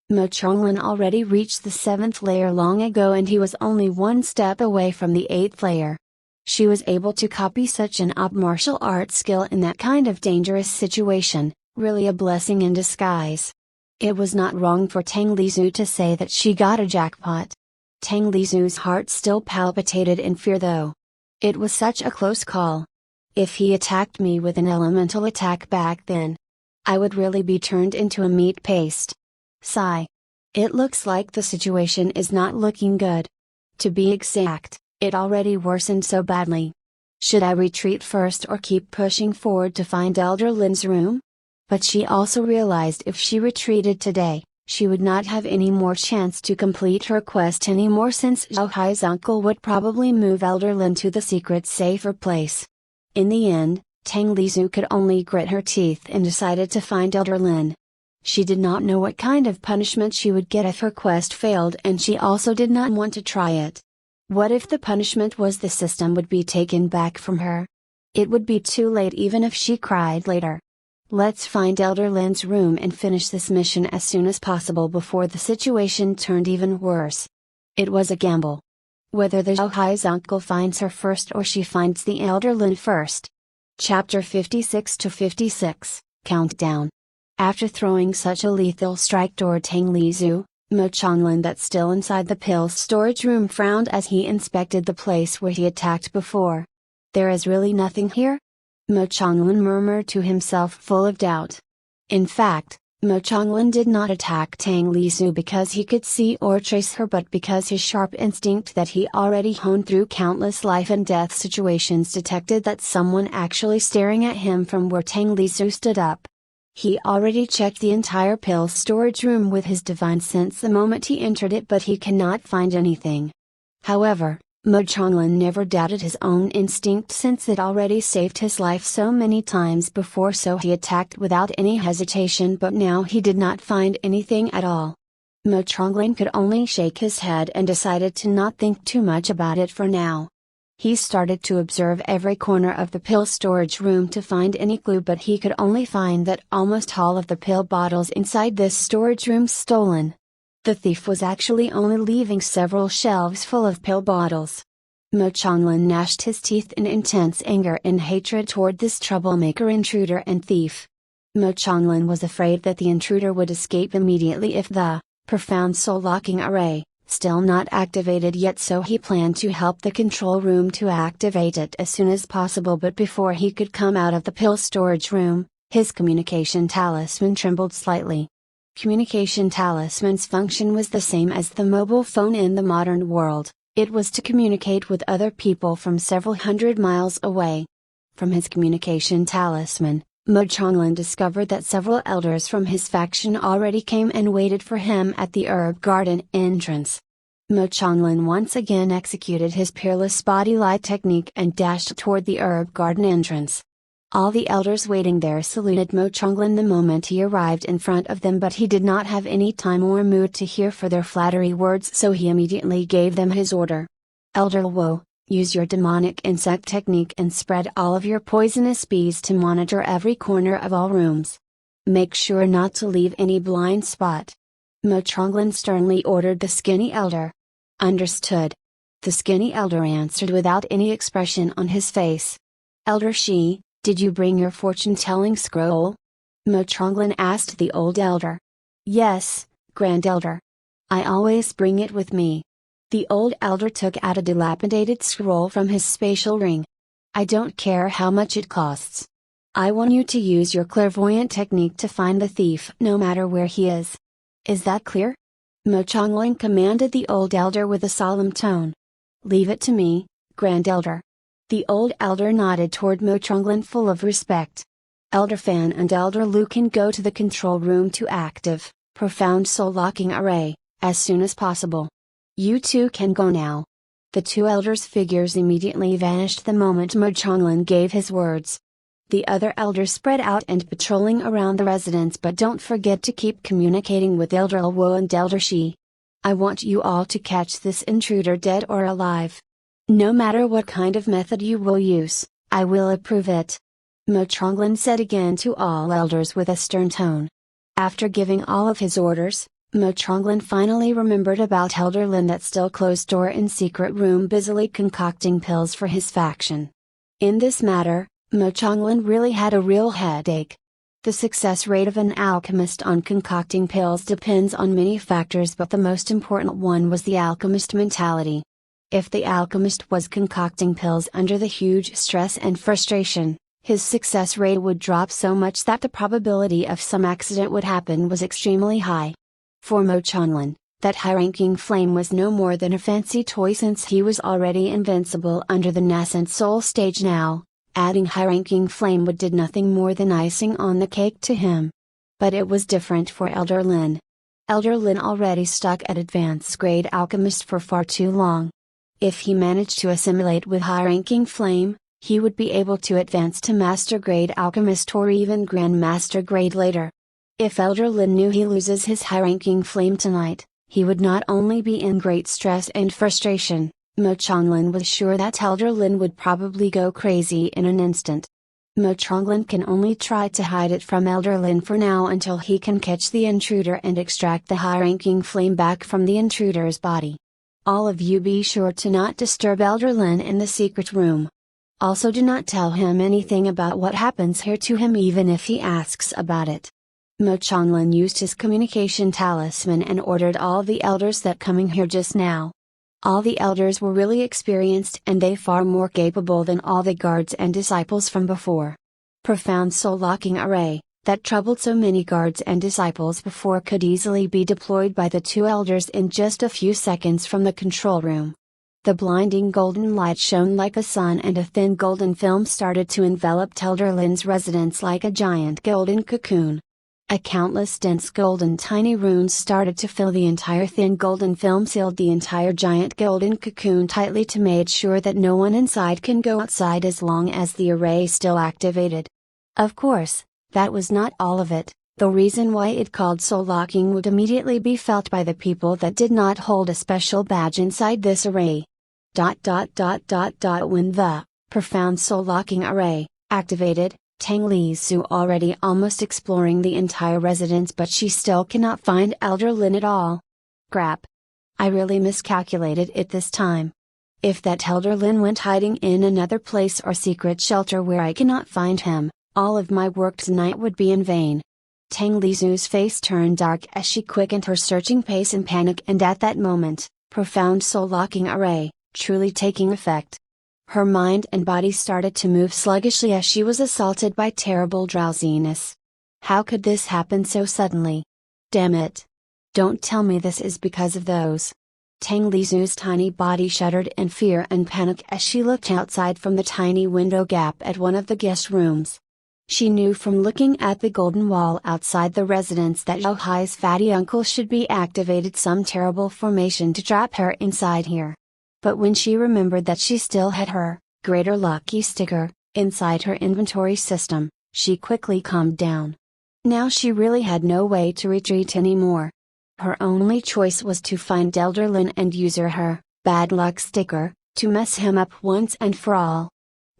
Mo Changlin already reached the 7th layer long ago, and he was only 1 step away from the 8th layer. She was able to copy such an OP martial arts skill in that kind of dangerous situation, really a blessing in disguise. It was not wrong for Tang Lizhu to say that she got a jackpot. Tang Lizu's heart still palpitated in fear though. It was such a close call. If he attacked me with an elemental attack back then, I would really be turned into a meat paste. Sigh. It looks like the situation is not looking good. To be exact, it already worsened so badly. Should I retreat first or keep pushing forward to find Elder Lin's room? But she also realized if she retreated today, she would not have any more chance to complete her quest anymore since Zhao Hai's uncle would probably move Elder Lin to the secret safer place. In the end, Tang Lizu could only grit her teeth and decided to find Elder Lin. She did not know what kind of punishment she would get if her quest failed, and she also did not want to try it. What if the punishment was the system would be taken back from her? It would be too late even if she cried later. Let's find Elder Lin's room and finish this mission as soon as possible before the situation turned even worse. It was a gamble. Whether the Zhao Hai's uncle finds her first or she finds the Elder Lin first. Chapter 56 to 56, Countdown. After throwing such a lethal strike toward Tang Lizu, Mo Changlin, that's still inside the pill's storage room, frowned as he inspected the place where he attacked before. There is really nothing here? Mo Changlin murmured to himself, full of doubt. In fact, Mo Changlin did not attack Tang Lizu because he could see or trace her, but because his sharp instinct that he already honed through countless life and death situations detected that someone actually staring at him from where Tang Lizu stood up. He already checked the entire pill's storage room with his divine sense the moment he entered it, but he cannot find anything. However, Mo Changlin never doubted his own instinct since it already saved his life so many times before, so he attacked without any hesitation, but now he did not find anything at all. Mo Changlin could only shake his head and decided to not think too much about it for now. He started to observe every corner of the pill storage room to find any clue, but he could only find that almost all of the pill bottles inside this storage room stolen. The thief was actually only leaving several shelves full of pill bottles. Mo Changlin gnashed his teeth in intense anger and hatred toward this troublemaker, intruder and thief. Mo Changlin was afraid that the intruder would escape immediately if the profound soul locking array, still not activated yet, so he planned to help the control room to activate it as soon as possible. But before he could come out of the pill storage room, his communication talisman trembled slightly. Communication talisman's function was the same as the mobile phone in the modern world. It was to communicate with other people from several hundred miles away. From his communication talisman, Mo Changlin discovered that several elders from his faction already came and waited for him at the herb garden entrance. Mo Changlin once again executed his peerless body light technique and dashed toward the herb garden entrance. All the elders waiting there saluted Mo Changlin the moment he arrived in front of them, but he did not have any time or mood to hear further flattery words, so he immediately gave them his order. Elder Luo, use your demonic insect technique and spread all of your poisonous bees to monitor every corner of all rooms. Make sure not to leave any blind spot. Mo Changlin sternly ordered the skinny elder. Understood. The skinny elder answered without any expression on his face. Elder Shi, did you bring your fortune-telling scroll? Mo Changlin asked the old elder. Yes, Grand Elder. I always bring it with me. The old elder took out a dilapidated scroll from his spatial ring. I don't care how much it costs. I want you to use your clairvoyant technique to find the thief no matter where he is. Is that clear? Mo Changlin commanded the old elder with a solemn tone. Leave it to me, Grand Elder. The old elder nodded toward Mo Changlin full of respect. Elder Fan and Elder Lu can go to the control room to active, profound soul locking array, as soon as possible. You two can go now. The two elders' figures immediately vanished the moment Mo Changlin gave his words. The other elders spread out and patrolling around the residence, but don't forget to keep communicating with Elder Luo and Elder Shi. I want you all to catch this intruder dead or alive. No matter what kind of method you will use, I will approve it. Mo Changlin said again to all elders with a stern tone. After giving all of his orders, Mo Changlin finally remembered about Elder Lin, that still closed door in secret room busily concocting pills for his faction. In this matter, Mo Changlin really had a real headache. The success rate of an alchemist on concocting pills depends on many factors, but the most important one was the alchemist mentality. If the alchemist was concocting pills under the huge stress and frustration, his success rate would drop so much that the probability of some accident would happen was extremely high. For Mo Changlin, that high-ranking flame was no more than a fancy toy, since he was already invincible under the nascent soul stage. Now, adding high-ranking flame would did nothing more than icing on the cake to him. But it was different for Elder Lin. Elder Lin already stuck at advanced grade alchemist for far too long. If he managed to assimilate with high-ranking flame, he would be able to advance to master grade alchemist or even grand master grade later. If Elder Lin knew he loses his high-ranking flame tonight, he would not only be in great stress and frustration, Mo Changlin was sure that Elder Lin would probably go crazy in an instant. Mo Changlin can only try to hide it from Elder Lin for now until he can catch the intruder and extract the high-ranking flame back from the intruder's body. All of you be sure to not disturb Elder Lin in the secret room. Also do not tell him anything about what happens here to him, even if he asks about it. Mo Changlin used his communication talisman and ordered all the elders that coming here just now. All the elders were really experienced, and they far more capable than all the guards and disciples from before. Profound soul-locking array, that troubled so many guards and disciples before, could easily be deployed by the two elders in just a few seconds from the control room. The blinding golden light shone like a sun, and a thin golden film started to envelop Elder Lin's residence like a giant golden cocoon. A countless dense golden tiny runes started to fill the entire thin golden film, sealed the entire giant golden cocoon tightly to make sure that no one inside can go outside as long as the array is still activated. Of course, that was not all of it. The reason why it called soul locking would immediately be felt by the people that did not hold a special badge inside this array. When the profound soul locking array activated, Tang Lisu already almost exploring the entire residence, but she still cannot find Elder Lin at all. Crap! I really miscalculated it this time. If that Elder Lin went hiding in another place or secret shelter where I cannot find him, all of my work tonight would be in vain. Tang Lisu's face turned dark as she quickened her searching pace in panic, and at that moment, profound soul locking array, truly taking effect. Her mind and body started to move sluggishly as she was assaulted by terrible drowsiness. How could this happen so suddenly? Damn it! Don't tell me this is because of those. Tang Lisu's tiny body shuddered in fear and panic as she looked outside from the tiny window gap at one of the guest rooms. She knew from looking at the golden wall outside the residence that Zhao Hai's fatty uncle should be activated some terrible formation to trap her inside here. But when she remembered that she still had her greater lucky sticker inside her inventory system, she quickly calmed down. Now she really had no way to retreat anymore. Her only choice was to find Elder Lin and use her bad luck sticker to mess him up once and for all.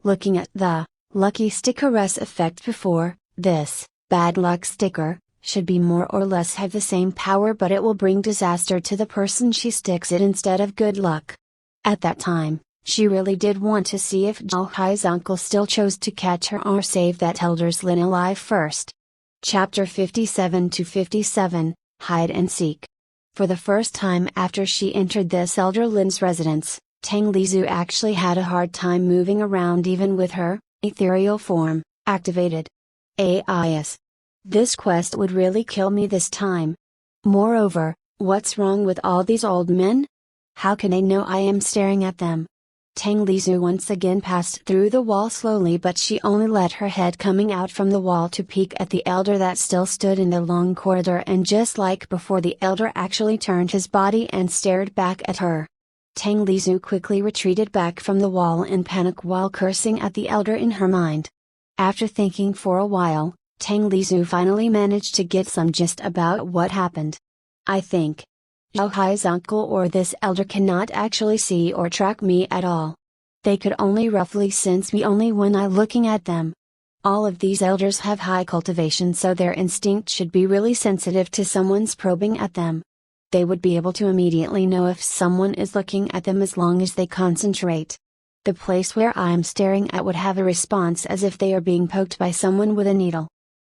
Looking at the lucky sticker's effect before, this bad luck sticker should be more or less have the same power, but it will bring disaster to the person she sticks it instead of good luck. At that time, she really did want to see if Zhao Hai's uncle still chose to catch her or save that Elder Lin alive first. Chapter 57-57, Hide and Seek. For the first time after she entered this Elder Lin's residence, Tang Lisu actually had a hard time moving around even with her ethereal form activated. AIS. This quest would really kill me this time. Moreover, what's wrong with all these old men? How can they know I am staring at them? Tang Lisu once again passed through the wall slowly, but she only let her head coming out from the wall to peek at the elder that still stood in the long corridor, and just like before, the elder actually turned his body and stared back at her. Tang Lisu quickly retreated back from the wall in panic while cursing at the elder in her mind. After thinking for a while, Tang Lisu finally managed to get some gist about what happened. I think Zhao Hai's uncle or this elder cannot actually see or track me at all. They could only roughly sense me only when I looking at them. All of these elders have high cultivation, so their instinct should be really sensitive to someone's probing at them. They would be able to immediately know if someone is looking at them as long as they concentrate. The place where I am staring at would have a response as if they are being poked by someone with a needle.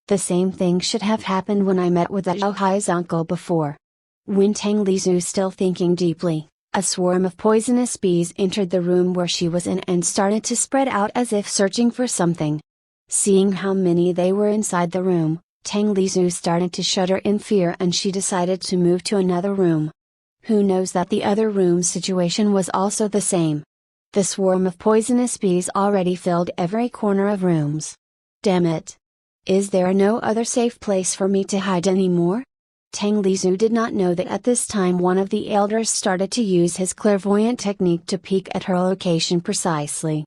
The same thing should have happened when I met with Zhao uncle before. When Tang Lizhu still thinking deeply, a swarm of poisonous bees entered the room where she was in and started to spread out as if searching for something. Seeing how many they were inside the room, Tang Lizhu started to shudder in fear and she decided to move to another room. Who knows that the other room's situation was also the same. The swarm of poisonous bees already filled every corner of rooms. Damn it! Is there no other safe place for me to hide anymore? Tang Lizhu did not know that at this time one of the elders started to use his clairvoyant technique to peek at her location precisely.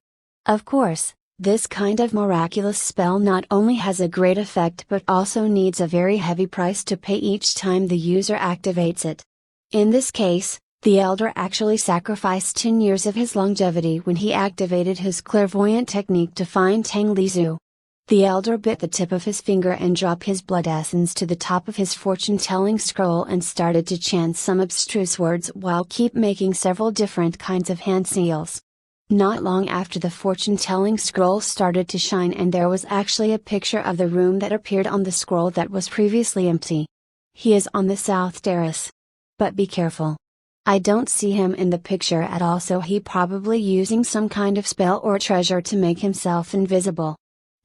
Of course, this kind of miraculous spell not only has a great effect but also needs a very heavy price to pay each time the user activates it. In this case, the elder actually sacrificed 10 years of his longevity when he activated his clairvoyant technique to find Tang Lizhu. The elder bit the tip of his finger and dropped his blood essence to the top of his fortune-telling scroll and started to chant some abstruse words while keep making several different kinds of hand seals. Not long after the fortune-telling scroll started to shine and there was actually a picture of the room that appeared on the scroll that was previously empty. He is on the south terrace. But be careful. I don't see him in the picture at all, so he probably using some kind of spell or treasure to make himself invisible.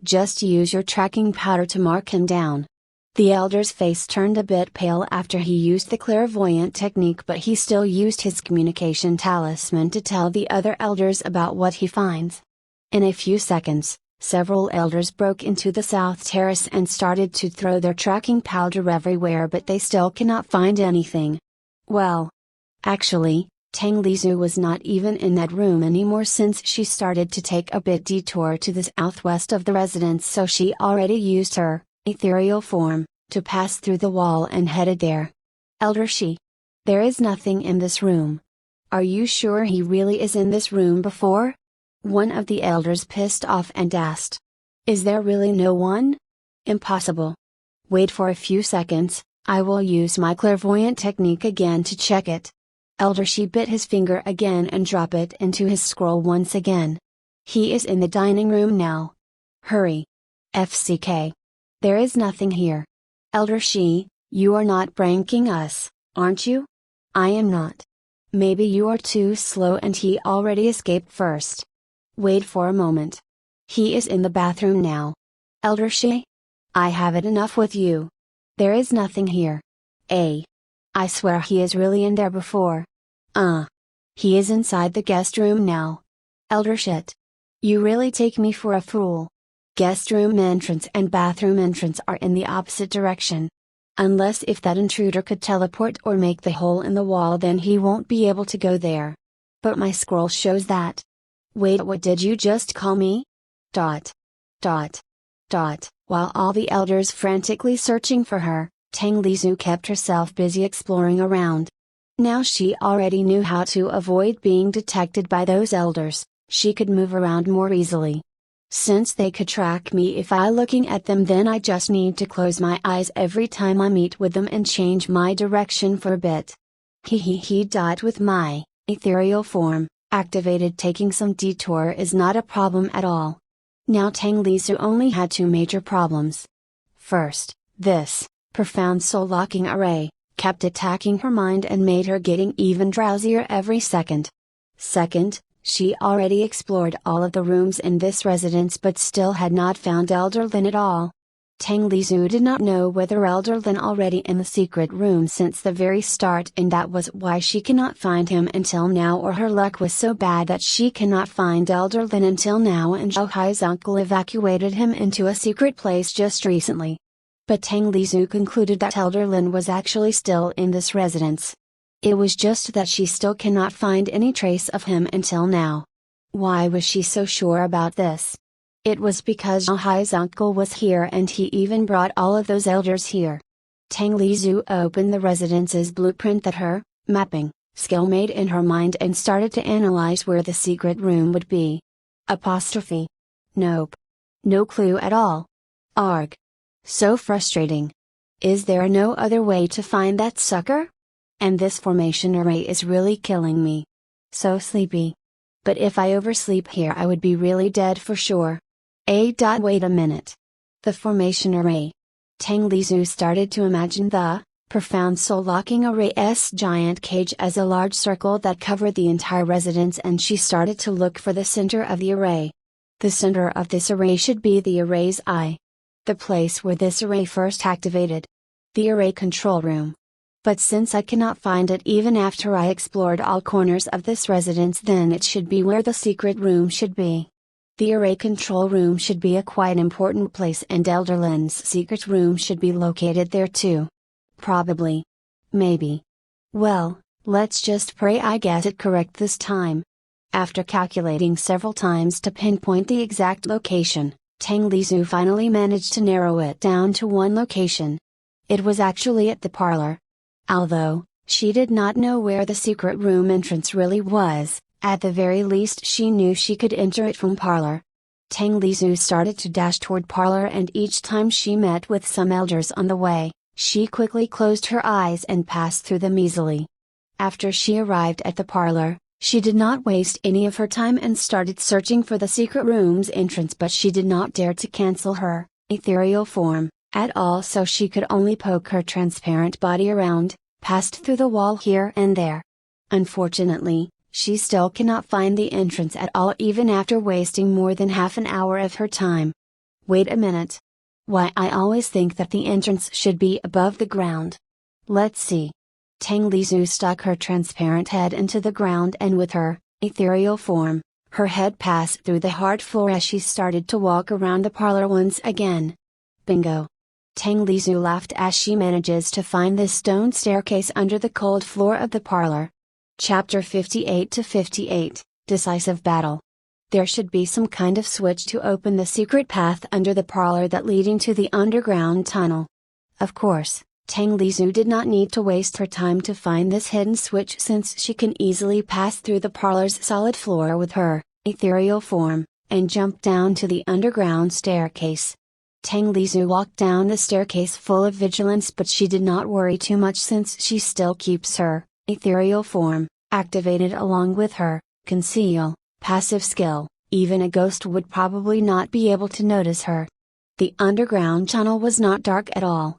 Just use your tracking powder to mark him down. The elder's face turned a bit pale after he used the clairvoyant technique, but he still used his communication talisman to tell the other elders about what he finds. In a few seconds, several elders broke into the south terrace and started to throw their tracking powder everywhere, but they still cannot find anything. Well, actually, Tang Lizhu was not even in that room anymore since she started to take a bit detour to the southwest of the residence, so she already used her ethereal form to pass through the wall and headed there. Elder Shi. There is nothing in this room. Are you sure he really is in this room before? One of the elders pissed off and asked. Is there really no one? Impossible. Wait for a few seconds, I will use my clairvoyant technique again to check it. Elder Shi bit his finger again and dropped it into his scroll once again. He is in the dining room now. Hurry. FCK. There is nothing here. Elder Shi, you are not pranking us, aren't you? I am not. Maybe you are too slow and he already escaped first. Wait for a moment. He is in the bathroom now. Elder Shi? I have it enough with you. There is nothing here. I swear he is really in there before. He is inside the guest room now. Elder Shit. You really take me for a fool. Guest room entrance and bathroom entrance are in the opposite direction. Unless if that intruder could teleport or make the hole in the wall, then he won't be able to go there. But my scroll shows that. Wait, what did you just call me? While all the elders frantically searching for her, Tang Lizhu kept herself busy exploring around. Now she already knew how to avoid being detected by those elders, she could move around more easily. Since they could track me if I looking at them, then I just need to close my eyes every time I meet with them and change my direction for a bit. With my ethereal form activated, taking some detour is not a problem at all. Now Tang Lizhu only had two major problems. First, this profound soul-locking array kept attacking her mind and made her getting even drowsier every second. Second, she already explored all of the rooms in this residence but still had not found Elder Lin at all. Tang Lizhu did not know whether Elder Lin already in the secret room since the very start, and that was why she cannot find him until now, or her luck was so bad that she cannot find Elder Lin until now, and Zhao Hai's uncle evacuated him into a secret place just recently. But Tang Lizhu concluded that Elder Lin was actually still in this residence. It was just that she still cannot find any trace of him until now. Why was she so sure about this? It was because Zhao Hai's uncle was here and he even brought all of those elders here. Tang Lizhu opened the residence's blueprint that her mapping skill made in her mind and started to analyze where the secret room would be. Nope. No clue at all. Arg. So frustrating. Is there no other way to find that sucker? And this formation array is really killing me. So sleepy. But if I oversleep here I would be really dead for sure. Wait a minute. The formation array. Tang Lizu started to imagine the profound soul-locking array's giant cage as a large circle that covered the entire residence, and she started to look for the center of the array. The center of this array should be the array's eye. The place where this array first activated. The array control room. But since I cannot find it even after I explored all corners of this residence, then it should be where the secret room should be. The array control room should be a quite important place, and Elder Lin's secret room should be located there too. Probably. Maybe. Well, let's just pray I get it correct this time. After calculating several times to pinpoint the exact location, Tang Lizu finally managed to narrow it down to one location. It was actually at the parlor. Although she did not know where the secret room entrance really was, at the very least she knew she could enter it from parlor. Tang Lizu started to dash toward parlor, and each time she met with some elders on the way, she quickly closed her eyes and passed through them easily. After she arrived at the parlor, she did not waste any of her time and started searching for the secret room's entrance, but she did not dare to cancel her ethereal form at all, so she could only poke her transparent body around, passed through the wall here and there. Unfortunately, she still cannot find the entrance at all, even after wasting more than half an hour of her time. Wait a minute. Why, I always think that the entrance should be above the ground. Let's see. Tang Lizu stuck her transparent head into the ground, and with her ethereal form, her head passed through the hard floor as she started to walk around the parlor once again. Bingo! Tang Lizu laughed as she manages to find this stone staircase under the cold floor of the parlor. Chapter 58 to 58, Decisive Battle. There should be some kind of switch to open the secret path under the parlor that leading to the underground tunnel. Of course, Tang Lizu did not need to waste her time to find this hidden switch, since she can easily pass through the parlor's solid floor with her ethereal form, and jump down to the underground staircase. Tang Lizu walked down the staircase full of vigilance, but she did not worry too much since she still keeps her ethereal form activated along with her conceal passive skill. Even a ghost would probably not be able to notice her. The underground tunnel was not dark at all.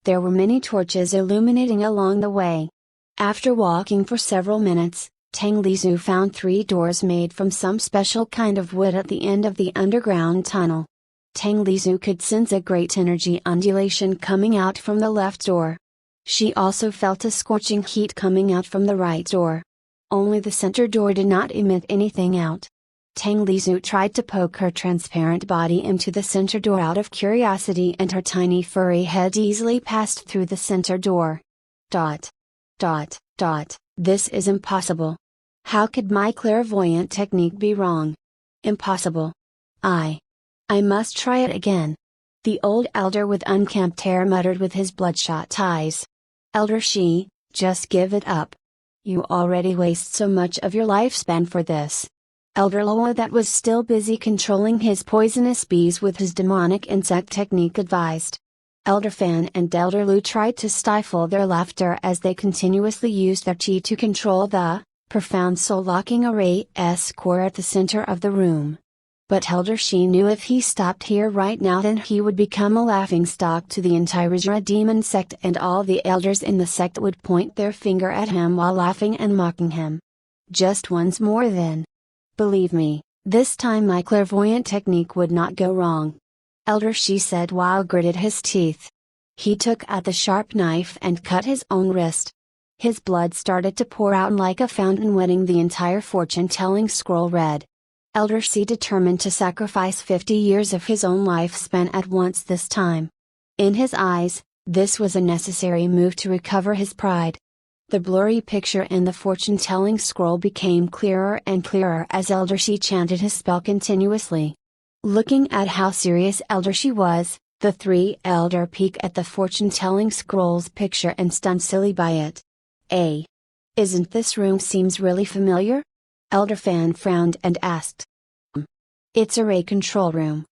There were many torches illuminating along the way. After walking for several minutes, Tang Lizu found 3 doors made from some special kind of wood at the end of the underground tunnel. Tang Lizu could sense a great energy undulation coming out from the left door. She also felt a scorching heat coming out from the right door. Only the center door did not emit anything out. Tang Lizu tried to poke her transparent body into the center door out of curiosity, and her tiny furry head easily passed through the center door. This is impossible. How could my clairvoyant technique be wrong? Impossible. I must try it again. The old elder with unkempt hair muttered with his bloodshot eyes. Elder Shi, just give it up. You already waste so much of your lifespan for this. Elder Loa, that was still busy controlling his poisonous bees with his demonic insect technique, advised. Elder Fan and Elder Lu tried to stifle their laughter as they continuously used their chi to control the profound soul-locking array's core at the center of the room. But Elder Shi knew if he stopped here right now, then he would become a laughingstock to the entire Rijra demon sect, and all the elders in the sect would point their finger at him while laughing and mocking him. Just once more then. Believe me, this time my clairvoyant technique would not go wrong. Elder Shi said while gritted his teeth. He took out the sharp knife and cut his own wrist. His blood started to pour out like a fountain, wetting the entire fortune-telling scroll red. Elder Shi determined to sacrifice 50 years of his own lifespan at once this time. In his eyes, this was a necessary move to recover his pride. The blurry picture in the fortune-telling scroll became clearer and clearer as Elder Shi chanted his spell continuously. Looking at how serious Elder Shi was, the 3 elder peeked at the fortune-telling scroll's picture and stunned silly by it. Isn't this room seems really familiar? Elder Fan frowned and asked. It's array control room.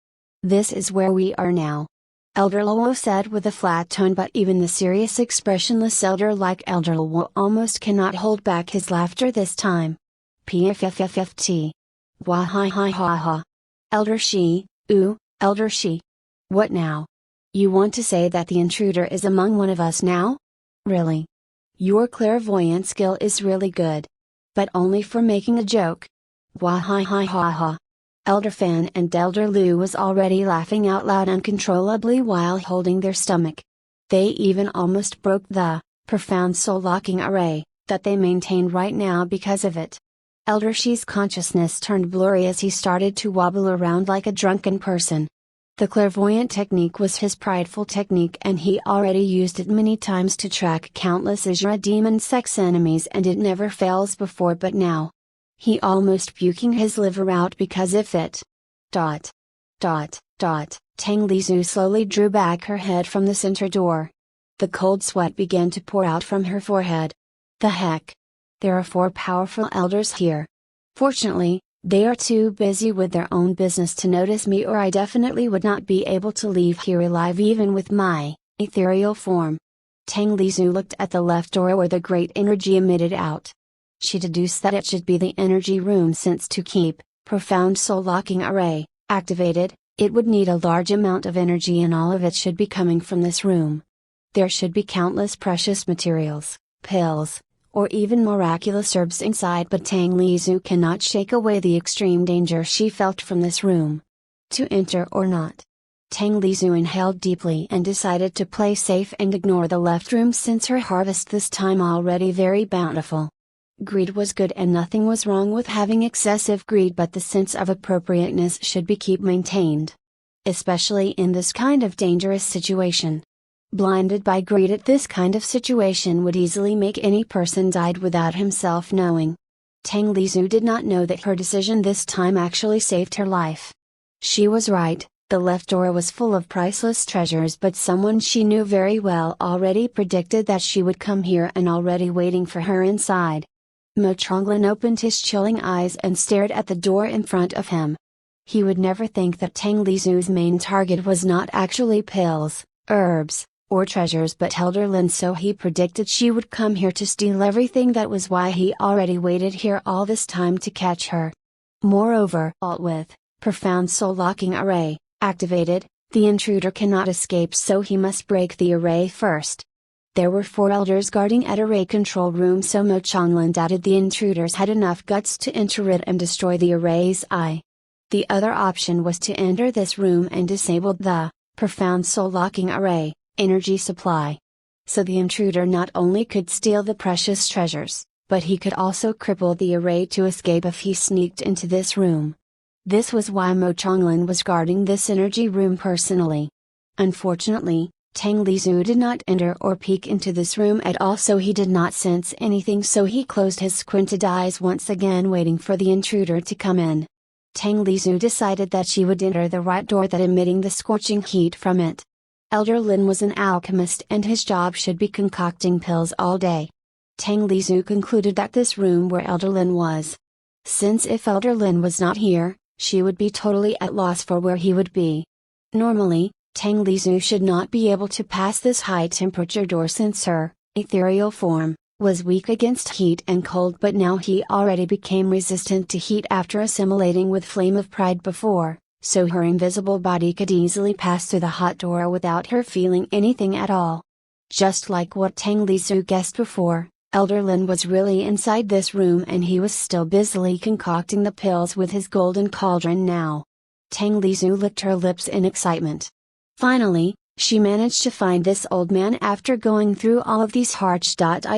This is where we are now. Elder Luo said with a flat tone, but even the serious expressionless elder like Elder Luo almost cannot hold back his laughter this time. Pffft. Wah ha ha ha ha. Elder Shi, Elder Shi. What now? You want to say that the intruder is among one of us now? Really? Your clairvoyant skill is really good. But only for making a joke. Wah ha ha ha ha. Elder Fan and Elder Lu was already laughing out loud uncontrollably while holding their stomach. They even almost broke the profound soul-locking array that they maintained right now because of it. Elder Shi's consciousness turned blurry as he started to wobble around like a drunken person. The clairvoyant technique was his prideful technique and he already used it many times to track countless Azure demon sex enemies and it never fails before, but now he almost puking his liver out because of it. Tang Lizu slowly drew back her head from the center door. The cold sweat began to pour out from her forehead. The heck? There are 4 powerful elders here. Fortunately, they are too busy with their own business to notice me, or I definitely would not be able to leave here alive even with my ethereal form. Tang Lizu looked at the left door where the great energy emitted out. She deduced that it should be the energy room since to keep profound soul locking array activated, it would need a large amount of energy and all of it should be coming from this room. There should be countless precious materials, pills, or even miraculous herbs inside, but Tang Lizu cannot shake away the extreme danger she felt from this room. To enter or not? Tang Lizu inhaled deeply and decided to play safe and ignore the left room since her harvest this time already very bountiful. Greed was good and nothing was wrong with having excessive greed, but the sense of appropriateness should be kept maintained. Especially in this kind of dangerous situation. Blinded by greed at this kind of situation would easily make any person die without himself knowing. Tang Lizu did not know that her decision this time actually saved her life. She was right, the left door was full of priceless treasures, but someone she knew very well already predicted that she would come here and already waiting for her inside. Mo Chonglin opened his chilling eyes and stared at the door in front of him. He would never think that Tang Lizu's main target was not actually pills, herbs, or treasures but Elder Lin, so he predicted she would come here to steal everything. That was why he already waited here all this time to catch her. Moreover, with profound soul locking array activated, the intruder cannot escape, so he must break the array first. There were 4 elders guarding at array control room, so Mo Chonglin doubted the intruders had enough guts to enter it and destroy the array's eye. The other option was to enter this room and disable the profound soul locking array energy supply. So the intruder not only could steal the precious treasures, but he could also cripple the array to escape if he sneaked into this room. This was why Mo Chonglin was guarding this energy room personally. Unfortunately, Tang Lizu did not enter or peek into this room at all, so he did not sense anything, so he closed his squinted eyes once again, waiting for the intruder to come in. Tang Lizu decided that she would enter the right door, that emitting the scorching heat from it. Elder Lin was an alchemist and his job should be concocting pills all day. Tang Lizu concluded that this room where Elder Lin was. Since if Elder Lin was not here, she would be totally at loss for where he would be. Normally, Tang Lizu should not be able to pass this high temperature door since her ethereal form was weak against heat and cold, but now he already became resistant to heat after assimilating with Flame of Pride before, so her invisible body could easily pass through the hot door without her feeling anything at all. Just like what Tang Lizu guessed before, Elder Lin was really inside this room and he was still busily concocting the pills with his golden cauldron now. Tang Lizu licked her lips in excitement. Finally, she managed to find this old man after going through all of these harch.I.P.S.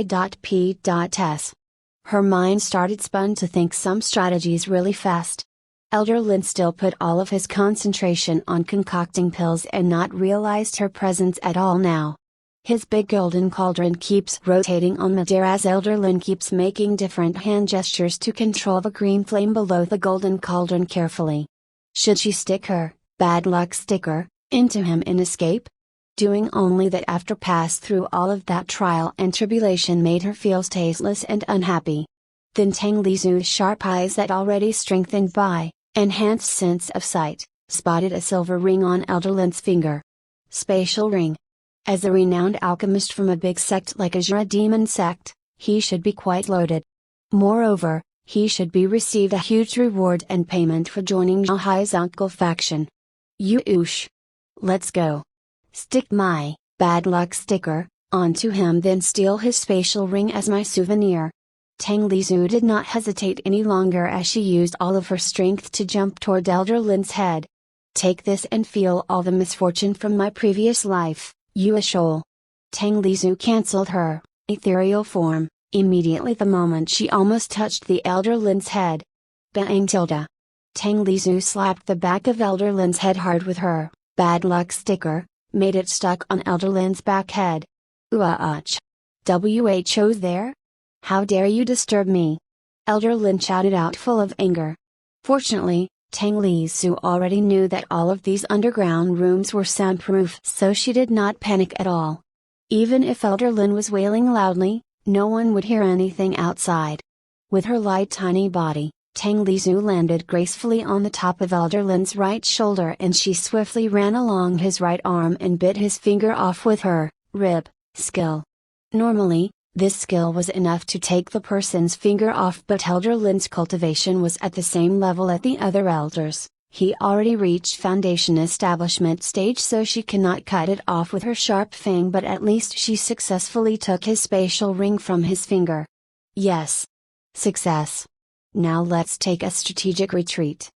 Her mind started spun to think some strategies really fast. Elder Lin still put all of his concentration on concocting pills and not realized her presence at all now. His big golden cauldron keeps rotating on mid-air as Elder Lin keeps making different hand gestures to control the green flame below the golden cauldron carefully. Should she stick her bad luck sticker into him and escape? Doing only that after pass through all of that trial and tribulation made her feel tasteless and unhappy. Then Tang Lizu's sharp eyes that already strengthened by enhanced sense of sight, spotted a silver ring on Elder Lin's finger. Spatial ring. As a renowned alchemist from a big sect like Azure Demon sect, he should be quite loaded. Moreover, he should be received a huge reward and payment for joining Zhao Hai's uncle faction. Yuush. Let's go. stick my bad luck sticker onto him, then steal his spatial ring as my souvenir. Tang Lizu did not hesitate any longer as she used all of her strength to jump toward Elder Lin's head. Take this and feel all the misfortune from my previous life, you Ashol. Tang Lizu cancelled her ethereal form immediately the moment she almost touched the Elder Lin's head. Bang tilde. Tang Lizu slapped the back of Elder Lin's head hard with her bad luck sticker, made it stuck on Elder Lin's back head. Uach. Who's there? How dare you disturb me? Elder Lin shouted out full of anger. Fortunately, Tang Lizu already knew that all of these underground rooms were soundproof, so she did not panic at all. Even if Elder Lin was wailing loudly, no one would hear anything outside. With her light tiny body, Tang Lizu landed gracefully on the top of Elder Lin's right shoulder, and she swiftly ran along his right arm and bit his finger off with her rib skill. Normally, this skill was enough to take the person's finger off, but Elder Lin's cultivation was at the same level as the other elders. He already reached foundation establishment stage, so she cannot cut it off with her sharp fang, but at least she successfully took his spatial ring from his finger. Yes. Success. Now let's take a strategic retreat.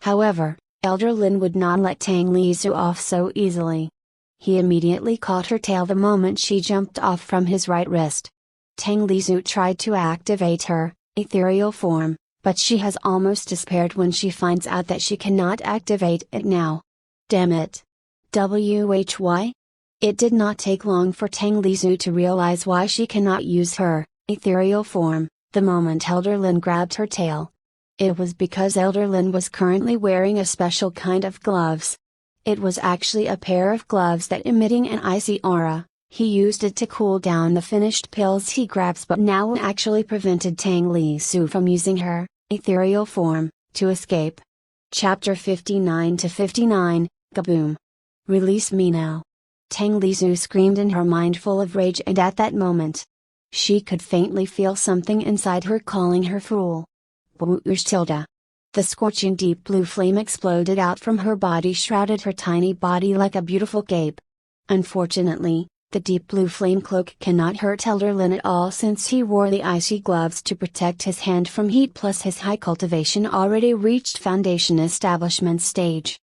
However, Elder Lin would not let Tang Lizu off so easily. He immediately caught her tail the moment she jumped off from his right wrist. Tang Lizu tried to activate her ethereal form, but she has almost despaired when she finds out that she cannot activate it now. Damn it. Why? It did not take long for Tang Lizu to realize why she cannot use her ethereal form, the moment Elder Lin grabbed her tail. It was because Elder Lin was currently wearing a special kind of gloves. It was actually a pair of gloves that emitting an icy aura. He used it to cool down the finished pills he grabs, but now actually prevented Tang Lizu from using her ethereal form to escape. Chapter 59-59, Gaboom. Release me now. Tang Lizu screamed in her mind full of rage, and at that moment, she could faintly feel something inside her calling her fool. Tilde. The scorching deep blue flame exploded out from her body, shrouded her tiny body like a beautiful cape. Unfortunately, the deep blue flame cloak cannot hurt Elder Lin at all, since he wore the icy gloves to protect his hand from heat, plus his high cultivation already reached foundation establishment stage.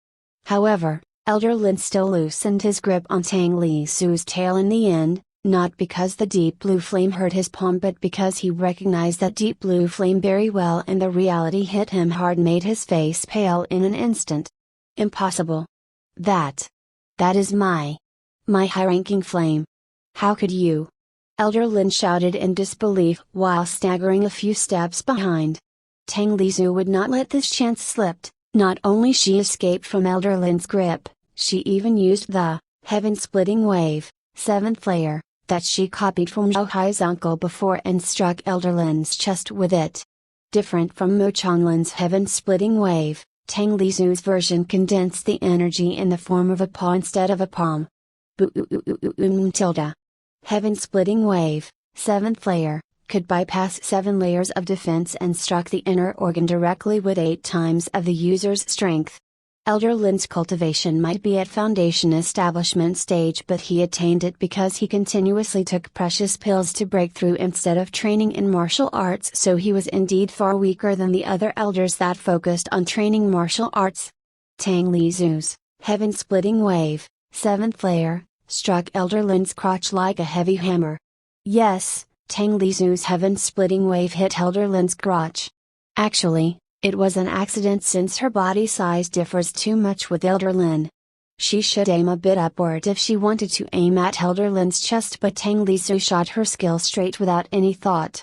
However, Elder Lin still loosened his grip on Tang Lizu's tail in the end, not because the deep blue flame hurt his palm, but because he recognized that deep blue flame very well, and the reality hit him hard, made his face pale in an instant. Impossible. That is my high-ranking flame. How could you? Elder Lin shouted in disbelief while staggering a few steps behind. Tang Lizu would not let this chance slip. Not only she escaped from Elder Lin's grip, she even used the heaven-splitting wave, 7th layer, that she copied from Zhao Hai's uncle before and struck Elder Lin's chest with it. Different from Mo Changlin's heaven-splitting wave, Tang Lizu's version condensed the energy in the form of a paw instead of a palm. Tilde. Heaven-splitting wave, 7th layer, could bypass 7 layers of defense and struck the inner organ directly with 8 times of the user's strength. Elder Lin's cultivation might be at foundation establishment stage, but he attained it because he continuously took precious pills to break through instead of training in martial arts, so he was indeed far weaker than the other elders that focused on training martial arts. Tang Lizu's heaven-splitting wave, 7th layer, struck Elder Lin's crotch like a heavy hammer. Yes, Tang Lizu's heaven-splitting wave hit Elder Lin's crotch. Actually, it was an accident, since her body size differs too much with Elder Lin. She should aim a bit upward if she wanted to aim at Elder Lin's chest, but Tang Lizu shot her skill straight without any thought.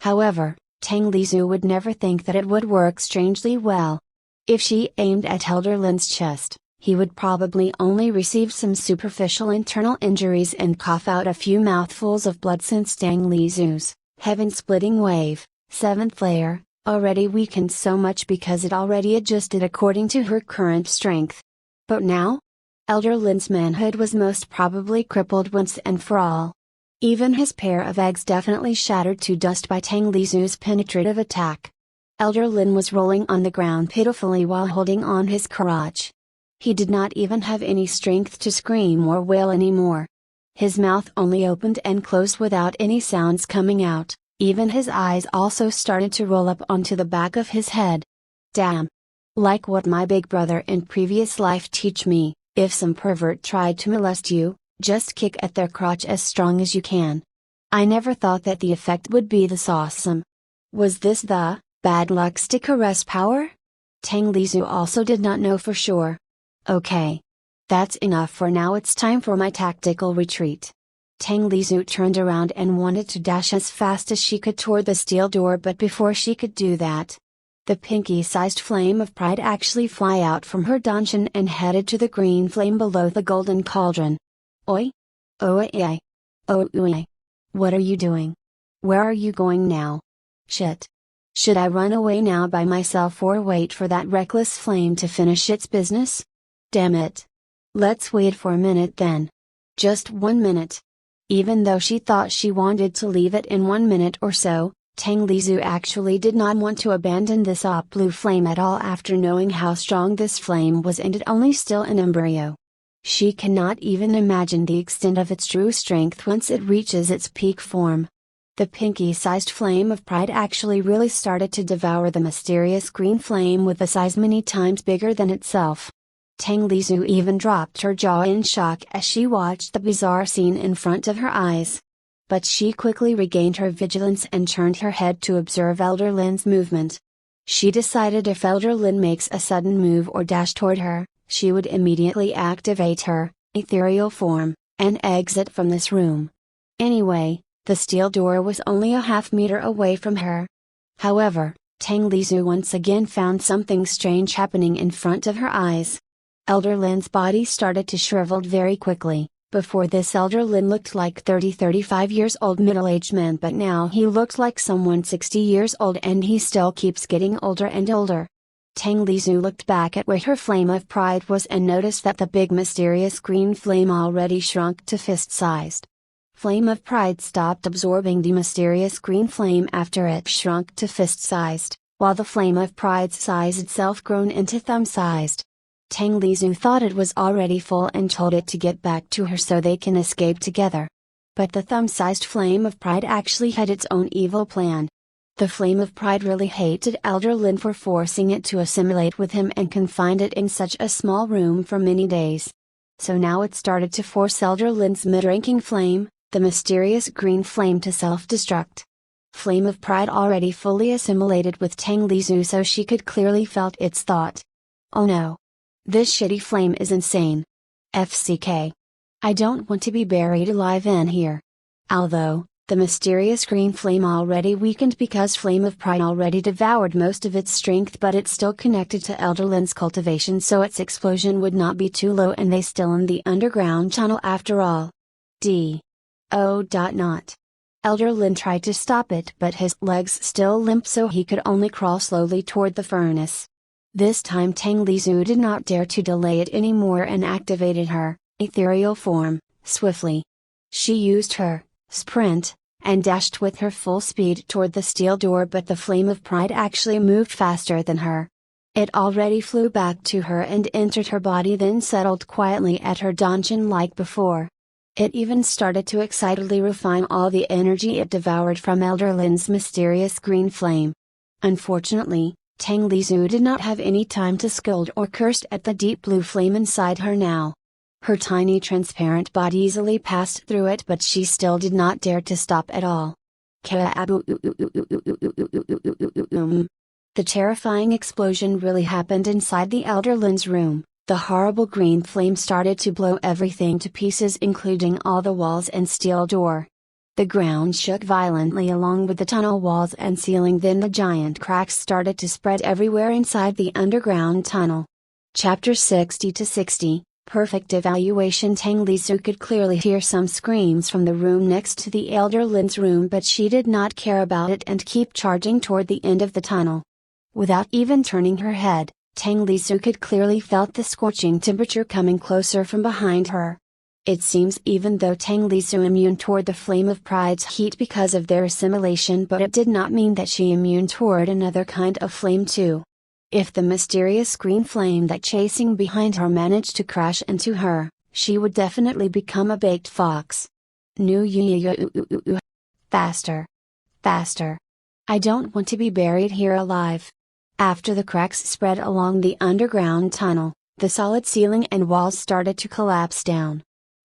However, Tang Lizu would never think that it would work strangely well. If she aimed at Elder Lin's chest, he would probably only receive some superficial internal injuries and cough out a few mouthfuls of blood, since Tang Lizu's heaven-splitting wave, 7th layer, already weakened so much because it already adjusted according to her current strength. But now? Elder Lin's manhood was most probably crippled once and for all. Even his pair of eggs definitely shattered to dust by Tang Lizu's penetrative attack. Elder Lin was rolling on the ground pitifully while holding on his crotch. He did not even have any strength to scream or wail anymore. His mouth only opened and closed without any sounds coming out, even his eyes also started to roll up onto the back of his head. Damn! Like what my big brother in previous life teach me, if some pervert tried to molest you, just kick at their crotch as strong as you can. I never thought that the effect would be this awesome. Was this the bad luck stick caress power? Tang Lizu also did not know for sure. Okay. That's enough for now, it's time for my tactical retreat. Tang Lizu turned around and wanted to dash as fast as she could toward the steel door, but before she could do that, the pinky-sized flame of pride actually flew out from her dungeon and headed to the green flame below the golden cauldron. Oi! Oi! Oi! What are you doing? Where are you going now? Shit! Should I run away now by myself or wait for that reckless flame to finish its business? Damn it! Let's wait for a minute then. Just 1 minute. Even though she thought she wanted to leave it in 1 minute or so, Tang Lizu actually did not want to abandon this blue flame at all after knowing how strong this flame was and it only still an embryo. She cannot even imagine the extent of its true strength once it reaches its peak form. The pinky-sized flame of pride actually really started to devour the mysterious green flame with a size many times bigger than itself. Tang Lizu even dropped her jaw in shock as she watched the bizarre scene in front of her eyes. But she quickly regained her vigilance and turned her head to observe Elder Lin's movement. She decided if Elder Lin makes a sudden move or dash toward her, she would immediately activate her ethereal form and exit from this room. Anyway, the steel door was only a half-meter away from her. However, Tang Lizu once again found something strange happening in front of her eyes. Elder Lin's body started to shrivel very quickly. Before this, Elder Lin looked like 35 years old middle-aged man, but now he looked like someone 60 years old, and he still keeps getting older and older. Tang Lizu looked back at where her flame of pride was and noticed that the big mysterious green flame already shrunk to fist-sized. Flame of pride stopped absorbing the mysterious green flame after it shrunk to fist-sized, while the flame of pride's size itself grown into thumb-sized. Tang Lizu thought it was already full and told it to get back to her so they can escape together. But the thumb-sized flame of pride actually had its own evil plan. The flame of pride really hated Elder Lin for forcing it to assimilate with him and confined it in such a small room for many days. So now it started to force Elder Lin's mid-ranking flame, the mysterious green flame, to self-destruct. Flame of pride already fully assimilated with Tang Lizu, so she could clearly felt its thought. Oh no! This shitty flame is insane. FCK. I don't want to be buried alive in here. Although, the mysterious green flame already weakened because flame of pride already devoured most of its strength, but it's still connected to Elder Lin's cultivation, so its explosion would not be too low, and they still in the underground tunnel after all. Elder Lin tried to stop it, but his legs still limped, so he could only crawl slowly toward the furnace. This time Tang Lizu did not dare to delay it anymore and activated her ethereal form swiftly. She used her sprint and dashed with her full speed toward the steel door, but the flame of pride actually moved faster than her. It already flew back to her and entered her body, then settled quietly at her dungeon like before. It even started to excitedly refine all the energy it devoured from Elder Lin's mysterious green flame. Unfortunately, Tang Lizu did not have any time to scold or curse at the deep blue flame inside her now. Her tiny transparent body easily passed through it, but she still did not dare to stop at all. The terrifying explosion really happened inside the Elder Lin's room. The horrible green flame started to blow everything to pieces, including all the walls and steel door. The ground shook violently along with the tunnel walls and ceiling, then the giant cracks started to spread everywhere inside the underground tunnel. Chapter 60-60, Perfect Evaluation. Tang Lizu could clearly hear some screams from the room next to the Elder Lin's room, but she did not care about it and keep charging toward the end of the tunnel. Without even turning her head, Tang Lizu could clearly felt the scorching temperature coming closer from behind her. It seems even though Tang Lizu immune toward the flame of pride's heat because of their assimilation, but it did not mean that she immune toward another kind of flame too. If the mysterious green flame that chasing behind her managed to crash into her, she would definitely become a baked fox. Faster. Faster. I don't want to be buried here alive. After the cracks spread along the underground tunnel, the solid ceiling and walls started to collapse down.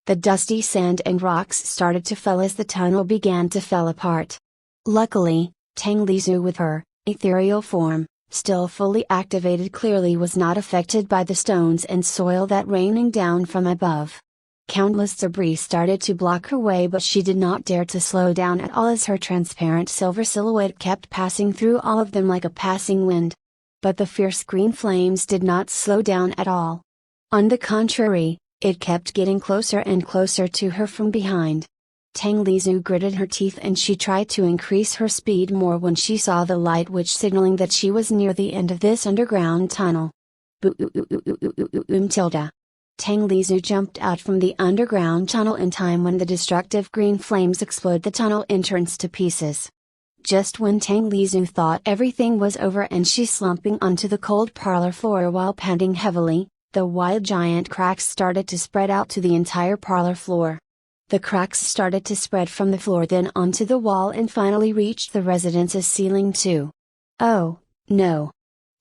The dusty sand and rocks started to fall as the tunnel began to fall apart. Luckily, Tang Lizu with her ethereal form, still fully activated, clearly was not affected by the stones and soil that raining down from above. Countless debris started to block her way, but she did not dare to slow down at all as her transparent silver silhouette kept passing through all of them like a passing wind. But the fierce green flames did not slow down at all. On the contrary, it kept getting closer and closer to her from behind. Tang Lizu gritted her teeth and she tried to increase her speed more when she saw the light, which signaling that she was near the end of this underground tunnel. Tilda. Tang Lizu jumped out from the underground tunnel in time when the destructive green flames exploded the tunnel entrance to pieces. Just when Tang Lizu thought everything was over and she slumping onto the cold parlor floor while panting heavily, the wide giant cracks started to spread out to the entire parlor floor. The cracks started to spread from the floor then onto the wall and finally reached the residence's ceiling too. Oh, no.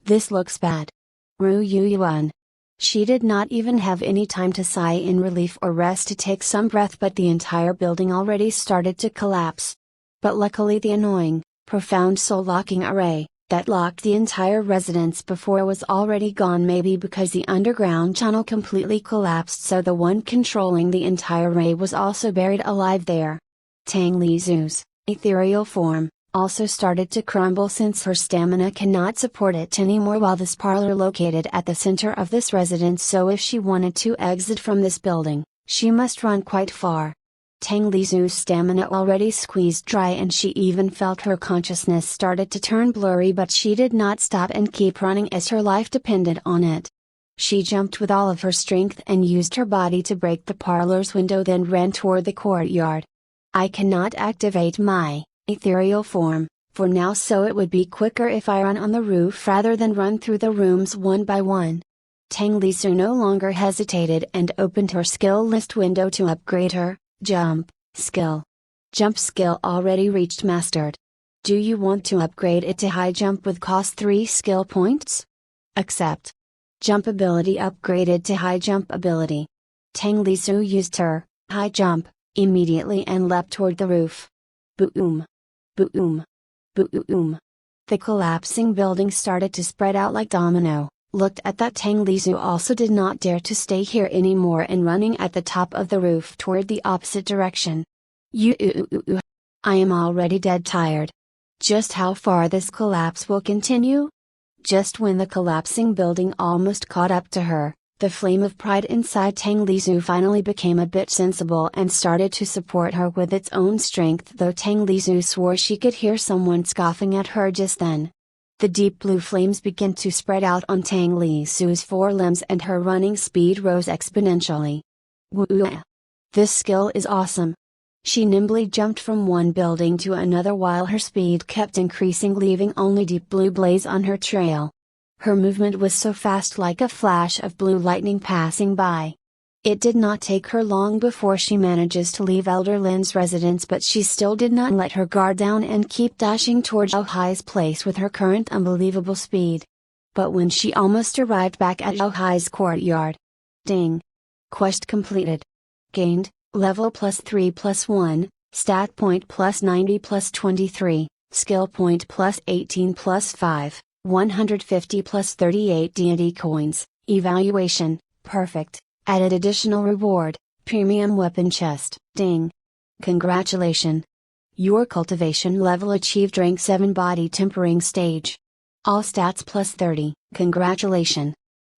This looks bad. Ru Yuan. She did not even have any time to sigh in relief or rest to take some breath, but the entire building already started to collapse. But luckily the annoying, profound soul-locking array, that locked the entire residence before was already gone, maybe because the underground tunnel completely collapsed, so the one controlling the entire array was also buried alive there. Tang Lizu's ethereal form also started to crumble since her stamina cannot support it anymore, while this parlor located at the center of this residence, so if she wanted to exit from this building, she must run quite far. Tang Lizu's stamina already squeezed dry and she even felt her consciousness started to turn blurry, but she did not stop and keep running as her life depended on it. She jumped with all of her strength and used her body to break the parlor's window, then ran toward the courtyard. I cannot activate my ethereal form for now, so it would be quicker if I run on the roof rather than run through the rooms one by one. Tang Lizu no longer hesitated and opened her skill list window to upgrade her jump skill. Jump skill already reached mastered. Do you want to upgrade it to high jump with cost 3 skill points? Accept. Jump ability upgraded to high jump ability. Tang Lizu used her high jump immediately and leapt toward the roof. Boom. Boom. Boom. The collapsing building started to spread out like domino. Looked at that, Tang Lizu also did not dare to stay here anymore and running at the top of the roof toward the opposite direction. I am already dead tired. Just how far this collapse will continue? Just when the collapsing building almost caught up to her, the flame of pride inside Tang Lizu finally became a bit sensible and started to support her with its own strength, though Tang Lizu swore she could hear someone scoffing at her just then. The deep blue flames began to spread out on Tang Lizu's forelimbs and her running speed rose exponentially. Woo! This skill is awesome. She nimbly jumped from one building to another while her speed kept increasing, leaving only deep blue blaze on her trail. Her movement was so fast, like a flash of blue lightning passing by. It did not take her long before she manages to leave Elder Lin's residence, but she still did not let her guard down and keep dashing towards Zhao place with her current unbelievable speed. But when she almost arrived back at Zhao courtyard. Ding! Quest completed. Gained, level +3 +1, stat point +90 +23, skill point +18 +5, 150 +38 deity coins, evaluation, perfect. Added additional reward, premium weapon chest. Ding! Congratulations! Your cultivation level achieved rank 7 body tempering stage. All stats +30. Congratulations!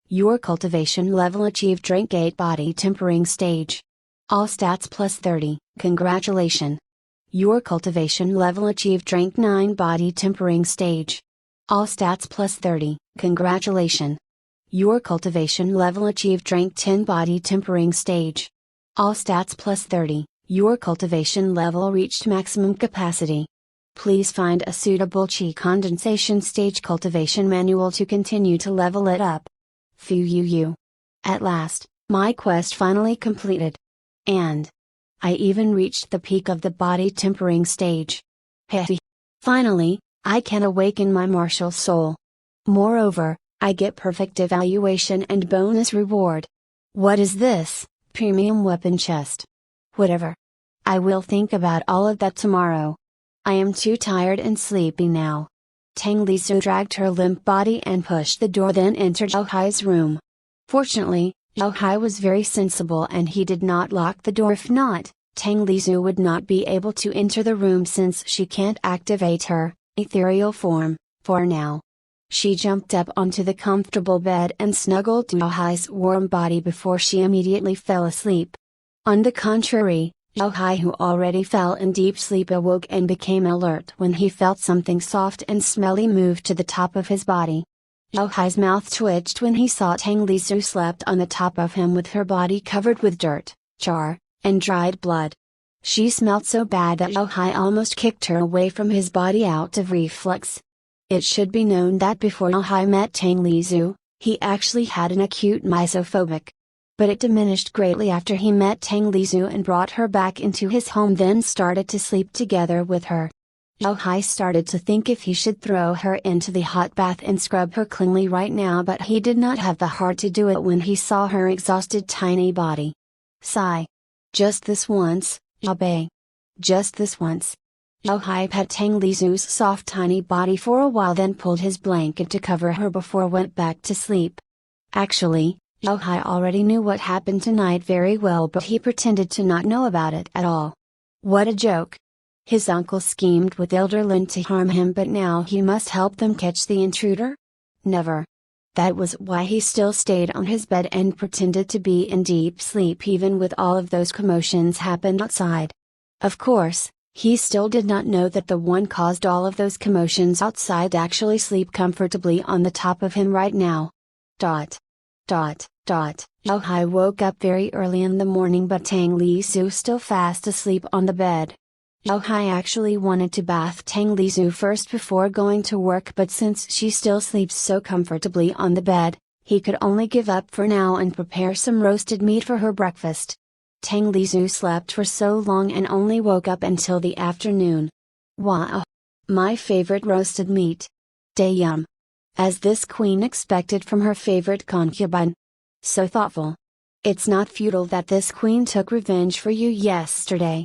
Your cultivation level achieved rank 8 body tempering stage. All stats +30. Congratulations! Your cultivation level achieved rank 9 body tempering stage. All stats +30. Congratulations! Your cultivation level achieved rank 10 body tempering stage. All stats +30. Your cultivation level reached maximum capacity. Please find a suitable Qi condensation stage cultivation manual to continue to level it up. Phew. At last, my quest finally completed. And I even reached the peak of the body tempering stage. Heh. Finally, I can awaken my martial soul. Moreover, I get perfect evaluation and bonus reward. What is this, premium weapon chest? Whatever. I will think about all of that tomorrow. I am too tired and sleepy now. Tang Lisu dragged her limp body and pushed the door, then entered Zhao Hai's room. Fortunately, Zhao Hai was very sensible and he did not lock the door. If not, Tang Lisu would not be able to enter the room since she can't activate her ethereal form, for now. She jumped up onto the comfortable bed and snuggled to Zhao Hai's warm body before she immediately fell asleep. On the contrary, Zhao Hai, who already fell in deep sleep, awoke and became alert when he felt something soft and smelly move to the top of his body. Zhao Hai's mouth twitched when he saw Tang Lisu slept on the top of him with her body covered with dirt, char, and dried blood. She smelled so bad that Zhao Hai almost kicked her away from his body out of reflex. It should be known that before Zhao Hai met Tang Lisu, he actually had an acute misophobic. But it diminished greatly after he met Tang Lisu and brought her back into his home, then started to sleep together with her. Zhao Hai started to think if he should throw her into the hot bath and scrub her cleanly right now, but he did not have the heart to do it when he saw her exhausted tiny body. Sigh. Just this once, Zhao Bei. Just this once. Zhao Hai pet Tang Lisu's soft tiny body for a while, then pulled his blanket to cover her before went back to sleep. Actually, Zhao Hai already knew what happened tonight very well, but he pretended to not know about it at all. What a joke! His uncle schemed with Elder Lin to harm him, but now he must help them catch the intruder? Never. That was why he still stayed on his bed and pretended to be in deep sleep even with all of those commotions happened outside. Of course, he still did not know that the one caused all of those commotions outside actually sleep comfortably on the top of him right now. Zhao Hai woke up very early in the morning, but Tang Lisu still fast asleep on the bed. Zhao Hai actually wanted to bath Tang Lisu first before going to work, but since she still sleeps so comfortably on the bed, he could only give up for now and prepare some roasted meat for her breakfast. Tang Lisu slept for so long and only woke up until the afternoon. Wow! My favorite roasted meat. Yum! As this queen expected from her favorite concubine. So thoughtful. It's not futile that this queen took revenge for you yesterday.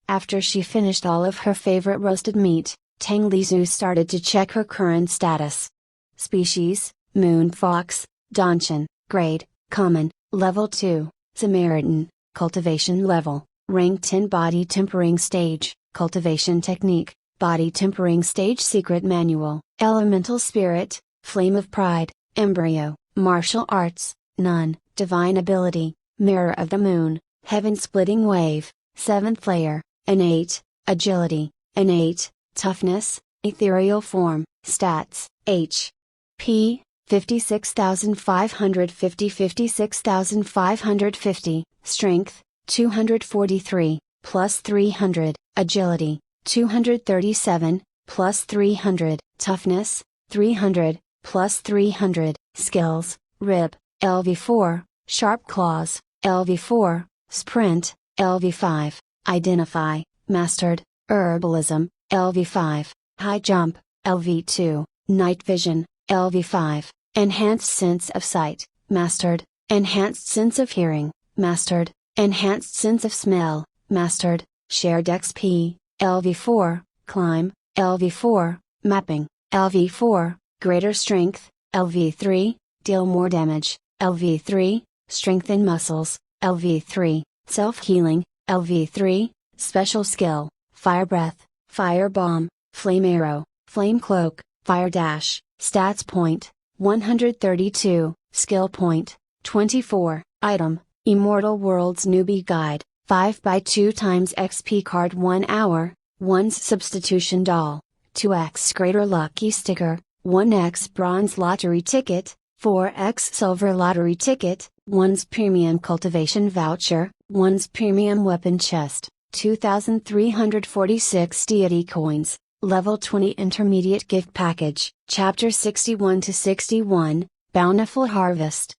After she finished all of her favorite roasted meat, Tang Lisu started to check her current status. Species, Moon Fox, Donchen, Grade, Common, Level 2, Samaritan, Cultivation Level, Rank 10 Body Tempering Stage, Cultivation Technique, Body Tempering Stage Secret Manual, Elemental Spirit, Flame of Pride, Embryo, Martial Arts, None, Divine Ability, Mirror of the Moon, Heaven Splitting Wave, 7th Layer, Innate, Agility, Innate, Toughness, Ethereal Form, Stats, H. P, 56,550 56,550, Strength, 243, plus 300, Agility, 237, plus 300, Toughness, 300, plus 300, Skills, Rib, LV4, Sharp Claws, LV4, Sprint, LV5, Identify, Mastered, Herbalism, LV5, High Jump, LV2, Night Vision, LV5, Enhanced Sense of Sight, Mastered, Enhanced Sense of Hearing, Mastered, Enhanced Sense of Smell, Mastered, Shared XP, LV4, Climb, LV4, Mapping, LV4, Greater Strength, LV3, Deal More Damage, LV3, Strengthen Muscles, LV3, Self-Healing, LV3, Special Skill, Fire Breath, Fire Bomb, Flame Arrow, Flame Cloak, Fire Dash, Stats Point, 132, Skill Point, 24, Item, Immortal Worlds Newbie Guide, 5x2 times XP card 1 hour, 1's Substitution Doll, 2x Greater Lucky Sticker, 1x Bronze Lottery Ticket, 4x Silver Lottery Ticket, 1's Premium Cultivation Voucher, 1's Premium Weapon Chest, 2,346 Deity Coins, Level 20 Intermediate Gift Package, Chapter 61 to 61, Bountiful Harvest.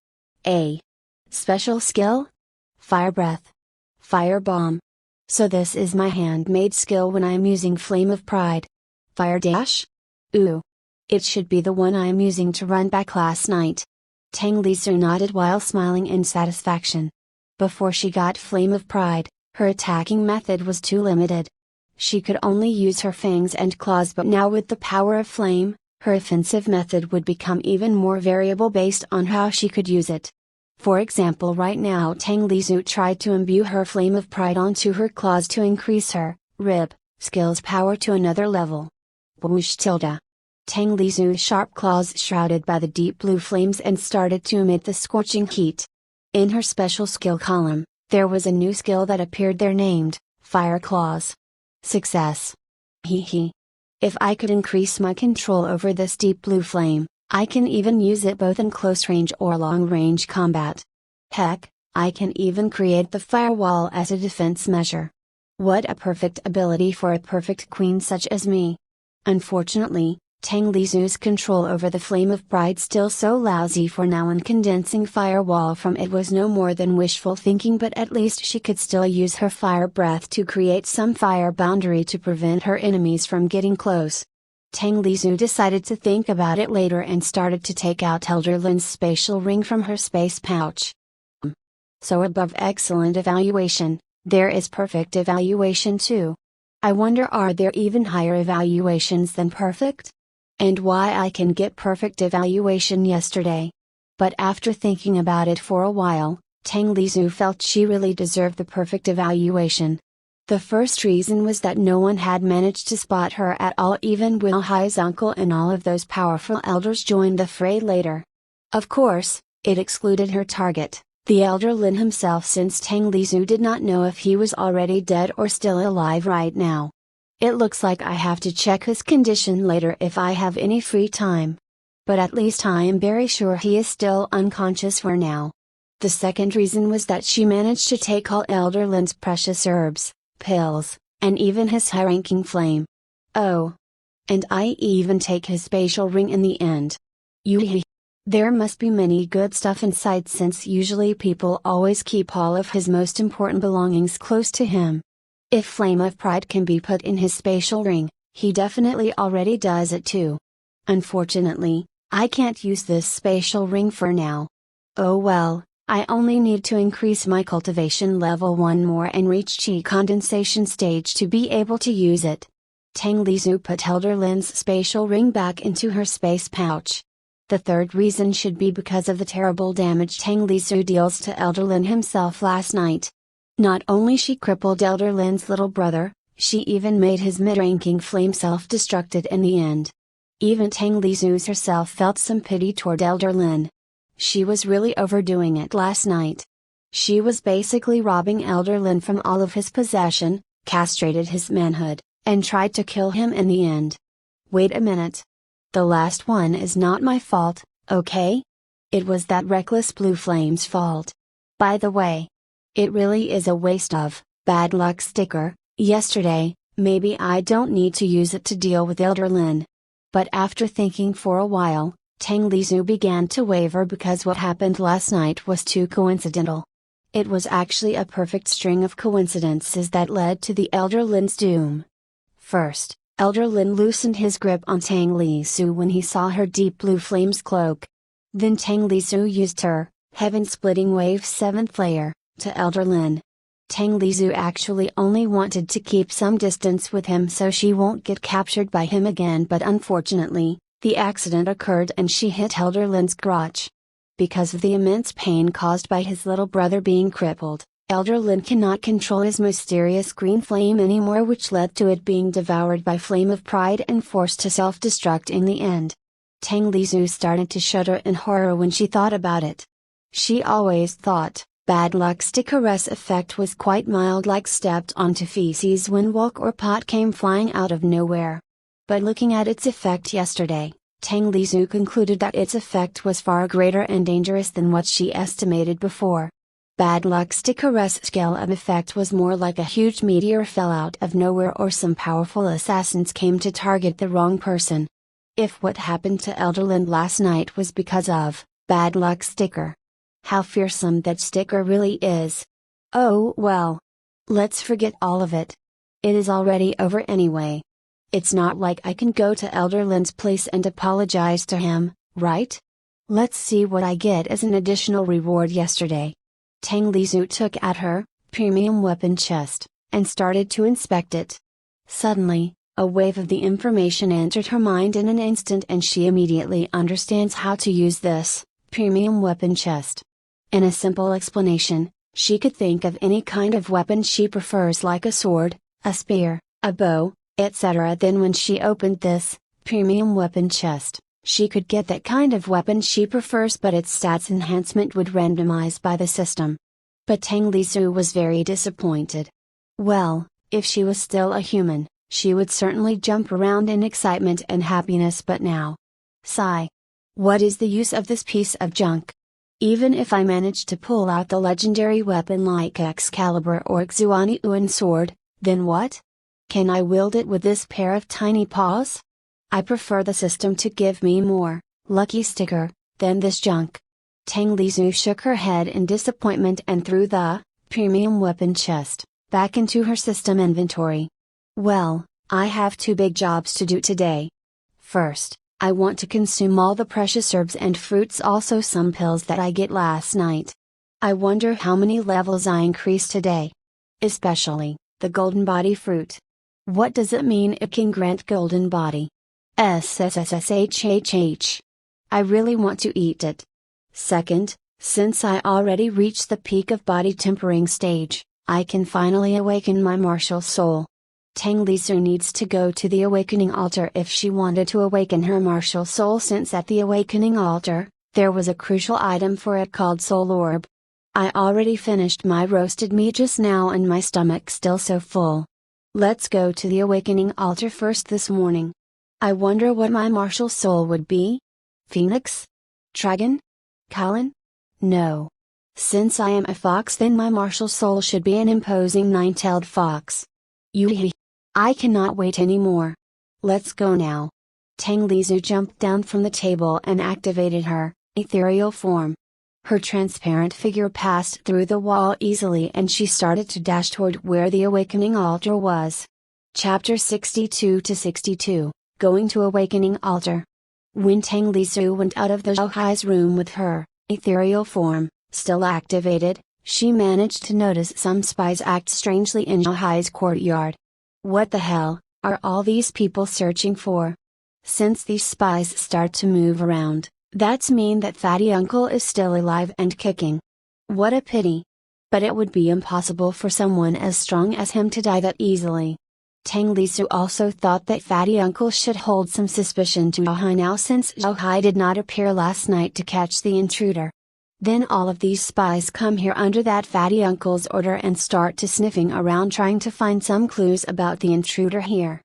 A. Special Skill? Fire Breath. Fire Bomb. So this is my handmade skill when I am using Flame of Pride. Fire Dash? Ooh. It should be the one I am using to run back last night. Tang Lisu nodded while smiling in satisfaction. Before she got Flame of Pride, her attacking method was too limited. She could only use her fangs and claws, but now with the power of flame, her offensive method would become even more variable based on how she could use it. For example, right now Tang Lisu tried to imbue her Flame of Pride onto her claws to increase her skill's power to another level. Whoosh tilde. Tang Lisu's sharp claws shrouded by the deep blue flames and started to emit the scorching heat. In her special skill column, there was a new skill that appeared there named Fire Claws. Success. Hee. If I could increase my control over this deep blue flame, I can even use it both in close range or long range combat. Heck, I can even create the firewall as a defense measure. What a perfect ability for a perfect queen such as me. Unfortunately, Tang Lisu's control over the Flame of Pride still so lousy for now, and condensing firewall from it was no more than wishful thinking, but at least she could still use her fire breath to create some fire boundary to prevent her enemies from getting close. Tang Lisu decided to think about it later and started to take out Elder Lin's spatial ring from her space pouch. So above excellent evaluation, there is perfect evaluation too. I wonder, are there even higher evaluations than perfect? And why I can get perfect evaluation yesterday. But after thinking about it for a while, Tang Lisu felt she really deserved the perfect evaluation. The first reason was that no one had managed to spot her at all, even Will Hai's uncle and all of those powerful elders joined the fray later. Of course, it excluded her target, the Elder Lin himself, since Tang Lisu did not know if he was already dead or still alive right now. It looks like I have to check his condition later if I have any free time. But at least I am very sure he is still unconscious for now. The second reason was that she managed to take all Elder Lin's precious herbs, pills, and even his high-ranking flame. Oh. And I even take his spatial ring in the end. Yoo-hee. There must be many good stuff inside, since usually people always keep all of his most important belongings close to him. If Flame of Pride can be put in his spatial ring, he definitely already does it too. Unfortunately, I can't use this spatial ring for now. Oh well, I only need to increase my cultivation level 1 more and reach chi condensation stage to be able to use it. Tang Lisu put Elder Lin's spatial ring back into her space pouch. The third reason should be because of the terrible damage Tang Lisu deals to Elder Lin himself last night. Not only she crippled Elder Lin's little brother, she even made his mid-ranking flame self-destructed in the end. Even Tang Lisu herself felt some pity toward Elder Lin. She was really overdoing it last night. She was basically robbing Elder Lin from all of his possession, castrated his manhood, and tried to kill him in the end. Wait a minute. The last one is not my fault, okay? It was that reckless blue flame's fault. By the way, it really is a waste of bad luck sticker. Yesterday, maybe I don't need to use it to deal with Elder Lin. But after thinking for a while, Tang Lisu began to waver, because what happened last night was too coincidental. It was actually a perfect string of coincidences that led to the Elder Lin's doom. First, Elder Lin loosened his grip on Tang Lisu when he saw her deep blue flames cloak. Then Tang Lisu used her heaven-splitting wave 7th layer to Elder Lin. Tang Lisu actually only wanted to keep some distance with him so she won't get captured by him again, but unfortunately, the accident occurred and she hit Elder Lin's crotch. Because of the immense pain caused by his little brother being crippled, Elder Lin cannot control his mysterious green flame anymore, which led to it being devoured by Flame of Pride and forced to self-destruct in the end. Tang Lisu started to shudder in horror when she thought about it. She always thought bad luck sticker's effect was quite mild, like stepped onto feces when walk or pot came flying out of nowhere. But looking at its effect yesterday, Tang Lisu concluded that its effect was far greater and dangerous than what she estimated before. Bad luck sticker's scale of effect was more like a huge meteor fell out of nowhere or some powerful assassins came to target the wrong person. If what happened to Elderland last night was because of bad luck sticker, how fearsome that sticker really is. Oh well. Let's forget all of it. It is already over anyway. It's not like I can go to Elderland's place and apologize to him, right? Let's see what I get as an additional reward yesterday. Tang Lizu took at her premium weapon chest and started to inspect it. Suddenly, a wave of the information entered her mind in an instant and she immediately understands how to use this premium weapon chest. In a simple explanation, she could think of any kind of weapon she prefers like a sword, a spear, a bow, etc. Then when she opened this premium weapon chest, she could get that kind of weapon she prefers, but its stats enhancement would randomize by the system. But Tang Lizu was very disappointed. Well, if she was still a human, she would certainly jump around in excitement and happiness, but now. Sigh. What is the use of this piece of junk? Even if I manage to pull out the legendary weapon like Excalibur or Xuan Yuan sword, then what? Can I wield it with this pair of tiny paws? I prefer the system to give me more lucky sticker than this junk. Tang Lizu shook her head in disappointment and threw the premium weapon chest back into her system inventory. Well, I have two big jobs to do today. First, I want to consume all the precious herbs and fruits, also some pills that I get last night. I wonder how many levels I increase today. Especially, the golden body fruit. What does it mean it can grant golden body? SSSSHHH. I really want to eat it. Second, since I already reached the peak of body tempering stage, I can finally awaken my martial soul. Tang Lizu needs to go to the awakening altar if she wanted to awaken her martial soul, since at the awakening altar, there was a crucial item for it called soul orb. I already finished my roasted meat just now and my stomach's still so full. Let's go to the awakening altar first this morning. I wonder what my martial soul would be? Phoenix? Dragon? Colin? No. Since I am a fox, then my martial soul should be an imposing nine-tailed fox. Yoo-hee! I cannot wait anymore. Let's go now. Tang Lizu jumped down from the table and activated her ethereal form. Her transparent figure passed through the wall easily and she started to dash toward where the awakening altar was. Chapter 62 to 62, Going to Awakening Altar. When Tang Lizu went out of the Zhouhai's room with her ethereal form still activated, she managed to notice some spies act strangely in Zhouhai's courtyard. What the hell are all these people searching for? Since these spies start to move around, that's mean that Fatty Uncle is still alive and kicking. What a pity. But it would be impossible for someone as strong as him to die that easily. Tang Lizu also thought that Fatty Uncle should hold some suspicion to Zhouhai now, since Zhouhai did not appear last night to catch the intruder. Then all of these spies come here under that Fatty Uncle's order and start to sniffing around trying to find some clues about the intruder here.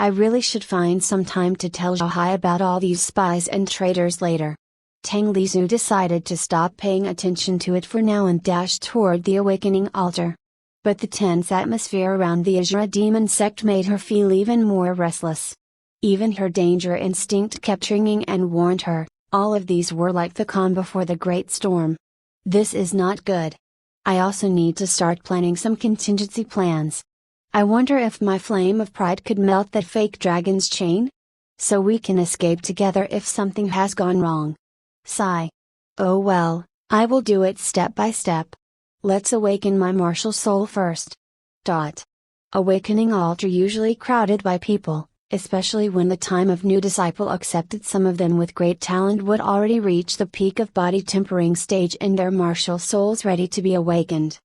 I really should find some time to tell Zhouhai about all these spies and traitors later. Tang Lizu decided to stop paying attention to it for now and dashed toward the awakening altar. But the tense atmosphere around the Azura demon sect made her feel even more restless. Even her danger instinct kept ringing and warned her, all of these were like the calm before the great storm. This is not good. I also need to start planning some contingency plans. I wonder if my flame of pride could melt that fake dragon's chain? So we can escape together if something has gone wrong. Sigh. Oh well, I will do it step by step. Let's awaken my martial soul first. Awakening altar usually crowded by people, especially when the time of new disciple accepted. Some of them with great talent would already reach the peak of body tempering stage and their martial souls ready to be awakened.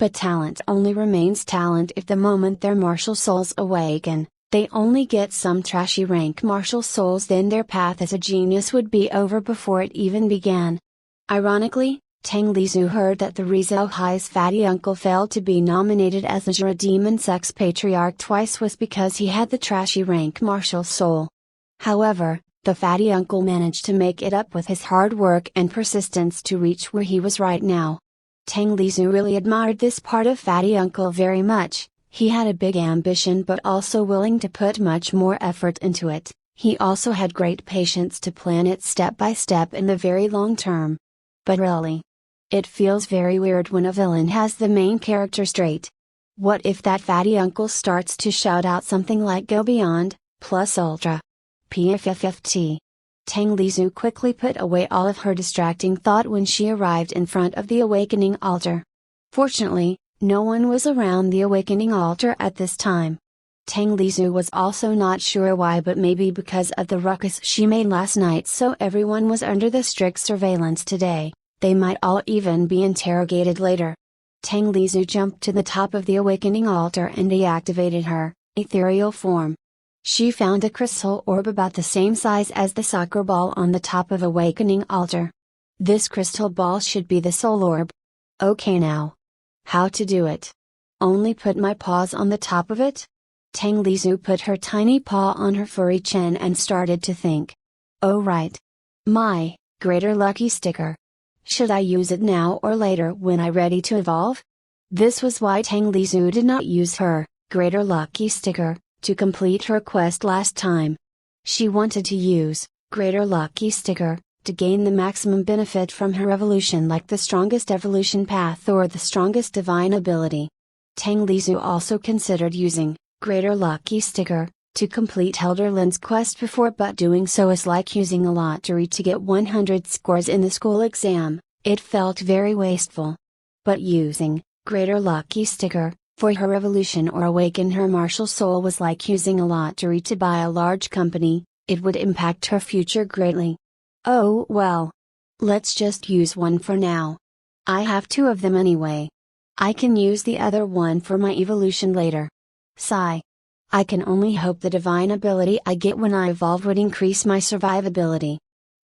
But talent only remains talent if the moment their martial souls awaken, they only get some trashy rank martial souls, then their path as a genius would be over before it even began. Ironically, Tang Lizu heard that the Zhouhai's Fatty Uncle failed to be nominated as the Azura Demon Sect's Patriarch twice was because he had the trashy rank martial soul. However, the Fatty Uncle managed to make it up with his hard work and persistence to reach where he was right now. Tang Lizu really admired this part of Fatty Uncle very much. He had a big ambition but also willing to put much more effort into it. He also had great patience to plan it step by step in the very long term. But really, it feels very weird when a villain has the main character straight. What if that fatty uncle starts to shout out something like "Go Beyond, plus Ultra. PFFFT." Tang Lizu quickly put away all of her distracting thought when she arrived in front of the awakening altar. Fortunately, no one was around the awakening altar at this time. Tang Lizu was also not sure why, but maybe because of the ruckus she made last night, so everyone was under the strict surveillance today. They might all even be interrogated later. Tang Lizu jumped to the top of the awakening altar and deactivated her ethereal form. She found a crystal orb about the same size as the soccer ball on the top of awakening altar. This crystal ball should be the soul orb. Okay, now, how to do it? Only put my paws on the top of it? Tang Lizu put her tiny paw on her furry chin and started to think. Oh right. My greater lucky sticker. Should I use it now or later when I'm ready to evolve? This was why Tang Lizu did not use her greater lucky sticker to complete her quest last time. She wanted to use greater lucky sticker to gain the maximum benefit from her evolution, like the strongest evolution path or the strongest divine ability. Tang Lizu also considered using greater lucky sticker to complete Elderlin's quest before, but doing so is like using a lottery to get 100 scores in the school exam. It felt very wasteful. But using greater lucky sticker for her evolution or awaken her martial soul was like using a lottery to buy a large company. It would impact her future greatly. Oh well. Let's just use one for now. I have two of them anyway. I can use the other one for my evolution later. Sigh. I can only hope the divine ability I get when I evolve would increase my survivability.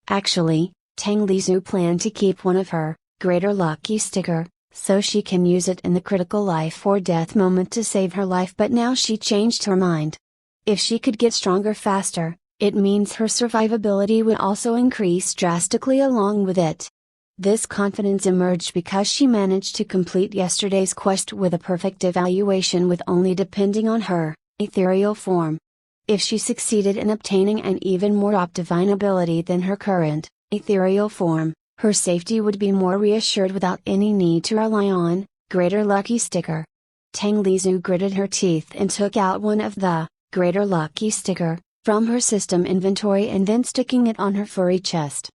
Actually, Tang Lizu planned to keep one of her greater lucky sticker, so she can use it in the critical life or death moment to save her life, but now she changed her mind. If she could get stronger faster, it means her survivability would also increase drastically along with it. This confidence emerged because she managed to complete yesterday's quest with a perfect evaluation with only depending on her ethereal form. If she succeeded in obtaining an even more divine ability than her current ethereal form, her safety would be more reassured without any need to rely on greater lucky sticker. Tang Lizu gritted her teeth and took out one of the greater lucky sticker from her system inventory and then sticking it on her furry chest.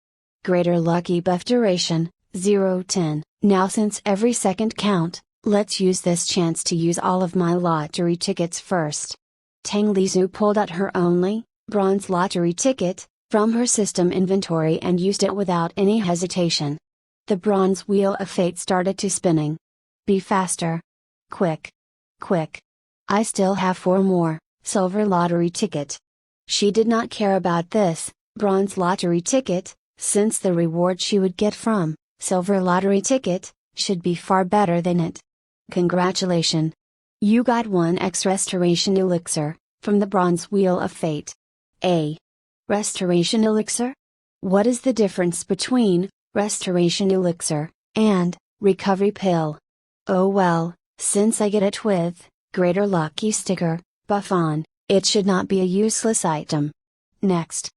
Greater lucky buff duration, 0-10. Now since every second count, let's use this chance to use all of my lottery tickets first. Tang Lizu pulled out her only bronze lottery ticket from her system inventory and used it without any hesitation. The bronze wheel of fate started to spinning. Be faster. Quick. Quick. I still have 4 more silver lottery ticket. She did not care about this bronze lottery ticket, since the reward she would get from silver lottery ticket should be far better than it. Congratulations! You got 1x restoration elixir from the bronze wheel of fate. A restoration elixir? What is the difference between restoration elixir and recovery pill? Oh well, since I get it with greater lucky sticker buff on, it should not be a useless item. Next.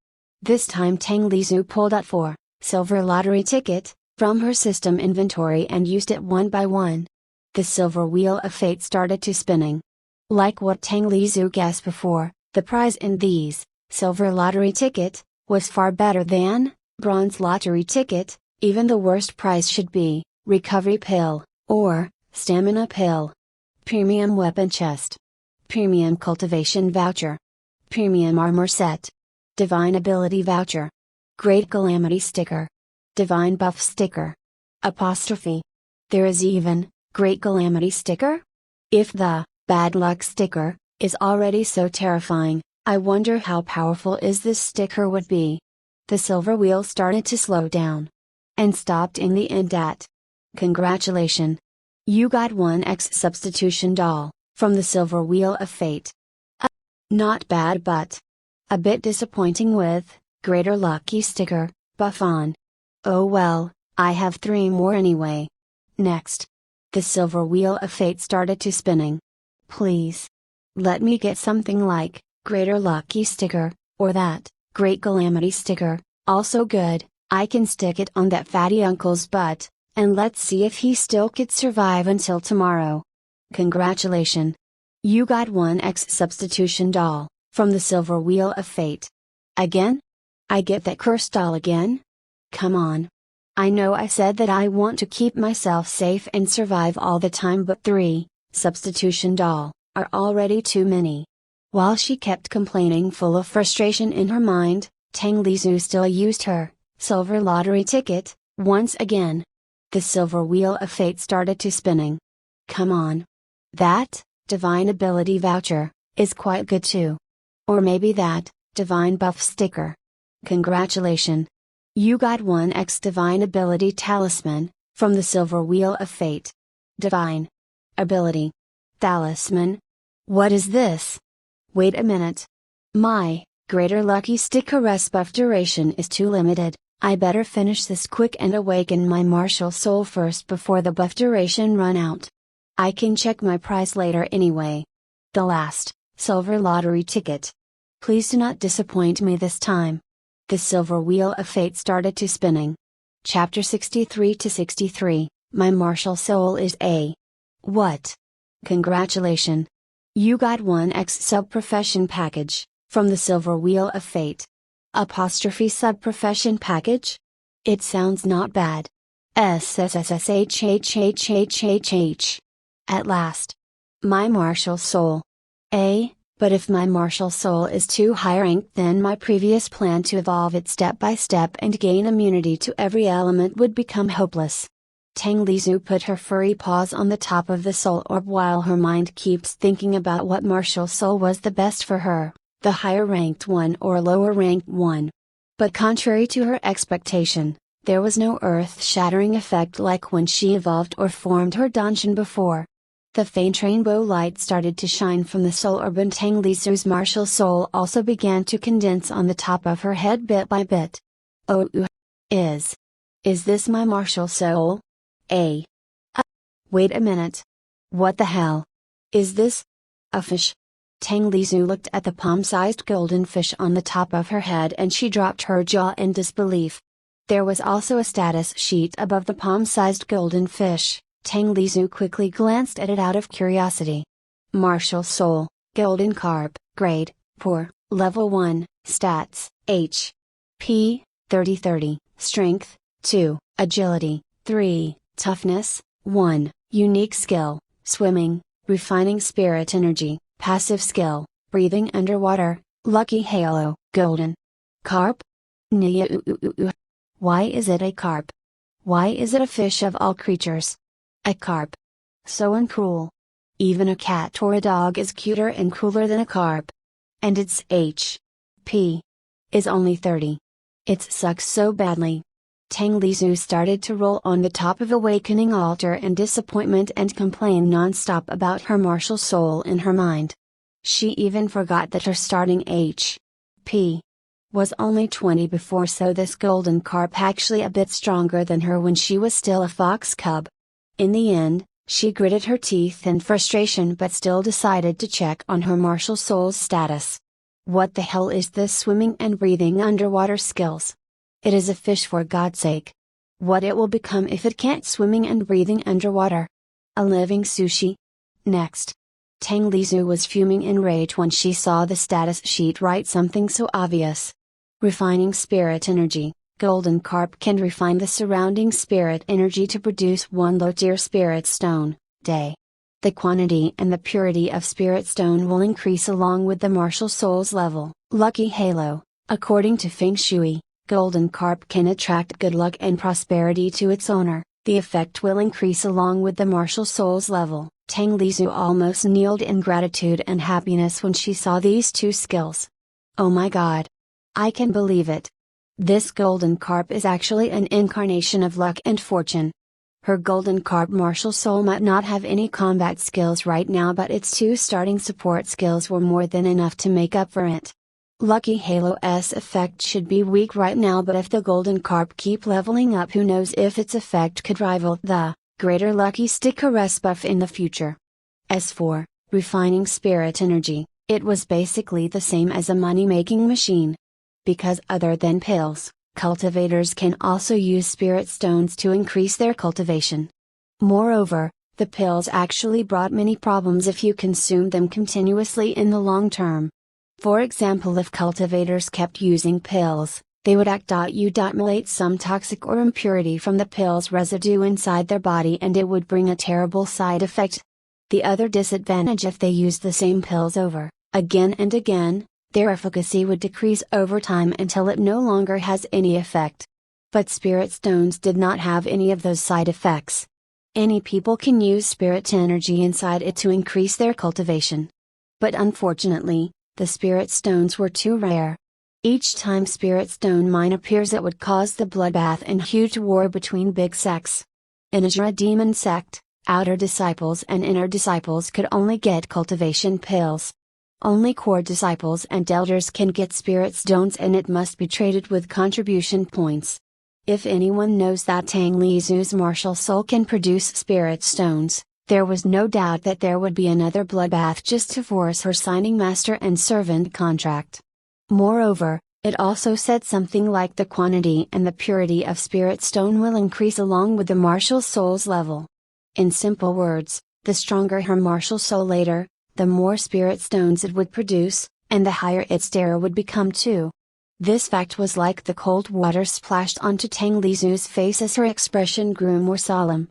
This time Tang Lizu pulled out 4 silver lottery ticket from her system inventory and used it one by one. The silver wheel of fate started to spinning. Like what Tang Lizu guessed before, the prize in these silver lottery ticket was far better than bronze lottery ticket. Even the worst prize should be recovery pill or stamina pill. Premium weapon chest. Premium cultivation voucher. Premium armor set. Divine ability voucher. Great calamity sticker. Divine buff sticker. Apostrophe. There is even great calamity sticker? If the bad luck sticker is already so terrifying, I wonder how powerful is this sticker would be. The silver wheel started to slow down and stopped in the end at congratulations. You got 1x substitution doll from the silver wheel of fate. Not bad, but a bit disappointing with greater lucky sticker buff on. Oh well, I have 3 more anyway. Next. The silver wheel of fate started to spinning. Please. Let me get something like, Greater Lucky sticker, or that, Great Calamity sticker, also good. I can stick it on that fatty uncle's butt, and let's see if he still could survive until tomorrow. Congratulations. You got one X substitution doll, from the silver wheel of fate. Again? I get that cursed doll again? Come on. I know I said that I want to keep myself safe and survive all the time, but 3, substitution doll, are already too many. While she kept complaining full of frustration in her mind, Tang Lizu still used her silver lottery ticket, once again. The silver wheel of fate started to spinning. Come on. That, divine ability voucher, is quite good too. Or maybe that, divine buff sticker. Congratulations. You got one X divine ability talisman, from the silver wheel of fate. Divine ability talisman? What is this? Wait a minute. My greater lucky sticker rest buff duration is too limited. I better finish this quick and awaken my martial soul first before the buff duration run out. I can check my price later anyway. The last, silver lottery ticket. Please do not disappoint me this time. The silver wheel of fate started to spinning. Chapter 63 to 63, My martial soul is a. What? Congratulations. You got one X sub-profession package, from the silver wheel of fate. Apostrophe sub-profession package? It sounds not bad. SSSSHHHHHH. At last. My martial soul. But if my martial soul is too high ranked, then my previous plan to evolve it step by step and gain immunity to every element would become hopeless. Tang Lizu put her furry paws on the top of the soul orb while her mind keeps thinking about what martial soul was the best for her, the higher ranked one or lower ranked one. But contrary to her expectation, there was no earth-shattering effect like when she evolved or formed her Danshin before. The faint rainbow light started to shine from the soul orb, and Tang Lizu's martial soul also began to condense on the top of her head bit by bit. Oh, is this my martial soul? Wait a minute. What the hell? Is this a fish? Tang Lizu looked at the palm-sized golden fish on the top of her head and she dropped her jaw in disbelief. There was also a status sheet above the palm-sized golden fish. Tang Lizu quickly glanced at it out of curiosity. Martial Soul, Golden Carp, Grade, 4, Level 1, Stats, H. P, 30-30, Strength, 2, Agility, 3, Toughness, 1, Unique Skill, Swimming, Refining Spirit Energy, Passive Skill, Breathing Underwater, Lucky Halo, Golden Carp? Why is it a carp? Why is it a fish of all creatures? A carp. So uncool. Even a cat or a dog is cuter and cooler than a carp. And its H.P. is only 30. It sucks so badly. Tang Lizu started to roll on the top of awakening altar in disappointment and complain non-stop about her martial soul in her mind. She even forgot that her starting H.P. was only 20 before, so this golden carp actually a bit stronger than her when she was still a fox cub. In the end, she gritted her teeth in frustration but still decided to check on her martial soul's status. What the hell is this swimming and breathing underwater skills? It is a fish, for God's sake. What it will become if it can't swimming and breathing underwater? A living sushi? Next. Tang Lizu was fuming in rage when she saw the status sheet write something so obvious. Refining Spirit Energy. Golden Carp can refine the surrounding spirit energy to produce 1 low-tier spirit stone, day. The quantity and the purity of spirit stone will increase along with the martial soul's level. Lucky Halo. According to Feng Shui, Golden Carp can attract good luck and prosperity to its owner. The effect will increase along with the martial soul's level. Tang Lizu almost kneeled in gratitude and happiness when she saw these 2 skills. Oh my god. I can believe it. This golden carp is actually an incarnation of luck and fortune. Her golden carp martial soul might not have any combat skills right now, but its 2 starting support skills were more than enough to make up for it. Lucky Halo's effect should be weak right now, but if the golden carp keep leveling up, who knows if its effect could rival the greater lucky sticker resbuff in the future. As for refining spirit energy, it was basically the same as a money-making machine. Because other than pills, cultivators can also use spirit stones to increase their cultivation. Moreover, the pills actually brought many problems if you consume them continuously in the long term. For example, if cultivators kept using pills, they would accumulate some toxic or impurity from the pill's residue inside their body, and it would bring a terrible side effect. The other disadvantage, if they used the same pills over, again and again, their efficacy would decrease over time until it no longer has any effect. But spirit stones did not have any of those side effects. Any people can use spirit energy inside it to increase their cultivation. But unfortunately, the spirit stones were too rare. Each time spirit stone mine appears, it would cause the bloodbath and huge war between big sects. In a demon sect, outer disciples and inner disciples could only get cultivation pills. Only core disciples and elders can get spirit stones, and it must be traded with contribution points. If anyone knows that Tang Lizu's martial soul can produce spirit stones, there was no doubt that there would be another bloodbath just to force her signing master and servant contract. Moreover, it also said something like the quantity and the purity of spirit stone will increase along with the martial soul's level. In simple words, the stronger her martial soul later, the more spirit stones it would produce, and the higher its terror would become too. This fact was like the cold water splashed onto Tang Lizu's face as her expression grew more solemn.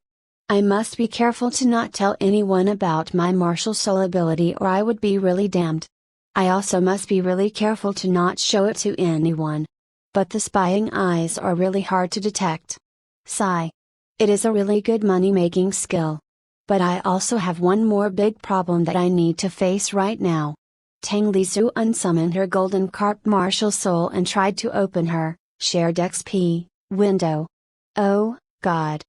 I must be careful to not tell anyone about my martial soul ability, or I would be really damned. I also must be really careful to not show it to anyone. But the spying eyes are really hard to detect. Sigh. It is a really good money-making skill. But I also have one more big problem that I need to face right now. Tang Lizu unsummoned her golden carp martial soul and tried to open her shared XP window. Oh, God.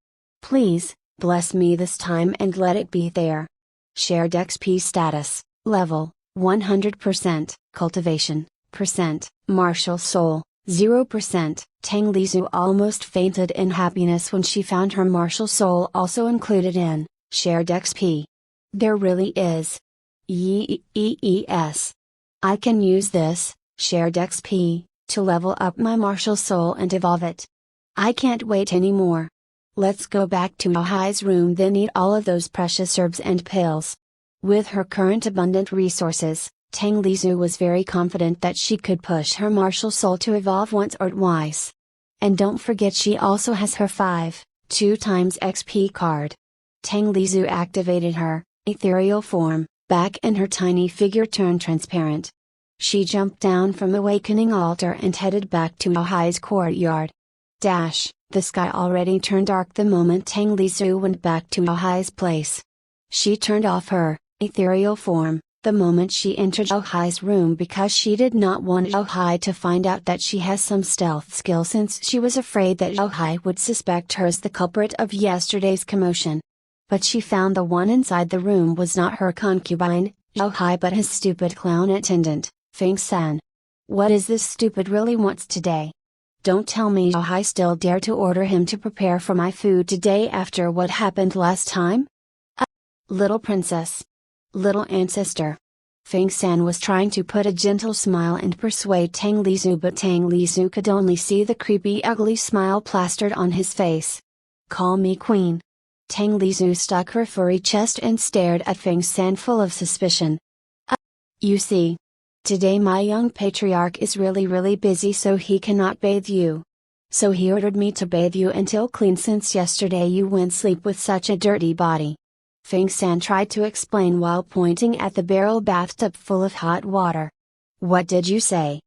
Please, bless me this time and let it be there. Shared XP status, level, 100%, cultivation, percent, martial soul, 0%. Tang Lizu almost fainted in happiness when she found her martial soul also included in shared XP. There really is. Yes. I can use this, shared XP, to level up my martial soul and evolve it. I can't wait anymore. Let's go back to Ahai's room, then eat all of those precious herbs and pills. With her current abundant resources, Tang Lizu was very confident that she could push her martial soul to evolve once or twice. And don't forget, she also has her 2 times XP card. Tang Lizu activated her ethereal form, back, and her tiny figure turned transparent. She jumped down from the awakening altar and headed back to Ahai's courtyard. The sky already turned dark the moment Tang Lizu went back to Ahai's place. She turned off her ethereal form the moment she entered Ahai's room because she did not want Ahai to find out that she has some stealth skill, since she was afraid that Ahai would suspect her as the culprit of yesterday's commotion. But she found the one inside the room was not her concubine, Ahai, but his stupid clown attendant, Feng San. What is this stupid really wants today? Don't tell me Ahai still dare to order him to prepare for my food today after what happened last time? Little princess. Little ancestor. Feng San was trying to put a gentle smile and persuade Tang Lizu, but Tang Lizu could only see the creepy ugly smile plastered on his face. Call me queen. Tang Lizu stuck her furry chest and stared at Feng San full of suspicion. You see. Today my young patriarch is really busy, so he cannot bathe you. So he ordered me to bathe you until clean, since yesterday you went sleep with such a dirty body. Feng San tried to explain while pointing at the barrel bathtub full of hot water. What did you say?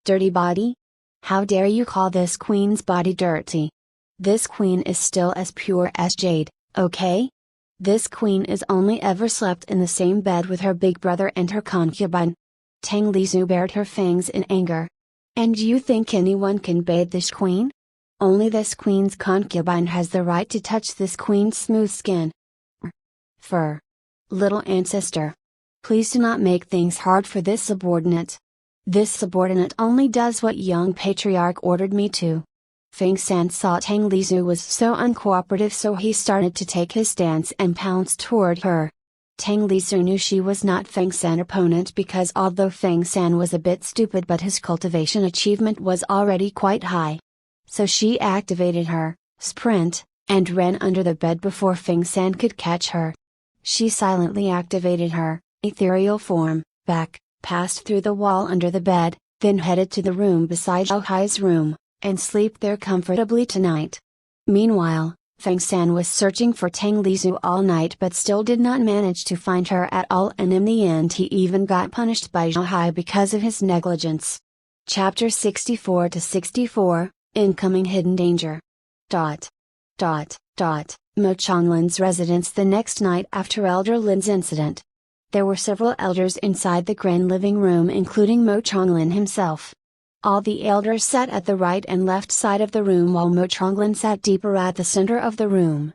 Dirty body? How dare you call this queen's body dirty? This queen is still as pure as jade, okay? This queen is only ever slept in the same bed with her big brother and her concubine. Tang Lizu bared her fangs in anger. And you think anyone can bathe this queen? Only this queen's concubine has the right to touch this queen's smooth skin. Fur. Little ancestor. Please do not make things hard for this subordinate. This subordinate only does what young patriarch ordered me to. Feng San saw Tang Lizu was so uncooperative, so he started to take his stance and pounced toward her. Tang Lizu knew she was not Feng San's opponent because although Feng San was a bit stupid, but his cultivation achievement was already quite high. So she activated her sprint, and ran under the bed before Feng San could catch her. She silently activated her ethereal form, passed through the wall under the bed, then headed to the room beside Zhao Hai's room, and sleep there comfortably tonight. Meanwhile, Feng San was searching for Tang Lizu all night but still did not manage to find her at all, and in the end he even got punished by Zhao Hai because of his negligence. Chapter 64 to 64, Incoming Hidden Danger. Mo Changlin's residence the next night after Elder Lin's incident. There were several elders inside the grand living room, including Mo Changlin himself. All the elders sat at the right and left side of the room, while Mo Changlin sat deeper at the center of the room.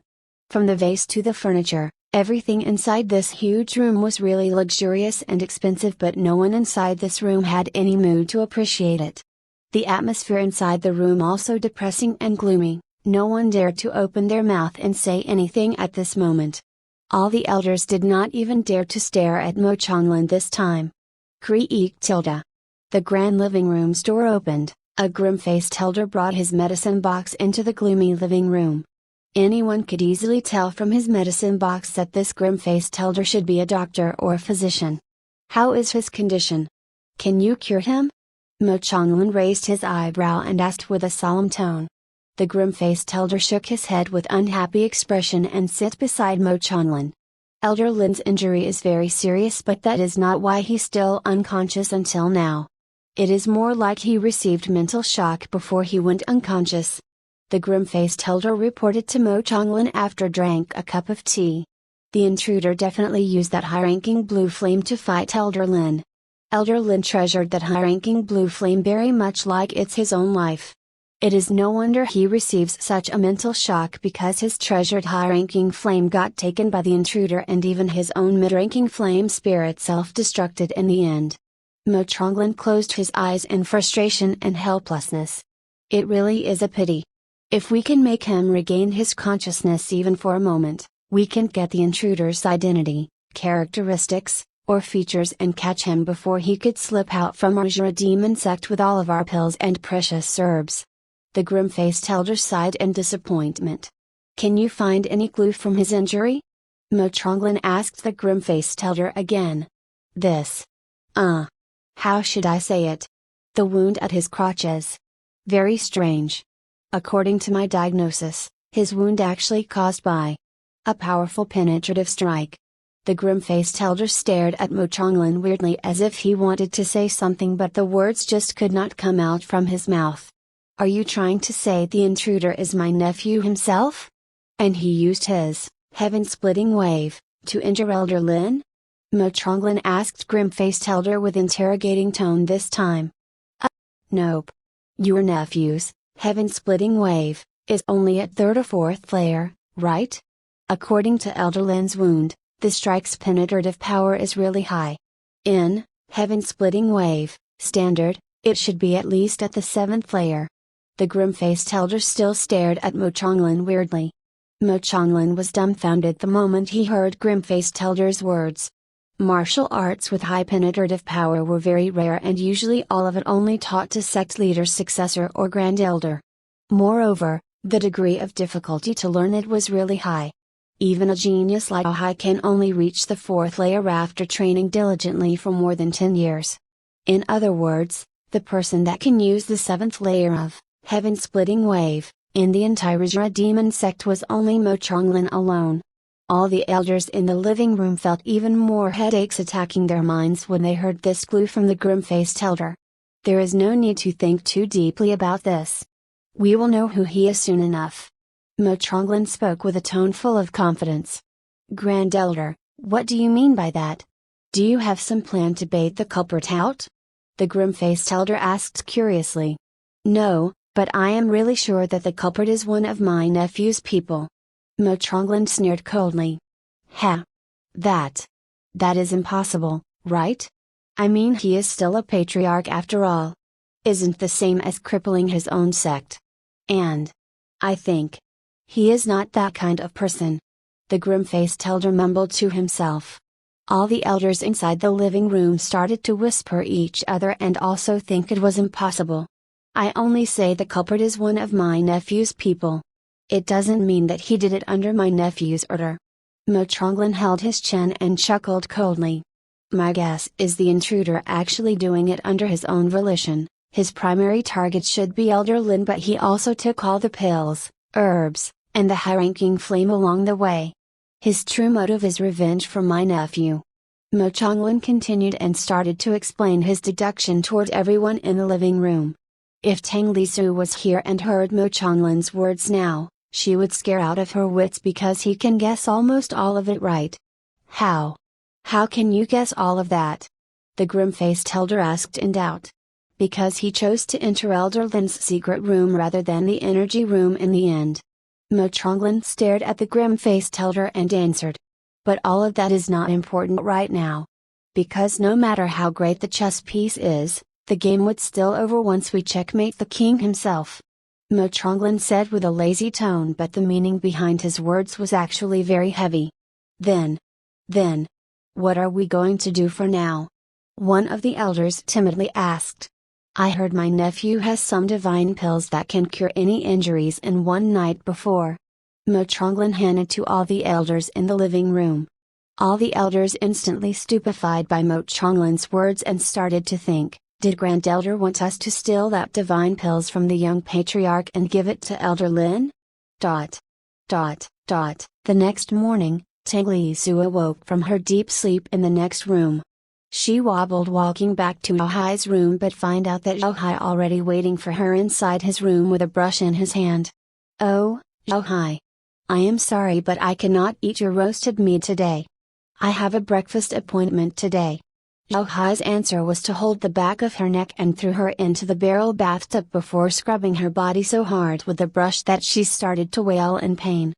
From the vase to the furniture, everything inside this huge room was really luxurious and expensive, but no one inside this room had any mood to appreciate it. The atmosphere inside the room also depressing and gloomy. No one dared to open their mouth and say anything at this moment. All the elders did not even dare to stare at Mo Changlin this time. Creak tilde. The grand living room's door opened. A grim-faced elder brought his medicine box into the gloomy living room. Anyone could easily tell from his medicine box that this grim-faced elder should be a doctor or a physician. How is his condition? Can you cure him? Mo Changlin raised his eyebrow and asked with a solemn tone. The grim-faced elder shook his head with unhappy expression and sat beside Mo Changlin. Elder Lin's injury is very serious, but that is not why he's still unconscious until now. It is more like he received mental shock before he went unconscious. The grim-faced elder reported to Mo Changlin after drank a cup of tea. The intruder definitely used that high-ranking blue flame to fight Elder Lin. Elder Lin treasured that high-ranking blue flame very much, like it's his own life. It is no wonder he receives such a mental shock, because his treasured high-ranking flame got taken by the intruder, and even his own mid-ranking flame spirit self-destructed in the end. Mo Changlin closed his eyes in frustration and helplessness. It really is a pity. If we can make him regain his consciousness even for a moment, we can get the intruder's identity, characteristics, or features and catch him before he could slip out from our demon sect with all of our pills and precious herbs. The grim-faced elder sighed in disappointment. Can you find any clue from his injury? Mo Changlin asked the grim-faced elder again. How should I say it? The wound at his crotches. Very strange. According to my diagnosis, his wound actually caused by a powerful penetrative strike. The grim-faced elder stared at Mo Changlin weirdly, as if he wanted to say something, but the words just could not come out from his mouth. Are you trying to say the intruder is my nephew himself? And he used his heaven-splitting wave to injure Elder Lin? Mo Changlin asked grim-faced elder with interrogating tone this time. Nope. Your nephew's heaven-splitting wave is only at third or fourth layer, right? According to Elder Lin's wound, the strike's penetrative power is really high. In heaven-splitting wave standard, it should be at least at the 7th layer. The grim-faced elder still stared at Mo Changlin weirdly. Mo Changlin was dumbfounded the moment he heard grim-faced elder's words. Martial arts with high penetrative power were very rare, and usually all of it only taught to sect leader's successor or grand elder. Moreover, the degree of difficulty to learn it was really high. Even a genius like Ahai can only reach the 4th layer after training diligently for more than 10 years. In other words, the person that can use the 7th layer of heaven-splitting wave in the entire demon sect was only Mo Changlin alone. All the elders in the living room felt even more headaches attacking their minds when they heard this clue from the grim-faced elder. There is no need to think too deeply about this. We will know who he is soon enough. Mo Changlin spoke with a tone full of confidence. Grand Elder, what do you mean by that? Do you have some plan to bait the culprit out? The grim-faced elder asked curiously. No, but I am really sure that the culprit is one of my nephew's people. Mo Changlin sneered coldly. That is impossible, right? I mean, he is still a patriarch after all. Isn't the same as crippling his own sect. And I think he is not that kind of person. The grim-faced elder mumbled to himself. All the elders inside the living room started to whisper each other and also think it was impossible. I only say the culprit is one of my nephew's people. It doesn't mean that he did it under my nephew's order. Mo Chonglin held his chin and chuckled coldly. My guess is the intruder actually doing it under his own volition. His primary target should be Elder Lin, but he also took all the pills, herbs, and the high-ranking flame along the way. His true motive is revenge for my nephew. Mo Chonglin continued and started to explain his deduction toward everyone in the living room. If Tang Lisu was here and heard Mo Chonglin's words now, she would scare out of her wits because he can guess almost all of it right. How? How can you guess all of that? The grim-faced elder asked in doubt. Because he chose to enter Elder Lin's secret room rather than the energy room in the end. Mo Chonglin stared at the grim-faced elder and answered. But all of that is not important right now. Because no matter how great the chess piece is, the game would still over once we checkmate the king himself. Mo Chonglin said with a lazy tone, but the meaning behind his words was actually very heavy. Then, what are we going to do for now? One of the elders timidly asked. I heard my nephew has some divine pills that can cure any injuries in one night before. Mo Chonglin handed to all the elders in the living room. All the elders instantly stupefied by Mo Chonglin's words and started to think, did Grand Elder want us to steal that divine pills from the young patriarch and give it to Elder Lin? The next morning, Tang Lisu awoke from her deep sleep in the next room. She wobbled walking back to Zhao Hai's room but find out that Zhao Hai already waiting for her inside his room with a brush in his hand. Oh, Zhao Hai. I am sorry but I cannot eat your roasted meat today. I have a breakfast appointment today. Zhao Hai's answer was to hold the back of her neck and threw her into the barrel bathtub before scrubbing her body so hard with the brush that she started to wail in pain.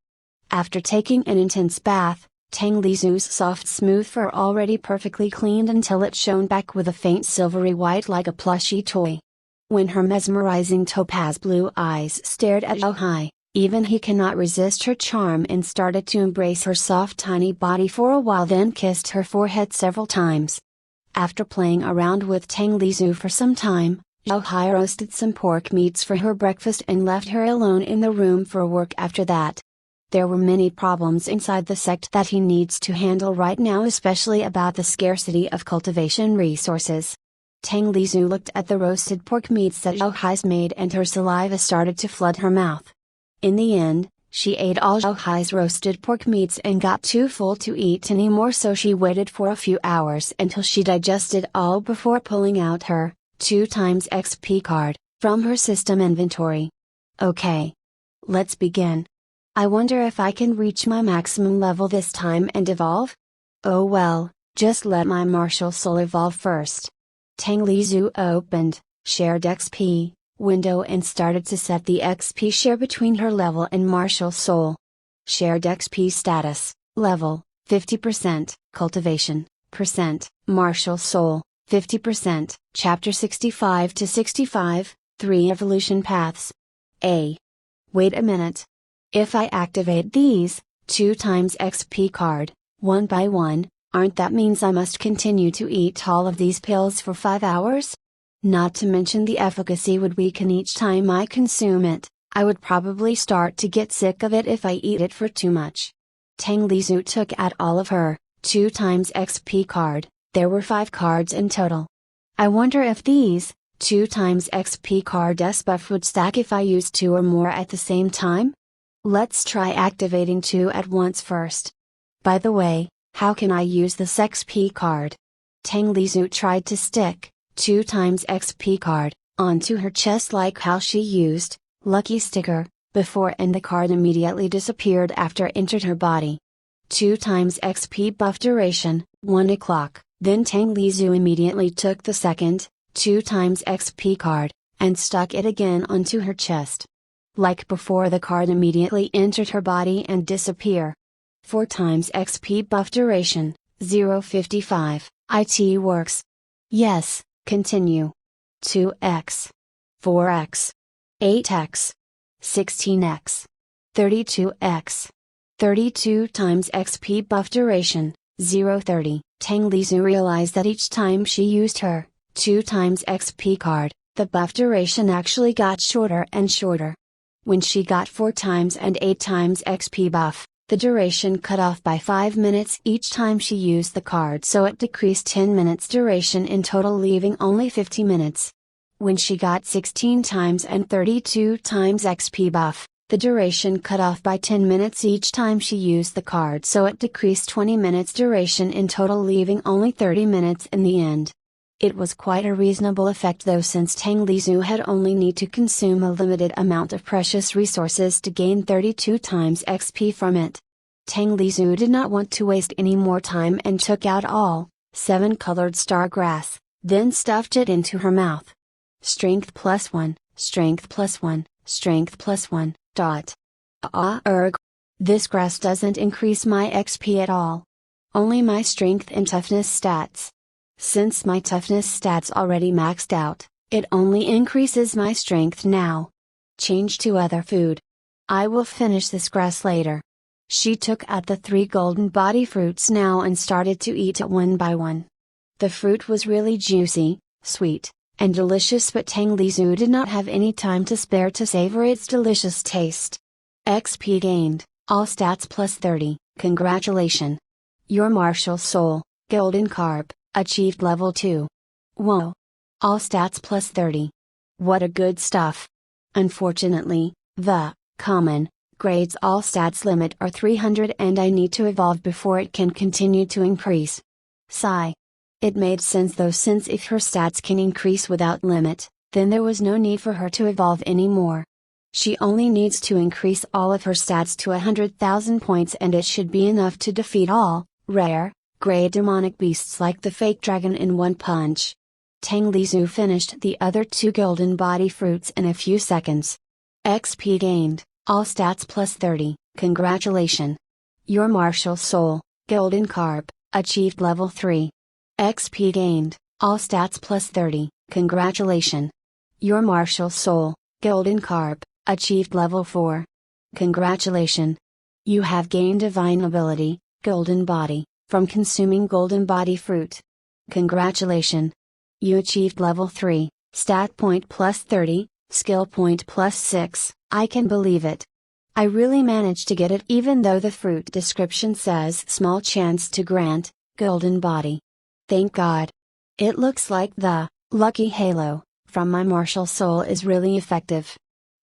After taking an intense bath, Tang Lisu's soft smooth fur already perfectly cleaned until it shone back with a faint silvery white like a plushy toy. When her mesmerizing topaz blue eyes stared at Zhao Hai, even he cannot resist her charm and started to embrace her soft tiny body for a while, then kissed her forehead several times. After playing around with Tang Lisu for some time, Zhao Hai roasted some pork meats for her breakfast and left her alone in the room for work after that. There were many problems inside the sect that he needs to handle right now, especially about the scarcity of cultivation resources. Tang Lisu looked at the roasted pork meats that Zhao Hai's made and her saliva started to flood her mouth. In the end, she ate all Zhao Hai's roasted pork meats and got too full to eat any more, so she waited for a few hours until she digested all before pulling out her 2x XP card from her system inventory. Okay. Let's begin. I wonder if I can reach my maximum level this time and evolve? Oh well, just let my martial soul evolve first. Tang Lisu opened Shared XP window and started to set the XP share between her level and martial soul. Shared XP status, level, 50%, cultivation, percent, martial soul, 50%, chapter 65 to 65, 3 evolution paths. Wait a minute. If I activate these, 2x XP card, one by one, aren't that means I must continue to eat all of these pills for 5 hours? Not to mention the efficacy would weaken each time I consume it. I would probably start to get sick of it if I eat it for too much. Tang Lisu took out all of her 2x XP card, there were 5 cards in total. I wonder if these 2x XP card buff would stack if I use 2 or more at the same time? Let's try activating 2 at once first. By the way, how can I use this XP card? Tang Lisu tried to stick 2x XP card onto her chest like how she used Lucky Sticker before, and the card immediately disappeared after it entered her body. 2x XP buff duration, 1 o'clock. Then Tang Lisu immediately took the second 2x XP card and stuck it again onto her chest. Like before, the card immediately entered her body and disappear. 4x XP buff duration, 0.55, IT works. Yes, continue. 2x. 4x. 8x. 16x, 32x, 32 times XP buff duration, 0:30. Tang Lizhu realized that each time she used her 2 times XP card, the buff duration actually got shorter and shorter. When she got 4 times and 8 times XP buff, the duration cut off by 5 minutes each time she used the card, so it decreased 10 minutes duration in total, leaving only 50 minutes. When she got 16 times and 32 times XP buff, the duration cut off by 10 minutes each time she used the card, so it decreased 20 minutes duration in total, leaving only 30 minutes in the end. It was quite a reasonable effect though, since Tang Lizhu had only need to consume a limited amount of precious resources to gain 32 times XP from it. Tang Lizhu did not want to waste any more time and took out all 7 colored star grass, then stuffed it into her mouth. Strength +1, strength +1, strength +1, dot. This grass doesn't increase my XP at all. Only my strength and toughness stats. Since my toughness stats already maxed out, it only increases my strength now. Change to other food. I will finish this grass later. She took out the 3 golden body fruits now and started to eat it one by one. The fruit was really juicy, sweet, and delicious, but Tang Lizhu did not have any time to spare to savor its delicious taste. XP gained, all stats +30, congratulations. Your martial soul, golden carp, achieved level 2. Whoa! All stats +30. What a good stuff. Unfortunately, the common grades all stats limit are 300 and I need to evolve before it can continue to increase. Sigh. It made sense though, since if her stats can increase without limit, then there was no need for her to evolve anymore. She only needs to increase all of her stats to 100,000 points and it should be enough to defeat all rare, gray demonic beasts like the fake dragon in one punch. Tang Lizhu finished the other 2 golden body fruits in a few seconds. XP gained, all stats +30, congratulations. Your martial soul, golden carp, achieved level 3. XP gained, all stats +30, congratulations. Your martial soul, golden carp, achieved level 4. Congratulations. You have gained divine ability, golden body, from consuming golden body fruit. Congratulations. You achieved level 3, stat point +30, skill point +6, I can believe it. I really managed to get it even though the fruit description says small chance to grant, golden body. Thank God. It looks like the lucky halo from my martial soul is really effective.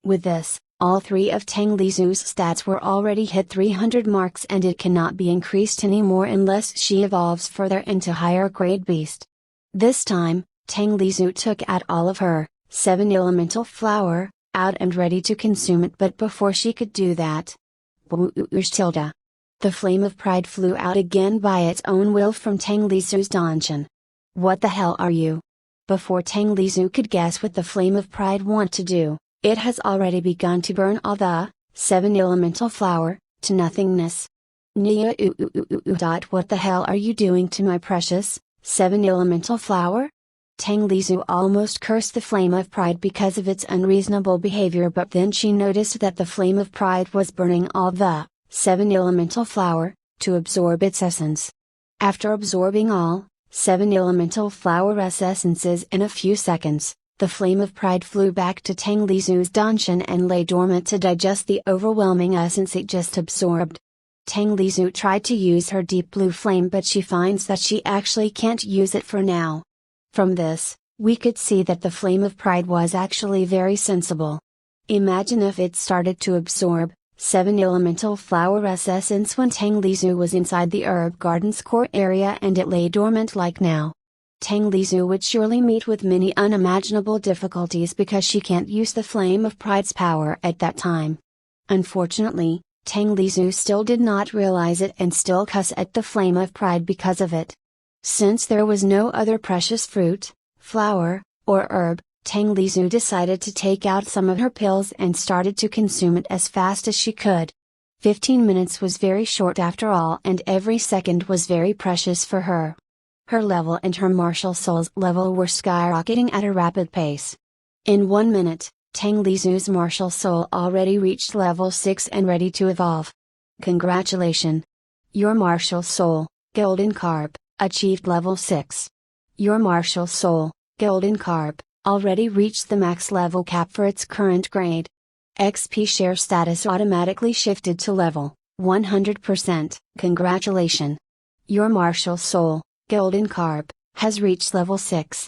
With this, all 3 of Tang Lizhu's stats were already hit 300 marks and it cannot be increased anymore unless she evolves further into higher grade beast. This time, Tang Lizhu took out all of her 7 elemental flower out and ready to consume it, but before she could do that, the flame of pride flew out again by its own will from Tang Lizhu's dungeon. What the hell are you? Before Tang Lizhu could guess what the flame of pride want to do, it has already begun to burn all the 7 elemental flower to nothingness. What the hell are you doing to my precious 7 elemental flower? Tang Lizhu almost cursed the flame of pride because of its unreasonable behavior, but then she noticed that the flame of pride was burning all the 7 elemental flower to absorb its essence. After absorbing all 7 elemental flower essences in a few seconds, the flame of pride flew back to Tang Lizhu's dungeon and lay dormant to digest the overwhelming essence it just absorbed. Tang Lizhu tried to use her deep blue flame, but she finds that she actually can't use it for now. From this, we could see that the flame of pride was actually very sensible. Imagine if it started to absorb 7 elemental flower essence when Tang Lizhu was inside the herb garden's core area and it lay dormant like now. Tang Lizhu would surely meet with many unimaginable difficulties because she can't use the flame of pride's power at that time. Unfortunately, Tang Lizhu still did not realize it and still cuss at the flame of pride because of it. Since there was no other precious fruit, flower, or herb, Tang Lizhu decided to take out some of her pills and started to consume it as fast as she could. 15 minutes was very short after all, and every second was very precious for her. Her level and her martial soul's level were skyrocketing at a rapid pace. In 1 minute, Tang Lizu's martial soul already reached level 6 and ready to evolve. Congratulations! Your martial soul, Golden Carp, achieved level 6. Your martial soul, Golden Carp, already reached the max level cap for its current grade. XP share status automatically shifted to level 100%. Congratulations! Your martial soul, Golden Carp, has reached level 6.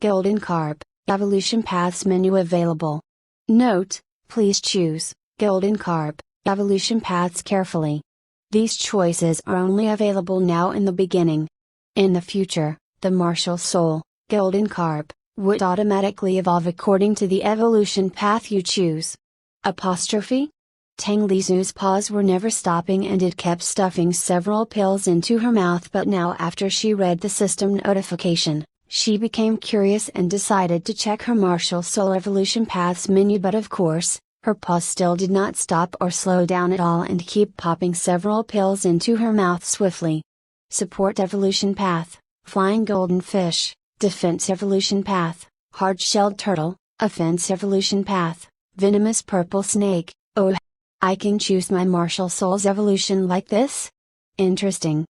Golden Carp, Evolution Paths menu available. Note, please choose Golden Carp, Evolution Paths carefully. These choices are only available now in the beginning. In the future, the martial soul, Golden Carp, would automatically evolve according to the evolution path you choose. Apostrophe? Tang Lizu's paws were never stopping and it kept stuffing several pills into her mouth, but now after she read the system notification, she became curious and decided to check her martial soul evolution paths menu, but of course, her paws still did not stop or slow down at all and keep popping several pills into her mouth swiftly. Support evolution path, Flying Golden Fish, Defense evolution path, Hard-shelled Turtle, Offense evolution path, Venomous Purple Snake. Oh, I can choose my martial soul's evolution like this? Interesting.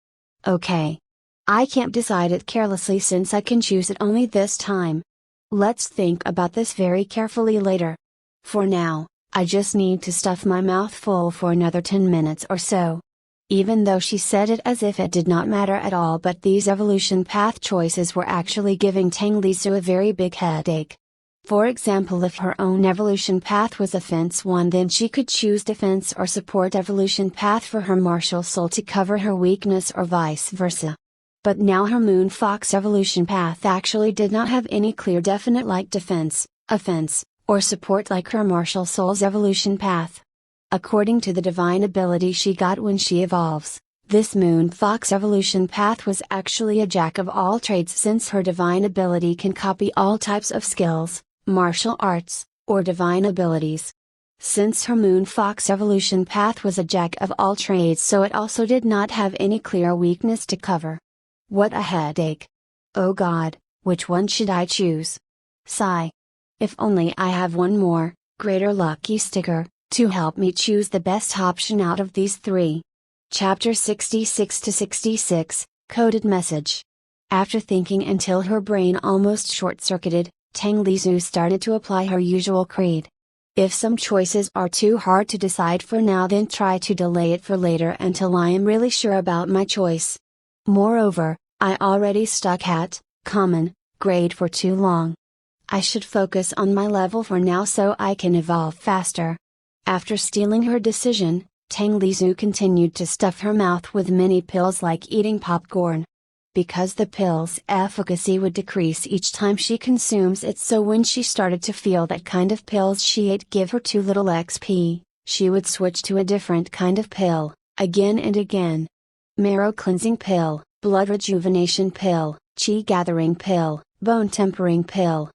Okay. I can't decide it carelessly since I can choose it only this time. Let's think about this very carefully later. For now, I just need to stuff my mouth full for another 10 minutes or so. Even though she said it as if it did not matter at all, but these evolution path choices were actually giving Tang Lizu a very big headache. For example, if her own evolution path was Offense 1, then she could choose Defense or Support evolution path for her martial soul to cover her weakness or vice versa. But now her Moon Fox evolution path actually did not have any clear definite like Defense, Offense, or Support like her martial soul's evolution path. According to the divine ability she got when she evolves, this Moon Fox evolution path was actually a jack of all trades, since her divine ability can copy all types of skills, martial arts, or divine abilities. Since her Moon Fox evolution path was a jack of all trades, so it also did not have any clear weakness to cover. What a headache! Oh God, which one should I choose? Sigh. If only I have one more, greater lucky sticker, to help me choose the best option out of these three. Chapter 66 to 66, Coded Message. After thinking until her brain almost short-circuited, Tang Lizu started to apply her usual creed. If some choices are too hard to decide for now, then try to delay it for later until I am really sure about my choice. Moreover, I already stuck at common grade for too long. I should focus on my level for now so I can evolve faster. After stealing her decision, Tang Lizu continued to stuff her mouth with many pills like eating popcorn. Because the pill's efficacy would decrease each time she consumes it, so when she started to feel that kind of pills she ate give her too little XP, she would switch to a different kind of pill, again and again. Marrow cleansing pill, blood rejuvenation pill, chi gathering pill, bone tempering pill, ...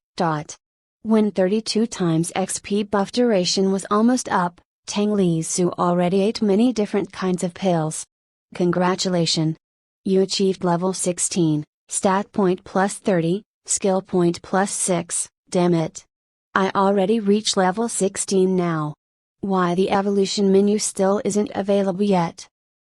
When 32 times XP buff duration was almost up, Tang Lizu already ate many different kinds of pills. Congratulations! You achieved level 16, stat point plus 30, skill point plus 6, damn it! I already reached level 16 now. Why the evolution menu still isn't available yet?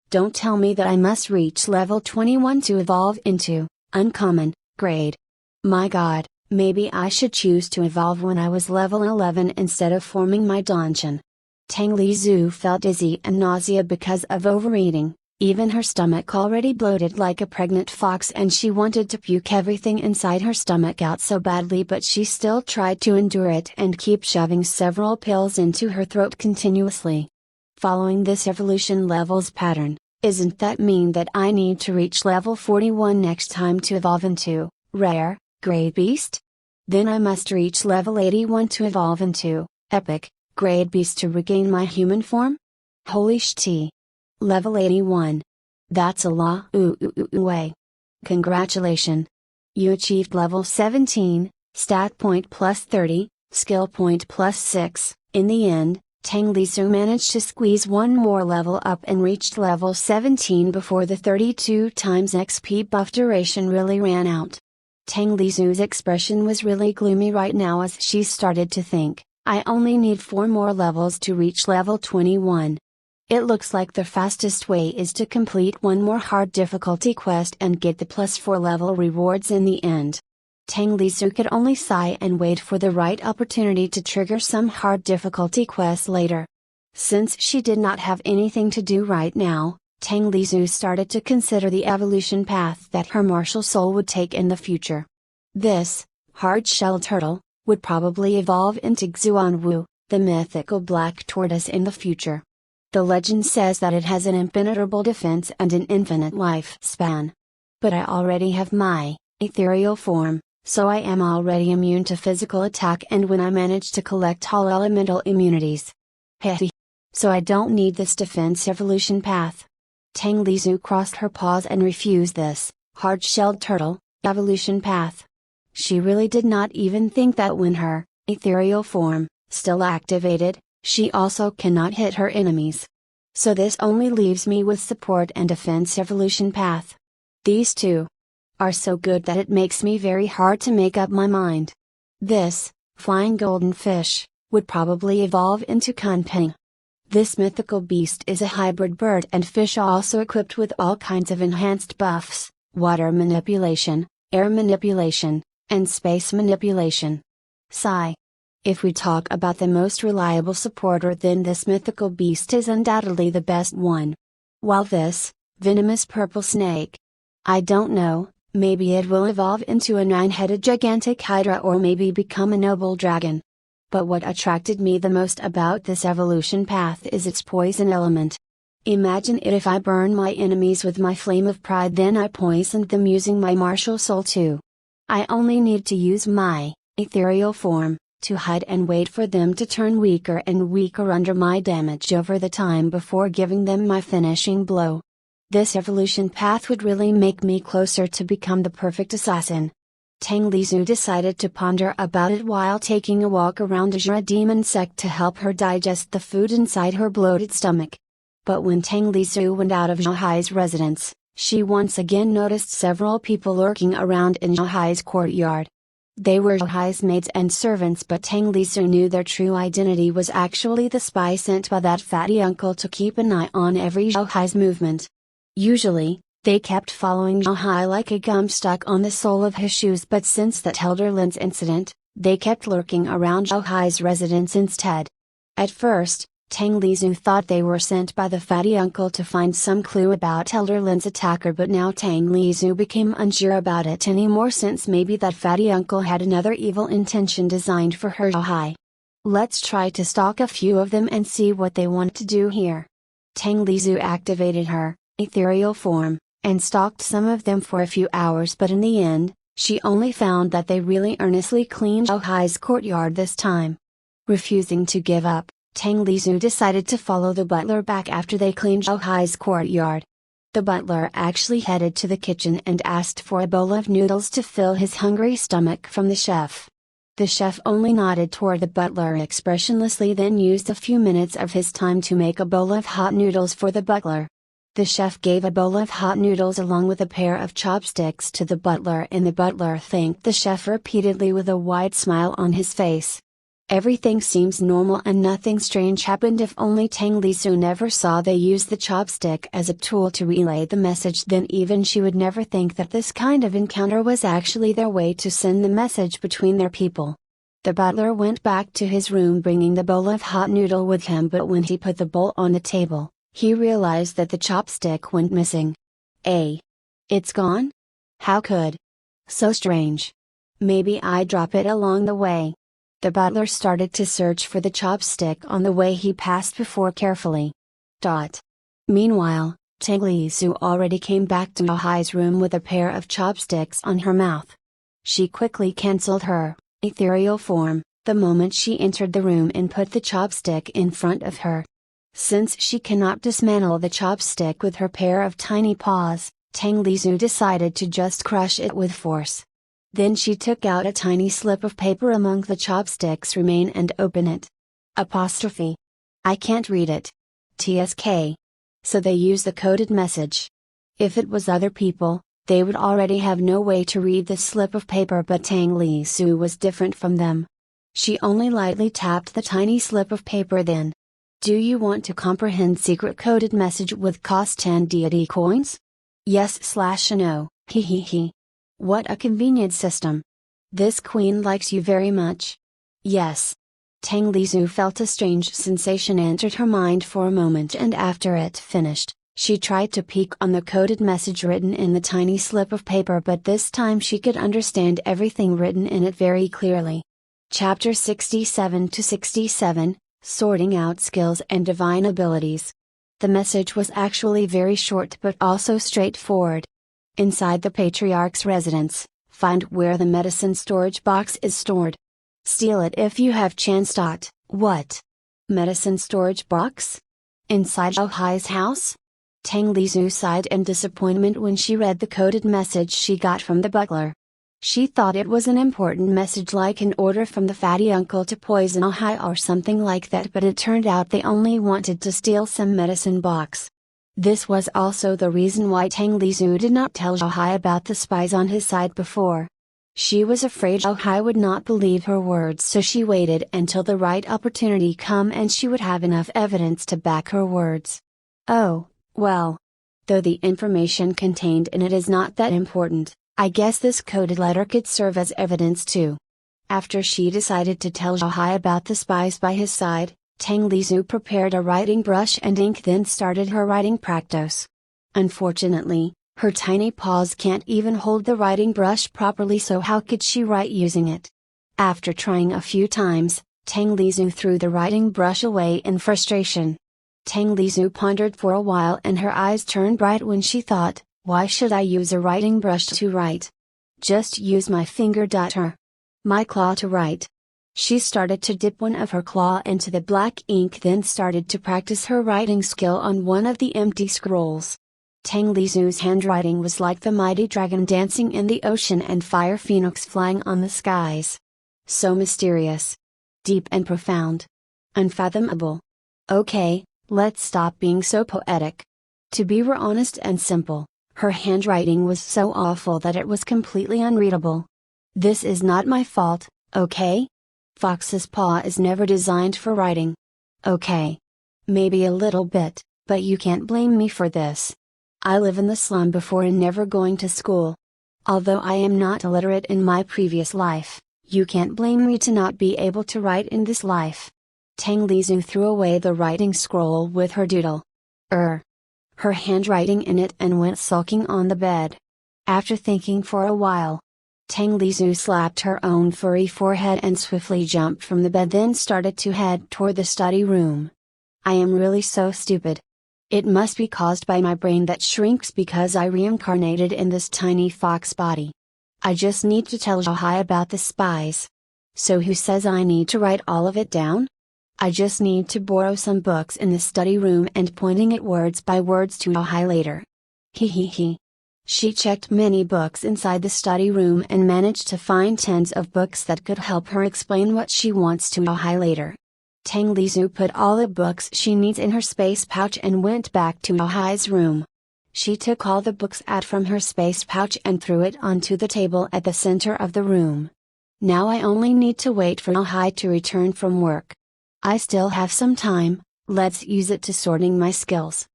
Don't tell me that I must reach level 21 to evolve into uncommon grade. My God! Maybe I should choose to evolve when I was level 11 instead of forming my donjon. Tang Lizu felt dizzy and nausea because of overeating, even her stomach already bloated like a pregnant fox, and she wanted to puke everything inside her stomach out so badly, but she still tried to endure it and keep shoving several pills into her throat continuously. Following this evolution levels pattern, isn't that mean that I need to reach level 41 next time to evolve into rare grade beast? Then I must reach level 81 to evolve into epic grade beast to regain my human form? Holy shit! Level 81. That's a long way. Congratulations! You achieved level 17, stat point plus 30, skill point plus 6. In the end, Tang Lizu managed to squeeze one more level up and reached level 17 before the 32 times XP buff duration really ran out. Tang Lizu's expression was really gloomy right now as she started to think, I only need 4 more levels to reach level 21. It looks like the fastest way is to complete one more hard difficulty quest and get the +4 level rewards in the end. Tang Lisu could only sigh and wait for the right opportunity to trigger some hard difficulty quest later. Since she did not have anything to do right now, Tang Lisu started to consider the evolution path that her martial soul would take in the future. This, hard-shelled turtle, would probably evolve into Xuanwu, the mythical black tortoise in the future. The legend says that it has an impenetrable defense and an infinite lifespan. But I already have my ethereal form, so I am already immune to physical attack and when I manage to collect all elemental immunities. Hehe. So I don't need this defense evolution path. Tang Lisu crossed her paws and refused this, hard-shelled turtle, evolution path. She really did not even think that when her ethereal form, still activated, she also cannot hit her enemies. So this only leaves me with support and defense evolution path. These two are so good that it makes me very hard to make up my mind. This, flying golden fish, would probably evolve into Kunping. This mythical beast is a hybrid bird and fish also equipped with all kinds of enhanced buffs, water manipulation, air manipulation, and space manipulation. Sigh. If we talk about the most reliable supporter, then this mythical beast is undoubtedly the best one. While this, venomous purple snake, I don't know, maybe it will evolve into a 9-headed gigantic hydra or maybe become a noble dragon. But what attracted me the most about this evolution path is its poison element. Imagine it if I burn my enemies with my flame of pride, then I poisoned them using my martial soul too. I only need to use my ethereal form to hide and wait for them to turn weaker and weaker under my damage over the time before giving them my finishing blow. This evolution path would really make me closer to become the perfect assassin. Tang Lisu decided to ponder about it while taking a walk around Azura demon sect to help her digest the food inside her bloated stomach. But when Tang Lisu went out of Zhahai's residence, she once again noticed several people lurking around in Zhahai's courtyard. They were Zhahai's maids and servants, but Tang Lisu knew their true identity was actually the spy sent by that fatty uncle to keep an eye on every Zhahai's movement. Usually, they kept following Zhahai like a gum stuck on the sole of his shoes, but since that Elder Lin's incident, they kept lurking around Zhahai's residence instead. At first, Tang Lisu thought they were sent by the fatty uncle to find some clue about Elder Lin's attacker, but now Tang Lisu became unsure about it anymore, since maybe that fatty uncle had another evil intention designed for her Zhahai. Let's try to stalk a few of them and see what they want to do here. Tang Lisu activated her ethereal form and stalked some of them for a few hours, but in the end, she only found that they really earnestly cleaned Zhahai's courtyard this time. Refusing to give up, Tang Lisu decided to follow the butler back after they cleaned Zhahai's courtyard. The butler actually headed to the kitchen and asked for a bowl of noodles to fill his hungry stomach from the chef. The chef only nodded toward the butler expressionlessly, then used a few minutes of his time to make a bowl of hot noodles for the butler. The chef gave a bowl of hot noodles along with a pair of chopsticks to the butler, and the butler thanked the chef repeatedly with a wide smile on his face. Everything seems normal and nothing strange happened. If only Tang Lisu never saw they use the chopstick as a tool to relay the message, then even she would never think that this kind of encounter was actually their way to send the message between their people. The butler went back to his room bringing the bowl of hot noodle with him, but when he put the bowl on the table, he realized that the chopstick went missing. It's gone? How could? So strange. Maybe I drop it along the way. The butler started to search for the chopstick on the way he passed before carefully. Meanwhile, Tang Lisu already came back to Zhahai's room with a pair of chopsticks on her mouth. She quickly cancelled her ethereal form the moment she entered the room and put the chopstick in front of her. Since she cannot dismantle the chopstick with her pair of tiny paws, Tang Lisu decided to just crush it with force. Then she took out a tiny slip of paper among the chopstick's remain and opened it. I can't read it. TSK. So they use the coded message. If it was other people, they would already have no way to read the slip of paper, but Tang Lisu was different from them. She only lightly tapped the tiny slip of paper then. Do you want to comprehend secret coded message with cost 10 deity coins? Yes/no, he he he. What a convenient system. This queen likes you very much. Yes. Tang Lizhu felt a strange sensation entered her mind for a moment, and after it finished, she tried to peek on the coded message written in the tiny slip of paper, but this time she could understand everything written in it very clearly. Chapter 67 to 67, Sorting Out Skills and Divine Abilities. The message was actually very short but also straightforward. Inside the patriarch's residence, find where the medicine storage box is stored. Steal it if you have chance. What? Medicine storage box? Inside Zhao Hai's house? Tang Lizhu sighed in disappointment when she read the coded message she got from the butler. She thought it was an important message, like an order from the fatty uncle to poison Zhao Hai or something like that, but it turned out they only wanted to steal some medicine box. This was also the reason why Tang Lizhu did not tell Zhao Hai about the spies on his side before. She was afraid Zhao Hai would not believe her words, so she waited until the right opportunity come and she would have enough evidence to back her words. Oh, well. Though the information contained in it is not that important, I guess this coded letter could serve as evidence too. After she decided to tell Zhao Hai about the spies by his side, Tang Lizhu prepared a writing brush and ink, then started her writing practice. Unfortunately, her tiny paws can't even hold the writing brush properly, so how could she write using it? After trying a few times, Tang Lizhu threw the writing brush away in frustration. Tang Lizhu pondered for a while and her eyes turned bright when she thought, why should I use a writing brush to write? Just use my finger. My claw to write. She started to dip one of her claw into the black ink, then started to practice her writing skill on one of the empty scrolls. Tang Lizhu's handwriting was like the mighty dragon dancing in the ocean and fire phoenix flying on the skies. So mysterious. Deep and profound. Unfathomable. Okay, let's stop being so poetic. To be honest and simple, her handwriting was so awful that it was completely unreadable. This is not my fault, okay? Fox's paw is never designed for writing. Okay. Maybe a little bit, but you can't blame me for this. I live in the slum before and never going to school. Although I am not illiterate in my previous life, you can't blame me to not be able to write in this life. Tang Lizhu threw away the writing scroll with her doodle. Her handwriting in it, and went sulking on the bed. After thinking for a while, Tang Lizhu slapped her own furry forehead and swiftly jumped from the bed, then started to head toward the study room. I am really so stupid. It must be caused by my brain that shrinks because I reincarnated in this tiny fox body. I just need to tell Zhao Hai about the spies. So who says I need to write all of it down? I just need to borrow some books in the study room and pointing it words by words to Zhao Hai later. He he he. She checked many books inside the study room and managed to find tons of books that could help her explain what she wants to Zhao Hai later. Tang Lizhu put all the books she needs in her space pouch and went back to Zhao Hai's room. She took all the books out from her space pouch and threw it onto the table at the center of the room. Now I only need to wait for Zhao Hai to return from work. I still have some time, let's use it to sorting my skills.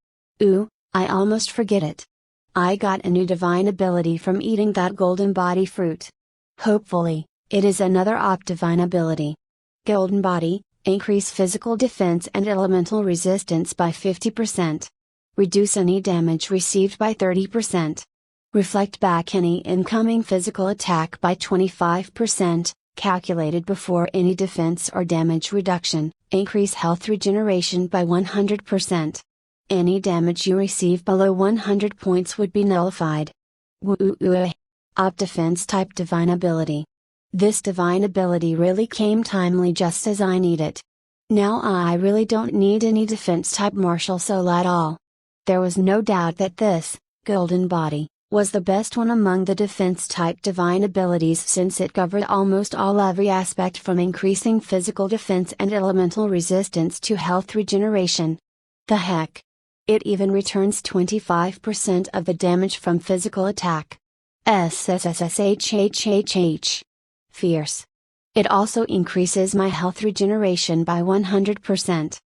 Ooh, I almost forget it. I got a new divine ability from eating that golden body fruit. Hopefully, it is another divine ability. Golden body. Increase physical defense and elemental resistance by 50%. Reduce any damage received by 30%. Reflect back any incoming physical attack by 25%, calculated before any defense or damage reduction. Increase health regeneration by 100%. Any damage you receive below 100 points would be nullified. Op defense type divine ability. This divine ability really came timely just as I need it. Now I really don't need any defense type martial soul at all. There was no doubt that this, golden body, was the best one among the defense type divine abilities, since it covered almost every aspect from increasing physical defense and elemental resistance to health regeneration. The heck! It even returns 25% of the damage from physical attack. SSSSHHHH. Fierce. It also increases my health regeneration by 100%.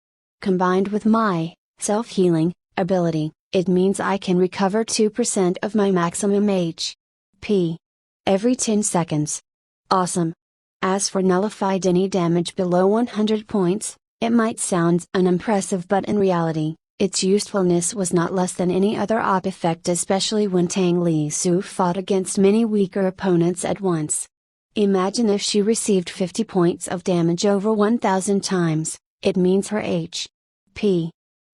Combined with my self-healing ability, it means I can recover 2% of my maximum HP every 10 seconds. Awesome. As for nullified any damage below 100 points, it might sound unimpressive, but in reality, its usefulness was not less than any other op effect, especially when Tang Li Su fought against many weaker opponents at once. Imagine if she received 50 points of damage over 1000 times, it means her HP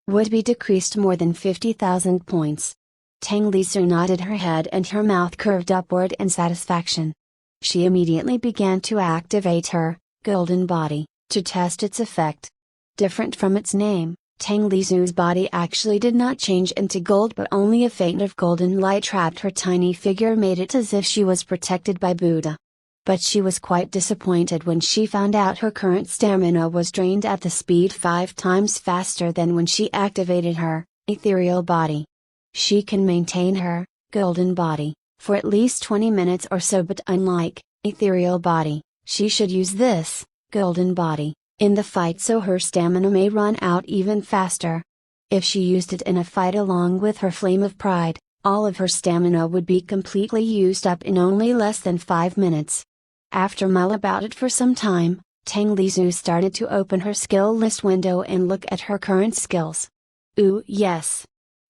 would be decreased more than 50,000 points. Tang Li Su nodded her head and her mouth curved upward in satisfaction. She immediately began to activate her golden body to test its effect. Different from its name, Tang Li Su's body actually did not change into gold, but only a feint of golden light trapped her tiny figure, made it as if she was protected by Buddha. But she was quite disappointed when she found out her current stamina was drained at the speed 5 times faster than when she activated her ethereal body. She can maintain her golden body for at least 20 minutes or so, but unlike ethereal body, she should use this golden body in the fight so her stamina may run out even faster. If she used it in a fight along with her flame of pride, all of her stamina would be completely used up in only less than 5 minutes. After mull about it for some time, Tang Li Su started to open her skill list window and look at her current skills. Ooh, yes.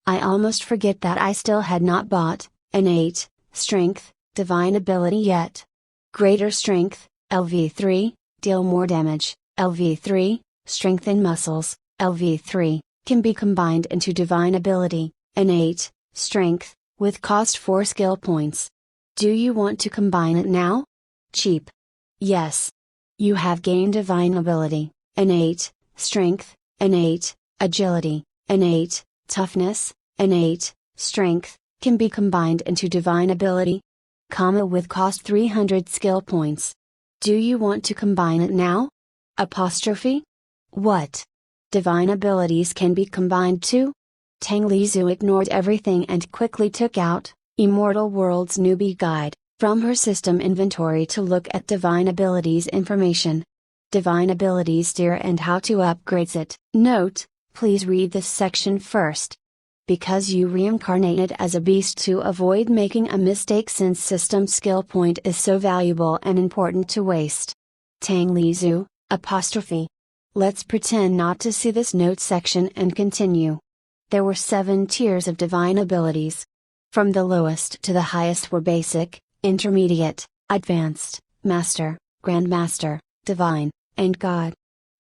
I almost forget that I still had not bought innate strength divine ability yet. Greater strength, LV3, deal more damage, LV3, strengthen muscles, LV3, can be combined into divine ability, innate strength, with cost 4 skill points. Do you want to combine it now? Cheap. Yes. You have gained divine ability, innate strength, innate agility, innate toughness, innate strength, can be combined into divine ability, with cost 300 skill points. Do you want to combine it now? Apostrophe? What? Divine abilities can be combined too? Tang Li Su ignored everything and quickly took out Immortal World's Newbie Guide from her system inventory to look at divine abilities information. Divine abilities tier and how to upgrade it. Note, please read this section first. Because you reincarnated as a beast to avoid making a mistake, since system skill point is so valuable and important to waste. Tang Li Su, apostrophe. Let's pretend not to see this note section and continue. There were 7 tiers of divine abilities. From the lowest to the highest were basic, intermediate, advanced, master, grandmaster, divine, and god.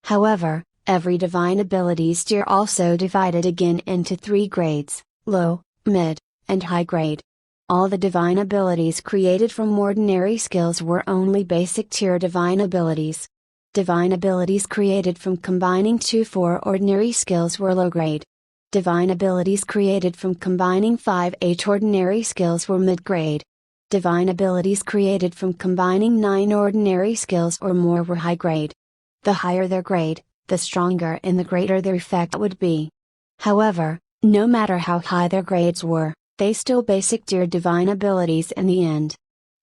However, every divine abilities tier also divided again into 3 grades, low, mid, and high grade. All the divine abilities created from ordinary skills were only basic tier divine abilities. Divine abilities created from combining 2-4 ordinary skills were low grade. Divine abilities created from combining 5-8 ordinary skills were mid grade. Divine abilities created from combining 9 ordinary skills or more were high grade. The higher their grade, the stronger and the greater their effect would be. However, no matter how high their grades were, they still basic tier divine abilities in the end.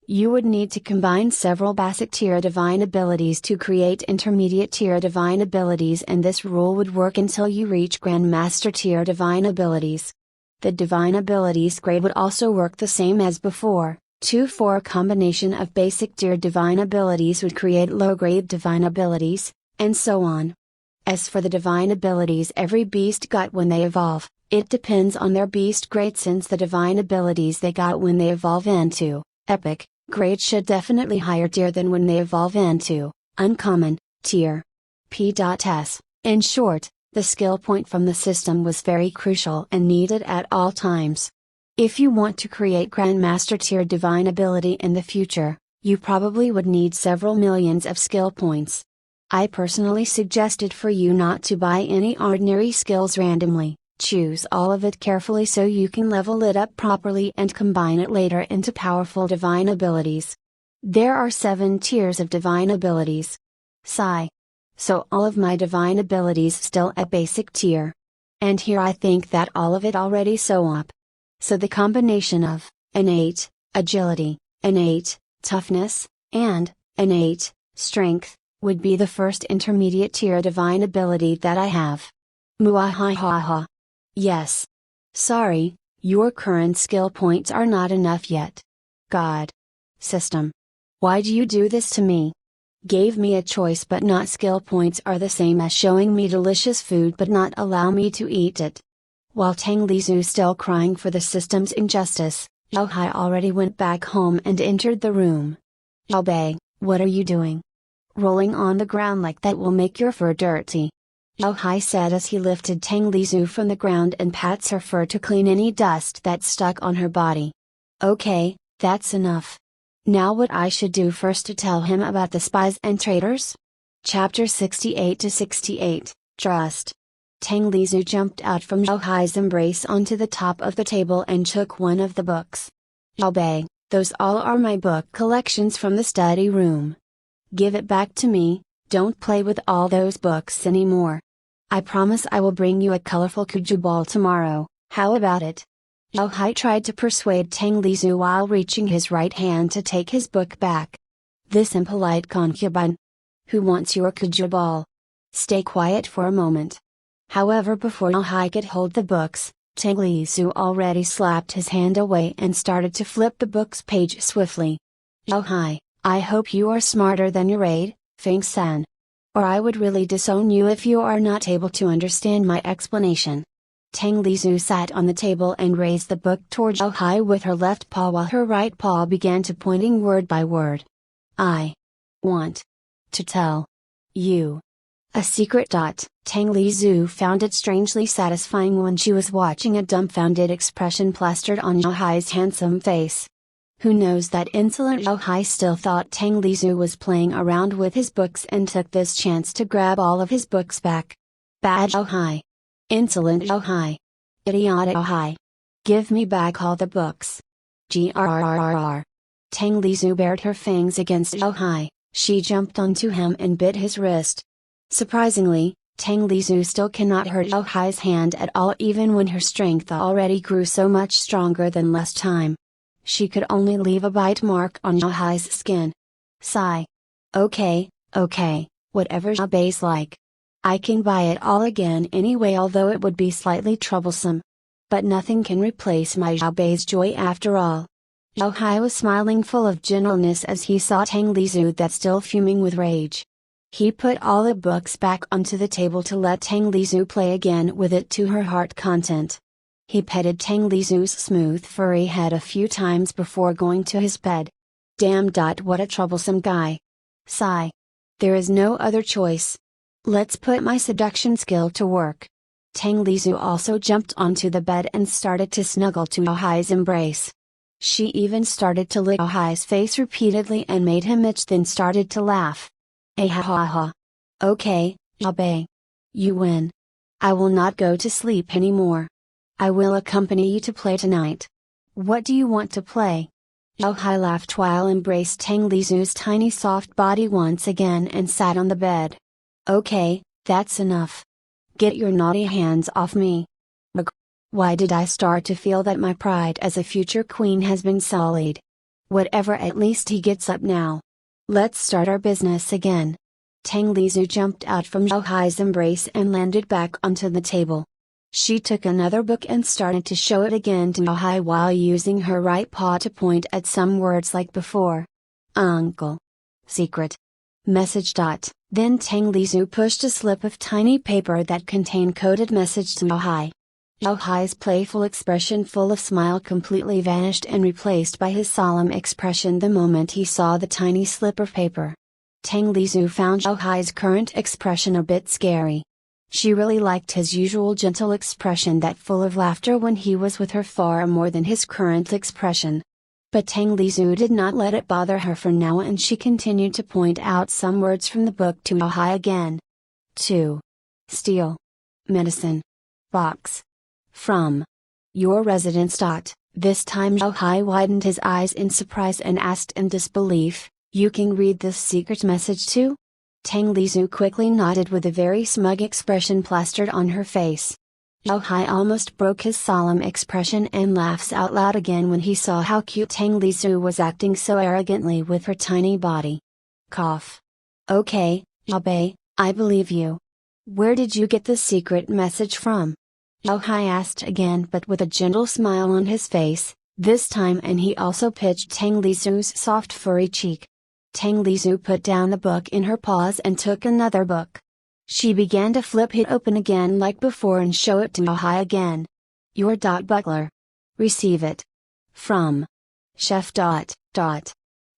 You would need to combine several basic tier divine abilities to create intermediate tier divine abilities, and this rule would work until you reach Grandmaster tier divine abilities. The divine abilities grade would also work the same as before. 2-4 combination of basic tier divine abilities would create low grade divine abilities, and so on. As for the divine abilities every beast got when they evolve, it depends on their beast grade, since the divine abilities they got when they evolve into epic grade should definitely higher tier than when they evolve into uncommon tier. P.S. In short, the skill point from the system was very crucial and needed at all times. If you want to create Grandmaster tier divine ability in the future, you probably would need several millions of skill points. I personally suggested for you not to buy any ordinary skills randomly, choose all of it carefully so you can level it up properly and combine it later into powerful divine abilities. There are 7 tiers of divine abilities. Sigh. So all of my divine abilities still at basic tier. And here I think that all of it already so up. So the combination of innate agility, innate toughness, and innate Strength would be the first intermediate tier divine ability that I have. Muahahaha. Yes. Sorry, your current skill points are not enough yet. God. System. Why do you do this to me? Gave me a choice but not skill points are the same as showing me delicious food but not allow me to eat it. While Tang Lizu still crying for the system's injustice, Zhao Hai already went back home and entered the room. Zhao Bei, what are you doing? Rolling on the ground like that will make your fur dirty. Zhao Hai said as he lifted Tang Lizu from the ground and pats her fur to clean any dust that stuck on her body. Okay, that's enough. Now what I should do first to tell him about the spies and traitors? Chapter 68 to 68, Trust. Tang Lizu jumped out from Zhao Hai's embrace onto the top of the table and took one of the books. Zhao Bei, those all are my book collections from the study room. Give it back to me, don't play with all those books anymore. I promise I will bring you a colorful kuju ball tomorrow, how about it? Zhao Hai tried to persuade Tang Lizu while reaching his right hand to take his book back. This impolite concubine. Who wants your kuju ball? Stay quiet for a moment. However, before Zhao Hai could hold the books, Tang Lizu already slapped his hand away and started to flip the book's page swiftly. Zhao Hai, I hope you are smarter than your aide, Feng-san. Or I would really disown you if you are not able to understand my explanation. Tang Lizu sat on the table and raised the book toward Zhao Hai with her left paw while her right paw began to pointing word by word. I want to tell you a secret. Tang Lizu found it strangely satisfying when she was watching a dumbfounded expression plastered on Zhao Hai's handsome face. Who knows that insolent Zhao Hai still thought Tang Lizu was playing around with his books and took this chance to grab all of his books back. Bad Zhao Hai. Insolent Zhao Hai. Idiotic Zhao Hai. Give me back all the books. Grrrr. Tang Lizu bared her fangs against Zhao Hai. She jumped onto him and bit his wrist. Surprisingly, Tang Lizu still cannot hurt Zhao Hai's hand at all even when her strength already grew so much stronger than last time. She could only leave a bite mark on Zhao Hai's skin. Sigh. Okay, whatever Zhao Bei's like. I can buy it all again anyway, although it would be slightly troublesome. But nothing can replace my Zhao Bei's joy after all. Zhao Hai was smiling full of gentleness as he saw Tang Lizu that still fuming with rage. He put all the books back onto the table to let Tang Lizu play again with it to her heart content. He petted Tang Lizu's smooth furry head a few times before going to his bed. Damn. What a troublesome guy. Sigh. There is no other choice. Let's put my seduction skill to work. Tang Lizu also jumped onto the bed and started to snuggle to Zhao Hai's embrace. She even started to lick Zhao Hai's face repeatedly and made him itch, then started to laugh. Ahahaha. Okay, Zhao Bei. You win. I will not go to sleep anymore. I will accompany you to play tonight. What do you want to play? Zhao Hai laughed while embraced Tang Lizu's tiny soft body once again and sat on the bed. Okay, that's enough. Get your naughty hands off me. Why did I start to feel that my pride as a future queen has been sullied? Whatever, at least he gets up now. Let's start our business again. Tang Lizu jumped out from Zhao Hai's embrace and landed back onto the table. She took another book and started to show it again to Zhao Hai while using her right paw to point at some words like before. Uncle. Secret. Message. Then Tang Lizu pushed a slip of tiny paper that contained coded message to Zhao Hai. Zhao Hai's playful expression full of smile completely vanished and replaced by his solemn expression the moment he saw the tiny slip of paper. Tang Lizu found Zhao Hai's current expression a bit scary. She really liked his usual gentle expression that full of laughter when he was with her far more than his current expression. But Tang Lizu did not let it bother her for now, and she continued to point out some words from the book to Zhao Hai again. 2. Steal. Medicine. Box. From. Your residence. This time Zhao Hai widened his eyes in surprise and asked in disbelief, You can read this secret message too? Tang Lizu quickly nodded with a very smug expression plastered on her face. Zhao Hai almost broke his solemn expression and laughs out loud again when he saw how cute Tang Lizu was acting so arrogantly with her tiny body. Cough. Okay, Abe, I believe you. Where did you get the secret message from? Zhao Hai asked again, but with a gentle smile on his face, this time, and he also pitched Tang Lizu's soft furry cheek. Tang Lizu put down the book in her paws and took another book. She began to flip it open again like before and show it to Zhao Hai again. Your butler. Receive it. From Chef.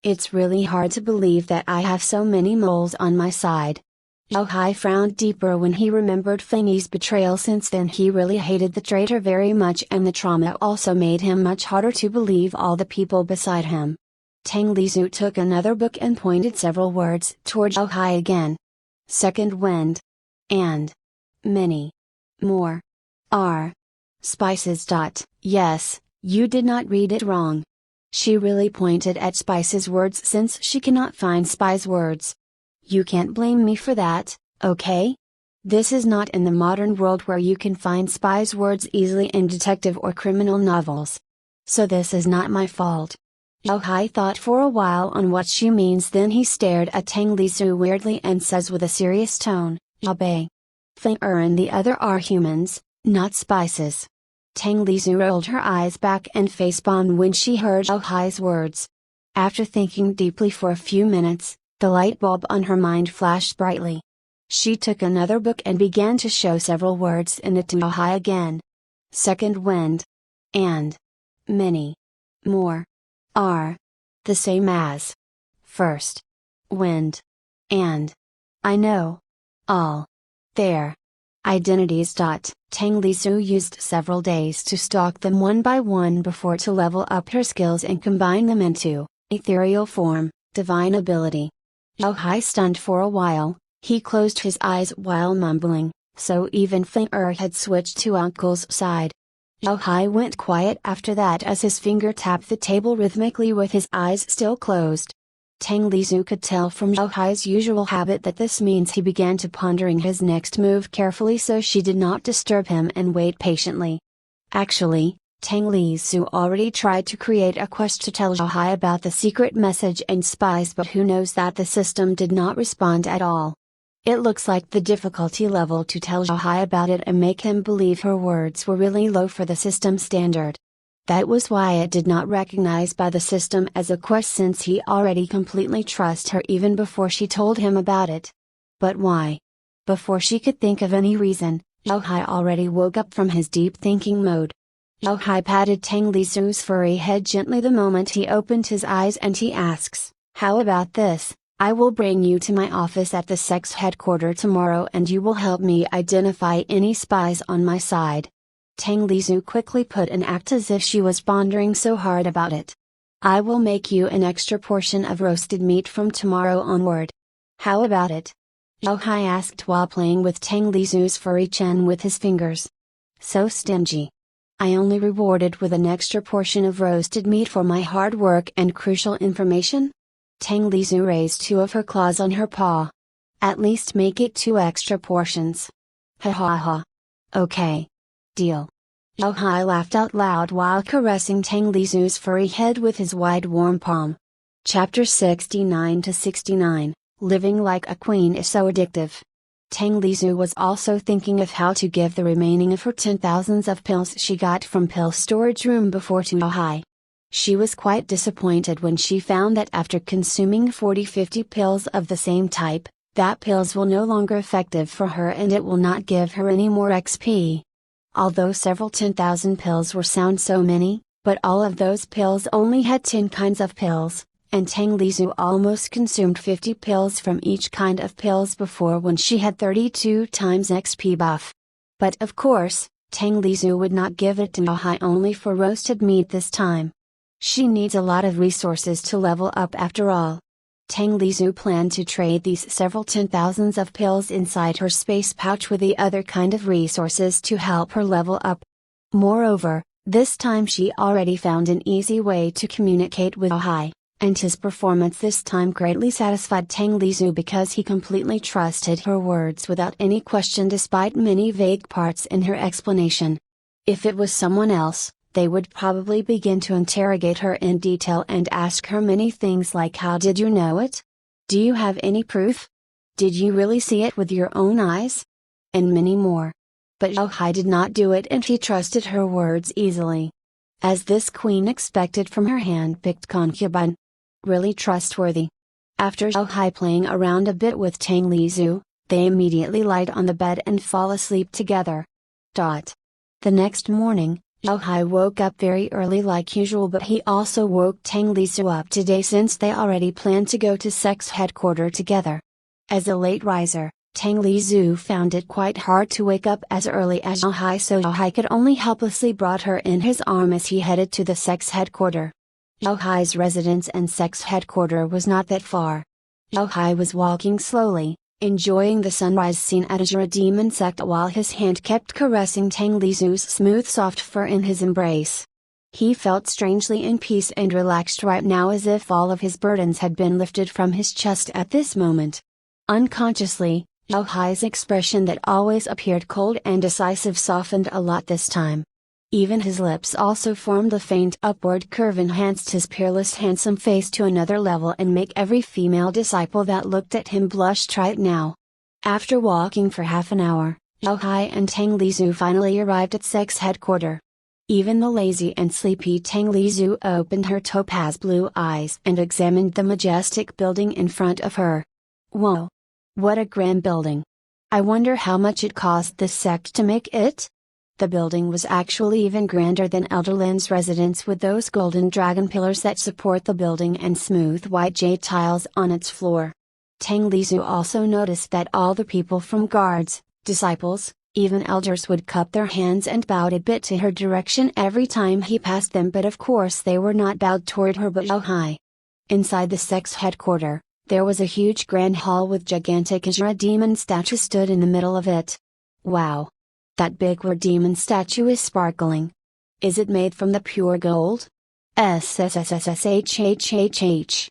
It's really hard to believe that I have so many moles on my side. Zhao Hai frowned deeper when he remembered Fengyi's betrayal. Since then he really hated the traitor very much, and the trauma also made him much harder to believe all the people beside him. Tang Lizu took another book and pointed several words toward Zhao Hai again. Second wind. And many more are spices. Yes, you did not read it wrong. She really pointed at spices words since she cannot find spies words. You can't blame me for that, okay? This is not in the modern world where you can find spies words easily in detective or criminal novels. So this is not my fault. Zhao Hai thought for a while on what she means, then he stared at Tang Lizu weirdly and says with a serious tone, Abe. Feng and the other are humans, not spices. Tang Lizu rolled her eyes back and facepalmed when she heard Zhao Hai's words. After thinking deeply for a few minutes, the light bulb on her mind flashed brightly. She took another book and began to show several words in it to Zhao Hai again. Second wind. And many more are the same as first wind. And I know all their identities. Tang Lizu used several days to stalk them one by one before to level up her skills and combine them into ethereal form, divine ability. Zhao Hai stunned for a while. He closed his eyes while mumbling, so even Feng had switched to uncle's side. Zhao Hai went quiet after that as his finger tapped the table rhythmically with his eyes still closed. Tang Lizu could tell from Zhao Hai's usual habit that this means he began to pondering his next move carefully, so she did not disturb him and wait patiently. Actually, Tang Lizu already tried to create a quest to tell Zhao Hai about the secret message and spies, but who knows that the system did not respond at all. It looks like the difficulty level to tell Zhao Hai about it and make him believe her words were really low for the system standard. That was why it did not recognize by the system as a quest, since he already completely trusted her even before she told him about it. But why? Before she could think of any reason, Zhao Hai already woke up from his deep thinking mode. Zhao Hai patted Tang Lizu's furry head gently the moment he opened his eyes and he asks, how about this? I will bring you to my office at the sex headquarters tomorrow and you will help me identify any spies on my side. Tang Lizu quickly put an act as if she was pondering so hard about it. I will make you an extra portion of roasted meat from tomorrow onward. How about it? Zhao Hai asked while playing with Tang Lizu's furry chin with his fingers. So stingy. I only rewarded with an extra portion of roasted meat for my hard work and crucial information? Tang Lizu raised two of her claws on her paw. At least make it 2 extra portions. Ha ha ha. Okay. Deal. Zhao Hai laughed out loud while caressing Tang Lizu's furry head with his wide warm palm. Chapter 69-69, Living Like a Queen is so addictive. Tang Lizu was also thinking of how to give the remaining of her 10,000s of pills she got from pill storage room before to Zhao Hai. She was quite disappointed when she found that after consuming 40-50 pills of the same type, that pills will no longer effective for her and it will not give her any more XP. Although several 10,000 pills were sound so many, but all of those pills only had 10 kinds of pills, and Tang Lizu almost consumed 50 pills from each kind of pills before when she had 32 times XP buff. But of course, Tang Lizu would not give it to Zhao Hai only for roasted meat this time. She needs a lot of resources to level up after all. Tang Lizu planned to trade these several 10,000s of pills inside her space pouch with the other kind of resources to help her level up. Moreover, this time she already found an easy way to communicate with Zhao Hai, and his performance this time greatly satisfied Tang Lizu because he completely trusted her words without any question despite many vague parts in her explanation. If it was someone else, they would probably begin to interrogate her in detail and ask her many things like how did you know it? Do you have any proof? Did you really see it with your own eyes? And many more. But Zhao Hai did not do it, and he trusted her words easily. As this queen expected from her hand-picked concubine. Really trustworthy. After Zhao Hai playing around a bit with Tang Lizhu, they immediately lied on the bed and fall asleep together. The next morning, Zhao Hai woke up very early like usual, but he also woke Tang Lizhu up today since they already planned to go to sex headquarters together. As a late riser, Tang Lizhu found it quite hard to wake up as early as Zhao Hai, so Zhao Hai could only helplessly brought her in his arm as he headed to the sex headquarters. Zhao Hai's residence and sex headquarters was not that far. Zhao Hai was walking slowly, enjoying the sunrise scene at Azura Demon Sect while his hand kept caressing Tang Lizhu's smooth soft fur in his embrace. He felt strangely in peace and relaxed right now, as if all of his burdens had been lifted from his chest at this moment. Unconsciously, Zhao Hai's expression that always appeared cold and decisive softened a lot this time. Even his lips also formed a faint upward curve, enhanced his peerless handsome face to another level and make every female disciple that looked at him blush right now. After walking for half an hour, Zhao Hai and Tang Lizhu finally arrived at sex headquarters. Even the lazy and sleepy Tang Lizhu opened her topaz blue eyes and examined the majestic building in front of her. Whoa! What a grand building! I wonder how much it cost this sect to make it? The building was actually even grander than Elderland's residence, with those golden dragon pillars that support the building and smooth white jade tiles on its floor. Tang Lizhu also noticed that all the people from guards, disciples, even elders would cup their hands and bowed a bit to her direction every time he passed them, but of course they were not bowed toward her but Zhao Hai. Inside the sex headquarters, there was a huge grand hall with gigantic Azura demon statue stood in the middle of it. Wow! That big war demon statue is sparkling. Is it made from the pure gold? SSSSSHHHH.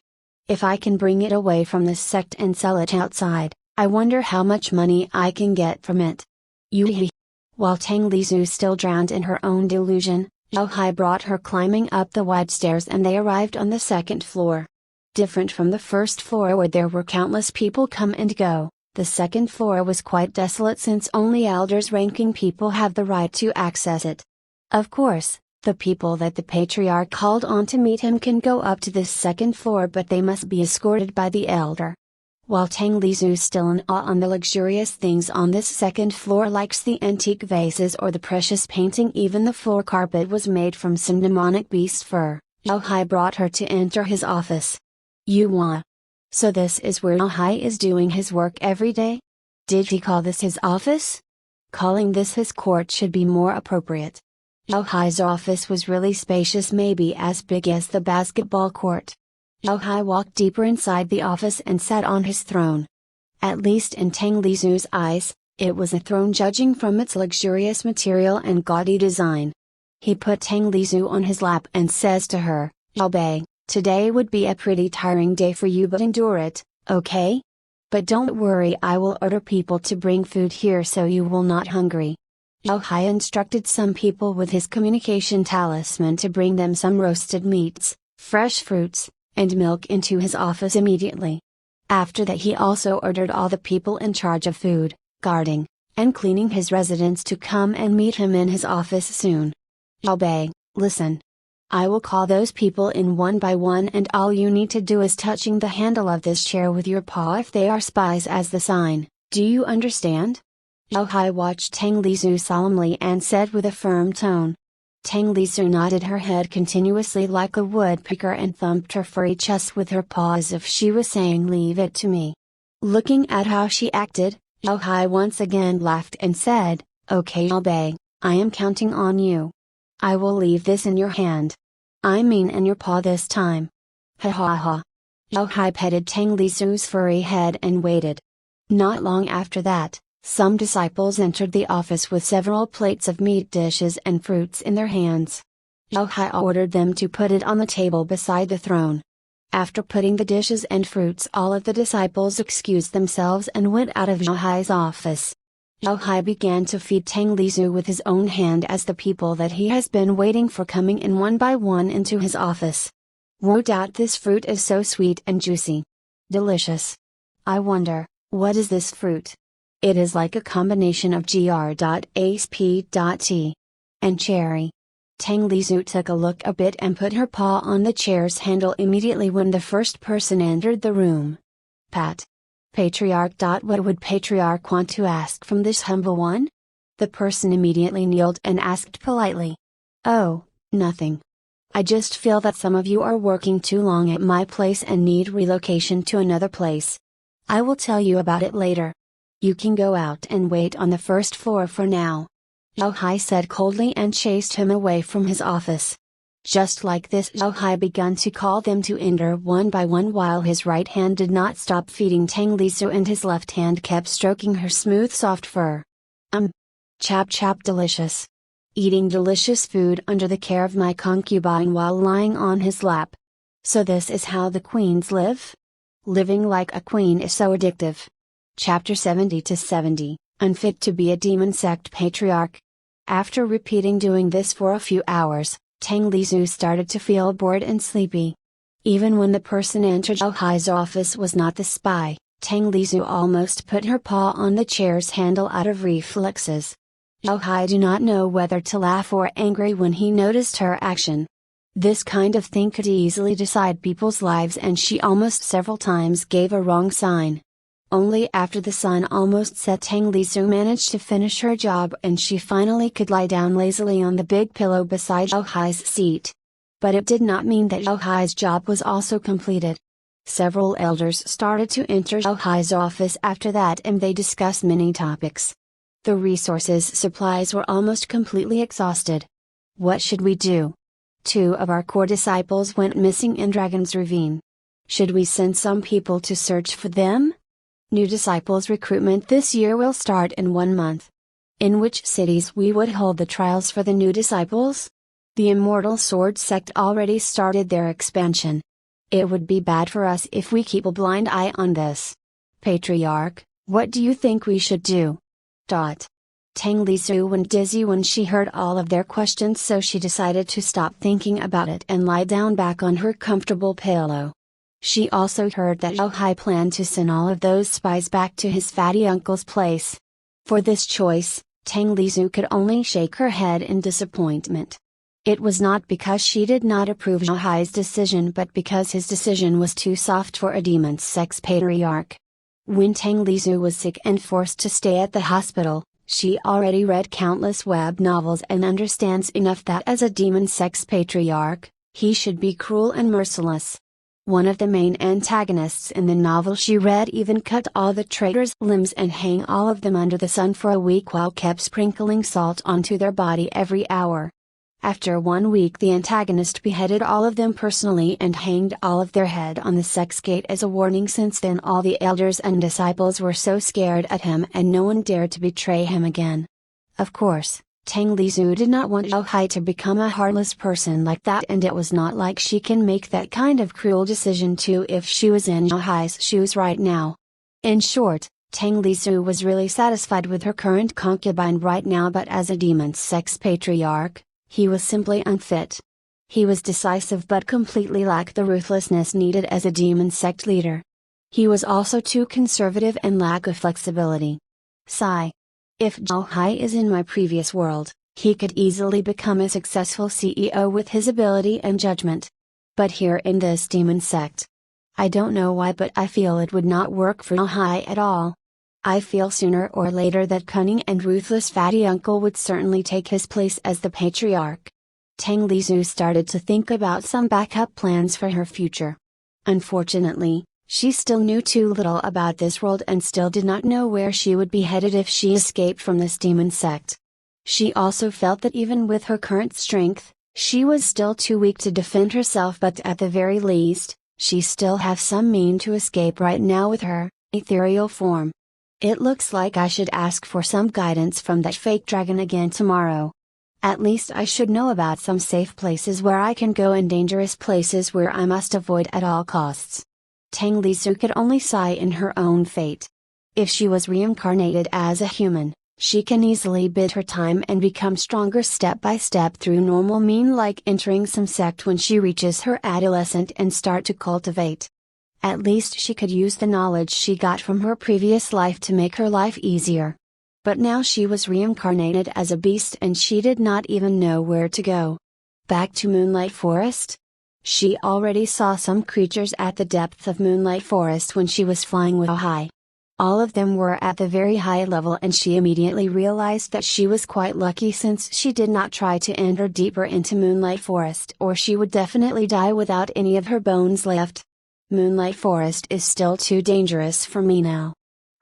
If I can bring it away from this sect and sell it outside, I wonder how much money I can get from it. Yoo-hee. While Tang Lizhu still drowned in her own delusion, Zhao Hai brought her climbing up the wide stairs and they arrived on the second floor. Different from the first floor where there were countless people come and go, the second floor was quite desolate since only elders ranking people have the right to access it. Of course, the people that the patriarch called on to meet him can go up to this second floor, but they must be escorted by the elder. While Tang Lizhu still in awe on the luxurious things on this second floor, likes the antique vases or the precious painting, even the floor carpet was made from some demonic beast fur, Zhao Hai brought her to enter his office. Yuan. So this is where Zhao Hai is doing his work every day? Did he call this his office? Calling this his court should be more appropriate. Zhao Hai's office was really spacious, maybe as big as the basketball court. Zhao Hai walked deeper inside the office and sat on his throne. At least in Tang Lizhu's eyes, it was a throne judging from its luxurious material and gaudy design. He put Tang Lizhu on his lap and says to her, "Zhao Bei, today would be a pretty tiring day for you, but endure it, okay? But don't worry, I will order people to bring food here so you will not hungry." Zhao Hai instructed some people with his communication talisman to bring them some roasted meats, fresh fruits, and milk into his office immediately. After that he also ordered all the people in charge of food, guarding, and cleaning his residence to come and meet him in his office soon. "Zhao Bei, listen. I will call those people in one by one, and all you need to do is touching the handle of this chair with your paw if they are spies as the sign. Do you understand?" Zhao Hai watched Tang Lizhu solemnly and said with a firm tone. Tang Lizhu nodded her head continuously like a woodpecker and thumped her furry chest with her paw as if she was saying, "Leave it to me." Looking at how she acted, Zhao Hai once again laughed and said, "Okay Zhao Bei, I am counting on you. I will leave this in your hand. I mean in your paw this time." Ha ha ha. Zhao Hai petted Tang Lizhu's furry head and waited. Not long after that, some disciples entered the office with several plates of meat dishes and fruits in their hands. Zhao Hai ordered them to put it on the table beside the throne. After putting the dishes and fruits, all of the disciples excused themselves and went out of Zhao Hai's office. Zhao Hai began to feed Tang Lizhu with his own hand as the people that he has been waiting for coming in one by one into his office. "No doubt this fruit is so sweet and juicy. Delicious. I wonder, What is this fruit? It is like a combination of gr.asp.t and cherry. Tang Lizu took a look a bit and put her paw on the chair's handle immediately when the first person entered the room. Pat. Patriarch. What would Patriarch want to ask from this humble one? The person immediately kneeled and asked politely. Oh, nothing. I just feel that some of you are working too long at my place and need relocation to another place. I will tell you about it later. You can go out and wait on the first floor for now. Zhao Hai said coldly and chased him away from his office. Just like this, Zhao Hai began to call them to enter one by one while his right hand did not stop feeding Tang Lisu and his left hand kept stroking her smooth soft fur. Chap chap delicious. Eating delicious food under the care of my concubine while lying on his lap. So this is how the queens live? Living like a queen is so addictive. Chapter 70-70, Unfit to be a demon sect patriarch. After repeating doing this for a few hours, Tang Lizu started to feel bored and sleepy. Even when the person entered Zhao Hai's office was not the spy, Tang Lizu almost put her paw on the chair's handle out of reflexes. Zhao Hai did not know whether to laugh or angry when he noticed her action. This kind of thing could easily decide people's lives and she almost several times gave a wrong sign. Only after the sun almost set Tang Lizu managed to finish her job and she finally could lie down lazily on the big pillow beside Zhao Hai's seat. But it did not mean that Zhao Hai's job was also completed. Several elders started to enter Zhao Hai's office after that and they discussed many topics. The resources supplies were almost completely exhausted. What should we do? 2 of our core disciples went missing in Dragon's Ravine. Should we send some people to search for them? New disciples recruitment this year will start in 1 month. In which cities we would hold the trials for the new disciples? The Immortal Sword sect already started their expansion. It would be bad for us if we keep a blind eye on this. Patriarch, what do you think we should do? Tang Lizu went dizzy when she heard all of their questions, so she decided to stop thinking about it and lie down back on her comfortable pillow. She also heard that Zhao Hai planned to send all of those spies back to his fatty uncle's place. For this choice, Tang Lizu could only shake her head in disappointment. It was not because she did not approve Zhao Hai's decision but because his decision was too soft for a demon sex patriarch. When Tang Lizu was sick and forced to stay at the hospital, she already read countless web novels and understands enough that as a demon sex patriarch, he should be cruel and merciless. One of the main antagonists in the novel she read even cut all the traitors' limbs and hang all of them under the sun for a week while kept sprinkling salt onto their body every hour. After 1 week the antagonist beheaded all of them personally and hanged all of their head on the sex gate as a warning. Since then all the elders and disciples were so scared at him and no one dared to betray him again. Of course, Tang Lizu did not want Zhao Hai to become a heartless person like that, and it was not like she can make that kind of cruel decision too if she was in Zhao Hai's shoes right now. In short, Tang Lizu was really satisfied with her current concubine right now, but as a demon sex patriarch, he was simply unfit. He was decisive but completely lacked the ruthlessness needed as a demon sect leader. He was also too conservative and lack of flexibility. Sigh. If Zhao Hai is in my previous world, he could easily become a successful CEO with his ability and judgment. But here in this demon sect, I don't know why, but I feel it would not work for Zhao Hai at all. I feel sooner or later that cunning and ruthless fatty uncle would certainly take his place as the patriarch. Tang Lizu started to think about some backup plans for her future. Unfortunately, she still knew too little about this world and still did not know where she would be headed if she escaped from this demon sect. She also felt that even with her current strength, she was still too weak to defend herself, but at the very least, she still have some mean to escape right now with her ethereal form. It looks like I should ask for some guidance from that fake dragon again tomorrow. At least I should know about some safe places where I can go and dangerous places where I must avoid at all costs. Tang Lizu could only sigh in her own fate. If she was reincarnated as a human, she can easily bide her time and become stronger step by step through normal means, like entering some sect when she reaches her adolescent and start to cultivate. At least she could use the knowledge she got from her previous life to make her life easier. But now she was reincarnated as a beast and she did not even know where to go. Back to Moonlight Forest? She already saw some creatures at the depth of Moonlight Forest when she was flying with high. All of them were at the very high level and she immediately realized that she was quite lucky since she did not try to enter deeper into Moonlight Forest or she would definitely die without any of her bones left. Moonlight Forest is still too dangerous for me now.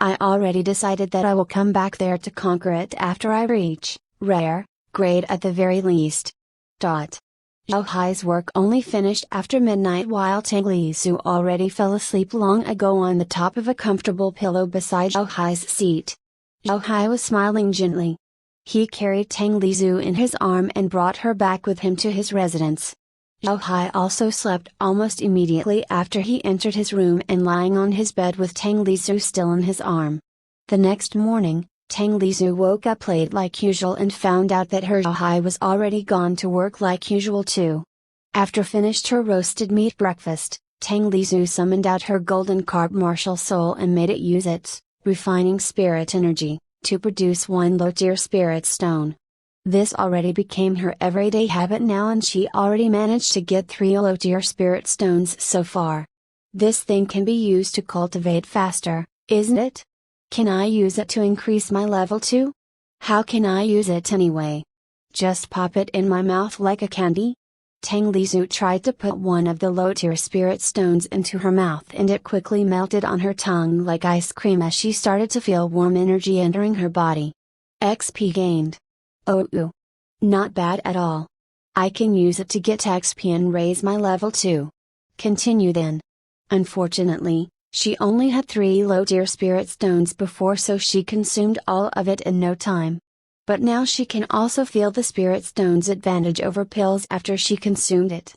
I already decided that I will come back there to conquer it after I reach rare grade at the very least. Zhao Hai's work only finished after midnight while Tang Lizu already fell asleep long ago on the top of a comfortable pillow beside Zhao Hai's seat. Zhao Hai was smiling gently. He carried Tang Lizu in his arm and brought her back with him to his residence. Zhao Hai also slept almost immediately after he entered his room and lying on his bed with Tang Lizu still in his arm. The next morning, Tang Lizu woke up late like usual and found out that her Zhao Hai was already gone to work like usual too. After finished her roasted meat breakfast, Tang Lizu summoned out her golden carp martial soul and made it use its refining spirit energy to produce one low-tier spirit stone. This already became her everyday habit now and she already managed to get 3 low-tier spirit stones so far. This thing can be used to cultivate faster, isn't it? Can I use it to increase my level too? How can I use it anyway? Just pop it in my mouth like a candy? Tang Lizu tried to put one of the low-tier spirit stones into her mouth and it quickly melted on her tongue like ice cream as she started to feel warm energy entering her body. XP gained. Oh, not bad at all. I can use it to get XP and raise my level too. Continue then. Unfortunately, she only had 3 low-tier spirit stones before so she consumed all of it in no time. But now she can also feel the spirit stone's advantage over pills after she consumed it.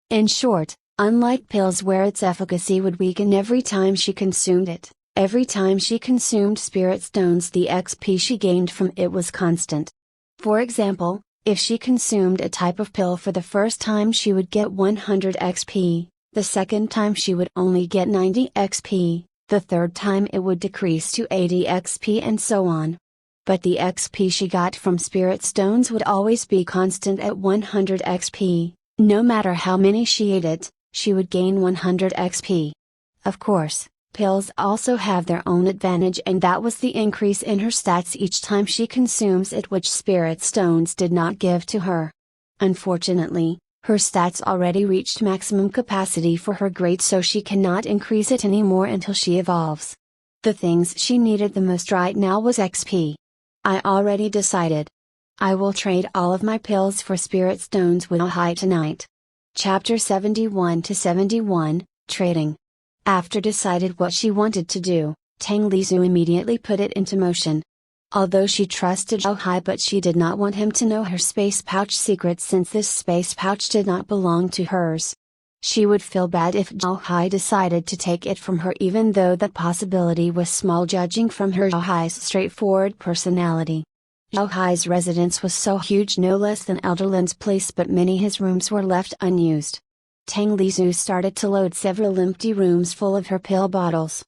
In short, unlike pills where its efficacy would weaken every time she consumed it, every time she consumed spirit stones the XP she gained from it was constant. For example, if she consumed a type of pill for the first time she would get 100 XP. The second time she would only get 90 XP, the third time it would decrease to 80 XP and so on. But the XP she got from spirit stones would always be constant at 100 XP, no matter how many she ate it, she would gain 100 XP. Of course, pills also have their own advantage and that was the increase in her stats each time she consumes it which spirit stones did not give to her. Unfortunately, her stats already reached maximum capacity for her grade so she cannot increase it anymore until she evolves. The things she needed the most right now was XP. I already decided. I will trade all of my pills for spirit stones with Zhao tonight. Chapter 71 to 71, Trading. After decided what she wanted to do, Tang Lizu immediately put it into motion. Although she trusted Zhao Hai but she did not want him to know her space pouch secret since this space pouch did not belong to hers. She would feel bad if Zhao Hai decided to take it from her even though that possibility was small judging from her Zhao Hai's straightforward personality. Zhao Hai's residence was so huge no less than Elderland's place but many his rooms were left unused. Tang Lizu started to load several empty rooms full of her pill bottles.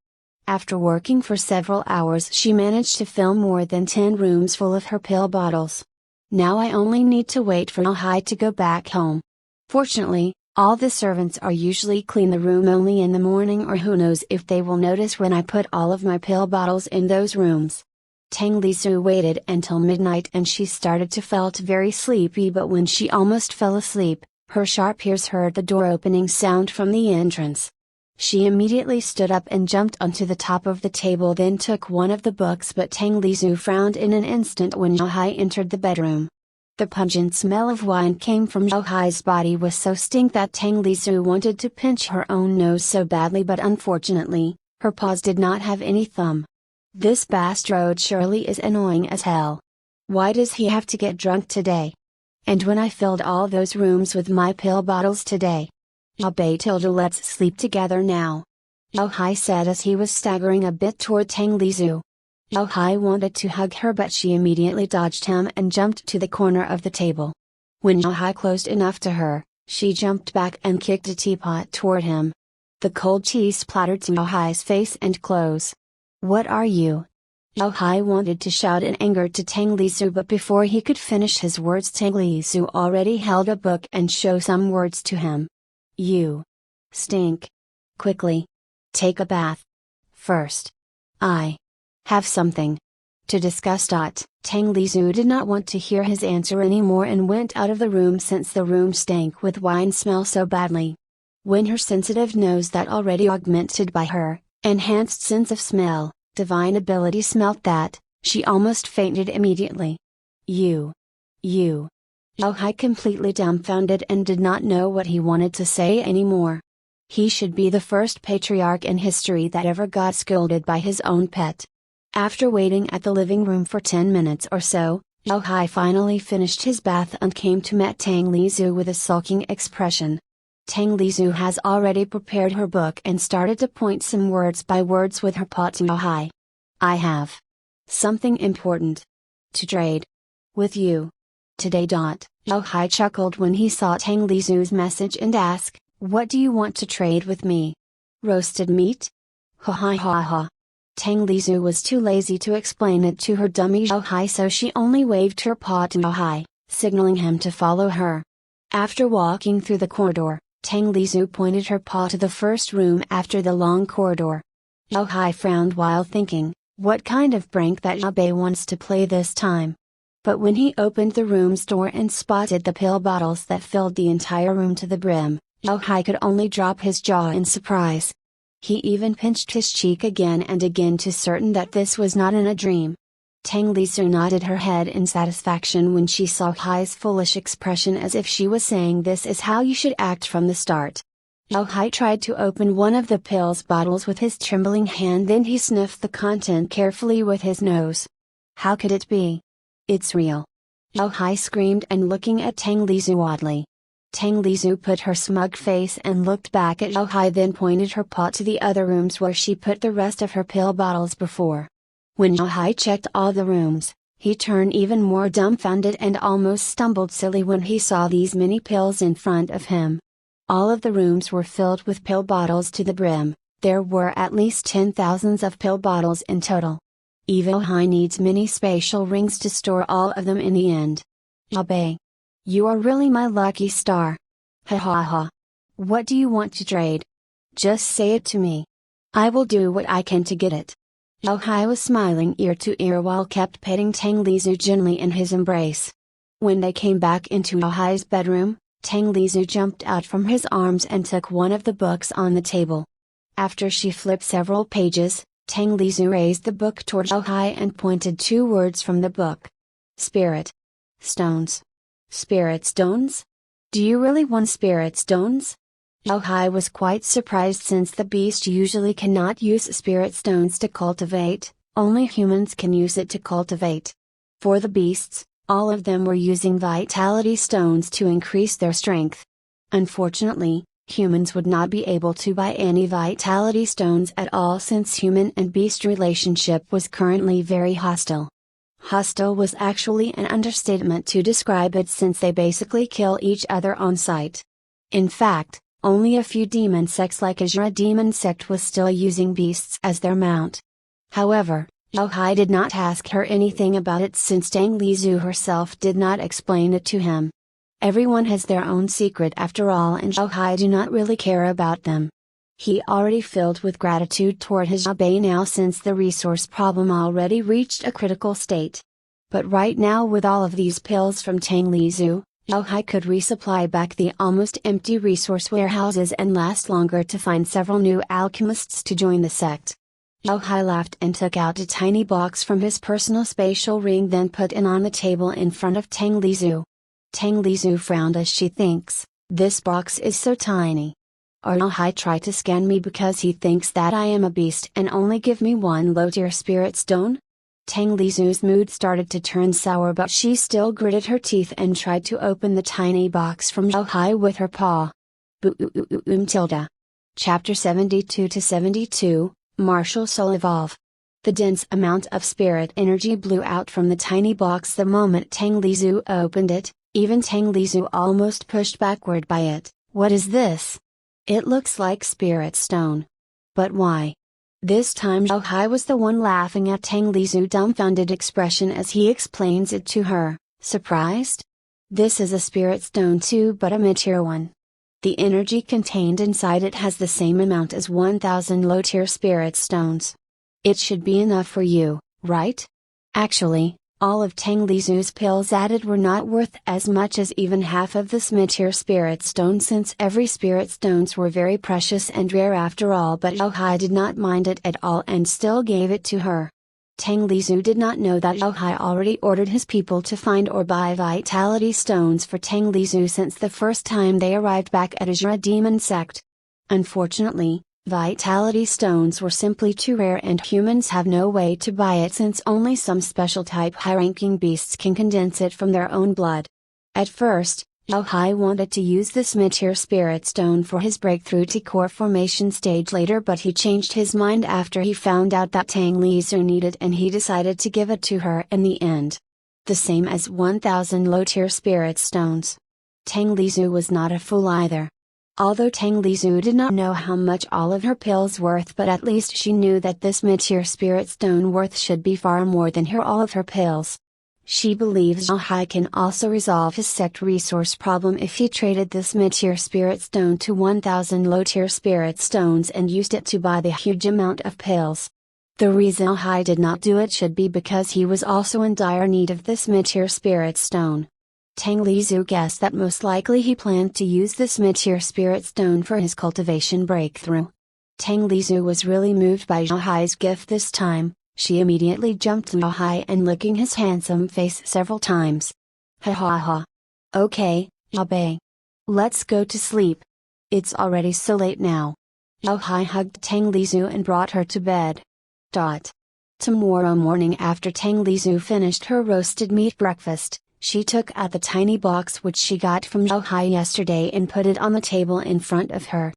After working for several hours she managed to fill more than 10 rooms full of her pill bottles. Now I only need to wait for Zhao Hai to go back home. Fortunately, all the servants are usually clean the room only in the morning or who knows if they will notice when I put all of my pill bottles in those rooms. Tang Lizu waited until midnight and she started to felt very sleepy but when she almost fell asleep, her sharp ears heard the door opening sound from the entrance. She immediately stood up and jumped onto the top of the table then took one of the books but Tang Lizu frowned in an instant when Zhao Hai entered the bedroom. The pungent smell of wine came from Zhao Hai's body was so stink that Tang Lizu wanted to pinch her own nose so badly but unfortunately, her paws did not have any thumb. This bastard surely is annoying as hell. Why does he have to get drunk today? And when I filled all those rooms with my pill bottles today? Let's sleep together now. Zhao Hai said as he was staggering a bit toward Tang Lizu. Zhao Hai wanted to hug her but she immediately dodged him and jumped to the corner of the table. When Zhao Hai closed enough to her, she jumped back and kicked a teapot toward him. The cold cheese splattered Zhao Hai's face and clothes. What are you? Zhao Hai wanted to shout in anger to Tang Lizu, but before he could finish his words, Tang Lizu already held a book and showed some words to him. You stink. Quickly. Take a bath. First. I have something to discuss. Tang Lizu did not want to hear his answer anymore and went out of the room since the room stank with wine smell so badly. When her sensitive nose, that already augmented by her enhanced sense of smell, divine ability, smelt that, she almost fainted immediately. You. Zhao Hai completely dumbfounded and did not know what he wanted to say anymore. He should be the first patriarch in history that ever got scolded by his own pet. After waiting at the living room for 10 minutes or so, Zhao Hai finally finished his bath and came to meet Tang Lizu with a sulking expression. Tang Lizu has already prepared her book and started to point some words by words with her paw to Zhao Hai. I have something important to trade with you today. Zhao Hai chuckled when he saw Tang Lizu's message and asked, what do you want to trade with me? Roasted meat? Ha ha ha ha. Tang Lizu was too lazy to explain it to her dummy Zhao Hai, so she only waved her paw to Zhao Hai, signaling him to follow her. After walking through the corridor, Tang Lizu pointed her paw to the first room after the long corridor. Zhao Hai frowned while thinking, what kind of prank that Yabe wants to play this time. But when he opened the room's door and spotted the pill bottles that filled the entire room to the brim, Zhao Hai could only drop his jaw in surprise. He even pinched his cheek again and again to certain that this was not in a dream. Tang Lizu nodded her head in satisfaction when she saw Hai's foolish expression, as if she was saying, this is how you should act from the start. Zhao Hai tried to open one of the pills bottles with his trembling hand, then he sniffed the content carefully with his nose. How could it be? It's real. Zhao Hai screamed, and looking at Tang Lizu oddly. Tang Lizu put her smug face and looked back at Zhao Hai, then pointed her paw to the other rooms where she put the rest of her pill bottles before. When Zhao Hai checked all the rooms, he turned even more dumbfounded and almost stumbled silly when he saw these many pills in front of him. All of the rooms were filled with pill bottles to the brim. There were at least 10,000 of pill bottles in total. Even Zhao Hai needs many spatial rings to store all of them in the end. Yabe. You are really my lucky star. Ha ha ha. What do you want to trade? Just say it to me. I will do what I can to get it. Zhao Hai was smiling ear to ear while kept petting Tang Lizu gently in his embrace. When they came back into Zhao Hai's bedroom, Tang Lizu jumped out from his arms and took one of the books on the table. After she flipped several pages, Tang Lizu raised the book toward Zhao Hai and pointed 2 words from the book. Spirit stones. Spirit stones? Do you really want spirit stones? Zhao Hai was quite surprised, since the beast usually cannot use spirit stones to cultivate, only humans can use it to cultivate. For the beasts, all of them were using vitality stones to increase their strength. Unfortunately, humans would not be able to buy any vitality stones at all, since human and beast relationship was currently very hostile. Hostile was actually an understatement to describe it, since they basically kill each other on sight. In fact, only a few demon sects like Azura demon sect was still using beasts as their mount. However, Zhao Hai did not ask her anything about it, since Tang Lizu herself did not explain it to him. Everyone has their own secret after all, and Zhao Hai do not really care about them. He already filled with gratitude toward his Yabe now, since the resource problem already reached a critical state. But right now, with all of these pills from Tang Lizu, Zhao Hai could resupply back the almost empty resource warehouses and last longer to find several new alchemists to join the sect. Zhao Hai laughed and took out a tiny box from his personal spatial ring, then put it on the table in front of Tang Lizu. Tang Lizu frowned as she thinks, this box is so tiny. Or Zhao Hai try to scan me because he thinks that I am a beast and only give me 1 low-tier spirit stone? Tang Lizu's mood started to turn sour, but she still gritted her teeth and tried to open the tiny box from Zhao Hai with her paw. Tilda. Chapter 72-72, Martial Soul Evolve. The dense amount of spirit energy blew out from the tiny box the moment Tang Lizu opened it, even Tang Lizu almost pushed backward by it. What is this? It looks like spirit stone. But why? This time Zhao Hai was the one laughing at Tang Lizu's dumbfounded expression as he explains it to her, surprised? This is a spirit stone too, but a mature one. The energy contained inside it has the same amount as 1000 low-tier spirit stones. It should be enough for you, right? Actually, all of Tang Lizu's pills added were not worth as much as even half of this mid-tier spirit stone, since every spirit stones were very precious and rare after all, but Zhao Hai did not mind it at all and still gave it to her. Tang Lizu did not know that Zhao Hai already ordered his people to find or buy vitality stones for Tang Lizu since the first time they arrived back at Azura Demon Sect. Unfortunately, vitality stones were simply too rare and humans have no way to buy it since only some special type high-ranking beasts can condense it from their own blood. At first, Zhao Hai wanted to use this mid-tier spirit stone for his breakthrough to core formation stage later, but he changed his mind after he found out that Tang Lizu needed and he decided to give it to her in the end. The same as 1000 low-tier spirit stones. Tang Lizu was not a fool either. Although Tang Lizu did not know how much all of her pills worth, but at least she knew that this mid-tier spirit stone worth should be far more than all of her pills. She believes Zhao Hai can also resolve his sect resource problem if he traded this mid-tier spirit stone to 1000 low-tier spirit stones and used it to buy the huge amount of pills. The reason Zhao Hai did not do it should be because he was also in dire need of this mid-tier spirit stone. Tang Lizu guessed that most likely he planned to use this mid-tier spirit stone for his cultivation breakthrough. Tang Lizu was really moved by Zhao Hai's gift this time. She immediately jumped to Zhao Hai and licking his handsome face several times. Ha ha ha. Okay, Zhao Bei. Let's go to sleep. It's already so late now. Zhao Hai hugged Tang Lizu and brought her to bed. Tomorrow morning, after Tang Lizu finished her roasted meat breakfast, she took out the tiny box which she got from Zhao Hai yesterday and put it on the table in front of her.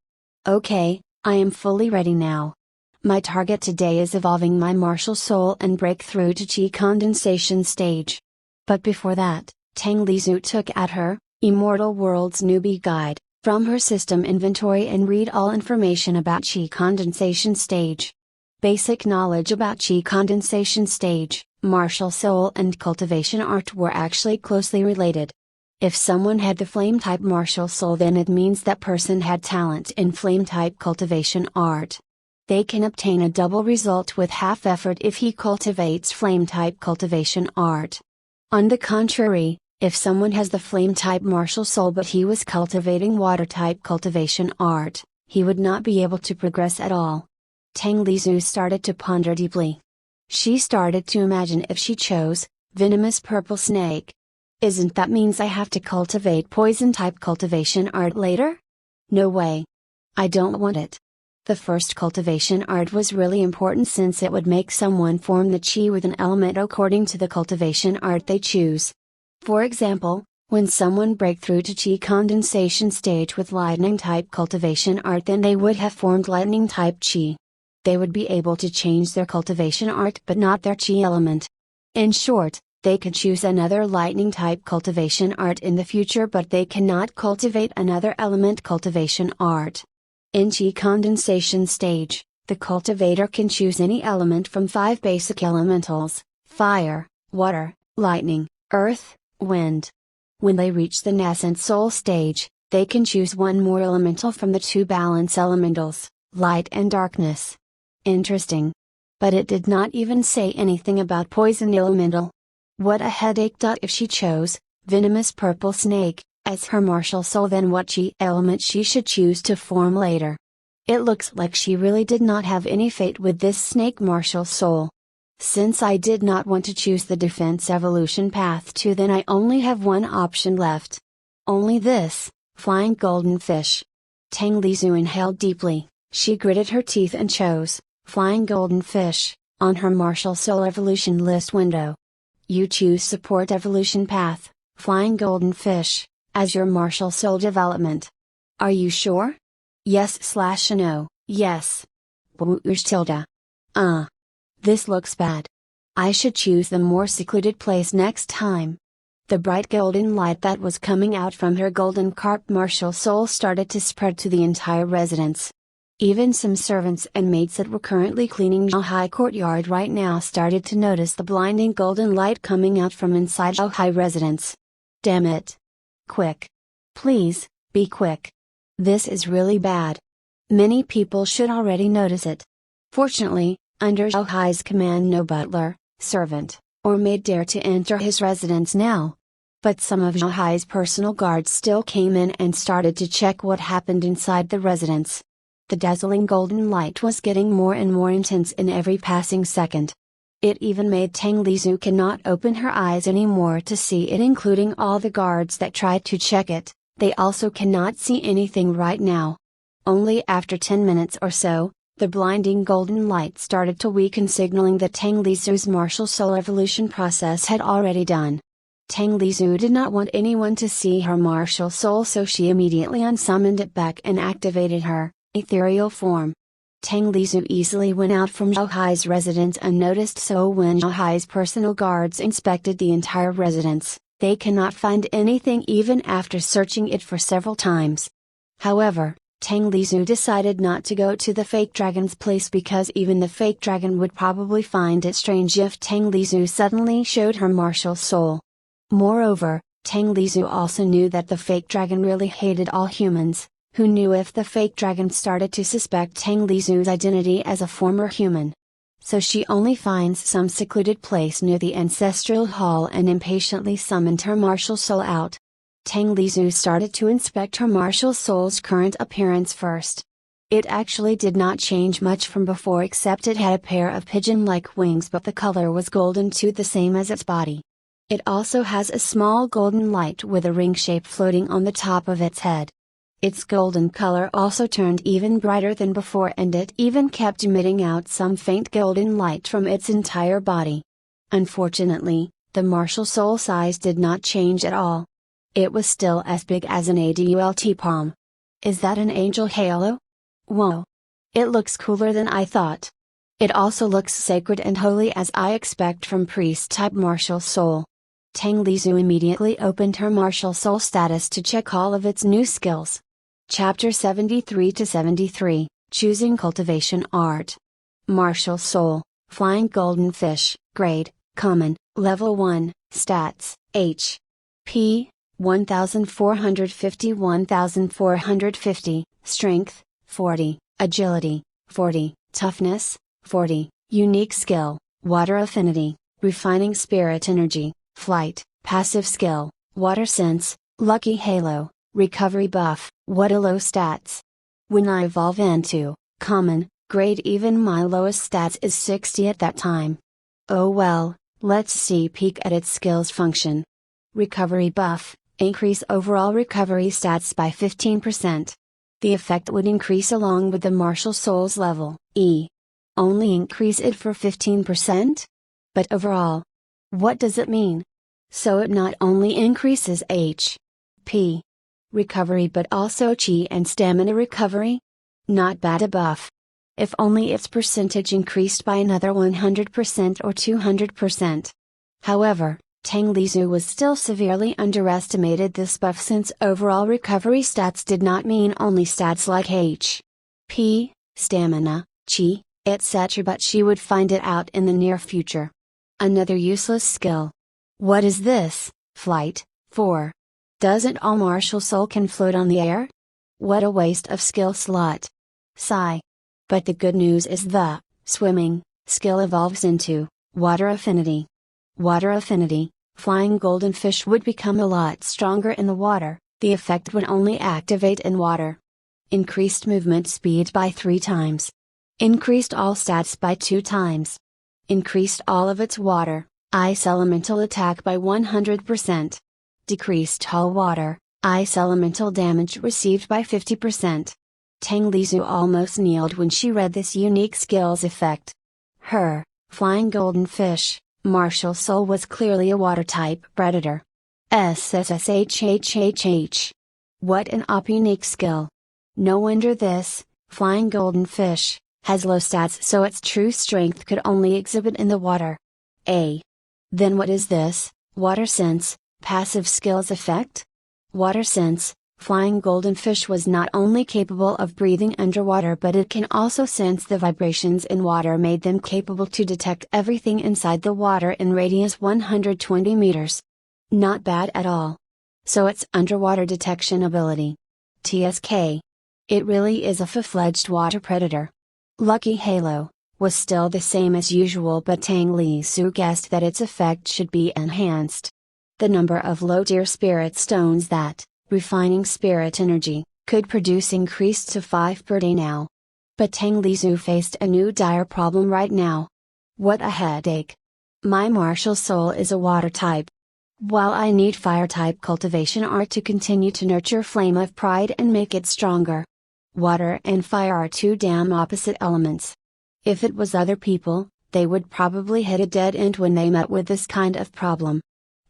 Okay, I am fully ready now. My target today is evolving my martial soul and break through to Qi condensation stage. But before that, Tang Lizu took out her Immortal Worlds Newbie Guide from her system inventory and read all information about Qi condensation stage. Basic knowledge about Qi condensation stage, martial soul and cultivation art were actually closely related. If someone had the flame type martial soul, then it means that person had talent in flame type cultivation art. They can obtain a double result with half effort if he cultivates flame type cultivation art. On the contrary, if someone has the flame type martial soul but he was cultivating water type cultivation art, he would not be able to progress at all. Tang Lizu started to ponder deeply. She started to imagine if she chose venomous purple snake. Isn't that means I have to cultivate poison type cultivation art later? No way. I don't want it. The first cultivation art was really important since it would make someone form the Qi with an element according to the cultivation art they choose. For example, when someone break through to Qi condensation stage with lightning type cultivation art, then they would have formed lightning type Qi. They would be able to change their cultivation art but not their Qi element. In short, they could choose another lightning type cultivation art in the future, but they cannot cultivate another element cultivation art. In Qi condensation stage, the cultivator can choose any element from 5 basic elementals: fire, water, lightning, earth, wind. When they reach the nascent soul stage, they can choose one more elemental from the 2 balance elementals, light and darkness. Interesting. But it did not even say anything about poison elemental. What a headache! If she chose venomous purple snake as her martial soul, then what Qi element she should choose to form later? It looks like she really did not have any fate with this snake martial soul. Since I did not want to choose the defense evolution path too, then I only have one option left. Only this, flying golden fish. Tang Lizu inhaled deeply, she gritted her teeth and chose flying golden fish on her martial soul evolution list window. You choose support evolution path, flying golden fish, as your martial soul development. Are you sure? Yes/no, yes. Tilde. This looks bad. I should choose the more secluded place next time. The bright golden light that was coming out from her golden carp martial soul started to spread to the entire residence. Even some servants and maids that were currently cleaning Zhaohai courtyard right now started to notice the blinding golden light coming out from inside Zhaohai residence. Damn it! Quick! Please, be quick! This is really bad. Many people should already notice it. Fortunately, under Zhaohai's command no butler, servant, or maid dare to enter his residence now. But some of Zhaohai's personal guards still came in and started to check what happened inside the residence. The dazzling golden light was getting more and more intense in every passing second. It even made Tang Lizhu cannot open her eyes anymore to see it, including all the guards that tried to check it. They also cannot see anything right now. Only after 10 minutes or so, the blinding golden light started to weaken, signaling that Tang Lizhu's martial soul evolution process had already done. Tang Lizhu did not want anyone to see her martial soul, so she immediately unsummoned it back and activated her ethereal form. Tang Lizhu easily went out from Zhaohai's residence unnoticed, so when Zhaohai's personal guards inspected the entire residence, they cannot find anything even after searching it for several times. However, Tang Lizhu decided not to go to the fake dragon's place because even the fake dragon would probably find it strange if Tang Lizhu suddenly showed her martial soul. Moreover, Tang Lizhu also knew that the fake dragon really hated all humans, who knew if the fake dragon started to suspect Tang Lizhu's identity as a former human. So she only finds some secluded place near the ancestral hall and impatiently summoned her martial soul out. Tang Lizhu started to inspect her martial soul's current appearance first. It actually did not change much from before, except it had a pair of pigeon-like wings, but the color was golden too, the same as its body. It also has a small golden light with a ring shape floating on the top of its head. Its golden color also turned even brighter than before, and it even kept emitting out some faint golden light from its entire body. Unfortunately, the martial soul size did not change at all. It was still as big as an adult palm. Is that an angel halo? Whoa! It looks cooler than I thought. It also looks sacred and holy, as I expect from priest-type martial soul. Tang Lizhu immediately opened her martial soul status to check all of its new skills. Chapter 73-73, Choosing Cultivation Art. Martial Soul, Flying Golden Fish, Grade, Common, Level 1, Stats, H. P. 1450-1450, Strength, 40, Agility, 40, Toughness, 40, Unique Skill, Water Affinity, Refining Spirit Energy, Flight, Passive Skill, Water Sense, Lucky Halo, Recovery Buff. What a low stats. When I evolve into Common, grade, even my lowest stats is 60 at that time. Oh well, let's see peek at its skills function. Recovery Buff, increase overall recovery stats by 15%. The effect would increase along with the martial soul's level, E. Only increase it for 15%? But overall, what does it mean? So it not only increases H. P. recovery but also chi and stamina recovery? Not bad a buff. If only its percentage increased by another 100% or 200%. However, Tang Lizhu was still severely underestimated this buff, since overall recovery stats did not mean only stats like H. P, stamina, chi, etc., but she would find it out in the near future. Another useless skill. What is this? Flight, 4. Doesn't all martial soul can float on the air? What a waste of skill slot. Sigh. But the good news is the swimming skill evolves into water affinity. Water affinity, flying golden fish would become a lot stronger in the water. The effect would only activate in water. Increased movement speed by 3 times. Increased all stats by 2 times. Increased all of its water, ice elemental attack by 100%. Decreased all water, ice elemental damage received by 50%. Tang Lizhu almost kneeled when she read this unique skills effect. Her flying golden fish martial soul was clearly a water-type predator. SSSHHHH. What an OP unique skill. No wonder this flying golden fish has low stats, so its true strength could only exhibit in the water. Then what is this? Water sense, Passive skills effect? Water sense. Flying golden fish was not only capable of breathing underwater, but it can also sense the vibrations in water, made them capable to detect everything inside the water in radius 120 meters. Not bad at all. So it's underwater detection ability. TSK. It really is a full-fledged water predator. Lucky Halo was still the same as usual, but Tang Li Su guessed that its effect should be enhanced. The number of low tier spirit stones that, refining spirit energy, could produce increased to 5 per day now. But Tang Li Su faced a new dire problem right now. What a headache. My martial soul is a water type. While I need fire type cultivation art to continue to nurture flame of pride and make it stronger. Water and fire are two damn opposite elements. If it was other people, they would probably hit a dead end when they met with this kind of problem.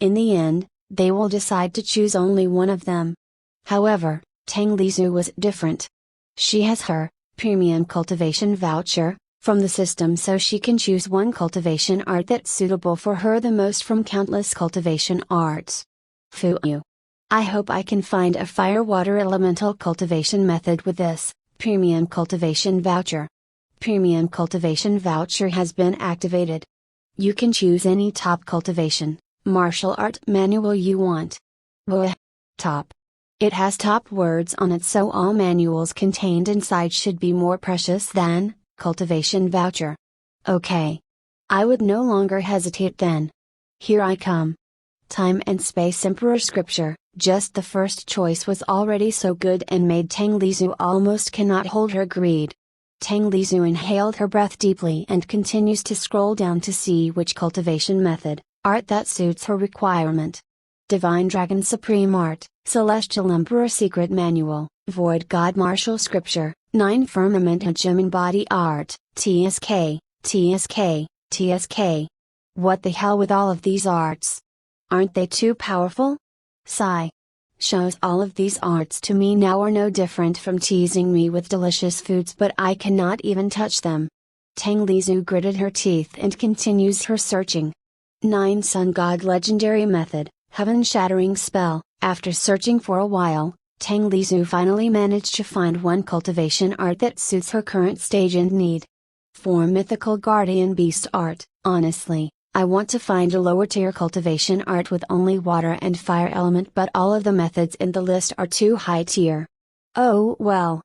In the end, they will decide to choose only one of them. However, Tang Li Su was different. She has her premium cultivation voucher from the system, so she can choose one cultivation art that's suitable for her the most from countless cultivation arts. Phew. I hope I can find a fire water elemental cultivation method with this premium cultivation voucher. Premium cultivation voucher has been activated. You can choose any top cultivation martial art manual you want. Top. It has top words on it, so all manuals contained inside should be more precious than cultivation voucher. Okay. I would no longer hesitate then. Here I come. Time and Space Emperor Scripture. Just the first choice was already so good and made Tang Li Su almost cannot hold her greed. Tang Li Su inhaled her breath deeply and continues to scroll down to see which cultivation method, art that suits her requirement. Divine Dragon Supreme Art, Celestial Emperor Secret Manual, Void God Martial Scripture, 9 Firmament Hegemon Body Art, TSK, TSK, TSK. What the hell with all of these arts? Aren't they too powerful? Sigh. Shows all of these arts to me now are no different from teasing me with delicious foods, but I cannot even touch them. Tang Li Su gritted her teeth and continues her searching. 9 Sun God Legendary Method, Heaven Shattering Spell. After searching for a while, Tang Li Su finally managed to find one cultivation art that suits her current stage and need. 4 Mythical Guardian Beast Art. Honestly, I want to find a lower tier cultivation art with only water and fire element, but all of the methods in the list are too high tier. Oh well.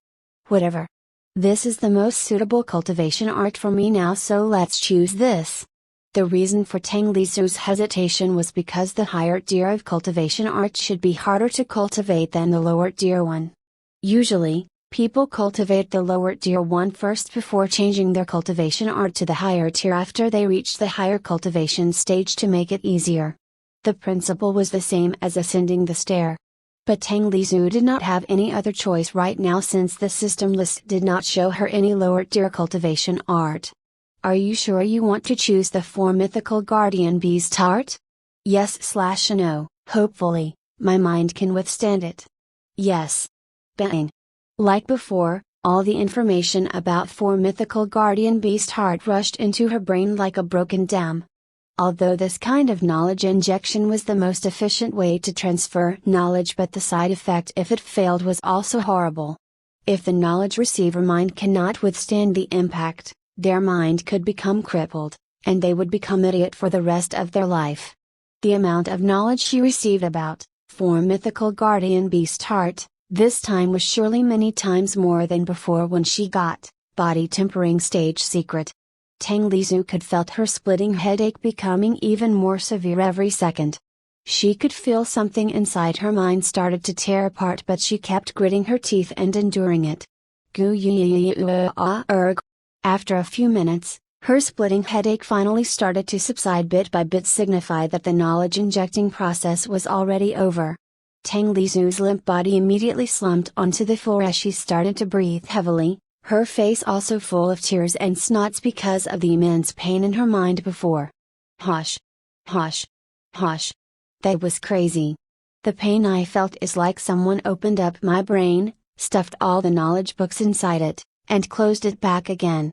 Whatever. This is the most suitable cultivation art for me now, so let's choose this. The reason for Tang Li Su's hesitation was because the higher tier of cultivation art should be harder to cultivate than the lower tier one. Usually, people cultivate the lower tier one first before changing their cultivation art to the higher tier after they reach the higher cultivation stage to make it easier. The principle was the same as ascending the stair. But Tang Li Su did not have any other choice right now, since the system list did not show her any lower tier cultivation art. Are you sure you want to choose the 4 Mythical Guardian Beast art? Yes/no, hopefully, my mind can withstand it. Yes. Bang. Like before, all the information about 4 Mythical Guardian Beast art rushed into her brain like a broken dam. Although this kind of knowledge injection was the most efficient way to transfer knowledge, but the side effect if it failed was also horrible. If the knowledge receiver mind cannot withstand the impact, their mind could become crippled, and they would become idiot for the rest of their life. The amount of knowledge she received about 4 Mythical Guardian Beast art, this time was surely many times more than before when she got Body Tempering Stage Secret. Tang Li Su could felt her splitting headache becoming even more severe every second. She could feel something inside her mind started to tear apart, but she kept gritting her teeth and enduring it. After a few minutes, her splitting headache finally started to subside bit by bit, signify that the knowledge injecting process was already over. Tang Li Su's limp body immediately slumped onto the floor as she started to breathe heavily, her face also full of tears and snots because of the immense pain in her mind before. Hush. Hush. Hush. That was crazy. The pain I felt is like someone opened up my brain, stuffed all the knowledge books inside it, and closed it back again.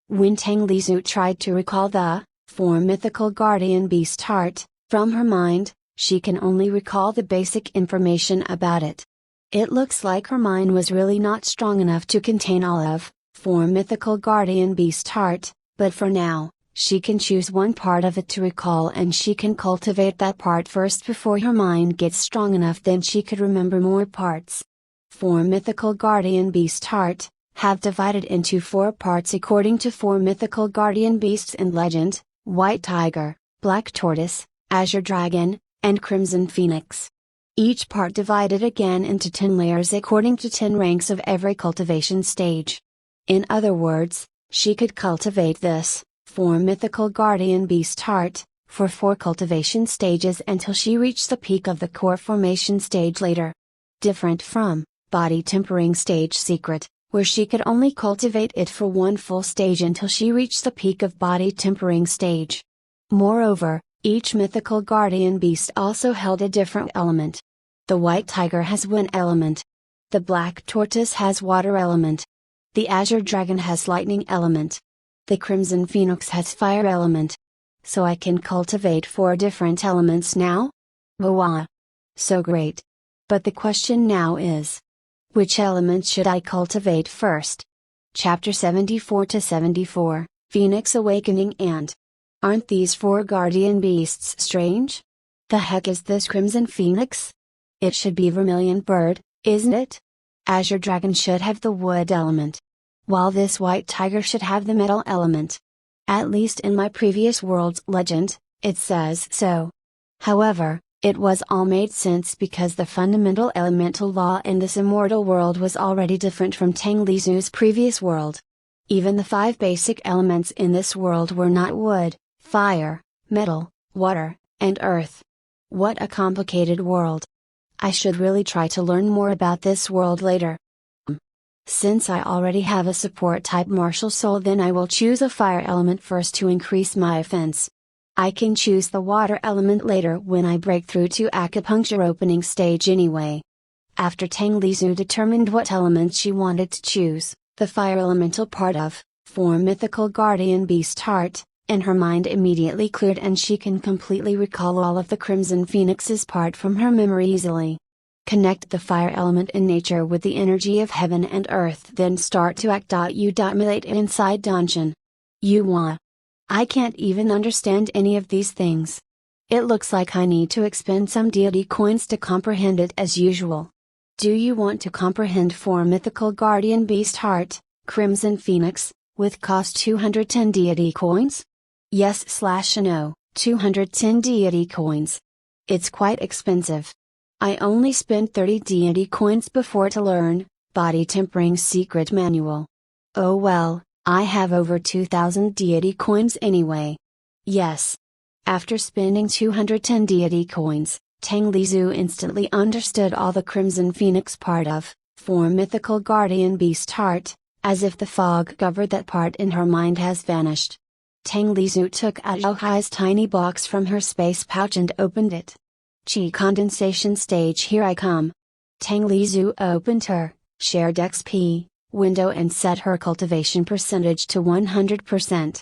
When Tang Li Su tried to recall the 4 Mythical Guardian Beast art from her mind, she can only recall the basic information about it. It looks like her mind was really not strong enough to contain all of, for mythical guardian beast heart, but for now, she can choose one part of it to recall and she can cultivate that part first before her mind gets strong enough, then she could remember more parts. For mythical guardian beast heart, have divided into 4 parts according to 4 mythical guardian beasts in legend: white tiger, black tortoise, azure dragon, and crimson phoenix. Each part divided again into 10 layers according to 10 ranks of every cultivation stage. In other words, she could cultivate this, for mythical guardian beast heart, for 4 cultivation stages until she reached the peak of the core formation stage later. Different from body tempering stage secret, where she could only cultivate it for 1 full stage until she reached the peak of body tempering stage. Moreover, each mythical guardian beast also held a different element. The white tiger has wind element. The black tortoise has water element. The azure dragon has lightning element. The crimson phoenix has fire element. So I can cultivate 4 different elements now? Wow! So great! But the question now is, which element should I cultivate first? Chapter 74 to 74, Phoenix Awakening. And aren't these 4 guardian beasts strange? The heck is this crimson phoenix? It should be vermilion bird, isn't it? Azure dragon should have the wood element, while this white tiger should have the metal element. At least in my previous world's legend, it says so. However, it was all made sense because the fundamental elemental law in this immortal world was already different from Tang Lizu's previous world. Even the 5 basic elements in this world were not wood, fire, metal, water, and earth. What a complicated world. I should really try to learn more about this world later. Since I already have a support type martial soul, then I will choose a fire element first to increase my offense. I can choose the water element later when I break through to acupuncture opening stage anyway. After Tang Lizu determined what element she wanted to choose, the fire elemental part of, for mythical guardian beast heart, in her mind immediately cleared and she can completely recall all of the crimson phoenix's part from her memory easily. Connect the fire element in nature with the energy of heaven and earth, then start to act. Milate inside dungeon. I can't even understand any of these things. It looks like I need to expend some deity coins to comprehend it as usual. Do you want to comprehend for mythical guardian beast heart, crimson phoenix, with cost 210 deity coins? Yes/no, 210 deity coins. It's quite expensive. I only spent 30 deity coins before to learn, Body Tempering Secret Manual. Oh well, I have over 2,000 deity coins anyway. Yes. After spending 210 deity coins, Tang Lizu instantly understood all the crimson phoenix part of, for mythical guardian beast heart, as if the fog covered that part in her mind has vanished. Tang Lizu took out Zhou Hai's tiny box from her space pouch and opened it. Qi condensation stage, here I come. Tang Lizu opened her shared XP window and set her cultivation percentage to 100%.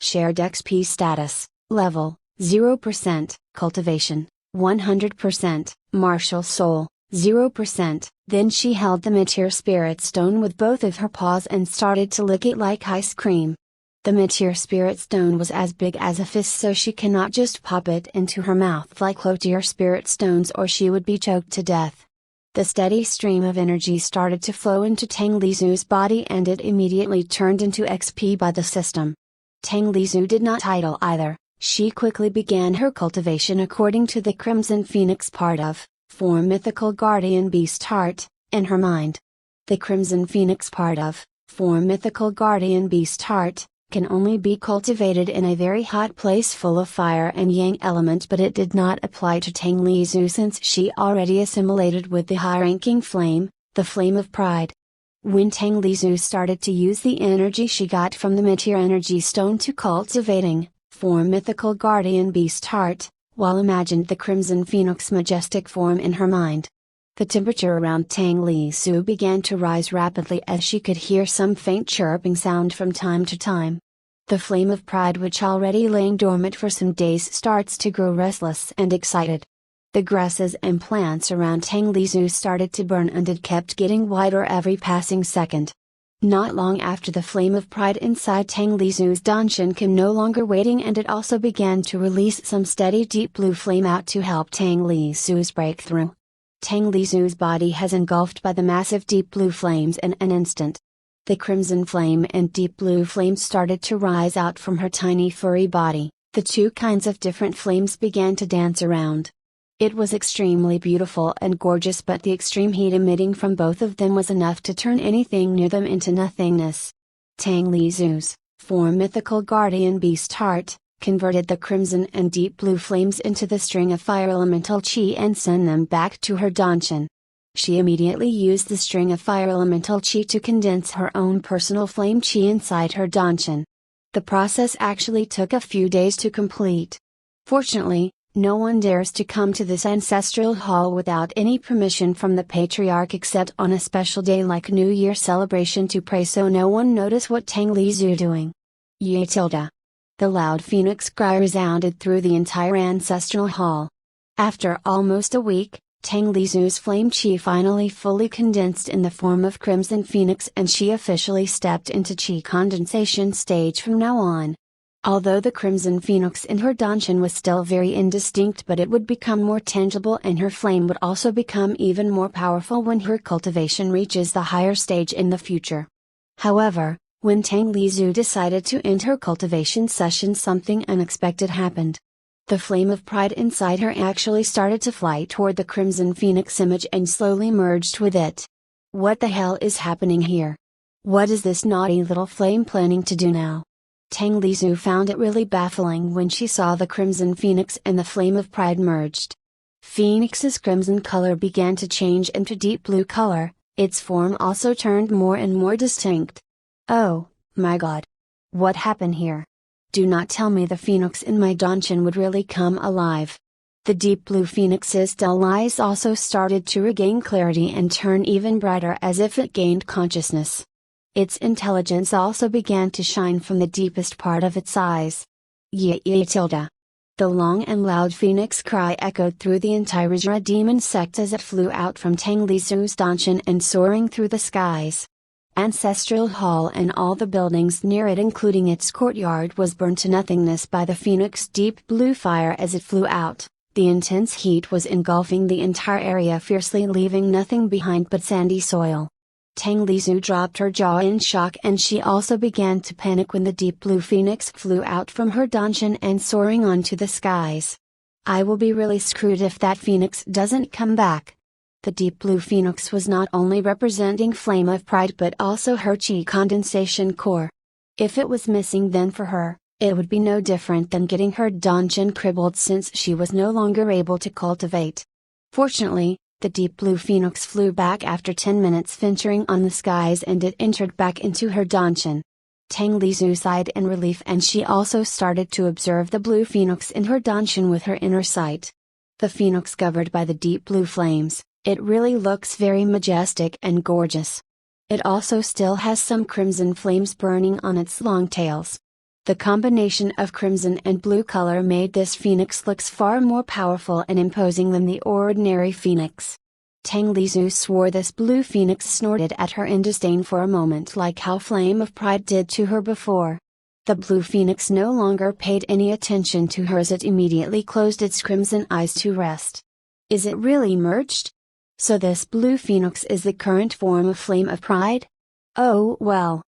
Shared XP status, level, 0%, cultivation, 100%, martial soul, 0%. Then she held the Meteor Spirit Stone with both of her paws and started to lick it like ice cream. The Meteor Spirit Stone was as big as a fist, so she cannot just pop it into her mouth like Meteor Spirit Stones or she would be choked to death. The steady stream of energy started to flow into Tang Lizu's body and it immediately turned into XP by the system. Tang Lizu did not idle either, she quickly began her cultivation according to the Crimson Phoenix part of, for mythical guardian beast heart, in her mind. The Crimson Phoenix part of, for mythical guardian beast heart, can only be cultivated in a very hot place full of fire and yang element, but it did not apply to Tang Lizu since she already assimilated with the high-ranking flame, the flame of pride. When Tang Lizu started to use the energy she got from the Meteor Energy Stone to cultivating, for mythical guardian beast heart, while imagined the Crimson Phoenix majestic form in her mind. The temperature around Tang Lizu began to rise rapidly as she could hear some faint chirping sound from time to time. The flame of pride, which already laying dormant for some days, starts to grow restless and excited. The grasses and plants around Tang Lizu started to burn and it kept getting whiter every passing second. Not long after, the flame of pride inside Tang Lizu's danshan came no longer waiting, and it also began to release some steady deep blue flame out to help Tang Lizu's breakthrough. Tang Lizu's body has engulfed by the massive deep blue flames in an instant. The crimson flame and deep blue flame started to rise out from her tiny furry body. The two kinds of different flames began to dance around. It was extremely beautiful and gorgeous, but the extreme heat emitting from both of them was enough to turn anything near them into nothingness. Tang Lizu's form mythical guardian beast heart converted the crimson and deep blue flames into the string of fire elemental chi and sent them back to her danshan. She immediately used the string of fire elemental chi to condense her own personal flame chi inside her danshan. The process actually took a few days to complete. Fortunately, no one dares to come to this ancestral hall without any permission from the patriarch except on a special day like New Year celebration to pray, so no one noticed what Tang Lizu doing. Ye tilde. The loud phoenix cry resounded through the entire ancestral hall. After almost a week, Tang Lizu's flame chi finally fully condensed in the form of crimson phoenix, and she officially stepped into chi condensation stage from now on. Although the crimson phoenix in her danshan was still very indistinct, but it would become more tangible, and her flame would also become even more powerful when her cultivation reaches the higher stage in the future. However, when Tang Lizu decided to end her cultivation session, something unexpected happened. The flame of pride inside her actually started to fly toward the crimson phoenix image and slowly merged with it. What the hell is happening here? What is this naughty little flame planning to do now? Tang Lizu found it really baffling when she saw the crimson phoenix and the flame of pride merged. Phoenix's crimson color began to change into deep blue color, its form also turned more and more distinct. Oh, my god. What happened here? Do not tell me the phoenix in my danshan would really come alive. The deep blue phoenix's dull eyes also started to regain clarity and turn even brighter as if it gained consciousness. Its intelligence also began to shine from the deepest part of its eyes. Ye tilde. The long and loud phoenix cry echoed through the entire Rijra demon sect as it flew out from Tang Lizu's danshan and soaring through the skies. Ancestral Hall and all the buildings near it, including its courtyard, was burned to nothingness by the phoenix's deep blue fire as it flew out. The intense heat was engulfing the entire area fiercely, leaving nothing behind but sandy soil. Tang Lizu dropped her jaw in shock, and she also began to panic when the deep blue phoenix flew out from her danshan and soaring onto the skies. I will be really screwed if that phoenix doesn't come back. The deep blue phoenix was not only representing flame of pride but also her chi condensation core. If it was missing, then for her, it would be no different than getting her danshan crippled, since she was no longer able to cultivate. Fortunately, the deep blue phoenix flew back after 10 minutes venturing on the skies, and it entered back into her danshan. Tang Lizu sighed in relief, and she also started to observe the blue phoenix in her danshan with her inner sight. The phoenix covered by the deep blue flames, it really looks very majestic and gorgeous. It also still has some crimson flames burning on its long tails. The combination of crimson and blue color made this phoenix looks far more powerful and imposing than the ordinary phoenix. Tang Lizu swore this blue phoenix snorted at her in disdain for a moment, like how Flame of Pride did to her before. The blue phoenix no longer paid any attention to her as it immediately closed its crimson eyes to rest. Is it really merged? So this blue phoenix is the current form of Flame of Pride? Oh well.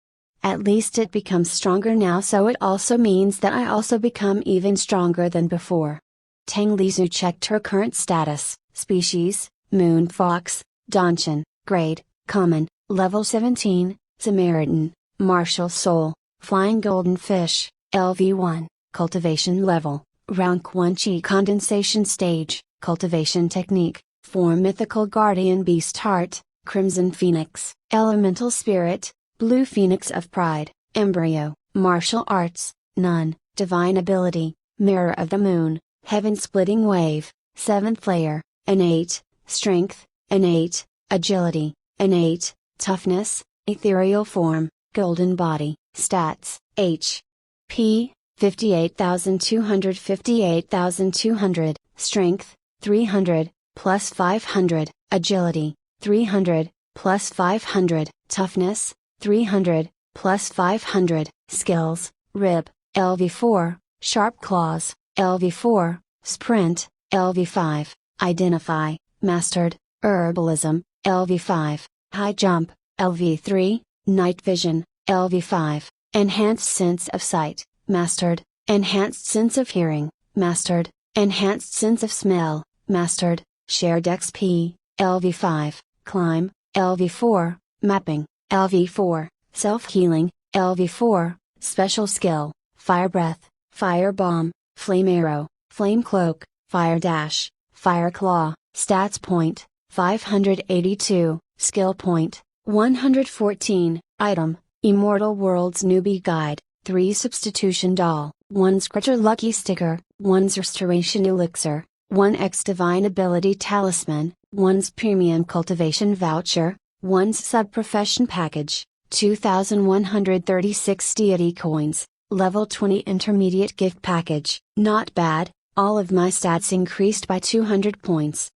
At least it becomes stronger now, so it also means that I also become even stronger than before. Tang Lizu checked her current status: species, Moon Fox, Danshan, Grade, Common, Level 17, Samaritan, Martial Soul, Flying Golden Fish, LV1, Cultivation Level, Rank 1 Chi Condensation Stage, Cultivation Technique, Form Mythical Guardian Beast Heart, Crimson Phoenix, Elemental Spirit, Blue Phoenix of Pride, Embryo, Martial Arts, None, Divine Ability, Mirror of the Moon, Heaven Splitting Wave, 7th Layer, Innate, Strength, Innate, Agility, Innate, Toughness, Ethereal Form, Golden Body, Stats, H.P., 58,200, 58,200, Strength, 300, plus 500, agility, 300, plus 500, toughness, 300, plus 500, skills, rib, LV4, sharp claws, LV4, sprint, LV5, identify, mastered, herbalism, LV5, high jump, LV3, night vision, LV5, enhanced sense of sight, mastered, enhanced sense of hearing, mastered, enhanced sense of smell, mastered, shared XP, LV5, climb, LV4, mapping, LV4, self-healing, LV4, special skill, fire breath, fire bomb, flame arrow, flame cloak, fire dash, fire claw, stats point, 582, skill point, 114, item, Immortal World's Newbie Guide, 3 Substitution Doll, 1 Scratcher Lucky Sticker, 1's Restoration Elixir, 1x Divine Ability Talisman, 1's Premium Cultivation Voucher, 1's Sub-Profession Package, 2,136 Deity Coins, Level 20 Intermediate Gift Package. Not bad, all of my stats increased by 200 points.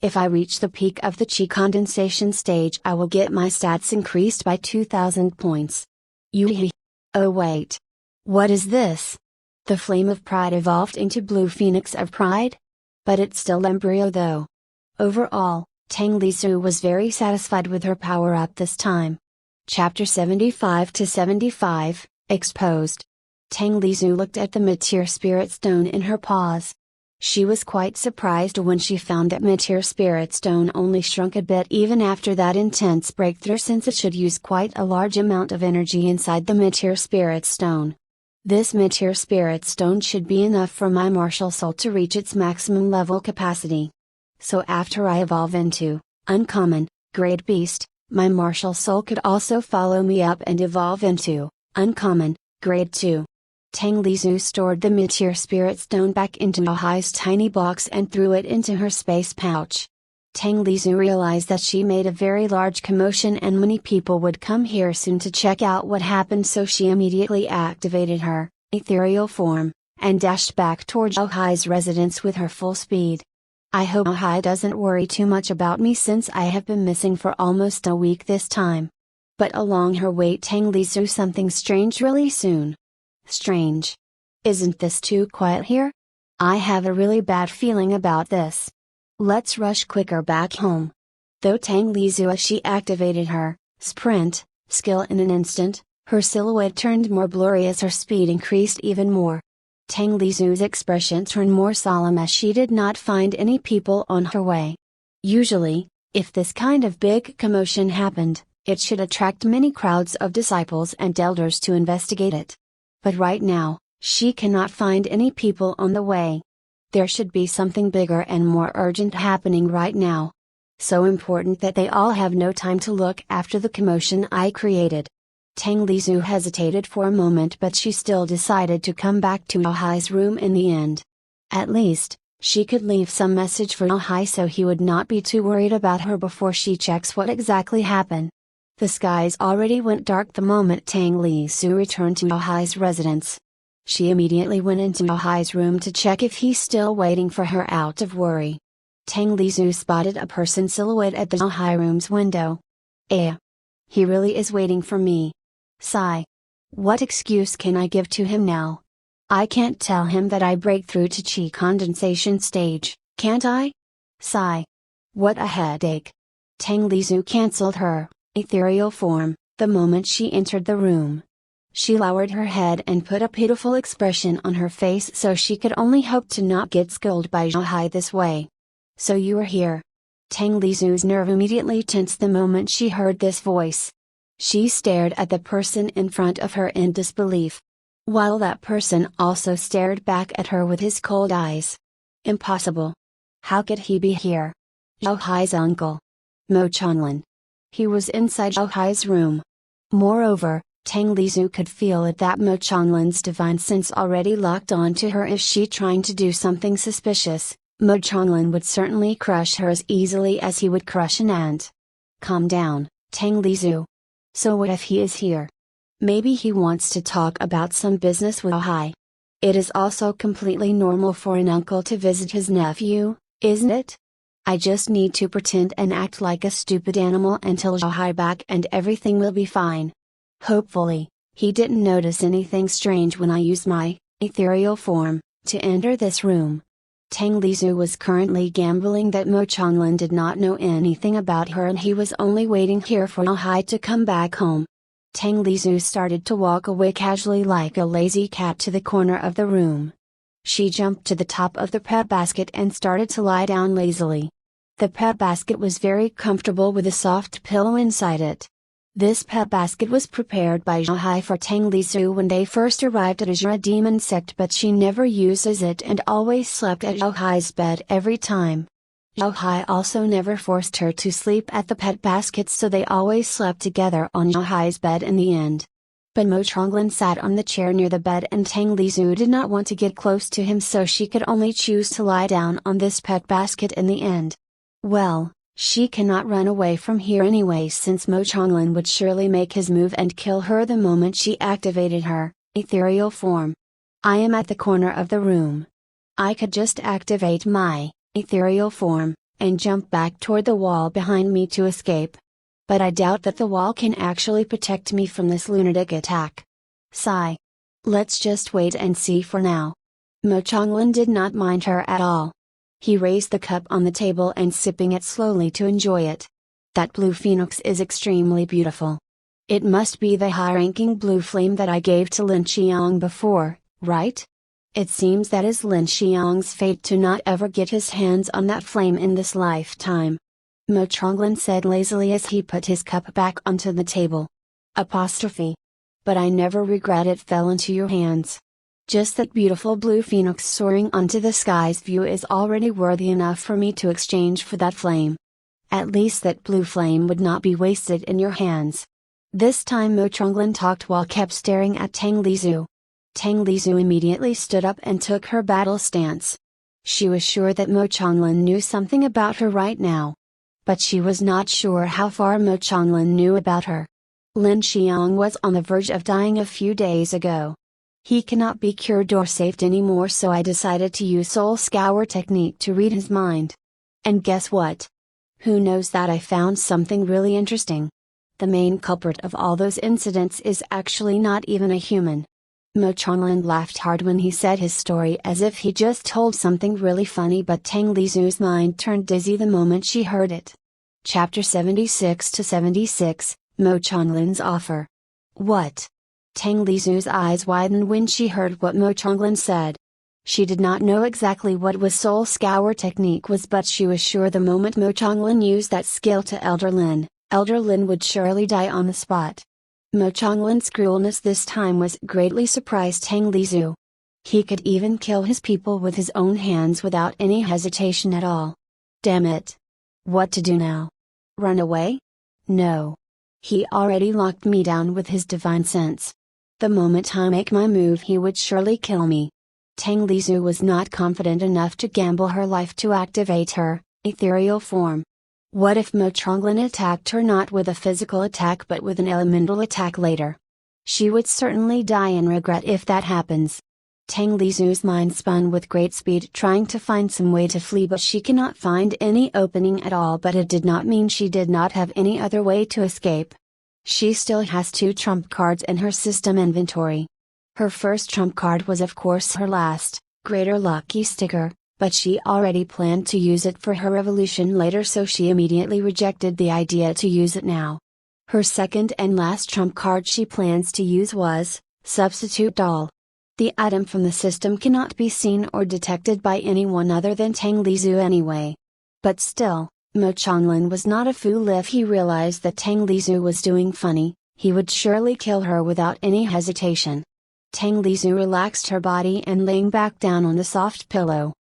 If I reach the peak of the chi condensation stage, I will get my stats increased by 2,000 points. Yoo-hee. Oh wait. What is this? The Flame of Pride evolved into Blue Phoenix of Pride? But it's still embryo though. Overall, Tang Lisu was very satisfied with her power-up this time. Chapter 75 to 75, Exposed. Tang Lisu looked at the Meteor Spirit Stone in her paws. She was quite surprised when she found that Meteor Spirit Stone only shrunk a bit even after that intense breakthrough, since it should use quite a large amount of energy inside the Meteor Spirit Stone. This Meteor Spirit Stone should be enough for my martial soul to reach its maximum level capacity. So after I evolve into Uncommon, Great Beast, my martial soul could also follow me up and evolve into Uncommon, Grade 2. Tang Lisu stored the Meteor Spirit Stone back into Ahai's tiny box and threw it into her space pouch. Tang Lisu realized that she made a very large commotion and many people would come here soon to check out what happened, so she immediately activated her ethereal form, and dashed back towards Ahai's residence with her full speed. I hope Ahai doesn't worry too much about me since I have been missing for almost a week this time. But along her way Tang Lisu something strange really soon. Strange. Isn't this too quiet here? I have a really bad feeling about this. Let's rush quicker back home. Though Tang Lisu as she activated her sprint skill in an instant, her silhouette turned more blurry as her speed increased even more. Tang Lisu's expression turned more solemn as she did not find any people on her way. Usually, if this kind of big commotion happened, it should attract many crowds of disciples and elders to investigate it. But right now, she cannot find any people on the way. There should be something bigger and more urgent happening right now. So important that they all have no time to look after the commotion I created. Tang Lisu hesitated for a moment, but she still decided to come back to Ahai's room in the end. At least, she could leave some message for Ahai so he would not be too worried about her before she checks what exactly happened. The skies already went dark the moment Tang Lisu returned to Ahai's residence. She immediately went into Ahai's room to check if he's still waiting for her out of worry. Tang Lisu spotted a person silhouette at the Ahai room's window. He really is waiting for me. Sigh. What excuse can I give to him now? I can't tell him that I break through to chi condensation stage, can't I? Sigh. What a headache. Tang Lisu cancelled her ethereal form the moment she entered the room. She lowered her head and put a pitiful expression on her face, so she could only hope to not get scolded by Ahai this way. So you are here. Tang Lisu's nerve immediately tensed the moment she heard this voice. She stared at the person in front of her in disbelief, while that person also stared back at her with his cold eyes. Impossible. How could he be here? Ahai's uncle. Mo Chanlin. He was inside Ahai's room. Moreover, Tang Lisu could feel it that Mo Chanlin's divine sense already locked on to her. If she trying to do something suspicious, Mo Chanlin would certainly crush her as easily as he would crush an ant. Calm down, Tang Lisu. So what if he is here? Maybe he wants to talk about some business with Ahai. It is also completely normal for an uncle to visit his nephew, isn't it? I just need to pretend and act like a stupid animal until Zhao back and everything will be fine. Hopefully, he didn't notice anything strange when I used my ethereal form to enter this room. Tang Lizhu was currently gambling that Mo Changlin did not know anything about her and he was only waiting here for Zhao to come back home. Tang Lizhu started to walk away casually like a lazy cat to the corner of the room. She jumped to the top of the pet basket and started to lie down lazily. The pet basket was very comfortable with a soft pillow inside it. This pet basket was prepared by Zhao for Tang Lizhu when they first arrived at Azure Demon Sect, but she never uses it and always slept at Zhao's bed every time. Zhao also never forced her to sleep at the pet basket, so they always slept together on Zhao's bed in the end. But Mo Changlin sat on the chair near the bed and Tang Lizhu did not want to get close to him, so she could only choose to lie down on this pet basket in the end. Well, she cannot run away from here anyway, since Mo Changlin would surely make his move and kill her the moment she activated her ethereal form. I am at the corner of the room. I could just activate my ethereal form and jump back toward the wall behind me to escape. But I doubt that the wall can actually protect me from this lunatic attack. Sigh. Let's just wait and see for now. Mo Changlin did not mind her at all. He raised the cup on the table and sipping it slowly to enjoy it. That blue phoenix is extremely beautiful. It must be the high-ranking blue flame that I gave to Lin Xiang before, right? It seems that is Lin Xiang's fate to not ever get his hands on that flame in this lifetime. Mo Changlin said lazily as he put his cup back onto the table. Apostrophe. But I never regret it fell into your hands. Just that beautiful blue phoenix soaring onto the sky's view is already worthy enough for me to exchange for that flame. At least that blue flame would not be wasted in your hands. This time Mo Changlin talked while kept staring at Tang Lizhu. Tang Lizhu immediately stood up and took her battle stance. She was sure that Mo Changlin knew something about her right now. But she was not sure how far Mo Changlin knew about her. Lin Xiang was on the verge of dying a few days ago. He cannot be cured or saved anymore, so I decided to use Soul Scour technique to read his mind. And guess what? Who knows that I found something really interesting. The main culprit of all those incidents is actually not even a human. Mo Changlin laughed hard when he said his story as if he just told something really funny, but Tang Lizhu's mind turned dizzy the moment she heard it. Chapter 76 to 76, Mo Changlin's offer. What? Tang Lizhu's eyes widened when she heard what Mo Changlin said. She did not know exactly what was Soul Scour technique was, but she was sure the moment Mo Changlin used that skill to Elder Lin would surely die on the spot. Mo Changlin's cruelness this time was greatly surprised Tang Lizhu. He could even kill his people with his own hands without any hesitation at all. Damn it! What to do now? Run away? No. He already locked me down with his divine sense. The moment I make my move he would surely kill me. Tang Lizhu was not confident enough to gamble her life to activate her ethereal form. What if Mo Changlin attacked her not with a physical attack but with an elemental attack later? She would certainly die in regret if that happens. Tang Lizhu's mind spun with great speed trying to find some way to flee, but she cannot find any opening at all, but it did not mean she did not have any other way to escape. She still has 2 trump cards in her system inventory. Her first trump card was of course her last, greater lucky sticker, but she already planned to use it for her revolution later, so she immediately rejected the idea to use it now. Her second and last trump card she plans to use was, Substitute Doll. The item from the system cannot be seen or detected by anyone other than Tang Lizhu anyway. But still, Mo Changlin was not a fool. If he realized that Tang Lizhu was doing funny, he would surely kill her without any hesitation. Tang Lizhu relaxed her body and laying back down on the soft pillow.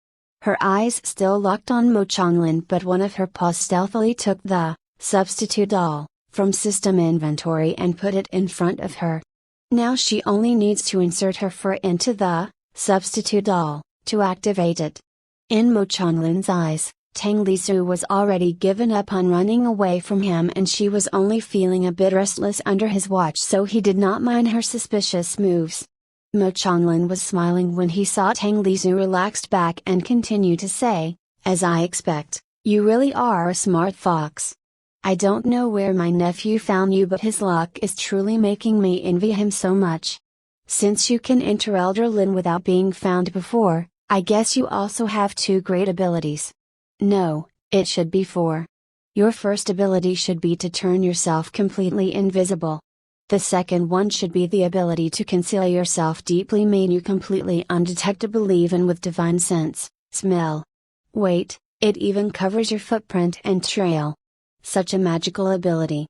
Her eyes still locked on Mo Changlin, but one of her paws stealthily took the substitute doll from system inventory and put it in front of her. Now she only needs to insert her fur into the substitute doll to activate it. In Mo Changlin's eyes, Tang Lizhu was already given up on running away from him, and she was only feeling a bit restless under his watch, so he did not mind her suspicious moves. Mo Changlin was smiling when he saw Tang Lizhu relaxed back and continued to say, As I expect, you really are a smart fox. I don't know where my nephew found you, but his luck is truly making me envy him so much. Since you can enter Elder Lin without being found before, I guess you also have two great abilities. No, it should be four. Your first ability should be to turn yourself completely invisible. The second one should be the ability to conceal yourself deeply, made you completely undetectable even with divine sense, smell. Wait, it even covers your footprint and trail. Such a magical ability.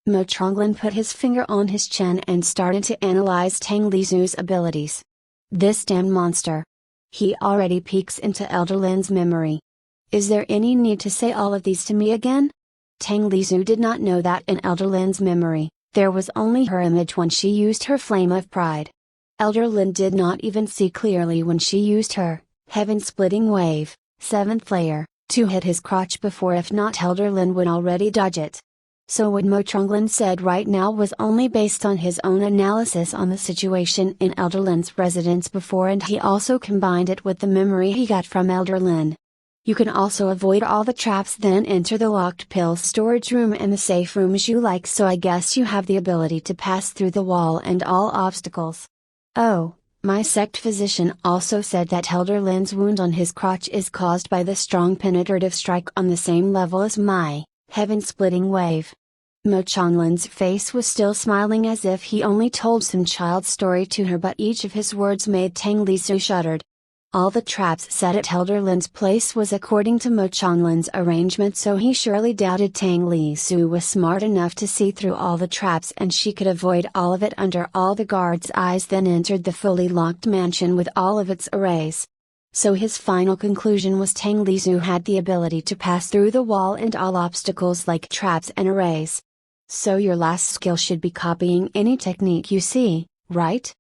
Mo Chonglin put his finger on his chin and started to analyze Tang Lizu's abilities. This damn monster. He already peeks into Elder Lin's memory. Is there any need to say all of these to me again? Tang Lizu did not know that in Elder Lin's memory, there was only her image when she used her flame of pride. Elder Lin did not even see clearly when she used her heaven-splitting wave, 7th layer, to hit his crotch before, if not Elder Lin would already dodge it. So what Mo Chonglin said right now was only based on his own analysis on the situation in Elder Lin's residence before, and he also combined it with the memory he got from Elder Lin. You can also avoid all the traps, then enter the locked pill storage room and the safe room as you like, so I guess you have the ability to pass through the wall and all obstacles. Oh, my sect physician also said that Elder Lin's wound on his crotch is caused by the strong penetrative strike on the same level as my heaven-splitting wave. Mo Chonglin's face was still smiling as if he only told some child's story to her, but each of his words made Tang Lizu shuddered. All the traps set at Elder Lin's place was according to Mo Chonglin's arrangement, so he surely doubted Tang Lizu was smart enough to see through all the traps and she could avoid all of it under all the guards' eyes, then entered the fully locked mansion with all of its arrays. So his final conclusion was Tang Lizu had the ability to pass through the wall and all obstacles like traps and arrays. So your last skill should be copying any technique you see, right?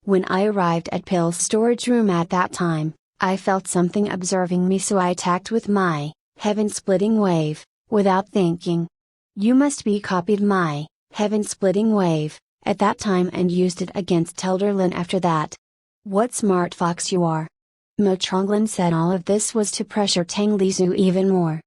When I arrived at Pill's storage room at that time, I felt something observing me, so I attacked with my heaven-splitting wave, without thinking. You must be copied my heaven-splitting wave at that time and used it against Elder Lin after that. What smart fox you are! Mo Chonglin said all of this was to pressure Tang Lizu even more.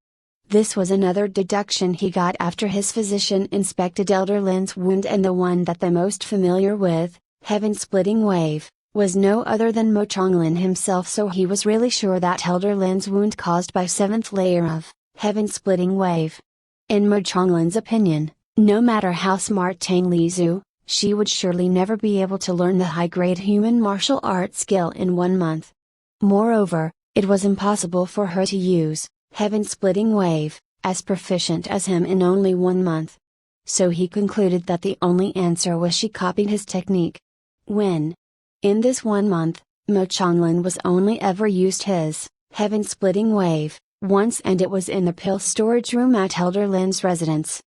This was another deduction he got after his physician inspected Elder Lin's wound, and the one that the most familiar with, heaven-splitting wave, was no other than Mo Chonglin himself, so he was really sure that Elder Lin's wound caused by 7th layer of heaven-splitting wave. In Mo Chonglin's opinion, no matter how smart Tang Lizu, she would surely never be able to learn the high-grade human martial arts skill in 1 month. Moreover, it was impossible for her to use heaven-splitting wave as proficient as him in only 1 month. So he concluded that the only answer was she copied his technique. When? In this 1 month, Mo Chonglin was only ever used his heaven-splitting wave once, and it was in the pill storage room at Elder Lin's residence.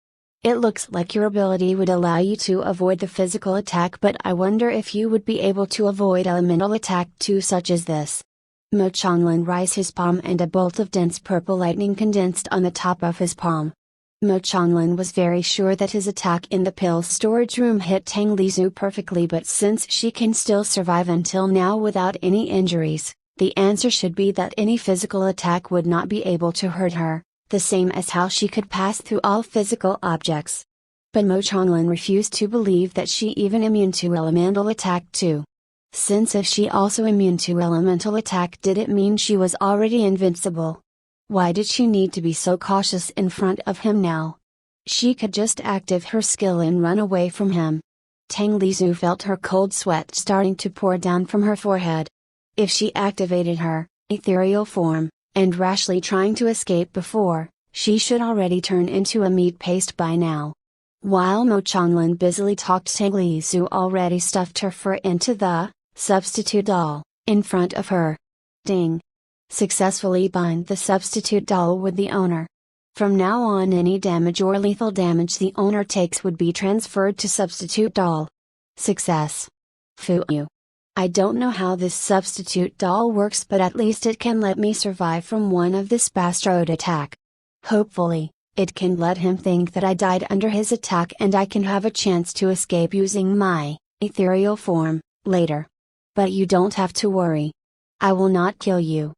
It looks like your ability would allow you to avoid the physical attack, but I wonder if you would be able to avoid elemental attack too, such as this. Mo Chonglin raised his palm and a bolt of dense purple lightning condensed on the top of his palm. Mo Chonglin was very sure that his attack in the pill storage room hit Tang Lizu perfectly, but since she can still survive until now without any injuries, the answer should be that any physical attack would not be able to hurt her, the same as how she could pass through all physical objects. But Mo Chonglin refused to believe that she even immune to elemental attack too. Since if she also immune to elemental attack, did it mean she was already invincible? Why did she need to be so cautious in front of him now? She could just active her skill and run away from him. Tang Lizu felt her cold sweat starting to pour down from her forehead. If she activated her ethereal form, and rashly trying to escape before, she should already turn into a meat paste by now. While Mo Chonglin busily talked, Tang Lizu already stuffed her fur into the substitute doll in front of her. Ding! Successfully bind the substitute doll with the owner. From now on, any damage or lethal damage the owner takes would be transferred to substitute doll. Success! Phew you! I don't know how this substitute doll works, but at least it can let me survive from one of this bastard attack. Hopefully, it can let him think that I died under his attack and I can have a chance to escape using my ethereal form later. But you don't have to worry. I will not kill you.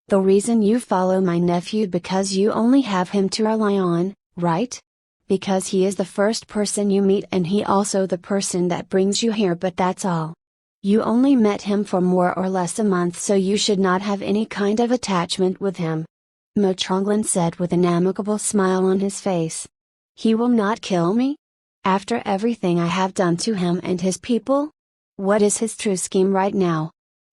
The reason you follow my nephew because you only have him to rely on, right? Because he is the first person you meet and he also the person that brings you here, but that's all. You only met him for more or less a month, so you should not have any kind of attachment with him. Mo Chonglin said with an amicable smile on his face. He will not kill me? After everything I have done to him and his people? What is his true scheme right now?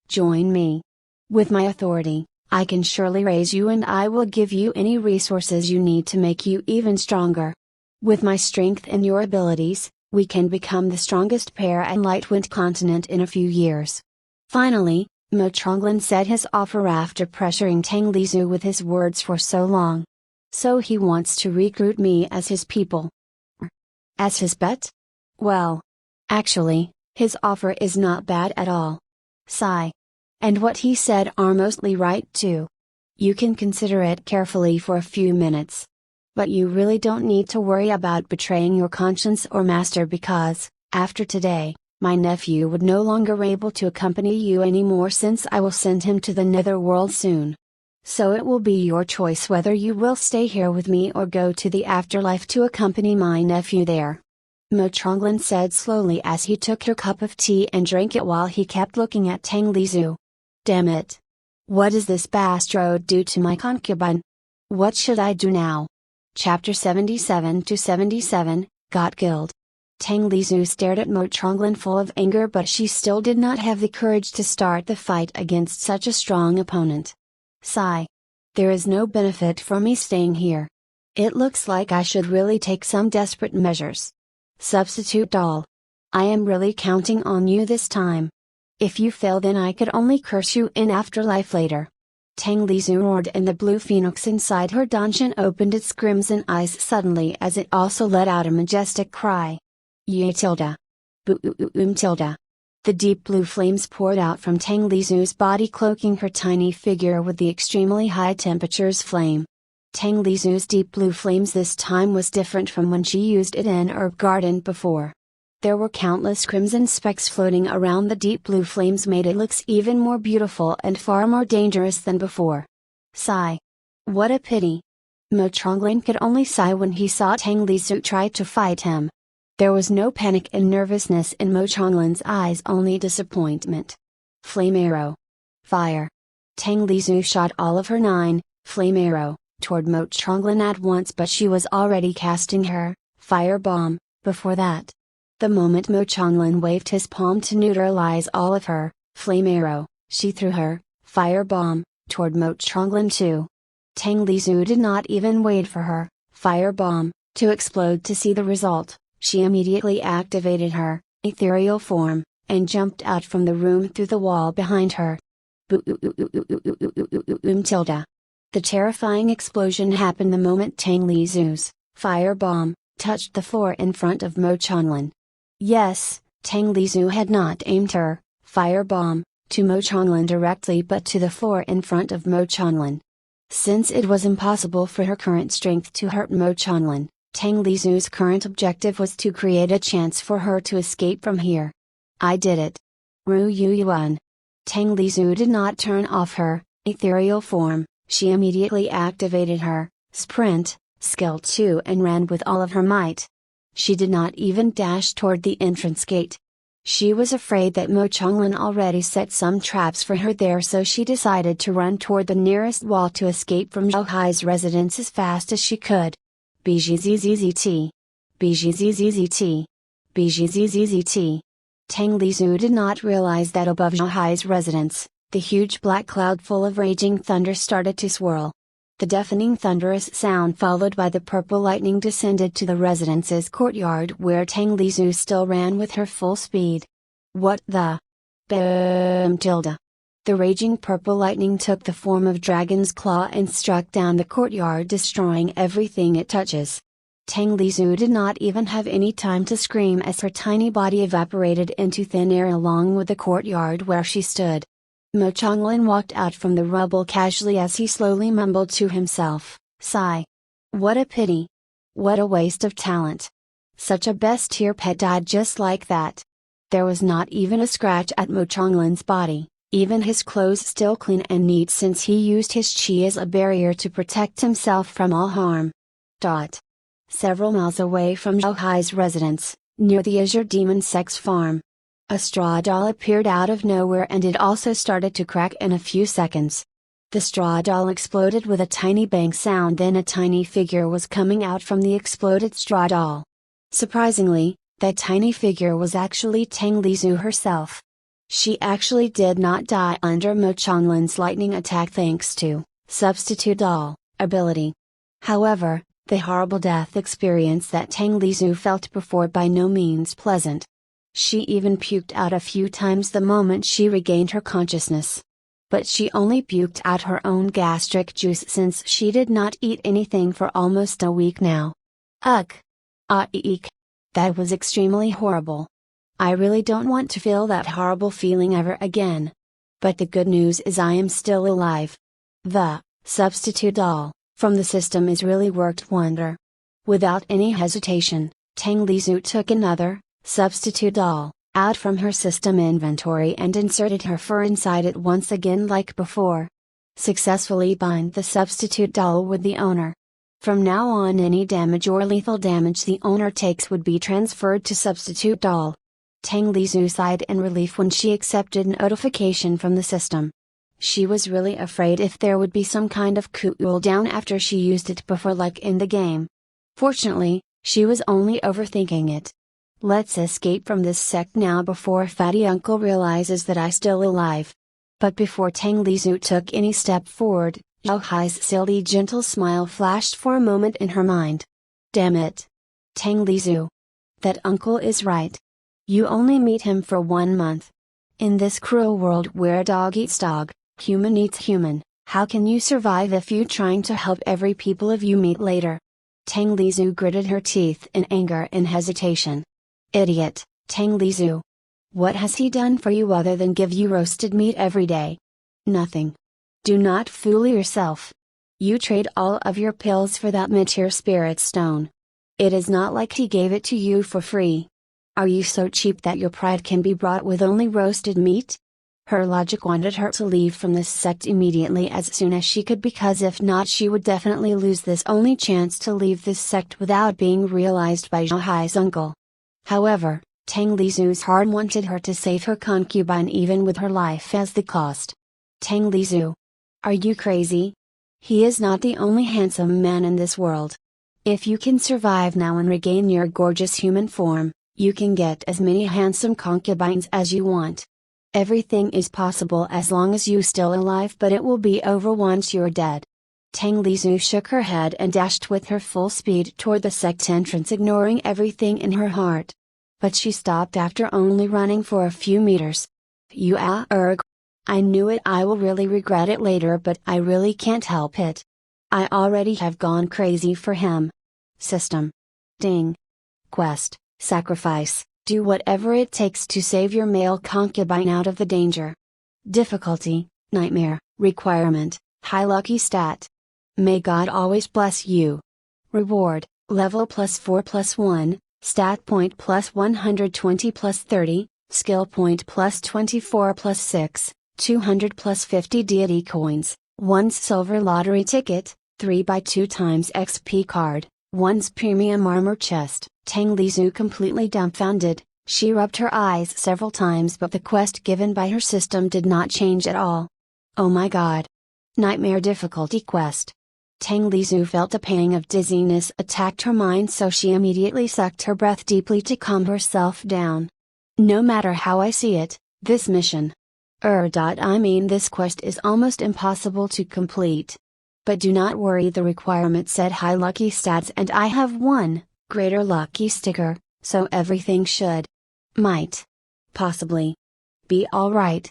Join me. With my authority, I can surely raise you and I will give you any resources you need to make you even stronger. With my strength and your abilities, we can become the strongest pair at Lightwind Continent in a few years. Finally, Mo Chonglin said his offer after pressuring Tang Lizhu with his words for so long. So he wants to recruit me as his people. As his pet? Well. Actually, his offer is not bad at all. Sigh. And what he said are mostly right too. You can consider it carefully for a few minutes. But you really don't need to worry about betraying your conscience or master because, after today, my nephew would no longer able to accompany you anymore since I will send him to the netherworld soon. So it will be your choice whether you will stay here with me or go to the afterlife to accompany my nephew there. Mo Chonglin said slowly as he took her cup of tea and drank it while he kept looking at Tang Lizhu. Damn it! What does this bastard do to my concubine? What should I do now? Chapter 77-77, Got Killed. Tang Lizhu stared at Mo Chonglin full of anger, but she still did not have the courage to start the fight against such a strong opponent. Sigh. There is no benefit for me staying here. It looks like I should really take some desperate measures. Substitute doll. I am really counting on you this time. If you fail, then I could only curse you in afterlife later. Tang Lizhu roared, and the blue phoenix inside her dungeon opened its crimson eyes suddenly as it also let out a majestic cry. Ye tilde. Boom tilde. The deep blue flames poured out from Tang Lizhu's body, cloaking her tiny figure with the extremely high temperature's flame. Tang Lizhu's deep blue flames this time was different from when she used it in Herb Garden before. There were countless crimson specks floating around the deep blue flames, made it look even more beautiful and far more dangerous than before. Sigh. What a pity. Mo Chonglin could only sigh when he saw Tang Lizhu try to fight him. There was no panic and nervousness in Mo Chonglin's eyes, only disappointment. Flame arrow. Fire. Tang Lizhu shot all of her 9, flame arrow, toward Mo Chonglin at once, but she was already casting her fire bomb before that. The moment Mo Chonglin waved his palm to neutralize all of her flame arrow, she threw her fire bomb toward Mo Chonglin too. Tang Lizhu did not even wait for her fire bomb to explode to see the result. She immediately activated her ethereal form and jumped out from the room through the wall behind her. Tilde. The terrifying explosion happened the moment Tang Lizhu's fire bomb touched the floor in front of Mo Chonglin. Yes, Tang Lizhu had not aimed her fire bomb to Mo Chonglin directly, but to the floor in front of Mo Chonglin. Since it was impossible for her current strength to hurt Mo Chonglin, Tang Lizhu's current objective was to create a chance for her to escape from here. I did it. Ru Yu Yuan. Tang Lizhu did not turn off her ethereal form. She immediately activated her sprint skill 2 and ran with all of her might. She did not even dash toward the entrance gate. She was afraid that Mo Chonglin already set some traps for her there, so she decided to run toward the nearest wall to escape from Zhao Hai's residence as fast as she could. BGZZZT. BGZZZT. BGZZZT. Tang Lizhu did not realize that above Zhao Hai's residence, the huge black cloud full of raging thunder started to swirl. The deafening thunderous sound followed by the purple lightning descended to the residence's courtyard, where Tang Lizhu still ran with her full speed. What the? Boom tilde. The raging purple lightning took the form of Dragon's Claw and struck down the courtyard, destroying everything it touches. Tang Lizhu did not even have any time to scream as her tiny body evaporated into thin air along with the courtyard where she stood. Mo Chonglin walked out from the rubble casually as he slowly mumbled to himself, sigh. What a pity. What a waste of talent. Such a best-tier pet died just like that. There was not even a scratch at Mo Chonglin's body, Even his clothes still clean and neat since he used his chi as a barrier to protect himself from all harm. Several miles away from Zhao Hai's residence, near the Azure Demon Sex Farm, a straw doll appeared out of nowhere and it also started to crack in a few seconds. The straw doll exploded with a tiny bang sound, then a tiny figure was coming out from the exploded straw doll. Surprisingly, that tiny figure was actually Tang Lizhu herself. She actually did not die under Mo Changlin's lightning attack thanks to substitute doll ability. However, the horrible death experience that Tang Lizhu felt before by no means pleasant. She even puked out a few times the moment she regained her consciousness. But she only puked out her own gastric juice since she did not eat anything for almost a week now. Ugh! Eek! That was extremely horrible. I really don't want to feel that horrible feeling ever again. But the good news is I am still alive. The substitute doll from the system is really worked wonder. Without any hesitation, Tang Lizhu took another substitute doll out from her system inventory and inserted her fur inside it once again like before. Successfully bind the substitute doll with the owner. From now on, any damage or lethal damage the owner takes would be transferred to substitute doll. Tang Lizhu sighed in relief when she accepted notification from the system. She was really afraid if there would be some kind of cooldown after she used it before, like in the game. Fortunately, she was only overthinking it. Let's escape from this sect now before Fatty Uncle realizes that I'm still alive. But before Tang Lizhu took any step forward, Zhao Hai's silly gentle smile flashed for a moment in her mind. Damn it! Tang Lizhu. That uncle is right. You only meet him for 1 month. In this cruel world where dog eats dog, human eats human, how can you survive if you trying to help every people of you meet later? Tang Lizhu gritted her teeth in anger and hesitation. Idiot, Tang Lizhu. What has he done for you other than give you roasted meat every day? Nothing. Do not fool yourself. You trade all of your pills for that mid-tier spirit stone. It is not like he gave it to you for free. Are you so cheap that your pride can be bought with only roasted meat? Her logic wanted her to leave from this sect immediately as soon as she could, because if not she would definitely lose this only chance to leave this sect without being realized by Zhao Hai's uncle. However, Tang Lizhu's heart wanted her to save her concubine even with her life as the cost. Tang Lizhu. Are you crazy? He is not the only handsome man in this world. If you can survive now and regain your gorgeous human form, you can get as many handsome concubines as you want. Everything is possible as long as you're still alive, but it will be over once you're dead. Tang Lizhu shook her head and dashed with her full speed toward the sect entrance, ignoring everything in her heart. But she stopped after only running for a few meters. I knew it. I will really regret it later, but I really can't help it. I already have gone crazy for him. System. Ding. Quest. Sacrifice. Do whatever it takes to save your male concubine out of the danger. Difficulty, Nightmare. Requirement, High Lucky Stat. May God always bless you. Reward, Level +4 +1, Stat Point +120 +30, Skill Point +24 +6, 200 +50 Deity Coins, 1 Silver Lottery Ticket, 3x2 times XP Card, 1's Premium Armor Chest. Tang Lizhu completely dumbfounded, she rubbed her eyes several times but the quest given by her system did not change at all. Oh my god! Nightmare difficulty quest. Tang Lizhu felt a pang of dizziness attacked her mind, so she immediately sucked her breath deeply to calm herself down. No matter how I see it, this mission. This quest is almost impossible to complete. But do not worry, the requirement said high lucky stats and I have one greater lucky sticker, so everything should, possibly, be alright.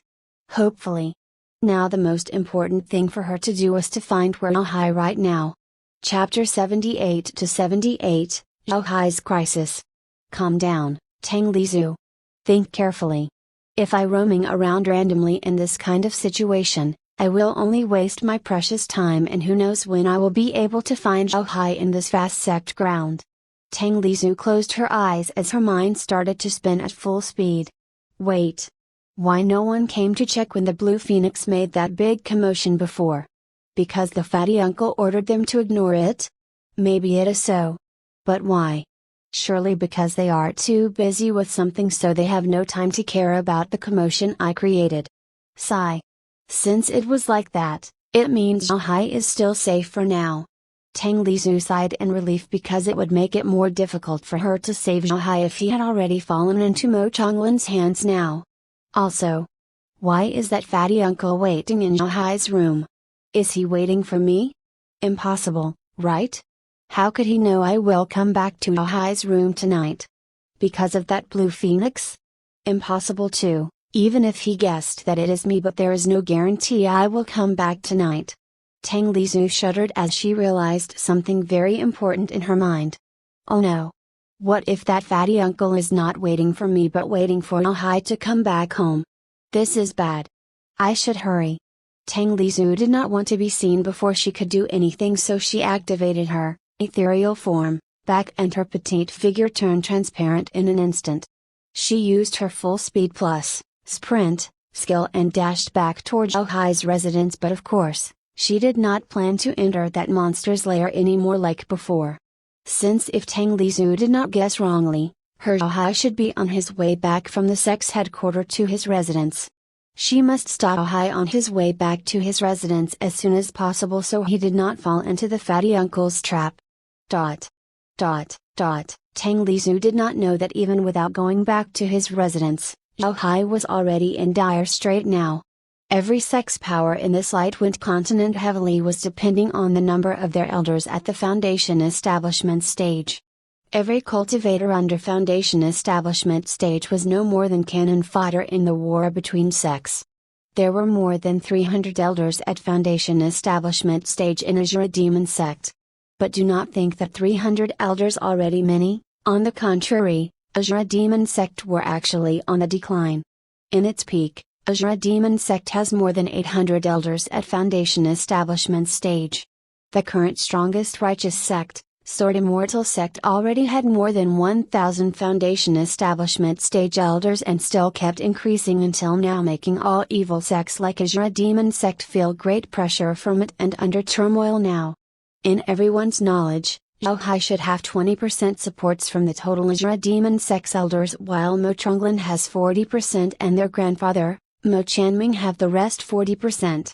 Hopefully. Now the most important thing for her to do was to find where Zhao Hai right now. Chapter 78 to 78, Zhao Hai's Crisis. Calm down, Tang Lizhu. Think carefully. If I roaming around randomly in this kind of situation, I will only waste my precious time, and who knows when I will be able to find Zhao Hai in this vast sect ground. Tang Lizhu closed her eyes as her mind started to spin at full speed. Wait. Why no one came to check when the Blue Phoenix made that big commotion before? Because the fatty uncle ordered them to ignore it? Maybe it is so. But why? Surely because they are too busy with something, so they have no time to care about the commotion I created. Sigh. Since it was like that, it means Zhao is still safe for now. Tang Lizhu sighed in relief, because it would make it more difficult for her to save Zhao if he had already fallen into Mo Chonglin's hands now. Also, why is that fatty uncle waiting in Zhao's room? Is he waiting for me? Impossible, right? How could he know I will come back to Zhao's room tonight? Because of that Blue Phoenix? Impossible too, even if he guessed that it is me, but there is no guarantee I will come back tonight. Tang Lizhu shuddered as she realized something very important in her mind. Oh no! What if that fatty uncle is not waiting for me but waiting for Zhao to come back home? This is bad. I should hurry. Tang Lizhu did not want to be seen before she could do anything, so she activated her ethereal form back, and her petite figure turned transparent in an instant. She used her full speed plus sprint skill and dashed back toward Zhao's residence, but of course, she did not plan to enter that monster's lair anymore like before. Since if Tang Lizhu did not guess wrongly, her Zhao should be on his way back from the sect's headquarters to his residence. She must stop Zhao on his way back to his residence as soon as possible, so he did not fall into the fatty uncle's trap. Tang Lizhu did not know that even without going back to his residence, Zhao was already in dire strait now. Every sect's power in this Lightwind continent heavily was depending on the number of their elders at the Foundation Establishment stage. Every cultivator under Foundation Establishment stage was no more than cannon fodder in the war between sects. There were more than 300 elders at Foundation Establishment stage in Azure Demon sect. But do not think that 300 elders already many. On the contrary, Azure Demon sect were actually on the decline. In its peak, Azure Demon sect has more than 800 elders at Foundation Establishment stage. The current strongest righteous sect, Sword Immortal sect, already had more than 1,000 Foundation Establishment stage elders and still kept increasing until now, making all evil sects like Azure Demon sect feel great pressure from it and under turmoil now. In everyone's knowledge, Zhao should have 20% supports from the total Azure Demon sect's elders, while Mo Chonglin has 40% and their grandfather, Mo Chanming, have the rest 40%.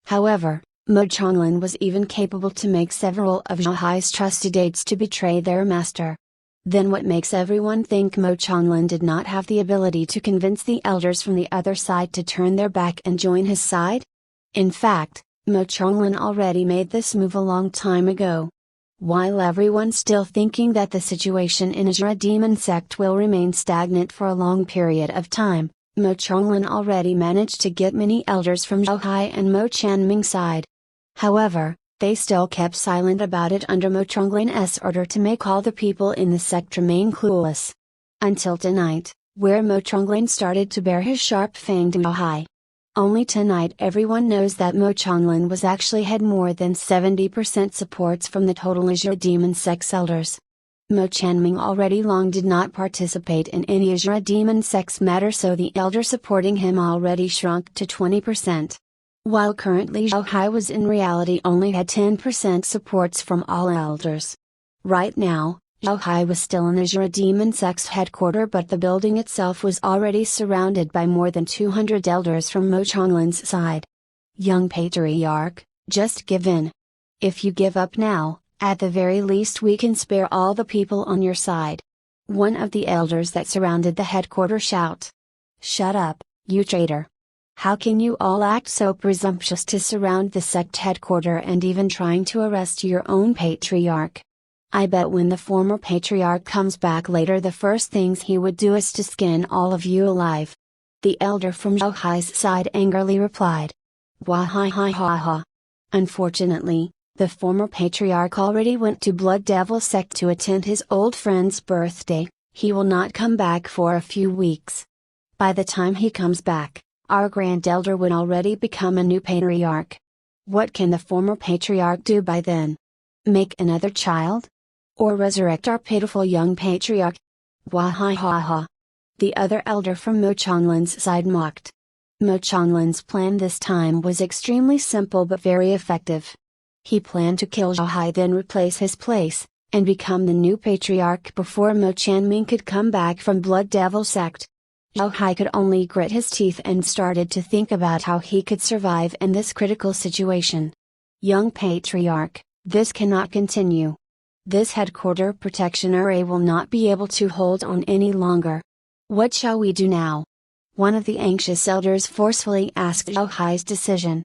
However, Mo Chonglin was even capable to make several of Zhao's trusted aides to betray their master. Then what makes everyone think Mo Chonglin did not have the ability to convince the elders from the other side to turn their back and join his side? In fact, Mo Chonglin already made this move a long time ago. While everyone's still thinking that the situation in Azure Demon sect will remain stagnant for a long period of time, Mo Chonglin already managed to get many elders from Zhao and Mo Chanming's side. However, they still kept silent about it under Mo Chonglin's order to make all the people in the sect remain clueless. Until tonight, where Mo Chonglin started to bare his sharp-fanged Zhao. Only tonight everyone knows that Mo Chonglin was actually had more than 70% supports from the total Azure Demon sect's elders. Mo Chanming already long did not participate in any Azure Demon sect's matter, so the elder supporting him already shrunk to 20%. While currently Zhao was in reality only had 10% supports from all elders. Right now, Zhao was still in Azure Demon sect's headquarters, but the building itself was already surrounded by more than 200 elders from Mo Chonglin's side. Young patriarch, just give in. If you give up now, at the very least we can spare all the people on your side. One of the elders that surrounded the headquarters shout. Shut up, you traitor. How can you all act so presumptuous to surround the sect headquarters and even trying to arrest your own patriarch? I bet when the former patriarch comes back later, the first things he would do is to skin all of you alive. The elder from Zhao's side angrily replied. Wah ha ha ha ha. Unfortunately, the former patriarch already went to Blood Devil sect to attend his old friend's birthday. He will not come back for a few weeks. By the time he comes back, our grand elder would already become a new patriarch. What can the former patriarch do by then? Make another child? Or resurrect our pitiful young patriarch? Wah ha ha ha. The other elder from Mo Chonglin's side mocked. Mo Chonglin's plan this time was extremely simple but very effective. He planned to kill Zhao Hai, then replace his place, and become the new patriarch before Mo Chanming could come back from Blood Devil sect. Zhao Hai could only grit his teeth and started to think about how he could survive in this critical situation. Young patriarch, this cannot continue. This headquarter protection array will not be able to hold on any longer. What shall we do now? One of the anxious elders forcefully asked Zhao Hai's decision.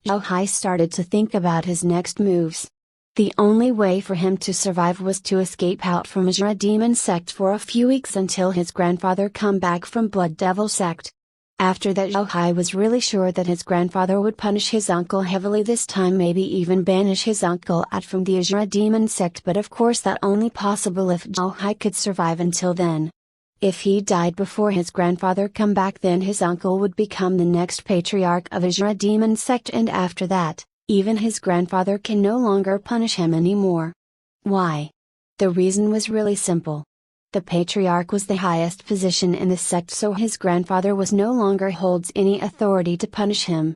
Zhao Hai started to think about his next moves. The only way for him to survive was to escape out from Azura Demon sect for a few weeks until his grandfather come back from Blood Devil sect. After that, Zhao Hai was really sure that his grandfather would punish his uncle heavily this time, maybe even banish his uncle out from the Azura Demon sect, but of course that only possible if Zhao Hai could survive until then. If he died before his grandfather come back, then his uncle would become the next patriarch of Azura Demon sect, and after that, even his grandfather can no longer punish him anymore. Why? The reason was really simple. The patriarch was the highest position in the sect, so his grandfather was no longer holds any authority to punish him.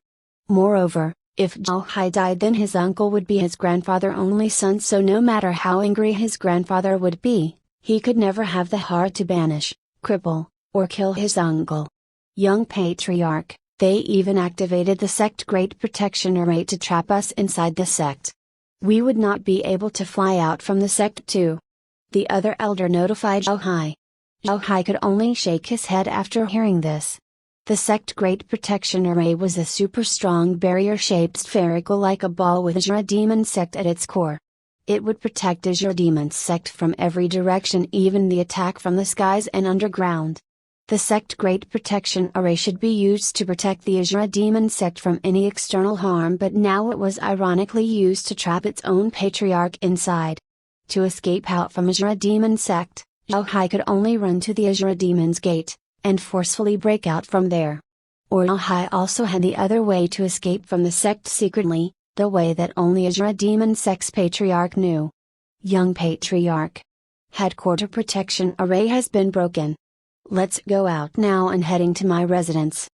Moreover, if Zhao Hai died, then his uncle would be his grandfather's only son, so no matter how angry his grandfather would be, he could never have the heart to banish, cripple, or kill his uncle. Young patriarch, they even activated the sect Great Protection Array to trap us inside the sect. We would not be able to fly out from the sect too. The other elder notified Zhao Hai. Zhao Hai could only shake his head after hearing this. The sect Great Protection Array was a super strong barrier-shaped spherical like a ball with Azura Demon sect at its core. It would protect Azura Demon sect from every direction, even the attack from the skies and underground. The sect Great Protection Array should be used to protect the Azura Demon sect from any external harm, but now it was ironically used to trap its own patriarch inside. To escape out from Azura Demon sect, Zhao Hai could only run to the Azura Demon's gate, and forcefully break out from there. Or Zhao Hai also had the other way to escape from the sect secretly, the way that only Azura Demon sect's patriarch knew. Young patriarch. Headquarter protection array has been broken. Let's go out now and heading to my residence.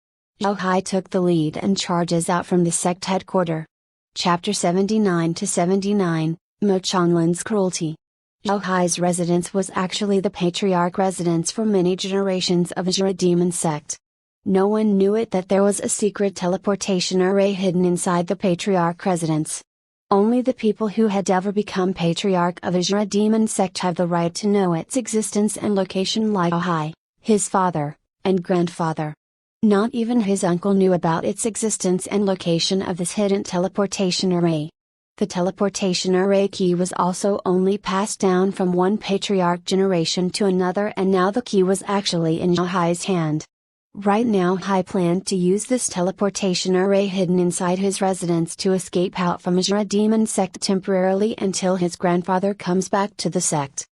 Zhao Hai took the lead and charges out from the sect headquarter. Chapter 79 to 79, Mo Chonglin's cruelty. Zhao Hai's residence was actually the patriarch residence for many generations of Azura Demon sect. No one knew it that there was a secret teleportation array hidden inside the patriarch residence. Only the people who had ever become patriarch of Azura Demon sect have the right to know its existence and location, like Zhao Hai, his father, and grandfather. Not even his uncle knew about its existence and location of this hidden teleportation array. The teleportation array key was also only passed down from one patriarch generation to another, and now the key was actually in Zhao Hai's hand. Right now Hai planned to use this teleportation array hidden inside his residence to escape out from Azura Demon sect temporarily until his grandfather comes back to the sect.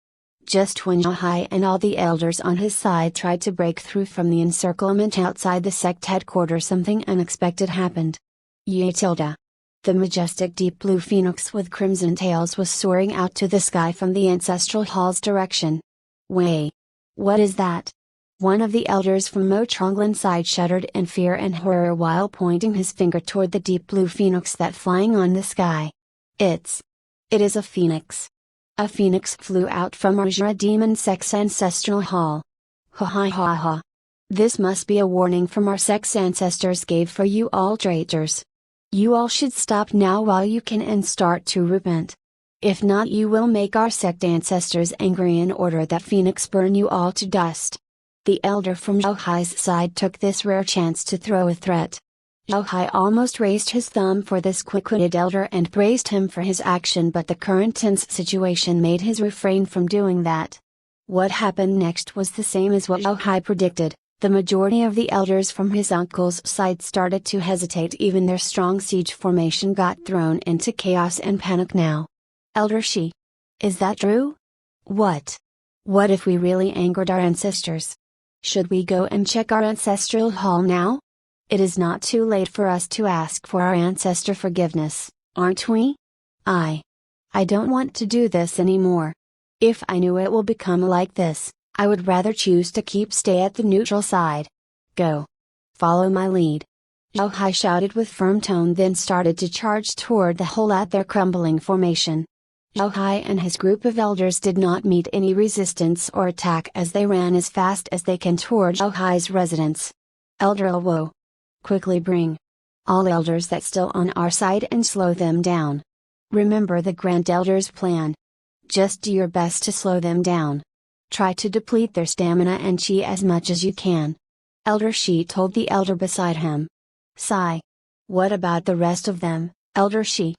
Just when Zhao Hai and all the elders on his side tried to break through from the encirclement outside the sect headquarters, something unexpected happened. Ye tilde. The majestic deep blue phoenix with crimson tails was soaring out to the sky from the ancestral hall's direction. Wait! What is that? One of the elders from Mo Chonglin's side shuddered in fear and horror while pointing his finger toward the deep blue phoenix that flying on the sky. It is a phoenix. A phoenix flew out from Azura Demon sect's ancestral hall. Ha ha ha ha. This must be a warning from our sect's ancestors gave for you all traitors. You all should stop now while you can and start to repent. If not, you will make our sect ancestors angry and order that phoenix burn you all to dust. The elder from Zhao Hai's side took this rare chance to throw a threat. Zhao Hai almost raised his thumb for this quick-witted elder and praised him for his action, but the current tense situation made his refrain from doing that. What happened next was the same as what Zhao Hai predicted. The majority of the elders from his uncle's side started to hesitate, even their strong siege formation got thrown into chaos and panic now. Elder Shi. Is that true? What? What if we really angered our ancestors? Should we go and check our ancestral hall now? It is not too late for us to ask for our ancestor forgiveness, aren't we? I don't want to do this anymore. If I knew it will become like this, I would rather choose to stay at the neutral side. Go. Follow my lead. Zhao Hai shouted with firm tone, then started to charge toward the hole at their crumbling formation. Zhao Hai and his group of elders did not meet any resistance or attack as they ran as fast as they can toward Zhao Hai's residence. Elder Luo. Quickly bring all elders that still on our side and slow them down. Remember the Grand Elder's plan. Just do your best to slow them down. Try to deplete their stamina and chi as much as you can. Elder Shi told the elder beside him. Sigh. What about the rest of them, Elder Shi?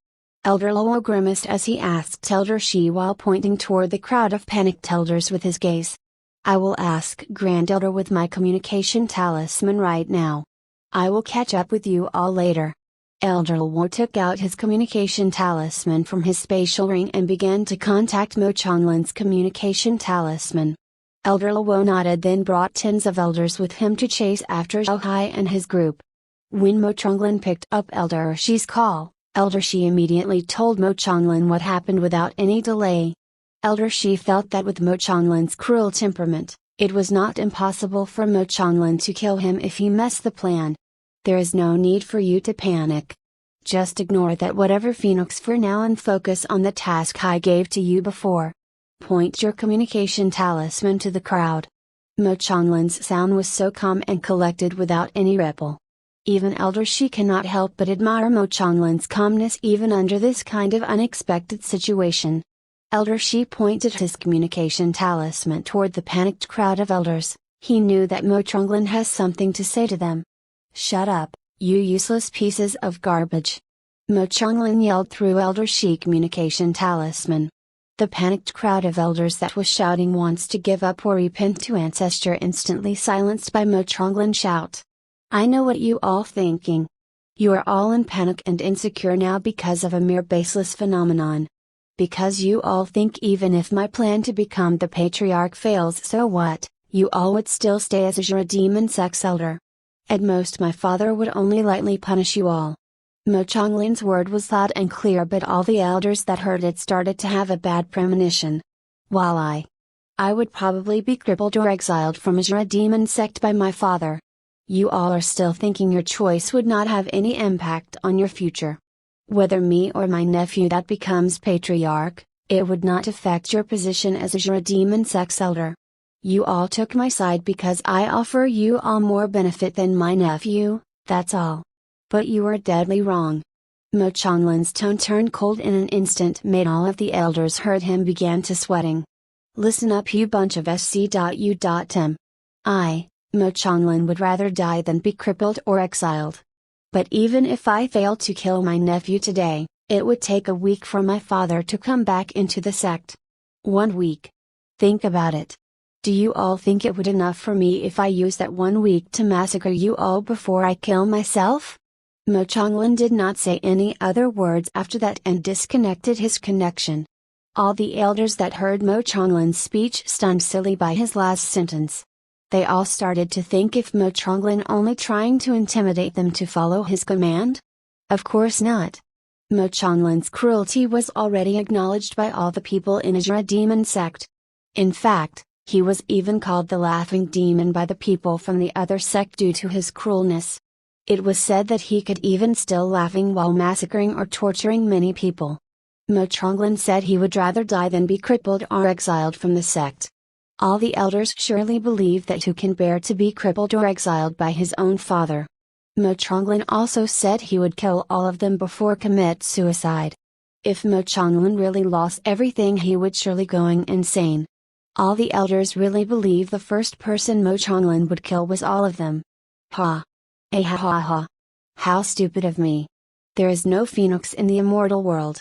Elder Luo grimaced as he asked Elder Shi while pointing toward the crowd of panicked elders with his gaze. I will ask Grand Elder with my communication talisman right now. I will catch up with you all later. Elder Luo took out his communication talisman from his spatial ring and began to contact Mo Chonglin's communication talisman. Elder Luo nodded, then brought tens of elders with him to chase after Zhao Hai and his group. When Mo Chonglin picked up Elder Shi's call, Elder Shi immediately told Mo Chonglin what happened without any delay. Elder Shi felt that with Mo Chonglin's cruel temperament, it was not impossible for Mo Chonglin to kill him if he messed the plan. There is no need for you to panic. Just ignore that whatever Phoenix for now and focus on the task I gave to you before. Point your communication talisman to the crowd. Mo Chonglin's sound was so calm and collected without any ripple. Even Elder Shi cannot help but admire Mo Chonglin's calmness even under this kind of unexpected situation. Elder Shi pointed his communication talisman toward the panicked crowd of elders. He knew that Mo Chonglin has something to say to them. Shut up, you useless pieces of garbage. Mo Chonglin yelled through Elder Shi communication talisman. The panicked crowd of elders that was shouting wants to give up or repent to ancestor instantly silenced by Mo Chonglin's shout. I know what you all thinking. You are all in panic and insecure now because of a mere baseless phenomenon. Because you all think even if my plan to become the patriarch fails, so what, you all would still stay as a demon sex elder. At most my father would only lightly punish you all. Mo Chonglin's word was loud and clear, but all the elders that heard it started to have a bad premonition. While I would probably be crippled or exiled from a demon sect by my father. You all are still thinking your choice would not have any impact on your future. Whether me or my nephew that becomes patriarch, it would not affect your position as a demon sex elder. You all took my side because I offer you all more benefit than my nephew, that's all. But you are deadly wrong. Mo Chonglin's tone turned cold in an instant, made all of the elders heard him began to sweating. Listen up, you bunch of sc.u.tim. Mo Chonglin would rather die than be crippled or exiled. But even if I fail to kill my nephew today, it would take a week for my father to come back into the sect. 1 week. Think about it. Do you all think it would enough for me if I use that 1 week to massacre you all before I kill myself? Mo Chonglin did not say any other words after that and disconnected his connection. All the elders that heard Mo Chonglin's speech stunned silly by his last sentence. They all started to think if Mo Chonglin only trying to intimidate them to follow his command? Of course not. Mo Chonglin's cruelty was already acknowledged by all the people in a demon sect. In fact, he was even called the laughing demon by the people from the other sect due to his cruelness. It was said that he could even still laughing while massacring or torturing many people. Mo Chonglin said he would rather die than be crippled or exiled from the sect. All the elders surely believe that who can bear to be crippled or exiled by his own father. Mo Chonglin also said he would kill all of them before commit suicide. If Mo Chonglin really lost everything, he would surely going insane. All the elders really believe the first person Mo Chonglin would kill was all of them. Ha! Ha ha ha! How stupid of me! There is no phoenix in the immortal world.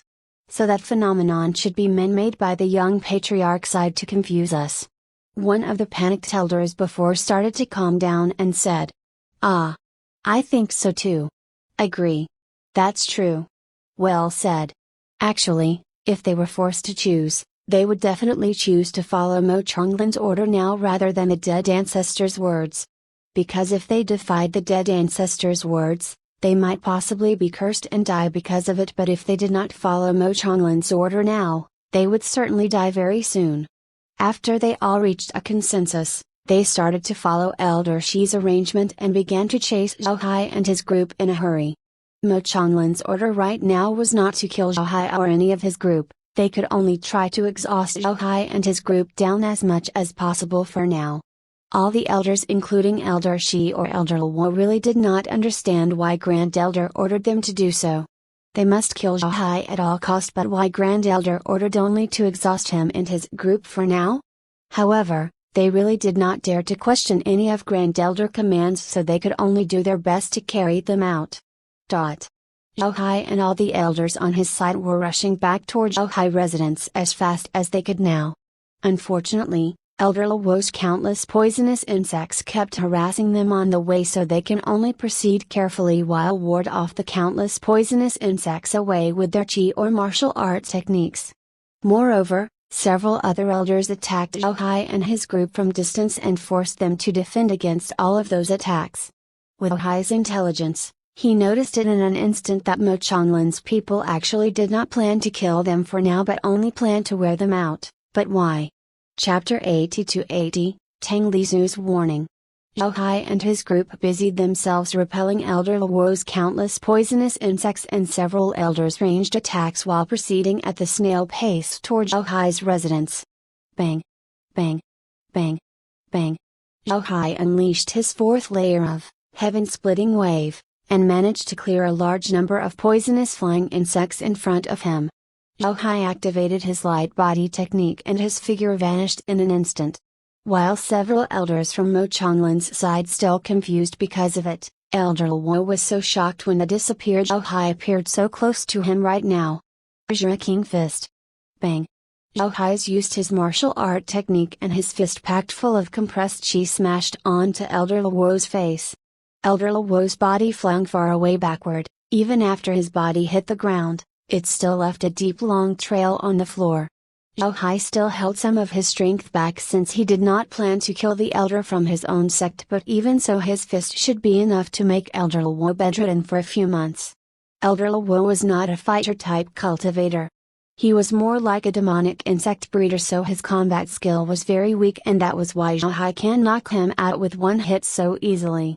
So that phenomenon should be man-made by the young patriarch side to confuse us. One of the panicked elders before started to calm down and said. I think so too. Agree. That's true. Well said. Actually, if they were forced to choose, they would definitely choose to follow Mo Chonglin's order now rather than the dead ancestors' words. Because if they defied the dead ancestors' words, they might possibly be cursed and die because of it, but if they did not follow Mo Chonglin's order now, they would certainly die very soon. After they all reached a consensus, they started to follow Elder Shi's arrangement and began to chase Zhao Hai and his group in a hurry. Mo Changlin's order right now was not to kill Zhao Hai or any of his group, they could only try to exhaust Zhao Hai and his group down as much as possible for now. All the elders including Elder Shi or Elder Luo really did not understand why Grand Elder ordered them to do so. They must kill Zhao Hai at all cost, but why Grand Elder ordered only to exhaust him and his group for now? However, they really did not dare to question any of Grand Elder commands, so they could only do their best to carry them out. Zhao Hai and all the elders on his side were rushing back toward Zhao Hai residence as fast as they could now. Unfortunately, Elder Luo's countless poisonous insects kept harassing them on the way, so they can only proceed carefully while ward off the countless poisonous insects away with their qi or martial art techniques. Moreover, several other elders attacked Zhao Hai and his group from distance and forced them to defend against all of those attacks. With Zhao Hai's intelligence, he noticed it in an instant that Mo Changlin's people actually did not plan to kill them for now but only planned to wear them out. But why? Chapter 80-80, Tang Lizu's Warning. Zhao Hai and his group busied themselves repelling Elder Luo's countless poisonous insects, and several elders ranged attacks while proceeding at the snail pace toward Zhao Hai's residence. Bang! Bang! Bang! Bang! Zhao Hai unleashed his fourth layer of heaven-splitting wave, and managed to clear a large number of poisonous flying insects in front of him. Zhao Hai activated his light body technique and his figure vanished in an instant. While several elders from Mo Changlin's side still confused because of it, Elder Luo was so shocked when the disappeared Zhao Hai appeared so close to him right now. Azure King Fist. Bang! Zhao Hai used his martial art technique and his fist packed full of compressed qi smashed onto Elder Luo's face. Elder Luo's body flung far away backward. Even after his body hit the ground, it still left a deep long trail on the floor. Zhao Hai still held some of his strength back since he did not plan to kill the elder from his own sect, but even so his fist should be enough to make Elder Luo bedridden for a few months. Elder Luo was not a fighter-type cultivator. He was more like a demonic insect breeder, so his combat skill was very weak, and that was why Zhao Hai can knock him out with one hit so easily.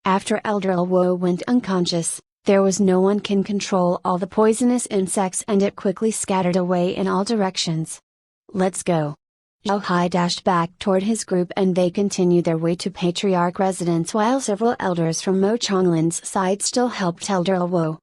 After Elder Luo went unconscious, there was no one can control all the poisonous insects, and it quickly scattered away in all directions. Let's go. Zhao Hai dashed back toward his group and they continued their way to Patriarch residence, while several elders from Mo Changlin's side still helped Elder Luo.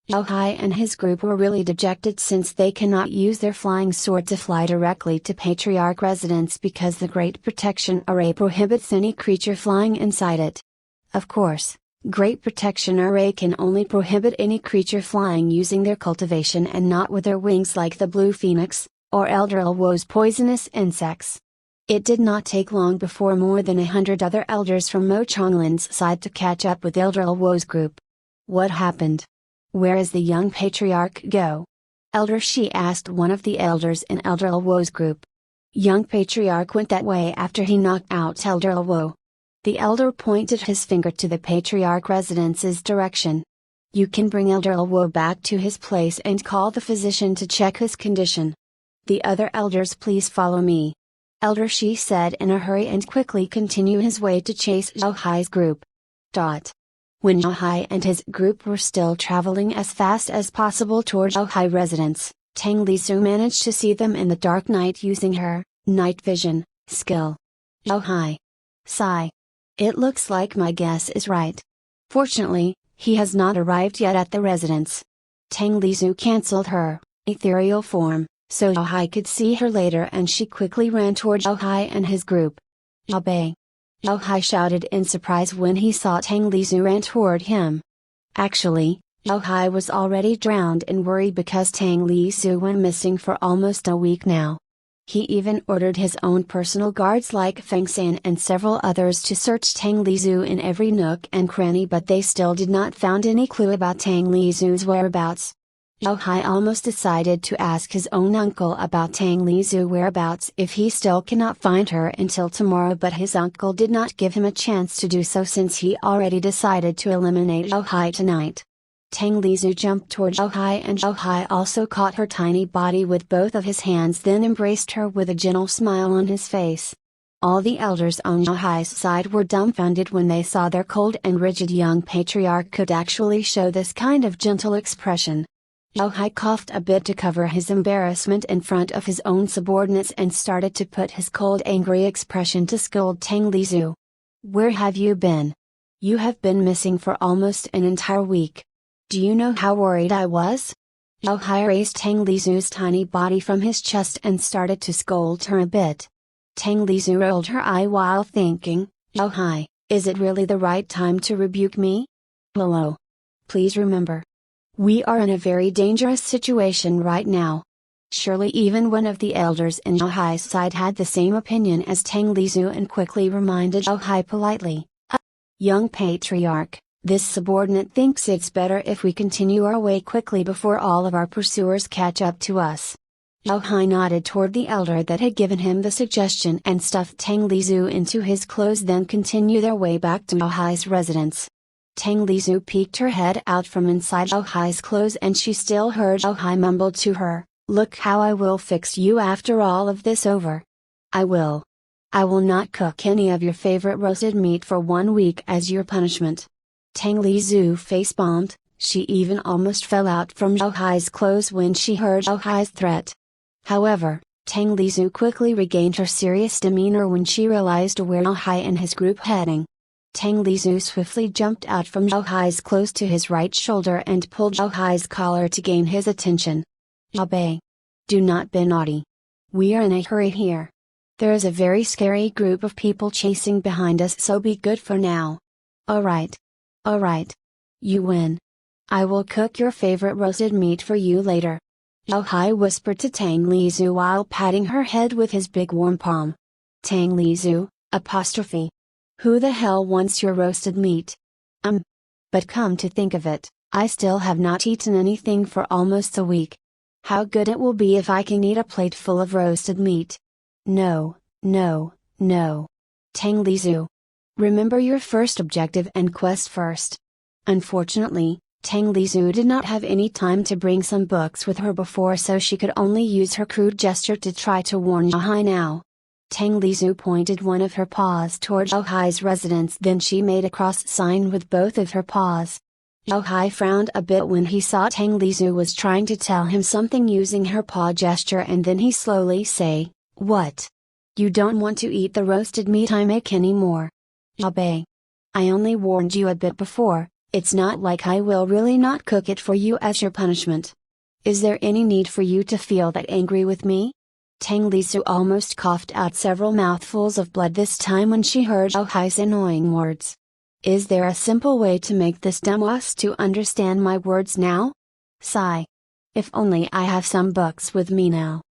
Zhao Hai and his group were really dejected since they cannot use their flying sword to fly directly to Patriarch residence because the Great Protection Array prohibits any creature flying inside it. Of course, Great Protection Array can only prohibit any creature flying using their cultivation and not with their wings like the Blue Phoenix, or Elder Luo's poisonous insects. It did not take long before more than 100 other elders from Mo Changlin's side to catch up with Elder Luo's group. What happened? Where is the young patriarch go? Elder Shi asked one of the elders in Elder Luo's group. Young patriarch went that way after he knocked out Elder Luo. The elder pointed his finger to the patriarch residence's direction. You can bring Elder Luo back to his place and call the physician to check his condition. The other elders, please follow me. Elder Shi said in a hurry and quickly continued his way to chase Zhao Hai's group. When Zhao Hai and his group were still traveling as fast as possible toward Zhao Hai residence, Tang Lizu managed to see them in the dark night using her night vision skill. Zhao Hai. Sigh. It looks like my guess is right. Fortunately, he has not arrived yet at the residence. Tang Lizu cancelled her ethereal form, so Zhao Hai could see her later, and she quickly ran toward Zhao Hai and his group. Zhao Bei. Zhao Hai shouted in surprise when he saw Tang Lizu ran toward him. Actually, Zhao Hai was already drowned in worry because Tang Lizu went missing for almost a week now. He even ordered his own personal guards like Feng San and several others to search Tang Lizu in every nook and cranny, but they still did not find any clue about Tang Lizu's whereabouts. Zhao Hai almost decided to ask his own uncle about Tang Lizu's whereabouts if he still cannot find her until tomorrow, but his uncle did not give him a chance to do so since he already decided to eliminate Zhao Hai tonight. Tang Lizu jumped toward Zhao Hai and Zhao Hai also caught her tiny body with both of his hands, then embraced her with a gentle smile on his face. All the elders on Zhao Hai's side were dumbfounded when they saw their cold and rigid young patriarch could actually show this kind of gentle expression. Zhao Hai coughed a bit to cover his embarrassment in front of his own subordinates and started to put his cold angry expression to scold Tang Lizu. "Where have you been? You have been missing for almost an entire week. Do you know how worried I was?" Zhao Hai raised Tang Lizu's tiny body from his chest and started to scold her a bit. Tang Lizu rolled her eye while thinking, "Zhao Hai, is it really the right time to rebuke me? Hello. Please remember. We are in a very dangerous situation right now." Surely even one of the elders in Zhao Hai's side had the same opinion as Tang Lizu and quickly reminded Zhao Hai politely, "Young patriarch, this subordinate thinks it's better if we continue our way quickly before all of our pursuers catch up to us." Zhao Hai nodded toward the elder that had given him the suggestion and stuffed Tang Lizu into his clothes, then continued their way back to Zhao Hai's residence. Tang Lizu peeked her head out from inside Zhao Hai's clothes and she still heard Zhao Hai mumble to her, "Look how I will fix you after all of this over. I will not cook any of your favorite roasted meat for 1 week as your punishment." Tang Lizu face-bombed, she even almost fell out from Zhao Hai's clothes when she heard Zhao Hai's threat. However, Tang Lizu quickly regained her serious demeanor when she realized where Zhao Hai and his group heading. Tang Lizu swiftly jumped out from Zhao Hai's clothes to his right shoulder and pulled Zhao Hai's collar to gain his attention. "Zhao Bei, do not be naughty. We are in a hurry here. There is a very scary group of people chasing behind us, so be good for now." Alright. You win. I will cook your favorite roasted meat for you later." Zhao Hai whispered to Tang Lizu while patting her head with his big warm palm. "Tang Lizu, apostrophe. Who the hell wants your roasted meat? But come to think of it, I still have not eaten anything for almost a week. How good it will be if I can eat a plate full of roasted meat." No. Tang Lizu. Remember your first objective and quest first. Unfortunately, Tang Lizu did not have any time to bring some books with her before, so she could only use her crude gesture to try to warn Zhao Hai now. Tang Lizu pointed one of her paws toward Zhao Hai's residence, then she made a cross sign with both of her paws. Zhao Hai frowned a bit when he saw Tang Lizu was trying to tell him something using her paw gesture, and then he slowly say, "What? You don't want to eat the roasted meat I make anymore? Zhao Bei, I only warned you a bit before. It's not like I will really not cook it for you as your punishment. Is there any need for you to feel that angry with me?" Tang Lizu almost coughed out several mouthfuls of blood this time when she heard Zhao Hai's annoying words. "Is there a simple way to make this dumbass to understand my words now? Sigh. If only I have some books with me now,